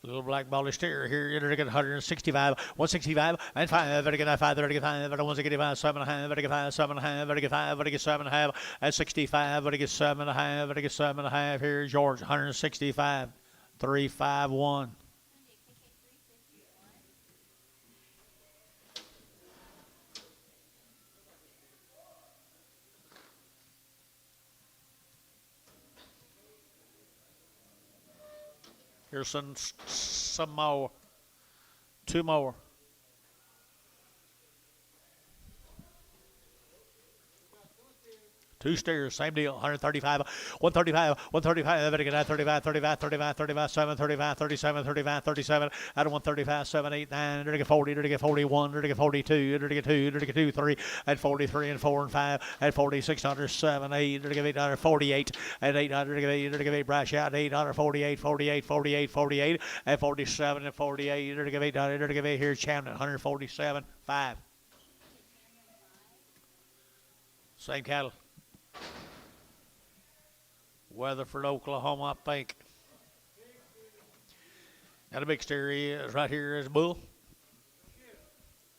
Little black bally steer here. You're going to get 165, 165, and 5. Better get that 5. Better get 5. Better 165, 7.5. Better get 5, 7.5. Better get 5. Better get 7.5. And 65. Better get 7.5. Better get 7.5. Here's George. 165, 351. Here's some more. 2 more. Two steers, same deal. 135, 135, 135. Better get that 35, 35, 35, 35, 7, 35, 37, 35, 37. Out of 135, 7, 8, 9. There to get 40, there to get 41, there to get 42, there to get 2, there to get 2, 3, and 43, and 4, and 5, and 46, 7, 8, there to get 800, 48, and 800 to get 8, there to get 8, Brash out, 800, 48, 48, 48, 48, and 47, and 48, there to get 800, there to get 8 here, Champion, 147, 5. Same cattle. Weatherford, Oklahoma, I think. Got a big steer is right here is Bull.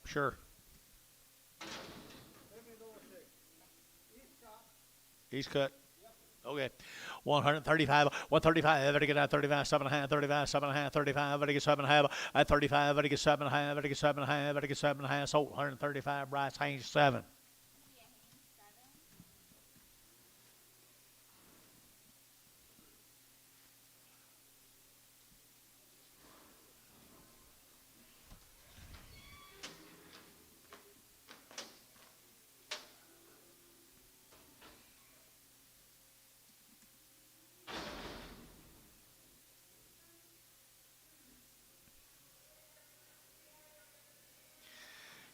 Sure. He's cut. Okay. 135, 135, better get out 35, 7.5, 35, 7.5, 35, better get 7.5, at 35, better get 7.5, better get 7.5, better get 7.5, sold 135, Bryce Haynes 7.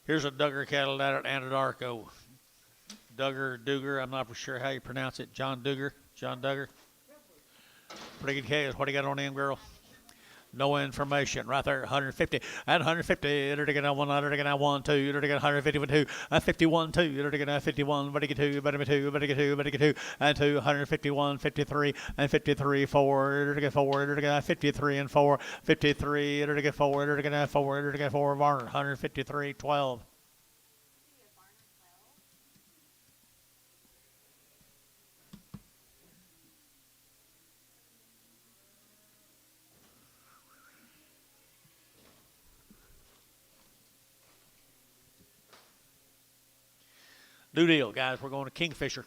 Here's a Duggar cattle down at Anadarko. Duggar, I'm not for sure how you pronounce it. John Duggar. Pretty good calves. What do you got on them, girl? No information right there. 150 and 150. They're taking 100. They're going 1, 2. They're taking 150 with 2. 51, 2. They're taking 51. Better get 2. Better get 2. Better get 2. Better get 2. And 2. 151, 53 and 53, 4. They're taking 4. They're taking 53 and 4. 53. They're taking 4. They're taking 4. They're taking 4. Varner. 153, 12. New deal, guys. We're going to Kingfisher.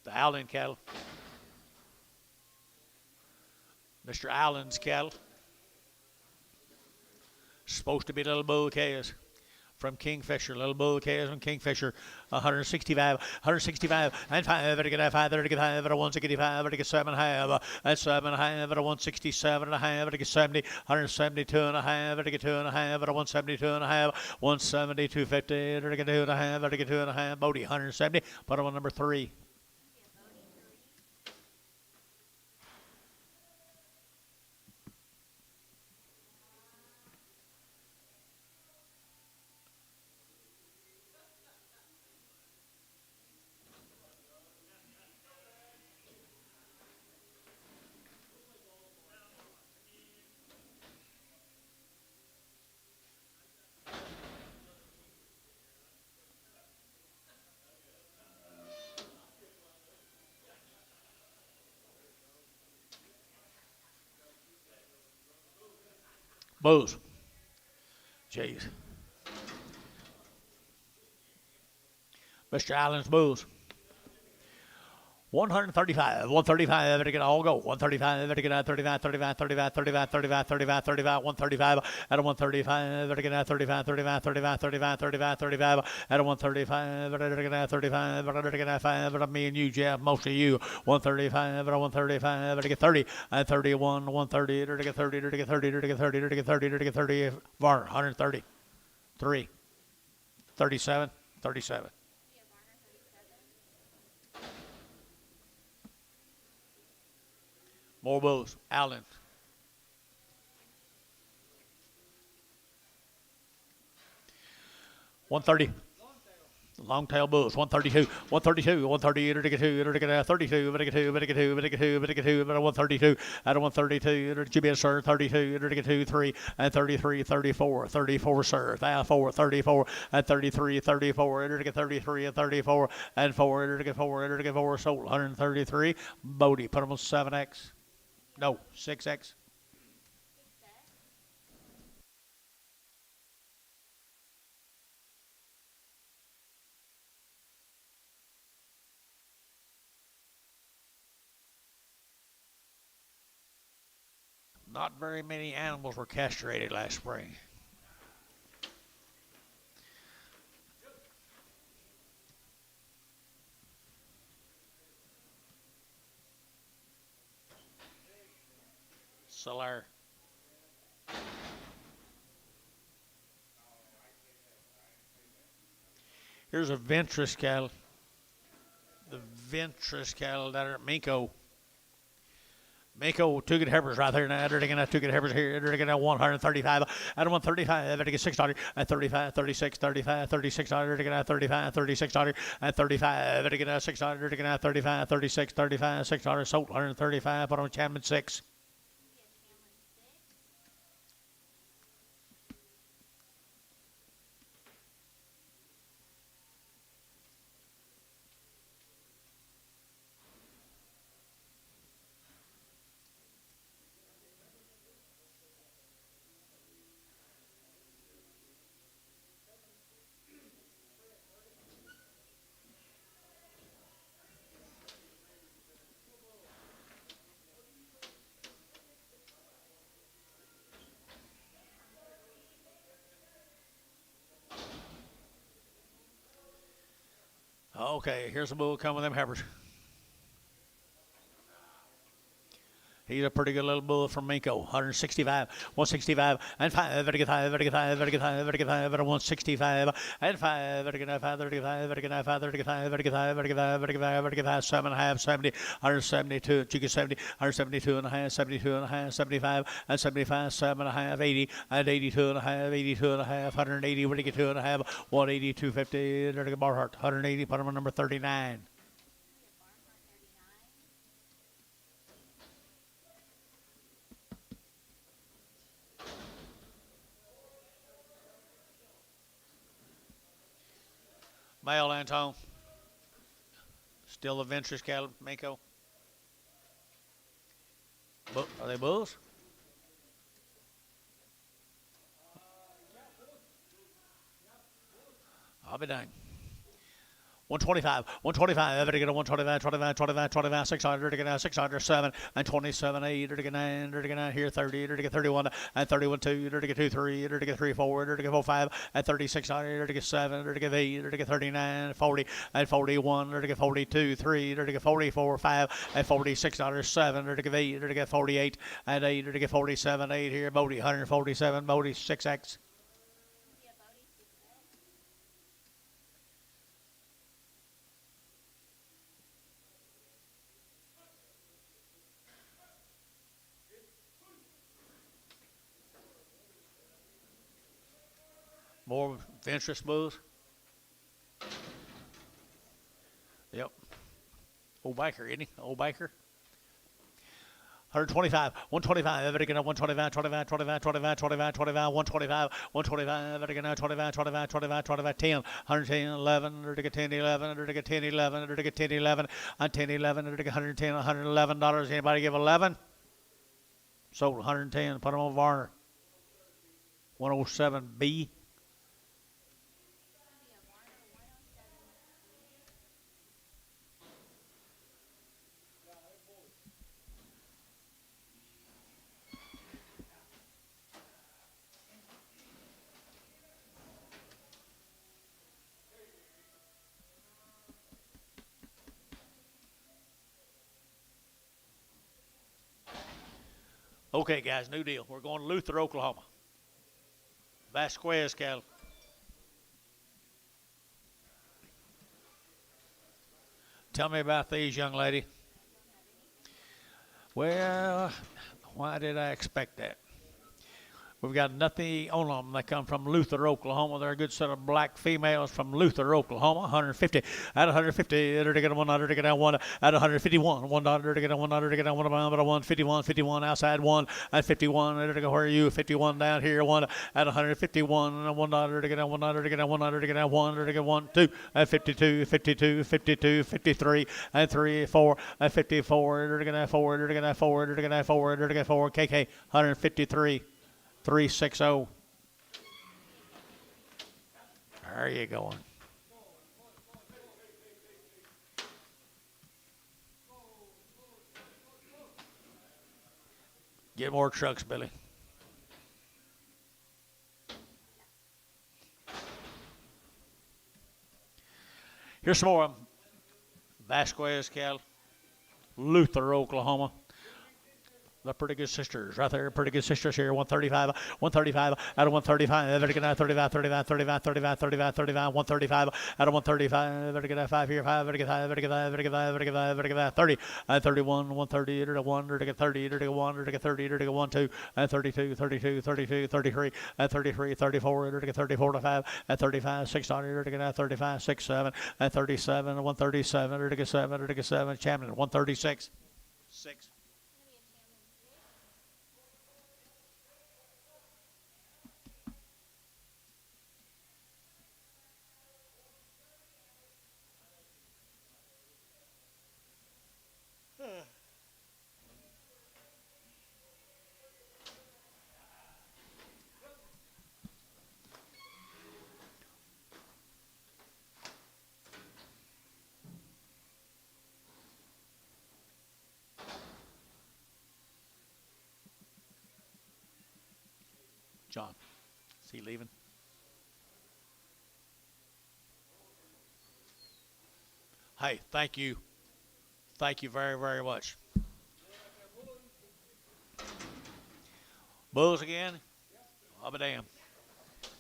The Allen cattle. Mr. Allen's cattle. Supposed to be little bull calves from Kingfisher. Little bull calves from Kingfisher. 165 and 5. Better get 5. Better get 5. Better 165. Better get 7 and a half. And 7 and a half. Better 167 and a half. Better get 70. 172 and a half. Better get 2 and a half. Better 172 and a half. 170, 250. Better get 2 and a half. Better get 2 and a half. Bodie 170. Put him on number 3. Bulls. Jeez. Mr. Allen's Bulls. 135, 135, better get all go. 135, better get out 35, 35, 35, 35, 35, 35, 35, 135, at a 135, better get out 35, 35, 35, 35, 35, 35, at a 135, better get out 35, better get out 5, better me and you, Jeff, most of you. 135, better 135, better get 30, and 31, 130, better get 30, better get 30, better get 30, better get 30, better get 30, Varner, 130, 3, 37, 37. More bulls. Allen. $130. Long tail bulls. 132. 132. 130. Better get 2. Better get 32. Better get 2. Better get 2. Better get 2. Better get 2. Better 132. Out of 132. Better GBS sir. 32. Better get 2. 3 and 33. 34. 34 sir. 4. 34 and 33. 34. Better get 33 and 34 and 4. Better get 4. Better get 4. Sold 133. Bodie. Put them on 7X. No, 6X. Not very many animals were castrated last spring. Solar. Here's a Ventress cattle. The Ventress cattle down at Minko. Minko, 2 good heifers right there now. They're taking out 2 good heifers here. They're taking out 135. Out of 135, they're taking $6. At 35, 36, 35, $36. They're taking out 35, $36. At 35, they're taking out $6. They're taking out 35, 36, 35, $6. Sold 135. Put on Chapman 6. Okay, here's a bull coming with them heifers. He's a pretty good little bull from Minko. 165, 165, and 5. Very good 5, very good 5, very good 5, very good 5, 165, and 5. Very good 5, very good 5, very good 5, very good 5, very good 5, very good 5, very good 5, very good 5, 7.5, 70, 172, Chica 70, 172 and a half, 72 and a half, 75, and 75, 7.5, 80, and 82 and a half, 82 and a half, 180, really get 2 and a half, 180, 250, Dirty Barhart, 180, put him on number 39. Male, Antone. Still the Ventures cattle, Mako. Are they bulls? I'll be dang. 125, 125, ever to get a 125, 25, 25, 25, 600, to get a 600, 7, and 27, 8, to get 9, to get 9, here 30, to get 31, and 31, 2, to get 2, 3, to get 3, 4, to get 4, 5, and 36, to get 7, to get 8, to get 39, 40, and 41, to get 42, 3, to get 44, 5, and 46, 7, to get 8, to get 48, and 8, to get 47, 8 here, Bodie, 147, Bodie, 6X. More Ventress bulls. Yep. Old biker, isn't he? Old biker. 125, 125, everything 125, 25, 25, 25, 25, 25, 125, 125, everything 25, 25, 25, 25, 10, 110, 11, or to get 10, 11, or to get 10, 11, or to get 10, 11, and 10, 11, or to get 110, $111. Anybody give 11? Sold 110, put them on Varner. 107B. Okay, guys, new deal. We're going to Luther, Oklahoma. Vasquez cattle. Tell me about these, young lady. Well, why did I expect that? We've got nothing on them. They come from Luther, Oklahoma. They're a good set of black females from Luther, Oklahoma. 150 at 150. They're to get a 100 to get down one at 151. $1 to get a 100 to get down one about a 151. 51 outside one at 51. They're to go where are you? 51 down here. One at 151. $1 to get down 100 to get down 100 to get down 1 to get 1 2 at 52. 52. 52. 53 and 3 4 at 54. They're to get that 4. They're to get that 4. They're to get that 4. They're to get 4. KK 153. 360. There you going. Get more trucks, Billy. Here's some more of them. Vasquez cattle, Luther, Oklahoma. The pretty good sisters right there. Pretty good sisters here. 135, 135 out of 135. Everything out 35, 35, 35, 35, 35, 35, 135 out of 135. Everything out 5 here, 5. Everything 5, everything 5, everything 5, everything 5, everything 5, 30. 31, 130, to 1, to 30, to 1, to 30, to 1, 2, and 32, 32, 32, 33, and 33, 34, to 34 to 5, and 35, 600, to get 35, 6, 7, and 37, 137, to get 7, to get 7, Champion, 136, 6. John, is he leaving? Hey, thank you. Thank you very, very much. Bulls again? I'll be damned.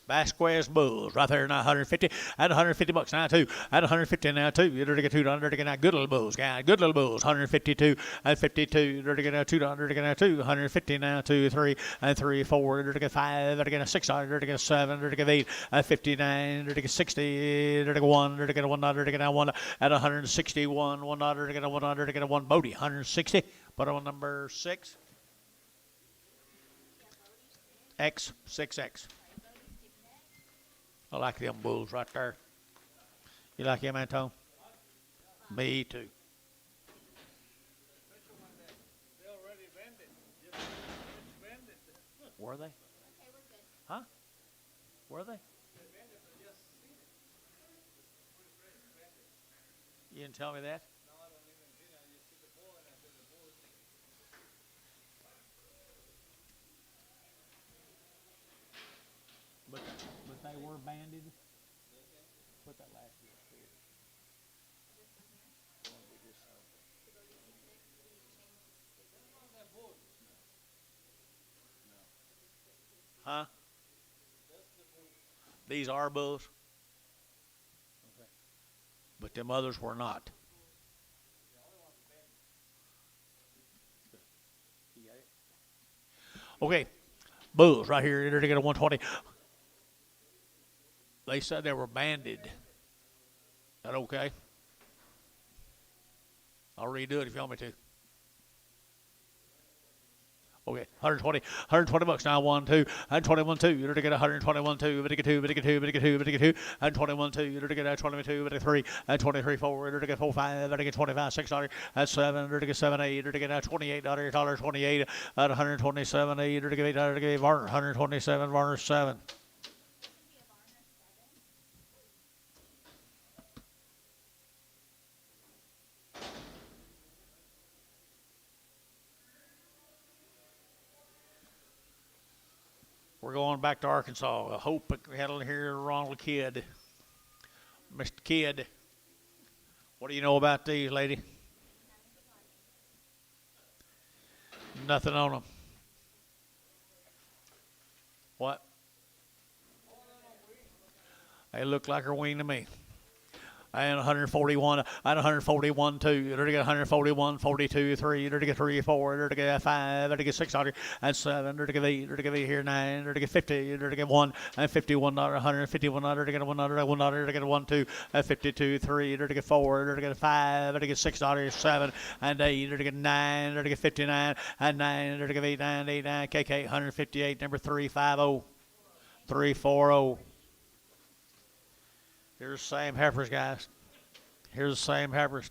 Vasquez Bulls right there now, 150 at 150 bucks now too at 150 now too. You're to get $2 to get now. Good little Bulls, guys. Good little Bulls. 152 at 52. You're to get now $2 to get now 2. 150 now 2 3 and 3 4. You're to get 5. To get a $6. To get 7. To get 8 at 59. To get 60. To get 1. To get a $1 to get now 1 at 161. $1 to get a $1 to get a 1 Bodie 160. Put on number 6. X 6X. I like them bulls right there. You like them, Anton? Me too. They already vended. Just vended. Were they? Huh? Were they? You didn't tell me that? But they were banded. Put that last year here. Huh? These are bulls. Okay. But them others were not. Okay. Bulls right here. They're to get a 120. They said they were banded. That okay? I'll redo it if you want me to. Okay, 120 bucks now, 1, 2, 121, 2. You're to get 121, 2, but to get 2, but to get 2, but to get 2, but to get 2, 121, 2. You're to get 22, but to get 3, 23, 4. You're to get 4, 5, but to get 25, $6, at 7. You're to get 7, 8. You're to get $28, 28 at 127, 8. You're to get $8 to get Varner, 127, Varner 7. We're going back to Arkansas. I hope we had here Ronald Kidd. Mr. Kidd, what do you know about these, lady? Nothing on them. What? They look like a weaned to me. And 141, at 141, 2. You're to get 141, 42, 3. You're to get 3, 4. You're to get 5. You're to get 600, and 7. You're to get 8. You're to get 8 here, 9. You're to get 50. You're to get 1, and $51, $151. To get $1, to get 1, 2, at 52, 3. You're to get 4. You're to get 5. You're to get $6, 7, and 8. You're to get 9. You're to get 59, and 9. You're to get 8, 9, 8, 9. KK 158, number 350, 340. Here's the same heifers, guys. Here's the same heifers.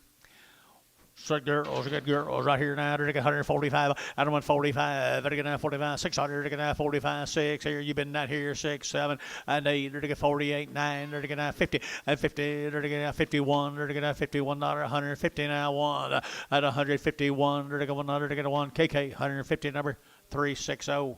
Good girls right here now. They're 145. I don't want 45. They're going 45. 600. They're going 45. 6 here. You've been not here. 6, 7, and 8. They're going 48. 9. They're going 50. And 50. They're going 51. They're going $51. 150 now. 1 at 151. They're going 100. They're going 1. KK 150 number 360.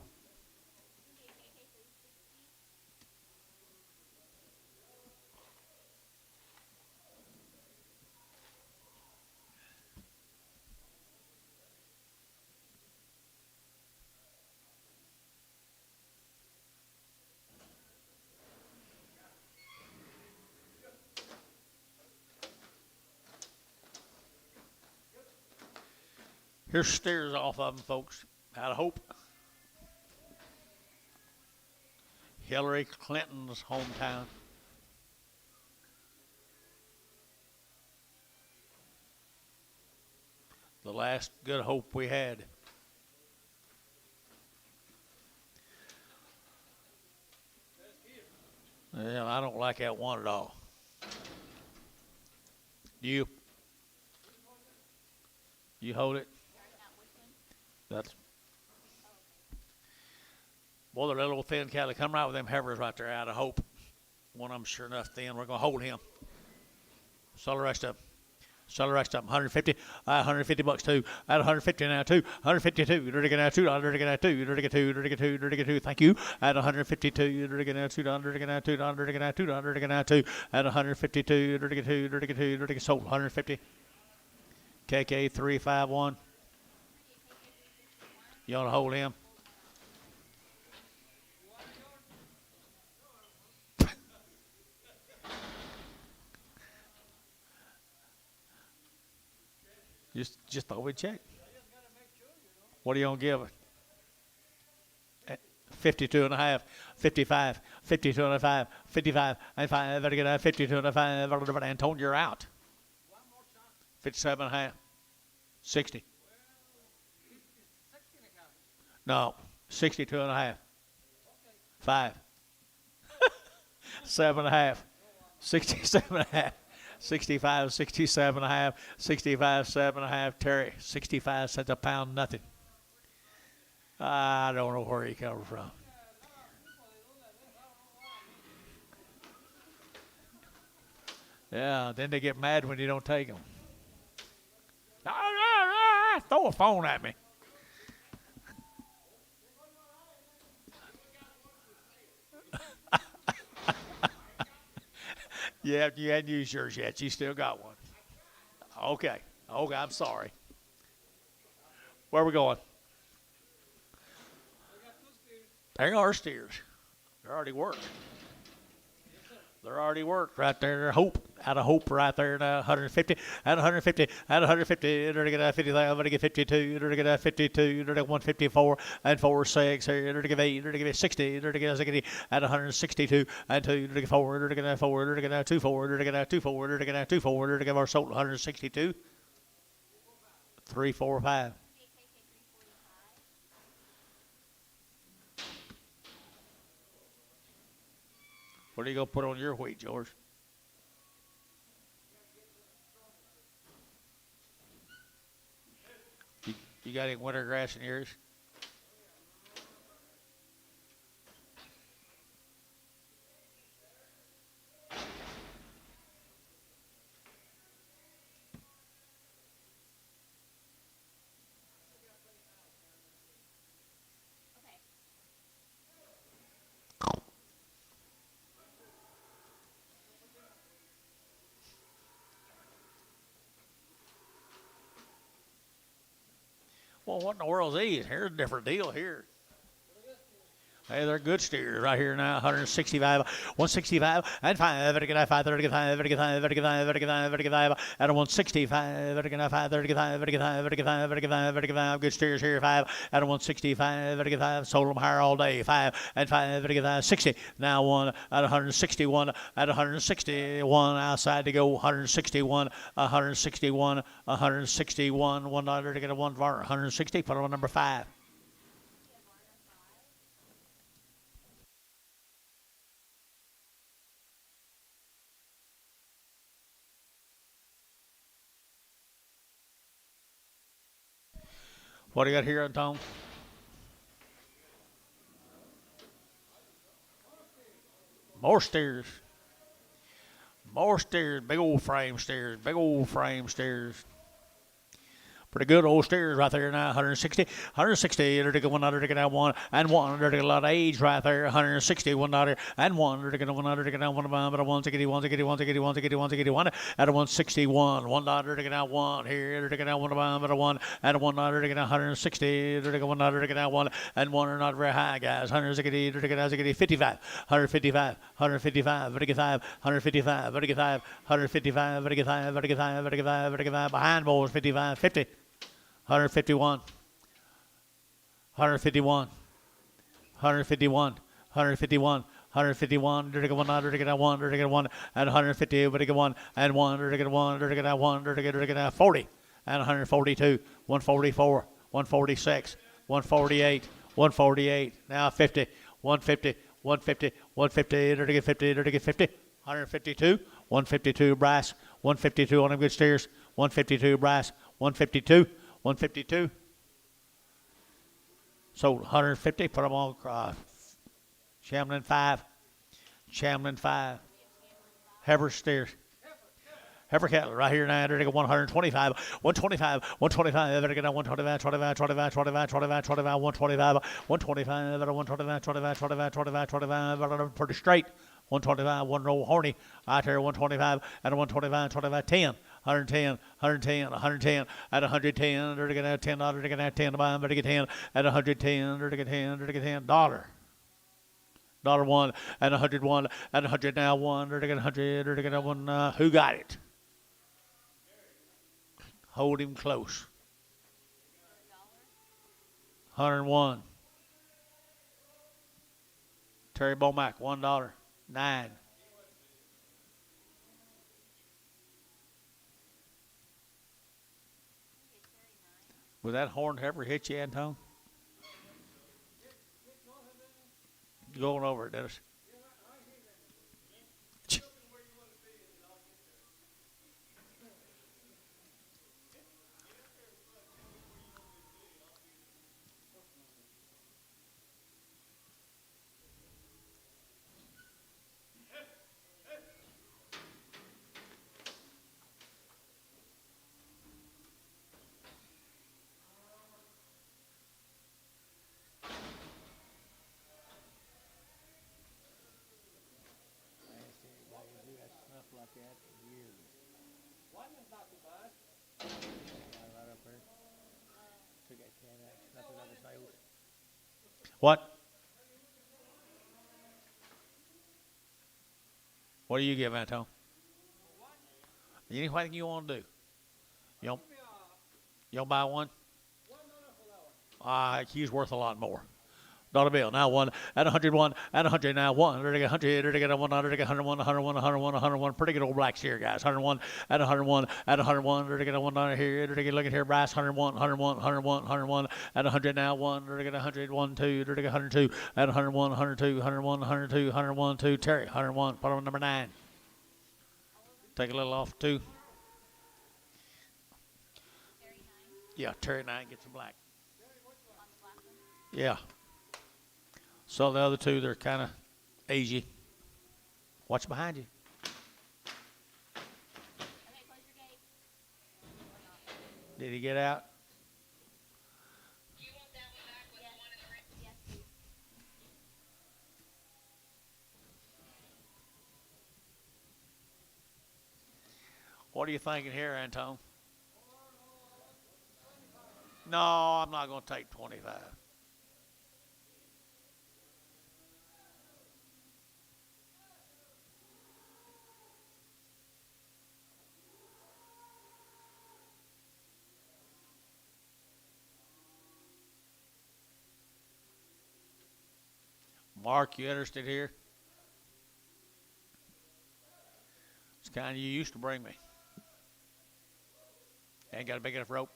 Here's steers off of them, folks. Out of Hope. Hillary Clinton's hometown. The last good hope we had. Yeah, I don't like that one at all. You hold it. That's boy, the little thin cattle come right with them heifers right there. Out of Hope. One of them sure enough thin. We're gonna hold him. Sell the rest of them. 150. 150 bucks too. At 150 now too. 152. You're to get now $2. You're to get now 2. You're to get 2. You're to get 2. You're to get 2. Thank you. At 152. You're to get now $2. You're to get now $2. You're to get now $2. You're to get now 2. At 152. You're to get 2. You're to get 2. You're to get sold. 150. KK 351. You want to hold him? Just thought we'd check. What are you gonna give it? 52 and a half, 55, 52 and a half, 55, and 5, better get out, 52 and a half, Antone, you're out. 57 and a half, 60. No, 62 and a half, 5, 7 and a half, 67 and a half, 65, 67 and a half, 65, 7 and a half, Terry, 65 cents a pound, nothing. I don't know where he come from. Yeah, then they get mad when you don't take them. Throw a phone at me. Yeah, you hadn't used yours yet. You still got one. Okay, I'm sorry. Where are we going? There are steers. They're already worked. They're already worked right there. Hope, out of Hope right there at 150, at 150, at 150, they're going to get 50, they're going to get 52, they're going to get 52, they're going to get 154, and 4, 6, they're going to get 8, they're going to get 60, they're going to get at 162, and 2, they're going to get 4, they're going to get 4, they're going to get 2, 4, they're going to get 2, 4, they're going to get 2, 4, they're going to get our sold 162, 3, 4, 5. What are you going to put on your wheat, George? You got any winter grass in yours? Well, what in the world's these? Here's a different deal here. Hey, they're good steers right here now. 165, 165, and 5. Better get 5, 35, better get 5, better get 5, better get 5, better get 5. At a 165, better get 5, better get 5, better get 5, better get 5, better get 5, better get 5. Good steers here, 5. At a 165, better get 5. Sold them higher all day. 5 and 5, better get 5, 60. Now 1 at 161, at 161 outside to go. 161, 161, 161. $1 to get a 1 var. 160. Put on number 5. What do you got here, Tom? More steers. More steers. Big old frame steers. Big old frame steers. Pretty good old steers right there now. 160, 160. They're taking $1 to get out 1 and 1. They're taking a lot of age right there. 160, $1 and 1. They're taking $1 to get out 1 but a 1 to get 1 to get 1 to get 1 to get 1 to get 1 at a 161. $1 to get out 1 here. They're taking out 1 but a 1 and a $1 to get 160. They're taking $1 to get out 1 and 1 are not very high, guys. 160. They're taking out 55, 155, 155. Better get 5, 155. Better get 5, 155. Better get 5, better get 5, better get 5, better get 5. Behind boys 55, 50. 151, 151, 151, 151, 151. They're to get $1, they're to get 1, they're to get 1, and 150, but to get 1, and 1, they're to get 1, they're to get 1, they're to get 40, and 142, 144, 146, 148, 148, now 50, 150, 150, 150, they're to get 50, they're to get 50, 152, 152 brass, 152 on them good steers, 152 brass, 152. 152. Sold 150. Put them on Chamlin 5. Chamlin 5. Heifer steers. Heifer cattle right here now. They're going 125. 125. 125. They're going 125. 25. 25. 25. 25. 25. 125. 125. 125. 25. 25. 25. 25. Pretty straight. 125. One roll horny. Out there 125 and a 125. 25. 10. 110, 110, 110, at 110, they're going to have $10, they're going to have 10 to buy them, better get 10, at 110, they're going to get 10, they're going to get 10, $1. $1, at 101, at 100 now, 1, they're going to get 100, they're going to 1, who got it? Hold him close. For $1. 101. Terry Bomack, $1. 9. Was that horned heifer hit you, Antone? Going over it, Dennis. What? What do you give, Antone? Anything you want to do? You don't buy one? He's worth a lot more. Dollar bill now one at 101 at 100 now 100 to get 100 to get 100 to get 101 101 101 101 pretty good old blacks here guys 101 at 101 at 101 to get 100 here to get look at here Bryce 101 101 101 101 at 100 now 1 to get 100 1 2 to get 102 at 101 102 101 102 101 2 Terry 101 put on number 9 take a little off 2 yeah Terry 9 gets a black yeah. So the other two, they're kind of agey. Watch behind you. Okay, close your gate. Did he get out? Do you want that one back with the one in the ring? Yes, please. What are you thinking here, Antone? No, I'm not going to take 25. Mark, you interested here? It's kind you used to bring me. Ain't got a big enough rope.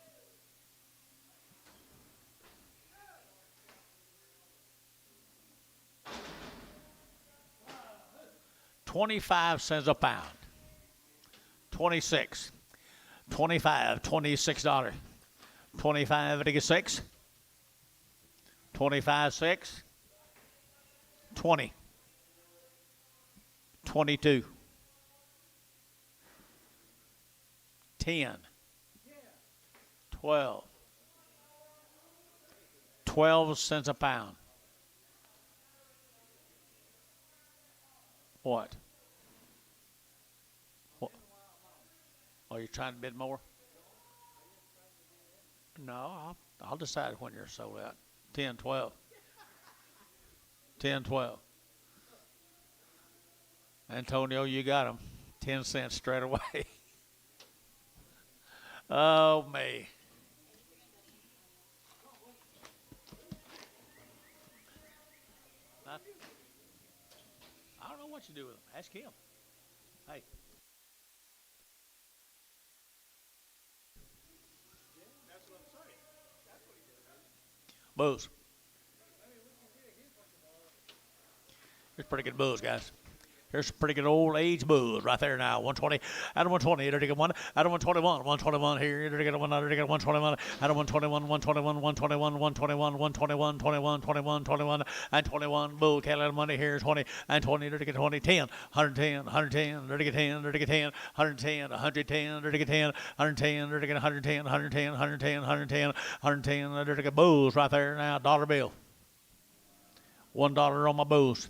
$0.25 a pound. 26. 25. $26. 25 to get 6. 25 6. 20. 22. 10. 12. 12 cents a pound. What? What? Oh, you're trying to bid more? No, I'll decide when you're sold out. 10, 12. 10, 12. Antonio, you got him. 10 cents straight away. Oh, me. Huh? I don't know what you do with him. Ask him. Hey. Bulls. Here's pretty good bulls, guys. Here's some pretty good old age bulls right there now. 120, out of 120, to get 1, out of 121, 121 here, to get 1, to get 121, out of 121, 121, 121, 121, 121, 21, 21, 21, and 21. Bull cattle money here, 20, and 20, to get 20, 10, 110, 110, to get 10, to get 10, 110, 110, to get 10, 110, to get 110, 110, 110, 110, 110, to get bulls right there now. Dollar bill. $1 on my bulls.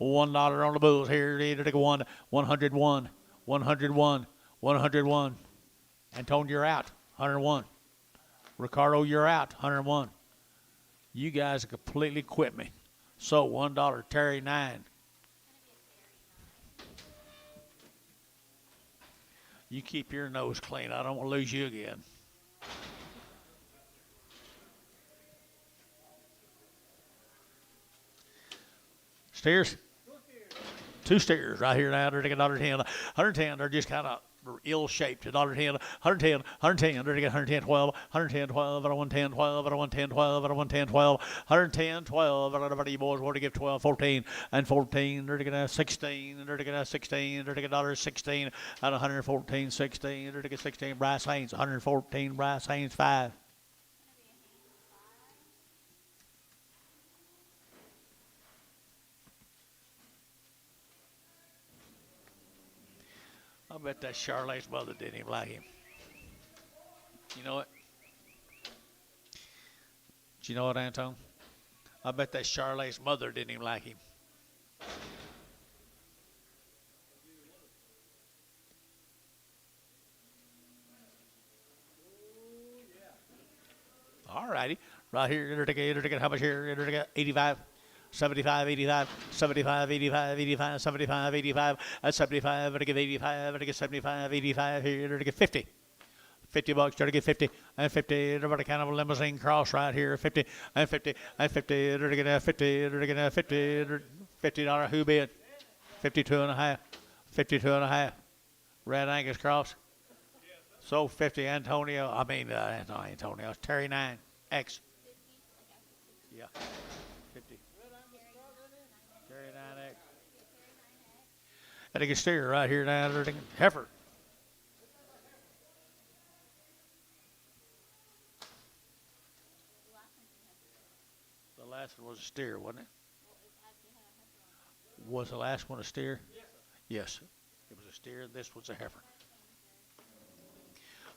$1 on the bulls here. To take 1, 101, 101, 101. Antone, you're out. 101. Ricardo, you're out. 101. You guys completely quit me. So $1. Terry 9. You keep your nose clean. I don't want to lose you again. Steers. Two steers right here now. They're taking $110. 110. They're just kind of ill-shaped. $110. 110. 110. They're taking 110. 12. 110. 12. At a 110. 12. At a 110. 12. At a 110. 12. 110. 12. Everybody, you boys want to give 12. 14. And 14. They're taking 16. They're taking 16. They're taking $16. At 114. 16. They're taking 16. Bryce Haynes. 114. Bryce Haynes. 5. I bet that Charlotte's mother didn't even like him. You know what? Do you know what, Anton? I bet that Charlotte's mother didn't even like him. All righty. Right here, you're how much here? You're 85. 75, 85, 75, 85, 85, 75, 85, at 75, to get 85, to get 75, 85, here, to get 50. $50, try to get 50, and 50, everybody kind of a limousine cross right here, 50, and 50, and 50, to get 50, to get 50, $50 who bid, 52 and a half, 52 and a half, red Angus cross, so 50, Antonio, Antonio, Terry 9, X, yeah, 50. Terry 9X. And I can steer right here now. Heifer. The last one was a steer, wasn't it? Was the last one a steer? Yes. It was a steer. This was a heifer.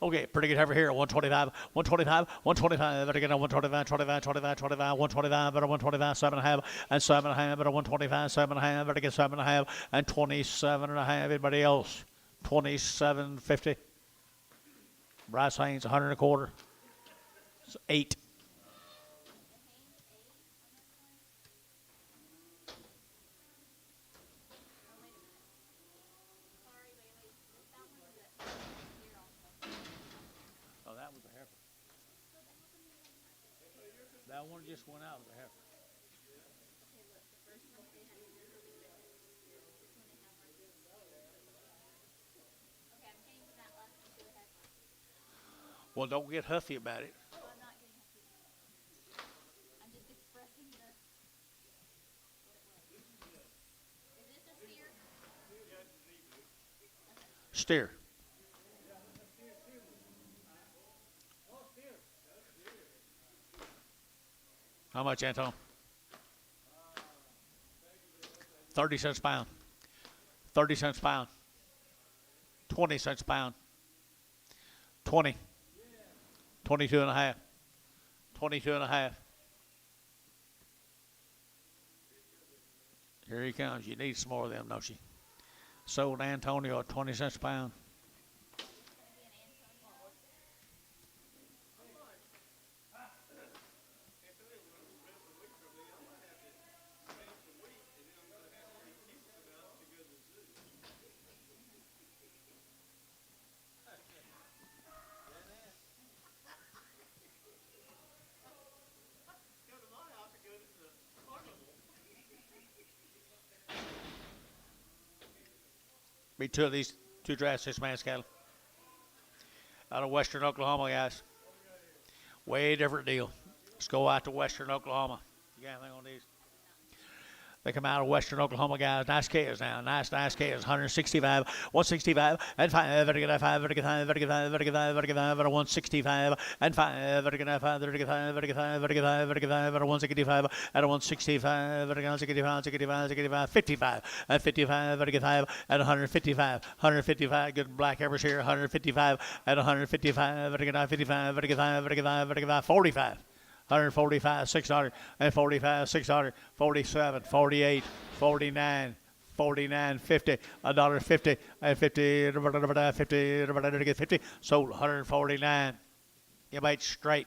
Okay, pretty good heifer here at 125, 125, 125, better get on 125, 25, 25, 25, 125, better 125, 7.5, and 7.5, better 125, 7.5, better get 7.5, and 27.5, everybody else, 27.50. Bryce Haynes, 100 and a quarter. It's 8. That one just went out of the heifer. Okay, I'm changing that last one to a heifer. Well, don't get huffy about it. Oh, I'm not getting happy. I'm just expressing the what it was. Is this a steer? Steer. How much, Anton? 30 cents a pound. 30 cents a pound. 20 cents a pound. 20. 22 and a half. 22 and a half. Here he comes. You need some more of them, don't you? Sold Antonio at 20 cents a pound. Be two of these two draft 6-man cattle out of western Oklahoma, guys. Way different deal. Let's go out to western Oklahoma. You got anything on these? They come out of western Oklahoma, guys. Nice calves now. Nice calves. 165, 165, and 5. Better get 5, better get 5, better get 5, better get 5, better get 5, better 165, and 5. Better get 5, better get 5, better get 5, better get 5, better get 5, better 165, and 165, better get 165, 65, 65, 55, and 55, better get 5, and 155, 155. Good black heifers here. 155, and 155, better get 55, better get 5, better get 5, better get 5, 45. 145, 600, and 45, 600, 47, 48, 49, 49, 50, $1.50, and 50, 50, get 50, sold 149. You made straight.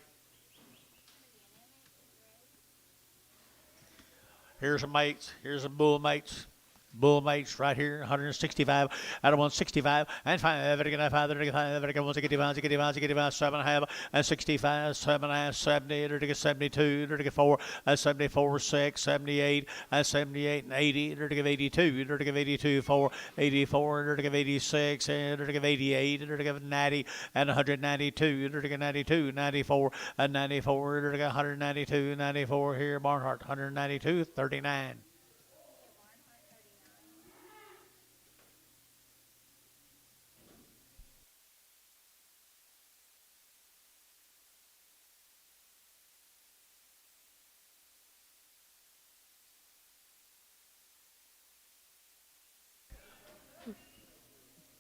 Here's some mates. Here's some bull mates. Bull mates right here, 165 out of 165 and 5. 7.5, and 65, 7.5, 70, 72, 4, 74, 6, 78, and 78 and 80, 82, 82, 4, 84, 86, and 88, 90, and 192, 92, 94, and 94, 192, 94 here, Barnhart, 192, 39.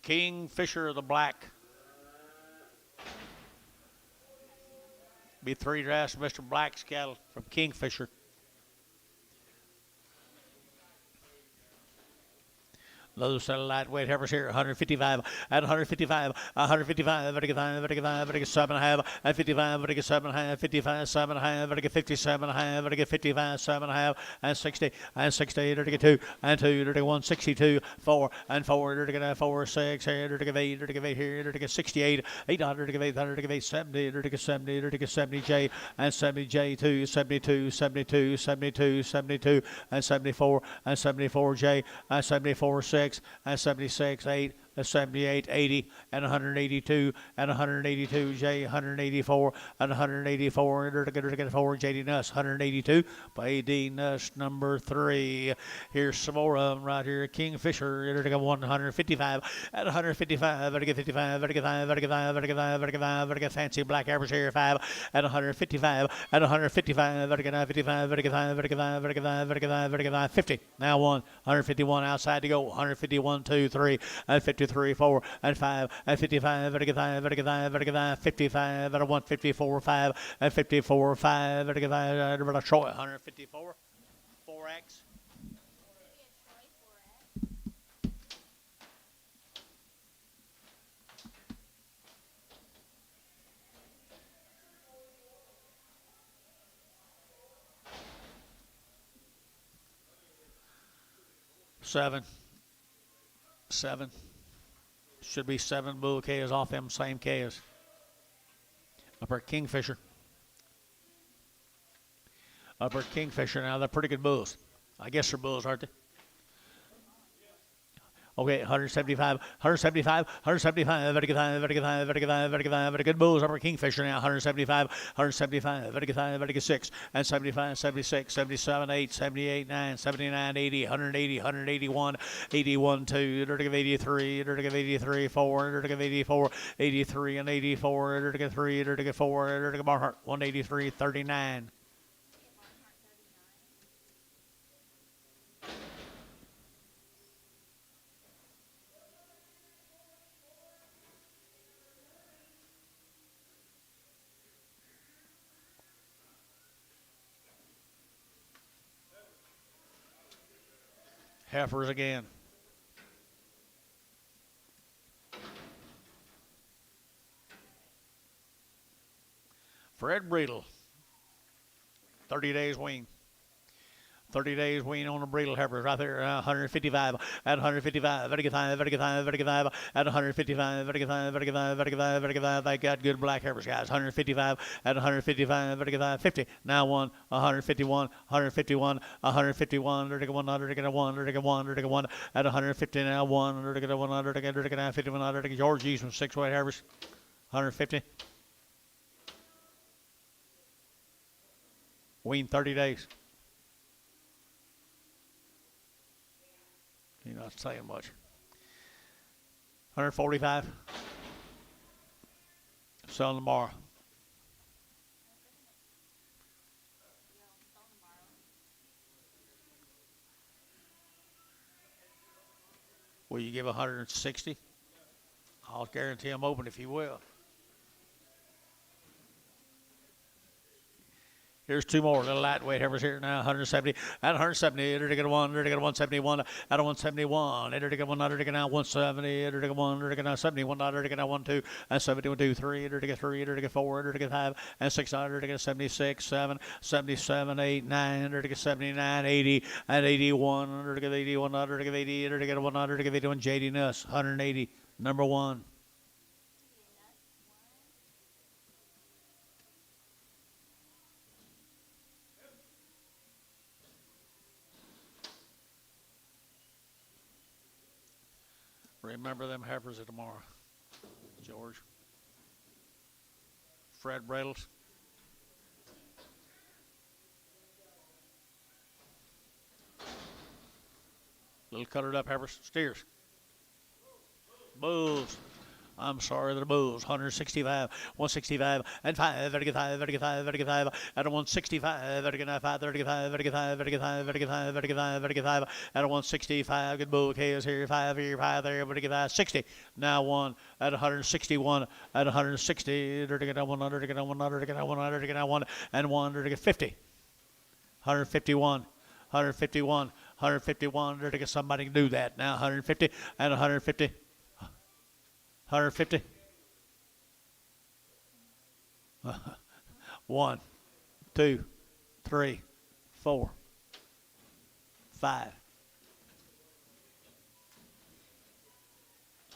Kingfisher the black. Be 3 drafts, Mr. Black's cattle from Kingfisher. Those set of lightweight heifers here, 155 at 155, 155, 7.5, at 55, 7.5, 55, 7.5, 57, 55, 7.5, and 60, and 60, 2, and 2, 162, 4, and 4, 4, 6, 8, 8 here, 68, 800, 800, 70, 70, 70 J, and 70 J 2, 72, 72, 72, 72, and 74, and 74 J, and 74 6. And 76, 8, 78, 80, and 182, and 182, J, 184, and 184, 4, JD Nuss, 182, by AD Nuss, number 3. Here's some more of them right here. Kingfisher, 155, at 155, 55, fancy black average here, 5, at 155, at 155, 50. Now 151 outside to go, 151, 2, 3, and 53, 4, and 5, and 55, 55, 55, at 154, 5, and 54, 5, Troy, 154, 4X. Seven. Should be 7 bull K's off them same K's. Upper Kingfisher. Upper Kingfisher. Now they're pretty good bulls. I guess they're bulls, aren't they? Okay, 175, 175, 175, very good bulls. Upper Kingfisher now, 175, 175, 6, and 75, 76, 77, 8, 78, 9, 79, 80, 180, 181, 81, 2, 83, 83, 4, 84, 83, and 84, 3, 4, Barnhart, 183, 39. Heifers again. Fred Breedle. 30 days wean. 30 days wean on the Breedle heifers right there. 155 at 155. 55 at 155. 55. They got good black heifers, guys. 155 at 155. 50. Now 151. 151. 151. 1 at 150. Now 1. George Eastman 6-weight heifers. 150. Wean 30 days. You're not saying much. 145. Selling tomorrow. Will you give 160? I'll guarantee I'm open if you will. Here's two more little lightweight heifers here now. 170 at 170. Enter to get a one. Enter to get a 171 at a 171. Enter to get one. Enter to get now 170. Enter to get one. Enter to get now 71. Enter to get now 1 2 and 71 2 3. Enter to get 3. Enter to get 4. Enter to get 5 and 6. Enter to get 76 7 77 8 9. Enter to get 79 80 and 81. Enter to get 81. Enter to get 80. Enter to get 1. Enter to get 81. JD Nuss 180. Number 1. Remember them heifers tomorrow, George. Fred Bradles. Little colored up heifers. Steers. Bulls. I'm sorry, they're bulls. 165, 165, and 5, 35, 35, 35, at a 165, 35, 35, 35, 35, 35, 35, 35, at a 165. Good bull chaos here, 5 here, 5 there, 35, 60. Now 1 at 161, at 160, to get 100, to get 100, to get 100, to get 1, and 1 to get 50. 151, 151, 151, to get somebody to do that. Now 150 and 150. 150. 1, 2, 3, 4, 5.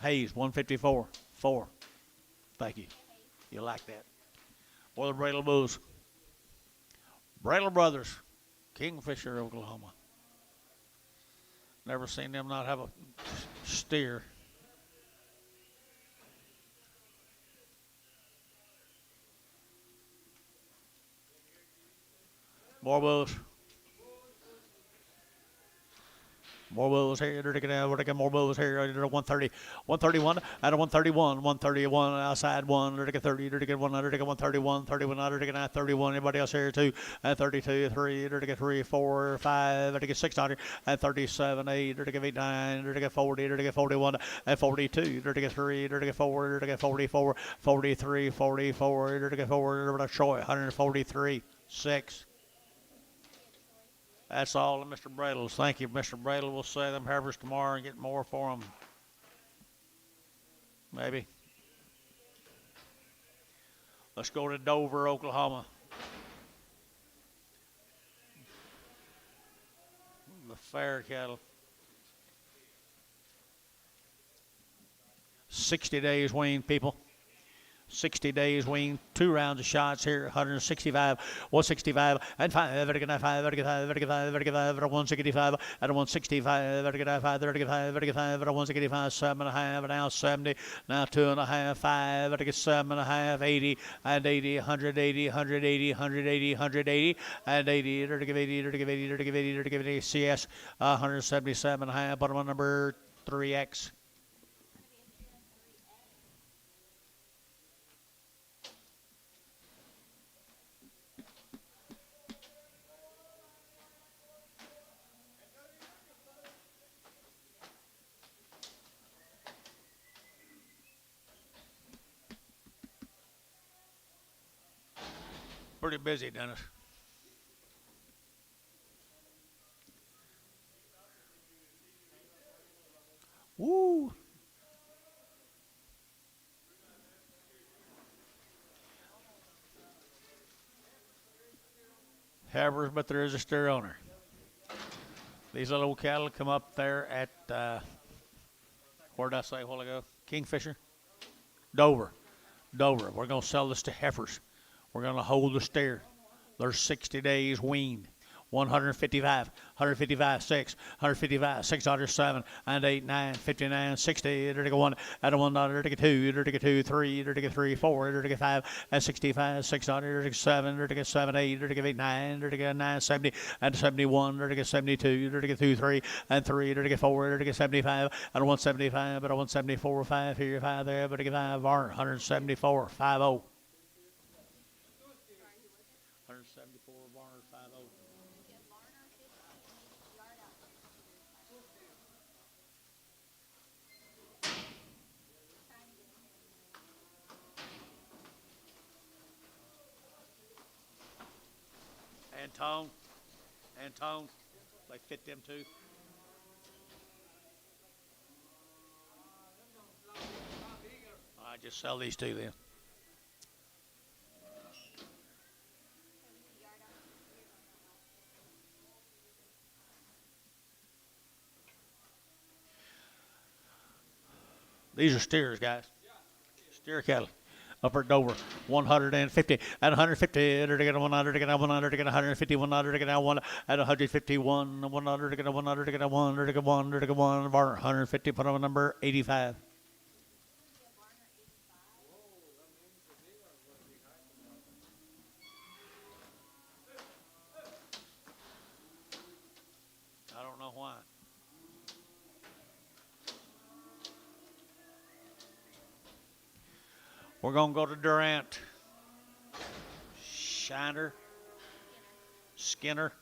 Hayes, 154. 4. Thank you. You like that. Or the Bradle Bulls. Bradle Brothers, Kingfisher, Oklahoma. Never seen them not have a steer. More bulls. More bulls here. They're taking out. We're taking more bulls here. They're 130, 131 out of 131, 131 outside 1. They're taking 30. They're taking 100. They're taking 131, 31. They're taking 31. Anybody else here 2 and 32, 3. They're taking 3, 4, 5. They're taking 600 and 37, 8. They're taking 8, 9. They're taking 40. They're taking 41 and 42. They're taking 3. They're taking 4. They're taking 44, 43, 44. They're taking 4. They're going to Troy 143, 6. That's all of Mr. Bradle's. Thank you, Mr. Bradle. We'll say them heifers tomorrow and get more for them. Maybe. Let's go to Dover, Oklahoma. The fair cattle. 60 days weaned, people. 60 days weaned, 2 rounds of shots here, 165, 165, and 5, 35, 35, 35, 35, 165, at 165, 35, 35, 35, 165, 7.5, now 70, now 2.5, 5, 7.5, 80, and 80, 180, 180, 180, 180, and 80, 80, 80, 80, 80, 80, CS, 177.5, bottom on number 3X. Pretty busy, Dennis. Woo! Heifers, but there is a steer owner. These little cattle come up there at, where did I say a while ago? Kingfisher? Dover. Dover. We're going to sell this to heifers. We're going to hold the steer. They're 60 days weaned. 155, 155, 6, 155, 607, and 8, 9, 59, 60, to 1, at a 1, to 2, to 2, 3, to 3, 4, to 5, and 65, 600, to 7, to 7, 8, to 8, 9, to 9, 70, and 71, to 72, to 2, 3, and 3, to 4, to 75, and 175, but a 174, 5 here, 5 there, but to 5, 174, 50. 174, Varner, 50. And tone. They fit them too. I just sell these two then. These are steers, guys. Steer cattle. Upper Dover, 150, at 150, to get 100, to get 100, to get 150, 100, to get 1, at 151, 100, to get 100, to get 100, to get 100, to get 1, 150, put on number 85. I don't know why. We're going to go to Durant. Shiner. Skinner.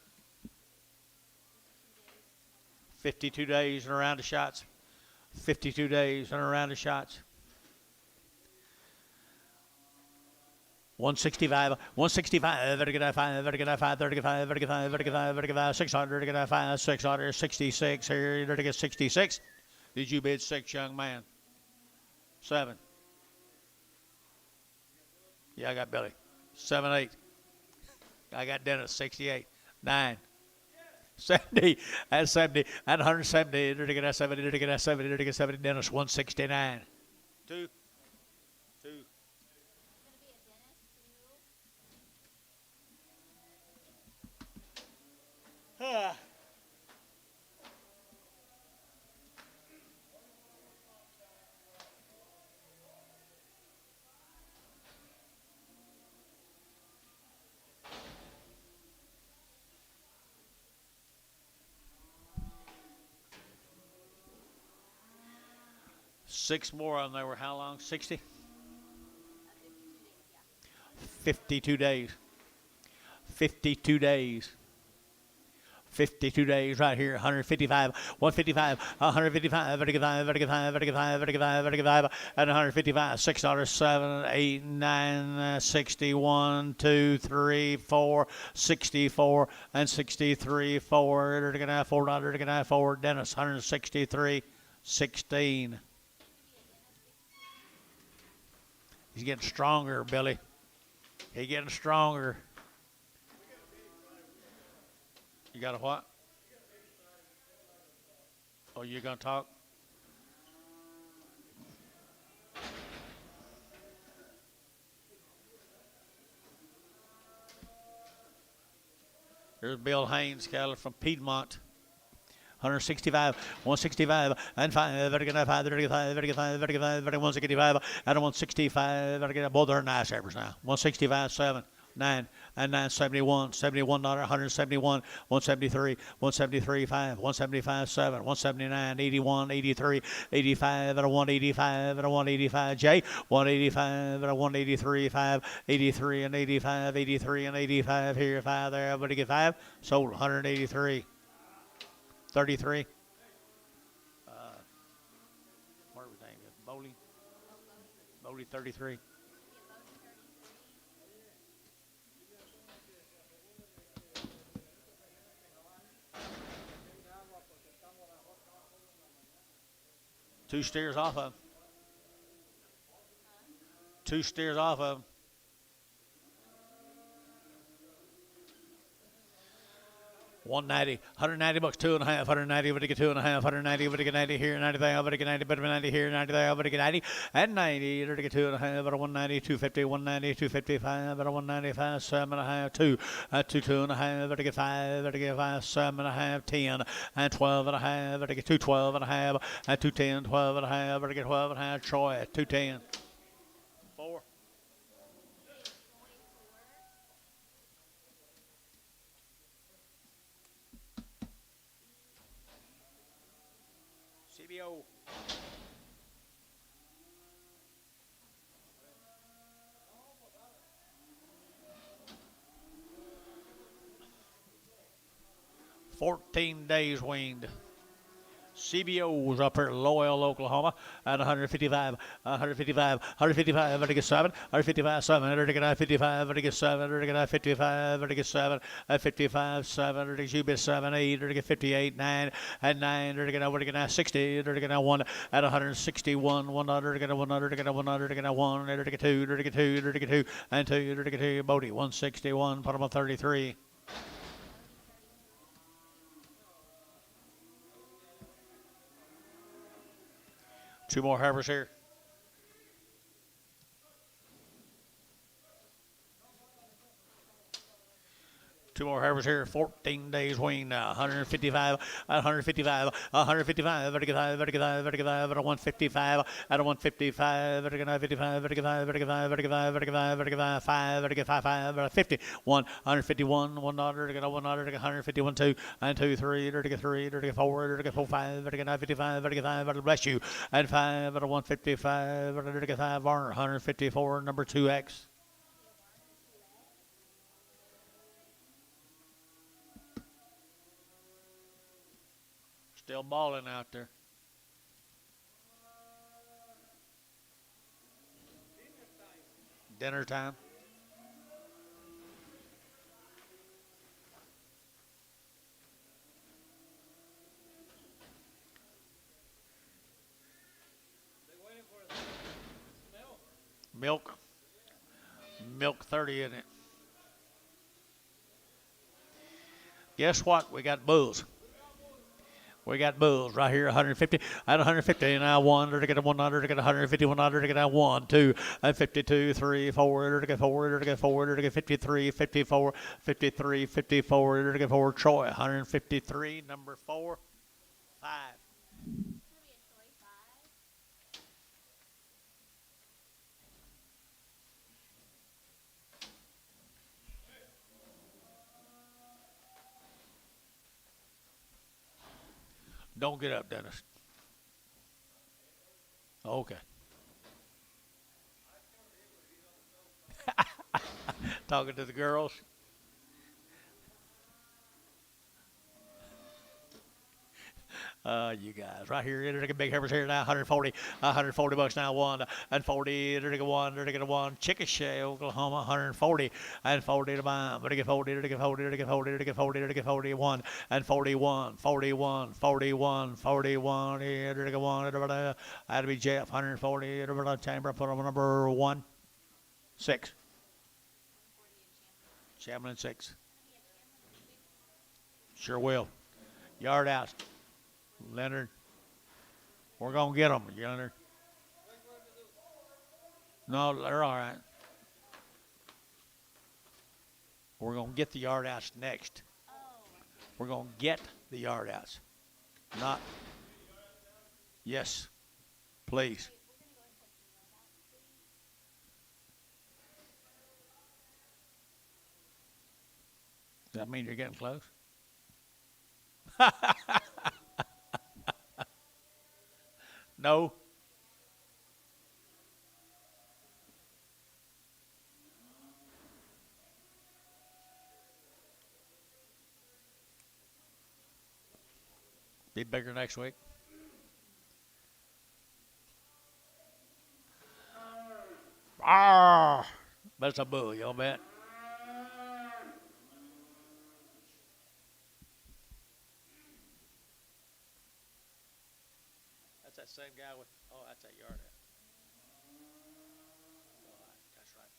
52 days and a round of shots. 52 days and a round of shots. 165, 165, 35, 35, 35, 35, 35, 35, 600, 35, 600, 66, here, you're to get 66. Did you bid 6, young man? 7. Yeah, I got Billy. 7, 8. I got Dennis, 68. 9. 70. At 70. At 170. To get 70. To get 70. To get 70. Dennis, 169. 2. 2. Ah. Six more on there were how long? 60? 52 days. 52 days. 52 days right here, 155, 155, 155, 155, 155, 155, 155, and 155, 6, 7, 8, 9, 61, 2, 3, 4, 64, and 63, 4, 4, 4, Dennis, 163, 16. He's getting stronger, Billy. He's getting stronger. You got a what? Oh, you gonna talk? Here's Bill Haynes, cattle from Piedmont. 165, 165, and 5, 35, 35, 35, 35, 165, and 165, both are nice average now. 165, 7, 9, and 971, $71, 171, 173, 173, 5, 175, 7, 179, 81, 83, 85, and a 185, and a 185, J, 185, and a 183, 5, 83, and 85, 83, and 85, here, 5 there, everybody get 5, sold 183. 33. What was his name? Bowley. Bowley 33. Two steers off of him. 2 steers off of him. 190, 190 bucks, 2.5, 190, but to get 2.5, 190, but to get 90 here, 90 there, but to get 90, but 90 here, 90 there, but to get 90, and 90, to get 2.5, but a 190, 250, 190, 255, but a 195, 7.5, 2, 2.5, but to get 5, but to get 5, 7.5, 10, and 12.5, but to get 212.5, and 210, 12.5, but to get 12.5, Troy at 210. 4. CBO. $14 days weaned. CBO's up here in Loyal, Oklahoma, at 155, 155, 155, vertical 7, 155, 7, vertical 55, vertical 7, vertical 55, vertical 7, at 55, 7, vertical 7, 8, vertical 58, 9, at 9, vertical 60, vertical 1, at 161, 100, vertical 100, vertical 100, vertical 1, vertical 2, vertical 2, vertical 2, and 2, vertical 2, Bodie, 161, put him on 33. Two more Heifers here. Two more Heifers here. 14 days weaned now. 155, 155, 155, vertical 5, vertical 5, vertical 5, at a 155, at a 155, vertical 55, vertical 5, vertical 5, vertical 5, vertical 5, vertical 5, 5, vertical 5, 5, 51, 151, 100, vertical 100, 151, 2, and 2, 3, vertical 3, vertical 4, vertical 4, 5, vertical 55, vertical 5, vertical bless you, and 5, at a 155, vertical 5, Varner, 154, number 2X. Still balling out there. Dinner time. Milk. Milk 30 in it. Guess what? We got bulls. We got bulls right here, 150, at 150, now 1, to get 100, to get 150, 100, to get 1, 2, and 52, 3, 4, to get 4, to get 4, to get 53, 54, 53, 54, to get 4, Troy, 153, number 4, 5. Don't get up, Dennis. Okay. Talking to the girls. You guys, right here, Interdick big Heifers here now, 140, 140 bucks now, 1, and 40, Interdick 1, Interdick 1, Chickasha, Oklahoma, 140, and 40 to buy, Interdick 40, Interdick 40, Interdick 40, Interdick 40, Interdick 41, and 41, 41, 41, 41, Interdick 1, that'd be Jeff, 140, Chamber, put on number 1, 6. Chamberlain 6. Sure will. Yard out. Leonard, we're going to get them, Leonard. No, they're all right. We're going to get the yard outs next. We're going to get the yard outs. Not. Yes, please. Does that mean you're getting close? No. Be bigger next week. Ah, that's a bull, y'all bet. That's that same guy with, oh, that's that yard out. All right, that's right.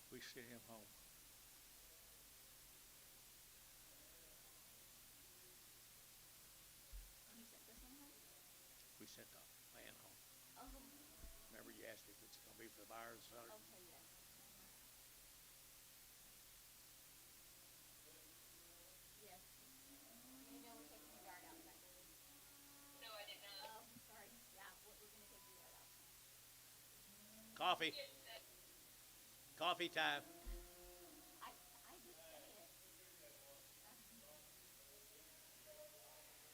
We sent him home. You sent this one home? We sent the man home. Oh, Remember you asked if it's going to be for the buyers or sellers? okay, yes. Yes. You know we're taking the yard out next week. No, I did not. Oh, sorry. Yeah, we're gonna take the yard out. Coffee. Coffee time. I did say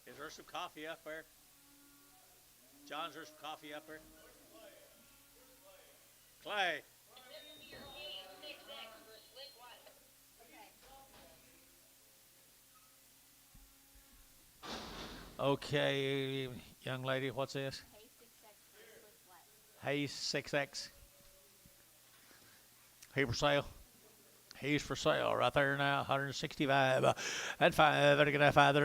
it. Is there some coffee up there? John's, there some coffee up there? Clay. Your E6X for a slick white. Okay. Okay, young lady, what's this? Hay 6X Swiss West. Hayes 6X. He for sale. He's for sale right there now, 165 and 5, and a 5, and a 5,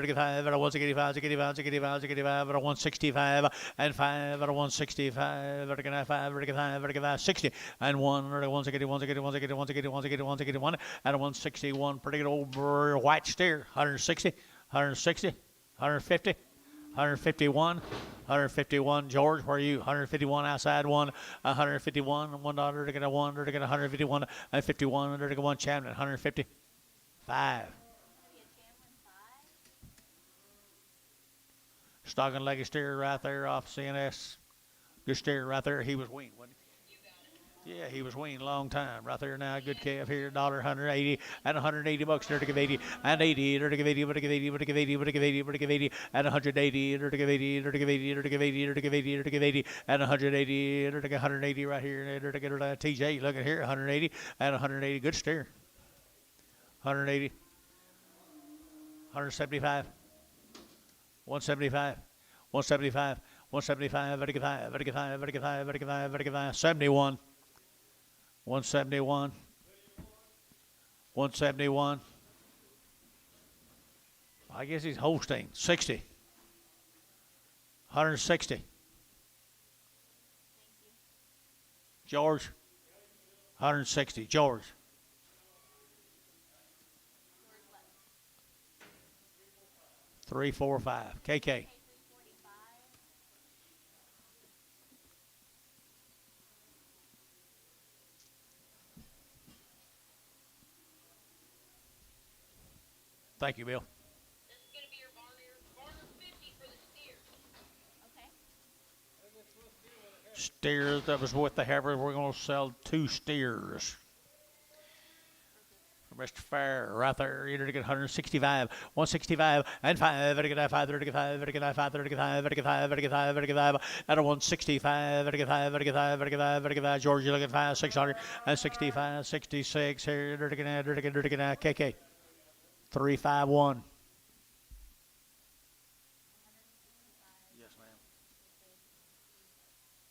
and a 165, 65, 65, 65, and a 165 and 5, and a 165, and a 5, and a 5, and a 5, 60, and 1, and a 161, 161, 161, 161, and a 161. Pretty good old white steer, 160, 160, 150. 151, 151. George, where are you? 151 outside one, 151, $1 to get a 1, to get 151, and 51, to get 1 Chapman, 155. Maybe a Chamberlain 5. Stock and leggy steer right there off CNS. Good steer right there. He was weaned, wasn't he? Yeah, he was weaned a long time. Right there now, good calf here, $180 and $180 there to give 80 and 80 there to give 80, but to give 80, but to give 80, but to give 80, but to give 80 and 180 there to give 80, there to give 80, there to give 80, there to give 80, there to give 80 and 180 there to get 180 right here, there to get TJ. Look at here, 180 and 180. Good steer. 180, 175, 175, 175, 175, 71. 171, 171. I guess he's Holstein. 60, 160. George, 160. George. George left. 345. KK. Hay 345. Thank you, Bill. This is going to be your Barner 50 for the steer. Okay. Steers that was with the Heifer. We're going to sell 2 steers. For Mr. Fair, right there, you're going to get 165, 165, and 5, and get 5, and get 5, and get 5, and get 5, and get 5, and get 5, and get 5, and a 165, and get 5, and get 5, and get 5, and get 5. George, you look at 5, 600, and 65, 66 here, and get KK. 351. Yes, ma'am.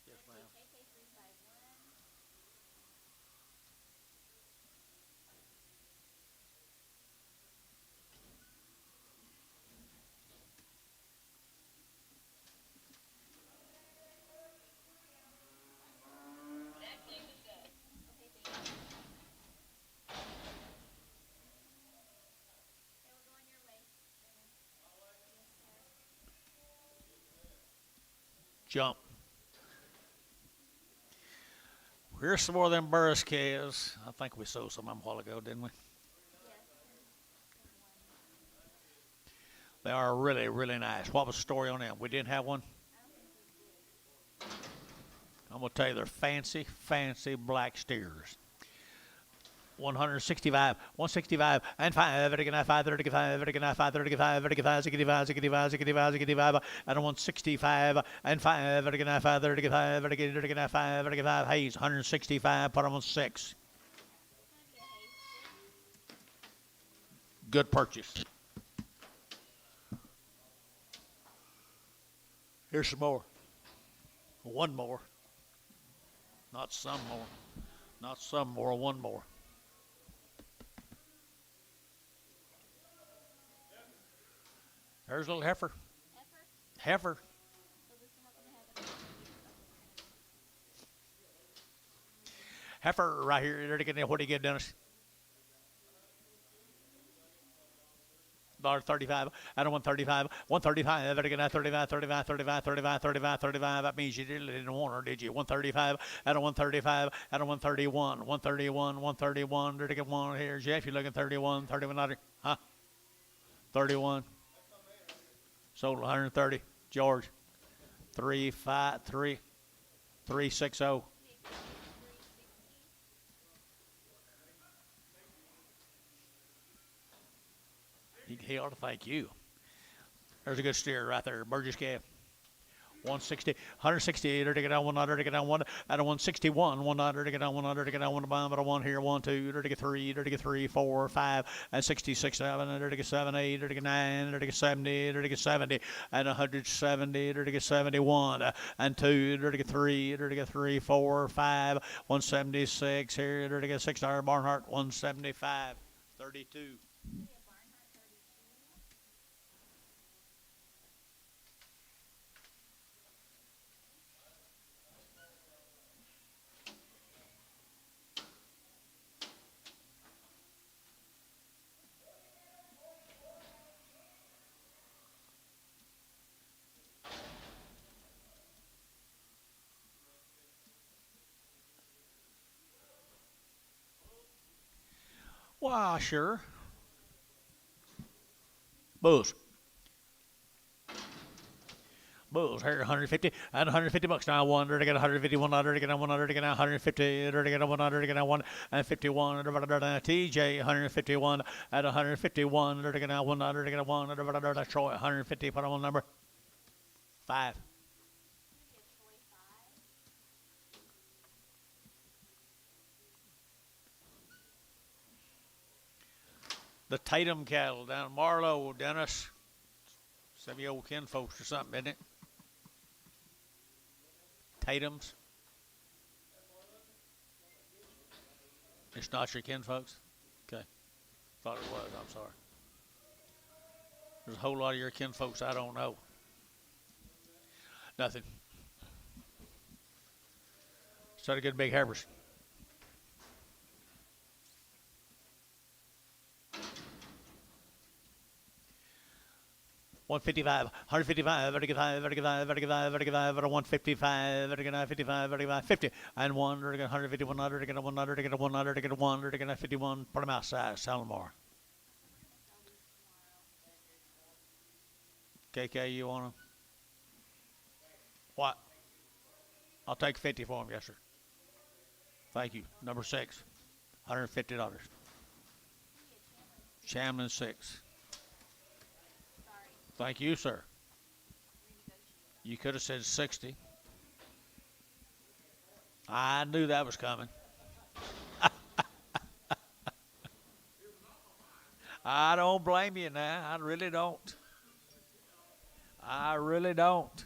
Yes, ma'am. KK 351. Exactly the same. Okay, thank you. Okay, we're going your way. Yes, sir. Jump. Here's some more of them Burris calves. I think we sold some of them a while ago, didn't we? Yes. They are really, really nice. What was the story on them? We didn't have one? I'm going to tell you, they're fancy, fancy black steers. 165, 165, and 5, and 5, 35, and 5, 35, 65, 65, 65, 65, and 165, and 5, and 5, 35, and 5, and 5, Hayes, 165, put them on 6. Good purchase. Here's some more. One more. Not some more. Not some more, one more. There's a little heifer. Heifer? Heifer. So this one we're gonna have it. Heifer right here. What do you get, Dennis? $1.35 and a 135, 135, 35, 35, 35, 35, 35, 35. That means you didn't want her, did you? 135 and a 135 and a 131, 131, 131. Did I get one here, Jeff? You're looking 31, 31, huh? 31. Sold 130. George, 360. He ought to thank you. There's a good steer right there, Burgess calf. 160, 168, to get down 100, to get down 1, at a 161, 100, to get down 100, to get down 1 bomb, at a 1 here, 1, 2, to get 3, to get 3, 4, 5, and 66, 7, to get 7, 8, to get 9, to get 70, to get 70, and 170, to get 71, and 2, to get 3, to get 3, 4, 5, 176, here, to get 6, Barnhart, 175, 32. Why, sure. Bulls. Bulls here 150 and 150 bucks now. 100 to get 150, 100 to get 100 to get 150 to get 100 to get 1 and 51 TJ 151 at 151 to get 100 to get 1 Troy 150. Put on number 5. The Tatum cattle down Marlow, Dennis. Some of your old kin folks or something, isn't it? Tatum's. It's not your kin folks? Okay. Thought it was, I'm sorry. There's a whole lot of your kin folks I don't know. Nothing. Set of good big Heifers. 155, 155, 155, 50, and 1, 150, 100, 100, 100, 100, 51, put them outside, sell them more. KK, you want them? What? I'll take 50 for them, yes, sir. Thank you. Number 6, $150. Chamlin 6. Thank you, sir. You could have said 60. I knew that was coming. I don't blame you now. I really don't. I really don't.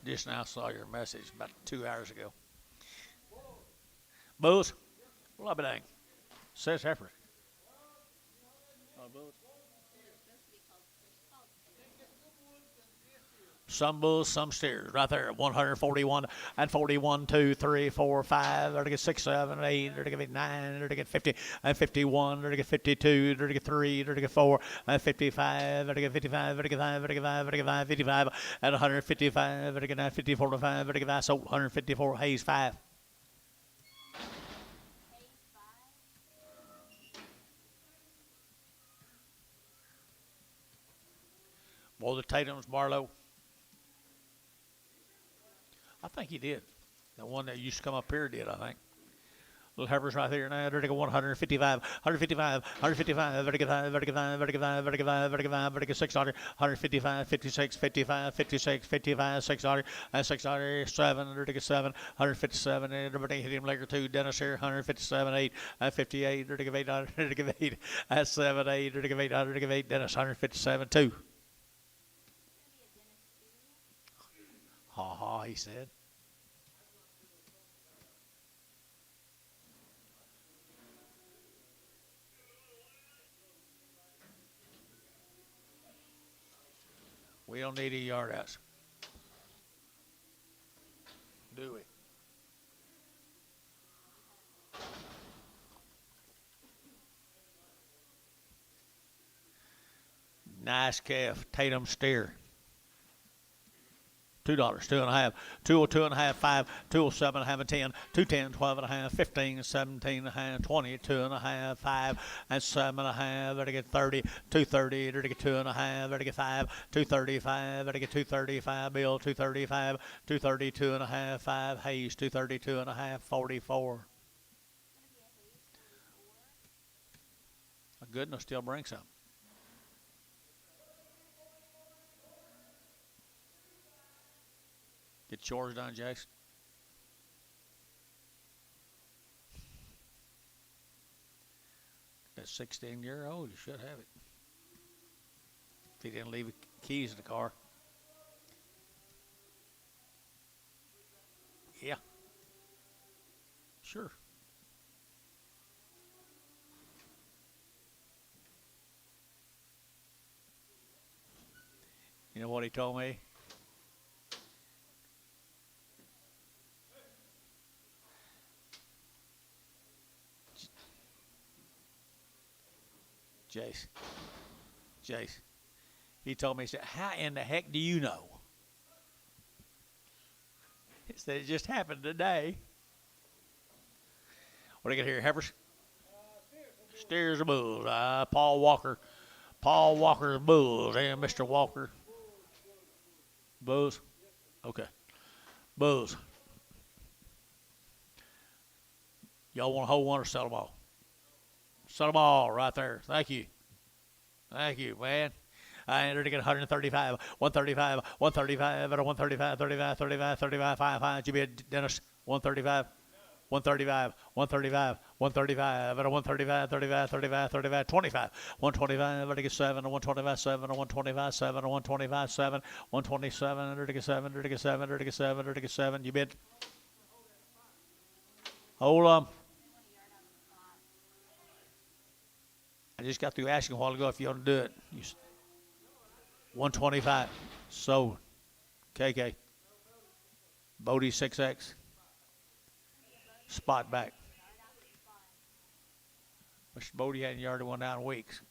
Just now saw your message about 2 hours ago. Bulls? Well, I'll be dang. Says Heifer. Some bulls, some steers. Right there, 141 and 41, 2, 3, 4, 5. Or to get 6, 7, 8. Or to get 9. Or to get 50 and 51. Or to get 52. Or to get 3. Or to get 4 and 55. Or to get 55. Or to get 5. Or to get 5. Or to get 5, 55 and 155. Or to get 54 to 5. Or to get 5. So 154. Hayes 5. More the Tatum's, Marlow. I think he did. The one that used to come up here did, I think. Little Heifers right there now. They're 155, 155, 155, 600, 155, 56, 55, 56, 55, 600, and 600, 7, 7, 157. Everybody hit him like or 2. Dennis here, 157, 8, and 58, 8, 8, and 7, 8, 8, Dennis, 157, 2. Ha ha, he said. We don't need a yard house. Do we? Nice calf, Tatum steer. $2, 2.5, 202.5, 5, 207.5, and 10, 210, 12.5, 15, 17.5, 20, 2.5, 5, and 7.5. Better get 30, 230. Better get 2.5. Better get 5, 235. Better get 235. Bill 235, 232.5, 5. Hayes 232.5, 44. Goodness, still bring some. Get chores done, Jason. That 16-year-old, you should have it. If he didn't leave the keys in the car. Yeah. Sure. You know what he told me? Jace, he told me, he said, how in the heck do you know? He said, it just happened today. What do you got here, heifers? Steers or bulls. Paul Walker's bulls. And Mr. Walker. Bulls? Okay. Bulls. Y'all want to hold one or sell them all? Sell them all right there. Thank you. Thank you, man. I entered to get 135, 135, 135, at a 135, 35, 35, 35, 5, 5. You be a Dennis, 135, 135, 135, 135, at a 135, 35, 35, 35, 25, 125, at a get 7, a 125, 7, a 125, 7, a 125, 7, 127, at a get 7, at a get 7, at a get 7, at a get 7. You bid. Hold on. I just got through asking a while ago if you want to do it. 125. Sold. KK. Bodie 6X. Spot back. Mr. Bodie hadn't yarded one down in weeks.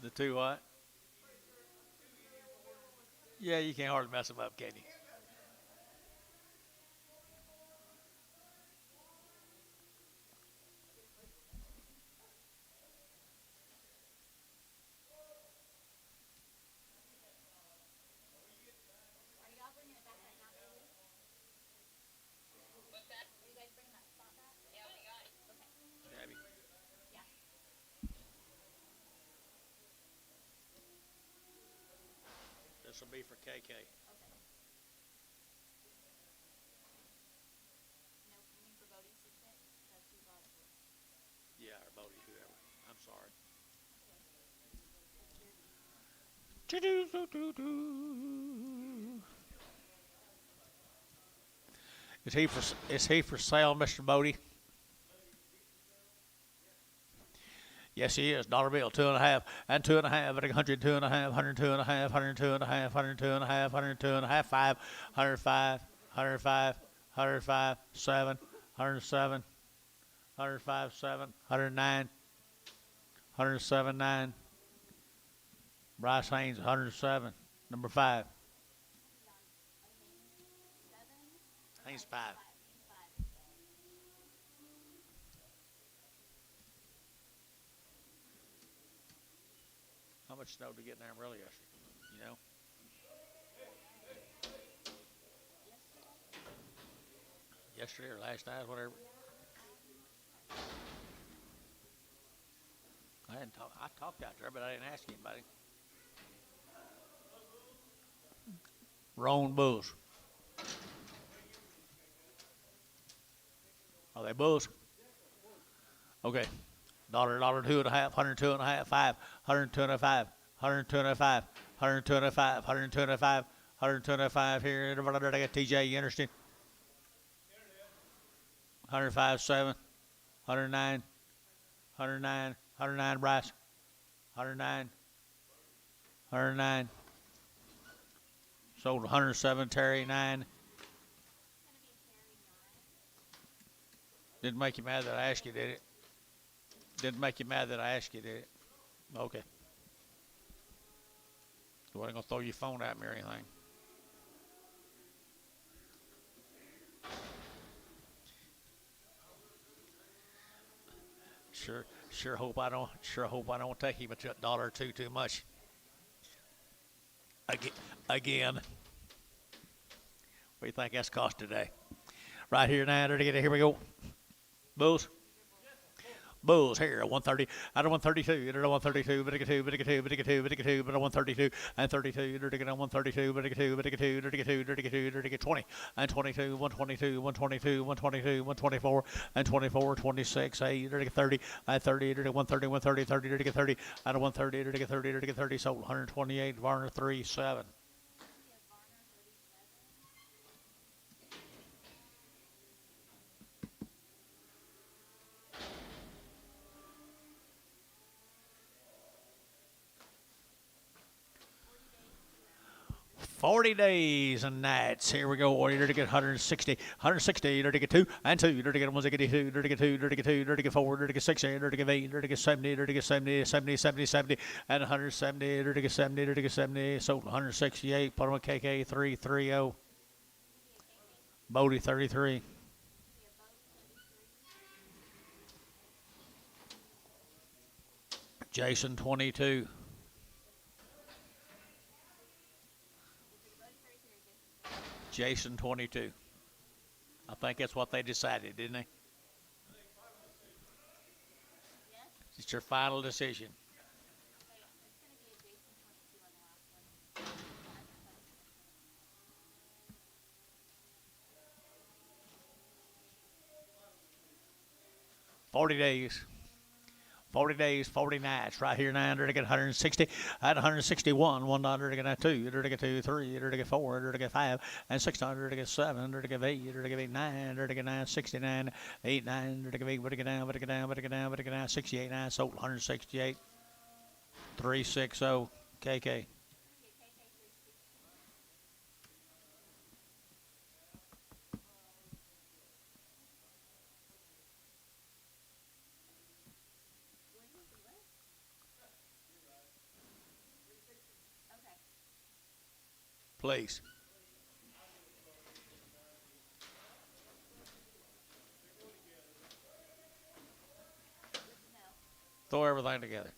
The two what? Yeah, you can't hardly mess them up, can you? This will be for KK. Yeah, or Bodie, whoever. I'm sorry. Is he for sale, Mr. Bodie? Yes, he is. Dollar bill, 2.5, and 2.5, at 100, 2.5, 102.5, 102.5, 102.5, 102.5, 5, 105, 105, 105, 7, 107, 105, 7, 109, 107, 9. Bryce Haynes, 107, number 5. Haynes 5. How much snow did we get in Amarillo yesterday? You know? Yesterday or last night, whatever. I talked out there, but I didn't ask anybody. Roan bulls. Are they bulls? Okay. $1, 2.5, 102.5, 5, 102.5, 102.5, 102.5, 102.5, 102.5 here. I got TJ, you understand? 105, 7, 109, 109, 109 Bryce, 109, 109. Sold 107, Terry 9. Didn't make you mad that I asked you, did it? Didn't make you mad that I asked you, did it? Okay. You wasn't gonna throw your phone at me or anything. Sure hope I don't take him a dollar or two too much. Again. What do you think that's cost today? Right here now, here we go. Bulls. Bulls here, 130, out of 132, at 132, but 2, but 2, but 2, but 2, but 132, and 32, but 132, but 2, but 2, 32, 20, and 22, 122, 122, 122, 124, and 24, 26, 8, 30, and 30, 130, 130, 30, 30, out of 130, 30, 30, sold 128, Varner 3, 7. 40 days and nights. Here we go. You're to get 160, 160. You're to get 2 and 2. You're to get 162. You're to get 2. You're to get 2. You're to get 4. You're to get 6. You're to get 8. You're to get 70. You're to get 70, 70, 70, 70, and 170. You're to get 70. You're to get 70. Sold 168. Put them on KK 330. Bodie 33. Jason 22. Jason 22. I think that's what they decided, didn't they? It's your final decision. 40 days. 40 days, 40 nights. Right here now, to get 160. At 161, $1 to get 2, to get 2, 3, to get 4, to get 5, and 600 to get 7, to get 8, to get 8, 9, to get 9, 69, 8, 9, to get 8, to get down, to get down, to get down, to get down, 68, 9, sold 168, 360, KK. Please. Throw everything together.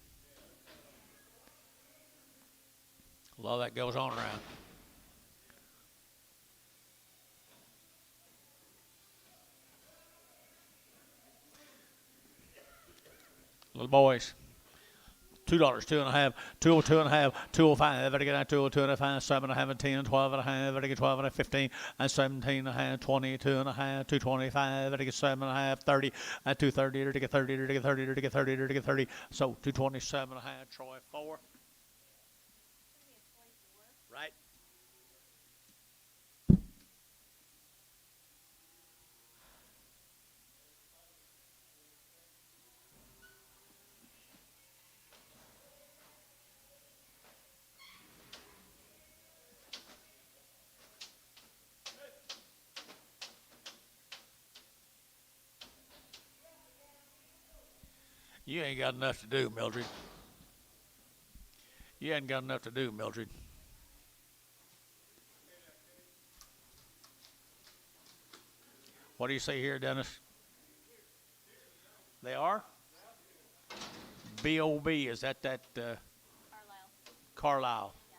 A lot of that goes on around. Little boys. $2, 2.5, 202.5, 205, to get 202.5, 7.5, and 10, 12.5, to get 12 and 15, and 17.5, 22.5, 225, to get 7.5, 30, and 230, to get 30, to get 30, to get 30, to get 30. So 227.5, Troy 4. Right. You ain't got enough to do, Mildred. You ain't got enough to do, Mildred. What do you say here, Dennis? They are? B.O.B. Is that Carlisle? Yeah.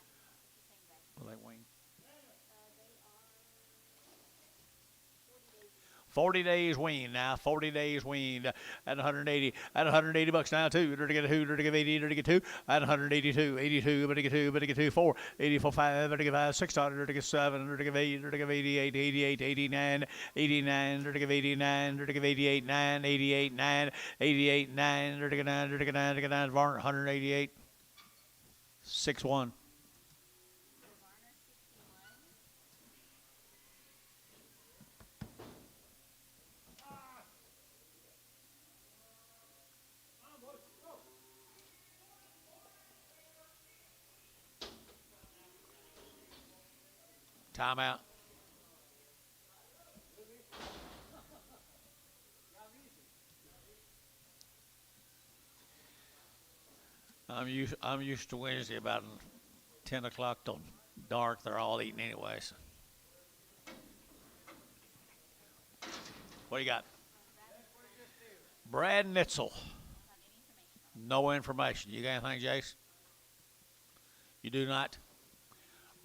Well, they Wayne. 40 days weaned now. 40 days weaned at 180. At 180 bucks now too. To get 2, to get 80, to get 2. At 182, 82, but to get 2, but to get 2, 4, 84, 5, but to get 5, 600, to get 7, to get 8, to get 88, 88, 89, 89, to get 89, to get 88, 9, 88, 9, 88, 9, to get 9, to get 9, to get 9, 188, 6-1. Timeout. I'm used to Wednesday about 10 o'clock till dark. They're all eating anyways. What do you got? Brad Nitzel. No information. You got anything, Jace? You do not?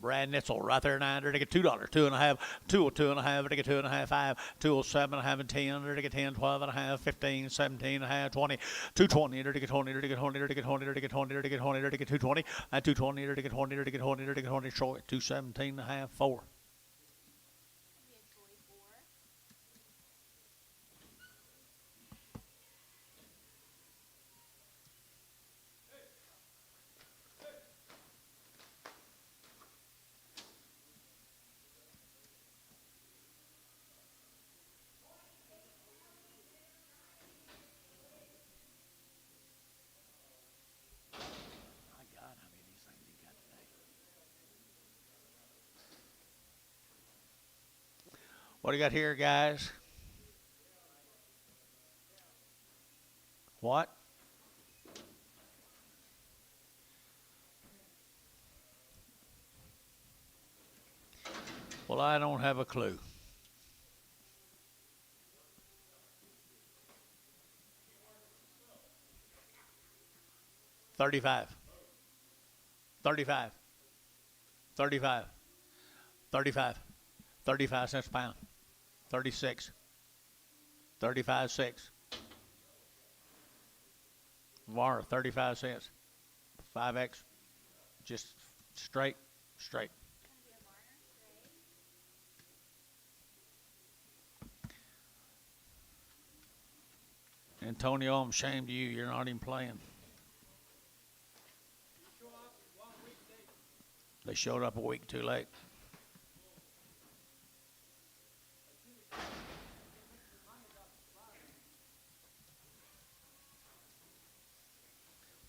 Brad Nitzel right there, $9 to get $2, 2.5, 2.5 to get 2.5, 5, 2.7.5 and 10 to get 10, 12.5, 15, 17.5, 20, 220 to get 20 to get 20 to get 20 to get 20 to get 20 to get 220, and 220 to get 20 to get 20 to get 20 short, 217.5, 4. What do you got here, guys? What? Well, I don't have a clue. $35. $35. $35. $35. 35 cents a pound. 36. 35.6. Var 35 cents. 5X. Just straight. Antonio, I'm ashamed of you. You're not even playing. They showed up a week too late.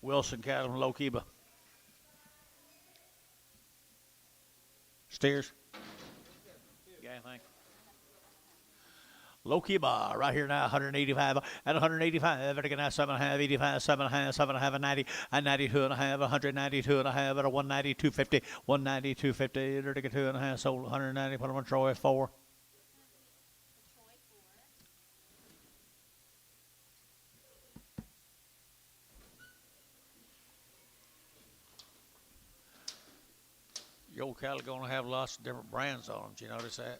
Wilson cattle from Low Kiba. Steers. You got anything? Low Kiba right here now, 185 at 185. Everything now 7.5, 85, 7.5, 7.5, and 90, and 92.5, 192.5 at a 190, 250, 190, 250. There to get 2.5, sold 190. Put them on Troy 4. Your old cattle going to have lots of different brands on them. Did you notice that?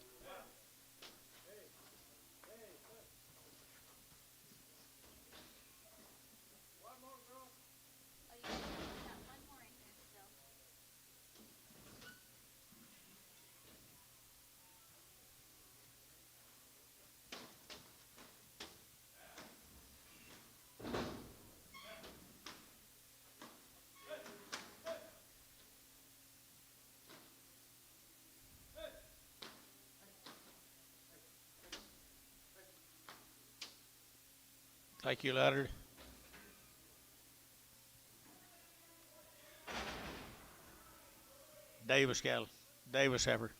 Thank you, Leonard. Davis cattle. Davis heifer.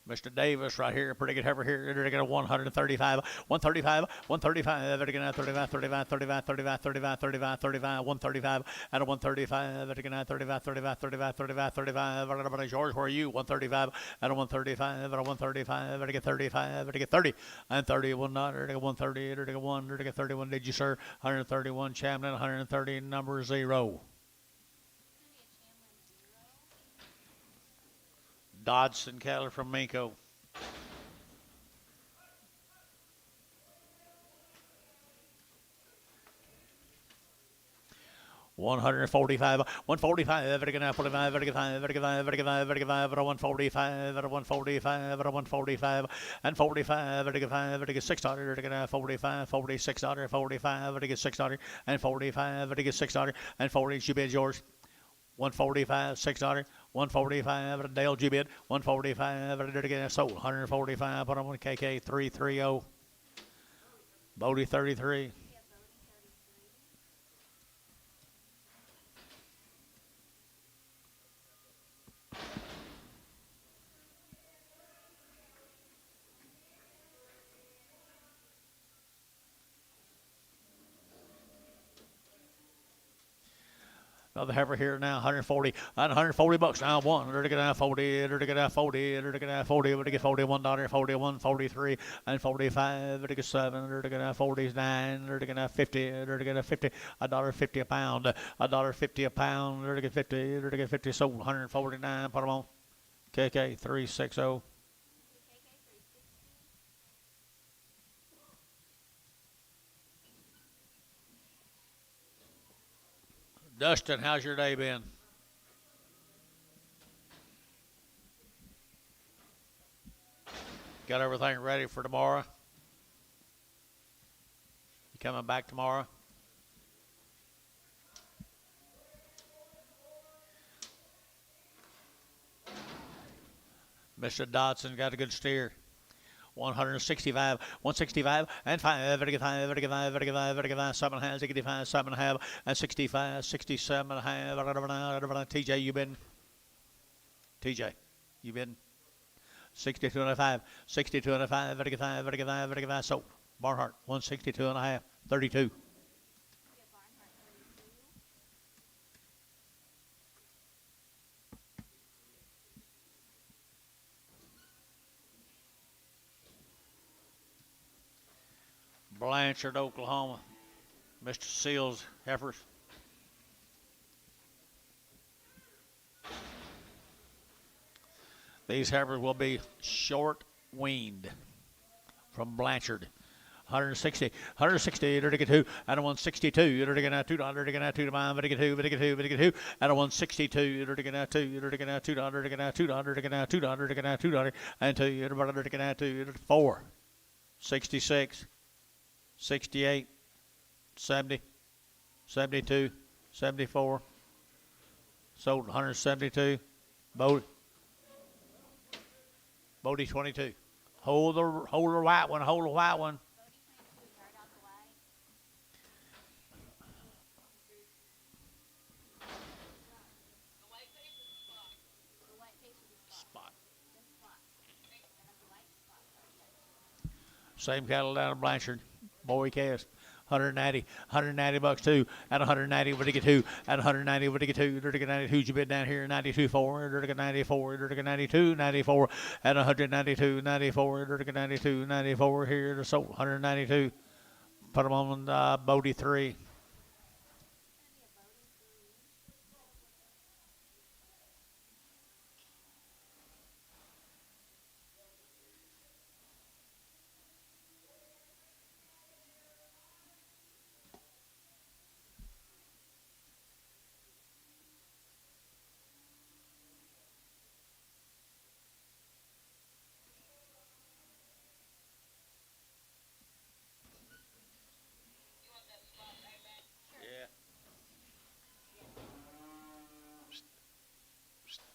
Mr. Davis right here, pretty good heifer here. They're going to 135, 135, 135. They're going to 35, 35, 35, 35, 35, 35, 35, 135, and a 135. They're going to 35, 35, 35, 35, 35. George, where are you? 135, and a 135, and a 135. They're going to get 35, they're going to get 30, and 30 will not. They're going to get 130, they're going to get 1, they're going to get 31. Did you, sir? 131, Chamlin, 130, number 0. Dodson cattle from Minko. $145, 145, everything now, 45, everything 5, everything 5, everything 5, everything 5, 145, 145, 145, and 45, everything 5, everything $6, everything 45, 46, 45, everything $6, and 45, everything $6, and 40, you bid yours. 145, $6, 145, Dale G bid, 145, again sold, 145, put on one KK 330, Bodie 33. Another heifer here now, 140, and 140 bucks now. One, they're to get out 40, they're to get out 40, they're to get out 40, they're to get $41, 41, 43, and 45, they're to get 7, they're to get out 49, they're to get out 50, they're to get out 50, $1.50 a pound, $1.50 a pound, they're to get 50, they're to get 50, sold 149, put them on. KK 360. Dustin, how's your day been? Got everything ready for tomorrow? You coming back tomorrow? Mr. Dodson got a good steer. 165, 165, and 5, 55, 55, 55, 55, 7 and a half, 65, 7 and a half, and 65, 67 and a half. TJ, you been? TJ, you been? 62 and a 5, 62 and a 5, 55, 55, 55, so Barnhart, 162 and a half, 32. Blanchard, Oklahoma. Mr. Seals, heifers. These heifers will be short weaned from Blanchard. 160, 160, they're to get 2, and a 162, they're to get out $2, they're to get out 2 to mine, but to get 2, but to get 2, but to get 2, and a 162, they're to get out 2, they're to get out $2, they're to get out $2, they're to get out $2, they're to get out $2, and 2, they're to get out 2, 4, 66, 68, 70, 72, 74, sold 172, Bodie 22. Hold the white one, hold the white one. Spot. Same cattle down in Blanchard. Boy cast. 190 bucks too, at 190 would get 2, at 190 would get 2, they're to get 92, you bid down here, 92.4, they're to get 94, they're to get 92, 94, at 192, 94, they're to get 92, 94 here, they're sold 192, put them on Bodie 3.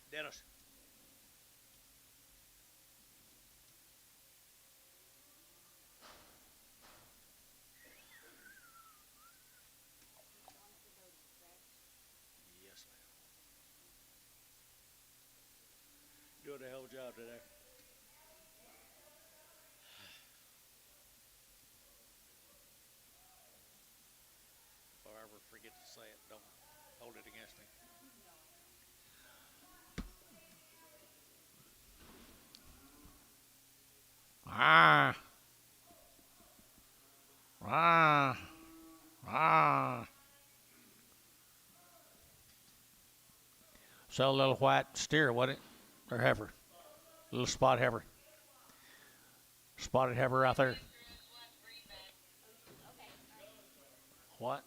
Dennis. Yes, ma'am. Doing a hell of a job today. If I ever forget to say it, don't hold it against me. Ah. Ah. Ah. Sell a little white steer, wasn't it? Or heifer. Little spot heifer. Spotted heifer out there. What?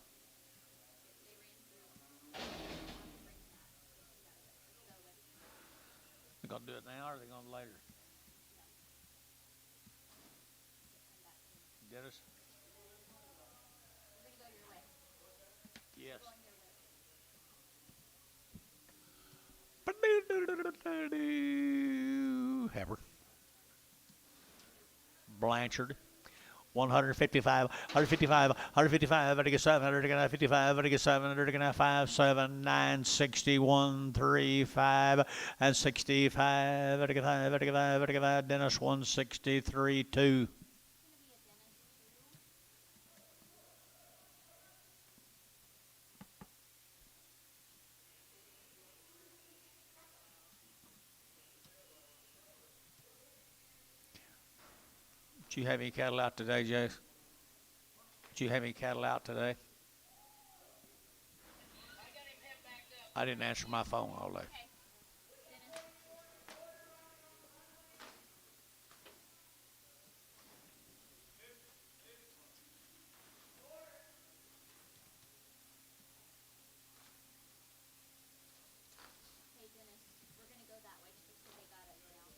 They gonna do it now or are they gonna later? Dennis? Yes. Heifer. Blanchard. 155, 155, 155, 157, 155, 157, 155, 7, 9, 61, 3, 5, and 65, 155, 155, 155, Dennis 163, 2. Did you have any cattle out today, Jace? Did you have any cattle out today? I didn't answer my phone all day. Hey, Dennis, we're gonna go that way just so they got it down.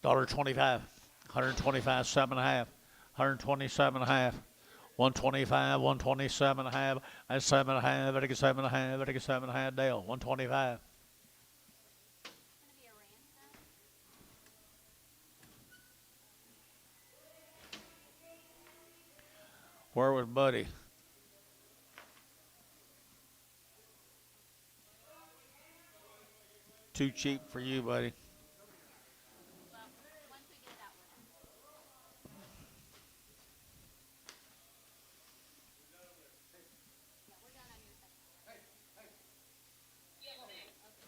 $1.25, 125, 7.5, 127 and a half, 125, 127 and a half, and 7.5, I get 7.5, I get 7.5, Dale, 125. It's gonna be a ram sound. Where was Buddy? Too cheap for you, buddy. Well, once we get it out, we're done. Yeah, we're done on your section.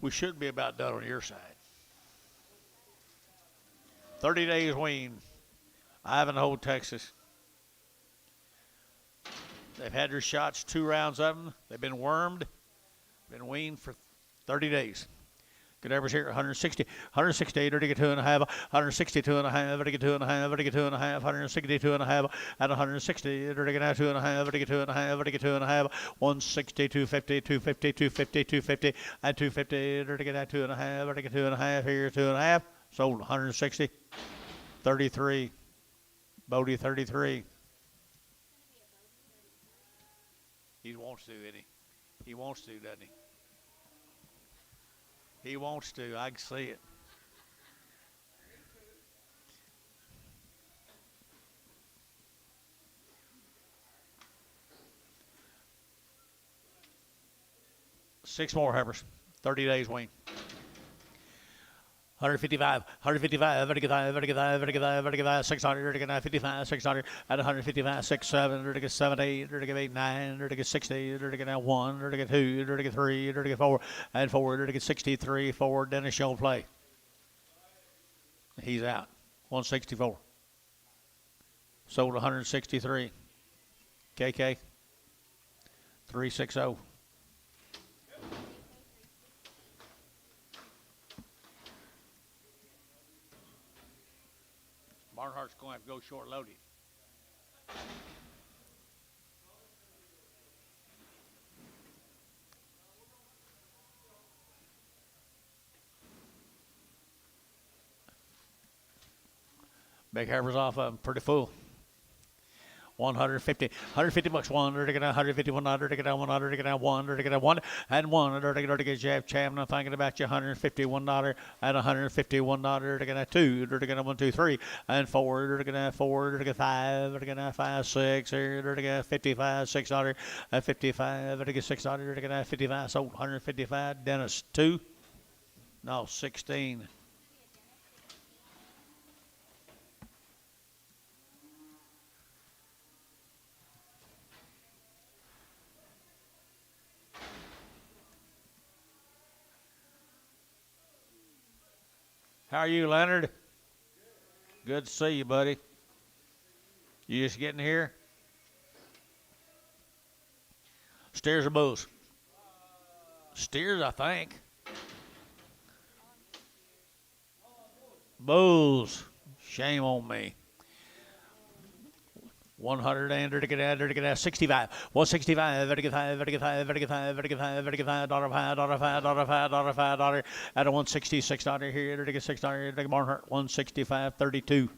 We should be about done on your side. 30 days weaned, Ivanhoe, Texas. They've had their shots, 2 rounds of them. They've been wormed, been weaned for 30 days. Good average here, 160, 168, or to get 2.5, 162 and a half, or to get 2.5, or to get 2.5, 162 and a half, at 160, or to get 2.5, or to get 2.5, or to get 2.5, 160, 250, 250, 250, 250, at 250, or to get 2.5, or to get 2.5, here, 2.5, sold 160, 33, Bodie 33. He wants to, isn't he? He wants to, doesn't he? He wants to. I can see it. Six more heifers. 30 days wean. 155, 155, 600, 55, 600, at 155, 6, 7, 7, 8, 8, 9, 60, 1, 2, 3, 4, and 4, 63, 4, Dennis show play. He's out. 164. Sold 163. KK 360. Barnhart's going to have to go short loaded. Big heifers off of them, pretty full. 150, 150 bucks, 100 to get 150, 100 to get 100 to get 100 to get 1 and 100 to get Jeff Chapman. I'm thinking about you, $151 at $151 to get 2 to get 1, 2, 3 and 4 to get 4 to get 5 to get 5, 6 to get 55, 600 at 55 to get 600 to get 55. Sold 155. Dennis 2, no 16. How are you, Leonard? Good to see you, buddy. You just getting here? Steers or bulls? Steers, I think. Bulls. Shame on me. 100 and to get 65, 165, $5, at a $166 here to get $6 to get Barnhart, 165, 32.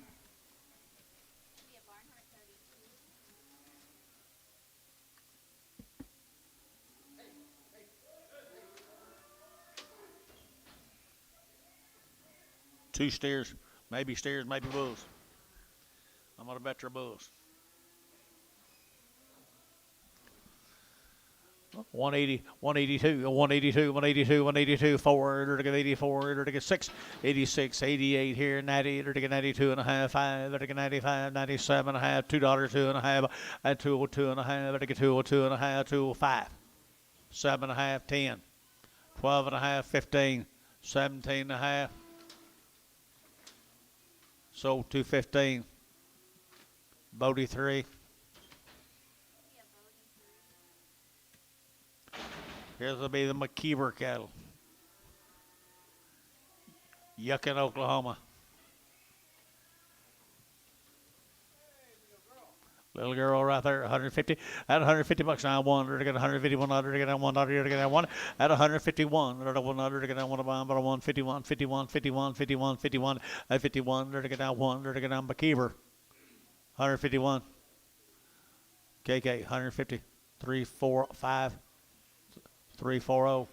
2 steers, maybe bulls. I'm gonna bet your bulls. 180, 182, 182, 182, 182, 4, 84, 6, 86, 88 here, 90, 92 and a half, 5, 95, 97 and a half, $2, 2 and a half, and 202 and a half, 202 and a half, 205, 7 and a half, 10, 12 and a half, 15, 17 and a half, sold 215, Bodie 3. Here's will be the McKeever cattle. Yuckin, Oklahoma. Little girl right there, 150. At 150 bucks now, one. They're going 151. They're going 1. They're going 1. At 151. They're going 1. They're going 1. But 151, 51, 51, 51, 51. At 51. They're going 1. They're going McKeever. 151. KK 150. 3, 4, 5. 340.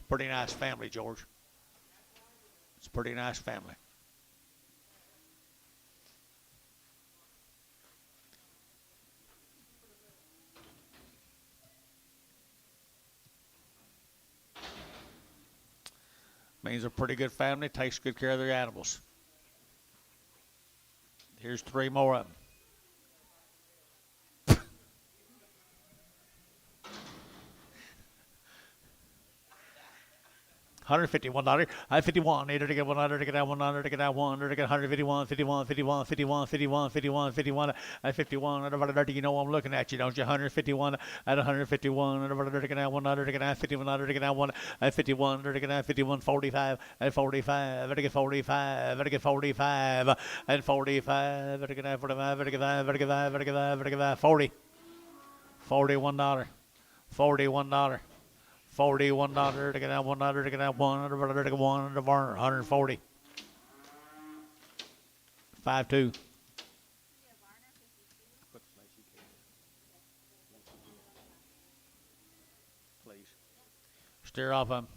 Pretty nice family, George. It's a pretty nice family. Means a pretty good family, takes good care of their animals. Here's 3 more of them. $151. I 51. Either to get 100 to get out 100 to get out 100 to get 151, 51, 51, 51, 51, 51, 51. At 51, you know I'm looking at you, don't you? 151 at 151. To get out 100 to get out 51 to get out 1 at 51 to get out 51, 45 at 45. To get 45. To get 45 and 45. To get out 45. To get 5. To get 5. To get 5. To get 5. 40. $41. $41. $41 to get out 100 to get out 100 to get 140. 52. Please. Steer off him.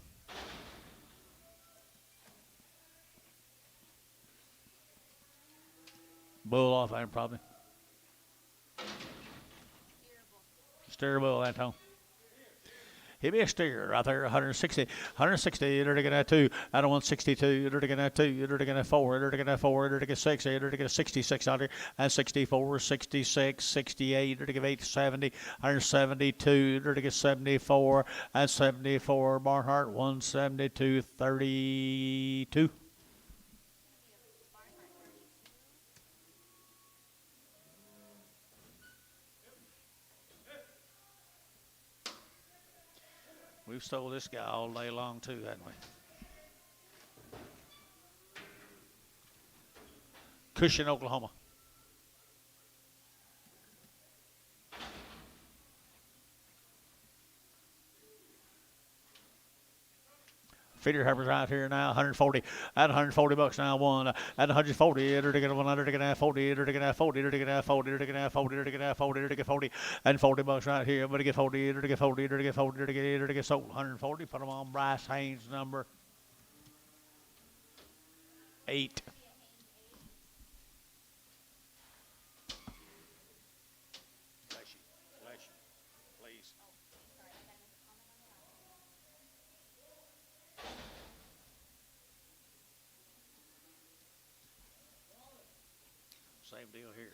Bull off him probably. Steer bull that time. He'll be a steer right there, 160. 160, they're going to 2. Out of 162, they're going to 2. They're going to 4. They're going to 4. They're going to 6. They're going to 66 under. And 64, 66, 68. They're going to 8, 70. 172. They're going to 74. And 74. Barnhart, 172, 32. We've sold this guy all day long too, haven't we? Cushion, Oklahoma. Feeder Heifer's right here now, 140. At 140 bucks now, one. At 140, they're to get 100, they're to get 40, they're to get 40, they're to get 40, they're to get 40, they're to get 40, they're to get 40, and 40 bucks right here. But to get 40, they're to get 40, they're to get 40, they're to get sold 140. Put them on Bryce Haynes number 8. Bless you, please. Same deal here.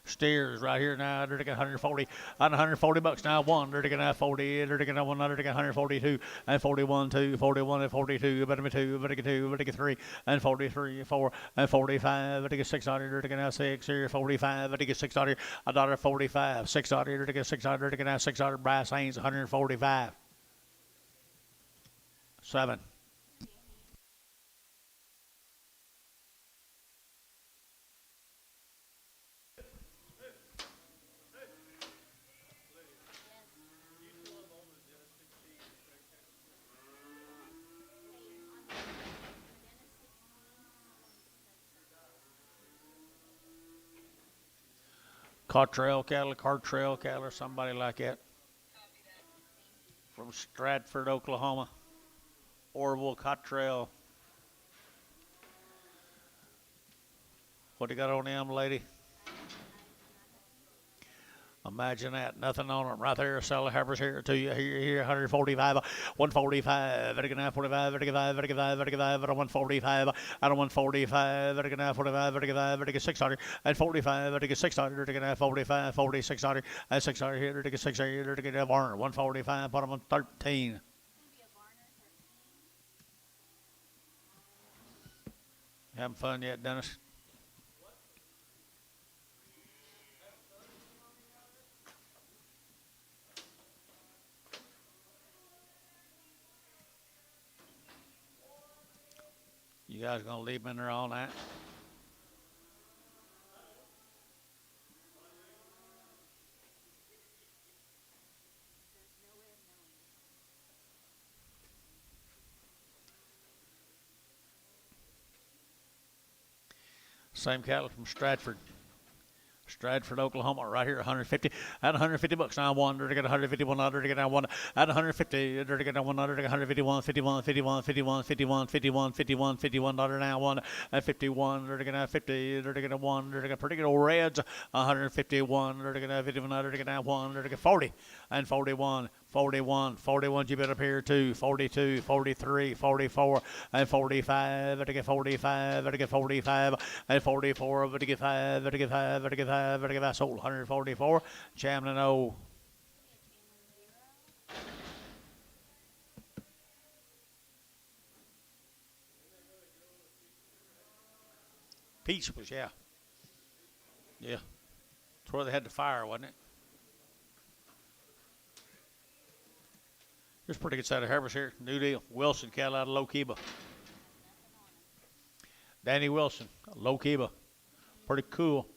Steers right here now. They're taking 140. On 140 bucks now. One. They're taking 40. They're taking 100. They're taking 142 and 41, 2, 41 and 42. Better me 2. Better get 2. Better get 3 and 43, 4 and 45. Better get 600. They're taking 6 here. 45. Better get 600. $1.45. 600. They're taking 600. They're taking 600. Bryce Haynes 145. 7. Cartrail cattle, or somebody like that. From Stratford, Oklahoma. Orville Cottrell. What do you got on them, lady? Imagine that, nothing on them right there. Sally Harper's here to you. Here, 145, 145, vertical 45, vertical 5, vertical 5, vertical 5, 145, out of 145, vertical 45, vertical 5, vertical 600, and 45, vertical 600, vertical 45, 4600, and 600 here, vertical 600, vertical Varner, 145, bottom on 13. Having fun yet, Dennis? You guys gonna leave me in there all night? Same cattle from Stratford. Stratford, Oklahoma, right here, 150. At 150 bucks now, one. To get 151, to get now one. At 150, to get 100, to get 151, 51, 51, 51, 51, 51, 51, 51 dollar now one. At 51, to get now 50, to get one, to get pretty good old reds. 151, to get 51, to get now one, to get 40, and 41. 41, 41, you bid up here too, 42, 43, 44, and 45, to get 45, to get 45, and 44, to get 5, to get 5, to get 5, to get 5, sold 144, Chamlin O. Peach was, yeah. Yeah. That's where they had the fire, wasn't it? Here's a pretty good set of Heifers here. New deal. Wilson cattle out of Low Kiba. Danny Wilson, Low Kiba. Pretty cool.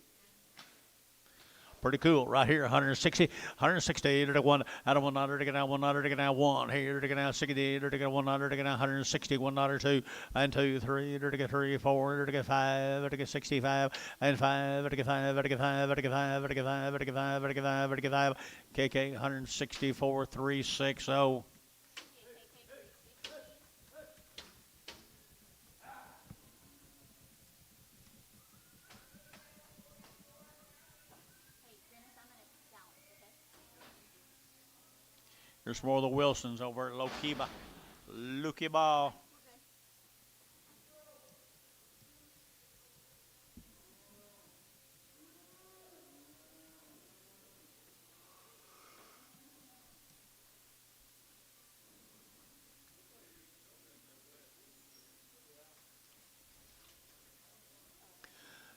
Pretty cool. Right here, 160, 160 to one, out of 100 to get out 100 to get out one. Here to get out 60 to get 100 to get out 160, 100 2, and 2, 3 to get 3, 4 to get 5 to get 65, and 5 to get 5 to get 5 to get 5 to get 5 to get 5 to get 5 to get 5. KK 164 360. Here's more of the Wilsons over at Low Kiba. Looky ball.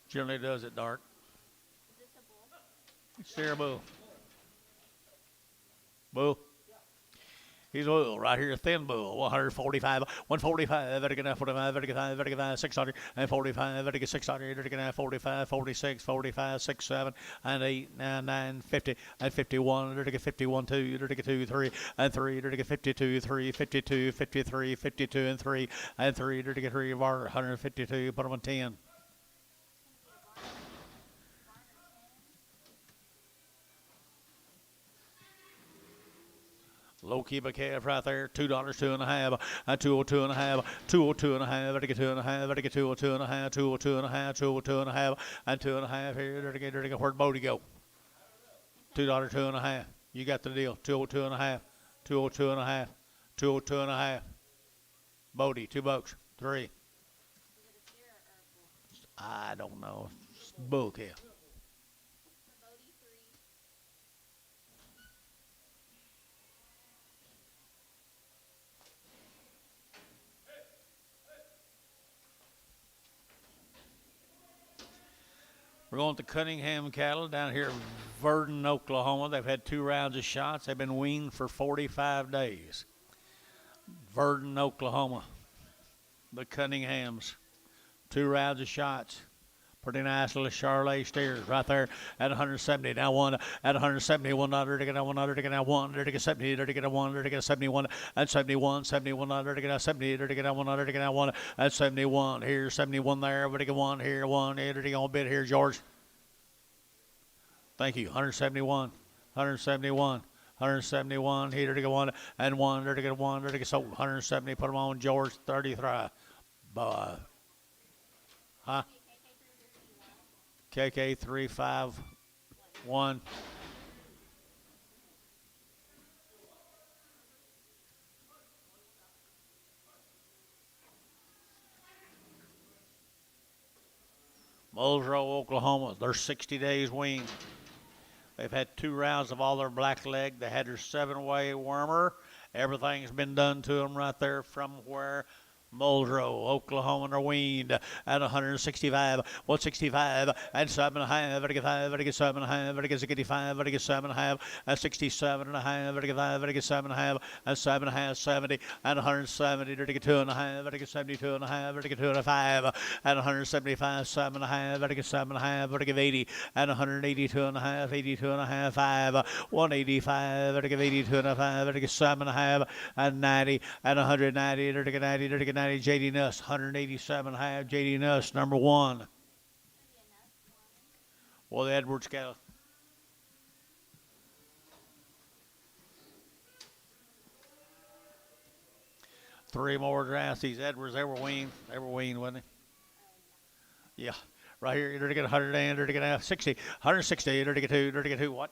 Generally does it dark. It's there a bull. Bull. He's a bull right here, thin bull, 145, 145, vertical 45, vertical 5, 600, and 45, vertical 600, vertical 45, 46, 45, 6, 7, and 8, 9, 50, and 51, vertical 51, 2, vertical 2, 3, and 3, vertical 52, 3, 52, 53, 52, and 3, and 3, vertical 3, var, 152, put them on 10. Low Kiba calf right there, $2, 2.5, and 202.5, 202.5, vertical 2.5, vertical 202.5, 202.5, 202.5, and 2.5 here. Vertical, where'd Bodie go? $2, 2.5. You got the deal. 202.5, 202.5, 202.5. Bodie, $2, 3. I don't know. It's bull calf. We're going to Cunningham cattle down here in Verdon, Oklahoma. They've had 2 rounds of shots. They've been weaned for 45 days. Verdon, Oklahoma. The Cunninghams. 2 rounds of shots. Pretty nice little Charolais steers right there at 170. Now one at 170, 100 to get a 100 to get a 100 to get 70 to get a 100 to get a 71 and 71, 7100 to get a 70 to get a 100 to get a 1 at 71. Here's 71 there. But to get 1 here, 1 here to get on bid here, George. Thank you. 171, 171. 171, here to go one, and one, there to get one, there to get sold, 170, put them on, George, 33. Huh? KK 351. Mulesrow, Oklahoma. They're 60 days weaned. They've had 2 rounds of all their black leg. They had their 7-way wormer. Everything's been done to them right there from where Mulesrow, Oklahoma, are weaned at 165, 165, and 7.5, vertical 5, vertical 7.5, vertical 65, vertical 7.5, and 67.5, vertical 5, vertical 7.5, and 7.5, 70, and 170, vertical 2.5, vertical 72.5, vertical 2.5, and 175, 7.5, vertical 7.5, vertical 80, and 182.5, 82.5, 5, 185, vertical 82.5, vertical 7.5, and 90, and 190, vertical 90, vertical 90. JD Nuss, 187.5. JD Nuss, number 1. Well, the Edwards cattle. Three more drafts. These Edwards, they were weaned. They were weaned, wasn't they? Yeah. Right here, you're to get 100 and you're to get 60. 160, you're to get 2, you're to get 2 what?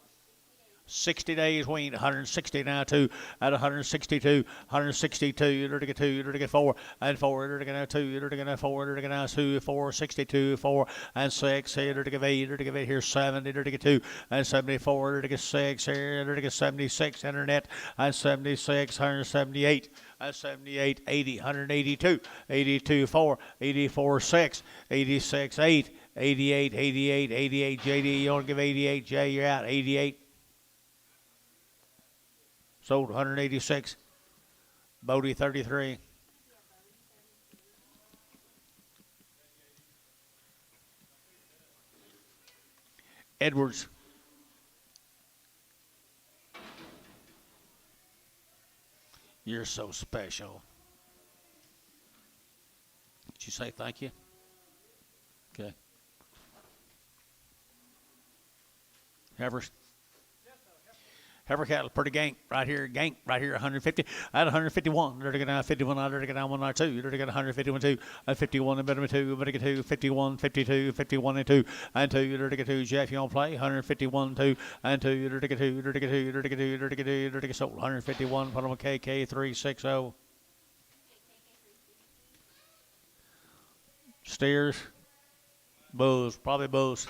60 days weaned, 160 now, 2 at 162, 162, you're to get 2, you're to get 4, and 4, you're to get 2, you're to get 4, you're to get 2, 4, 62, 4, and 6, you're to get 8, you're to get 8 here, 7, you're to get 2, and 74, you're to get 6, here, you're to get 76, internet, and 76, 178, and 78, 80, 182, 82, 4, 84, 6, 86, 8, 88, 88, 88, JD, you want to give 88, J, you're out, 88. Sold 186. Bodie 33. Edwards. You're so special. Did you say thank you? Okay. Heifers. Heifer cattle, pretty gank right here, 150. At 151, they're going to get 51, they're going to get 1 or 2, they're going to get 151, 2, at 51, and better 2, better get 2, 51, 52, 51, and 2, and 2, you're to get 2, Jeff, you want to play, 151, 2, and 2, you're to get 2, you're to get 2, you're to get 2, you're to get 2, you're to get sold, 151, put them on KK 360. Steers, bulls, probably bulls.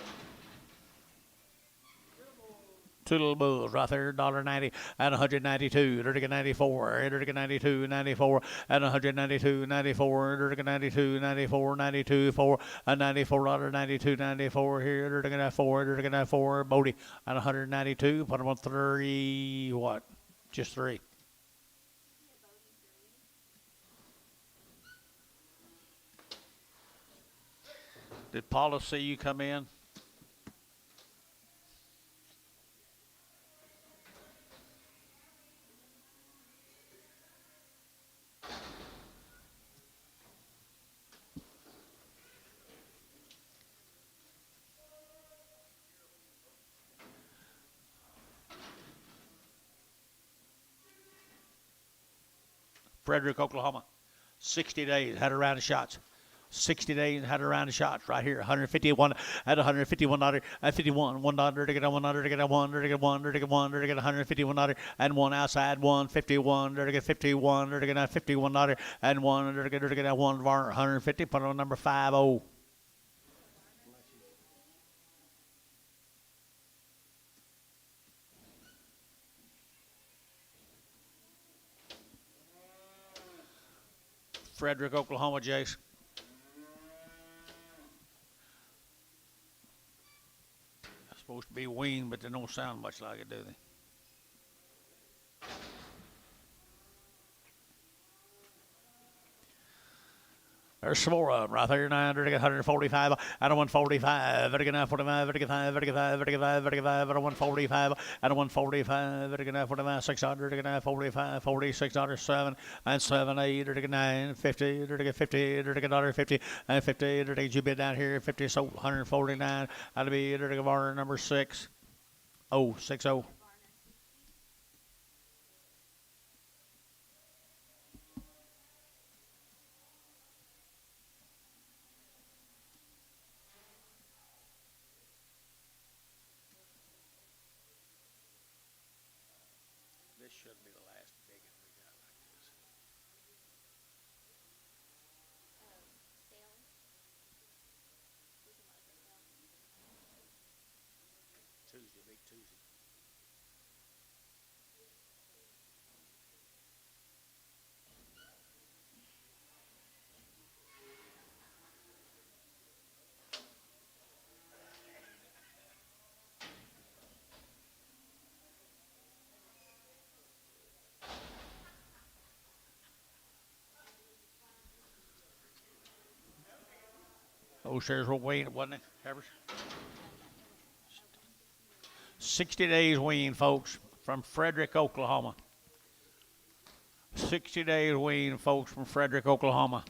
2 little bulls right there, $1.90 and 192, Dirtigan 94, Dirtigan 92, 94, and 192, 94, Dirtigan 92, 94, 92, 4, and 94, 92, 94 here, Dirtigan 4, Dirtigan 4, Bodie, and 192, put them on 3, what? Just 3. Did Paula see you come in? Frederick, Oklahoma. 60 days, had a round of shots. 60 days, had a round of shots right here. 151 at $151 at 51. $1 to get a $1 to get a $1 to get $1 to get $1 to get $151 and 1 outside 151 to get 51 to get $51 and 1 to get a 1 var 150. Put on number 50. Frederick, Oklahoma, Jace. Supposed to be weaned, but they don't sound much like it, do they? There's some more of them right there. 145 out of 145. Vertical 45, vertical 5, vertical 5, vertical 5, vertical 5, out of 145, out of 145, vertical 45, 600, vertical 45, 46, $7, and 7, 8, vertical 9, 50, vertical 50, vertical 50, and 50, vertical you bid down here, 50, so 149, out of be vertical bar number 6, 0, 60. should be the last big one we got like this. Sales. We can let the sales. Tuesday, big Tuesday. Those shares were weaned, wasn't it, Heifers? 60 days weaned, folks, from Frederick, Oklahoma. 60 days weaned, folks, from Frederick, Oklahoma.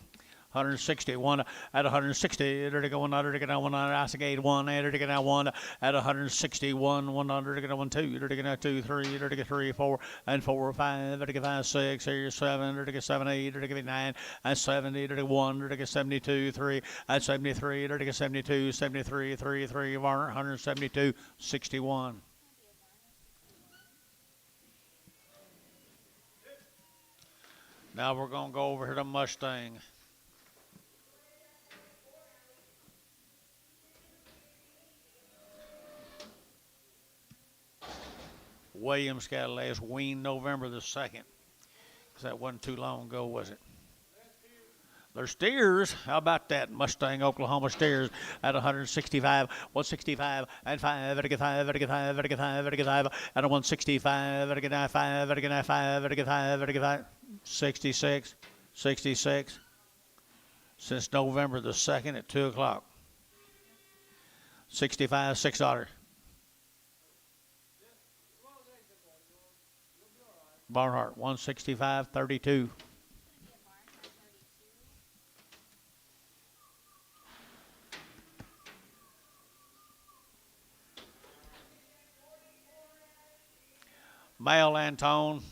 161 at 160. There to go 100 to go 100. I say 1. There to go 1 at 161. 100 to go 1 2. There to go 2 3. There to go 3 4 and 4 5. There to go 5 6. Here 7. There to go 7 8. There to go 9 and 70. There to go 1. There to go 72 3 and 73. There to go 72 73 3 3 172 61. Now we're going to go over here to Mustang. Williams got last weaned November the 2nd. Because that wasn't too long ago, was it? They're steers. How about that? Mustang, Oklahoma steers at 165, 165, and 5, at a 5, at a 5, at a 5, at a 5, at a 165, at a 5, at a 5, at a 5, at a 5, 66, 66. Since November the 2nd at 2 o'clock. 65, $6. Barnhart, 165, 32. Male Antone.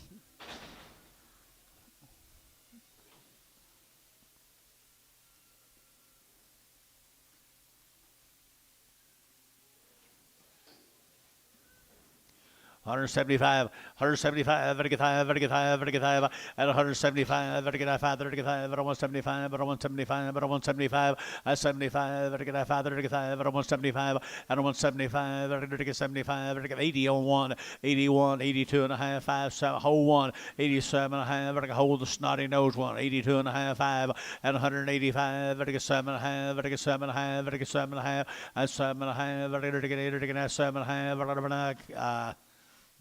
$175, $175, at a 5, at a 5, at a 5, at 175, at a 5, at a 5, at 175, at 175, at 175, at 75, at a 5, at a 5, at 175, at 175, at a 75, at 80 on 1, 81, 82 and a half, 5, 7, hold 1, 87 and a half, at a hold the snotty nose 1, 82 and a half, 5, at 185, at a 7 and a half, at a 7 and a half, at a 7 and a half, at 7 and a half, at a 7 and a half, at a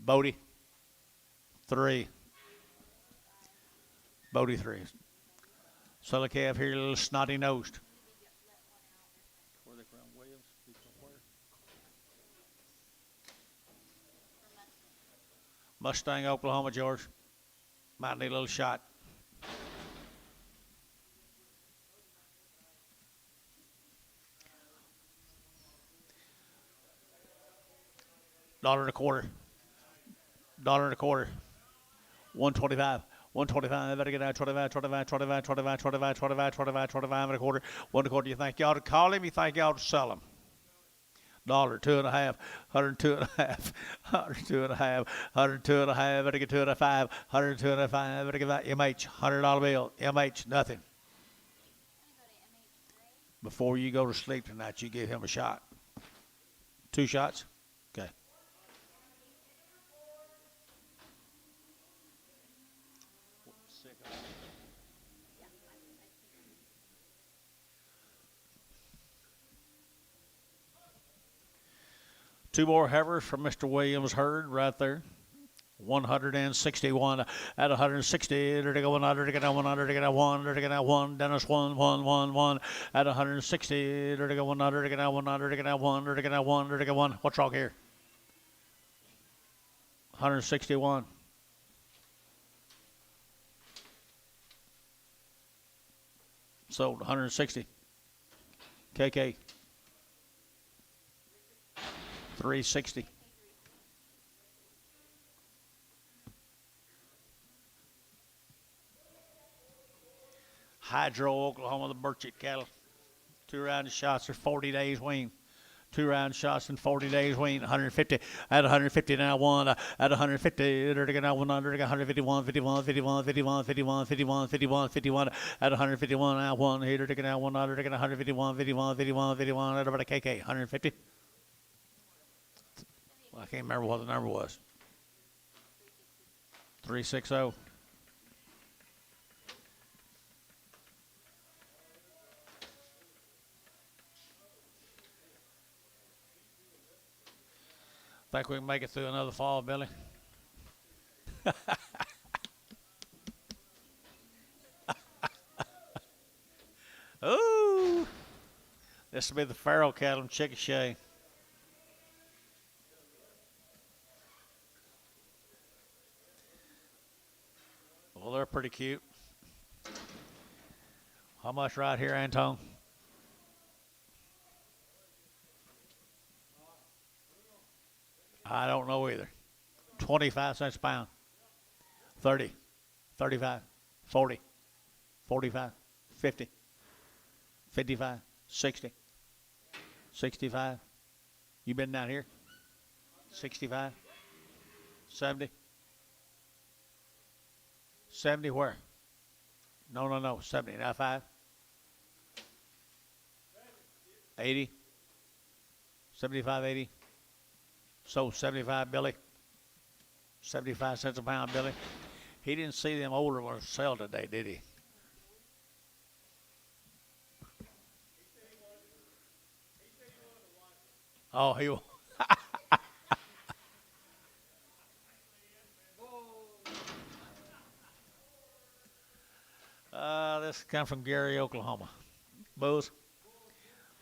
Bodie, 3. Bodie, 3. Sully calf here, a little snotty nosed. Where they from? Williams? Mustang, Oklahoma, George. Might need a little shot. $1.25. $1.25. 125. 125, better get out, 25, 25, 25, 25, 25, 25, 25, 25 and a quarter, 1 quarter. You think you ought to call him? You think you ought to sell him? $1, 2 and a half, 102 and a half, 102 and a half, 102 and a half, better get 2 and a 5, 102 and a 5, better get that MH, $100 bill, MH, nothing. Before you go to sleep tonight, you give him a shot. 2 shots? Okay. Two more Heifers from Mr. Williams' herd right there. 161 at 160. There to go 100 to get 100 to get 1 to get 1. Dennis 1 1 1 1 at 160. There to go 100 to get 100 to get 1 to get 1 to get 1. What's wrong here? 161. Sold 160. KK. 360. Hydro, Oklahoma, the Burchett cattle. 2 round of shots are 40 days weaned. 2 round shots in 40 days. Weaned 150. At 150 now one. At 150. Now 100. 151. 51. 51. 51. 51. 51. 51. 51. At 151 now one. Here to now 100. 151. 51. 51. 51. At about a KK. 150. I can't remember what the number was. 360. Think we can make it through another fall, Billy? Ooh, this will be the Farrell cattle in Chickasha. Well, they're pretty cute. How much right here, Anton? I don't know either. 25 cents a pound. 30, 35, 40, 45, 50, 55, 60, 65. You been down here? 65, 70. 70 where? No. 70, not 5. 80. 75, 80. So 75, Billy. 75 cents a pound, Billy. He didn't see them older ones sell today, did he? Oh, he will. This comes from Gary, Oklahoma. Bulls.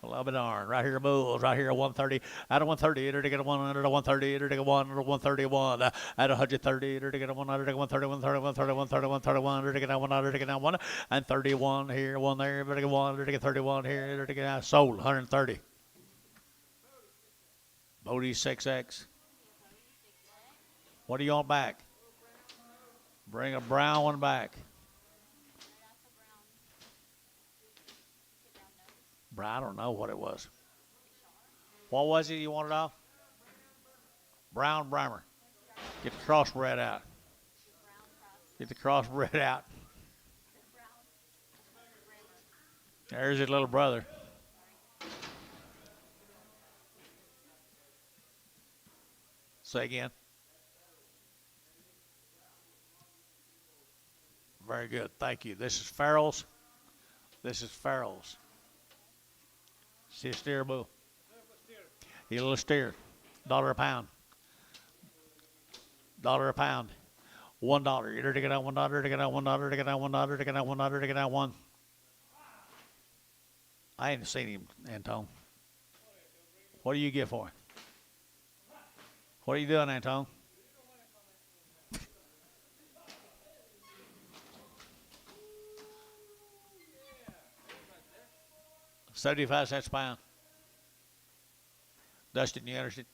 Well, I'll be darned. Right here, bulls. Right here, 130. Out of 130, enter to get a 100, a 130, enter to get a 1, 131. At 130, enter to get a 100, 130, 130, 130, 130, 131, enter to get a 100, to get a 1, and 31 here, 1 there, enter to get 1, enter to get 31 here, enter to get sold, 130. Bodie 6X. What do you want back? Bring a brown one back. I don't know what it was. What was it you wanted off? Brown Brammer. Get the crossbred out. Get the crossbred out. There's his little brother. Say again. Very good. Thank you. This is Farrell's. This is Farrell's. See a steer bull. A little steer. $1 a pound. $1 a pound. $1. You're to get out $1, to get out $1, to get out $1, to get out $1, to get out 1. I ain't seen him, Anton. What do you get for him? What are you doing, Anton? $0.75 a pound. Dustin, you interested?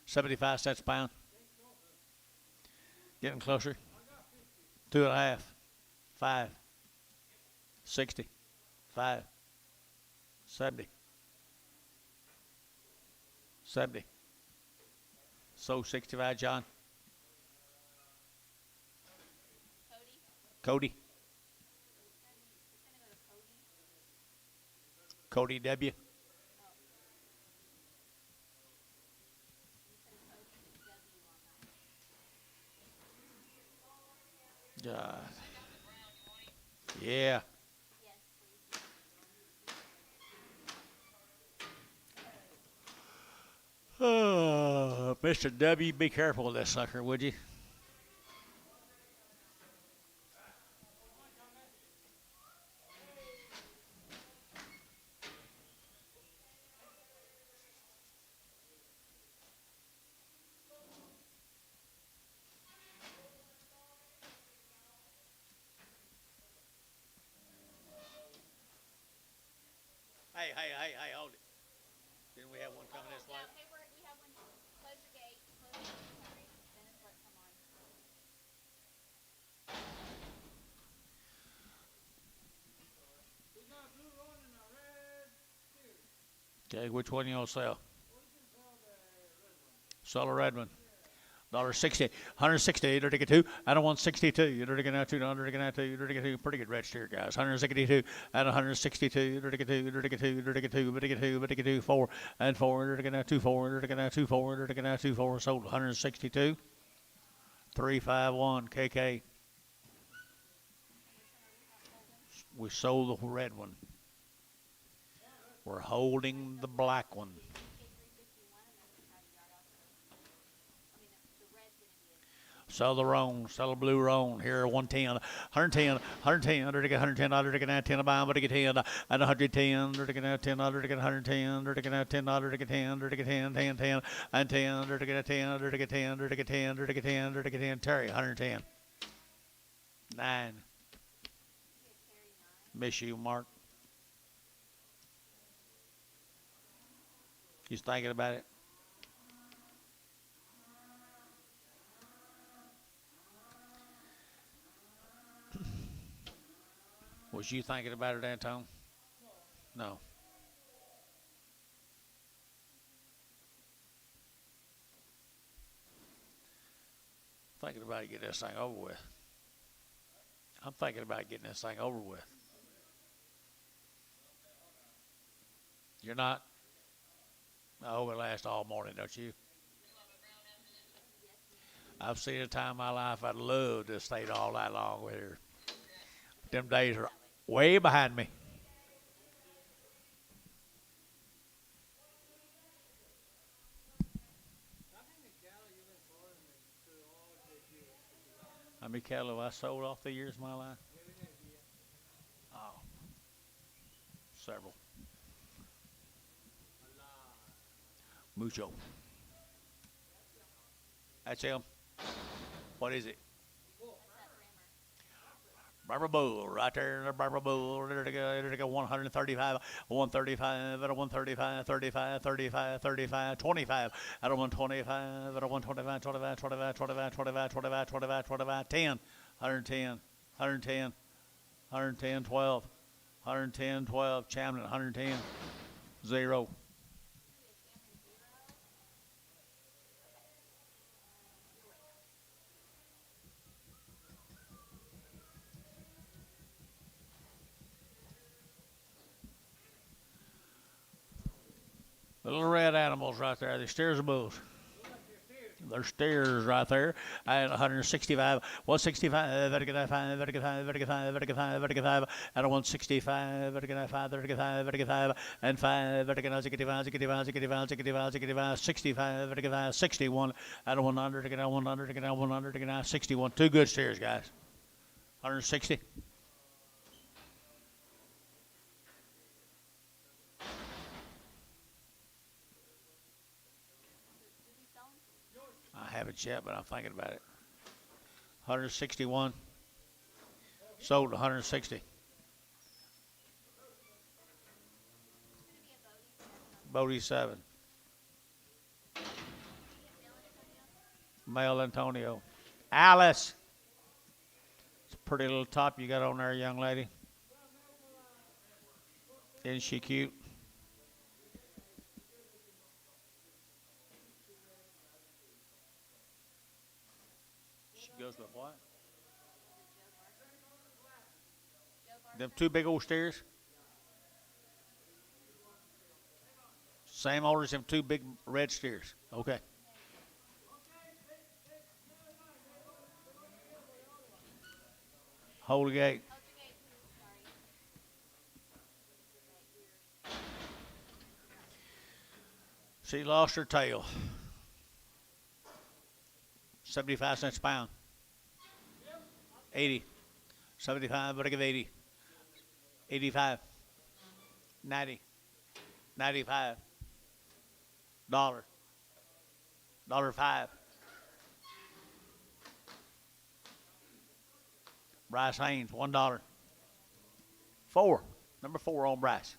75 cents a pound. Getting closer. 2.5. 5. 60. 5. 70. 70. So 65, John. Cody. Cody W. Yeah. Mr. W, be careful with that sucker, would you? Hey, hold it. Didn't we have one coming this way? Yeah, okay, we have one. Close your gate. Close your gate. Sorry. Then it's let come on. Okay, which one you gonna sell? Sell a red one. $1.60, 160, you're to get two, out of 162, you're to get out two, you're to get two, pretty good red steer, guys. 162, out of 162, you're to get two, you're to get two, you're to get two, you're to get two, you're to get two, four, and four, you're to get out two, four, you're to get out two, four, you're to get out two, four, sold 162, 351, KK. We sold the red one. We're holding the black one. Sell the roan, sell the blue roan. Here, 110, 110, 110, under to get 110, under to get 10, about to get 10, and 110, under to get 10, under to get 110, under to get 10, under to get 10, under to get 10, 10, 10, and 10, under to get 10, under to get 10, under to get 10, under to get 10, under to get 10, Terry, 110. 9. Miss you, Mark. He's thinking about it. Was you thinking about it, Antone? No. Thinking about getting this thing over with. I'm thinking about getting this thing over with. You're not? I hope it lasts all morning, don't you? I've seen a time in my life I'd love to have stayed all night long with her. Them days are way behind me. How many cattle have I sold off the years of my life? Oh, several. Mucho. That's him. What is it? Barber Bull, right there, the Barber Bull. There to go 135, 135, at a 135, 35, 35, 35, 25, at a 125, at a 125, 25, 25, 25, 25, 25, 25, 25, 10, 110, 110, 110, 12, 110, 12, Chamlin, 110, 0. Little red animals right there. They're steers and bulls. They're steers right there. At 165, 165, vertical 5, vertical 5, vertical 5, vertical 5, vertical 5, at a 165, vertical 5, vertical 5, vertical 5, and 5, vertical 65, 65, 65, 65, 65, 65, vertical 5, 61, at a 100, to get out 100, to get out 100, to get out 61. Two good steers, guys. 160. I haven't yet, but I'm thinking about it. 161. Sold 160. Bodie 7. Male Antonio. Alice. It's a pretty little top you got on there, young lady. Isn't she cute? Goes with what? Them two big old steers? Same order as them two big red steers. Okay. Hold the gate. She lost her tail. 75 cents a pound. 80. 75, but I give 80. 85. 90. 95. $1. $1.05. Bryce Haynes, $1. 4. Number 4 on Bryce.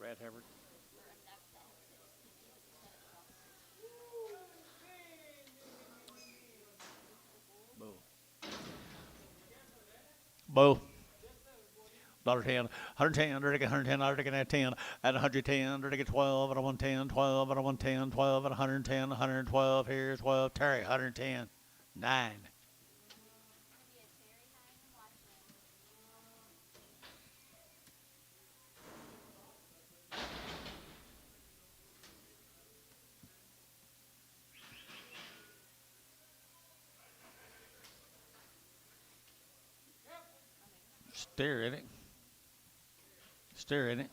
red heifer. or enough to give you the percentage Bull. off. $10, 110, under ticket 110, under ticket at 10, at 110, under ticket 12, at 110, 12, at 110, 12, at 110, 112, here 12, Terry, 110, 9. Steer in it. Steer in it.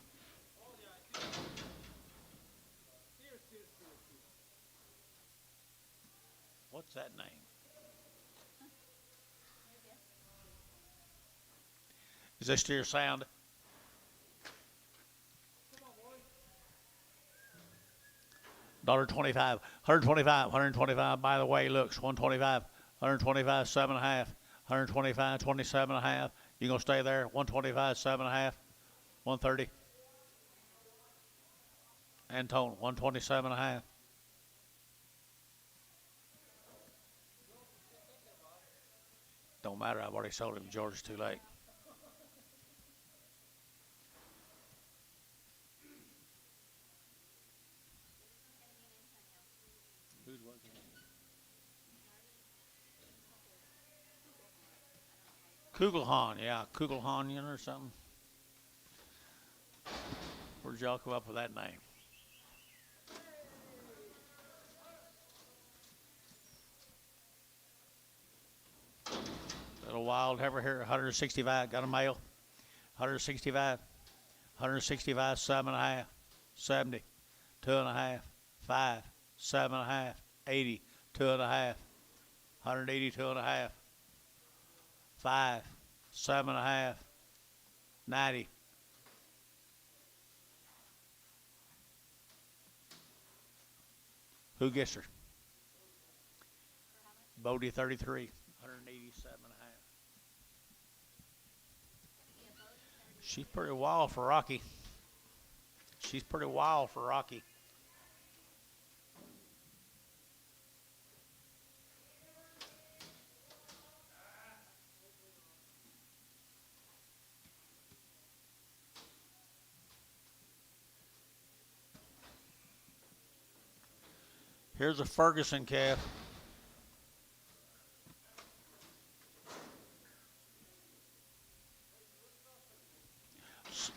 What's that name? Is that steer sound? $1.25, 125, 125. By the way, looks 125, 125, 7.5, 125, 27.5. You gonna stay there? 125, 7.5, 130. Antone, 127.5. Don't matter. I've already sold him. George's too late. Who's working? Kugelhahn, yeah, Kugelhahnian or something. Where'd y'all come up with that name? Little wild heifer here, 165, got a male. 165, 165, 7.5, 70, 2.5, 5, 7.5, 80, 2.5, 180, 2.5, 5, 7.5, 90. Who gets her? Bodie 33, 187.5. She's pretty wild for Rocky. She's pretty wild for Rocky. Here's a Ferguson calf.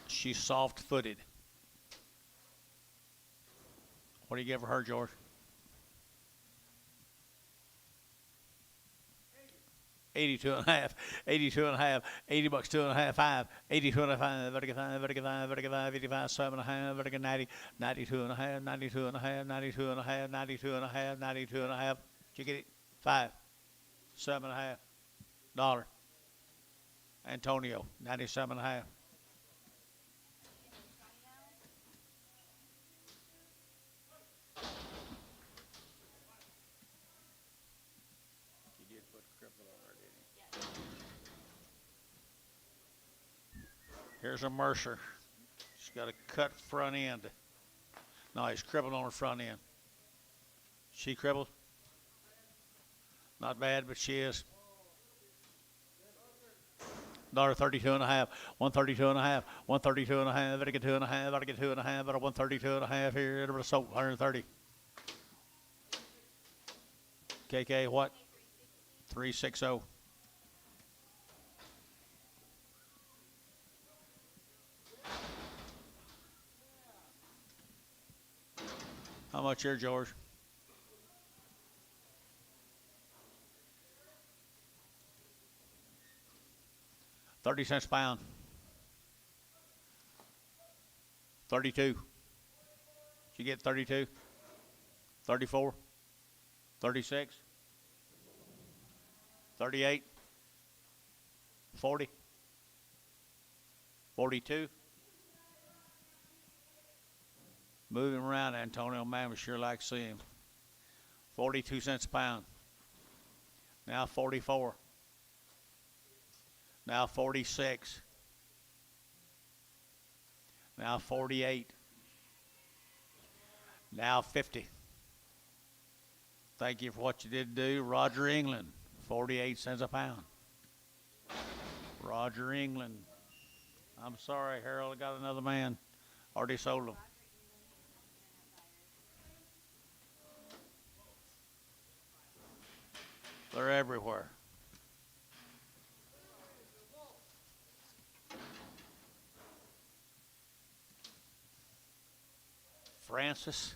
She's soft-footed. What do you give her, George? 82.5, 82.5, 80 bucks, 2.5, 5, 82.5, vertical 5, vertical 5, vertical 5, 85, 7.5, vertical 90, 92.5, 92.5, 92.5, 92.5, 92.5. Did you get it? 5, 7.5 dollar. Antonio, 97.5. Here's a Mercer. She's got a cut front end. No, he's crippled on her front end. She crippled? Not bad, but she is. $32.5, 132.5, 132.5, better get 2.5, better get 2.5, better 132.5 here, better sold 130. KK, what? 360. How much here, George? $0.30 a pound. 32. Did you get 32? 34? 36? 38? 40? 42? Move him around, Antonio. Man, we sure like to see him. 42 cents a pound. Now 44. Now 46. Now 48. Now 50. Thank you for what you did do. Roger England, 48 cents a pound. Roger England. I'm sorry, Harold, I got another man. Already sold them. They're everywhere. Francis.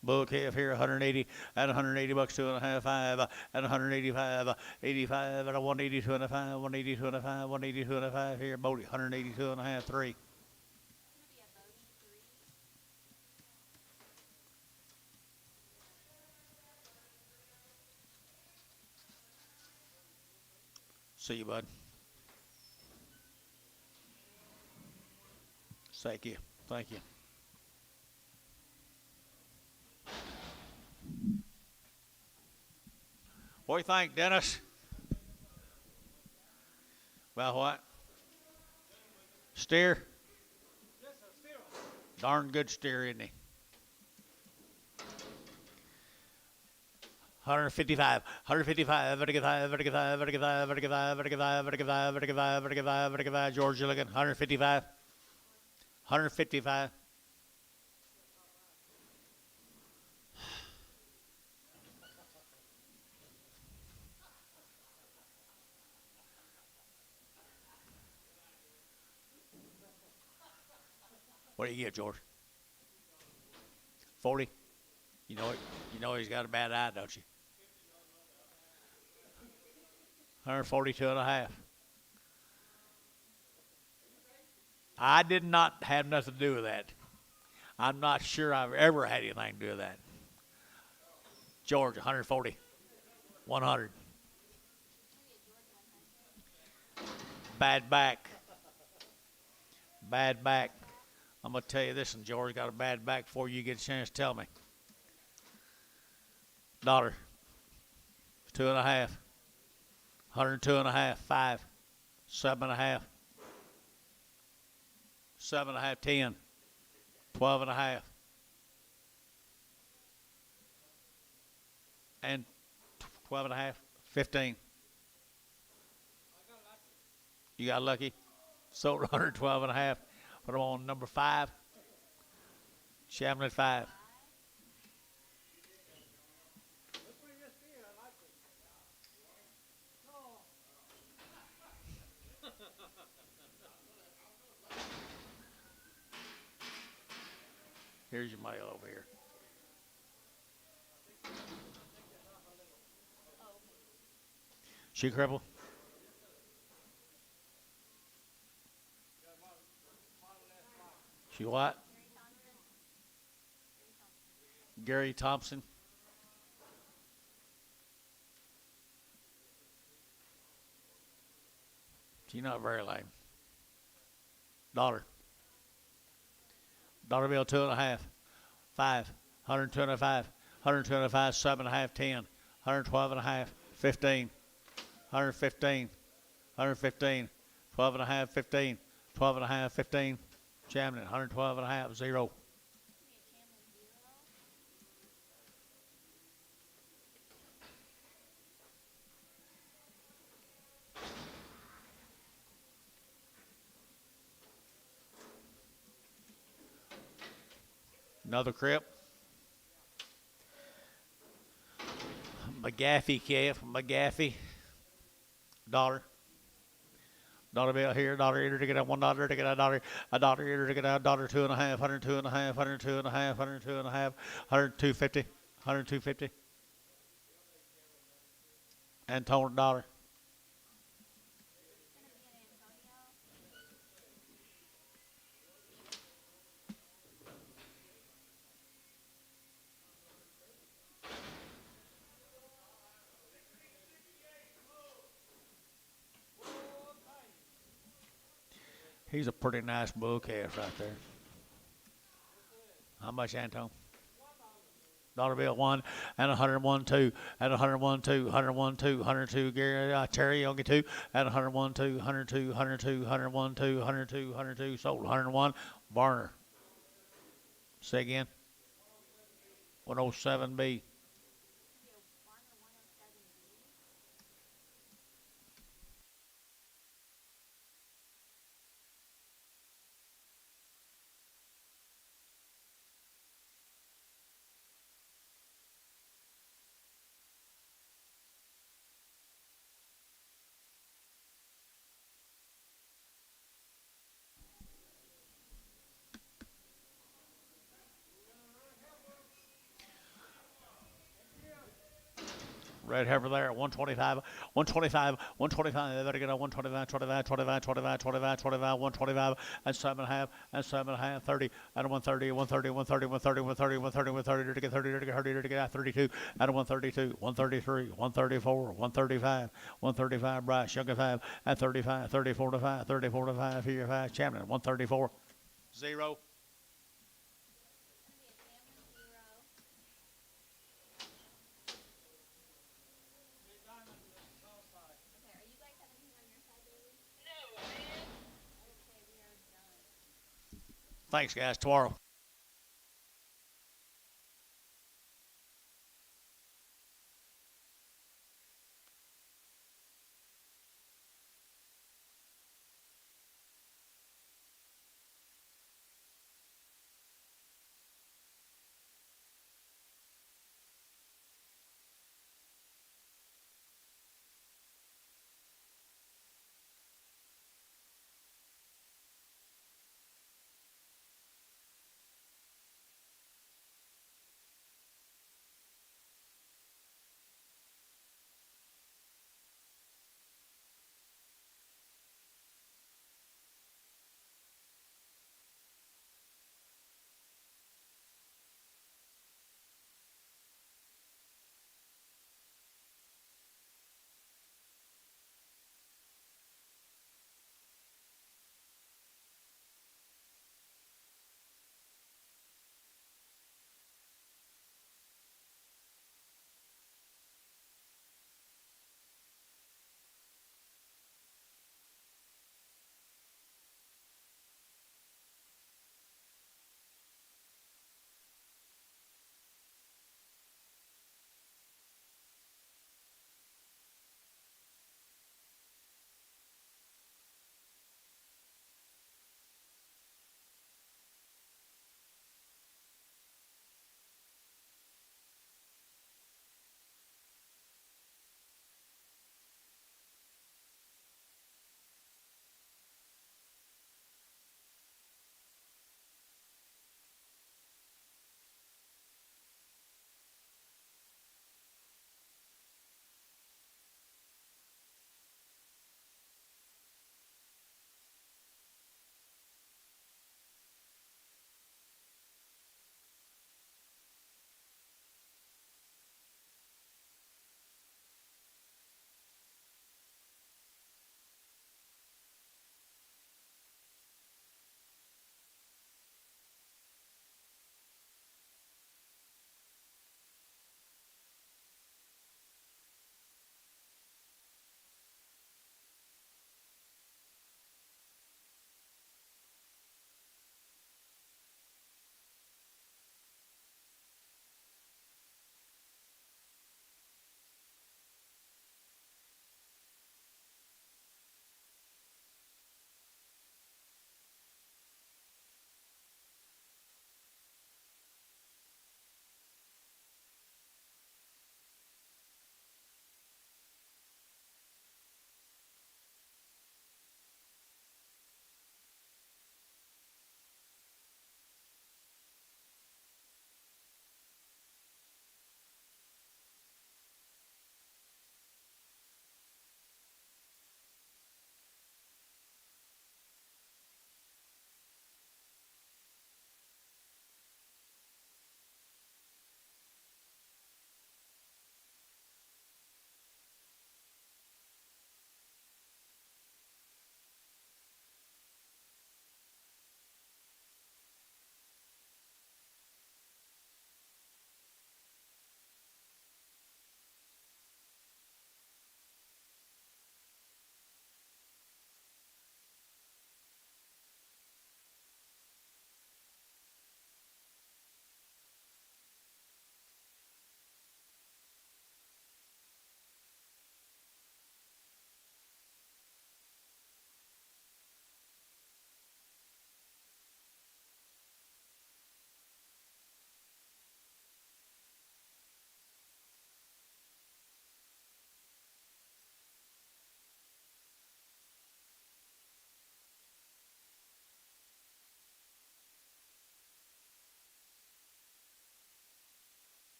Bull calf here, 180 at 180 bucks, 2.5, 5 at 185, 85 at a 180, 2.5, 180, 2.5, 180, 2.5 here, Bodie, 182.5, 3. See you, bud. Thank you. Thank you. What do you think, Dennis? About what? Steer? Darn good steer, isn't he? 155, 155, 155, 155, 155, 155, 155, 155, 155, 155, George, you looking? 155, 155. What do you get, George? 40? You know he's got a bad eye, don't you? 142.5. I did not have nothing to do with that. I'm not sure I've ever had anything to do with that. George, 140. 100. Bad back. Bad back. I'm going to tell you this, and George got a bad back before you get a chance to tell me. $2.5. 102.5. 5. 7.5. 7.5. 10. 12.5. And 12.5. 15. You got lucky. Sold 112.5. Put them on number 5. Chamlin 5. Here's your mail over here. She cripple? She what? Gary Thompson. She's not very lame. $1. Dollar bill 2.5. 5. 102.5. 102.5. 7.5. 10. 112.5. 15. 115. 115. 12.5. 15. 12.5. 15. Chamlin, 112.5, 0. Another crip. McGaffey calf, McGaffey. $1. Dollar bill here, $1 here to get a $1 to get a $1 here to get a $1, 2.5, 102.5, 102.5, 102.5, 102.50, 102.50. And total $1. He's a pretty nice bull calf right there. How much, Anton? Dollar bill 1 and 101 2 and 101 2 101 2 102 Gary Terry Yogi 2 and 101 2 102 102 101 2 102 102 sold 101 Varner. Say again. 107B. Red heifer there at 125, 125, 125. Better get on 125, 25, 25, 25, 25, 25, 125, and 7.5, and 7.5, 30, out of 130, 130, 130, 130, 130, 130, 130, to get 30, to get 30, to get out 32, out of 132, 133, 134, 135, 135, Bryce, Young at 5, at 35, 34 to 5, 34 to 5, here 5, Champion, 134, 0. Thanks, guys. Tomorrow.